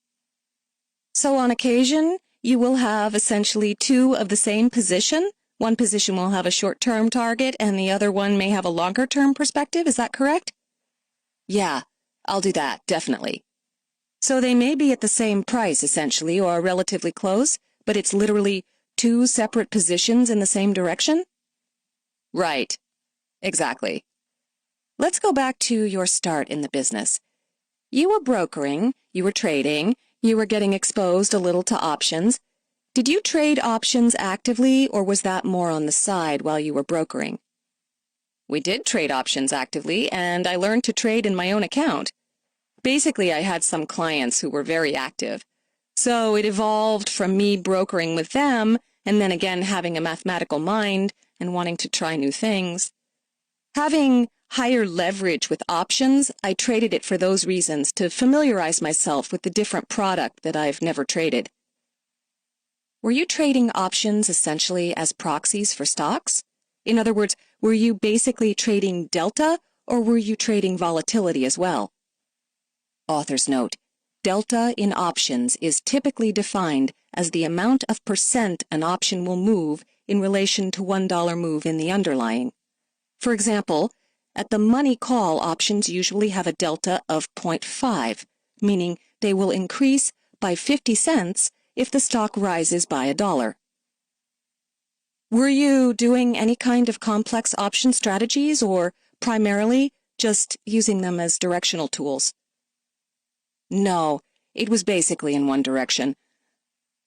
So on occasion, you will have essentially 2 of the same position. One position will have a short-term target and the other one may have a longer-term perspective. Is that correct? Yeah, I'll do that, definitely. So they may be at the same price, essentially, or relatively close, but it's literally 2 separate positions in the same direction? Right. Exactly. Let's go back to your start in the business. You were brokering, you were trading, you were getting exposed a little to options. Did you trade options actively, or was that more on the side while you were brokering? We did trade options actively, and I learned to trade in my own account. Basically, I had some clients who were very active. So it evolved from me brokering with them, and then again having a mathematical mind and wanting to try new things. Having higher leverage with options, I traded it for those reasons, to familiarize myself with the different product that I've never traded. Were you trading options essentially as proxies for stocks? In other words, were you basically trading delta, or were you trading volatility as well? Author's note: delta in options is typically defined as the amount of percent an option will move in relation to $1 move in the underlying. For example, at the money call, options usually have a delta of 0.5, meaning they will increase by 50 cents if the stock rises by $1. Were you doing any kind of complex option strategies, or primarily just using them as directional tools? No, it was basically in one direction.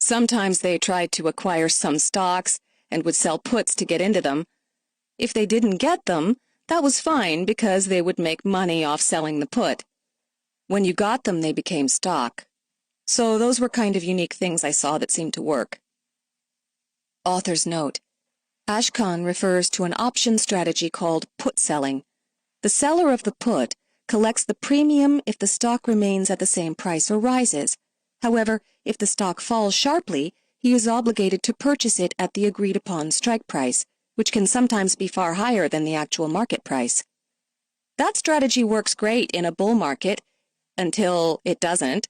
Sometimes they tried to acquire some stocks and would sell puts to get into them. If they didn't get them, that was fine because they would make money off selling the put. When you got them, they became stock. So those were kind of unique things I saw that seemed to work. Author's note: Ashkan refers to an option strategy called put selling. The seller of the put collects the premium if the stock remains at the same price or rises. However, if the stock falls sharply, he is obligated to purchase it at the agreed-upon strike price, which can sometimes be far higher than the actual market price. That strategy works great in a bull market, until it doesn't.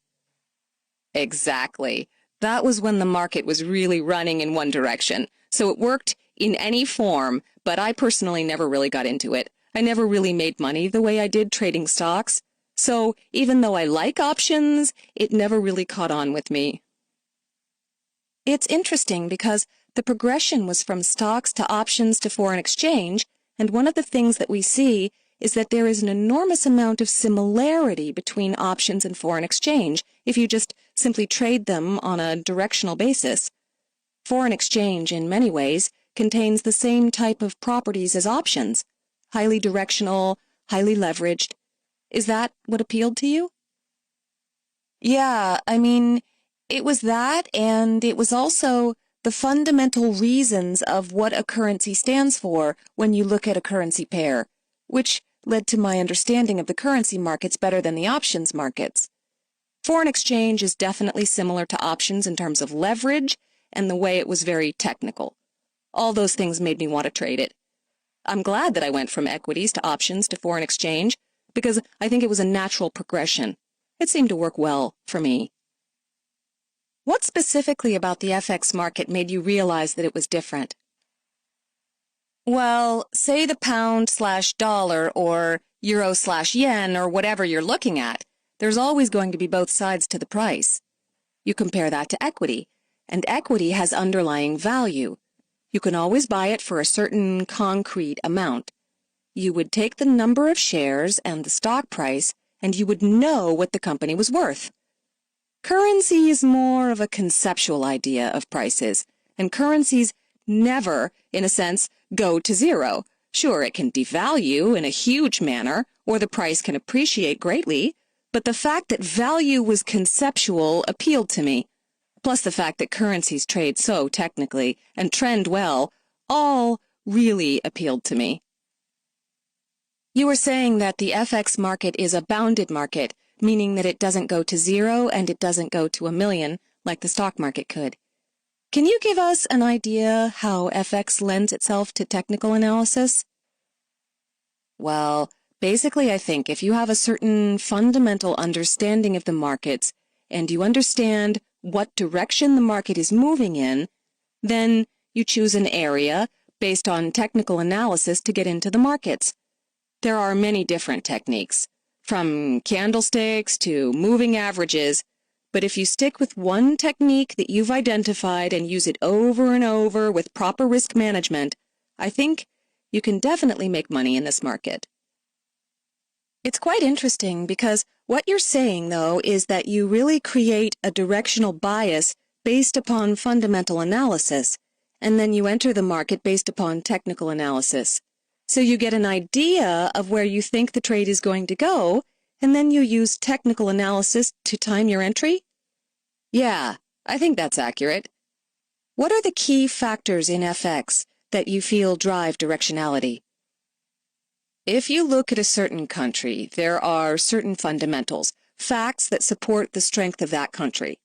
Exactly. That was when the market was really running in one direction, so it worked in any form, but I personally never really got into it. I never really made money the way I did trading stocks, so even though I like options, it never really caught on with me. It's interesting because the progression was from stocks to options to foreign exchange, and one of the things that we see is that there is an enormous amount of similarity between options and foreign exchange if you just simply trade them on a directional basis. Foreign exchange, in many ways, contains the same type of properties as options: highly directional, highly leveraged. Is that what appealed to you? Yeah, I mean, it was that, and it was also the fundamental reasons of what a currency stands for when you look at a currency pair, which led to my understanding of the currency markets better than the options markets. Foreign exchange is definitely similar to options in terms of leverage and the way it was very technical. All those things made me want to trade it. I'm glad that I went from equities to options to foreign exchange because I think it was a natural progression. It seemed to work well for me. What specifically about the FX market made you realize that it was different? Well, say the pound/dollar or euro/yen or whatever you're looking at, there's always going to be both sides to the price. You compare that to equity, and equity has underlying value. You can always buy it for a certain concrete amount. You would take the number of shares and the stock price, and you would know what the company was worth. Currency is more of a conceptual idea of prices, and currencies never, in a sense, go to zero. Sure, it can devalue in a huge manner, or the price can appreciate greatly, but the fact that value was conceptual appealed to me. Plus the fact that currencies trade so technically and trend well, all really appealed to me. You were saying that the FX market is a bounded market, meaning that it doesn't go to zero and it doesn't go to a million like the stock market could. Can you give us an idea how FX lends itself to technical analysis? Well, basically I think if you have a certain fundamental understanding of the markets and you understand what direction the market is moving in, then you choose an area based on technical analysis to get into the markets. There are many different techniques, from candlesticks to moving averages, but if you stick with one technique that you've identified and use it over and over with proper risk management, I think you can definitely make money in this market. It's quite interesting because what you're saying, though, is that you really create a directional bias based upon fundamental analysis, and then you enter the market based upon technical analysis. So you get an idea of where you think the trade is going to go, and then you use technical analysis to time your entry? Yeah, I think that's accurate. What are the key factors in FX that you feel drive directionality? If you look at a certain country, there are certain fundamentals, facts that support the strength of that country.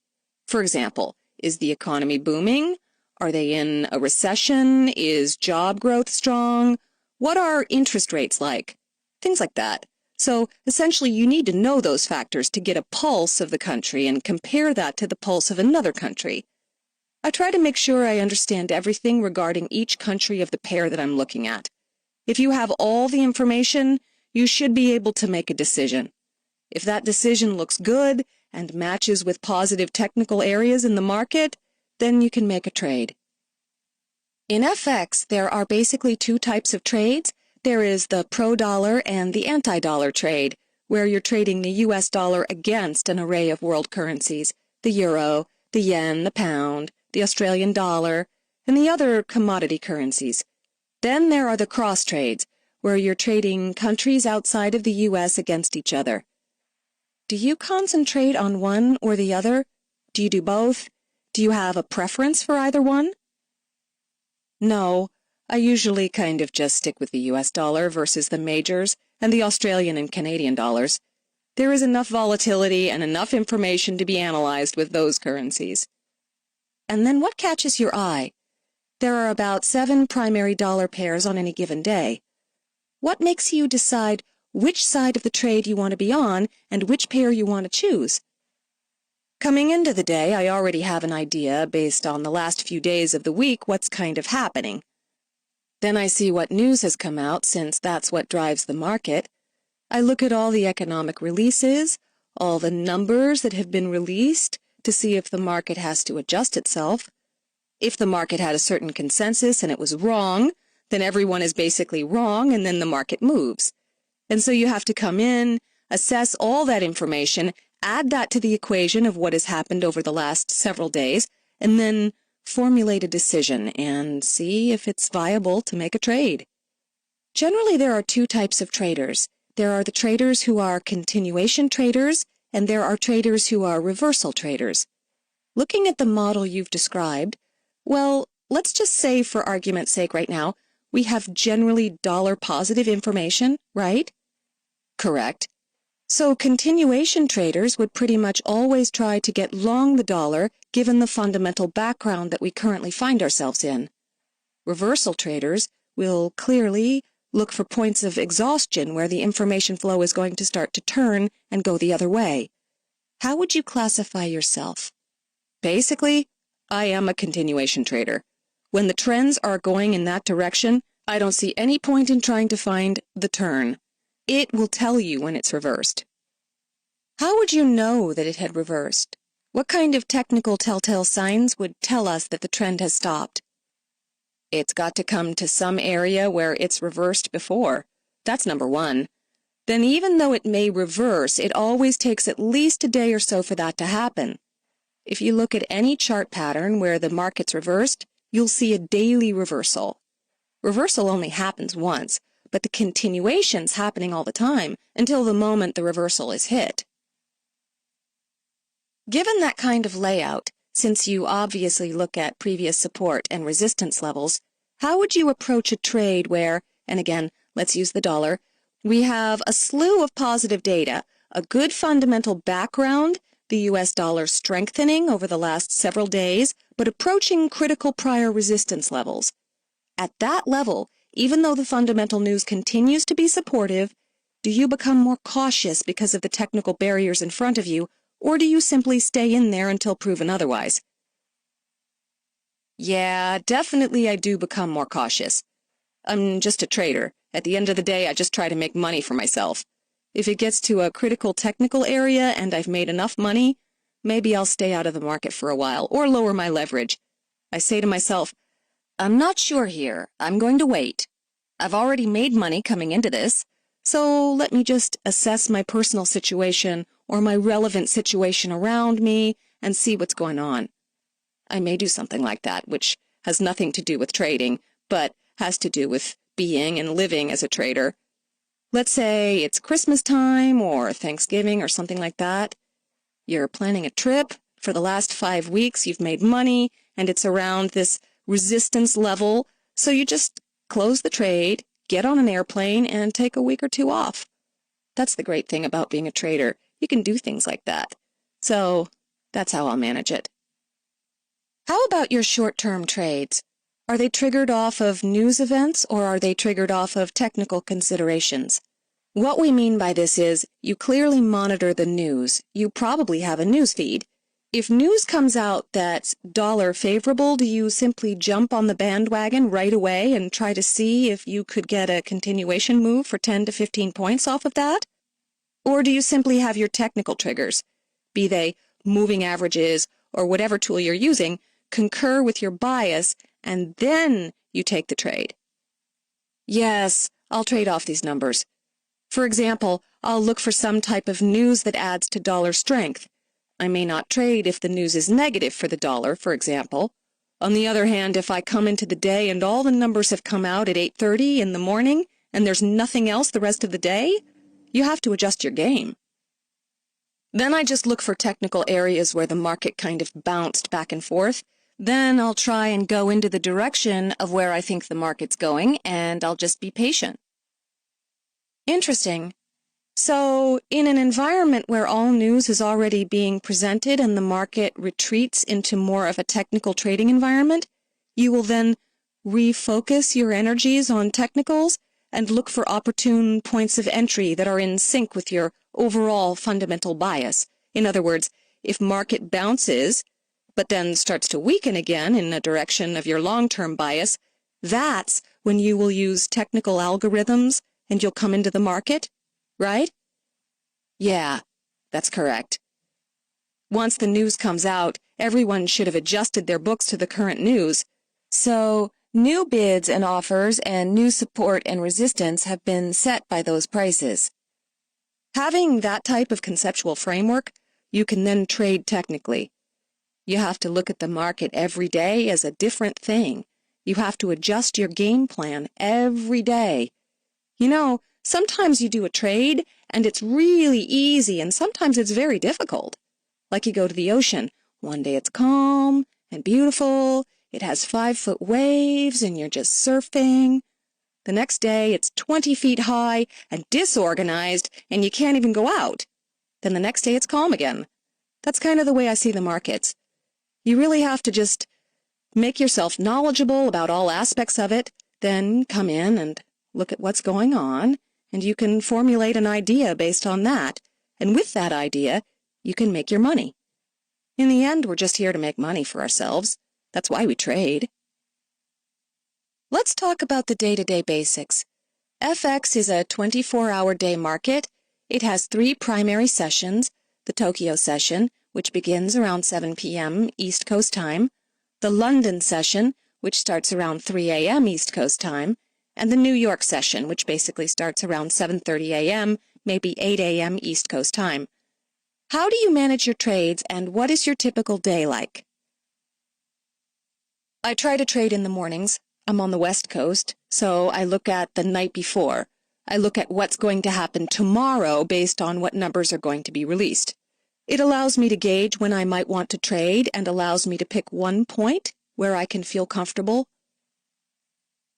For example, is the economy booming? Are they in a recession? Is job growth strong? What are interest rates like? Things like that. So, essentially, you need to know those factors to get a pulse of the country and compare that to the pulse of another country. I try to make sure I understand everything regarding each country of the pair that I'm looking at. If you have all the information, you should be able to make a decision. If that decision looks good and matches with positive technical areas in the market, then you can make a trade. In FX, there are basically two types of trades. There is the pro-dollar and the anti-dollar trade, where you're trading the US dollar against an array of world currencies, the euro, the yen, the pound, the Australian dollar, and the other commodity currencies. Then there are the cross trades, where you're trading countries outside of the US against each other. Do you concentrate on one or the other? Do you do both? Do you have a preference for either one? No, I usually kind of just stick with the US dollar versus the majors and the Australian and Canadian dollars. There is enough volatility and enough information to be analyzed with those currencies. And then what catches your eye? There are about 7 primary dollar pairs on any given day. What makes you decide which side of the trade you want to be on and which pair you want to choose? Coming into the day, I already have an idea, based on the last few days of the week, what's kind of happening. Then I see what news has come out, since that's what drives the market. I look at all the economic releases, all the numbers that have been released, to see if the market has to adjust itself. If the market had a certain consensus and it was wrong, then everyone is basically wrong, and then the market moves. And so you have to come in, assess all that information, add that to the equation of what has happened over the last several days, and then formulate a decision and see if it's viable to make a trade. Generally, there are 2 types of traders. There are the traders who are continuation traders, and there are traders who are reversal traders. Looking at the model you've described, well, let's just say, for argument's sake right now, we have generally dollar-positive information, right? Correct. So continuation traders would pretty much always try to get long the dollar, given the fundamental background that we currently find ourselves in. Reversal traders will clearly look for points of exhaustion where the information flow is going to start to turn and go the other way. How would you classify yourself? Basically, I am a continuation trader. When the trends are going in that direction, I don't see any point in trying to find the turn. It will tell you when it's reversed. How would you know that it had reversed? What kind of technical telltale signs would tell us that the trend has stopped? It's got to come to some area where it's reversed before. That's number 1. Then even though it may reverse, it always takes at least a day or so for that to happen. If you look at any chart pattern where the market's reversed, you'll see a daily reversal. Reversal only happens once, but the continuation's happening all the time until the moment the reversal is hit. Given that kind of layout, since you obviously look at previous support and resistance levels, how would you approach a trade where, and again, let's use the dollar, we have a slew of positive data, a good fundamental background, the US dollar strengthening over the last several days, but approaching critical prior resistance levels? At that level, even though the fundamental news continues to be supportive, do you become more cautious because of the technical barriers in front of you, or do you simply stay in there until proven otherwise? Yeah, definitely I do become more cautious. I'm just a trader. At the end of the day, I just try to make money for myself. If it gets to a critical technical area and I've made enough money, maybe I'll stay out of the market for a while or lower my leverage. I say to myself, I'm not sure here. I'm going to wait. I've already made money coming into this, so let me just assess my personal situation or my relevant situation around me and see what's going on. I may do something like that, which has nothing to do with trading, but has to do with being and living as a trader. Let's say it's Christmas time or Thanksgiving or something like that. You're planning a trip. For the last 5 weeks, you've made money, and it's around this resistance level, so you just close the trade, get on an airplane, and take a week or 2 off. That's the great thing about being a trader. You can do things like that. So that's how I'll manage it. How about your short-term trades? Are they triggered off of news events, or are they triggered off of technical considerations? What we mean by this is, you clearly monitor the news. You probably have a news feed. If news comes out that's dollar favorable, do you simply jump on the bandwagon right away and try to see if you could get a continuation move for 10 to 15 points off of that? Or do you simply have your technical triggers, be they moving averages or whatever tool you're using, concur with your bias, and then you take the trade? Yes, I'll trade off these numbers. For example, I'll look for some type of news that adds to dollar strength. I may not trade if the news is negative for the dollar, for example. On the other hand, if I come into the day and all the numbers have come out at 8:30 in the morning and there's nothing else the rest of the day, you have to adjust your game. Then I just look for technical areas where the market kind of bounced back and forth. Then I'll try and go into the direction of where I think the market's going, and I'll just be patient. Interesting. So, in an environment where all news is already being presented and the market retreats into more of a technical trading environment, you will then refocus your energies on technicals and look for opportune points of entry that are in sync with your overall fundamental bias. In other words, if market bounces, but then starts to weaken again in the direction of your long-term bias, that's when you will use technical algorithms and you'll come into the market, right? Yeah, that's correct. Once the news comes out, everyone should have adjusted their books to the current news. So, new bids and offers and new support and resistance have been set by those prices. Having that type of conceptual framework, you can then trade technically. You have to look at the market every day as a different thing. You have to adjust your game plan every day. You know, sometimes you do a trade and it's really easy and sometimes it's very difficult. Like you go to the ocean. One day it's calm and beautiful. It has 5-foot waves and you're just surfing. The next day it's 20 feet high and disorganized and you can't even go out. Then the next day it's calm again. That's kind of the way I see the markets. You really have to just make yourself knowledgeable about all aspects of it, then come in and look at what's going on, and you can formulate an idea based on that. And with that idea, you can make your money. In the end, we're just here to make money for ourselves. That's why we trade. Let's talk about the day-to-day basics. FX is a 24-hour day market. It has 3 primary sessions: the Tokyo session, which begins around 7 p.m. East Coast time, the London session, which starts around 3 a.m. East Coast time, and the New York session, which basically starts around 7:30 a.m., maybe 8 a.m. East Coast time. How do you manage your trades, and what is your typical day like? I try to trade in the mornings. I'm on the West Coast, so I look at the night before. I look at what's going to happen tomorrow based on what numbers are going to be released. It allows me to gauge when I might want to trade and allows me to pick one point where I can feel comfortable.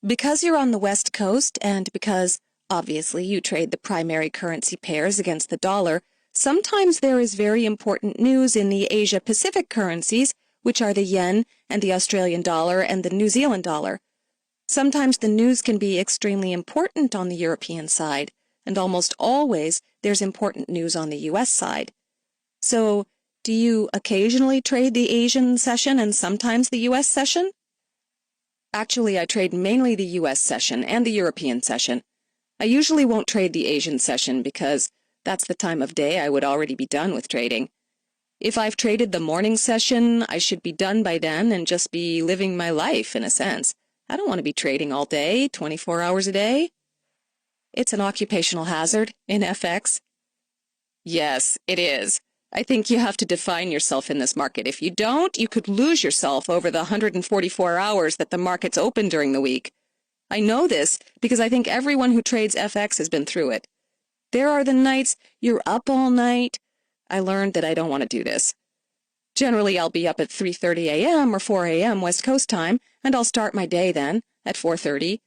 Because you're on the West Coast and because, obviously, you trade the primary currency pairs against the dollar, sometimes there is very important news in the Asia-Pacific currencies, which are the yen and the Australian dollar and the New Zealand dollar. Sometimes the news can be extremely important on the European side, and almost always there's important news on the U.S. side. So, do you occasionally trade the Asian session and sometimes the U.S. session? Actually, I trade mainly the U.S. session and the European session. I usually won't trade the Asian session because that's the time of day I would already be done with trading. If I've traded the morning session, I should be done by then and just be living my life, in a sense. I don't want to be trading all day, 24 hours a day. It's an occupational hazard in FX. Yes, it is. I think you have to define yourself in this market. If you don't, you could lose yourself over the 144 hours that the market's open during the week. I know this because I think everyone who trades FX has been through it. There are the nights you're up all night. I learned that I don't want to do this. Generally, I'll be up at 3:30 a.m. or 4 a.m. West Coast time, and I'll start my day then at 4:30.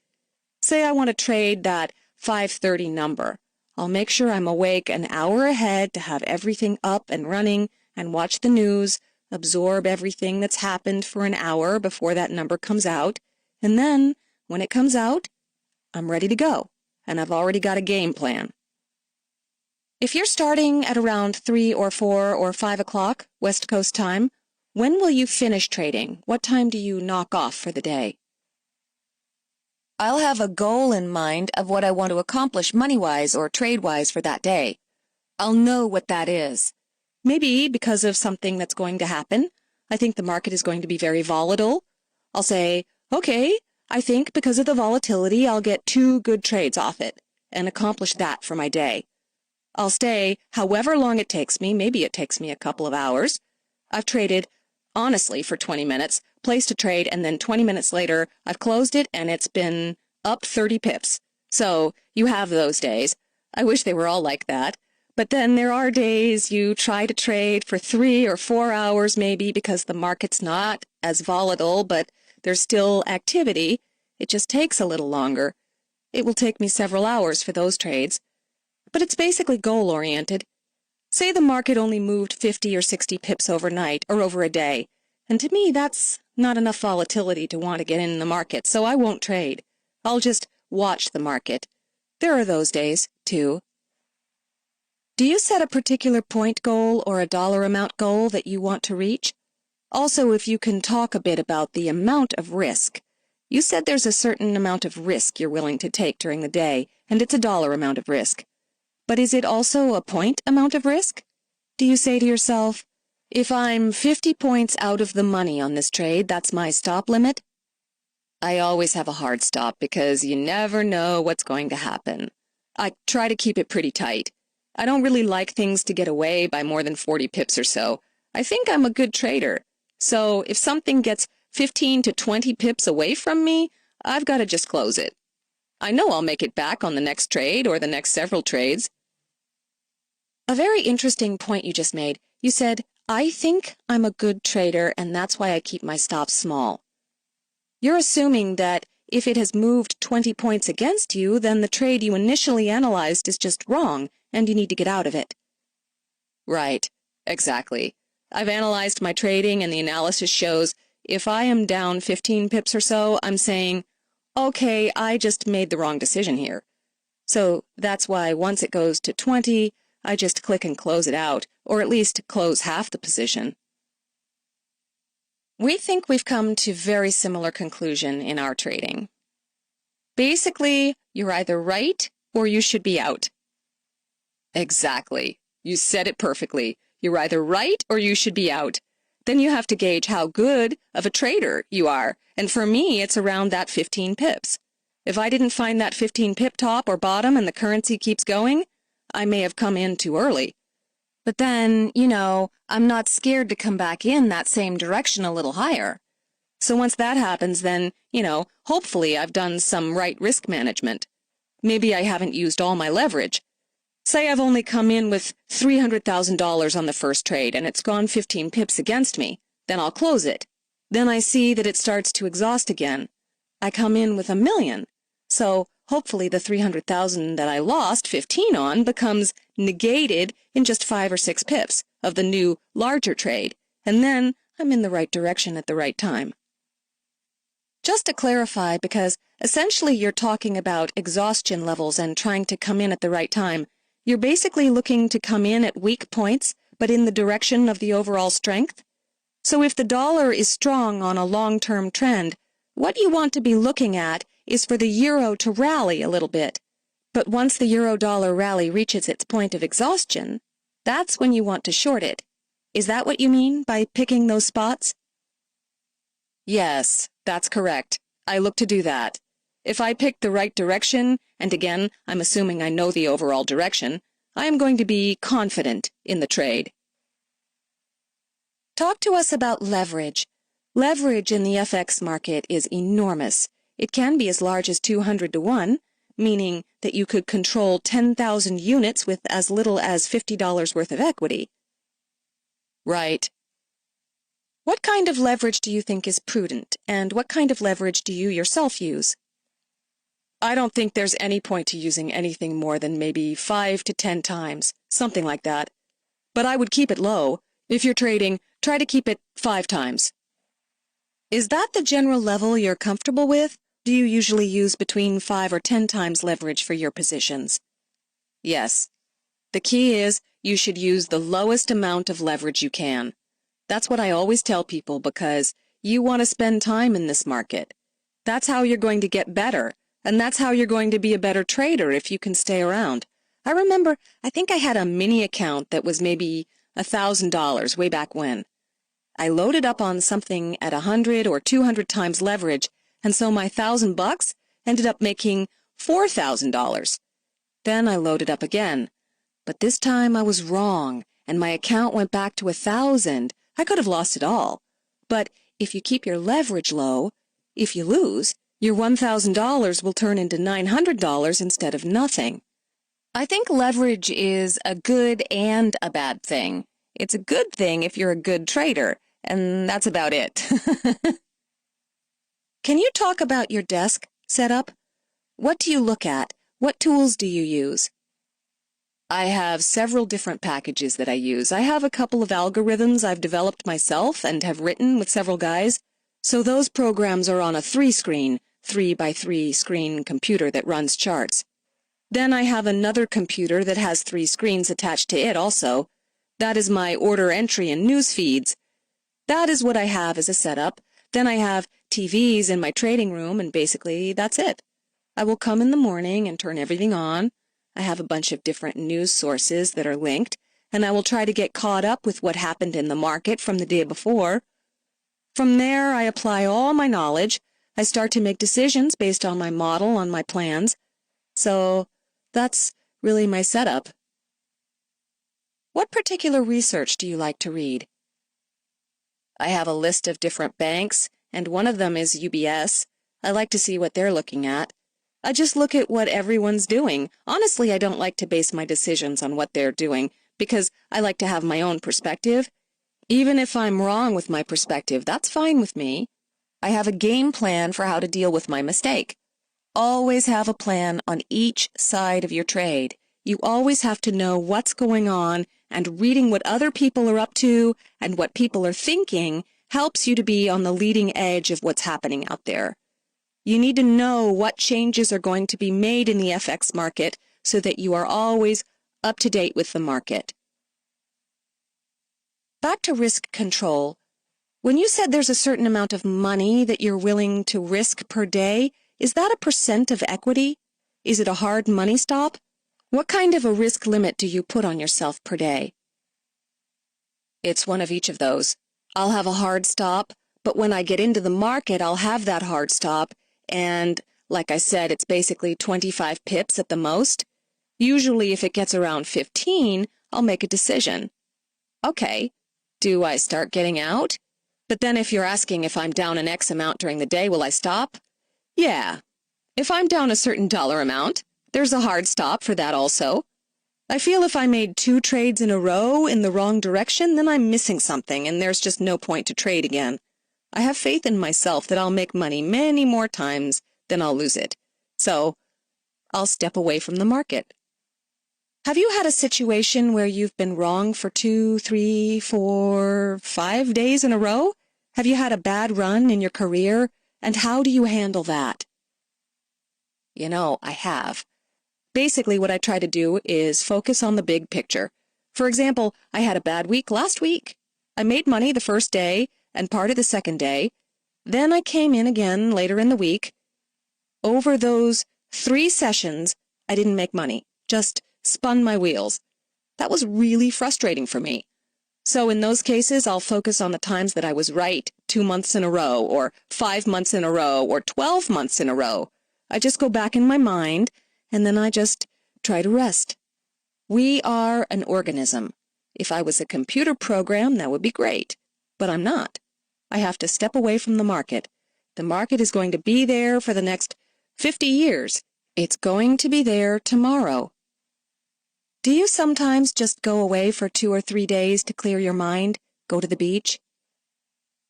Say I want to trade that 5:30 number. I'll make sure I'm awake an hour ahead to have everything up and running and watch the news, absorb everything that's happened for an hour before that number comes out, and then, when it comes out, I'm ready to go, and I've already got a game plan. If you're starting at around 3 or 4 or 5 o'clock West Coast time, when will you finish trading? What time do you knock off for the day? I'll have a goal in mind of what I want to accomplish money-wise or trade-wise for that day. I'll know what that is. Maybe because of something that's going to happen. I think the market is going to be very volatile. I'll say, okay, I think because of the volatility, I'll get 2 good trades off it and accomplish that for my day. I'll stay however long it takes me. Maybe it takes me a couple of hours. I've traded, honestly, for 20 minutes, placed a trade, and then 20 minutes later, I've closed it and it's been up 30 pips. So you have those days. I wish they were all like that. But then there are days you try to trade for 3 or 4 hours maybe because the market's not as volatile, but there's still activity. It just takes a little longer. It will take me several hours for those trades. But it's basically goal-oriented. Say the market only moved 50 or 60 pips overnight or over a day. And to me, that's not enough volatility to want to get in the market, so I won't trade. I'll just watch the market. There are those days, too. Do you set a particular point goal or a dollar amount goal that you want to reach? Also, if you can talk a bit about the amount of risk. You said there's a certain amount of risk you're willing to take during the day, and it's a dollar amount of risk. But is it also a point amount of risk? Do you say to yourself, if I'm 50 points out of the money on this trade, that's my stop limit? I always have a hard stop because you never know what's going to happen. I try to keep it pretty tight. I don't really like things to get away by more than 40 pips or so. I think I'm a good trader. So if something gets 15 to 20 pips away from me, I've got to just close it. I know I'll make it back on the next trade or the next several trades. A very interesting point you just made. You said, I think I'm a good trader and that's why I keep my stops small. You're assuming that if it has moved 20 points against you, then the trade you initially analyzed is just wrong and you need to get out of it. Right, exactly. I've analyzed my trading and the analysis shows if I am down 15 pips or so, I'm saying, okay, I just made the wrong decision here. So that's why once it goes to 20, I just click and close it out, or at least close half the position. We think we've come to very similar conclusion in our trading. Basically, you're either right or you should be out. Exactly. You said it perfectly. You're either right or you should be out. Then you have to gauge how good of a trader you are. And for me, it's around that 15 pips. If I didn't find that 15 pip top or bottom and the currency keeps going, I may have come in too early. But then, I'm not scared to come back in that same direction a little higher. So once that happens, then, hopefully I've done some right risk management. Maybe I haven't used all my leverage. Say I've only come in with $300,000 on the first trade and it's gone 15 pips against me. Then I'll close it. Then I see that it starts to exhaust again. I come in with $1 million. So hopefully the 300,000 that I lost 15 on becomes negated in just 5 or 6 pips of the new, larger trade. And then I'm in the right direction at the right time. Just to clarify, because essentially you're talking about exhaustion levels and trying to come in at the right time, you're basically looking to come in at weak points, but in the direction of the overall strength. So if the dollar is strong on a long-term trend, what you want to be looking at is for the euro to rally a little bit. But once the euro-dollar rally reaches its point of exhaustion, that's when you want to short it. Is that what you mean by picking those spots? Yes, that's correct. I look to do that. If I pick the right direction, and again, I'm assuming I know the overall direction, I am going to be confident in the trade. Talk to us about leverage. Leverage in the FX market is enormous. It can be as large as 200 to 1, meaning that you could control 10,000 units with as little as $50 worth of equity. Right. What kind of leverage do you think is prudent, and what kind of leverage do you yourself use? I don't think there's any point to using anything more than maybe 5 to 10 times, something like that. But I would keep it low. If you're trading, try to keep it 5 times. Is that the general level you're comfortable with? Do you usually use between 5 or 10 times leverage for your positions? Yes. The key is you should use the lowest amount of leverage you can. That's what I always tell people because you want to spend time in this market. That's how you're going to get better, and that's how you're going to be a better trader if you can stay around. I remember, I think I had a mini account that was maybe $1,000 way back when. I loaded up on something at 100 or 200 times leverage, and so my $1,000 ended up making $4,000. Then I loaded up again, but this time I was wrong, and my account went back to 1,000. I could have lost it all. But if you keep your leverage low, if you lose, your $1,000 will turn into $900 instead of nothing. I think leverage is a good and a bad thing. It's a good thing if you're a good trader, and that's about it. Can you talk about your desk setup? What do you look at? What tools do you use? I have several different packages that I use. I have a couple of algorithms I've developed myself and have written with several guys. So those programs are on a 3-screen, 3x3 screen computer that runs charts. Then I have another computer that has 3 screens attached to it also. That is my order entry and news feeds. That is what I have as a setup. Then I have TVs in my trading room, and basically that's it. I will come in the morning and turn everything on. I have a bunch of different news sources that are linked, and I will try to get caught up with what happened in the market from the day before. From there, I apply all my knowledge. I start to make decisions based on my model, on my plans. So that's really my setup. What particular research do you like to read? I have a list of different banks, and one of them is UBS. I like to see what they're looking at. I just look at what everyone's doing. Honestly, I don't like to base my decisions on what they're doing because I like to have my own perspective. Even if I'm wrong with my perspective, that's fine with me. I have a game plan for how to deal with my mistake. Always have a plan on each side of your trade. You always have to know what's going on, and reading what other people are up to and what people are thinking helps you to be on the leading edge of what's happening out there. You need to know what changes are going to be made in the FX market so that you are always up to date with the market. Back to risk control. When you said there's a certain amount of money that you're willing to risk per day, is that a percent of equity? Is it a hard money stop? What kind of a risk limit do you put on yourself per day? It's one of each of those. I'll have a hard stop, but when I get into the market, I'll have that hard stop. And, like I said, it's basically 25 pips at the most. Usually, if it gets around 15, I'll make a decision. Okay, do I start getting out? But then if you're asking if I'm down an X amount during the day, will I stop? Yeah. If I'm down a certain dollar amount, there's a hard stop for that also. I feel if I made 2 trades in a row in the wrong direction, then I'm missing something and there's just no point to trade again. I have faith in myself that I'll make money many more times than I'll lose it. So, I'll step away from the market. Have you had a situation where you've been wrong for 2, 3, 4, 5 days in a row? Have you had a bad run in your career? And how do you handle that? You know, I have. Basically, what I try to do is focus on the big picture. For example, I had a bad week last week. I made money the first day and part of the second day. Then I came in again later in the week. Over those 3 sessions, I didn't make money, just spun my wheels. That was really frustrating for me. So in those cases, I'll focus on the times that I was right 2 months in a row, or 5 months in a row, or 12 months in a row. I just go back in my mind, and then I just try to rest. We are an organism. If I was a computer program, that would be great. But I'm not. I have to step away from the market. The market is going to be there for the next 50 years. It's going to be there tomorrow. Do you sometimes just go away for 2 or 3 days to clear your mind? Go to the beach?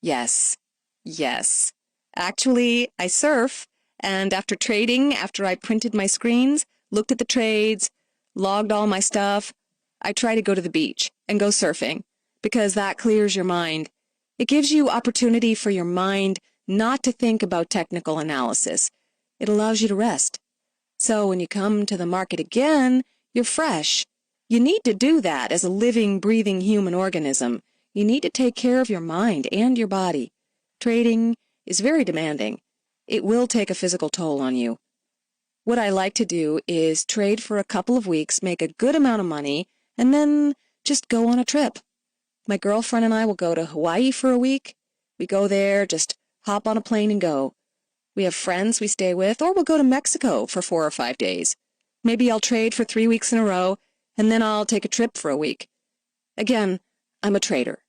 Yes. Yes. Actually, I surf, and after trading, after I printed my screens, looked at the trades, logged all my stuff, I try to go to the beach and go surfing, because that clears your mind. It gives you opportunity for your mind not to think about technical analysis. It allows you to rest. So when you come to the market again, you're fresh. You need to do that as a living, breathing human organism. You need to take care of your mind and your body. Trading is very demanding. It will take a physical toll on you. What I like to do is trade for a couple of weeks, make a good amount of money, and then just go on a trip. My girlfriend and I will go to Hawaii for a week. We go there, just hop on a plane and go. We have friends we stay with, or we'll go to Mexico for 4 or 5 days. Maybe I'll trade for 3 weeks in a row, and then I'll take a trip for a week. Again, I'm a trader.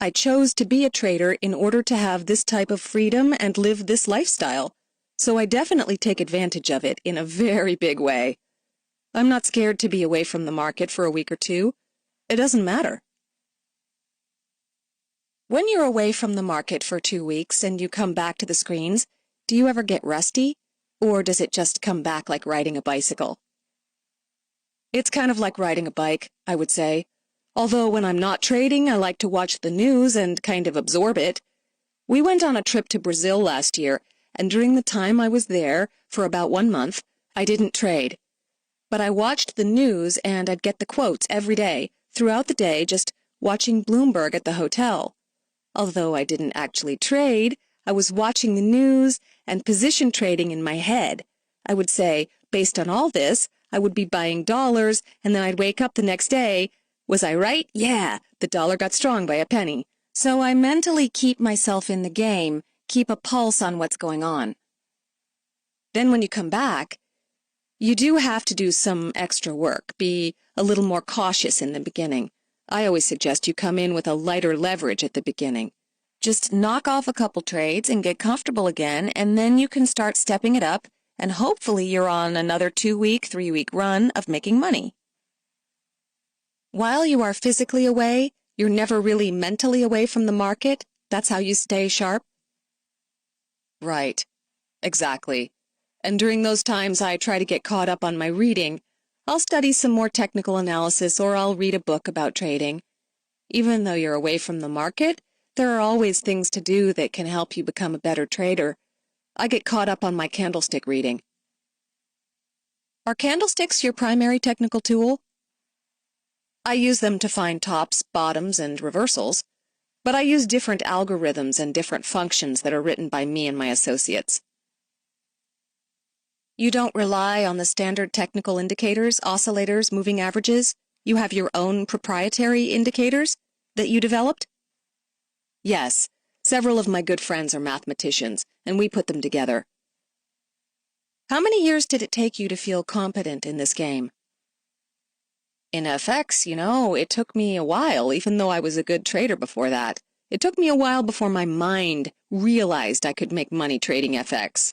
I chose to be a trader in order to have this type of freedom and live this lifestyle, so I definitely take advantage of it in a very big way. I'm not scared to be away from the market for a week or two. It doesn't matter. When you're away from the market for 2 weeks and you come back to the screens, do you ever get rusty, or does it just come back like riding a bicycle? It's kind of like riding a bike, I would say. Although when I'm not trading, I like to watch the news and kind of absorb it. We went on a trip to Brazil last year, and during the time I was there, for about 1 month, I didn't trade. But I watched the news and I'd get the quotes every day, throughout the day, just watching Bloomberg at the hotel. Although I didn't actually trade, I was watching the news and position trading in my head. I would say, based on all this, I would be buying dollars, and then I'd wake up the next day. Was I right? Yeah, the dollar got strong by a penny. So I mentally keep myself in the game, keep a pulse on what's going on. Then when you come back, you do have to do some extra work, be a little more cautious in the beginning. I always suggest you come in with a lighter leverage at the beginning. Just knock off a couple trades and get comfortable again, and then you can start stepping it up, and hopefully you're on another 2-week, 3-week run of making money. While you are physically away, you're never really mentally away from the market. That's how you stay sharp. Right. Exactly. And during those times I try to get caught up on my reading. I'll study some more technical analysis, or I'll read a book about trading. Even though you're away from the market, there are always things to do that can help you become a better trader. I get caught up on my candlestick reading. Are candlesticks your primary technical tool? I use them to find tops, bottoms, and reversals, but I use different algorithms and different functions that are written by me and my associates. You don't rely on the standard technical indicators, oscillators, moving averages? You have your own proprietary indicators that you developed? Yes, several of my good friends are mathematicians, and we put them together. How many years did it take you to feel competent in this game? In FX, it took me a while, even though I was a good trader before that. It took me a while before my mind realized I could make money trading FX.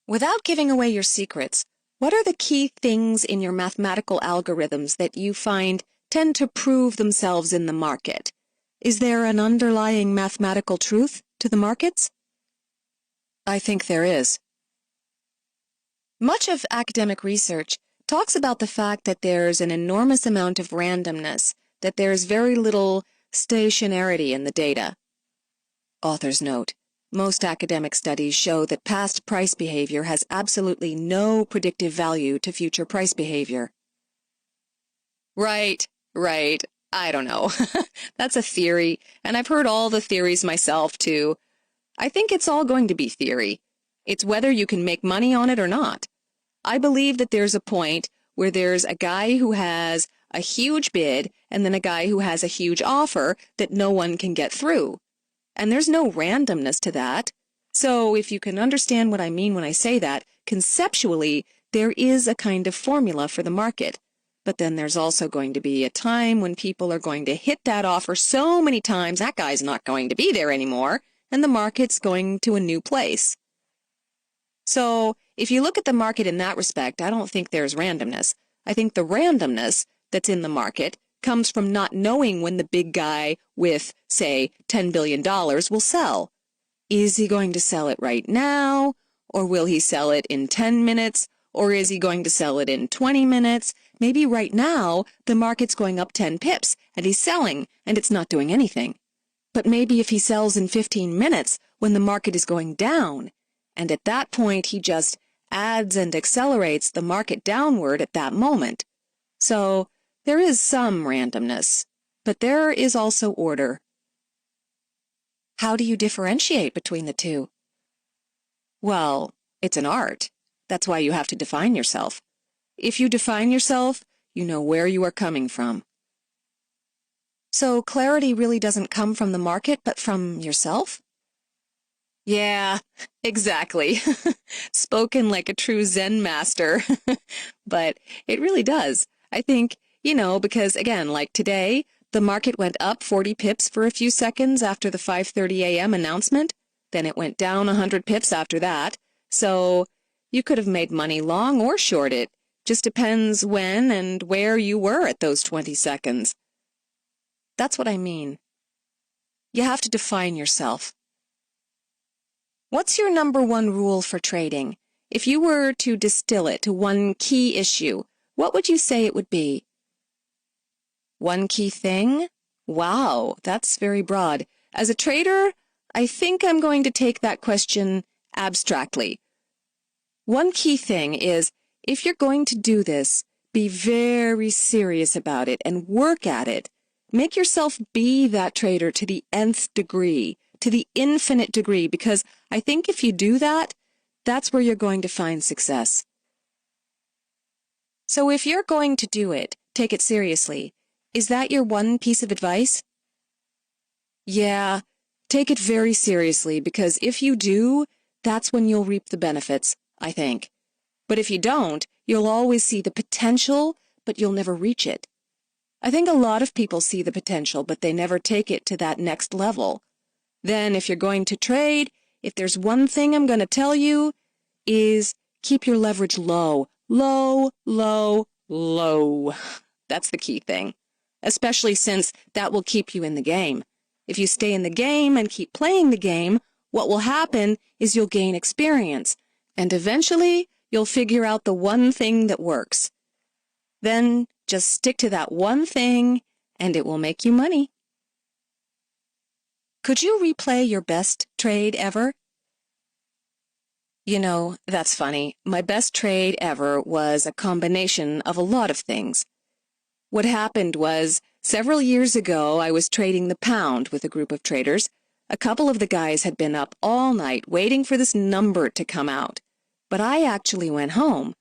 Without giving away your secrets, what are the key things in your mathematical algorithms that you find tend to prove themselves in the market? Is there an underlying mathematical truth to the markets? I think there is. Much of academic research talks about the fact that there's an enormous amount of randomness, that there's very little stationarity in the data. Author's note: most academic studies show that past price behavior has absolutely no predictive value to future price behavior. Right. I don't know. That's a theory, and I've heard all the theories myself, too. I think it's all going to be theory. It's whether you can make money on it or not. I believe that there's a point where there's a guy who has a huge bid and then a guy who has a huge offer that no one can get through. And there's no randomness to that. So if you can understand what I mean when I say that, conceptually, there is a kind of formula for the market. But then there's also going to be a time when people are going to hit that offer so many times that guy's not going to be there anymore, and the market's going to a new place. So if you look at the market in that respect, I don't think there's randomness. I think the randomness that's in the market comes from not knowing when the big guy with, say, $10 billion will sell. Is he going to sell it right now? Or will he sell it in 10 minutes? Or is he going to sell it in 20 minutes? Maybe right now the market's going up 10 pips and he's selling and it's not doing anything. But maybe if he sells in 15 minutes when the market is going down, and at that point he just adds and accelerates the market downward at that moment. So there is some randomness, but there is also order. How do you differentiate between the two? Well, it's an art. That's why you have to define yourself. If you define yourself, you know where you are coming from. So clarity really doesn't come from the market, but from yourself? Yeah, exactly. Spoken like a true Zen master. But it really does. I think, because again, like today, the market went up 40 pips for a few seconds after the 5:30 a.m. announcement. Then it went down 100 pips after that. So you could have made money long or short it. Just depends when and where you were at those 20 seconds. That's what I mean. You have to define yourself. What's your number one rule for trading? If you were to distill it to one key issue, what would you say it would be? One key thing? Wow, that's very broad. As a trader, I think I'm going to take that question abstractly. One key thing is, if you're going to do this, be very serious about it and work at it. Make yourself be that trader to the nth degree, to the infinite degree, because I think if you do that, that's where you're going to find success. So if you're going to do it, take it seriously. Is that your one piece of advice? Yeah, take it very seriously, because if you do, that's when you'll reap the benefits, I think. But if you don't, you'll always see the potential, but you'll never reach it. I think a lot of people see the potential, but they never take it to that next level. Then if you're going to trade, if there's one thing I'm going to tell you, is keep your leverage low. Low, low, low. That's the key thing. Especially since that will keep you in the game. If you stay in the game and keep playing the game, what will happen is you'll gain experience. And eventually, you'll figure out the one thing that works. Then just stick to that one thing, and it will make you money. Could you replay your best trade ever? That's funny. My best trade ever was a combination of a lot of things. What happened was, several years ago, I was trading the pound with a group of traders. A couple of the guys had been up all night waiting for this number to come out. But I actually went home,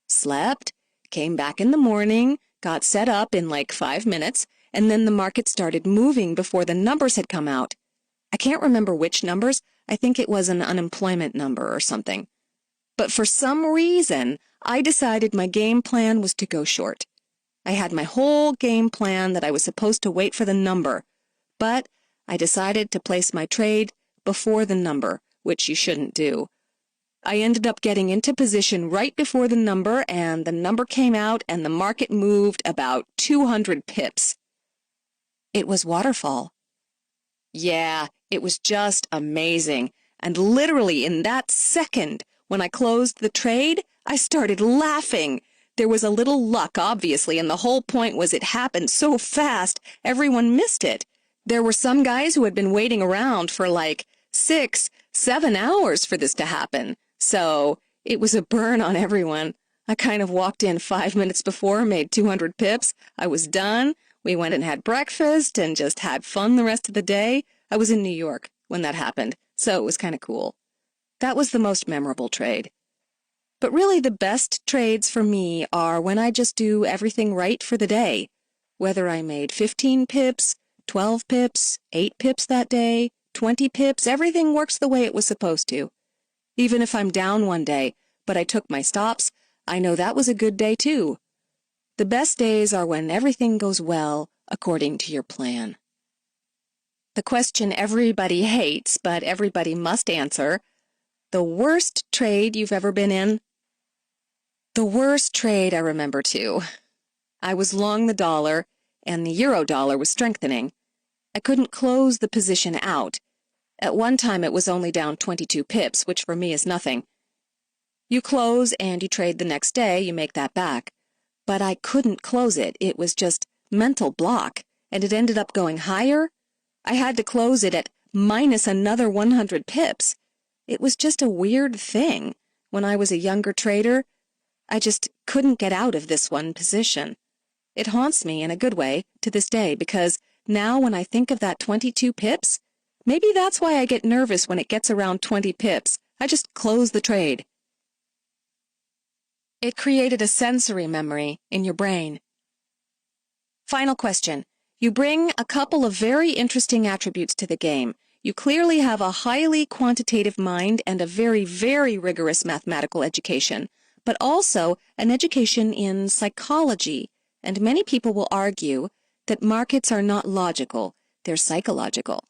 slept, came back in the morning, got set up in like 5 minutes, and then the market started moving before the numbers had come out. I can't remember which numbers. I think it was an unemployment number or something. But for some reason, I decided my game plan was to go short. I had my whole game plan that I was supposed to wait for the number, but I decided to place my trade before the number, which you shouldn't do. I ended up getting into position right before the number, and the number came out, and the market moved about 200 pips. It was waterfall. Yeah, it was just amazing. And literally in that second, when I closed the trade, I started laughing. There was a little luck, obviously, and the whole point was it happened so fast, everyone missed it. There were some guys who had been waiting around for like 6, 7 hours for this to happen. So it was a burn on everyone. I kind of walked in 5 minutes before, made 200 pips. I was done. We went and had breakfast and just had fun the rest of the day. I was in New York when that happened, so it was kind of cool. That was the most memorable trade. But really the best trades for me are when I just do everything right for the day. Whether I made 15 pips, 12 pips, 8 pips that day, 20 pips, everything works the way it was supposed to. Even if I'm down one day, but I took my stops, I know that was a good day too. The best days are when everything goes well according to your plan. The question everybody hates, but everybody must answer: the worst trade you've ever been in? The worst trade I remember too. I was long the dollar, and the euro dollar was strengthening. I couldn't close the position out. At one time it was only down 22 pips, which for me is nothing. You close and you trade the next day, you make that back. But I couldn't close it. It was just mental block, and it ended up going higher. I had to close it at minus another 100 pips. It was just a weird thing. When I was a younger trader, I just couldn't get out of this one position. It haunts me in a good way to this day, because now when I think of that 22 pips, maybe that's why I get nervous when it gets around 20 pips. I just close the trade. It created a sensory memory in your brain. Final question. You bring a couple of very interesting attributes to the game. You clearly have a highly quantitative mind and a very, very rigorous mathematical education, but also an education in psychology. And many people will argue that markets are not logical, they're psychological.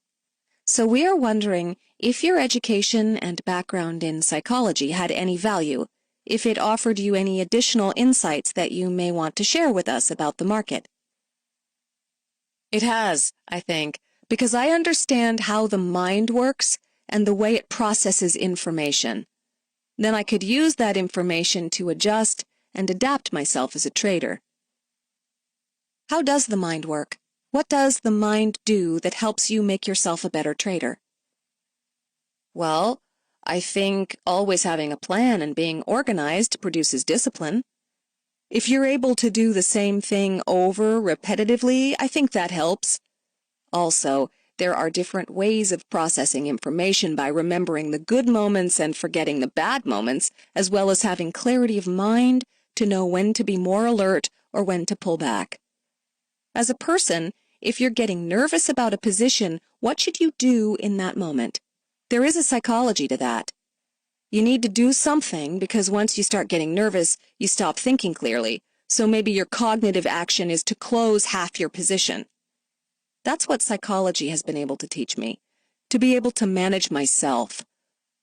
So we are wondering if your education and background in psychology had any value, if it offered you any additional insights that you may want to share with us about the market. It has, I think, because I understand how the mind works and the way it processes information. Then I could use that information to adjust and adapt myself as a trader. How does the mind work? What does the mind do that helps you make yourself a better trader? Well, I think always having a plan and being organized produces discipline. If you're able to do the same thing over repetitively, I think that helps. Also, there are different ways of processing information by remembering the good moments and forgetting the bad moments, as well as having clarity of mind to know when to be more alert or when to pull back. As a person, if you're getting nervous about a position, what should you do in that moment? There is a psychology to that. You need to do something because once you start getting nervous, you stop thinking clearly, so maybe your cognitive action is to close half your position. That's what psychology has been able to teach me, to be able to manage myself.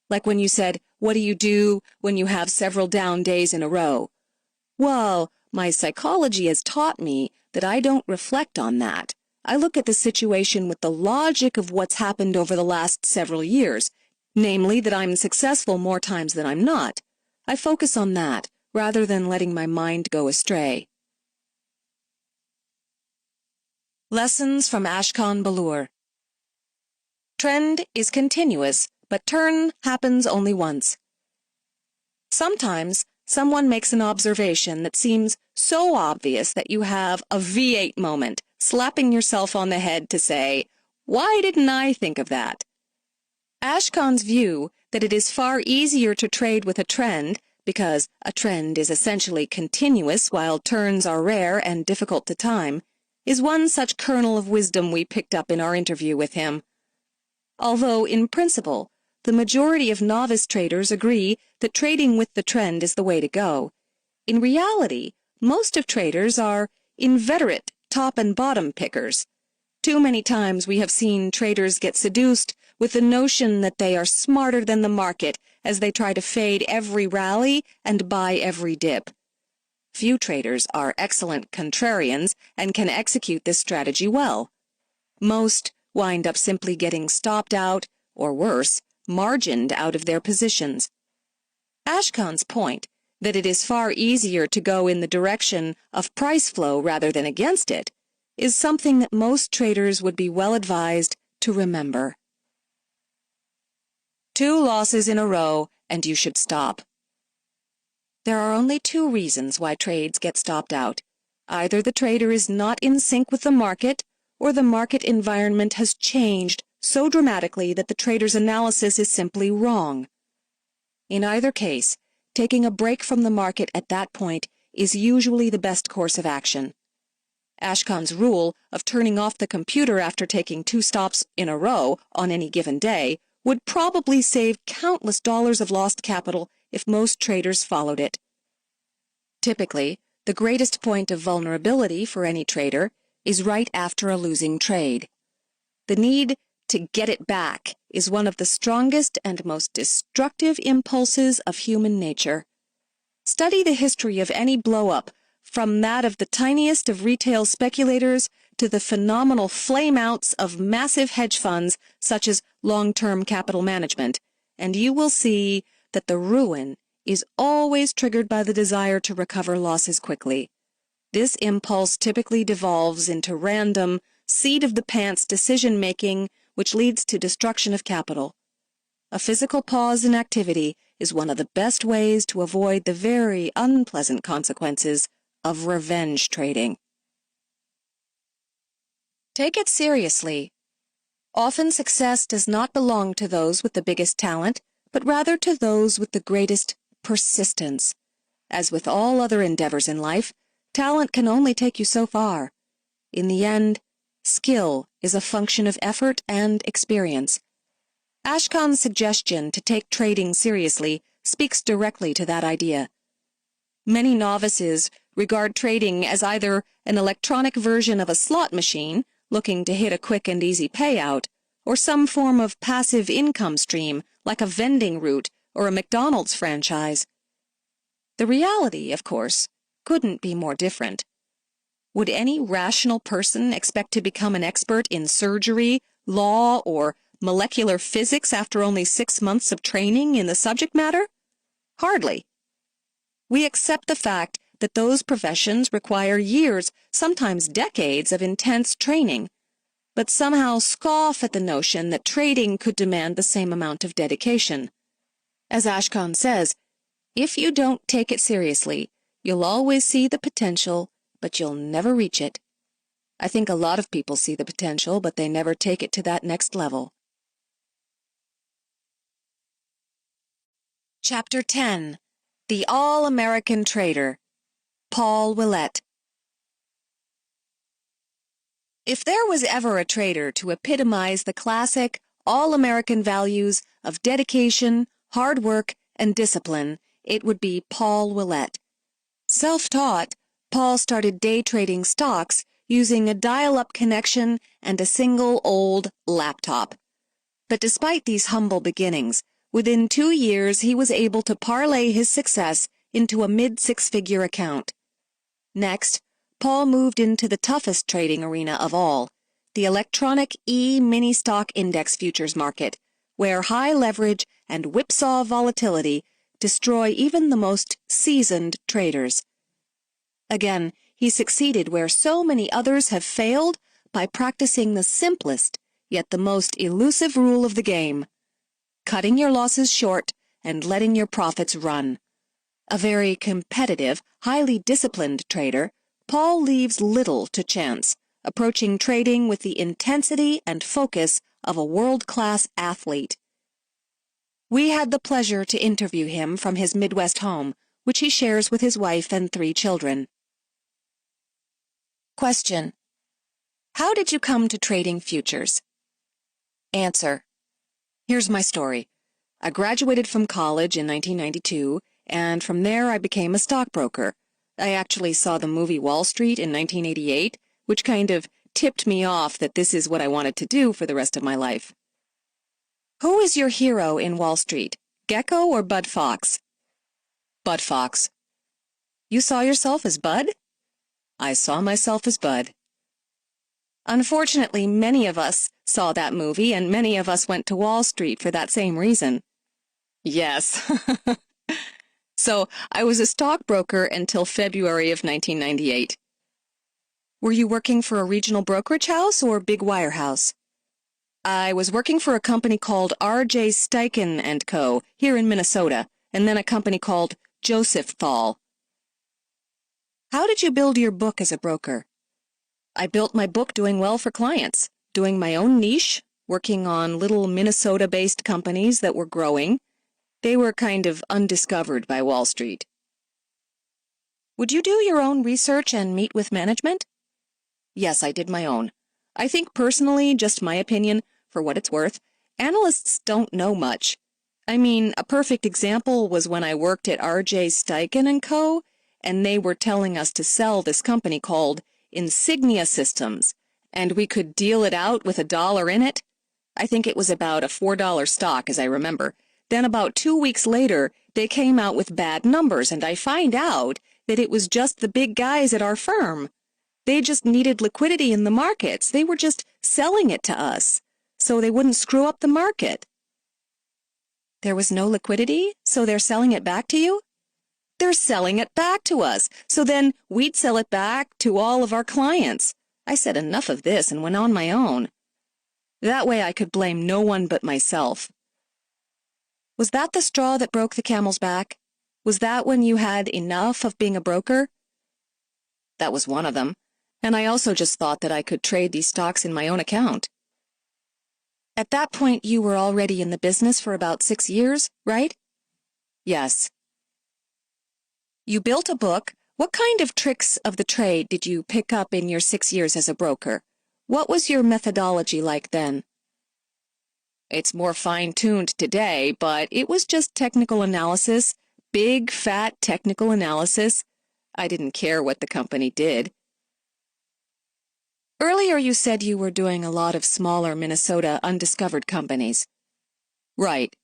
Like when you said, what do you do when you have several down days in a row? Well, my psychology has taught me that I don't reflect on that. I look at the situation with the logic of what's happened over the last several years, namely that I'm successful more times than I'm not. I focus on that rather than letting my mind go astray. Lessons from Ashkan Balur. Trend is continuous, but turn happens only once. Sometimes someone makes an observation that seems so obvious that you have a V8 moment, slapping yourself on the head to say, "Why didn't I think of that?" Ashkan's view that it is far easier to trade with a trend, because a trend is essentially continuous while turns are rare and difficult to time, is one such kernel of wisdom we picked up in our interview with him. Although, in principle, the majority of novice traders agree that trading with the trend is the way to go, in reality, most of traders are inveterate top and bottom pickers. Too many times we have seen traders get seduced with the notion that they are smarter than the market as they try to fade every rally and buy every dip. Few traders are excellent contrarians and can execute this strategy well. Most wind up simply getting stopped out, or worse, margined out of their positions. Ashkan's point that it is far easier to go in the direction of price flow rather than against it is something that most traders would be well advised to remember. 2 losses in a row, and you should stop. There are only 2 reasons why trades get stopped out. Either the trader is not in sync with the market, or the market environment has changed so dramatically that the trader's analysis is simply wrong. In either case, taking a break from the market at that point is usually the best course of action. Ashkan's rule of turning off the computer after taking 2 stops in a row on any given day would probably save countless dollars of lost capital if most traders followed it. Typically, the greatest point of vulnerability for any trader is right after a losing trade. The need to get it back is one of the strongest and most destructive impulses of human nature. Study the history of any blow-up, from that of the tiniest of retail speculators to the phenomenal flame-outs of massive hedge funds such as long-term capital management, and you will see that the ruin is always triggered by the desire to recover losses quickly. This impulse typically devolves into random, seat-of-the-pants decision-making, which leads to destruction of capital. A physical pause in activity is one of the best ways to avoid the very unpleasant consequences of revenge trading. Take it seriously. Often success does not belong to those with the biggest talent, but rather to those with the greatest persistence. As with all other endeavors in life, talent can only take you so far. In the end, skill is a function of effort and experience. Ashkan's suggestion to take trading seriously speaks directly to that idea. Many novices regard trading as either an electronic version of a slot machine looking to hit a quick and easy payout, or some form of passive income stream like a vending route or a McDonald's franchise. The reality, of course, couldn't be more different. Would any rational person expect to become an expert in surgery, law, or molecular physics after only 6 months of training in the subject matter? Hardly. We accept the fact that those professions require years, sometimes decades, of intense training, but somehow scoff at the notion that trading could demand the same amount of dedication. As Ashkan says, if you don't take it seriously, you'll always see the potential, but you'll never reach it. I think a lot of people see the potential, but they never take it to that next level. Chapter 10. The All-American Trader. Paul Willett. If there was ever a trader to epitomize the classic, all-American values of dedication, hard work, and discipline, it would be Paul Willett. Self-taught, Paul started day trading stocks using a dial-up connection and a single old laptop. But despite these humble beginnings, within 2 years he was able to parlay his success into a mid-six-figure account. Next, Paul moved into the toughest trading arena of all, the electronic E-mini stock index futures market, where high leverage and whipsaw volatility destroy even the most seasoned traders. Again, he succeeded where so many others have failed by practicing the simplest, yet the most elusive rule of the game: cutting your losses short and letting your profits run. A very competitive, highly disciplined trader, Paul leaves little to chance, approaching trading with the intensity and focus of a world-class athlete. We had the pleasure to interview him from his Midwest home, which he shares with his wife and 3 children. Question: how did you come to trading futures? Answer: here's my story. I graduated from college in 1992, and from there I became a stockbroker. I actually saw the movie Wall Street in 1988, which kind of tipped me off that this is what I wanted to do for the rest of my life. Who is your hero in Wall Street, Gecko or Bud Fox? Bud Fox. You saw yourself as Bud? I saw myself as Bud. Unfortunately, many of us saw that movie, and many of us went to Wall Street for that same reason. Yes. So, I was a stockbroker until February of 1998. Were you working for a regional brokerage house or big wirehouse? I was working for a company called R.J. Steichen & Co. here in Minnesota, and then a company called Joseph Thal. How did you build your book as a broker? I built my book doing well for clients, doing my own niche, working on little Minnesota-based companies that were growing. They were kind of undiscovered by Wall Street. Would you do your own research and meet with management? Yes, I did my own. I think personally, just my opinion, for what it's worth, analysts don't know much. I mean, a perfect example was when I worked at R.J. Steichen & Co., and they were telling us to sell this company called Insignia Systems, and we could deal it out with $1 in it. I think it was about a $4 stock, as I remember. Then about 2 weeks later, they came out with bad numbers, and I find out that it was just the big guys at our firm. They just needed liquidity in the markets. They were just selling it to us, so they wouldn't screw up the market. There was no liquidity, so they're selling it back to you? They're selling it back to us, so then we'd sell it back to all of our clients. I said enough of this and went on my own. That way I could blame no one but myself. Was that the straw that broke the camel's back? Was that when you had enough of being a broker? That was one of them, and I also just thought that I could trade these stocks in my own account. At that point, you were already in the business for about 6 years, right? Yes. You built a book. What kind of tricks of the trade did you pick up in your 6 years as a broker? What was your methodology like then? It's more fine-tuned today, but it was just technical analysis, big, fat technical analysis. I didn't care what the company did. Earlier you said you were doing a lot of smaller Minnesota undiscovered companies. Right.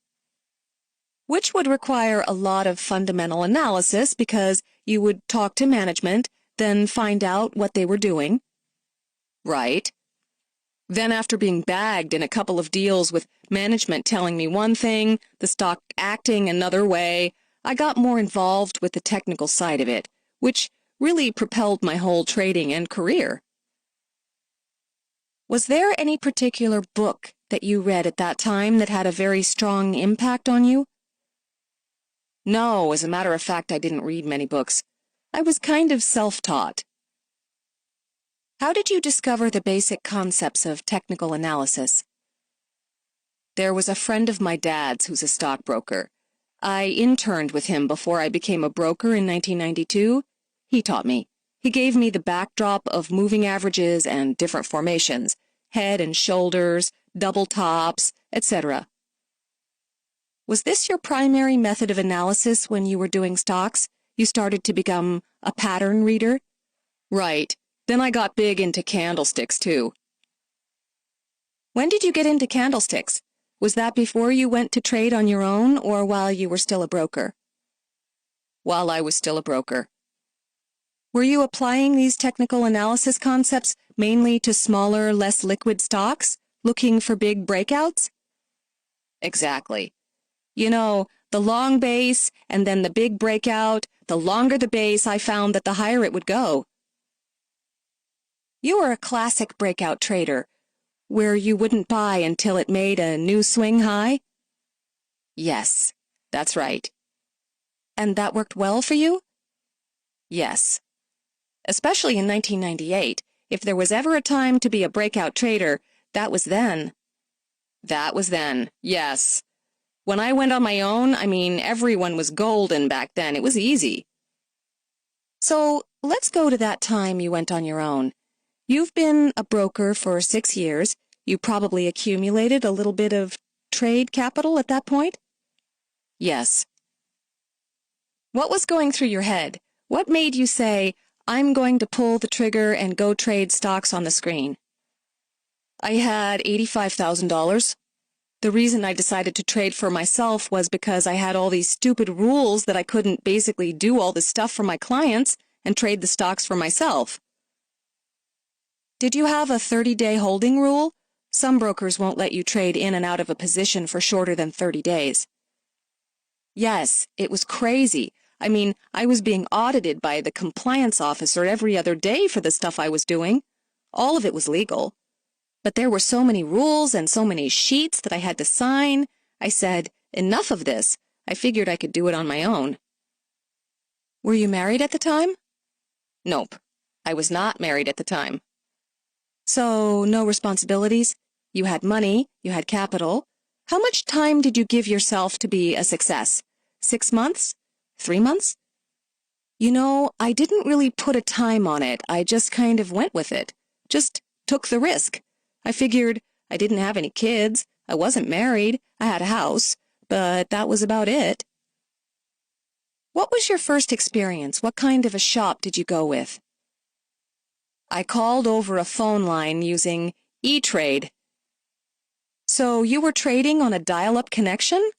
Which would require a lot of fundamental analysis because you would talk to management, then find out what they were doing. Right. Then after being bagged in a couple of deals with management telling me one thing, the stock acting another way, I got more involved with the technical side of it, which really propelled my whole trading and career. Was there any particular book that you read at that time that had a very strong impact on you? No, as a matter of fact, I didn't read many books. I was kind of self-taught. How did you discover the basic concepts of technical analysis? There was a friend of my dad's who's a stockbroker. I interned with him before I became a broker in 1992. He taught me. He gave me the backdrop of moving averages and different formations, head and shoulders, double tops, etc. Was this your primary method of analysis when you were doing stocks? You started to become a pattern reader? Right. Then I got big into candlesticks, too. When did you get into candlesticks? Was that before you went to trade on your own or while you were still a broker? While I was still a broker. Were you applying these technical analysis concepts mainly to smaller, less liquid stocks, looking for big breakouts? Exactly. You know, the long base and then the big breakout, the longer the base, I found that the higher it would go. You were a classic breakout trader, where you wouldn't buy until it made a new swing high? Yes, that's right. And that worked well for you? Yes. Especially in 1998. If there was ever a time to be a breakout trader, that was then. That was then, yes. When I went on my own, everyone was golden back then. It was easy. So, let's go to that time you went on your own. You've been a broker for 6 years. You probably accumulated a little bit of trade capital at that point? Yes. What was going through your head? What made you say, I'm going to pull the trigger and go trade stocks on the screen? I had $85,000. The reason I decided to trade for myself was because I had all these stupid rules that I couldn't basically do all this stuff for my clients and trade the stocks for myself. Did you have a 30-day holding rule? Some brokers won't let you trade in and out of a position for shorter than 30 days. Yes, it was crazy. I was being audited by the compliance officer every other day for the stuff I was doing. All of it was legal. But there were so many rules and so many sheets that I had to sign. I said, enough of this. I figured I could do it on my own. Were you married at the time? Nope. I was not married at the time. So, no responsibilities? You had money, you had capital. How much time did you give yourself to be a success? 6 months? 3 months? You know, I didn't really put a time on it. I just kind of went with it. Just took the risk. I figured I didn't have any kids. I wasn't married. I had a house. But that was about it. What was your first experience? What kind of a shop did you go with? I called over a phone line using E-Trade. So you were trading on a dial-up connection?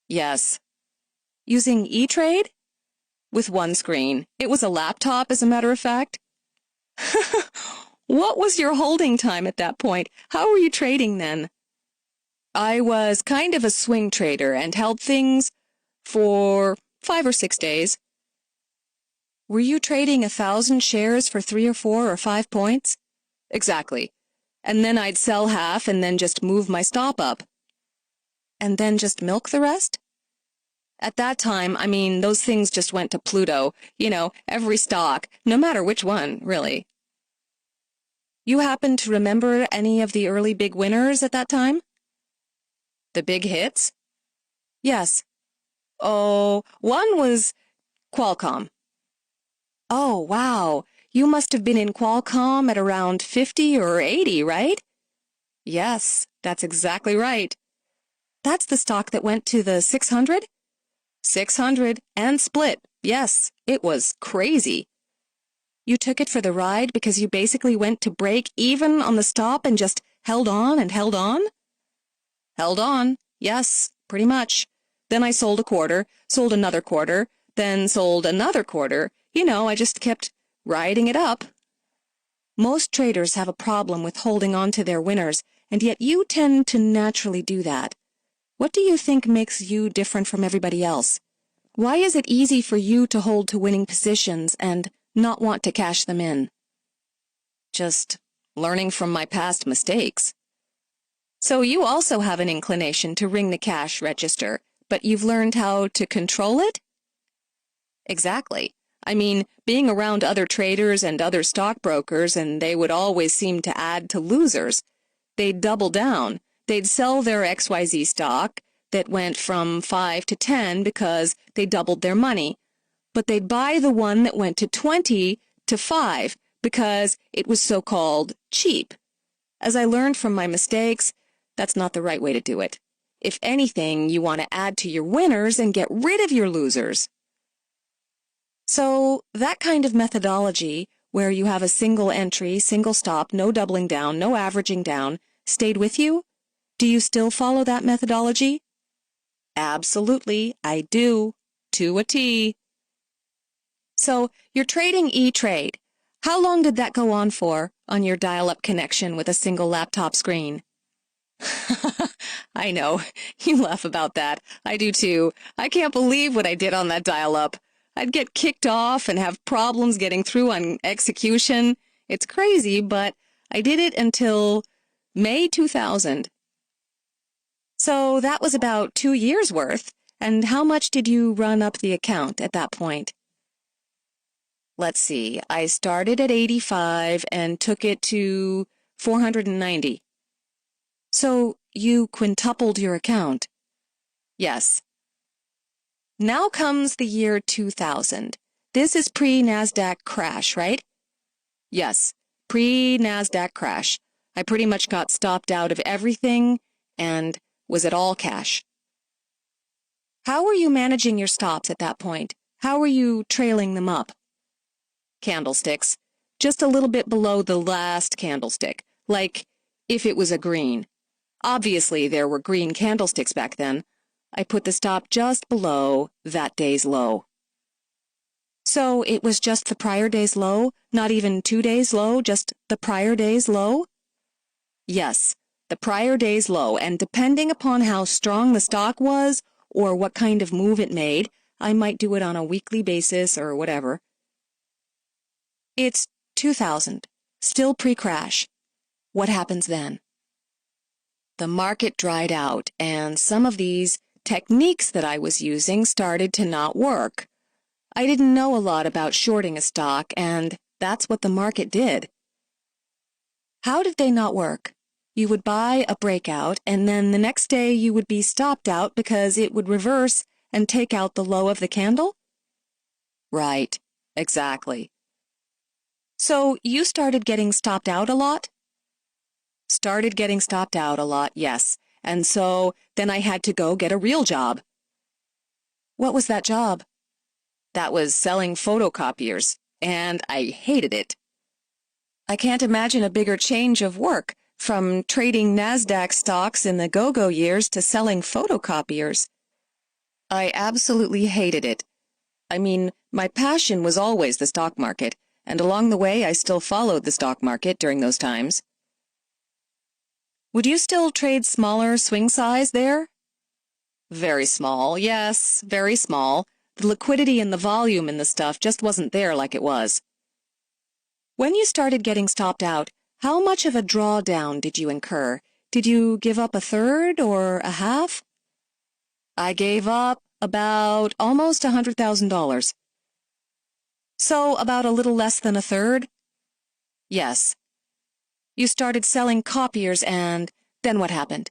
Yes. Using E-Trade? With one screen. It was a laptop, as a matter of fact. What was your holding time at that point? How were you trading then? I was kind of a swing trader and held things for 5 or 6 days. Were you trading 1,000 shares for 3 or 4 or 5 points? Exactly. And then I'd sell half and then just move my stop up. And then just milk the rest? At that time, those things just went to Pluto. You know, every stock, no matter which one, really. You happen to remember any of the early big winners at that time? The big hits? Yes. Oh, one was Qualcomm. Oh, wow. You must have been in Qualcomm at around 50 or 80, right? Yes, that's exactly right. That's the stock that went to the 600? 600 and split. Yes, it was crazy. You took it for the ride because you basically went to break even on the stop and just held on and held on? Held on, yes, pretty much. Then I sold a quarter, sold another quarter, then sold another quarter. I just kept riding it up. Most traders have a problem with holding on to their winners, and yet you tend to naturally do that. What do you think makes you different from everybody else? Why is it easy for you to hold to winning positions and not want to cash them in? Just learning from my past mistakes. So you also have an inclination to ring the cash register, but you've learned how to control it? Exactly. I mean, being around other traders and other stockbrokers, and they would always seem to add to losers. They'd double down. They'd sell their XYZ stock that went from 5 to 10 because they doubled their money. But they'd buy the one that went to 20 to 5 because it was so-called cheap. As I learned from my mistakes, that's not the right way to do it. If anything, you want to add to your winners and get rid of your losers. So that kind of methodology, where you have a single entry, single stop, no doubling down, no averaging down, stayed with you? Do you still follow that methodology? Absolutely, I do. To a T. So you're trading E-Trade. How long did that go on for on your dial-up connection with a single laptop screen? I know. You laugh about that. I do too. I can't believe what I did on that dial-up. I'd get kicked off and have problems getting through on execution. It's crazy, but I did it until May 2000. So that was about 2 years' worth. And how much did you run up the account at that point? Let's see. I started at 85 and took it to 490. So you quintupled your account? Yes. Now comes the year 2000. This is pre-NASDAQ crash, right? Yes, pre-NASDAQ crash. I pretty much got stopped out of everything and was at all cash. How were you managing your stops at that point? How were you trailing them up? Candlesticks. Just a little bit below the last candlestick, like if it was a green. Obviously, there were green candlesticks back then. I put the stop just below that day's low. So it was just the prior day's low, not even 2 days low, just the prior day's low? Yes, the prior day's low, and depending upon how strong the stock was or what kind of move it made, I might do it on a weekly basis or whatever. It's 2000, still pre-crash. What happens then? The market dried out, and some of these techniques that I was using started to not work. I didn't know a lot about shorting a stock, and that's what the market did. How did they not work? You would buy a breakout, and then the next day you would be stopped out because it would reverse and take out the low of the candle? Right, exactly. So you started getting stopped out a lot? Started getting stopped out a lot, yes. And so then I had to go get a real job. What was that job? That was selling photocopiers, and I hated it. I can't imagine a bigger change of work, from trading NASDAQ stocks in the go-go years to selling photocopiers. I absolutely hated it. I mean, my passion was always the stock market, and along the way I still followed the stock market during those times. Would you still trade smaller swing size there? Very small, yes, very small. The liquidity and the volume in the stuff just wasn't there like it was. When you started getting stopped out, how much of a drawdown did you incur? Did you give up a third or a half? I gave up about almost $100,000. So about a little less than a third? Yes. You started selling copiers, and then what happened?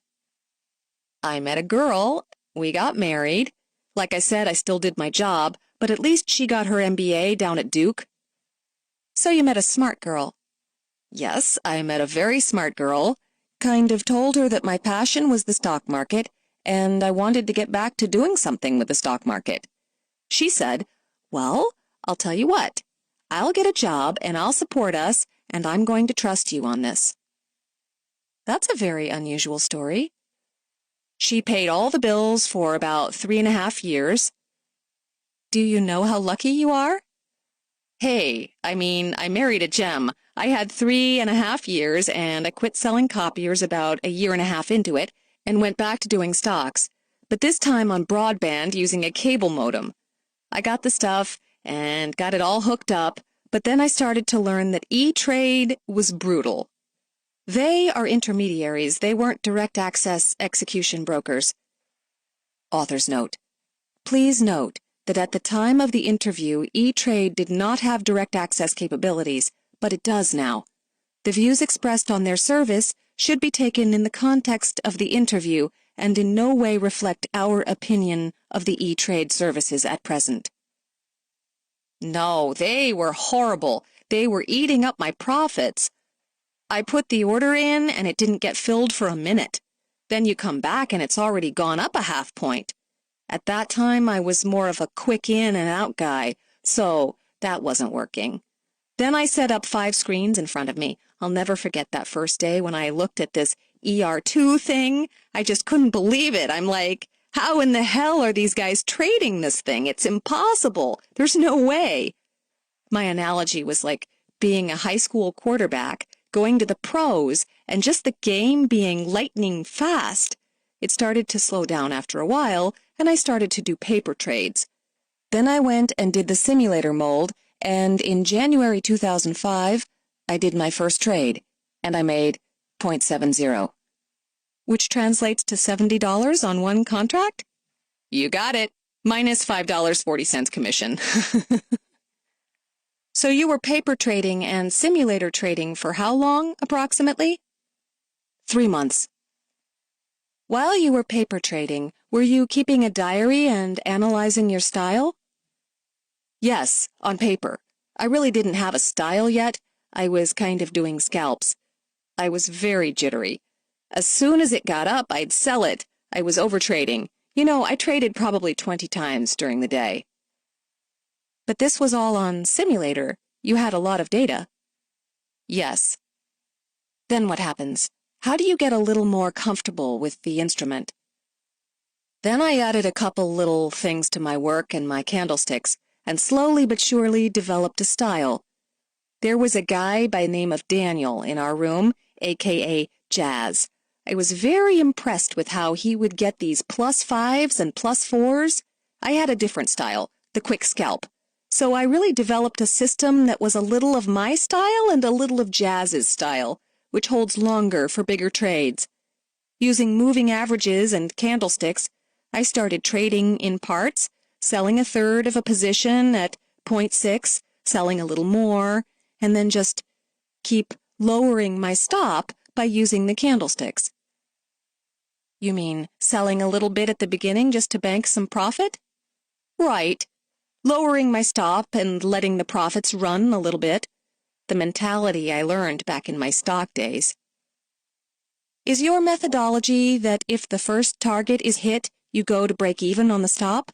I met a girl. We got married. Like I said, I still did my job, but at least she got her MBA down at Duke. So you met a smart girl. Yes, I met a very smart girl. kind of told her that my passion was the stock market, and I wanted to get back to doing something with the stock market. She said, "Well, I'll tell you what. I'll get a job and I'll support us, and I'm going to trust you on this." That's a very unusual story. She paid all the bills for about 3.5 years. Do you know how lucky you are? Hey, I married a gem. I had 3.5 years, and I quit selling copiers about a year and a half into it and went back to doing stocks, but this time on broadband using a cable modem. I got the stuff and got it all hooked up, but then I started to learn that E-Trade was brutal. They are intermediaries. They weren't direct access execution brokers. Author's note. Please note that at the time of the interview, E-Trade did not have direct access capabilities, but it does now. The views expressed on their service should be taken in the context of the interview and in no way reflect our opinion of the E-Trade services at present. No, they were horrible. They were eating up my profits. I put the order in and it didn't get filled for a minute. Then you come back and it's already gone up a half point. At that time, I was more of a quick in and out guy, so that wasn't working. Then I set up 5 screens in front of me. I'll never forget that first day when I looked at this ER2 thing. I just couldn't believe it. I'm like, how in the hell are these guys trading this thing? It's impossible. There's no way. My analogy was like being a high school quarterback, going to the pros, and just the game being lightning fast. It started to slow down after a while, and I started to do paper trades. Then I went and did the simulator mold, and in January 2005, I did my first trade, and I made 0.70, which translates to $70 on one contract? You got it, minus $5.40 commission. So you were paper trading and simulator trading for how long, approximately? 3 months. While you were paper trading, were you keeping a diary and analyzing your style? Yes, on paper. I really didn't have a style yet. I was kind of doing scalps. I was very jittery. As soon as it got up, I'd sell it. I was overtrading. You know, I traded probably 20 times during the day. But this was all on simulator. You had a lot of data. Yes. Then what happens? How do you get a little more comfortable with the instrument? Then I added a couple little things to my work and my candlesticks, and slowly but surely developed a style. There was a guy by the name of Daniel in our room, aka Jazz. I was very impressed with how he would get these +5s and +4s. I had a different style, the quick scalp. So I really developed a system that was a little of my style and a little of Jazz's style, which holds longer for bigger trades. Using moving averages and candlesticks, I started trading in parts, selling 1/3 of a position at 0.6, selling a little more, and then just keep lowering my stop by using the candlesticks. You mean selling a little bit at the beginning just to bank some profit? Right. Lowering my stop and letting the profits run a little bit. The mentality I learned back in my stock days. Is your methodology that if the first target is hit, you go to break even on the stop?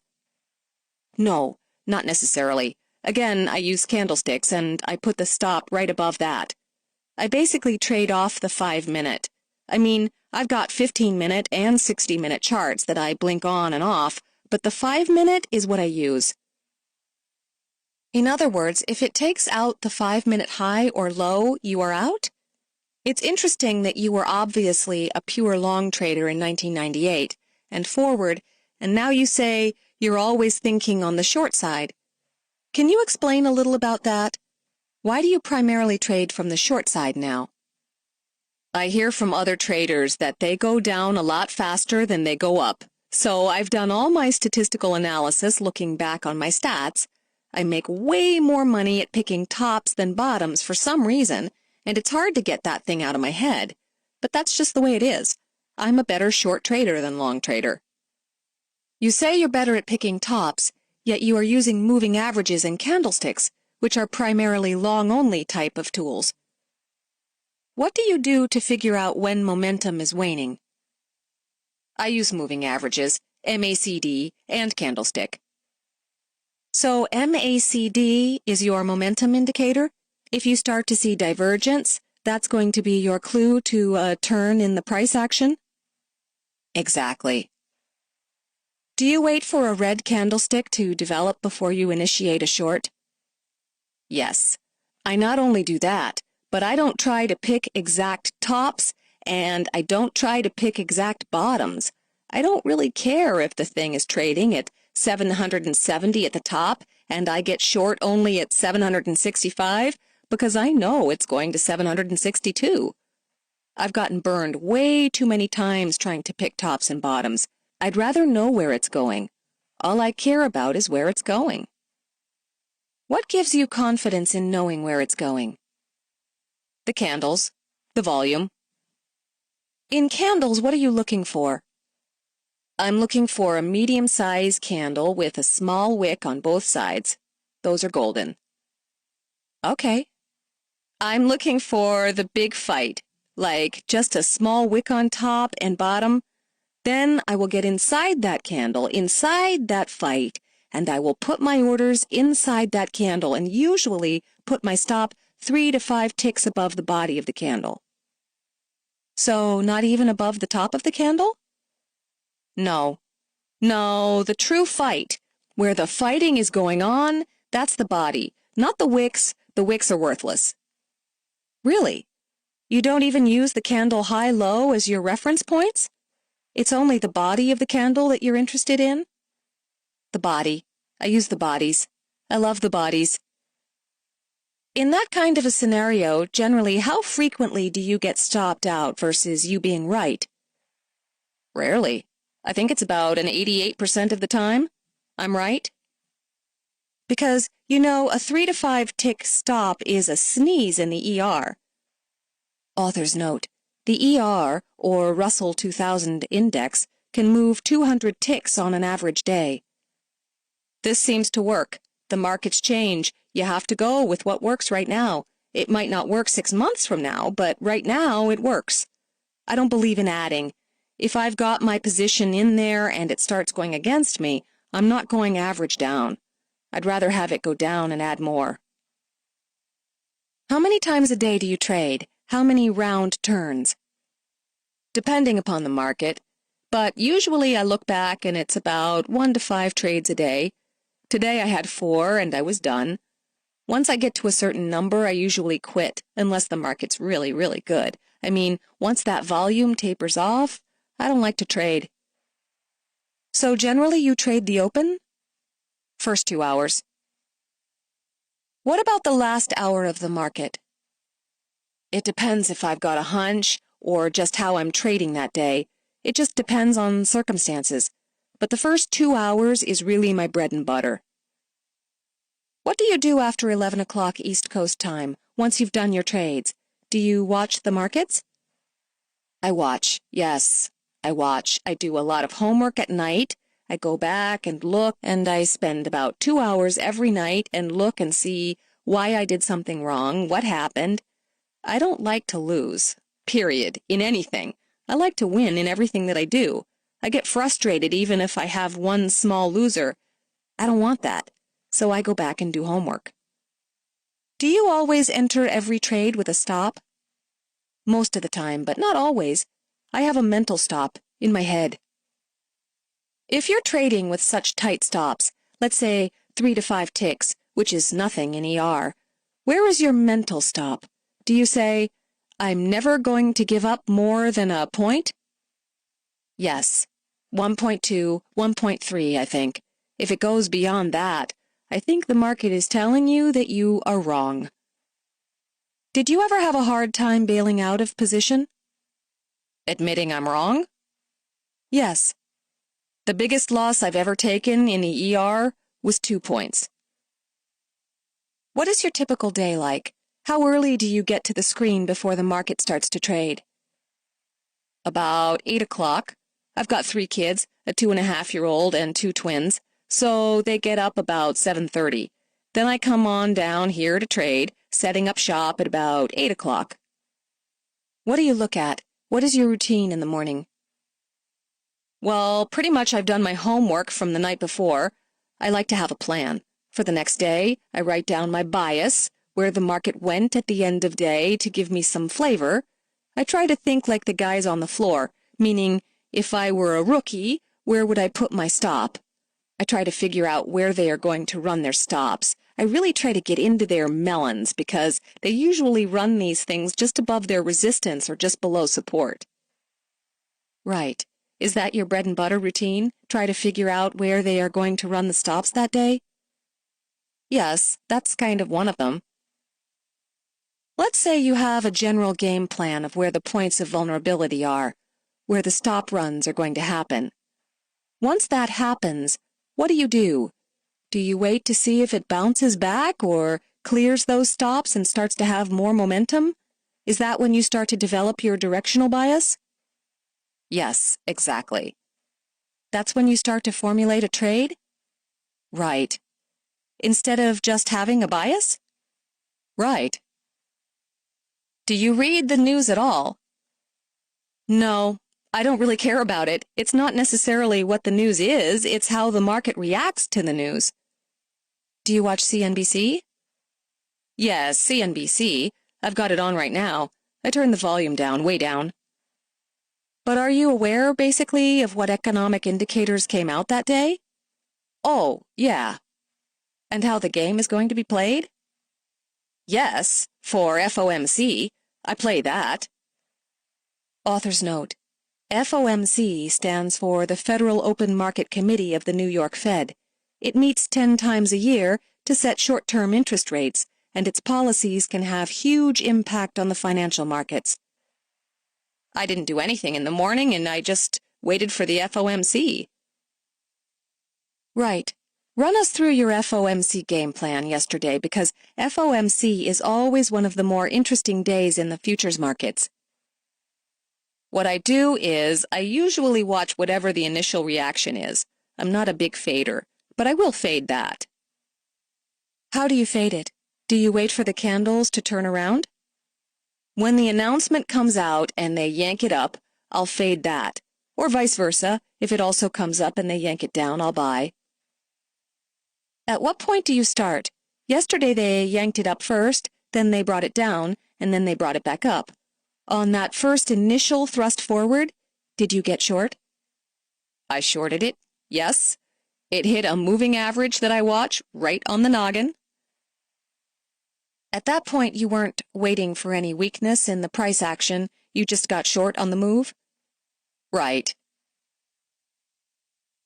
No, not necessarily. Again, I use candlesticks and I put the stop right above that. I basically trade off the 5-minute. I've got 15-minute and 60-minute charts that I blink on and off, but the 5-minute is what I use. In other words, if it takes out the 5-minute high or low, you are out? It's interesting that you were obviously a pure long trader in 1998 and forward, and now you say you're always thinking on the short side. Can you explain a little about that? Why do you primarily trade from the short side now? I hear from other traders that they go down a lot faster than they go up. So I've done all my statistical analysis looking back on my stats. I make way more money at picking tops than bottoms for some reason, and it's hard to get that thing out of my head. But that's just the way it is. I'm a better short trader than long trader. You say you're better at picking tops, yet you are using moving averages and candlesticks, which are primarily long-only type of tools. What do you do to figure out when momentum is waning? I use moving averages, MACD, and candlestick. So MACD is your momentum indicator. If you start to see divergence, that's going to be your clue to a turn in the price action? Exactly. Do you wait for a red candlestick to develop before you initiate a short? Yes. I not only do that, but I don't try to pick exact tops, and I don't try to pick exact bottoms. I don't really care if the thing is trading at 770 at the top and I get short only at 765 because I know it's going to 762. I've gotten burned way too many times trying to pick tops and bottoms. I'd rather know where it's going. All I care about is where it's going. What gives you confidence in knowing where it's going? The candles, the volume. In candles, what are you looking for? I'm looking for a medium-sized candle with a small wick on both sides. Those are golden. Okay. I'm looking for the big fight, like just a small wick on top and bottom. Then I will get inside that candle, inside that fight, and I will put my orders inside that candle and usually put my stop 3 to 5 ticks above the body of the candle. So not even above the top of the candle? No. No, the true fight, where the fighting is going on, that's the body, not the wicks. The wicks are worthless. Really? You don't even use the candle high-low as your reference points? It's only the body of the candle that you're interested in? The body. I use the bodies. I love the bodies. In that kind of a scenario, generally, how frequently do you get stopped out versus you being right? Rarely. I think it's about an 88% of the time. I'm right? Because, you know, a 3 to 5 tick stop is a sneeze in the ER. Author's note. The ER, or Russell 2000 Index, can move 200 ticks on an average day. This seems to work. The markets change. You have to go with what works right now. It might not work 6 months from now, but right now it works. I don't believe in adding. If I've got my position in there and it starts going against me, I'm not going average down. I'd rather have it go down and add more. How many times a day do you trade? How many round turns? Depending upon the market, but usually I look back and it's about 1 to 5 trades a day. Today I had 4 and I was done. Once I get to a certain number, I usually quit, unless the market's really, really good. I mean, once that volume tapers off, I don't like to trade. So generally you trade the open? First 2 hours. What about the last hour of the market? It depends if I've got a hunch or just how I'm trading that day. It just depends on circumstances. But the first 2 hours is really my bread and butter. What do you do after 11 o'clock East Coast time, once you've done your trades? Do you watch the markets? I watch, yes. I watch. I do a lot of homework at night. I go back and look, and I spend about 2 hours every night and look and see why I did something wrong, what happened. I don't like to lose, period, in anything. I like to win in everything that I do. I get frustrated even if I have one small loser. I don't want that, so I go back and do homework. Do you always enter every trade with a stop? Most of the time, but not always. I have a mental stop in my head. If you're trading with such tight stops, let's say 3 to 5 ticks, which is nothing in ER, where is your mental stop? Do you say, I'm never going to give up more than a point? Yes, 1.2, 1.3, I think. If it goes beyond that, I think the market is telling you that you are wrong. Did you ever have a hard time bailing out of position? Admitting I'm wrong? Yes. The biggest loss I've ever taken in the ER was 2 points. What is your typical day like? How early do you get to the screen before the market starts to trade? About 8 o'clock. I've got 3 kids, a 2.5-year-old and 2 twins, so they get up about 7:30. Then I come on down here to trade, setting up shop at about 8 o'clock. What do you look at? What is your routine in the morning? Well, pretty much I've done my homework from the night before. I like to have a plan. For the next day, I write down my bias, where the market went at the end of day to give me some flavor. I try to think like the guys on the floor, meaning if I were a rookie, where would I put my stop? I try to figure out where they are going to run their stops. I really try to get into their melons because they usually run these things just above their resistance or just below support. Right. Is that your bread and butter routine? Try to figure out where they are going to run the stops that day? Yes, that's kind of one of them. Let's say you have a general game plan of where the points of vulnerability are, where the stop runs are going to happen. Once that happens, what do you do? Do you wait to see if it bounces back or clears those stops and starts to have more momentum? Is that when you start to develop your directional bias? Yes, exactly. That's when you start to formulate a trade? Right. Instead of just having a bias? Right. Do you read the news at all? No, I don't really care about it. It's not necessarily what the news is, it's how the market reacts to the news. Do you watch CNBC? Yes, CNBC. I've got it on right now. I turned the volume down, way down. But are you aware, basically, of what economic indicators came out that day? Oh, yeah. And how the game is going to be played? Yes, for FOMC. I play that. Author's note. FOMC stands for the Federal Open Market Committee of the New York Fed. It meets 10 times a year to set short-term interest rates, and its policies can have huge impact on the financial markets. I didn't do anything in the morning, and I just waited for the FOMC. Right. Run us through your FOMC game plan yesterday, because FOMC is always one of the more interesting days in the futures markets. What I do is, I usually watch whatever the initial reaction is. I'm not a big fader, but I will fade that. How do you fade it? Do you wait for the candles to turn around? When the announcement comes out and they yank it up, I'll fade that. Or vice versa, if it also comes up and they yank it down, I'll buy. At what point do you start? Yesterday they yanked it up first, then they brought it down, and then they brought it back up. On that first initial thrust forward, did you get short? I shorted it, yes. It hit a moving average that I watch right on the noggin. At that point, you weren't waiting for any weakness in the price action. You just got short on the move? Right.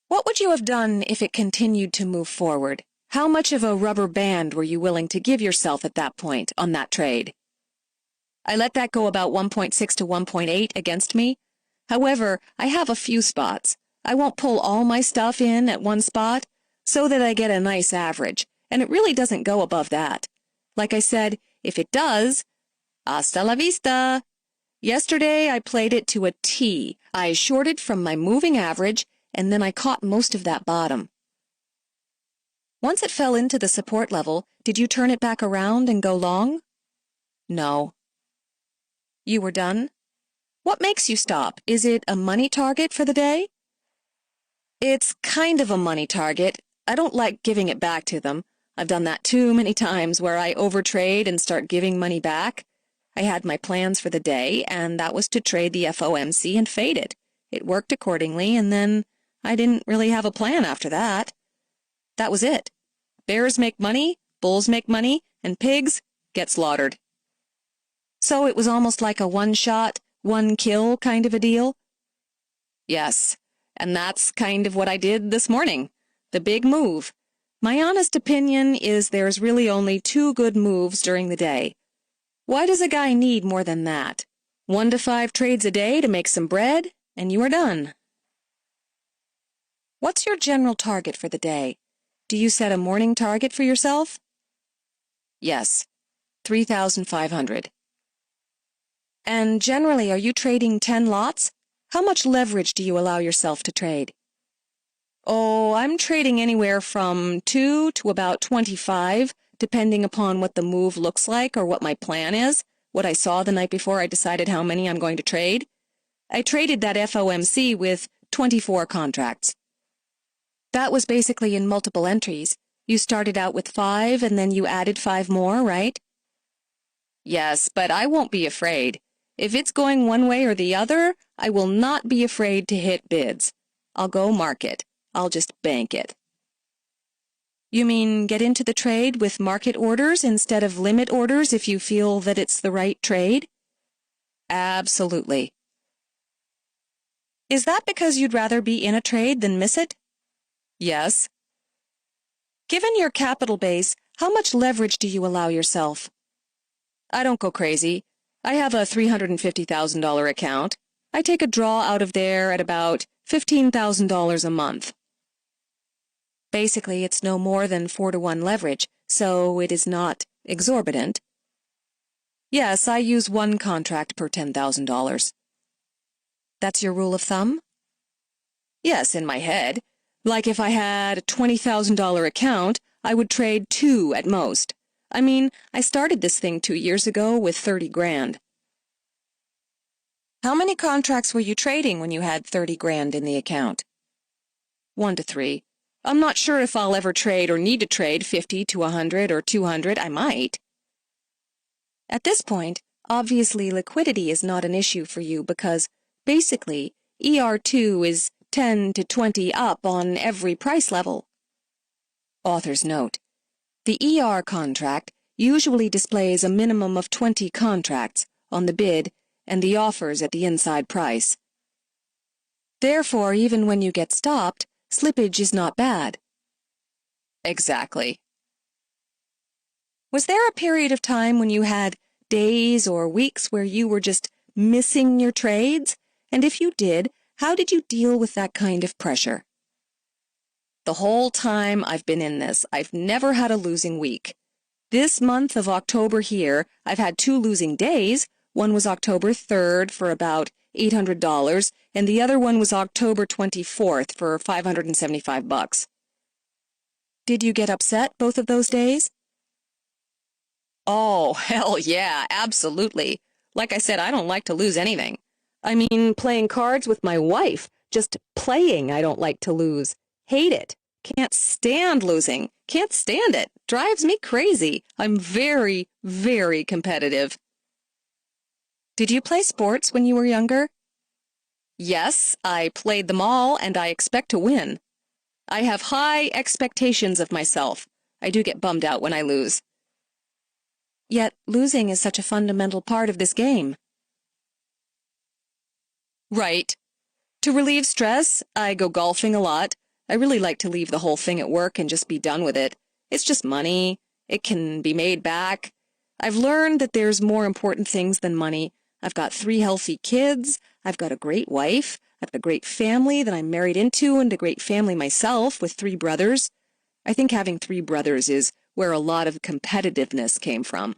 What would you have done if it continued to move forward? How much of a rubber band were you willing to give yourself at that point on that trade? I let that go about 1.6 to 1.8 against me. However, I have a few spots. I won't pull all my stuff in at one spot so that I get a nice average, and it really doesn't go above that. Like I said, if it does, hasta la vista. Yesterday, I played it to a T. I shorted from my moving average, and then I caught most of that bottom. Once it fell into the support level, did you turn it back around and go long? No. You were done? What makes you stop? Is it a money target for the day? It's kind of a money target. I don't like giving it back to them. I've done that too many times where I overtrade and start giving money back. I had my plans for the day, and that was to trade the FOMC and fade it. It worked accordingly, and then I didn't really have a plan after that. That was it. Bears make money, bulls make money, and pigs get slaughtered. So it was almost like a one-shot, one-kill kind of a deal? Yes, and that's kind of what I did this morning. The big move. My honest opinion is there's really only 2 good moves during the day. Why does a guy need more than that? 1 to 5 trades a day to make some bread, and you are done. What's your general target for the day? Do you set a morning target for yourself? Yes, 3,500. And generally, are you trading 10 lots? How much leverage do you allow yourself to trade? Oh, I'm trading anywhere from 2 to about 25, depending upon what the move looks like or what my plan is. what I saw the night before I decided how many I'm going to trade? I traded that FOMC with 24 contracts. That was basically in multiple entries. You started out with 5 and then you added 5 more, right? Yes, but I won't be afraid. If it's going one way or the other, I will not be afraid to hit bids. I'll go market. I'll just bank it. You mean get into the trade with market orders instead of limit orders if you feel that it's the right trade? Absolutely. Is that because you'd rather be in a trade than miss it? Yes. Given your capital base, how much leverage do you allow yourself? I don't go crazy. I have a $350,000 account. I take a draw out of there at about $15,000 a month. Basically, it's no more than 4-to-1 leverage, so it is not exorbitant. Yes, I use 1 contract per $10,000. That's your rule of thumb? Yes, in my head. Like if I had a $20,000 account, I would trade 2 at most. I mean, I started this thing 2 years ago with 30 grand. How many contracts were you trading when you had 30 grand in the account? 1 to 3. I'm not sure if I'll ever trade or need to trade 50 to 100 or 200. I might. At this point, obviously liquidity is not an issue for you because, basically, ER2 is 10 to 20 up on every price level. Author's note. The ER contract usually displays a minimum of 20 contracts on the bid and the offers at the inside price. Therefore, even when you get stopped, slippage is not bad. Exactly. Was there a period of time when you had days or weeks where you were just missing your trades? And if you did, how did you deal with that kind of pressure? The whole time I've been in this, I've never had a losing week. This month of October here, I've had 2 losing days. One was October 3rd for about $800, and the other one was October 24th for $575. Did you get upset both of those days? Oh, hell yeah, absolutely. Like I said, I don't like to lose anything. I mean, playing cards with my wife. Just playing, I don't like to lose. Hate it. Can't stand losing. Can't stand it. Drives me crazy. I'm very, very competitive. Did you play sports when you were younger? Yes, I played them all, and I expect to win. I have high expectations of myself. I do get bummed out when I lose. Yet, losing is such a fundamental part of this game. Right. To relieve stress, I go golfing a lot. I really like to leave the whole thing at work and just be done with it. It's just money. It can be made back. I've learned that there's more important things than money. I've got 3 healthy kids. I've got a great wife. I've got a great family that I'm married into and a great family myself with 3 brothers. I think having 3 brothers is where a lot of competitiveness came from.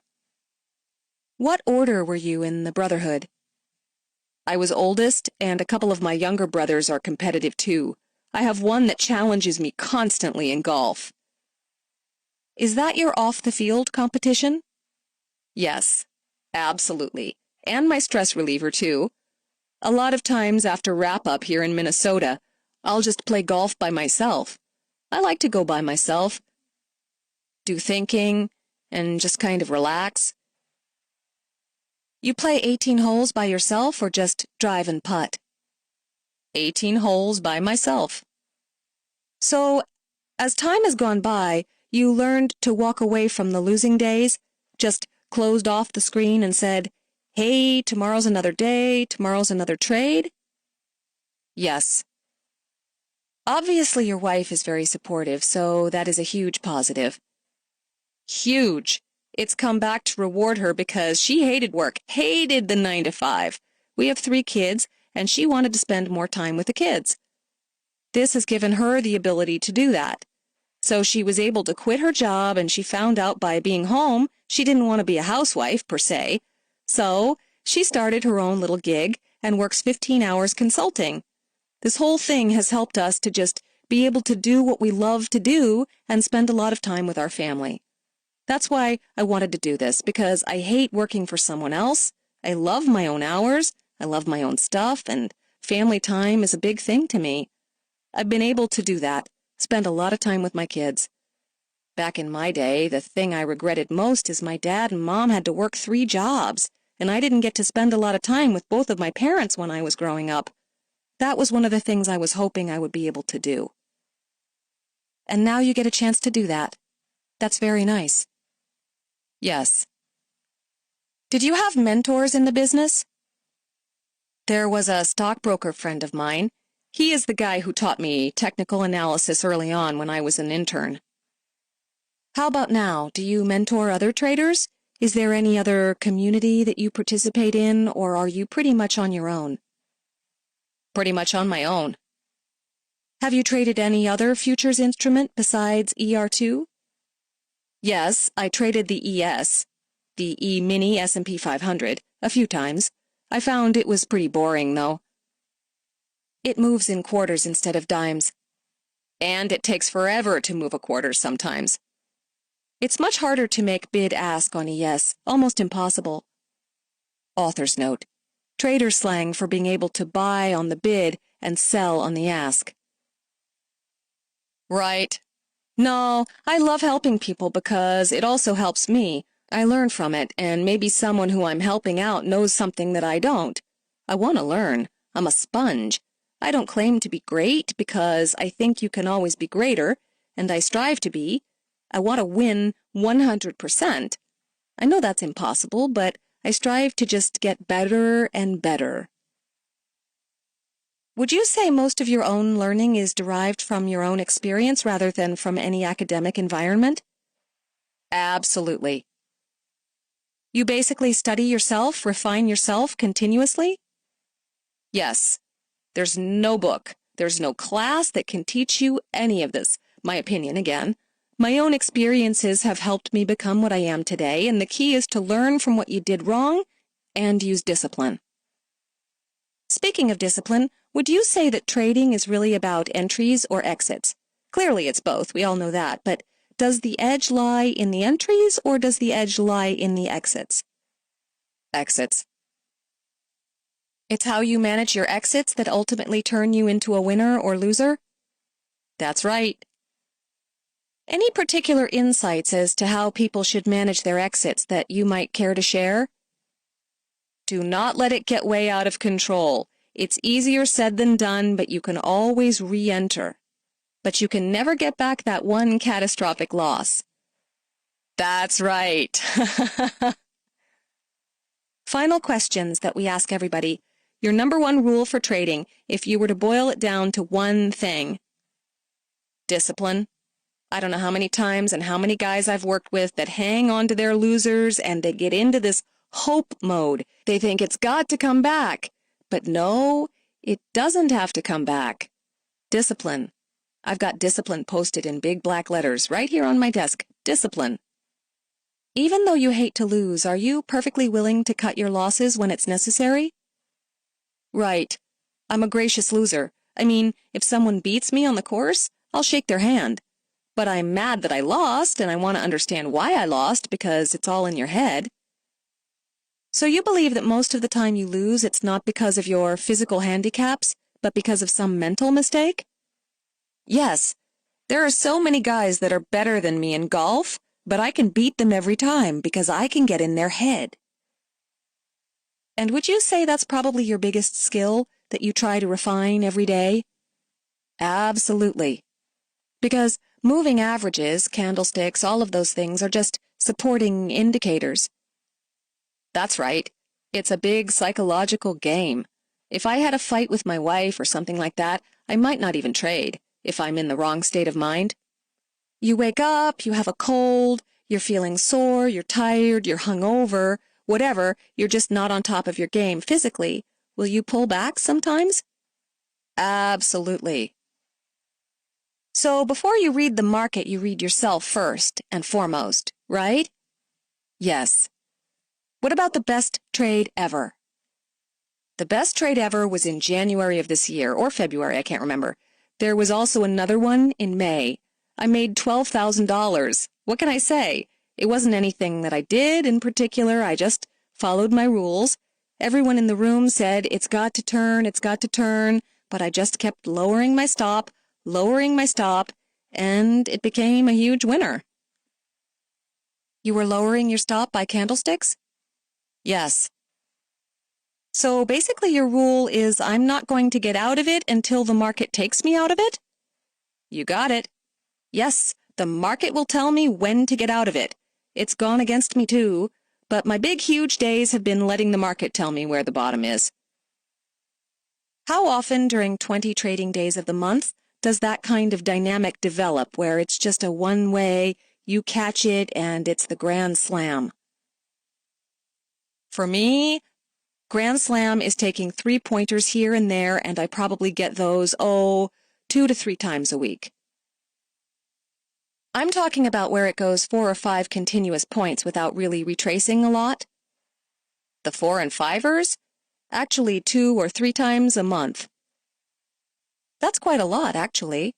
What order were you in the brotherhood? I was oldest, and a couple of my younger brothers are competitive too. I have one that challenges me constantly in golf. Is that your off-the-field competition? Yes, absolutely. And my stress reliever, too. A lot of times after wrap-up here in Minnesota, I'll just play golf by myself. I like to go by myself, do thinking, and just kind of relax. You play 18 holes by yourself or just drive and putt? 18 holes by myself. So, as time has gone by, you learned to walk away from the losing days, just closed off the screen and said, "Hey, tomorrow's another day, tomorrow's another trade?" Yes. Obviously, your wife is very supportive, so that is a huge positive. Huge. It's come back to reward her because she hated work, hated the 9 to 5. We have 3 kids, and she wanted to spend more time with the kids. This has given her the ability to do that. So she was able to quit her job, and she found out by being home she didn't want to be a housewife, per se. So she started her own little gig and works 15 hours consulting. This whole thing has helped us to just be able to do what we love to do and spend a lot of time with our family. That's why I wanted to do this, because I hate working for someone else. I love my own hours, I love my own stuff, and family time is a big thing to me. I've been able to do that, spend a lot of time with my kids. Back in my day, the thing I regretted most is my dad and mom had to work 3 jobs, and I didn't get to spend a lot of time with both of my parents when I was growing up. That was one of the things I was hoping I would be able to do. And now you get a chance to do that. That's very nice. Yes. Did you have mentors in the business? There was a stockbroker friend of mine. He is the guy who taught me technical analysis early on when I was an intern. How about now? Do you mentor other traders? Is there any other community that you participate in, or are you pretty much on your own? Pretty much on my own. Have you traded any other futures instrument besides ER2? Yes, I traded the ES, the E-mini S&P 500, a few times. I found it was pretty boring, though. It moves in quarters instead of dimes. And it takes forever to move a quarter sometimes. It's much harder to make bid-ask on ES, almost impossible. Author's note: trader slang for being able to buy on the bid and sell on the ask. Right. No, I love helping people because it also helps me. I learn from it, and maybe someone who I'm helping out knows something that I don't. I want to learn. I'm a sponge. I don't claim to be great because I think you can always be greater, and I strive to be. I want to win 100%. I know that's impossible, but I strive to just get better and better. Would you say most of your own learning is derived from your own experience rather than from any academic environment? Absolutely. You basically study yourself, refine yourself continuously? Yes. There's no book, there's no class that can teach you any of this. My opinion again. My own experiences have helped me become what I am today, and the key is to learn from what you did wrong and use discipline. Speaking of discipline, would you say that trading is really about entries or exits? Clearly it's both, we all know that, but does the edge lie in the entries or does the edge lie in the exits? Exits. It's how you manage your exits that ultimately turn you into a winner or loser? That's right. Any particular insights as to how people should manage their exits that you might care to share? Do not let it get way out of control. It's easier said than done, but you can always re-enter. But you can never get back that one catastrophic loss. That's right. Final questions that we ask everybody. Your number 1 rule for trading, if you were to boil it down to one thing. Discipline. I don't know how many times and how many guys I've worked with that hang on to their losers and they get into this hope mode. They think it's got to come back. But no, it doesn't have to come back. Discipline. I've got discipline posted in big black letters right here on my desk. Discipline. Even though you hate to lose, are you perfectly willing to cut your losses when it's necessary? Right. I'm a gracious loser. I mean, if someone beats me on the course, I'll shake their hand. But I'm mad that I lost, and I want to understand why I lost because it's all in your head. So you believe that most of the time you lose, it's not because of your physical handicaps, but because of some mental mistake? Yes. There are so many guys that are better than me in golf, but I can beat them every time because I can get in their head. And would you say that's probably your biggest skill that you try to refine every day? Absolutely. Because moving averages, candlesticks, all of those things are just supporting indicators. That's right. It's a big psychological game. If I had a fight with my wife or something like that, I might not even trade if I'm in the wrong state of mind. You wake up, you have a cold, you're feeling sore, you're tired, you're hungover, whatever, you're just not on top of your game physically. Will you pull back sometimes? Absolutely. So before you read the market, you read yourself first and foremost, right? Yes. What about the best trade ever? The best trade ever was in January of this year, or February, I can't remember. There was also another one in May. I made $12,000. What can I say? It wasn't anything that I did in particular. I just followed my rules. Everyone in the room said, it's got to turn, but I just kept lowering my stop, and it became a huge winner. You were lowering your stop by candlesticks? Yes. So basically your rule is I'm not going to get out of it until the market takes me out of it? You got it. Yes, the market will tell me when to get out of it. It's gone against me too, but my big, huge days have been letting the market tell me where the bottom is. How often during 20 trading days of the month does that kind of dynamic develop where it's just a one-way, you catch it, and it's the grand slam? For me, grand slam is taking 3-pointers here and there, and I probably get those, 2 to 3 times a week. I'm talking about where it goes 4 or 5 continuous points without really retracing a lot. The 4 and 5ers? Actually 2 or 3 times a month. That's quite a lot, actually.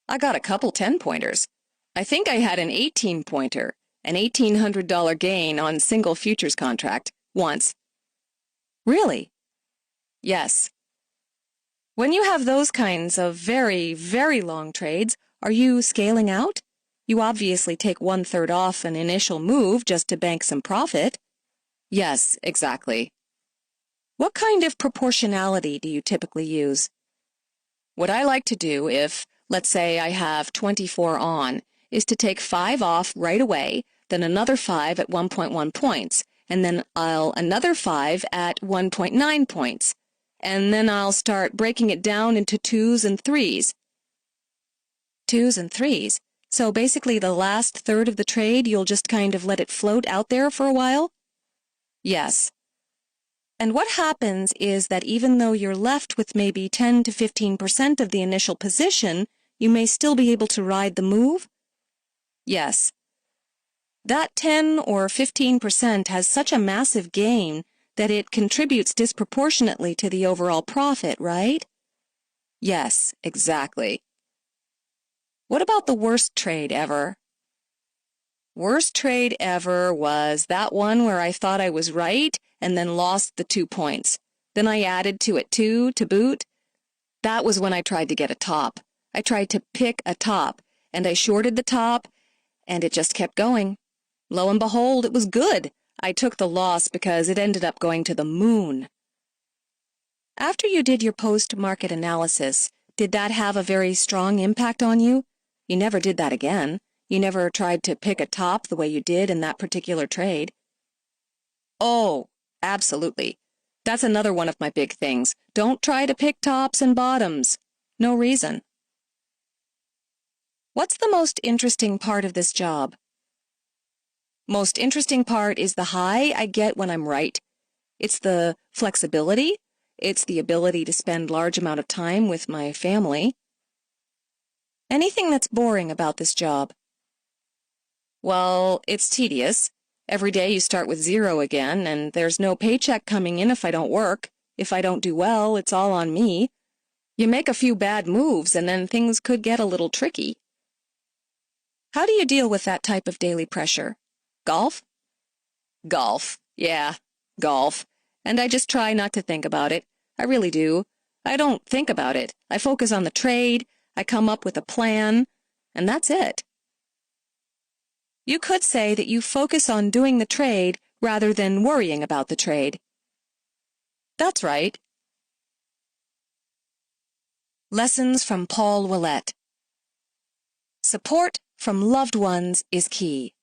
I got a couple 10-pointers. I think I had an 18-pointer, an $1,800 gain on single futures contract, once. Really? Yes. When you have those kinds of very, very long trades, are you scaling out? You obviously take 1/3 off an initial move just to bank some profit. Yes, exactly. What kind of proportionality do you typically use? What I like to do if, let's say I have 24 on, is to take 5 off right away, then another 5 at 1.1 points, and then another 5 at 1.9 points, and then I'll start breaking it down into 2s and 3s. 2s and 3s. So basically the last third of the trade, you'll just kind of let it float out there for a while? Yes. And what happens is that even though you're left with maybe 10 to 15% of the initial position, you may still be able to ride the move? Yes. That 10 or 15% has such a massive gain that it contributes disproportionately to the overall profit, right? Yes, exactly. What about the worst trade ever? Worst trade ever was that one where I thought I was right and then lost the 2 points. Then I added to it 2 to boot. That was when I tried to get a top. I tried to pick a top, and I shorted the top, and it just kept going. Lo and behold, it was good. I took the loss because it ended up going to the moon. After you did your post-market analysis, did that have a very strong impact on you? You never did that again. You never tried to pick a top the way you did in that particular trade. Oh, absolutely. That's another one of my big things. Don't try to pick tops and bottoms. No reason. What's the most interesting part of this job? Most interesting part is the high I get when I'm right. It's the flexibility. It's the ability to spend large amount of time with my family. Anything that's boring about this job? Well, it's tedious. Every day you start with 0 again, and there's no paycheck coming in if I don't work. If I don't do well, it's all on me. You make a few bad moves, and then things could get a little tricky. How do you deal with that type of daily pressure? Golf? Golf. Yeah, golf. And I just try not to think about it. I really do. I don't think about it. I focus on the trade, I come up with a plan, and that's it. You could say that you focus on doing the trade rather than worrying about the trade. That's right. Lessons from Paul Willett. Support from loved ones is key.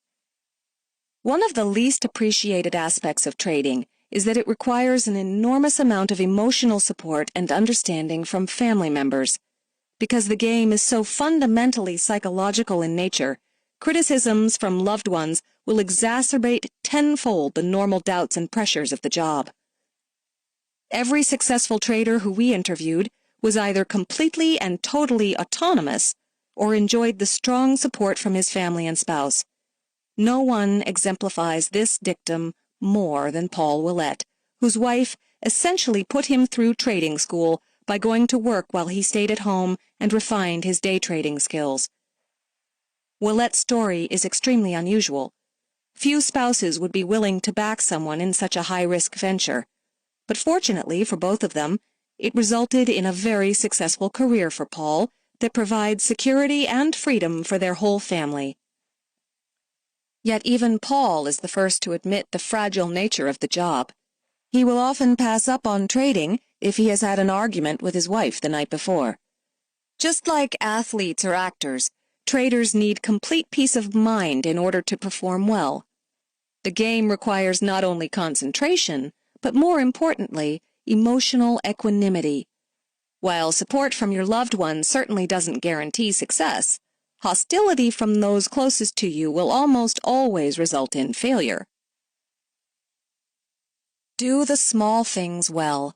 One of the least appreciated aspects of trading is that it requires an enormous amount of emotional support and understanding from family members. Because the game is so fundamentally psychological in nature, criticisms from loved ones will exacerbate tenfold the normal doubts and pressures of the job. Every successful trader who we interviewed was either completely and totally autonomous or enjoyed the strong support from his family and spouse. No one exemplifies this dictum more than Paul Willett, whose wife essentially put him through trading school by going to work while he stayed at home and refined his day trading skills. Willette's story is extremely unusual. Few spouses would be willing to back someone in such a high-risk venture, but fortunately for both of them, it resulted in a very successful career for Paul that provides security and freedom for their whole family. Yet even Paul is the first to admit the fragile nature of the job. He will often pass up on trading if he has had an argument with his wife the night before. Just like athletes or actors, traders need complete peace of mind in order to perform well. The game requires not only concentration, but more importantly, emotional equanimity. While support from your loved ones certainly doesn't guarantee success, hostility from those closest to you will almost always result in failure. Do the small things well.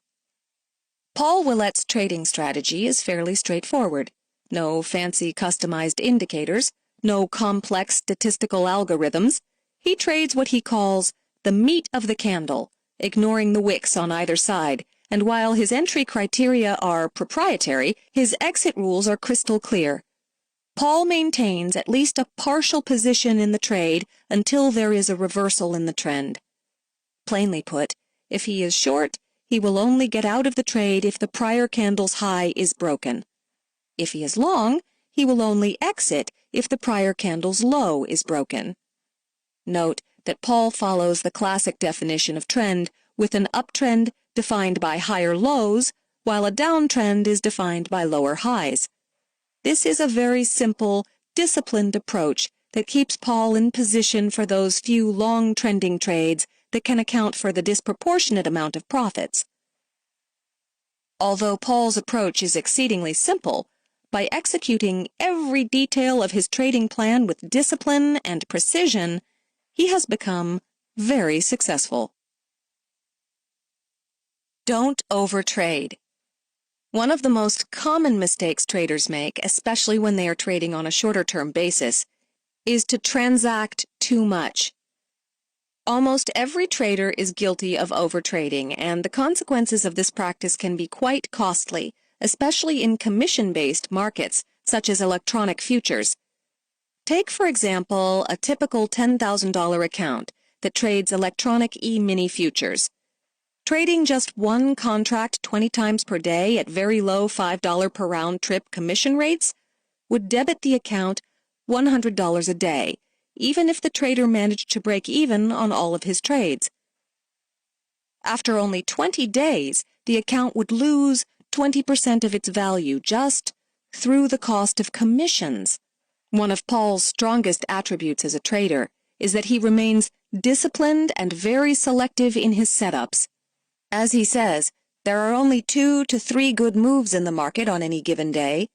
Paul Willette's trading strategy is fairly straightforward. No fancy customized indicators, no complex statistical algorithms. He trades what he calls the meat of the candle, ignoring the wicks on either side, and while his entry criteria are proprietary, his exit rules are crystal clear. Paul maintains at least a partial position in the trade until there is a reversal in the trend. Plainly put, if he is short, he will only get out of the trade if the prior candle's high is broken. If he is long, he will only exit if the prior candle's low is broken. Note that Paul follows the classic definition of trend, with an uptrend defined by higher lows, while a downtrend is defined by lower highs. This is a very simple, disciplined approach that keeps Paul in position for those few long trending trades that can account for the disproportionate amount of profits. Although Paul's approach is exceedingly simple, by executing every detail of his trading plan with discipline and precision, he has become very successful. Don't overtrade. One of the most common mistakes traders make, especially when they are trading on a shorter-term basis, is to transact too much. Almost every trader is guilty of overtrading, and the consequences of this practice can be quite costly, especially in commission-based markets, such as electronic futures. Take, for example, a typical $10,000 account that trades electronic E-mini futures. Trading just one contract 20 times per day at very low $5 per round-trip commission rates would debit the account $100 a day, even if the trader managed to break even on all of his trades. After only 20 days, the account would lose 20% of its value just through the cost of commissions. One of Paul's strongest attributes as a trader is that he remains disciplined and very selective in his setups. As he says, there are only 2 to 3 good moves in the market on any given day.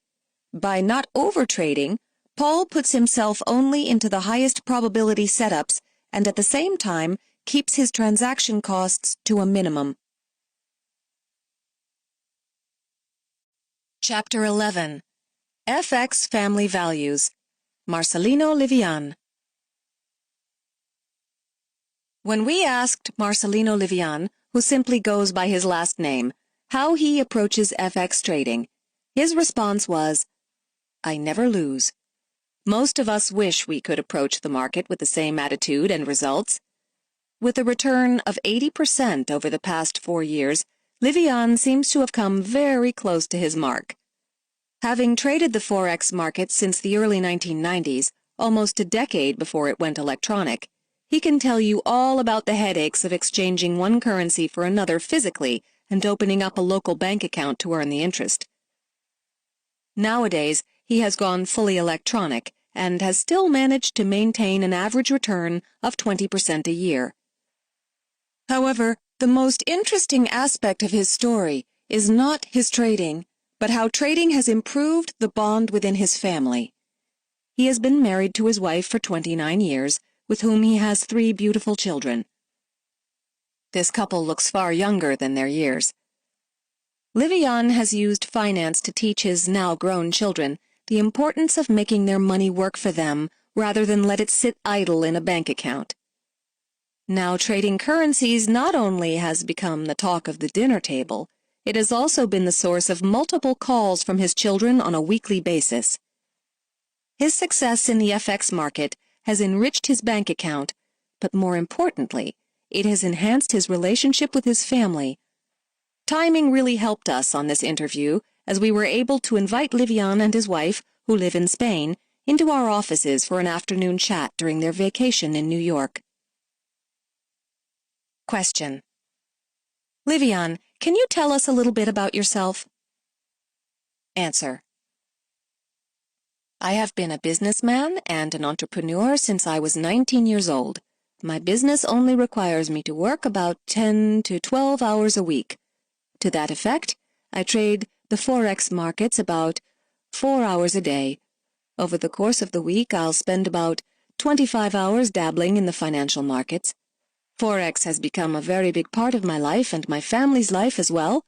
By not overtrading, Paul puts himself only into the highest probability setups and at the same time keeps his transaction costs to a minimum. Chapter 11. FX Family Values. Marcelino Livian. When we asked Marcelino Livian, who simply goes by his last name, how he approaches FX trading, his response was, "I never lose." Most of us wish we could approach the market with the same attitude and results. With a return of 80% over the past 4 years, Livian seems to have come very close to his mark. Having traded the Forex market since the early 1990s, almost a decade before it went electronic, he can tell you all about the headaches of exchanging one currency for another physically and opening up a local bank account to earn the interest. Nowadays, he has gone fully electronic and has still managed to maintain an average return of 20% a year. However, the most interesting aspect of his story is not his trading, but how trading has improved the bond within his family. He has been married to his wife for 29 years, with whom he has 3 beautiful children. This couple looks far younger than their years. Livian has used finance to teach his now-grown children the importance of making their money work for them rather than let it sit idle in a bank account. Now trading currencies not only has become the talk of the dinner table, it has also been the source of multiple calls from his children on a weekly basis. His success in the FX market has enriched his bank account, but more importantly, it has enhanced his relationship with his family. Timing really helped us on this interview, as we were able to invite Livian and his wife, who live in Spain, into our offices for an afternoon chat during their vacation in New York. Question. Livian, can you tell us a little bit about yourself? Answer. I have been a businessman and an entrepreneur since I was 19 years old. My business only requires me to work about 10 to 12 hours a week. To that effect, I trade the Forex markets about 4 hours a day. Over the course of the week, I'll spend about 25 hours dabbling in the financial markets. Forex has become a very big part of my life and my family's life as well.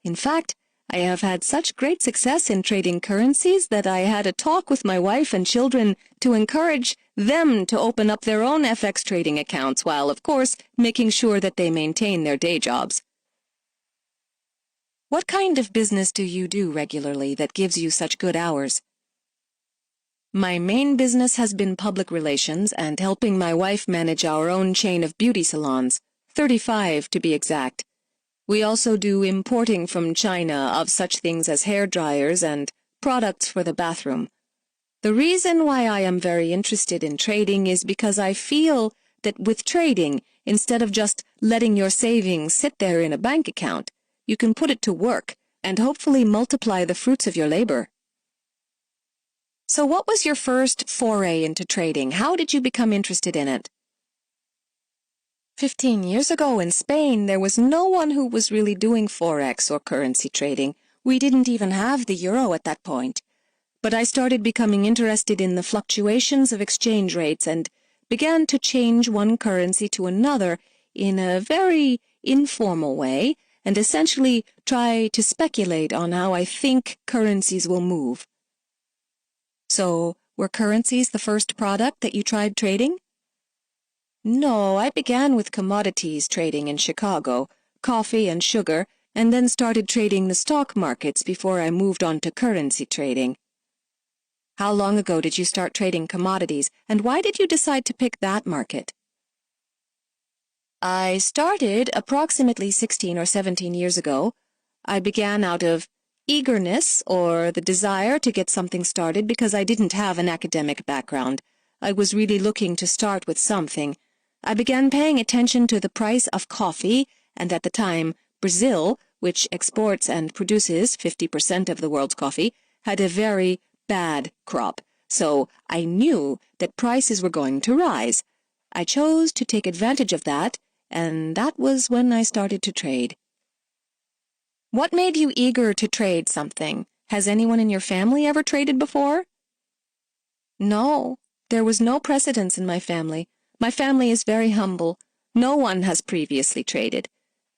In fact, I have had such great success in trading currencies that I had a talk with my wife and children to encourage them to open up their own FX trading accounts while, of course, making sure that they maintain their day jobs. What kind of business do you do regularly that gives you such good hours? My main business has been public relations and helping my wife manage our own chain of beauty salons, 35 to be exact. We also do importing from China of such things as hair dryers and products for the bathroom. The reason why I am very interested in trading is because I feel that with trading, instead of just letting your savings sit there in a bank account, you can put it to work and hopefully multiply the fruits of your labor. So what was your first foray into trading? How did you become interested in it? 15 years ago in Spain, there was no one who was really doing Forex or currency trading. We didn't even have the euro at that point. But I started becoming interested in the fluctuations of exchange rates and began to change one currency to another in a very informal way and essentially try to speculate on how I think currencies will move. So, were currencies the first product that you tried trading? No, I began with commodities trading in Chicago, coffee and sugar, and then started trading the stock markets before I moved on to currency trading. How long ago did you start trading commodities, and why did you decide to pick that market? I started approximately 16 or 17 years ago. I began out of eagerness or the desire to get something started because I didn't have an academic background. I was really looking to start with something. I began paying attention to the price of coffee, and at the time, Brazil, which exports and produces 50% of the world's coffee, had a very bad crop. So I knew that prices were going to rise. I chose to take advantage of that, and that was when I started to trade. What made you eager to trade something? Has anyone in your family ever traded before? No, there was no precedence in my family. My family is very humble. No one has previously traded.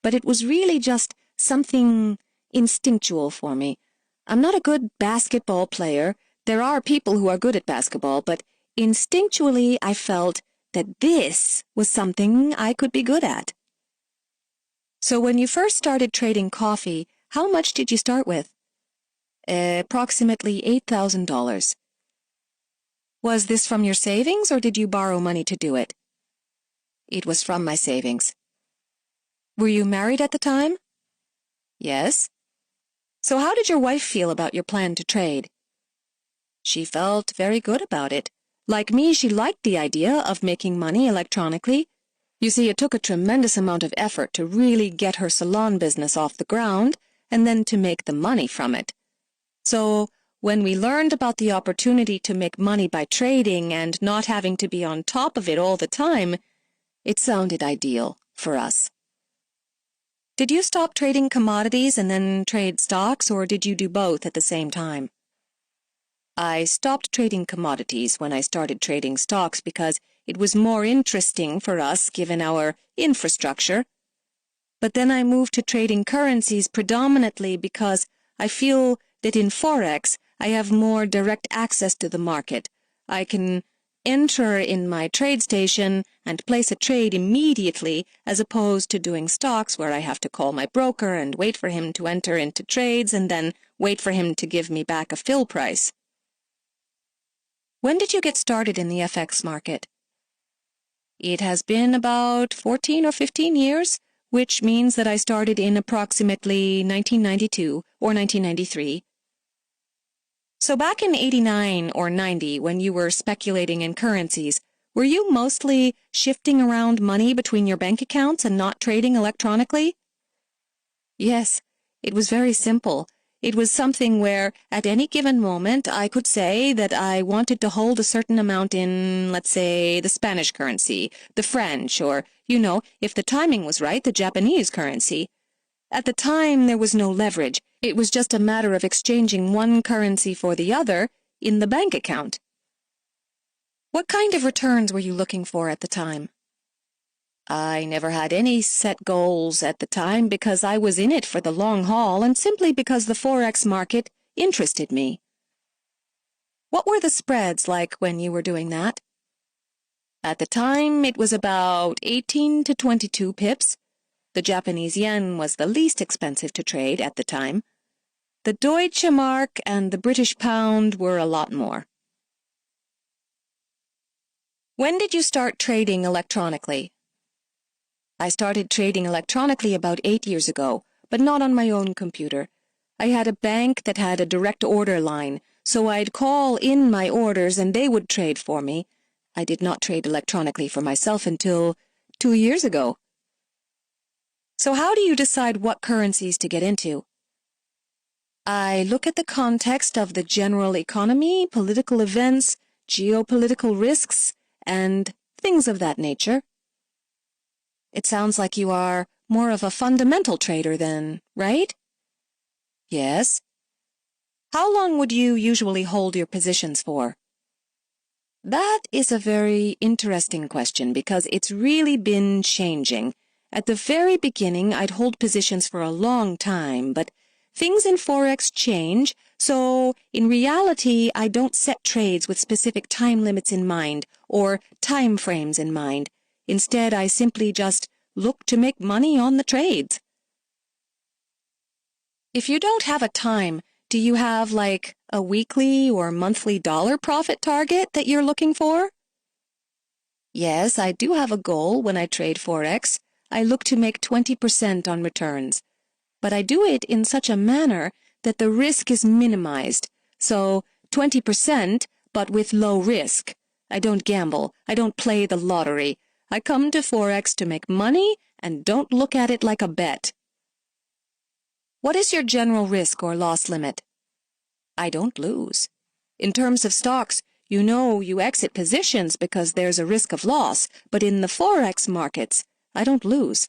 But it was really just something instinctual for me. I'm not a good basketball player. There are people who are good at basketball, but instinctually I felt that this was something I could be good at. So when you first started trading coffee, how much did you start with? Approximately $8,000. Was this from your savings, or did you borrow money to do it? It was from my savings. Were you married at the time? Yes. So how did your wife feel about your plan to trade? She felt very good about it. Like me, she liked the idea of making money electronically. You see, it took a tremendous amount of effort to really get her salon business off the ground and then to make the money from it. So, when we learned about the opportunity to make money by trading and not having to be on top of it all the time, it sounded ideal for us. Did you stop trading commodities and then trade stocks, or did you do both at the same time? I stopped trading commodities when I started trading stocks because it was more interesting for us given our infrastructure. But then I moved to trading currencies predominantly because I feel that in Forex I have more direct access to the market. I can enter in my trade station and place a trade immediately as opposed to doing stocks where I have to call my broker and wait for him to enter into trades and then wait for him to give me back a fill price. When did you get started in the FX market? It has been about 14 or 15 years, which means that I started in approximately 1992 or 1993. So back in 89 or 90, when you were speculating in currencies, were you mostly shifting around money between your bank accounts and not trading electronically? Yes, it was very simple. It was something where, at any given moment, I could say that I wanted to hold a certain amount in, let's say, the Spanish currency, the French, or, if the timing was right, the Japanese currency. At the time, there was no leverage. It was just a matter of exchanging one currency for the other in the bank account. What kind of returns were you looking for at the time? I never had any set goals at the time because I was in it for the long haul and simply because the Forex market interested me. What were the spreads like when you were doing that? At the time, it was about 18 to 22 pips. The Japanese yen was the least expensive to trade at the time. The Deutsche Mark and the British pound were a lot more. When did you start trading electronically? I started trading electronically about 8 years ago, but not on my own computer. I had a bank that had a direct order line, so I'd call in my orders and they would trade for me. I did not trade electronically for myself until 2 years ago. So how do you decide what currencies to get into? I look at the context of the general economy, political events, geopolitical risks, and things of that nature. It sounds like you are more of a fundamental trader then, right? Yes. How long would you usually hold your positions for? That is a very interesting question because it's really been changing. At the very beginning, I'd hold positions for a long time, but things in Forex change, so in reality, I don't set trades with specific time limits in mind or time frames in mind. Instead, I simply just look to make money on the trades. If you don't have a time, do you have like a weekly or monthly dollar profit target that you're looking for? Yes, I do have a goal when I trade Forex. I look to make 20% on returns. But I do it in such a manner that the risk is minimized. So 20%, but with low risk. I don't gamble. I don't play the lottery. I come to Forex to make money and don't look at it like a bet. What is your general risk or loss limit? I don't lose. In terms of stocks, you exit positions because there's a risk of loss, but in the Forex markets, I don't lose.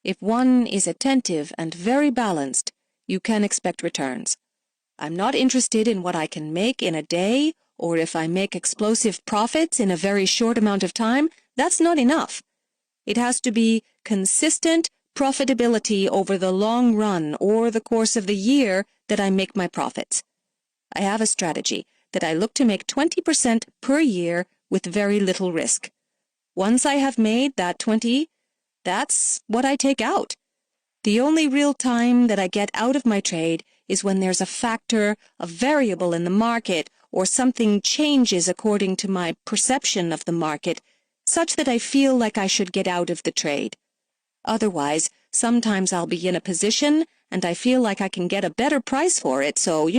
If one is attentive and very balanced, you can expect returns. I'm not interested in what I can make in a day, or if I make explosive profits in a very short amount of time. That's not enough. It has to be consistent profitability over the long run or the course of the year that I make my profits. I have a strategy that I look to make 20% per year with very little risk. Once I have made that 20, that's what I take out. The only real time that I get out of my trade is when there's a factor, a variable in the market, or something changes according to my perception of the market, such that I feel like I should get out of the trade. Otherwise, sometimes I'll be in a position and I feel like I can get a better price for it, so,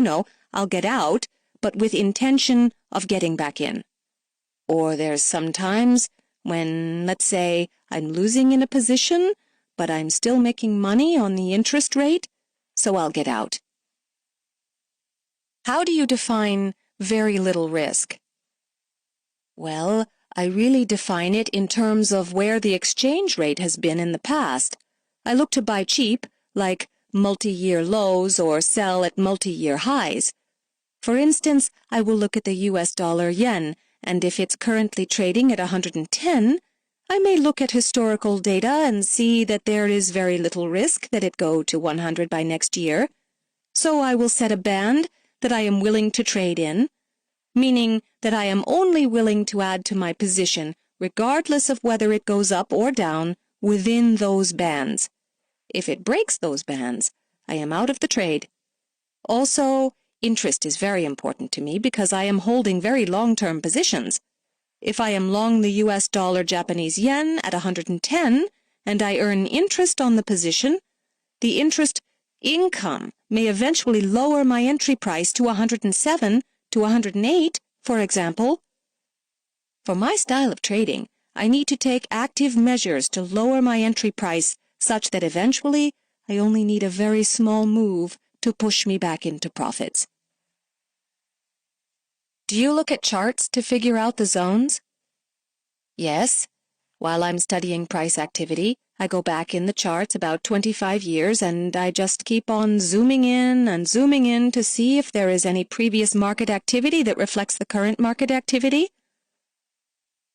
I'll get out, but with intention of getting back in. Or there's sometimes when, let's say, I'm losing in a position, but I'm still making money on the interest rate, so I'll get out. How do you define very little risk? Well, I really define it in terms of where the exchange rate has been in the past. I look to buy cheap, like multi-year lows, or sell at multi-year highs. For instance, I will look at the US dollar yen, and if it's currently trading at 110, I may look at historical data and see that there is very little risk that it go to 100 by next year. So I will set a band that I am willing to trade in, meaning that I am only willing to add to my position, regardless of whether it goes up or down, within those bands. If it breaks those bands, I am out of the trade. Also, Interest is very important to me because I am holding very long-term positions. If I am long the US dollar Japanese yen at 110 and I earn interest on the position, the interest income may eventually lower my entry price to 107 to 108, for example. For my style of trading, I need to take active measures to lower my entry price such that eventually I only need a very small move to push me back into profits. Do you look at charts to figure out the zones? Yes. While I'm studying price activity, I go back in the charts about 25 years and I just keep on zooming in and zooming in to see if there is any previous market activity that reflects the current market activity.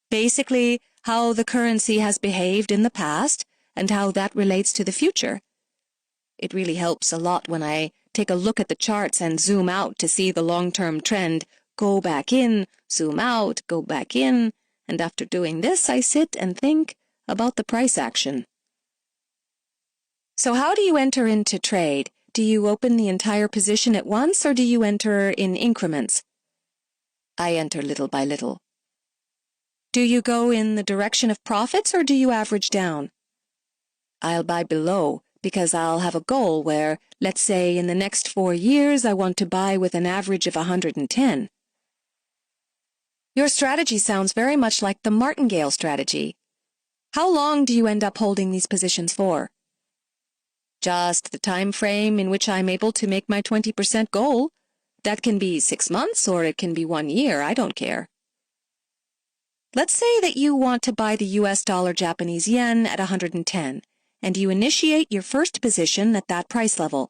Basically, how the currency has behaved in the past and how that relates to the future. It really helps a lot when I take a look at the charts and zoom out to see the long-term trend, go back in, zoom out, go back in, and after doing this, I sit and think about the price action. So how do you enter into trade? Do you open the entire position at once or do you enter in increments? I enter little by little. Do you go in the direction of profits or do you average down? I'll buy below because I'll have a goal where, let's say, in the next 4 years, I want to buy with an average of 110. Your strategy sounds very much like the martingale strategy. How long do you end up holding these positions for? Just the time frame in which I'm able to make my 20% goal. That can be 6 months or it can be 1 year, I don't care. Let's say that you want to buy the US dollar Japanese yen at 110, and you initiate your first position at that price level.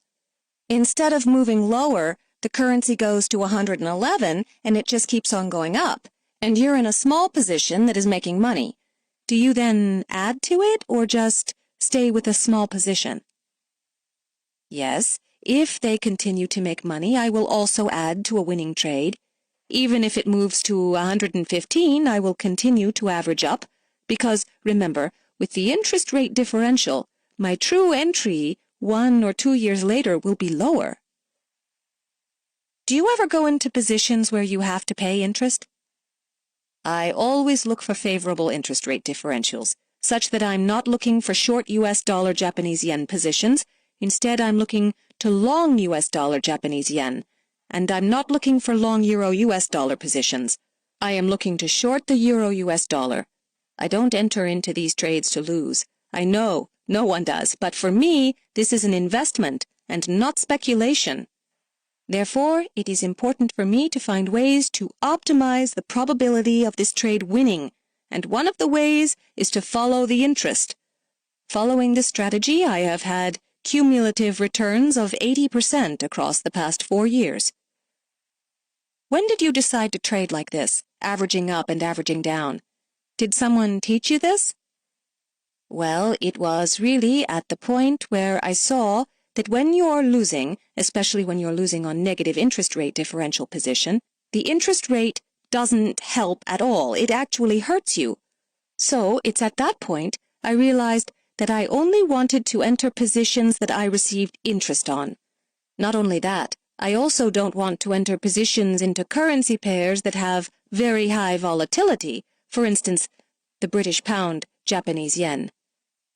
Instead of moving lower, the currency goes to 111 and it just keeps on going up, and you're in a small position that is making money. Do you then add to it or just stay with a small position? Yes, if they continue to make money, I will also add to a winning trade. Even if it moves to 115, I will continue to average up because, remember, with the interest rate differential, my true entry 1 or 2 years later will be lower. Do you ever go into positions where you have to pay interest? I always look for favorable interest rate differentials, such that I'm not looking for short US dollar Japanese yen positions. Instead, I'm looking to long US dollar Japanese yen, and I'm not looking for long Euro US dollar positions. I am looking to short the Euro US dollar. I don't enter into these trades to lose. I know, no one does, but for me, this is an investment and not speculation. Therefore, it is important for me to find ways to optimize the probability of this trade winning, and one of the ways is to follow the interest. Following this strategy, I have had cumulative returns of 80% across the past 4 years. When did you decide to trade like this, averaging up and averaging down? Did someone teach you this? Well, it was really at the point where I saw that when you're losing, especially when you're losing on negative interest rate differential position, the interest rate doesn't help at all. It actually hurts you. So it's at that point I realized that I only wanted to enter positions that I received interest on. Not only that, I also don't want to enter positions into currency pairs that have very high volatility, for instance, the British pound, Japanese yen.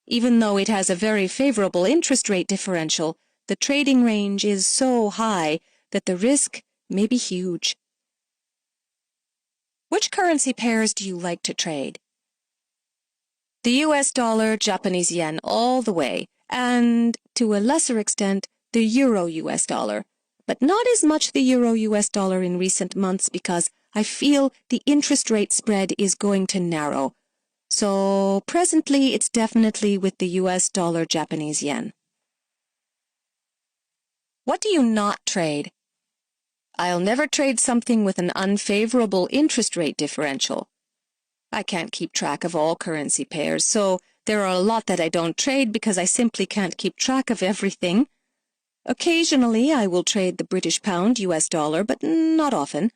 Even though it has a very favorable interest rate differential, the trading range is so high that the risk may be huge. Which currency pairs do you like to trade? The US dollar, Japanese yen all the way, and, to a lesser extent, the Euro US dollar. But not as much the Euro US dollar in recent months because I feel the interest rate spread is going to narrow. So presently it's definitely with the US dollar Japanese yen. What do you not trade? I'll never trade something with an unfavorable interest rate differential. I can't keep track of all currency pairs, so there are a lot that I don't trade because I simply can't keep track of everything. Occasionally I will trade the British pound, US dollar, but not often.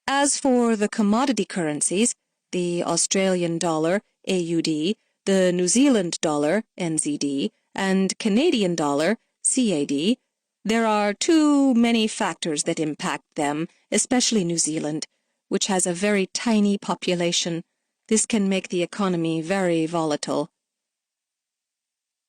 As for the commodity currencies, the Australian dollar, AUD, the New Zealand dollar, NZD, and Canadian dollar, CAD, There are too many factors that impact them, especially New Zealand, which has a very tiny population. This can make the economy very volatile.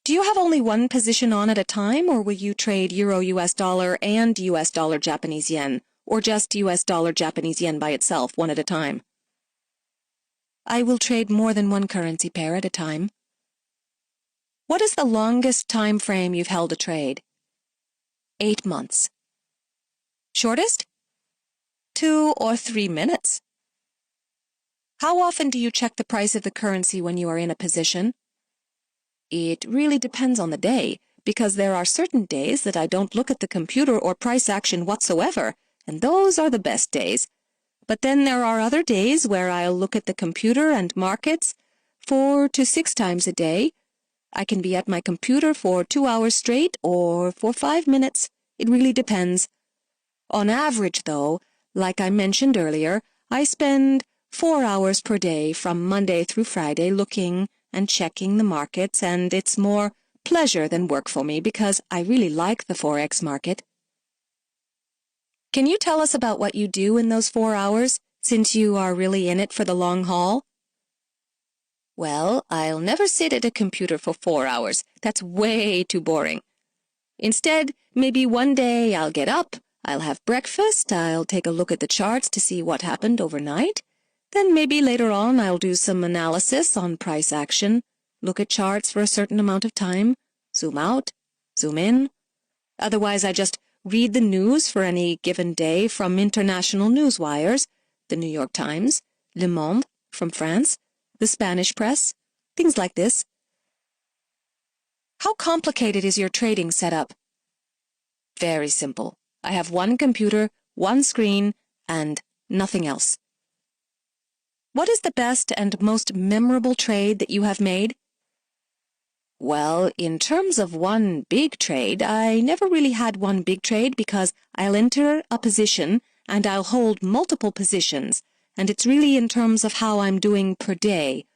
Do you have only one position on at a time, or will you trade Euro-US dollar and US dollar Japanese yen, or just US dollar Japanese yen by itself, one at a time? I will trade more than one currency pair at a time. What is the longest time frame you've held a trade? 8 months. Shortest? 2 or 3 minutes. How often do you check the price of the currency when you are in a position? It really depends on the day, because there are certain days that I don't look at the computer or price action whatsoever, and those are the best days. But then there are other days where I'll look at the computer and markets 4 to 6 times a day. I can be at my computer for 2 hours straight or for 5 minutes. It really depends. On average, though, like I mentioned earlier, I spend 4 hours per day from Monday through Friday looking and checking the markets, and it's more pleasure than work for me because I really like the Forex market. Can you tell us about what you do in those 4 hours, since you are really in it for the long haul? Well, I'll never sit at a computer for 4 hours. That's way too boring. Instead, maybe one day I'll get up, I'll have breakfast, I'll take a look at the charts to see what happened overnight. Then maybe later on I'll do some analysis on price action, look at charts for a certain amount of time, zoom out, zoom in. Otherwise, I just read the news for any given day from international news wires, the New York Times, Le Monde from France, the Spanish press, things like this. How complicated is your trading setup? Very simple. I have one computer, one screen, and nothing else. What is the best and most memorable trade that you have made? Well, in terms of one big trade, I never really had one big trade because I'll enter a position and I'll hold multiple positions, and it's really in terms of how I'm doing per day.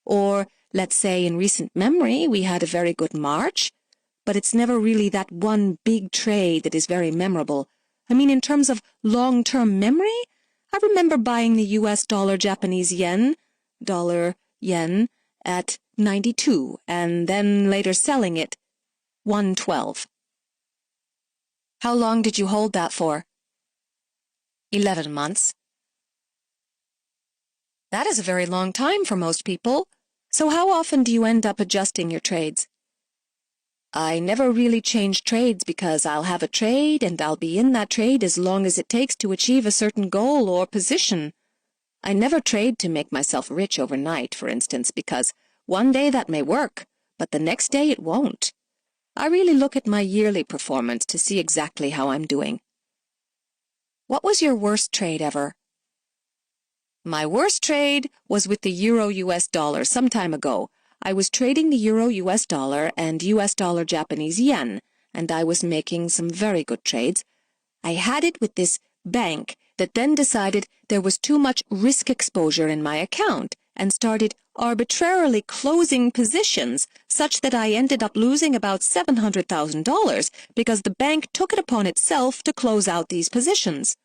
Or, let's say in recent memory, we had a very good March, but it's never really that one big trade that is very memorable. I mean, in terms of long-term memory, I remember buying the US dollar Japanese yen, dollar yen, at 92, and then later selling it 112. How long did you hold that for? 11 months. That is a very long time for most people. So how often do you end up adjusting your trades? I never really change trades because I'll have a trade and I'll be in that trade as long as it takes to achieve a certain goal or position. I never trade to make myself rich overnight, for instance, because one day that may work, but the next day it won't. I really look at my yearly performance to see exactly how I'm doing. What was your worst trade ever? My worst trade was with the Euro-US dollar some time ago. I was trading the Euro-US dollar and US dollar Japanese yen, and I was making some very good trades. I had it with this bank that then decided there was too much risk exposure in my account and started arbitrarily closing positions such that I ended up losing about $700,000 because the bank took it upon itself to close out these positions.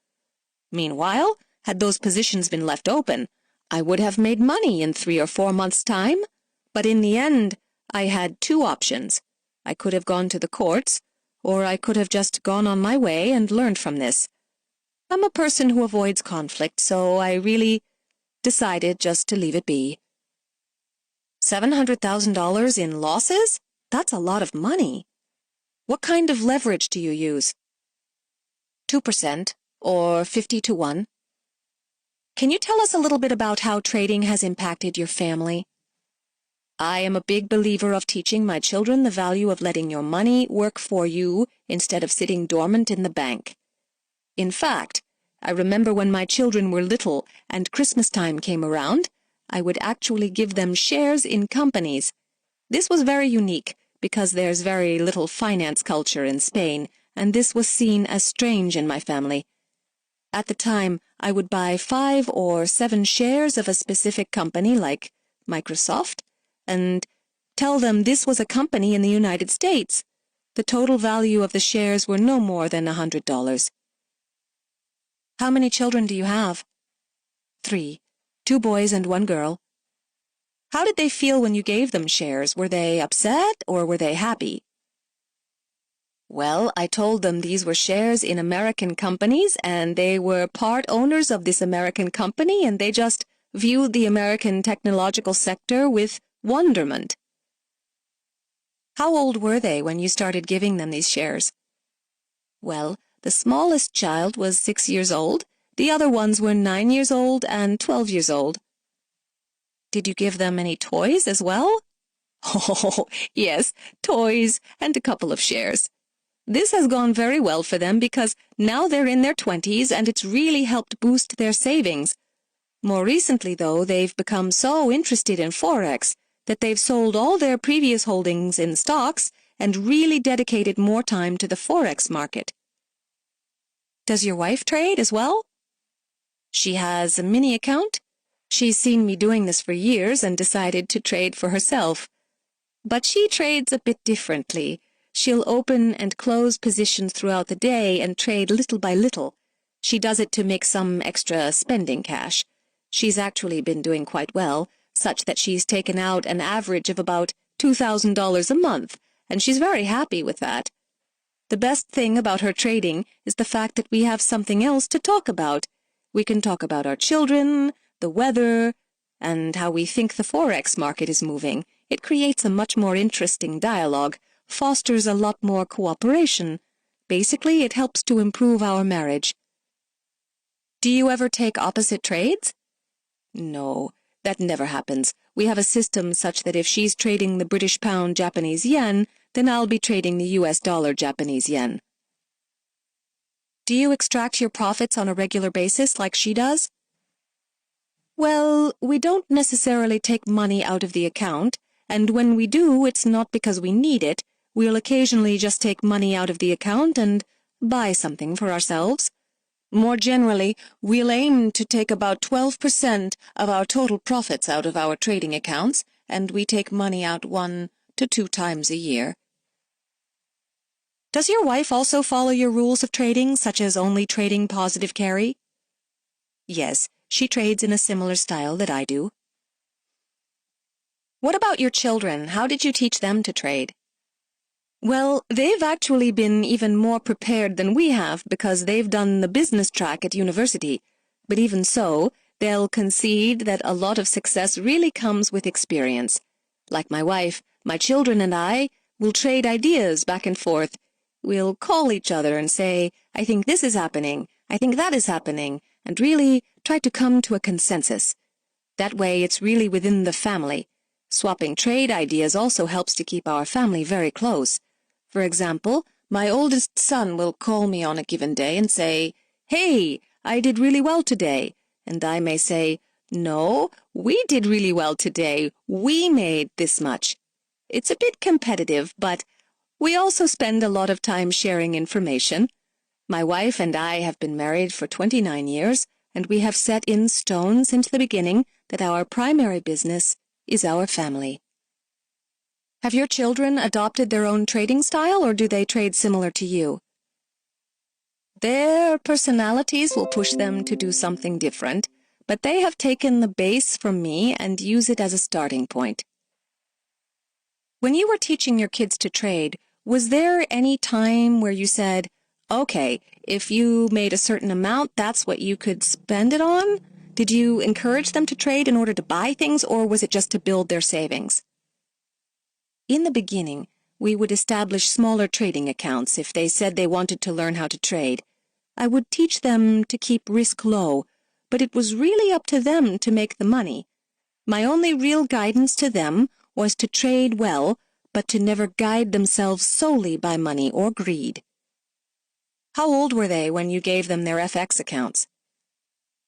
Meanwhile, had those positions been left open, I would have made money in 3 or 4 months' time. But in the end, I had 2 options. I could have gone to the courts, or I could have just gone on my way and learned from this. I'm a person who avoids conflict, so I really decided just to leave it be. $700,000 in losses? That's a lot of money. What kind of leverage do you use? 2% or 50 to 1. Can you tell us a little bit about how trading has impacted your family? I am a big believer of teaching my children the value of letting your money work for you instead of sitting dormant in the bank. In fact, I remember when my children were little and Christmas time came around, I would actually give them shares in companies. This was very unique because there's very little finance culture in Spain, and this was seen as strange in my family. At the time, I would buy 5 or 7 shares of a specific company like Microsoft, and tell them this was a company in the United States. The total value of the shares were no more than $100. How many children do you have? 3. 2 boys and 1 girl. How did they feel when you gave them shares? Were they upset or were they happy? Well, I told them these were shares in American companies and they were part owners of this American company and they just viewed the American technological sector with wonderment. How old were they when you started giving them these shares? Well, the smallest child was 6 years old. The other ones were 9 years old and 12 years old. Did you give them any toys as well? Oh, yes, toys and a couple of shares. This has gone very well for them because now they're in their 20s and it's really helped boost their savings. More recently, though, they've become so interested in Forex that they've sold all their previous holdings in stocks and really dedicated more time to the Forex market. Does your wife trade as well? She has a mini account. She's seen me doing this for years and decided to trade for herself. But she trades a bit differently. She'll open and close positions throughout the day and trade little by little. She does it to make some extra spending cash. She's actually been doing quite well, such that she's taken out an average of about $2,000 a month, and she's very happy with that. The best thing about her trading is the fact that we have something else to talk about. We can talk about our children, the weather, and how we think the Forex market is moving. It creates a much more interesting dialogue, fosters a lot more cooperation. Basically, it helps to improve our marriage. Do you ever take opposite trades? No, that never happens. We have a system such that if she's trading the British pound Japanese yen, then I'll be trading the US dollar Japanese yen. Do you extract your profits on a regular basis like she does? Well, we don't necessarily take money out of the account, and when we do, it's not because we need it. We'll occasionally just take money out of the account and buy something for ourselves. More generally, we'll aim to take about 12% of our total profits out of our trading accounts, and we take money out 1 to 2 times a year. Does your wife also follow your rules of trading, such as only trading positive carry? Yes, she trades in a similar style that I do. What about your children? How did you teach them to trade? Well, they've actually been even more prepared than we have because they've done the business track at university. But even so, they'll concede that a lot of success really comes with experience. Like my wife, my children and I will trade ideas back and forth. We'll call each other and say, I think this is happening, I think that is happening, and really try to come to a consensus. That way it's really within the family. Swapping trade ideas also helps to keep our family very close. For example, my oldest son will call me on a given day and say, Hey, I did really well today. And I may say, No, we did really well today. We made this much. It's a bit competitive, but we also spend a lot of time sharing information. My wife and I have been married for 29 years, and we have set in stone since the beginning that our primary business is our family. Have your children adopted their own trading style, or do they trade similar to you? Their personalities will push them to do something different, but they have taken the base from me and use it as a starting point. When you were teaching your kids to trade, was there any time where you said, okay, if you made a certain amount, that's what you could spend it on? Did you encourage them to trade in order to buy things, or was it just to build their savings? In the beginning, we would establish smaller trading accounts if they said they wanted to learn how to trade. I would teach them to keep risk low, but it was really up to them to make the money. My only real guidance to them was to trade well, but to never guide themselves solely by money or greed. How old were they when you gave them their FX accounts?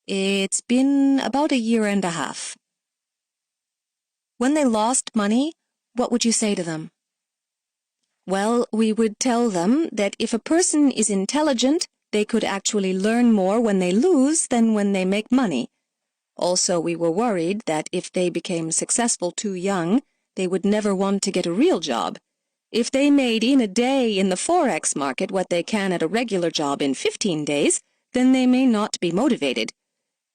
It's been about 1.5 years. When they lost money, what would you say to them? Well, we would tell them that if a person is intelligent, they could actually learn more when they lose than when they make money. Also, we were worried that if they became successful too young, they would never want to get a real job. If they made in a day in the Forex market what they can at a regular job in 15 days, then they may not be motivated.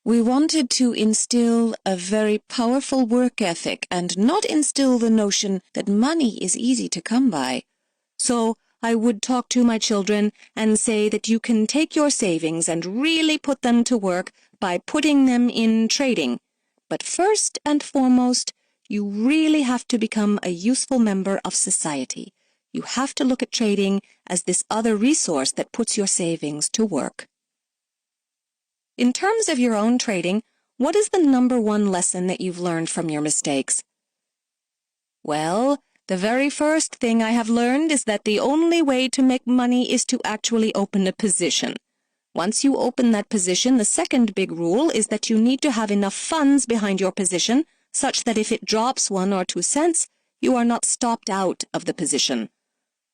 We wanted to instill a very powerful work ethic and not instill the notion that money is easy to come by. So I would talk to my children and say that you can take your savings and really put them to work by putting them in trading. But first and foremost, you really have to become a useful member of society. You have to look at trading as this other resource that puts your savings to work. In terms of your own trading, what is the #1 lesson that you've learned from your mistakes? Well, the very first thing I have learned is that the only way to make money is to actually open a position. Once you open that position, the second big rule is that you need to have enough funds behind your position such that if it drops 1 or 2 cents, you are not stopped out of the position.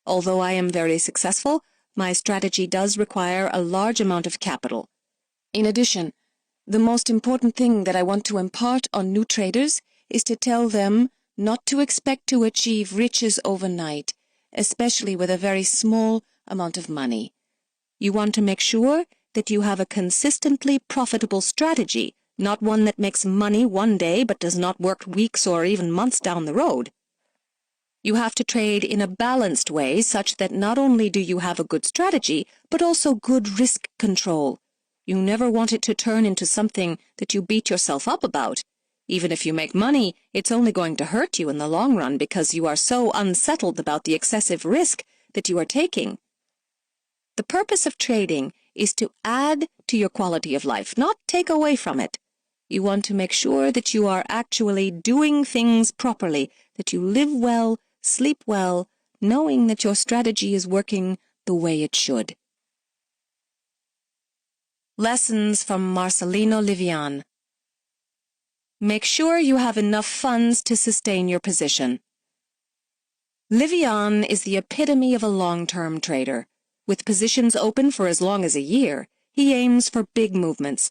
Although I am very successful, my strategy does require a large amount of capital. In addition, the most important thing that I want to impart on new traders is to tell them not to expect to achieve riches overnight, especially with a very small amount of money. You want to make sure that you have a consistently profitable strategy, not one that makes money one day but does not work weeks or even months down the road. You have to trade in a balanced way such that not only do you have a good strategy, but also good risk control. You never want it to turn into something that you beat yourself up about. Even if you make money, it's only going to hurt you in the long run because you are so unsettled about the excessive risk that you are taking. The purpose of trading is to add to your quality of life, not take away from it. You want to make sure that you are actually doing things properly, that you live well, sleep well, knowing that your strategy is working the way it should. Lessons from Marcelino Livian. Make sure you have enough funds to sustain your position. Livian is the epitome of a long-term trader. With positions open for as long as a year, he aims for big movements.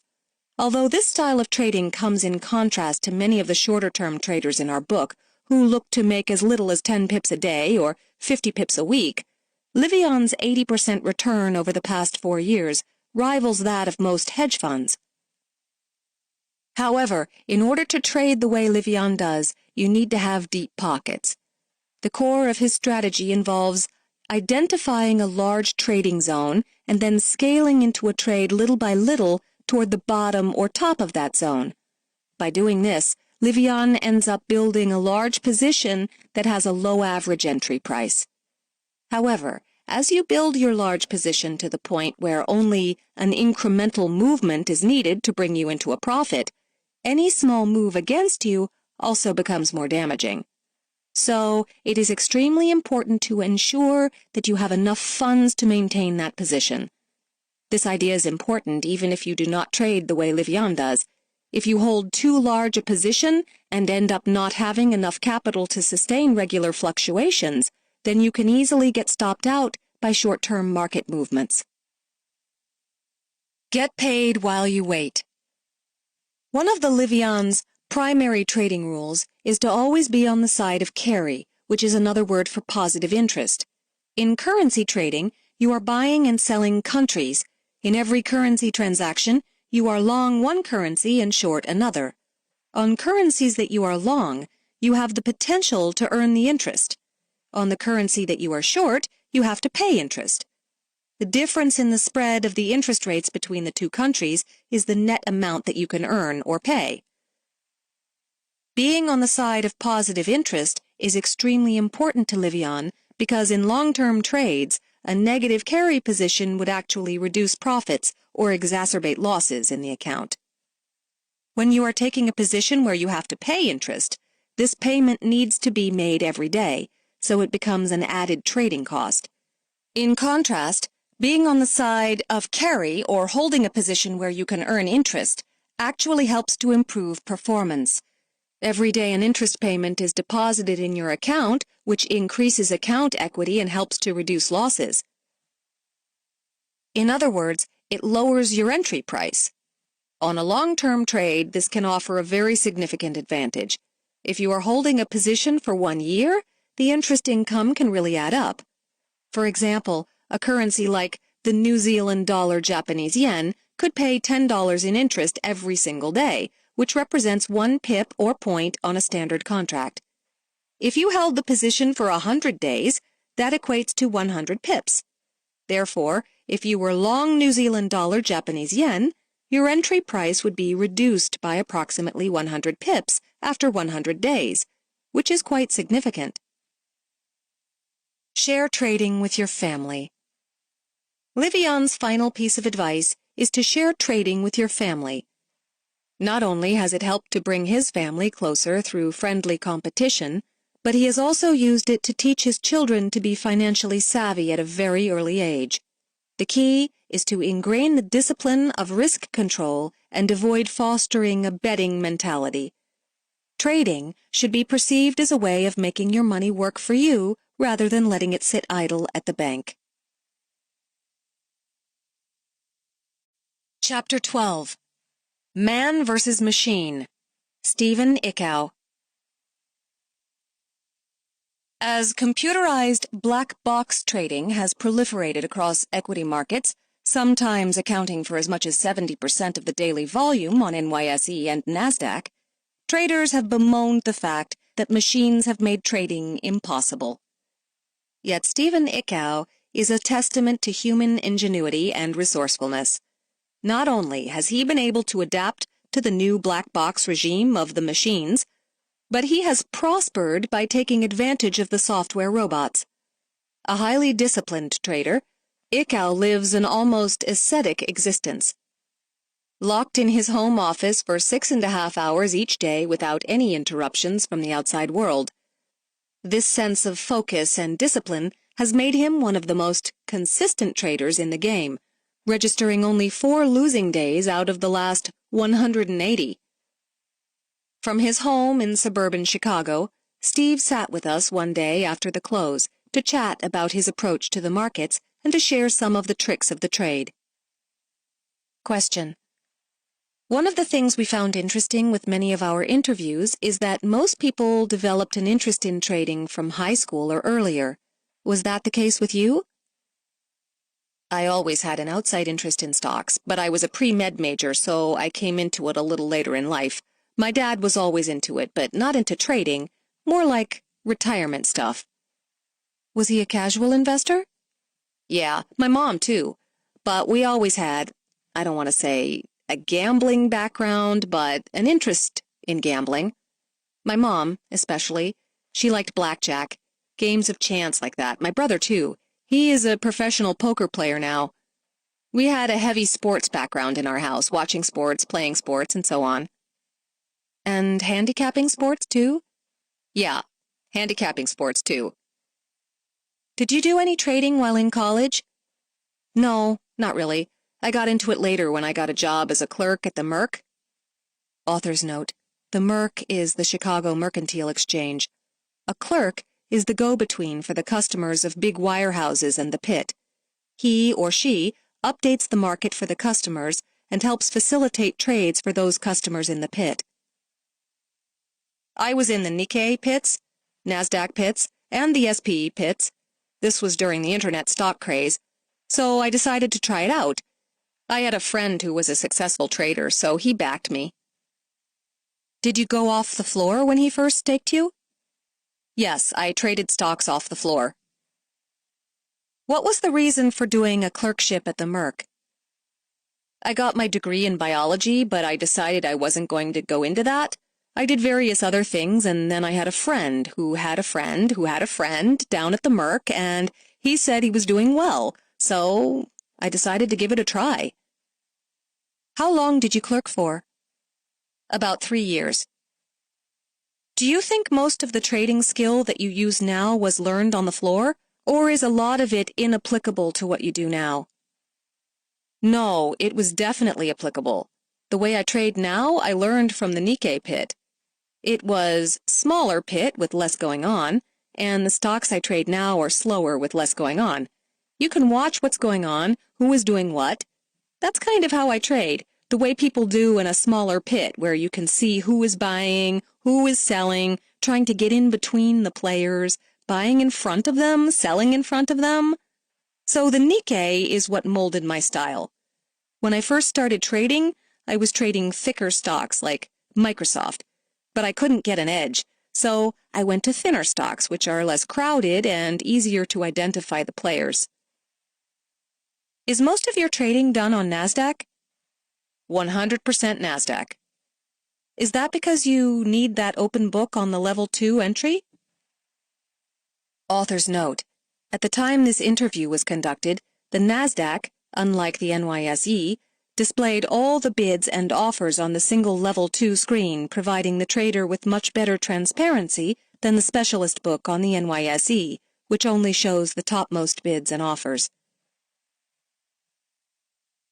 Although this style of trading comes in contrast to many of the shorter-term traders in our book, who look to make as little as 10 pips a day or 50 pips a week, Livian's 80% return over the past 4 years rivals that of most hedge funds. However, in order to trade the way Livian does, you need to have deep pockets. The core of his strategy involves identifying a large trading zone and then scaling into a trade little by little toward the bottom or top of that zone. By doing this, Livian ends up building a large position that has a low average entry price. However, as you build your large position to the point where only an incremental movement is needed to bring you into a profit, any small move against you also becomes more damaging. So, it is extremely important to ensure that you have enough funds to maintain that position. This idea is important even if you do not trade the way Livian does. If you hold too large a position and end up not having enough capital to sustain regular fluctuations, then you can easily get stopped out by short-term market movements. Get paid while you wait. One of the Livian's primary trading rules is to always be on the side of carry, which is another word for positive interest. In currency trading, you are buying and selling countries. In every currency transaction, you are long one currency and short another. On currencies that you are long, you have the potential to earn the interest. On the currency that you are short, you have to pay interest. The difference in the spread of the interest rates between the two countries is the net amount that you can earn or pay. Being on the side of positive interest is extremely important to Livian because in long-term trades, a negative carry position would actually reduce profits or exacerbate losses in the account. When you are taking a position where you have to pay interest, this payment needs to be made every day, so it becomes an added trading cost. In contrast, being on the side of carry or holding a position where you can earn interest actually helps to improve performance. Every day an interest payment is deposited in your account, which increases account equity and helps to reduce losses. In other words, it lowers your entry price. On a long-term trade, this can offer a very significant advantage. If you are holding a position for 1 year, the interest income can really add up. For example, a currency like the New Zealand dollar Japanese yen could pay $10 in interest every single day, which represents 1 pip or point on a standard contract. If you held the position for 100 days, that equates to 100 pips. Therefore, if you were long New Zealand dollar Japanese yen, your entry price would be reduced by approximately 100 pips after 100 days, which is quite significant. Share trading with your family. Livion's final piece of advice is to share trading with your family. Not only has it helped to bring his family closer through friendly competition, but he has also used it to teach his children to be financially savvy at a very early age. The key is to ingrain the discipline of risk control and avoid fostering a betting mentality. Trading should be perceived as a way of making your money work for you rather than letting it sit idle at the bank. Chapter 12. Man versus Machine. Stephen Ickow. As computerized black box trading has proliferated across equity markets, sometimes accounting for as much as 70% of the daily volume on NYSE and NASDAQ, traders have bemoaned the fact that machines have made trading impossible. Yet Stephen Ickow is a testament to human ingenuity and resourcefulness. Not only has he been able to adapt to the new black box regime of the machines, but he has prospered by taking advantage of the software robots. A highly disciplined trader, Ickow lives an almost ascetic existence. Locked in his home office for 6.5 hours each day without any interruptions from the outside world. This sense of focus and discipline has made him one of the most consistent traders in the game, registering only 4 losing days out of the last 180. From his home in suburban Chicago, Steve sat with us one day after the close to chat about his approach to the markets and to share some of the tricks of the trade. Question. One of the things we found interesting with many of our interviews is that most people developed an interest in trading from high school or earlier. Was that the case with you? I always had an outside interest in stocks, but I was a pre-med major, so I came into it a little later in life. My dad was always into it, but not into trading, more like retirement stuff. Was he a casual investor? Yeah, my mom too. But we always had, I don't want to say a gambling background, but an interest in gambling. My mom, especially, she liked blackjack, games of chance like that. My brother too. He is a professional poker player now. We had a heavy sports background in our house, watching sports, playing sports, and so on. And handicapping sports, too? Yeah, handicapping sports, too. Did you do any trading while in college? No, not really. I got into it later when I got a job as a clerk at the Merc. Author's note. The Merc is the Chicago Mercantile Exchange. A clerk is the go-between for the customers of big wirehouses and the pit. He or she updates the market for the customers and helps facilitate trades for those customers in the pit. I was in the Nikkei pits, NASDAQ pits, and the SPE pits. This was during the internet stock craze, so I decided to try it out. I had a friend who was a successful trader, so he backed me. Did you go off the floor when he first staked you? Yes, I traded stocks off the floor. What was the reason for doing a clerkship at the Merc? I got my degree in biology, but I decided I wasn't going to go into that. I did various other things, and then I had a friend who had a friend who had a friend down at the Merc, and he said he was doing well, so I decided to give it a try. How long did you clerk for? About 3 years. Do you think most of the trading skill that you use now was learned on the floor, or is a lot of it inapplicable to what you do now? No, it was definitely applicable. The way I trade now, I learned from the Nikkei pit. It was smaller pit with less going on, and the stocks I trade now are slower with less going on. You can watch what's going on, who is doing what. That's kind of how I trade, the way people do in a smaller pit where you can see who is buying, who is selling, trying to get in between the players, buying in front of them, selling in front of them. So the Nikkei is what molded my style. When I first started trading, I was trading thicker stocks like Microsoft, but I couldn't get an edge, so I went to thinner stocks, which are less crowded and easier to identify the players. Is most of your trading done on NASDAQ? 100% NASDAQ. Is that because you need that open book on the level 2 entry? Author's note: at the time this interview was conducted, the NASDAQ, unlike the NYSE, displayed all the bids and offers on the single level 2 screen, providing the trader with much better transparency than the specialist book on the NYSE, which only shows the topmost bids and offers.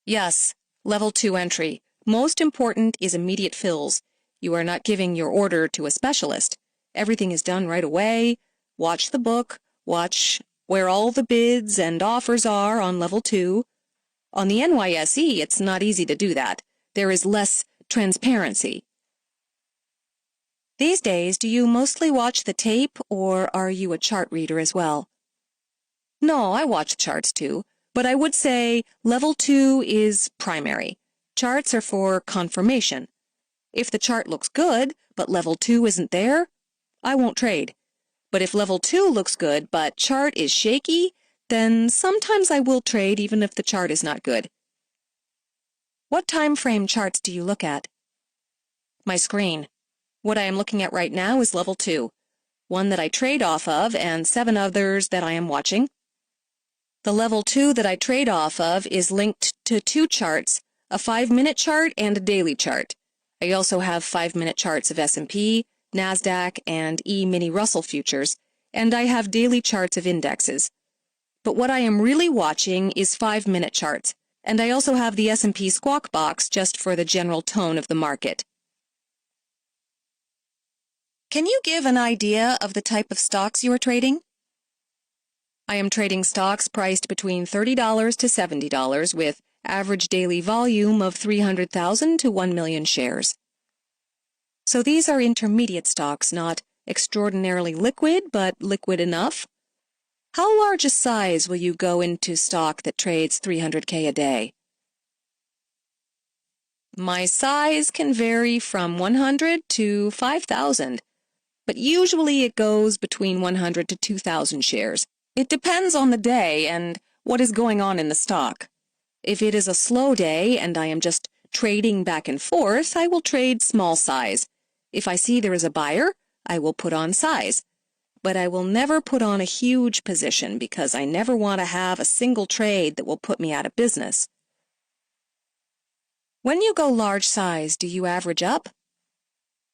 Yes, level 2 entry. Most important is immediate fills. You are not giving your order to a specialist. Everything is done right away. Watch the book. Watch where all the bids and offers are on level 2. On the NYSE, it's not easy to do that. There is less transparency. These days, do you mostly watch the tape, or are you a chart reader as well? No, I watch charts too, but I would say level 2 is primary. Charts are for confirmation. If the chart looks good, but level 2 isn't there, I won't trade. But if level 2 looks good, but chart is shaky, then sometimes I will trade even if the chart is not good. What time frame charts do you look at? My screen. What I am looking at right now is level 2, one that I trade off of and 7 others that I am watching. The level 2 that I trade off of is linked to 2 charts, a 5-minute chart and a daily chart. I also have 5-minute charts of S&P, NASDAQ, and E-mini Russell futures, and I have daily charts of indexes. But what I am really watching is 5-minute charts, and I also have the S&P Squawk Box just for the general tone of the market. Can you give an idea of the type of stocks you are trading? I am trading stocks priced between $30 to $70 with average daily volume of 300,000 to 1 million shares. So these are intermediate stocks, not extraordinarily liquid, but liquid enough. How large a size will you go into stock that trades 300K a day? My size can vary from 100 to 5,000, but usually it goes between 100 to 2,000 shares. It depends on the day and what is going on in the stock. If it is a slow day and I am just trading back and forth, I will trade small size. If I see there is a buyer, I will put on size. But I will never put on a huge position because I never want to have a single trade that will put me out of business. When you go large size, do you average up?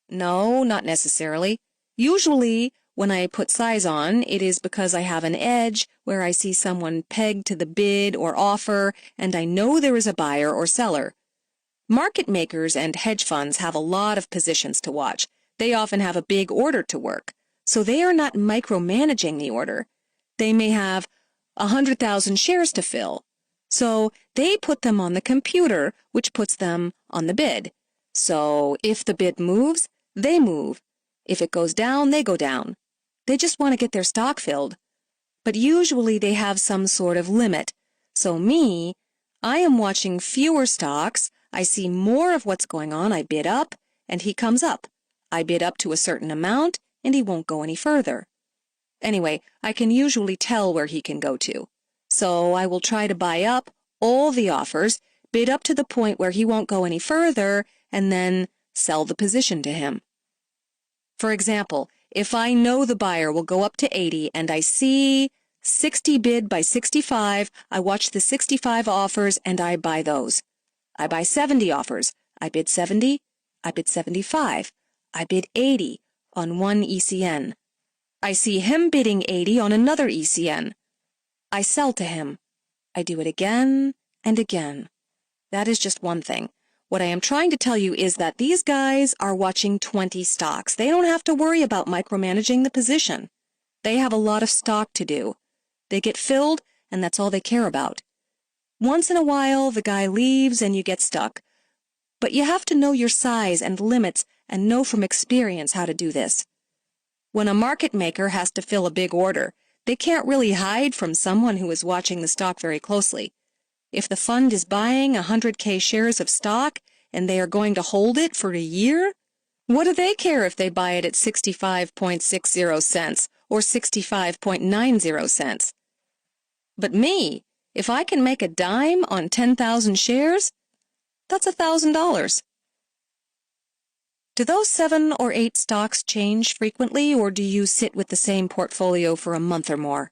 No, not necessarily. Usually, when I put size on, it is because I have an edge where I see someone pegged to the bid or offer and I know there is a buyer or seller. Market makers and hedge funds have a lot of positions to watch. They often have a big order to work, so they are not micromanaging the order. They may have 100,000 shares to fill, so they put them on the computer, which puts them on the bid. So if the bid moves, they move. If it goes down, they go down. They just want to get their stock filled. But usually they have some sort of limit. So I am watching fewer stocks. I see more of what's going on. I bid up, and he comes up. I bid up to a certain amount, and he won't go any further. Anyway, I can usually tell where he can go to. So I will try to buy up all the offers, bid up to the point where he won't go any further, and then sell the position to him. For example, if I know the buyer will go up to 80 and I see 60 bid by 65, I watch the 65 offers and I buy those. I buy 70 offers. I bid 70. I bid 75. I bid 80 on one ECN. I see him bidding 80 on another ECN. I sell to him. I do it again and again. That is just one thing. What I am trying to tell you is that these guys are watching 20 stocks. They don't have to worry about micromanaging the position. They have a lot of stock to do. They get filled, and that's all they care about. Once in a while, the guy leaves and you get stuck. But you have to know your size and limits and know from experience how to do this. When a market maker has to fill a big order, they can't really hide from someone who is watching the stock very closely. If the fund is buying 100K shares of stock and they are going to hold it for a year, what do they care if they buy it at 65.60 cents or 65.90 cents? But me, if I can make a dime on 10,000 shares, that's $1,000. Do those 7 or 8 stocks change frequently, or do you sit with the same portfolio for a month or more?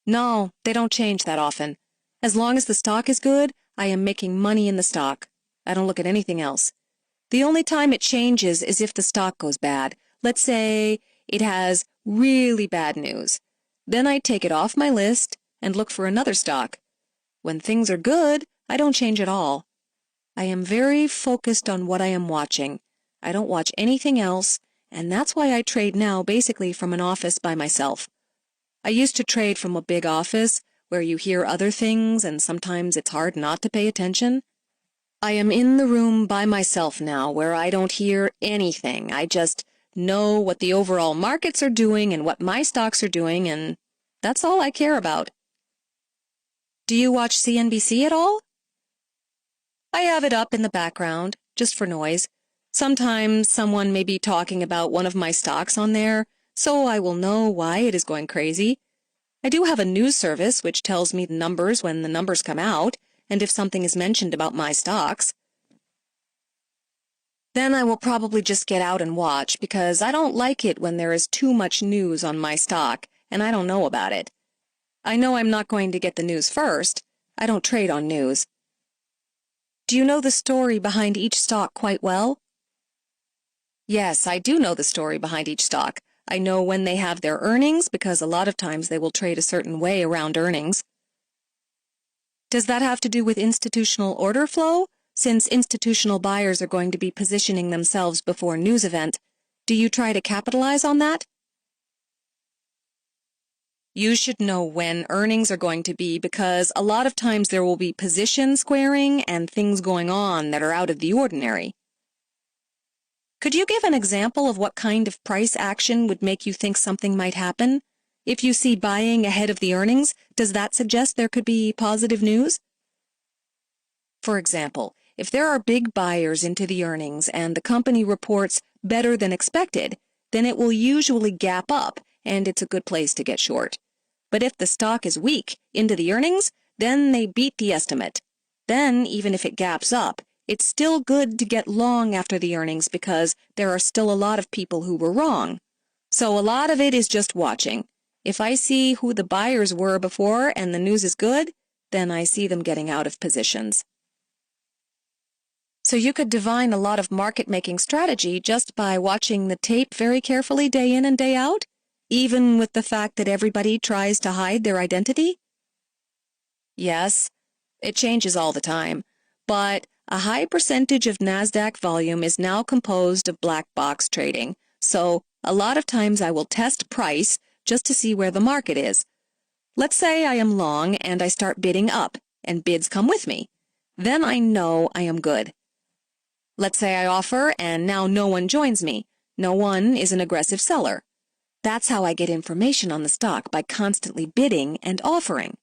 No, they don't change that often. As long as the stock is good, I am making money in the stock. I don't look at anything else. The only time it changes is if the stock goes bad. Let's say it has really bad news. Then I take it off my list and look for another stock. When things are good, I don't change at all. I am very focused on what I am watching. I don't watch anything else, and that's why I trade now basically from an office by myself. I used to trade from a big office where you hear other things and sometimes it's hard not to pay attention. I am in the room by myself now where I don't hear anything. I just know what the overall markets are doing and what my stocks are doing, and that's all I care about. Do you watch CNBC at all? I have it up in the background, just for noise. Sometimes someone may be talking about one of my stocks on there, so I will know why it is going crazy. I do have a news service which tells me the numbers when the numbers come out, and if something is mentioned about my stocks. Then I will probably just get out and watch, because I don't like it when there is too much news on my stock, and I don't know about it. I know I'm not going to get the news first. I don't trade on news. Do you know the story behind each stock quite well? Yes, I do know the story behind each stock. I know when they have their earnings, because a lot of times they will trade a certain way around earnings. Does that have to do with institutional order flow? Since institutional buyers are going to be positioning themselves before a news event, do you try to capitalize on that? You should know when earnings are going to be, because a lot of times there will be position squaring and things going on that are out of the ordinary. Could you give an example of what kind of price action would make you think something might happen? If you see buying ahead of the earnings, does that suggest there could be positive news? For example, if there are big buyers into the earnings and the company reports better than expected, then it will usually gap up, and it's a good place to get short. But if the stock is weak into the earnings, then they beat the estimate. Then, even if it gaps up, it's still good to get long after the earnings because there are still a lot of people who were wrong. So a lot of it is just watching. If I see who the buyers were before and the news is good, then I see them getting out of positions. So you could divine a lot of market-making strategy just by watching the tape very carefully day in and day out, even with the fact that everybody tries to hide their identity? Yes, it changes all the time, but a high percentage of NASDAQ volume is now composed of black box trading, so a lot of times I will test price just to see where the market is. Let's say I am long and I start bidding up, and bids come with me. Then I know I am good. Let's say I offer and now no one joins me. No one is an aggressive seller. That's how I get information on the stock, by constantly bidding and offering.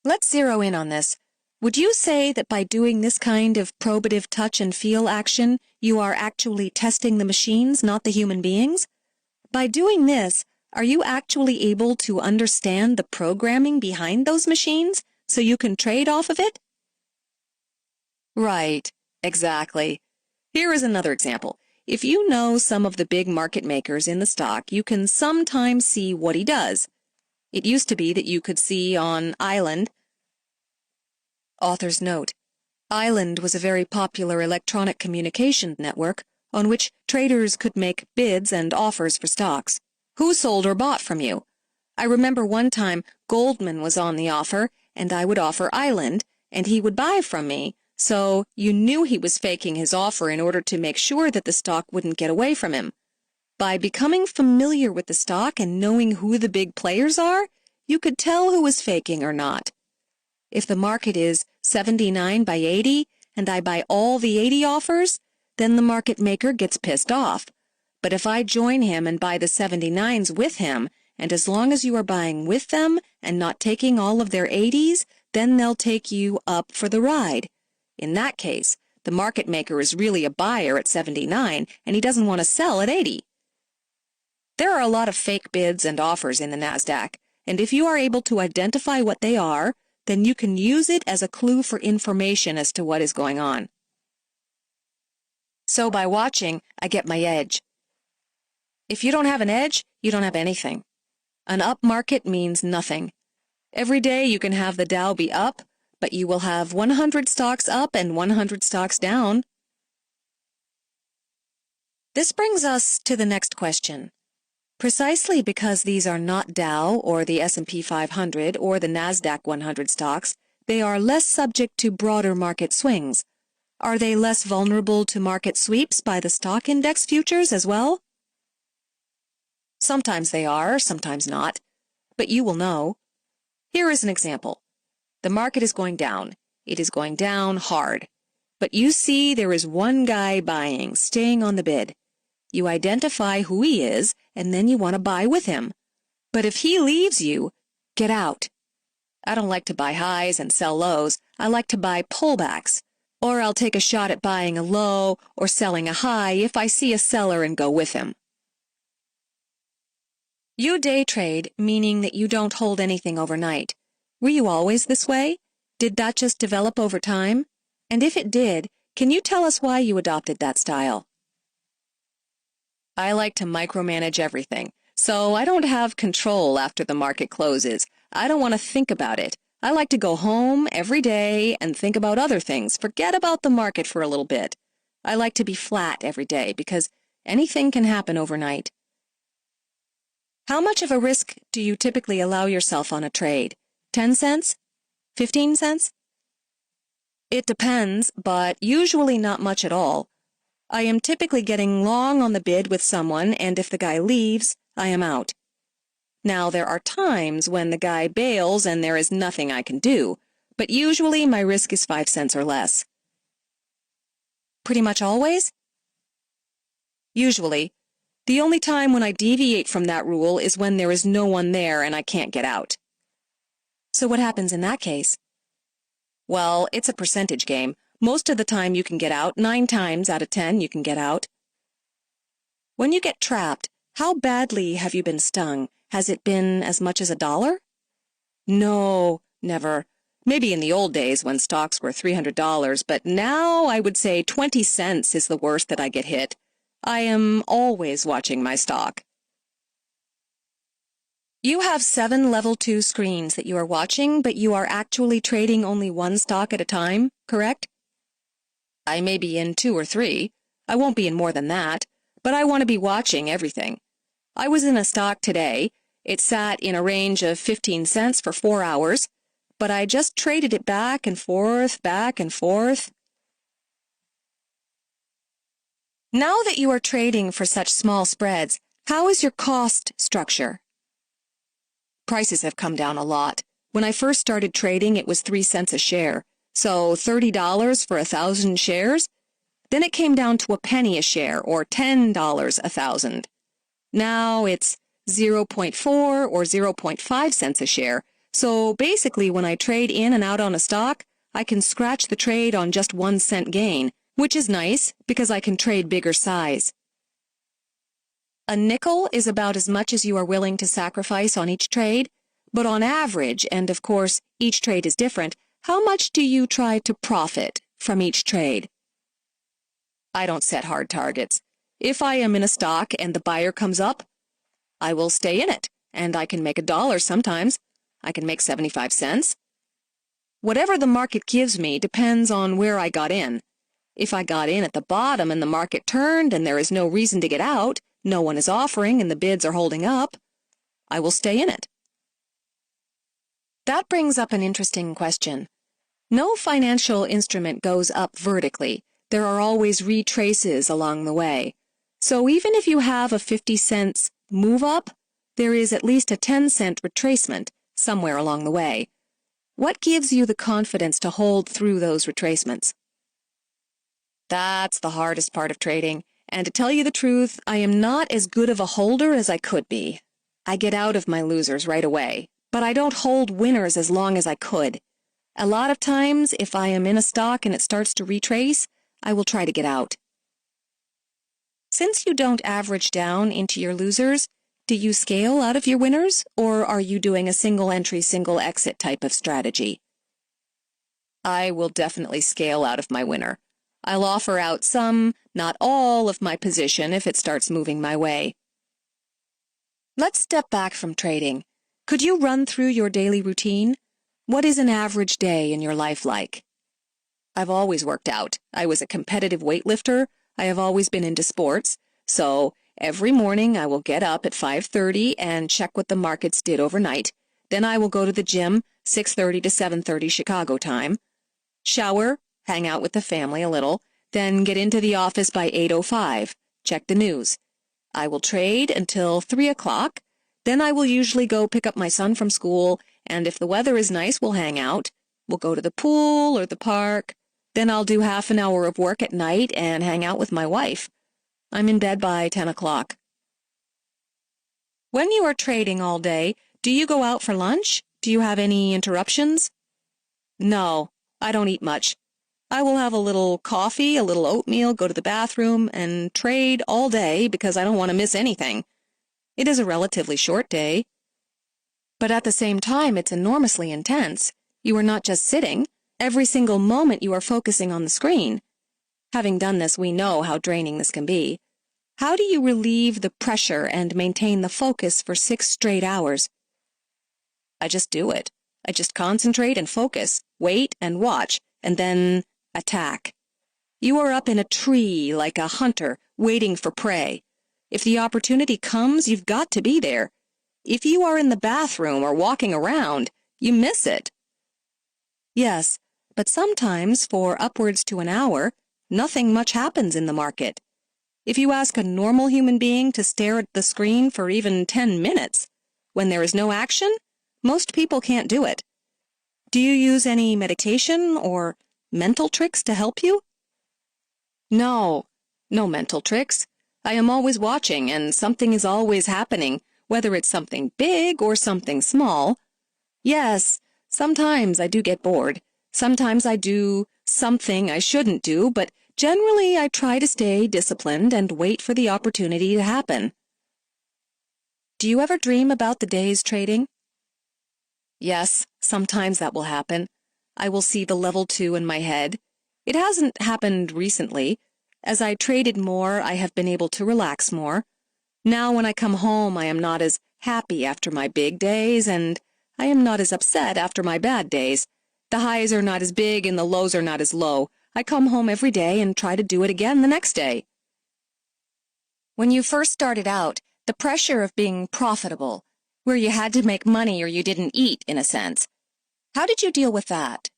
Let's zero in on this. Would you say that by doing this kind of probative touch and feel action, you are actually testing the machines, not the human beings? By doing this, are you actually able to understand the programming behind those machines so you can trade off of it? Right, exactly. Here is another example. If you know some of the big market makers in the stock, you can sometimes see what he does. It used to be that you could see on Island. Author's note: Island was a very popular electronic communication network on which traders could make bids and offers for stocks. Who sold or bought from you? I remember one time Goldman was on the offer, and I would offer Island, and he would buy from me. So you knew he was faking his offer in order to make sure that the stock wouldn't get away from him. By becoming familiar with the stock and knowing who the big players are, you could tell who was faking or not. If the market is 79 by 80 and I buy all the 80 offers, then the market maker gets pissed off. But if I join him and buy the 79s with him, and as long as you are buying with them and not taking all of their 80s, then they'll take you up for the ride. In that case, the market maker is really a buyer at 79 and he doesn't want to sell at 80. There are a lot of fake bids and offers in the NASDAQ, and if you are able to identify what they are, then you can use it as a clue for information as to what is going on. So by watching, I get my edge. If you don't have an edge, you don't have anything. An up market means nothing. Every day you can have the Dow be up, but you will have 100 stocks up and 100 stocks down. This brings us to the next question. Precisely because these are not Dow or the S&P 500 or the NASDAQ 100 stocks, they are less subject to broader market swings. Are they less vulnerable to market sweeps by the stock index futures as well? Sometimes they are, sometimes not, but you will know. Here is an example. The market is going down. It is going down hard. But you see there is one guy buying, staying on the bid. You identify who he is, and then you want to buy with him. But if he leaves you, get out. I don't like to buy highs and sell lows. I like to buy pullbacks. Or I'll take a shot at buying a low or selling a high if I see a seller and go with him. You day trade, meaning that you don't hold anything overnight. Were you always this way? Did that just develop over time? And if it did, can you tell us why you adopted that style? I like to micromanage everything, so I don't have control after the market closes. I don't want to think about it. I like to go home every day and think about other things. Forget about the market for a little bit. I like to be flat every day because anything can happen overnight. How much of a risk do you typically allow yourself on a trade? 10 cents? 15 cents? It depends, but usually not much at all. I am typically getting long on the bid with someone, and if the guy leaves, I am out. Now, there are times when the guy bails and there is nothing I can do, but usually my risk is 5 cents or less. Pretty much always? Usually. The only time when I deviate from that rule is when there is no one there and I can't get out. So what happens in that case? Well, it's a percentage game. Most of the time you can get out. 9 times out of 10 you can get out. When you get trapped, how badly have you been stung? Has it been as much as $1? No, never. Maybe in the old days when stocks were $300, but now I would say 20 cents is the worst that I get hit. I am always watching my stock. You have 7 level 2 screens that you are watching, but you are actually trading only one stock at a time, correct? I may be in 2 or 3. I won't be in more than that, but I want to be watching everything. I was in a stock today. It sat in a range of 15 cents for 4 hours, but I just traded it back and forth, back and forth. Now that you are trading for such small spreads, how is your cost structure? Prices have come down a lot. When I first started trading, it was 3 cents a share, so $30 for 1,000 shares. Then it came down to a penny a share, or $10 1,000. Now it's 0.4 or 0.5 cents a share, so basically when I trade in and out on a stock, I can scratch the trade on just 1 cent gain, which is nice because I can trade bigger size. A nickel is about as much as you are willing to sacrifice on each trade, but on average, and of course each trade is different, how much do you try to profit from each trade? I don't set hard targets. If I am in a stock and the buyer comes up, I will stay in it, and I can make $1 sometimes. I can make 75 cents. Whatever the market gives me depends on where I got in. If I got in at the bottom and the market turned and there is no reason to get out, no one is offering and the bids are holding up, I will stay in it. That brings up an interesting question. No financial instrument goes up vertically. There are always retraces along the way. So even if you have a 50 cents move up, there is at least a 10-cent retracement somewhere along the way. What gives you the confidence to hold through those retracements? That's the hardest part of trading, And to tell you the truth, I am not as good of a holder as I could be. I get out of my losers right away, but I don't hold winners as long as I could. A lot of times, if I am in a stock and it starts to retrace, I will try to get out. Since you don't average down into your losers, do you scale out of your winners, or are you doing a single entry, single exit type of strategy? I will definitely scale out of my winner. I'll offer out some, not all, of my position if it starts moving my way. Let's step back from trading. Could you run through your daily routine? What is an average day in your life like? I've always worked out. I was a competitive weightlifter. I have always been into sports. So every morning I will get up at 5:30 and check what the markets did overnight. Then I will go to the gym, 6:30 to 7:30 Chicago time. Shower, hang out with the family a little, then get into the office by 8:05. Check the news. I will trade until 3 o'clock. Then I will usually go pick up my son from school, and if the weather is nice, we'll hang out. We'll go to the pool or the park. Then I'll do half an hour of work at night and hang out with my wife. I'm in bed by 10 o'clock. When you are trading all day, do you go out for lunch? Do you have any interruptions? No, I don't eat much. I will have a little coffee, a little oatmeal, go to the bathroom, and trade all day because I don't want to miss anything. It is a relatively short day. But at the same time, it's enormously intense. You are not just sitting. Every single moment you are focusing on the screen. Having done this, we know how draining this can be. How do you relieve the pressure and maintain the focus for 6 straight hours? I just do it. I just concentrate and focus, wait and watch, and then attack. You are up in a tree like a hunter waiting for prey. If the opportunity comes, you've got to be there. If you are in the bathroom or walking around, you miss it. Yes, but sometimes for upwards to an hour, nothing much happens in the market. If you ask a normal human being to stare at the screen for even 10 minutes, when there is no action, most people can't do it. Do you use any meditation or mental tricks to help you? No mental tricks. I am always watching, and something is always happening, whether it's something big or something small. Yes, sometimes I do get bored. Sometimes I do something I shouldn't do, but generally I try to stay disciplined and wait for the opportunity to happen. Do you ever dream about the day's trading? Yes, sometimes that will happen. I will see the level 2 in my head. It hasn't happened recently. As I traded more, I have been able to relax more. Now when I come home, I am not as happy after my big days, and I am not as upset after my bad days. The highs are not as big and the lows are not as low. I come home every day and try to do it again the next day. When you first started out, the pressure of being profitable, where you had to make money or you didn't eat, in a sense. How did you deal with that?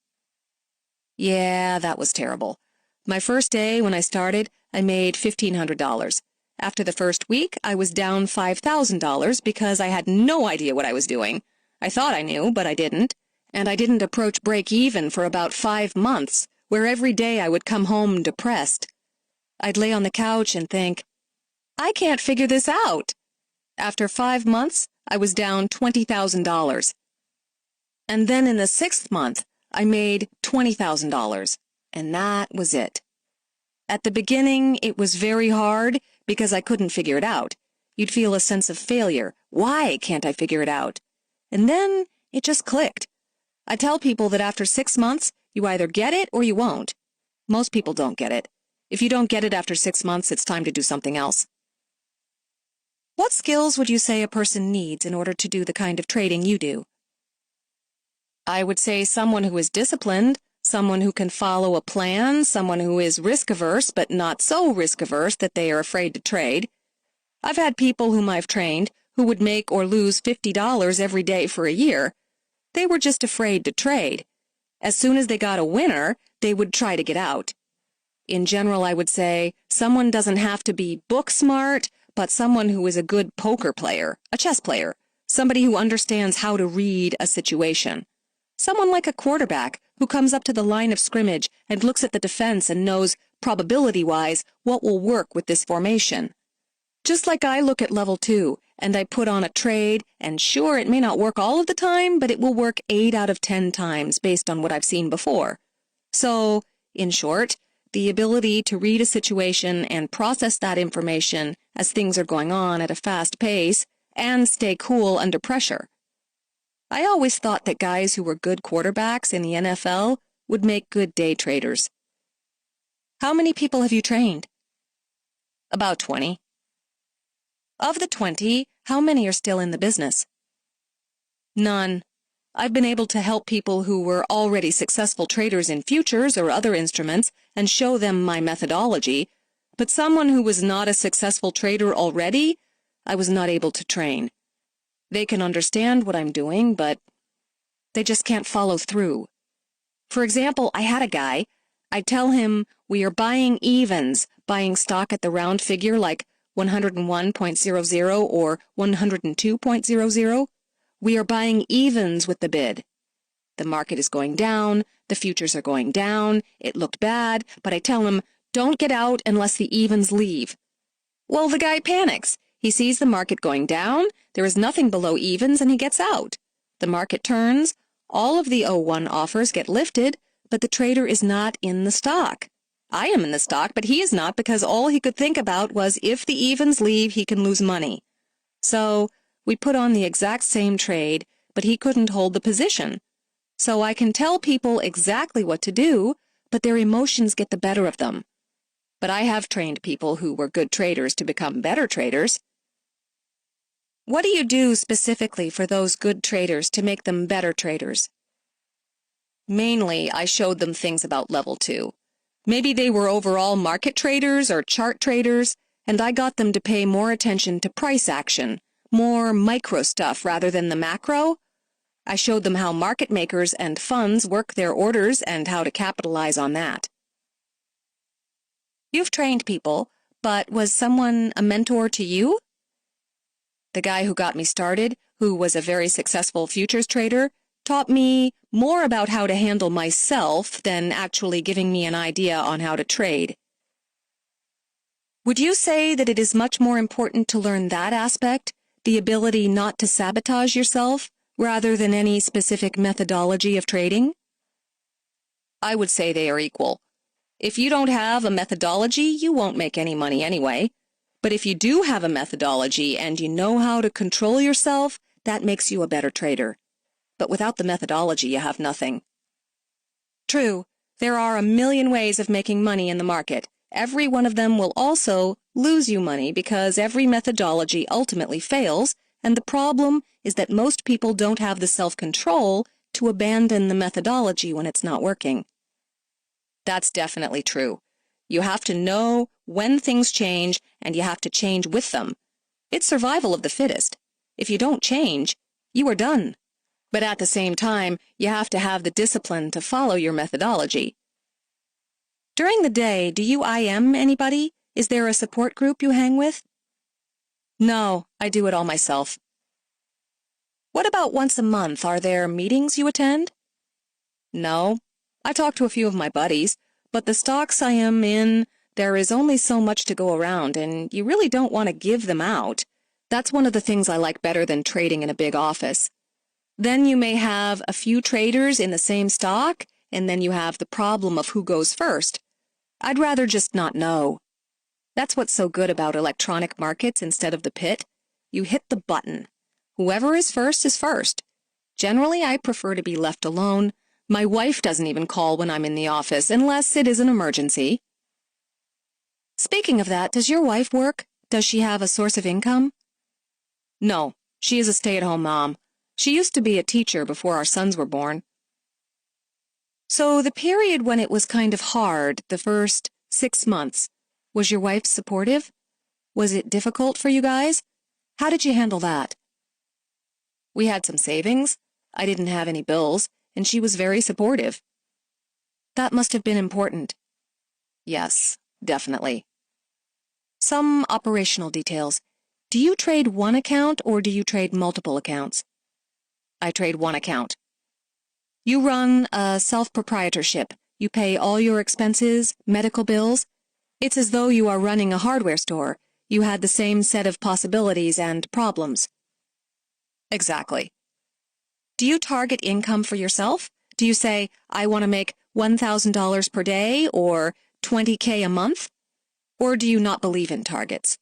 Yeah, that was terrible. My first day when I started, I made $1,500. After the first week, I was down $5,000 because I had no idea what I was doing. I thought I knew, but I didn't. And I didn't approach break-even for about 5 months, where every day I would come home depressed. I'd lay on the couch and think, I can't figure this out. After 5 months, I was down $20,000. And then in the 6th month, I made $20,000. And that was it. At the beginning, it was very hard because I couldn't figure it out. You'd feel a sense of failure. Why can't I figure it out? And then it just clicked. I tell people that after 6 months, you either get it or you won't. Most people don't get it. If you don't get it after 6 months, it's time to do something else. What skills would you say a person needs in order to do the kind of trading you do? I would say someone who is disciplined, someone who can follow a plan, someone who is risk-averse but not so risk-averse that they are afraid to trade. I've had people whom I've trained who would make or lose $50 every day for a year. They were just afraid to trade. As soon as they got a winner, they would try to get out. In general, I would say someone doesn't have to be book smart, but someone who is a good poker player, a chess player, somebody who understands how to read a situation. Someone like a quarterback who comes up to the line of scrimmage and looks at the defense and knows, probability-wise, what will work with this formation. Just like I look at level 2, and I put on a trade, and sure, it may not work all of the time, but it will work 8 out of 10 times based on what I've seen before. So, in short, the ability to read a situation and process that information as things are going on at a fast pace and stay cool under pressure. I always thought that guys who were good quarterbacks in the NFL would make good day traders. How many people have you trained? About 20. Of the 20, how many are still in the business? None. I've been able to help people who were already successful traders in futures or other instruments and show them my methodology, but someone who was not a successful trader already, I was not able to train. They can understand what I'm doing, but they just can't follow through. For example, I had a guy. I tell him we are buying evens, buying stock at the round figure like 101.00 or 102.00. We are buying evens with the bid. The market is going down, the futures are going down, it looked bad, but I tell him, don't get out unless the evens leave. Well, the guy panics. He sees the market going down, there is nothing below evens, and he gets out. The market turns, all of the O1 offers get lifted, but the trader is not in the stock. I am in the stock, but he is not because all he could think about was if the evens leave, he can lose money. So we put on the exact same trade, but he couldn't hold the position. So I can tell people exactly what to do, but their emotions get the better of them. But I have trained people who were good traders to become better traders. What do you do specifically for those good traders to make them better traders? Mainly, I showed them things about level 2. Maybe they were overall market traders or chart traders, and I got them to pay more attention to price action, more micro stuff rather than the macro. I showed them how market makers and funds work their orders and how to capitalize on that. You've trained people, but was someone a mentor to you? The guy who got me started, who was a very successful futures trader, taught me more about how to handle myself than actually giving me an idea on how to trade. Would you say that it is much more important to learn that aspect, the ability not to sabotage yourself, rather than any specific methodology of trading? I would say they are equal. If you don't have a methodology, you won't make any money anyway. But if you do have a methodology and you know how to control yourself, that makes you a better trader. But without the methodology, you have nothing. True, there are a million ways of making money in the market. Every one of them will also lose you money because every methodology ultimately fails, and the problem is that most people don't have the self-control to abandon the methodology when it's not working. That's definitely true. You have to know when things change, and you have to change with them. It's survival of the fittest. If you don't change, you are done. But at the same time, you have to have the discipline to follow your methodology. During the day, do you IM anybody? Is there a support group you hang with? No, I do it all myself. What about once a month? Are there meetings you attend? No. I talk to a few of my buddies, but the stocks I am in, there is only so much to go around, and you really don't want to give them out. That's one of the things I like better than trading in a big office. Then you may have a few traders in the same stock, and then you have the problem of who goes first. I'd rather just not know. That's what's so good about electronic markets instead of the pit. You hit the button. Whoever is first is first. Generally, I prefer to be left alone. My wife doesn't even call when I'm in the office, unless it is an emergency. Speaking of that, does your wife work? Does she have a source of income? No, she is a stay-at-home mom. She used to be a teacher before our sons were born. So the period when it was kind of hard, the first 6 months, was your wife supportive? Was it difficult for you guys? How did you handle that? We had some savings. I didn't have any bills, and she was very supportive. That must have been important. Yes, definitely. Some operational details. Do you trade one account or do you trade multiple accounts? I trade one account. You run a self-proprietorship. You pay all your expenses, medical bills. It's as though you are running a hardware store. You had the same set of possibilities and problems. Exactly. Do you target income for yourself? Do you say, I want to make $1,000 per day or $20K a month? Or do you not believe in targets?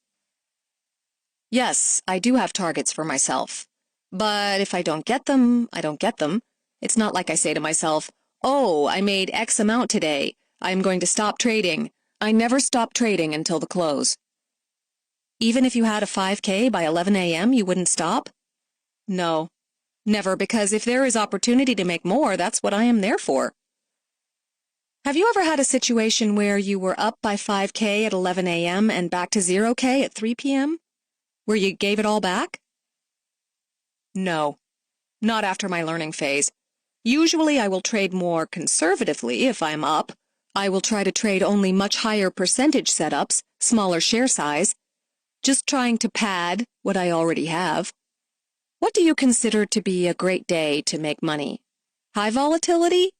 Yes, I do have targets for myself. But if I don't get them, I don't get them. It's not like I say to myself, oh, I made X amount today. I'm going to stop trading. I never stop trading until the close. Even if you had a 5K by 11 a.m., you wouldn't stop? No, never, because if there is opportunity to make more, that's what I am there for. Have you ever had a situation where you were up by 5K at 11 a.m. and back to 0K at 3 p.m.? Where you gave it all back? No, not after my learning phase. Usually I will trade more conservatively if I'm up. I will try to trade only much higher percentage setups, smaller share size, just trying to pad what I already have. What do you consider to be a great day to make money? High volatility?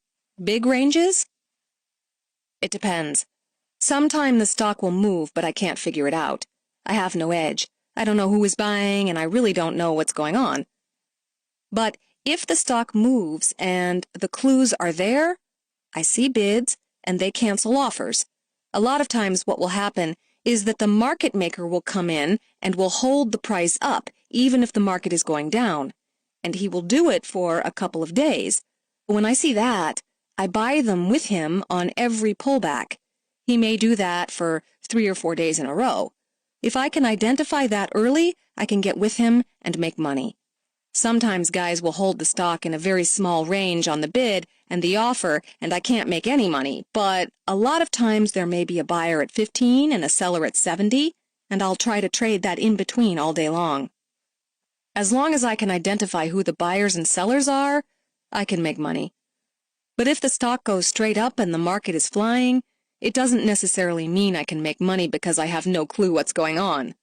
Big ranges? It depends. Sometime the stock will move, but I can't figure it out. I have no edge. I don't know who is buying, and I really don't know what's going on. But if the stock moves and the clues are there, I see bids, and they cancel offers. A lot of times what will happen is that the market maker will come in and will hold the price up, even if the market is going down. And he will do it for a couple of days. When I see that, I buy them with him on every pullback. He may do that for 3 or 4 days in a row. If I can identify that early, I can get with him and make money. Sometimes guys will hold the stock in a very small range on the bid and the offer, and I can't make any money. But a lot of times there may be a buyer at 15 and a seller at 70, and I'll try to trade that in between all day long. As long as I can identify who the buyers and sellers are, I can make money. But if the stock goes straight up and the market is flying, it doesn't necessarily mean I can make money because I have no clue what's going on.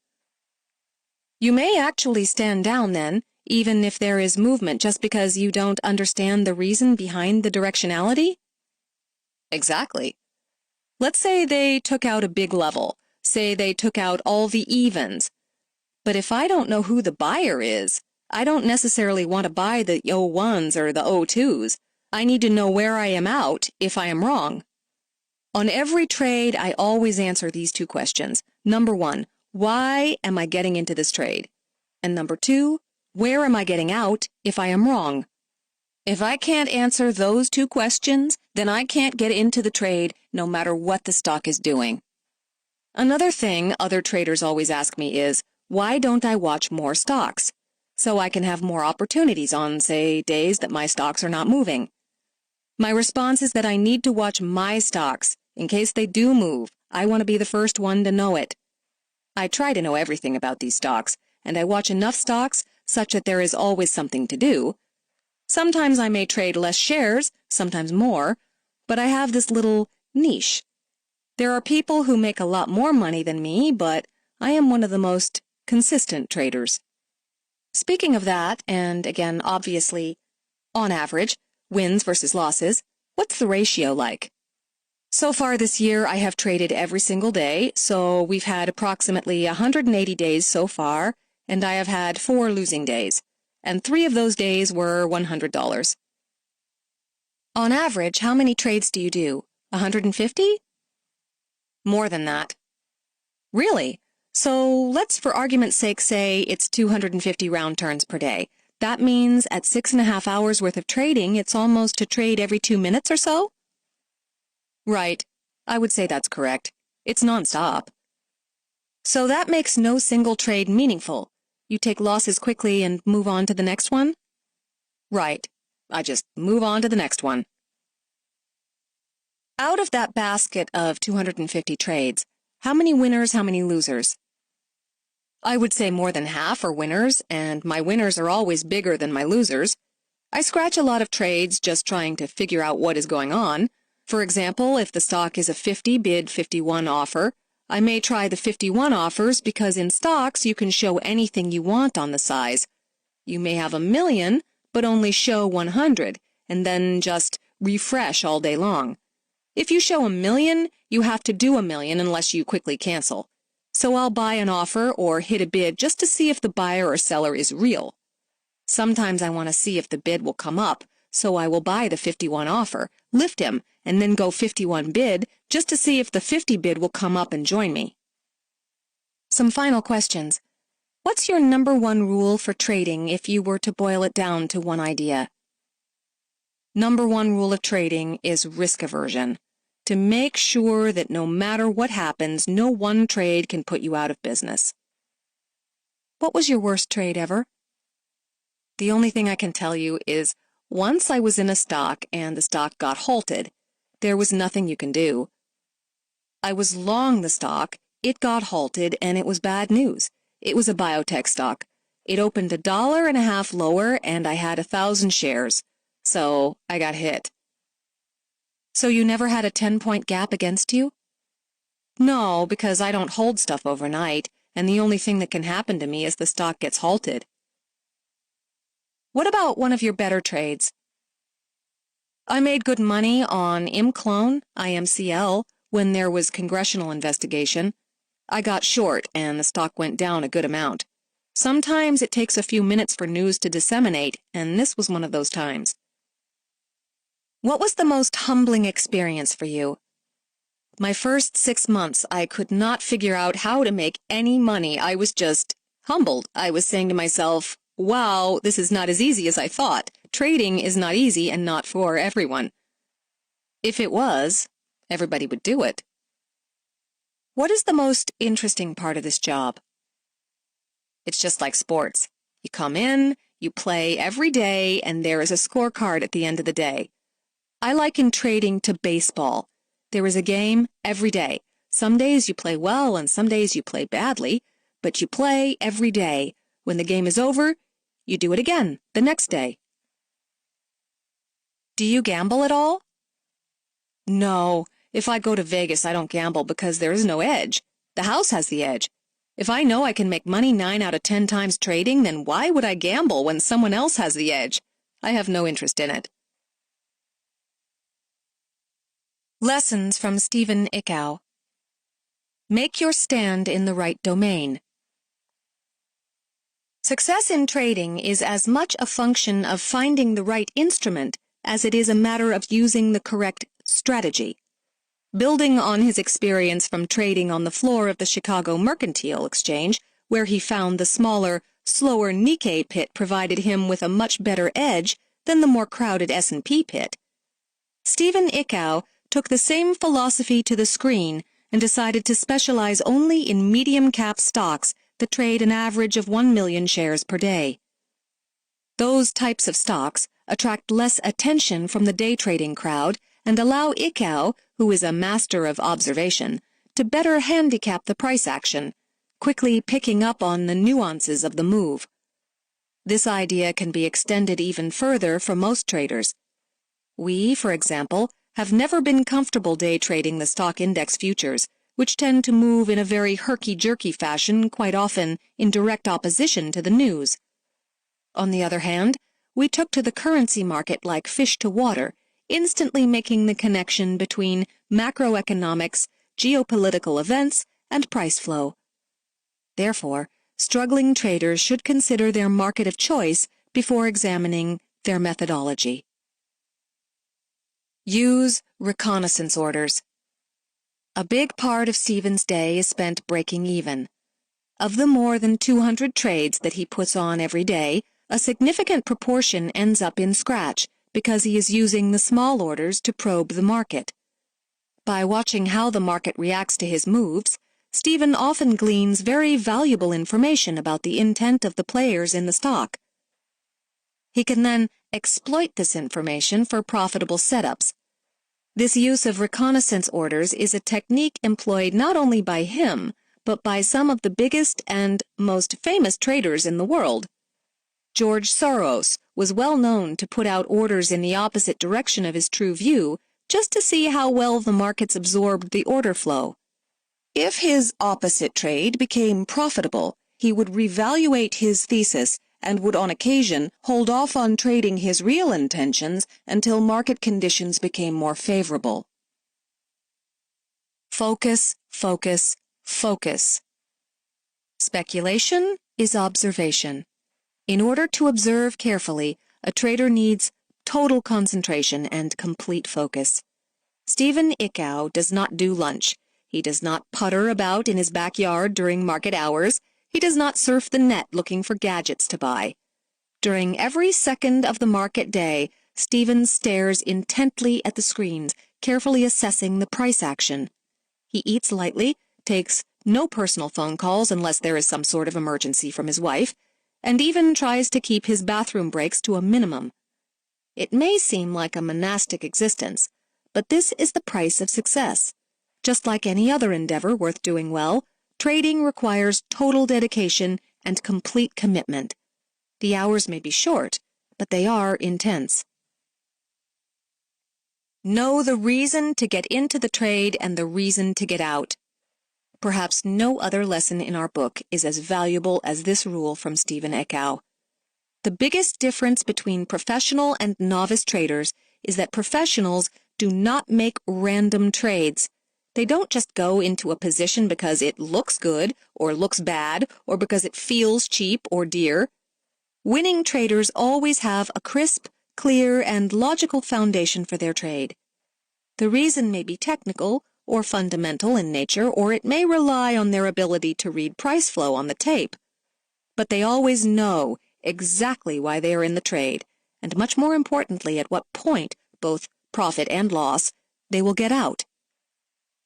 You may actually stand down then, even if there is movement, just because you don't understand the reason behind the directionality? Exactly. Let's say they took out a big level. Say they took out all the evens. But if I don't know who the buyer is, I don't necessarily want to buy the O1s or the O2s. I need to know where I am out if I am wrong. On every trade, I always answer these 2 questions. Number 1, why am I getting into this trade? And number 2, where am I getting out if I am wrong? If I can't answer those 2 questions, then I can't get into the trade no matter what the stock is doing. Another thing other traders always ask me is, why don't I watch more stocks? So I can have more opportunities on, say, days that my stocks are not moving. My response is that I need to watch my stocks. In case they do move, I want to be the first one to know it. I try to know everything about these stocks, and I watch enough stocks such that there is always something to do. Sometimes I may trade less shares, sometimes more, but I have this little niche. There are people who make a lot more money than me, but I am one of the most consistent traders. Speaking of that, and again, obviously, on average, wins versus losses, what's the ratio like? So far this year, I have traded every single day, so we've had approximately 180 days so far, and I have had 4 losing days, and 3 of those days were $100. On average, how many trades do you do? 150? More than that. Really? So let's, for argument's sake, say it's 250 round turns per day. That means at 6.5 hours worth of trading, it's almost a trade every 2 minutes or so? Right. I would say that's correct. It's nonstop. So that makes no single trade meaningful. You take losses quickly and move on to the next one? Right. I just move on to the next one. Out of that basket of 250 trades, how many winners, how many losers? I would say more than half are winners, and my winners are always bigger than my losers. I scratch a lot of trades just trying to figure out what is going on. For example, if the stock is a 50 bid 51 offer, I may try the 51 offers because in stocks you can show anything you want on the size. You may have 1 million, but only show 100, and then just refresh all day long. If you show 1,000,000, you have to do 1,000,000 unless you quickly cancel. So I'll buy an offer or hit a bid just to see if the buyer or seller is real. Sometimes I want to see if the bid will come up, so I will buy the 51 offer, lift him, and then go 51 bid just to see if the 50 bid will come up and join me. Some final questions. What's your #1 rule for trading if you were to boil it down to one idea? #1 rule of trading is risk aversion. To make sure that no matter what happens, no one trade can put you out of business. What was your worst trade ever? The only thing I can tell you is once I was in a stock and the stock got halted. There was nothing you can do. I was long the stock, it got halted, and it was bad news. It was a biotech stock. It opened $1.50 lower, and I had 1,000 shares. So I got hit. So you never had a 10-point gap against you? No, because I don't hold stuff overnight, and the only thing that can happen to me is the stock gets halted. What about one of your better trades? I made good money on ImClone, IMCL, when there was congressional investigation. I got short, and the stock went down a good amount. Sometimes it takes a few minutes for news to disseminate, and this was one of those times. What was the most humbling experience for you? My first 6 months, I could not figure out how to make any money. I was just humbled. I was saying to myself, wow, this is not as easy as I thought. Trading is not easy and not for everyone. If it was, everybody would do it. What is the most interesting part of this job? It's just like sports. You come in, you play every day, and there is a scorecard at the end of the day. I liken trading to baseball. There is a game every day. Some days you play well and some days you play badly, but you play every day. When the game is over, you do it again the next day. Do you gamble at all? No. If I go to Vegas, I don't gamble because there is no edge. The house has the edge. If I know I can make money 9 out of 10 times trading, then why would I gamble when someone else has the edge? I have no interest in it. Lessons from Stephen Ickow. Make your stand in the right domain. Success in trading is as much a function of finding the right instrument as it is a matter of using the correct strategy. Building on his experience from trading on the floor of the Chicago Mercantile Exchange, where he found the smaller, slower Nikkei pit provided him with a much better edge than the more crowded S&P pit, Stephen Ickow took the same philosophy to the screen and decided to specialize only in medium-cap stocks that trade an average of 1,000,000 shares per day. Those types of stocks attract less attention from the day trading crowd and allow Ickow, who is a master of observation, to better handicap the price action, quickly picking up on the nuances of the move. This idea can be extended even further for most traders. We, for example, have never been comfortable day trading the stock index futures, which tend to move in a very herky-jerky fashion, quite often in direct opposition to the news. On the other hand, we took to the currency market like fish to water, instantly making the connection between macroeconomics, geopolitical events, and price flow. Therefore, struggling traders should consider their market of choice before examining their methodology. Use reconnaissance orders. A big part of Stephen's day is spent breaking even. Of the more than 200 trades that he puts on every day, a significant proportion ends up in scratch because he is using the small orders to probe the market. By watching how the market reacts to his moves, Stephen often gleans very valuable information about the intent of the players in the stock. He can then exploit this information for profitable setups. This use of reconnaissance orders is a technique employed not only by him, but by some of the biggest and most famous traders in the world. George Soros was well known to put out orders in the opposite direction of his true view, just to see how well the markets absorbed the order flow. If his opposite trade became profitable, he would reevaluate his thesis and would on occasion hold off on trading his real intentions until market conditions became more favorable. Focus, focus, focus. Speculation is observation. In order to observe carefully, a trader needs total concentration and complete focus. Stephen Ickow does not do lunch. He does not putter about in his backyard during market hours. He does not surf the net looking for gadgets to buy. During every second of the market day, Stephen stares intently at the screens, carefully assessing the price action. He eats lightly, takes no personal phone calls unless there is some sort of emergency from his wife, and even tries to keep his bathroom breaks to a minimum. It may seem like a monastic existence, but this is the price of success. Just like any other endeavor worth doing well, trading requires total dedication and complete commitment. The hours may be short, but they are intense. Know the reason to get into the trade and the reason to get out. Perhaps no other lesson in our book is as valuable as this rule from Stephen Ickow. The biggest difference between professional and novice traders is that professionals do not make random trades. They don't just go into a position because it looks good or looks bad or because it feels cheap or dear. Winning traders always have a crisp, clear, and logical foundation for their trade. The reason may be technical or fundamental in nature, or it may rely on their ability to read price flow on the tape. But they always know exactly why they are in the trade, and much more importantly, at what point, both profit and loss, they will get out.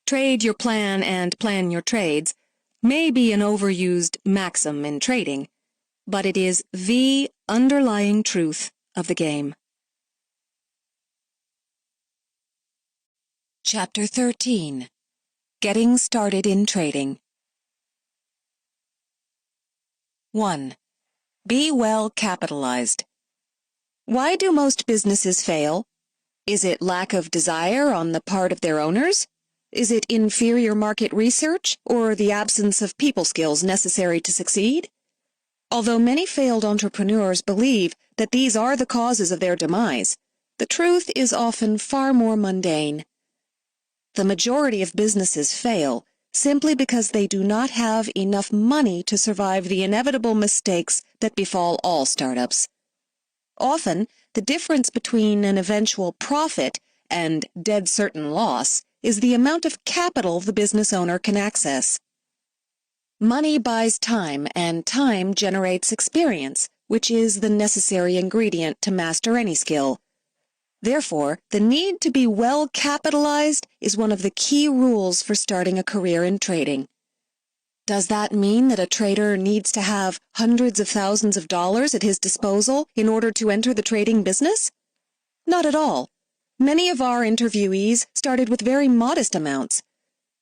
Trade your plan and plan your trades may be an overused maxim in trading, but it is the underlying truth of the game. Chapter 13. Getting Started in Trading. 1. Be well capitalized. Why do most businesses fail? Is it lack of desire on the part of their owners? Is it inferior market research or the absence of people skills necessary to succeed? Although many failed entrepreneurs believe that these are the causes of their demise, the truth is often far more mundane. The majority of businesses fail simply because they do not have enough money to survive the inevitable mistakes that befall all startups. Often, the difference between an eventual profit and dead certain loss is the amount of capital the business owner can access. Money buys time, and time generates experience, which is the necessary ingredient to master any skill. Therefore, the need to be well capitalized is one of the key rules for starting a career in trading. Does that mean that a trader needs to have hundreds of thousands of dollars at his disposal in order to enter the trading business? Not at all. Many of our interviewees started with very modest amounts.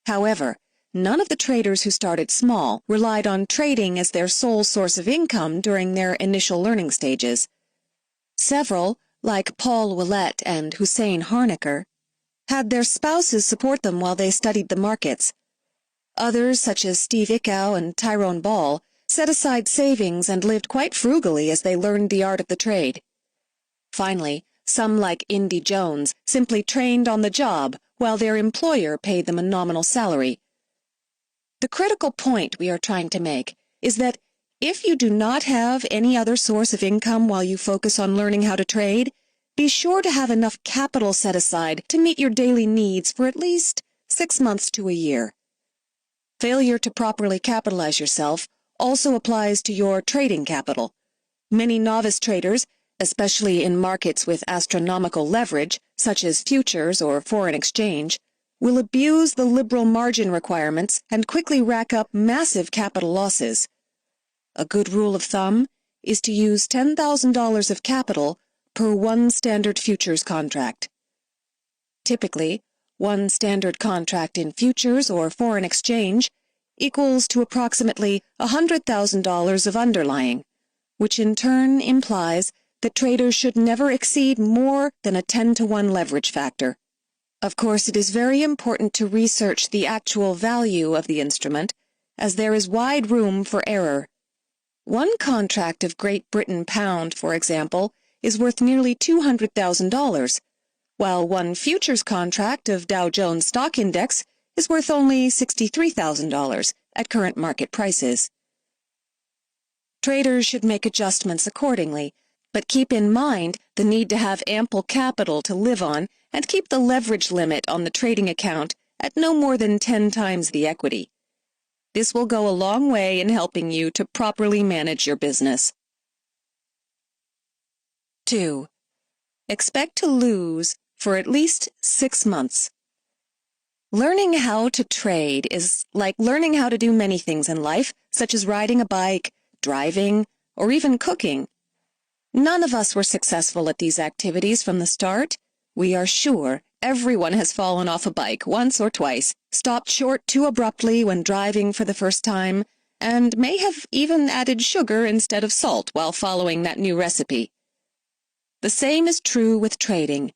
However, none of the traders who started small relied on trading as their sole source of income during their initial learning stages. Several, like Paul Willett and Hussein Harnacker, had their spouses support them while they studied the markets. Others, such as Steve Ickow and Tyrone Ball, set aside savings and lived quite frugally as they learned the art of the trade. Finally, some like Indy Jones simply trained on the job while their employer paid them a nominal salary. The critical point we are trying to make is that if you do not have any other source of income while you focus on learning how to trade, be sure to have enough capital set aside to meet your daily needs for at least 6 months to a year. Failure to properly capitalize yourself also applies to your trading capital. Many novice traders, especially in markets with astronomical leverage, such as futures or foreign exchange, will abuse the liberal margin requirements and quickly rack up massive capital losses. A good rule of thumb is to use $10,000 of capital per one standard futures contract. Typically, one standard contract in futures or foreign exchange equals to approximately $100,000 of underlying, which in turn implies that traders should never exceed more than a 10-to-1 leverage factor. Of course, it is very important to research the actual value of the instrument, as there is wide room for error. One contract of Great Britain pound, for example, is worth nearly $200,000, while one futures contract of Dow Jones Stock Index is worth only $63,000 at current market prices. Traders should make adjustments accordingly, but keep in mind the need to have ample capital to live on and keep the leverage limit on the trading account at no more than 10 times the equity. This will go a long way in helping you to properly manage your business. 2. Expect to lose for at least 6 months. Learning how to trade is like learning how to do many things in life, such as riding a bike, driving, or even cooking. None of us were successful at these activities from the start. We are sure everyone has fallen off a bike once or twice, stopped short too abruptly when driving for the first time, and may have even added sugar instead of salt while following that new recipe. The same is true with trading.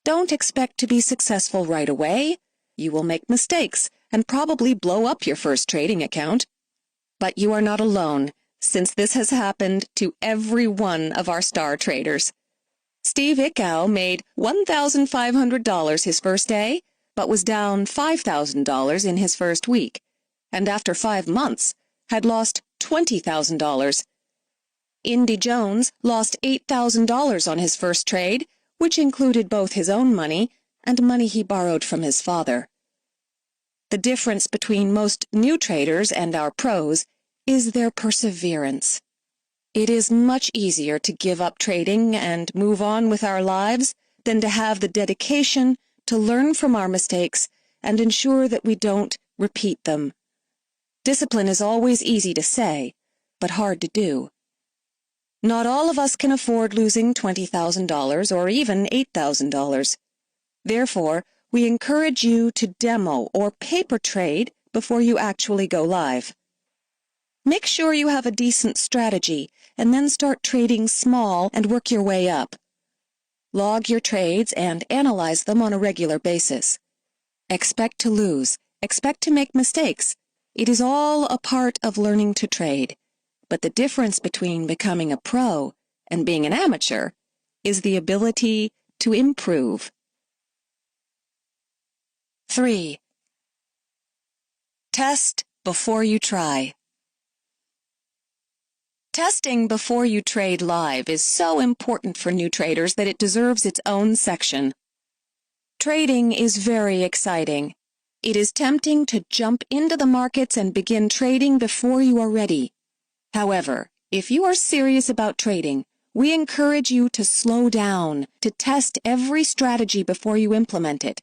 Don't expect to be successful right away. You will make mistakes and probably blow up your first trading account. But you are not alone, since this has happened to every one of our star traders. Steve Ickow made $1,500 his first day, but was down $5,000 in his first week, and after 5 months had lost $20,000. Indy Jones lost $8,000 on his first trade, which included both his own money and money he borrowed from his father. The difference between most new traders and our pros is their perseverance. It is much easier to give up trading and move on with our lives than to have the dedication to learn from our mistakes and ensure that we don't repeat them. Discipline is always easy to say, but hard to do. Not all of us can afford losing $20,000 or even $8,000. Therefore, we encourage you to demo or paper trade before you actually go live. Make sure you have a decent strategy and then start trading small and work your way up. Log your trades and analyze them on a regular basis. Expect to lose. Expect to make mistakes. It is all a part of learning to trade. But the difference between becoming a pro and being an amateur is the ability to improve. 3. Test before you try. Testing before you trade live is so important for new traders that it deserves its own section. Trading is very exciting. It is tempting to jump into the markets and begin trading before you are ready. However, if you are serious about trading, we encourage you to slow down, to test every strategy before you implement it.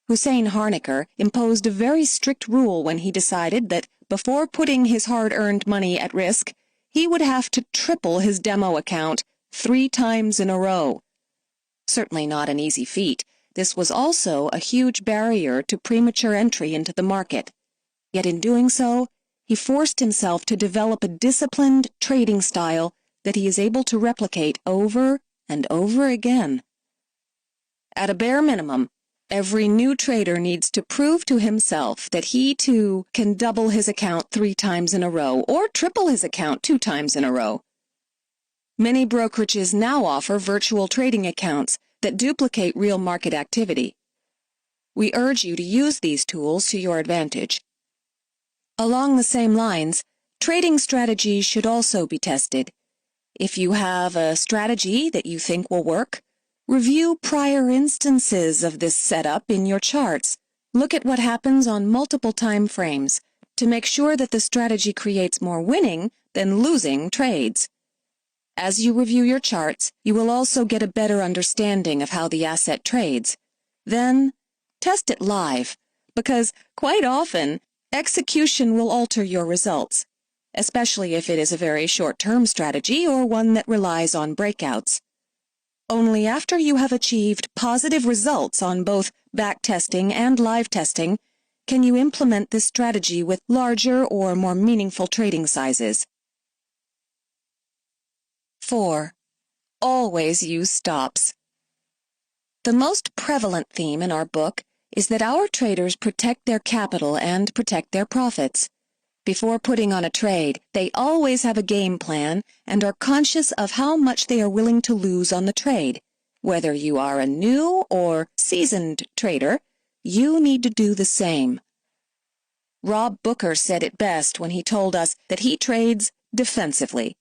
Hussein Harnacker imposed a very strict rule when he decided that before putting his hard-earned money at risk, he would have to triple his demo account 3 times in a row. Certainly not an easy feat. This was also a huge barrier to premature entry into the market. Yet in doing so, he forced himself to develop a disciplined trading style that he is able to replicate over and over again. At a bare minimum, every new trader needs to prove to himself that he, too, can double his account 3 times in a row or triple his account 2 times in a row. Many brokerages now offer virtual trading accounts that duplicate real market activity. We urge you to use these tools to your advantage. Along the same lines, trading strategies should also be tested. If you have a strategy that you think will work, review prior instances of this setup in your charts. Look at what happens on multiple time frames to make sure that the strategy creates more winning than losing trades. As you review your charts, you will also get a better understanding of how the asset trades. Then, test it live, because quite often, execution will alter your results, especially if it is a very short-term strategy or one that relies on breakouts. Only after you have achieved positive results on both backtesting and live testing can you implement this strategy with larger or more meaningful trading sizes. 4. Always use stops. The most prevalent theme in our book is that our traders protect their capital and protect their profits. Before putting on a trade, they always have a game plan and are conscious of how much they are willing to lose on the trade. Whether you are a new or seasoned trader, you need to do the same. Rob Booker said it best when he told us that he trades defensively.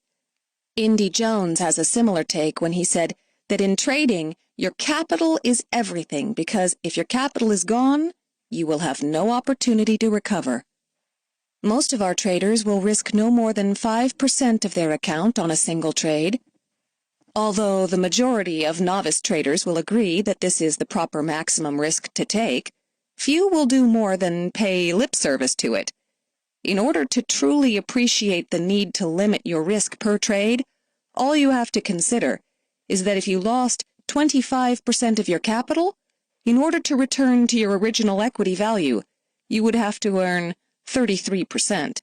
Indy Jones has a similar take when he said that in trading, your capital is everything because if your capital is gone, you will have no opportunity to recover. Most of our traders will risk no more than 5% of their account on a single trade. Although the majority of novice traders will agree that this is the proper maximum risk to take, few will do more than pay lip service to it. In order to truly appreciate the need to limit your risk per trade, all you have to consider is that if you lost 25% of your capital, in order to return to your original equity value, you would have to earn 33%.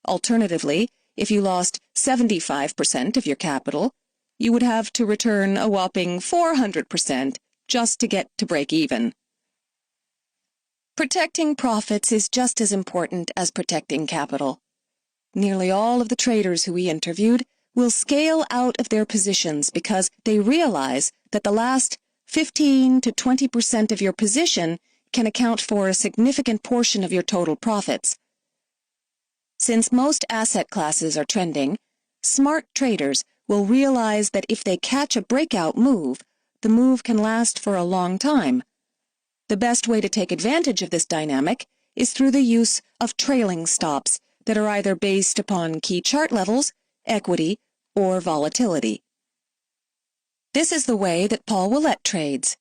Alternatively, if you lost 75% of your capital, you would have to return a whopping 400% just to get to break even. Protecting profits is just as important as protecting capital. Nearly all of the traders who we interviewed will scale out of their positions because they realize that the last 15 to 20% of your position can account for a significant portion of your total profits. Since most asset classes are trending, smart traders will realize that if they catch a breakout move, the move can last for a long time. The best way to take advantage of this dynamic is through the use of trailing stops that are either based upon key chart levels, equity, or volatility. This is the way that Paul Willett trades.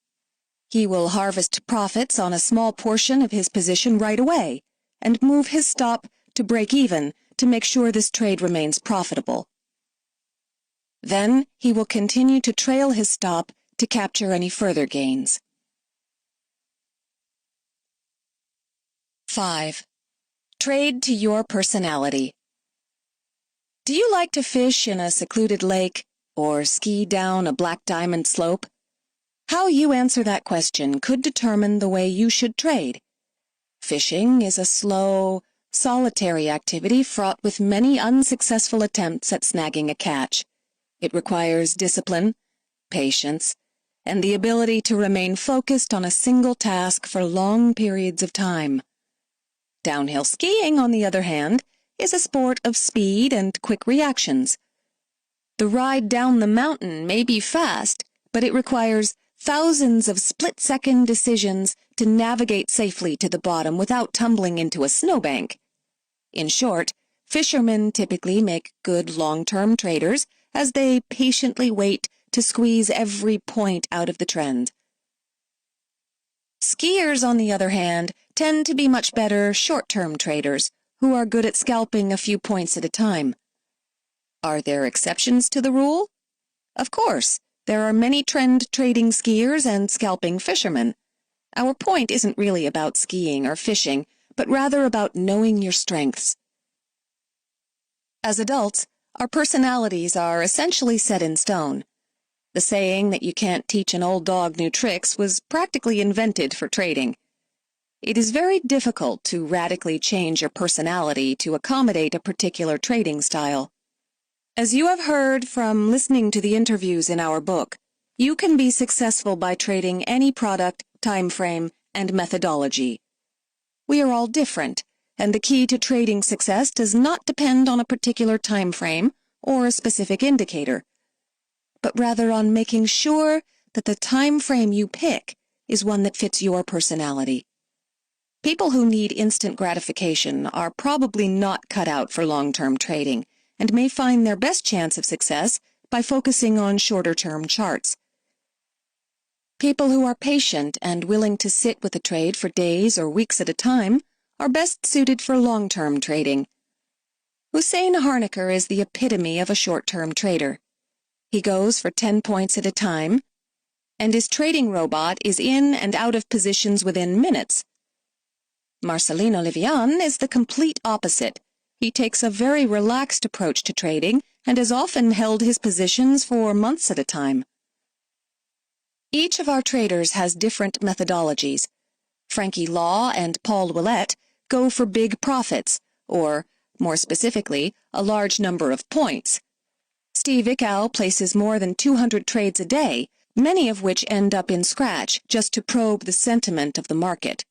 He will harvest profits on a small portion of his position right away and move his stop to break even to make sure this trade remains profitable. Then he will continue to trail his stop to capture any further gains. 5. Trade to your personality. Do you like to fish in a secluded lake or ski down a black diamond slope? How you answer that question could determine the way you should trade. Fishing is a slow, solitary activity fraught with many unsuccessful attempts at snagging a catch. It requires discipline, patience, and the ability to remain focused on a single task for long periods of time. Downhill skiing, on the other hand, is a sport of speed and quick reactions. The ride down the mountain may be fast, but it requires thousands of split-second decisions to navigate safely to the bottom without tumbling into a snowbank. In short, fishermen typically make good long-term traders as they patiently wait to squeeze every point out of the trend. Skiers, on the other hand, tend to be much better short-term traders who are good at scalping a few points at a time. Are there exceptions to the rule? Of course, there are many trend-trading skiers and scalping fishermen. Our point isn't really about skiing or fishing, but rather about knowing your strengths. As adults, our personalities are essentially set in stone. The saying that you can't teach an old dog new tricks was practically invented for trading. It is very difficult to radically change your personality to accommodate a particular trading style. As you have heard from listening to the interviews in our book, you can be successful by trading any product, time frame, and methodology. We are all different, and the key to trading success does not depend on a particular time frame or a specific indicator, but rather on making sure that the time frame you pick is one that fits your personality. People who need instant gratification are probably not cut out for long-term trading and may find their best chance of success by focusing on shorter-term charts. People who are patient and willing to sit with a trade for days or weeks at a time are best suited for long-term trading. Hussein Harnaker is the epitome of a short-term trader. He goes for 10 points at a time, and his trading robot is in and out of positions within minutes. Marcelino Livian is the complete opposite. He takes a very relaxed approach to trading and has often held his positions for months at a time. Each of our traders has different methodologies. Frankie Law and Paul Willett go for big profits, or, more specifically, a large number of points. Steve Ickow places more than 200 trades a day, many of which end up in scratch just to probe the sentiment of the market.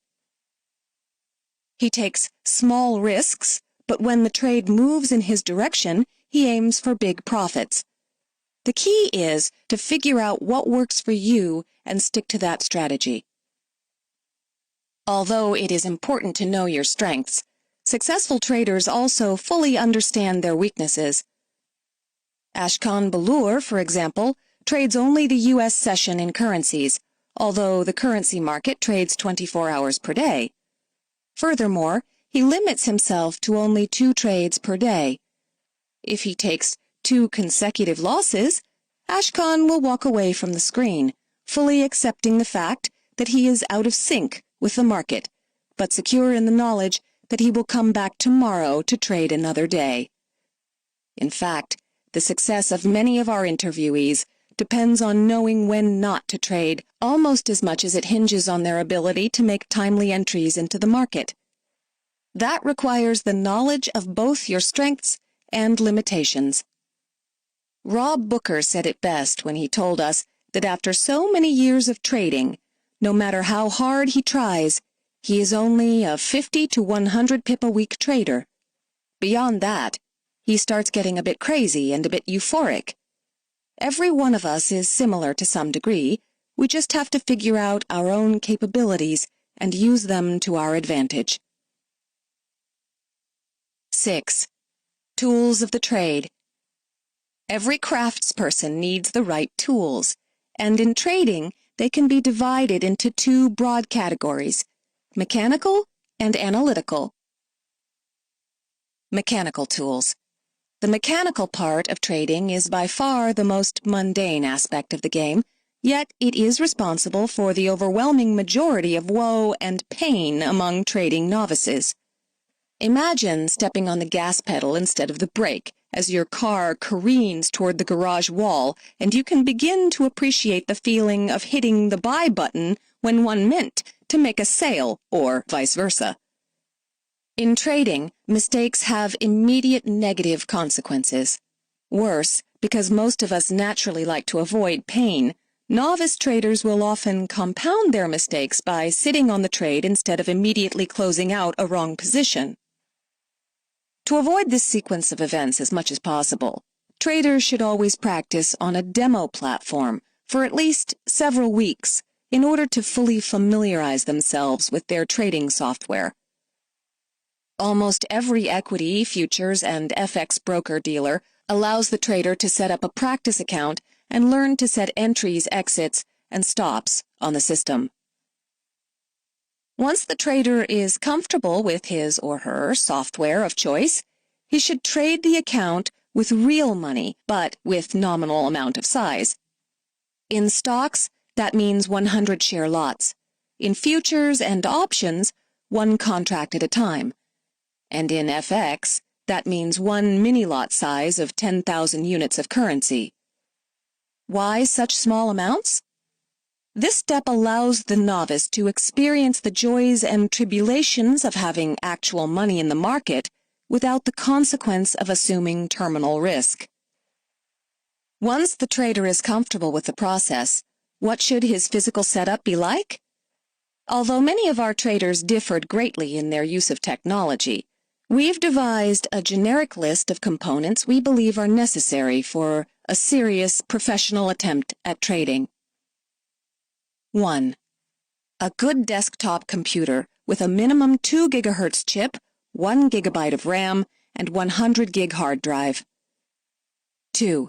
He takes small risks, but when the trade moves in his direction, he aims for big profits. The key is to figure out what works for you and stick to that strategy. Although it is important to know your strengths, successful traders also fully understand their weaknesses. Ashkan Baloor, for example, trades only the U.S. session in currencies, although the currency market trades 24 hours per day. Furthermore, he limits himself to only 2 trades per day. If he takes 2 consecutive losses, Ashkan will walk away from the screen, fully accepting the fact that he is out of sync with the market, but secure in the knowledge that he will come back tomorrow to trade another day. In fact, the success of many of our interviewees depends on knowing when not to trade almost as much as it hinges on their ability to make timely entries into the market. That requires the knowledge of both your strengths and limitations. Rob Booker said it best when he told us that after so many years of trading, no matter how hard he tries, he is only a 50 to 100 pip a week trader. Beyond that, he starts getting a bit crazy and a bit euphoric. Every one of us is similar to some degree. We just have to figure out our own capabilities and use them to our advantage. 6. Tools of the trade. Every craftsperson needs the right tools, and in trading, they can be divided into 2 broad categories: mechanical and analytical. Mechanical tools. The mechanical part of trading is by far the most mundane aspect of the game, yet it is responsible for the overwhelming majority of woe and pain among trading novices. Imagine stepping on the gas pedal instead of the brake as your car careens toward the garage wall, and you can begin to appreciate the feeling of hitting the buy button when one meant to make a sale, or vice versa. In trading, mistakes have immediate negative consequences. Worse, because most of us naturally like to avoid pain, novice traders will often compound their mistakes by sitting on the trade instead of immediately closing out a wrong position. To avoid this sequence of events as much as possible, traders should always practice on a demo platform for at least several weeks in order to fully familiarize themselves with their trading software. Almost every equity, futures, and FX broker-dealer allows the trader to set up a practice account and learn to set entries, exits, and stops on the system. Once the trader is comfortable with his or her software of choice, he should trade the account with real money, but with nominal amount of size. In stocks, that means 100 share lots. In futures and options, 1 contract at a time. And in FX, that means 1 mini-lot size of 10,000 units of currency. Why such small amounts? This step allows the novice to experience the joys and tribulations of having actual money in the market without the consequence of assuming terminal risk. Once the trader is comfortable with the process, what should his physical setup be like? Although many of our traders differed greatly in their use of technology, we've devised a generic list of components we believe are necessary for a serious professional attempt at trading. 1. A good desktop computer with a minimum 2 GHz chip, 1 GB of RAM, and 100 gig hard drive. 2.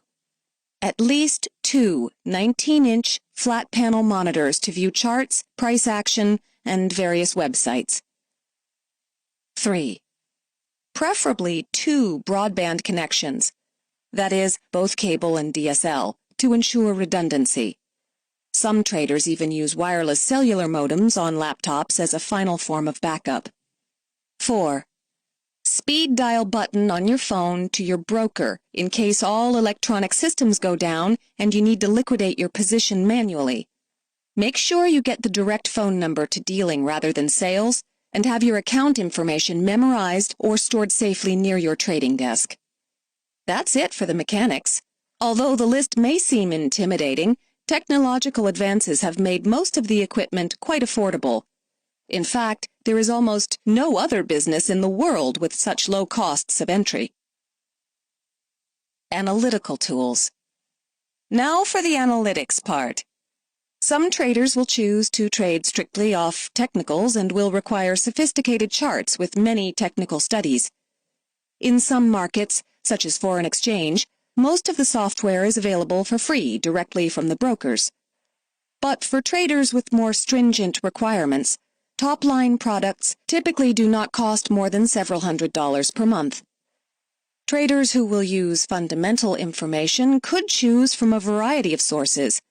At least 2 19-inch flat panel monitors to view charts, price action, and various websites. 3. Preferably 2 broadband connections, that is, both cable and DSL, to ensure redundancy. Some traders even use wireless cellular modems on laptops as a final form of backup. 4. Speed dial button on your phone to your broker in case all electronic systems go down and you need to liquidate your position manually. Make sure you get the direct phone number to dealing rather than sales, and have your account information memorized or stored safely near your trading desk. That's it for the mechanics. Although the list may seem intimidating, technological advances have made most of the equipment quite affordable. In fact, there is almost no other business in the world with such low costs of entry. Analytical tools. Now for the analytics part. Some traders will choose to trade strictly off technicals and will require sophisticated charts with many technical studies. In some markets, such as foreign exchange, most of the software is available for free directly from the brokers. But for traders with more stringent requirements, top-line products typically do not cost more than several $100s per month. Traders who will use fundamental information could choose from a variety of sources.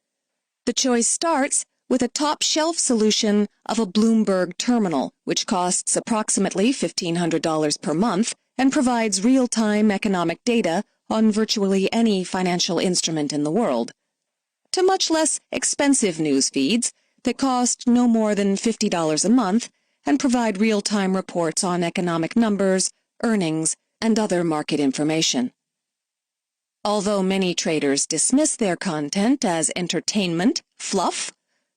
The choice starts with a top-shelf solution of a Bloomberg terminal, which costs approximately $1,500 per month and provides real-time economic data on virtually any financial instrument in the world, to much less expensive news feeds that cost no more than $50 a month and provide real-time reports on economic numbers, earnings, and other market information. Although many traders dismiss their content as entertainment, fluff,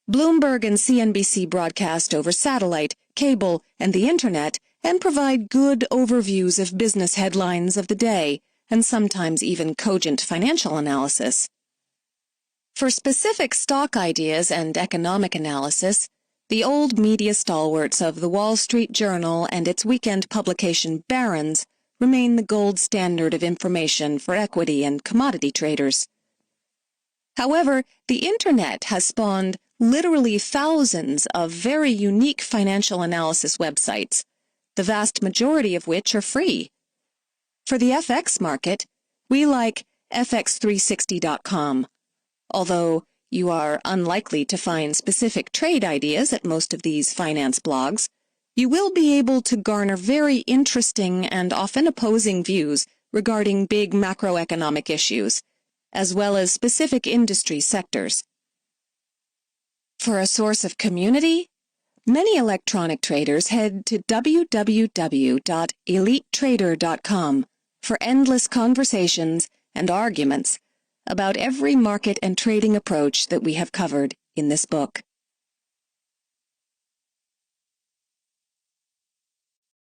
Bloomberg and CNBC broadcast over satellite, cable, and the Internet and provide good overviews of business headlines of the day and sometimes even cogent financial analysis. For specific stock ideas and economic analysis, the old media stalwarts of the Wall Street Journal and its weekend publication Barron's remain the gold standard of information for equity and commodity traders. However, the Internet has spawned literally thousands of very unique financial analysis websites, the vast majority of which are free. For the FX market, we like fx360.com, although you are unlikely to find specific trade ideas at most of these finance blogs. You will be able to garner very interesting and often opposing views regarding big macroeconomic issues, as well as specific industry sectors. For a source of community, many electronic traders head to www.elitetrader.com for endless conversations and arguments about every market and trading approach that we have covered in this book.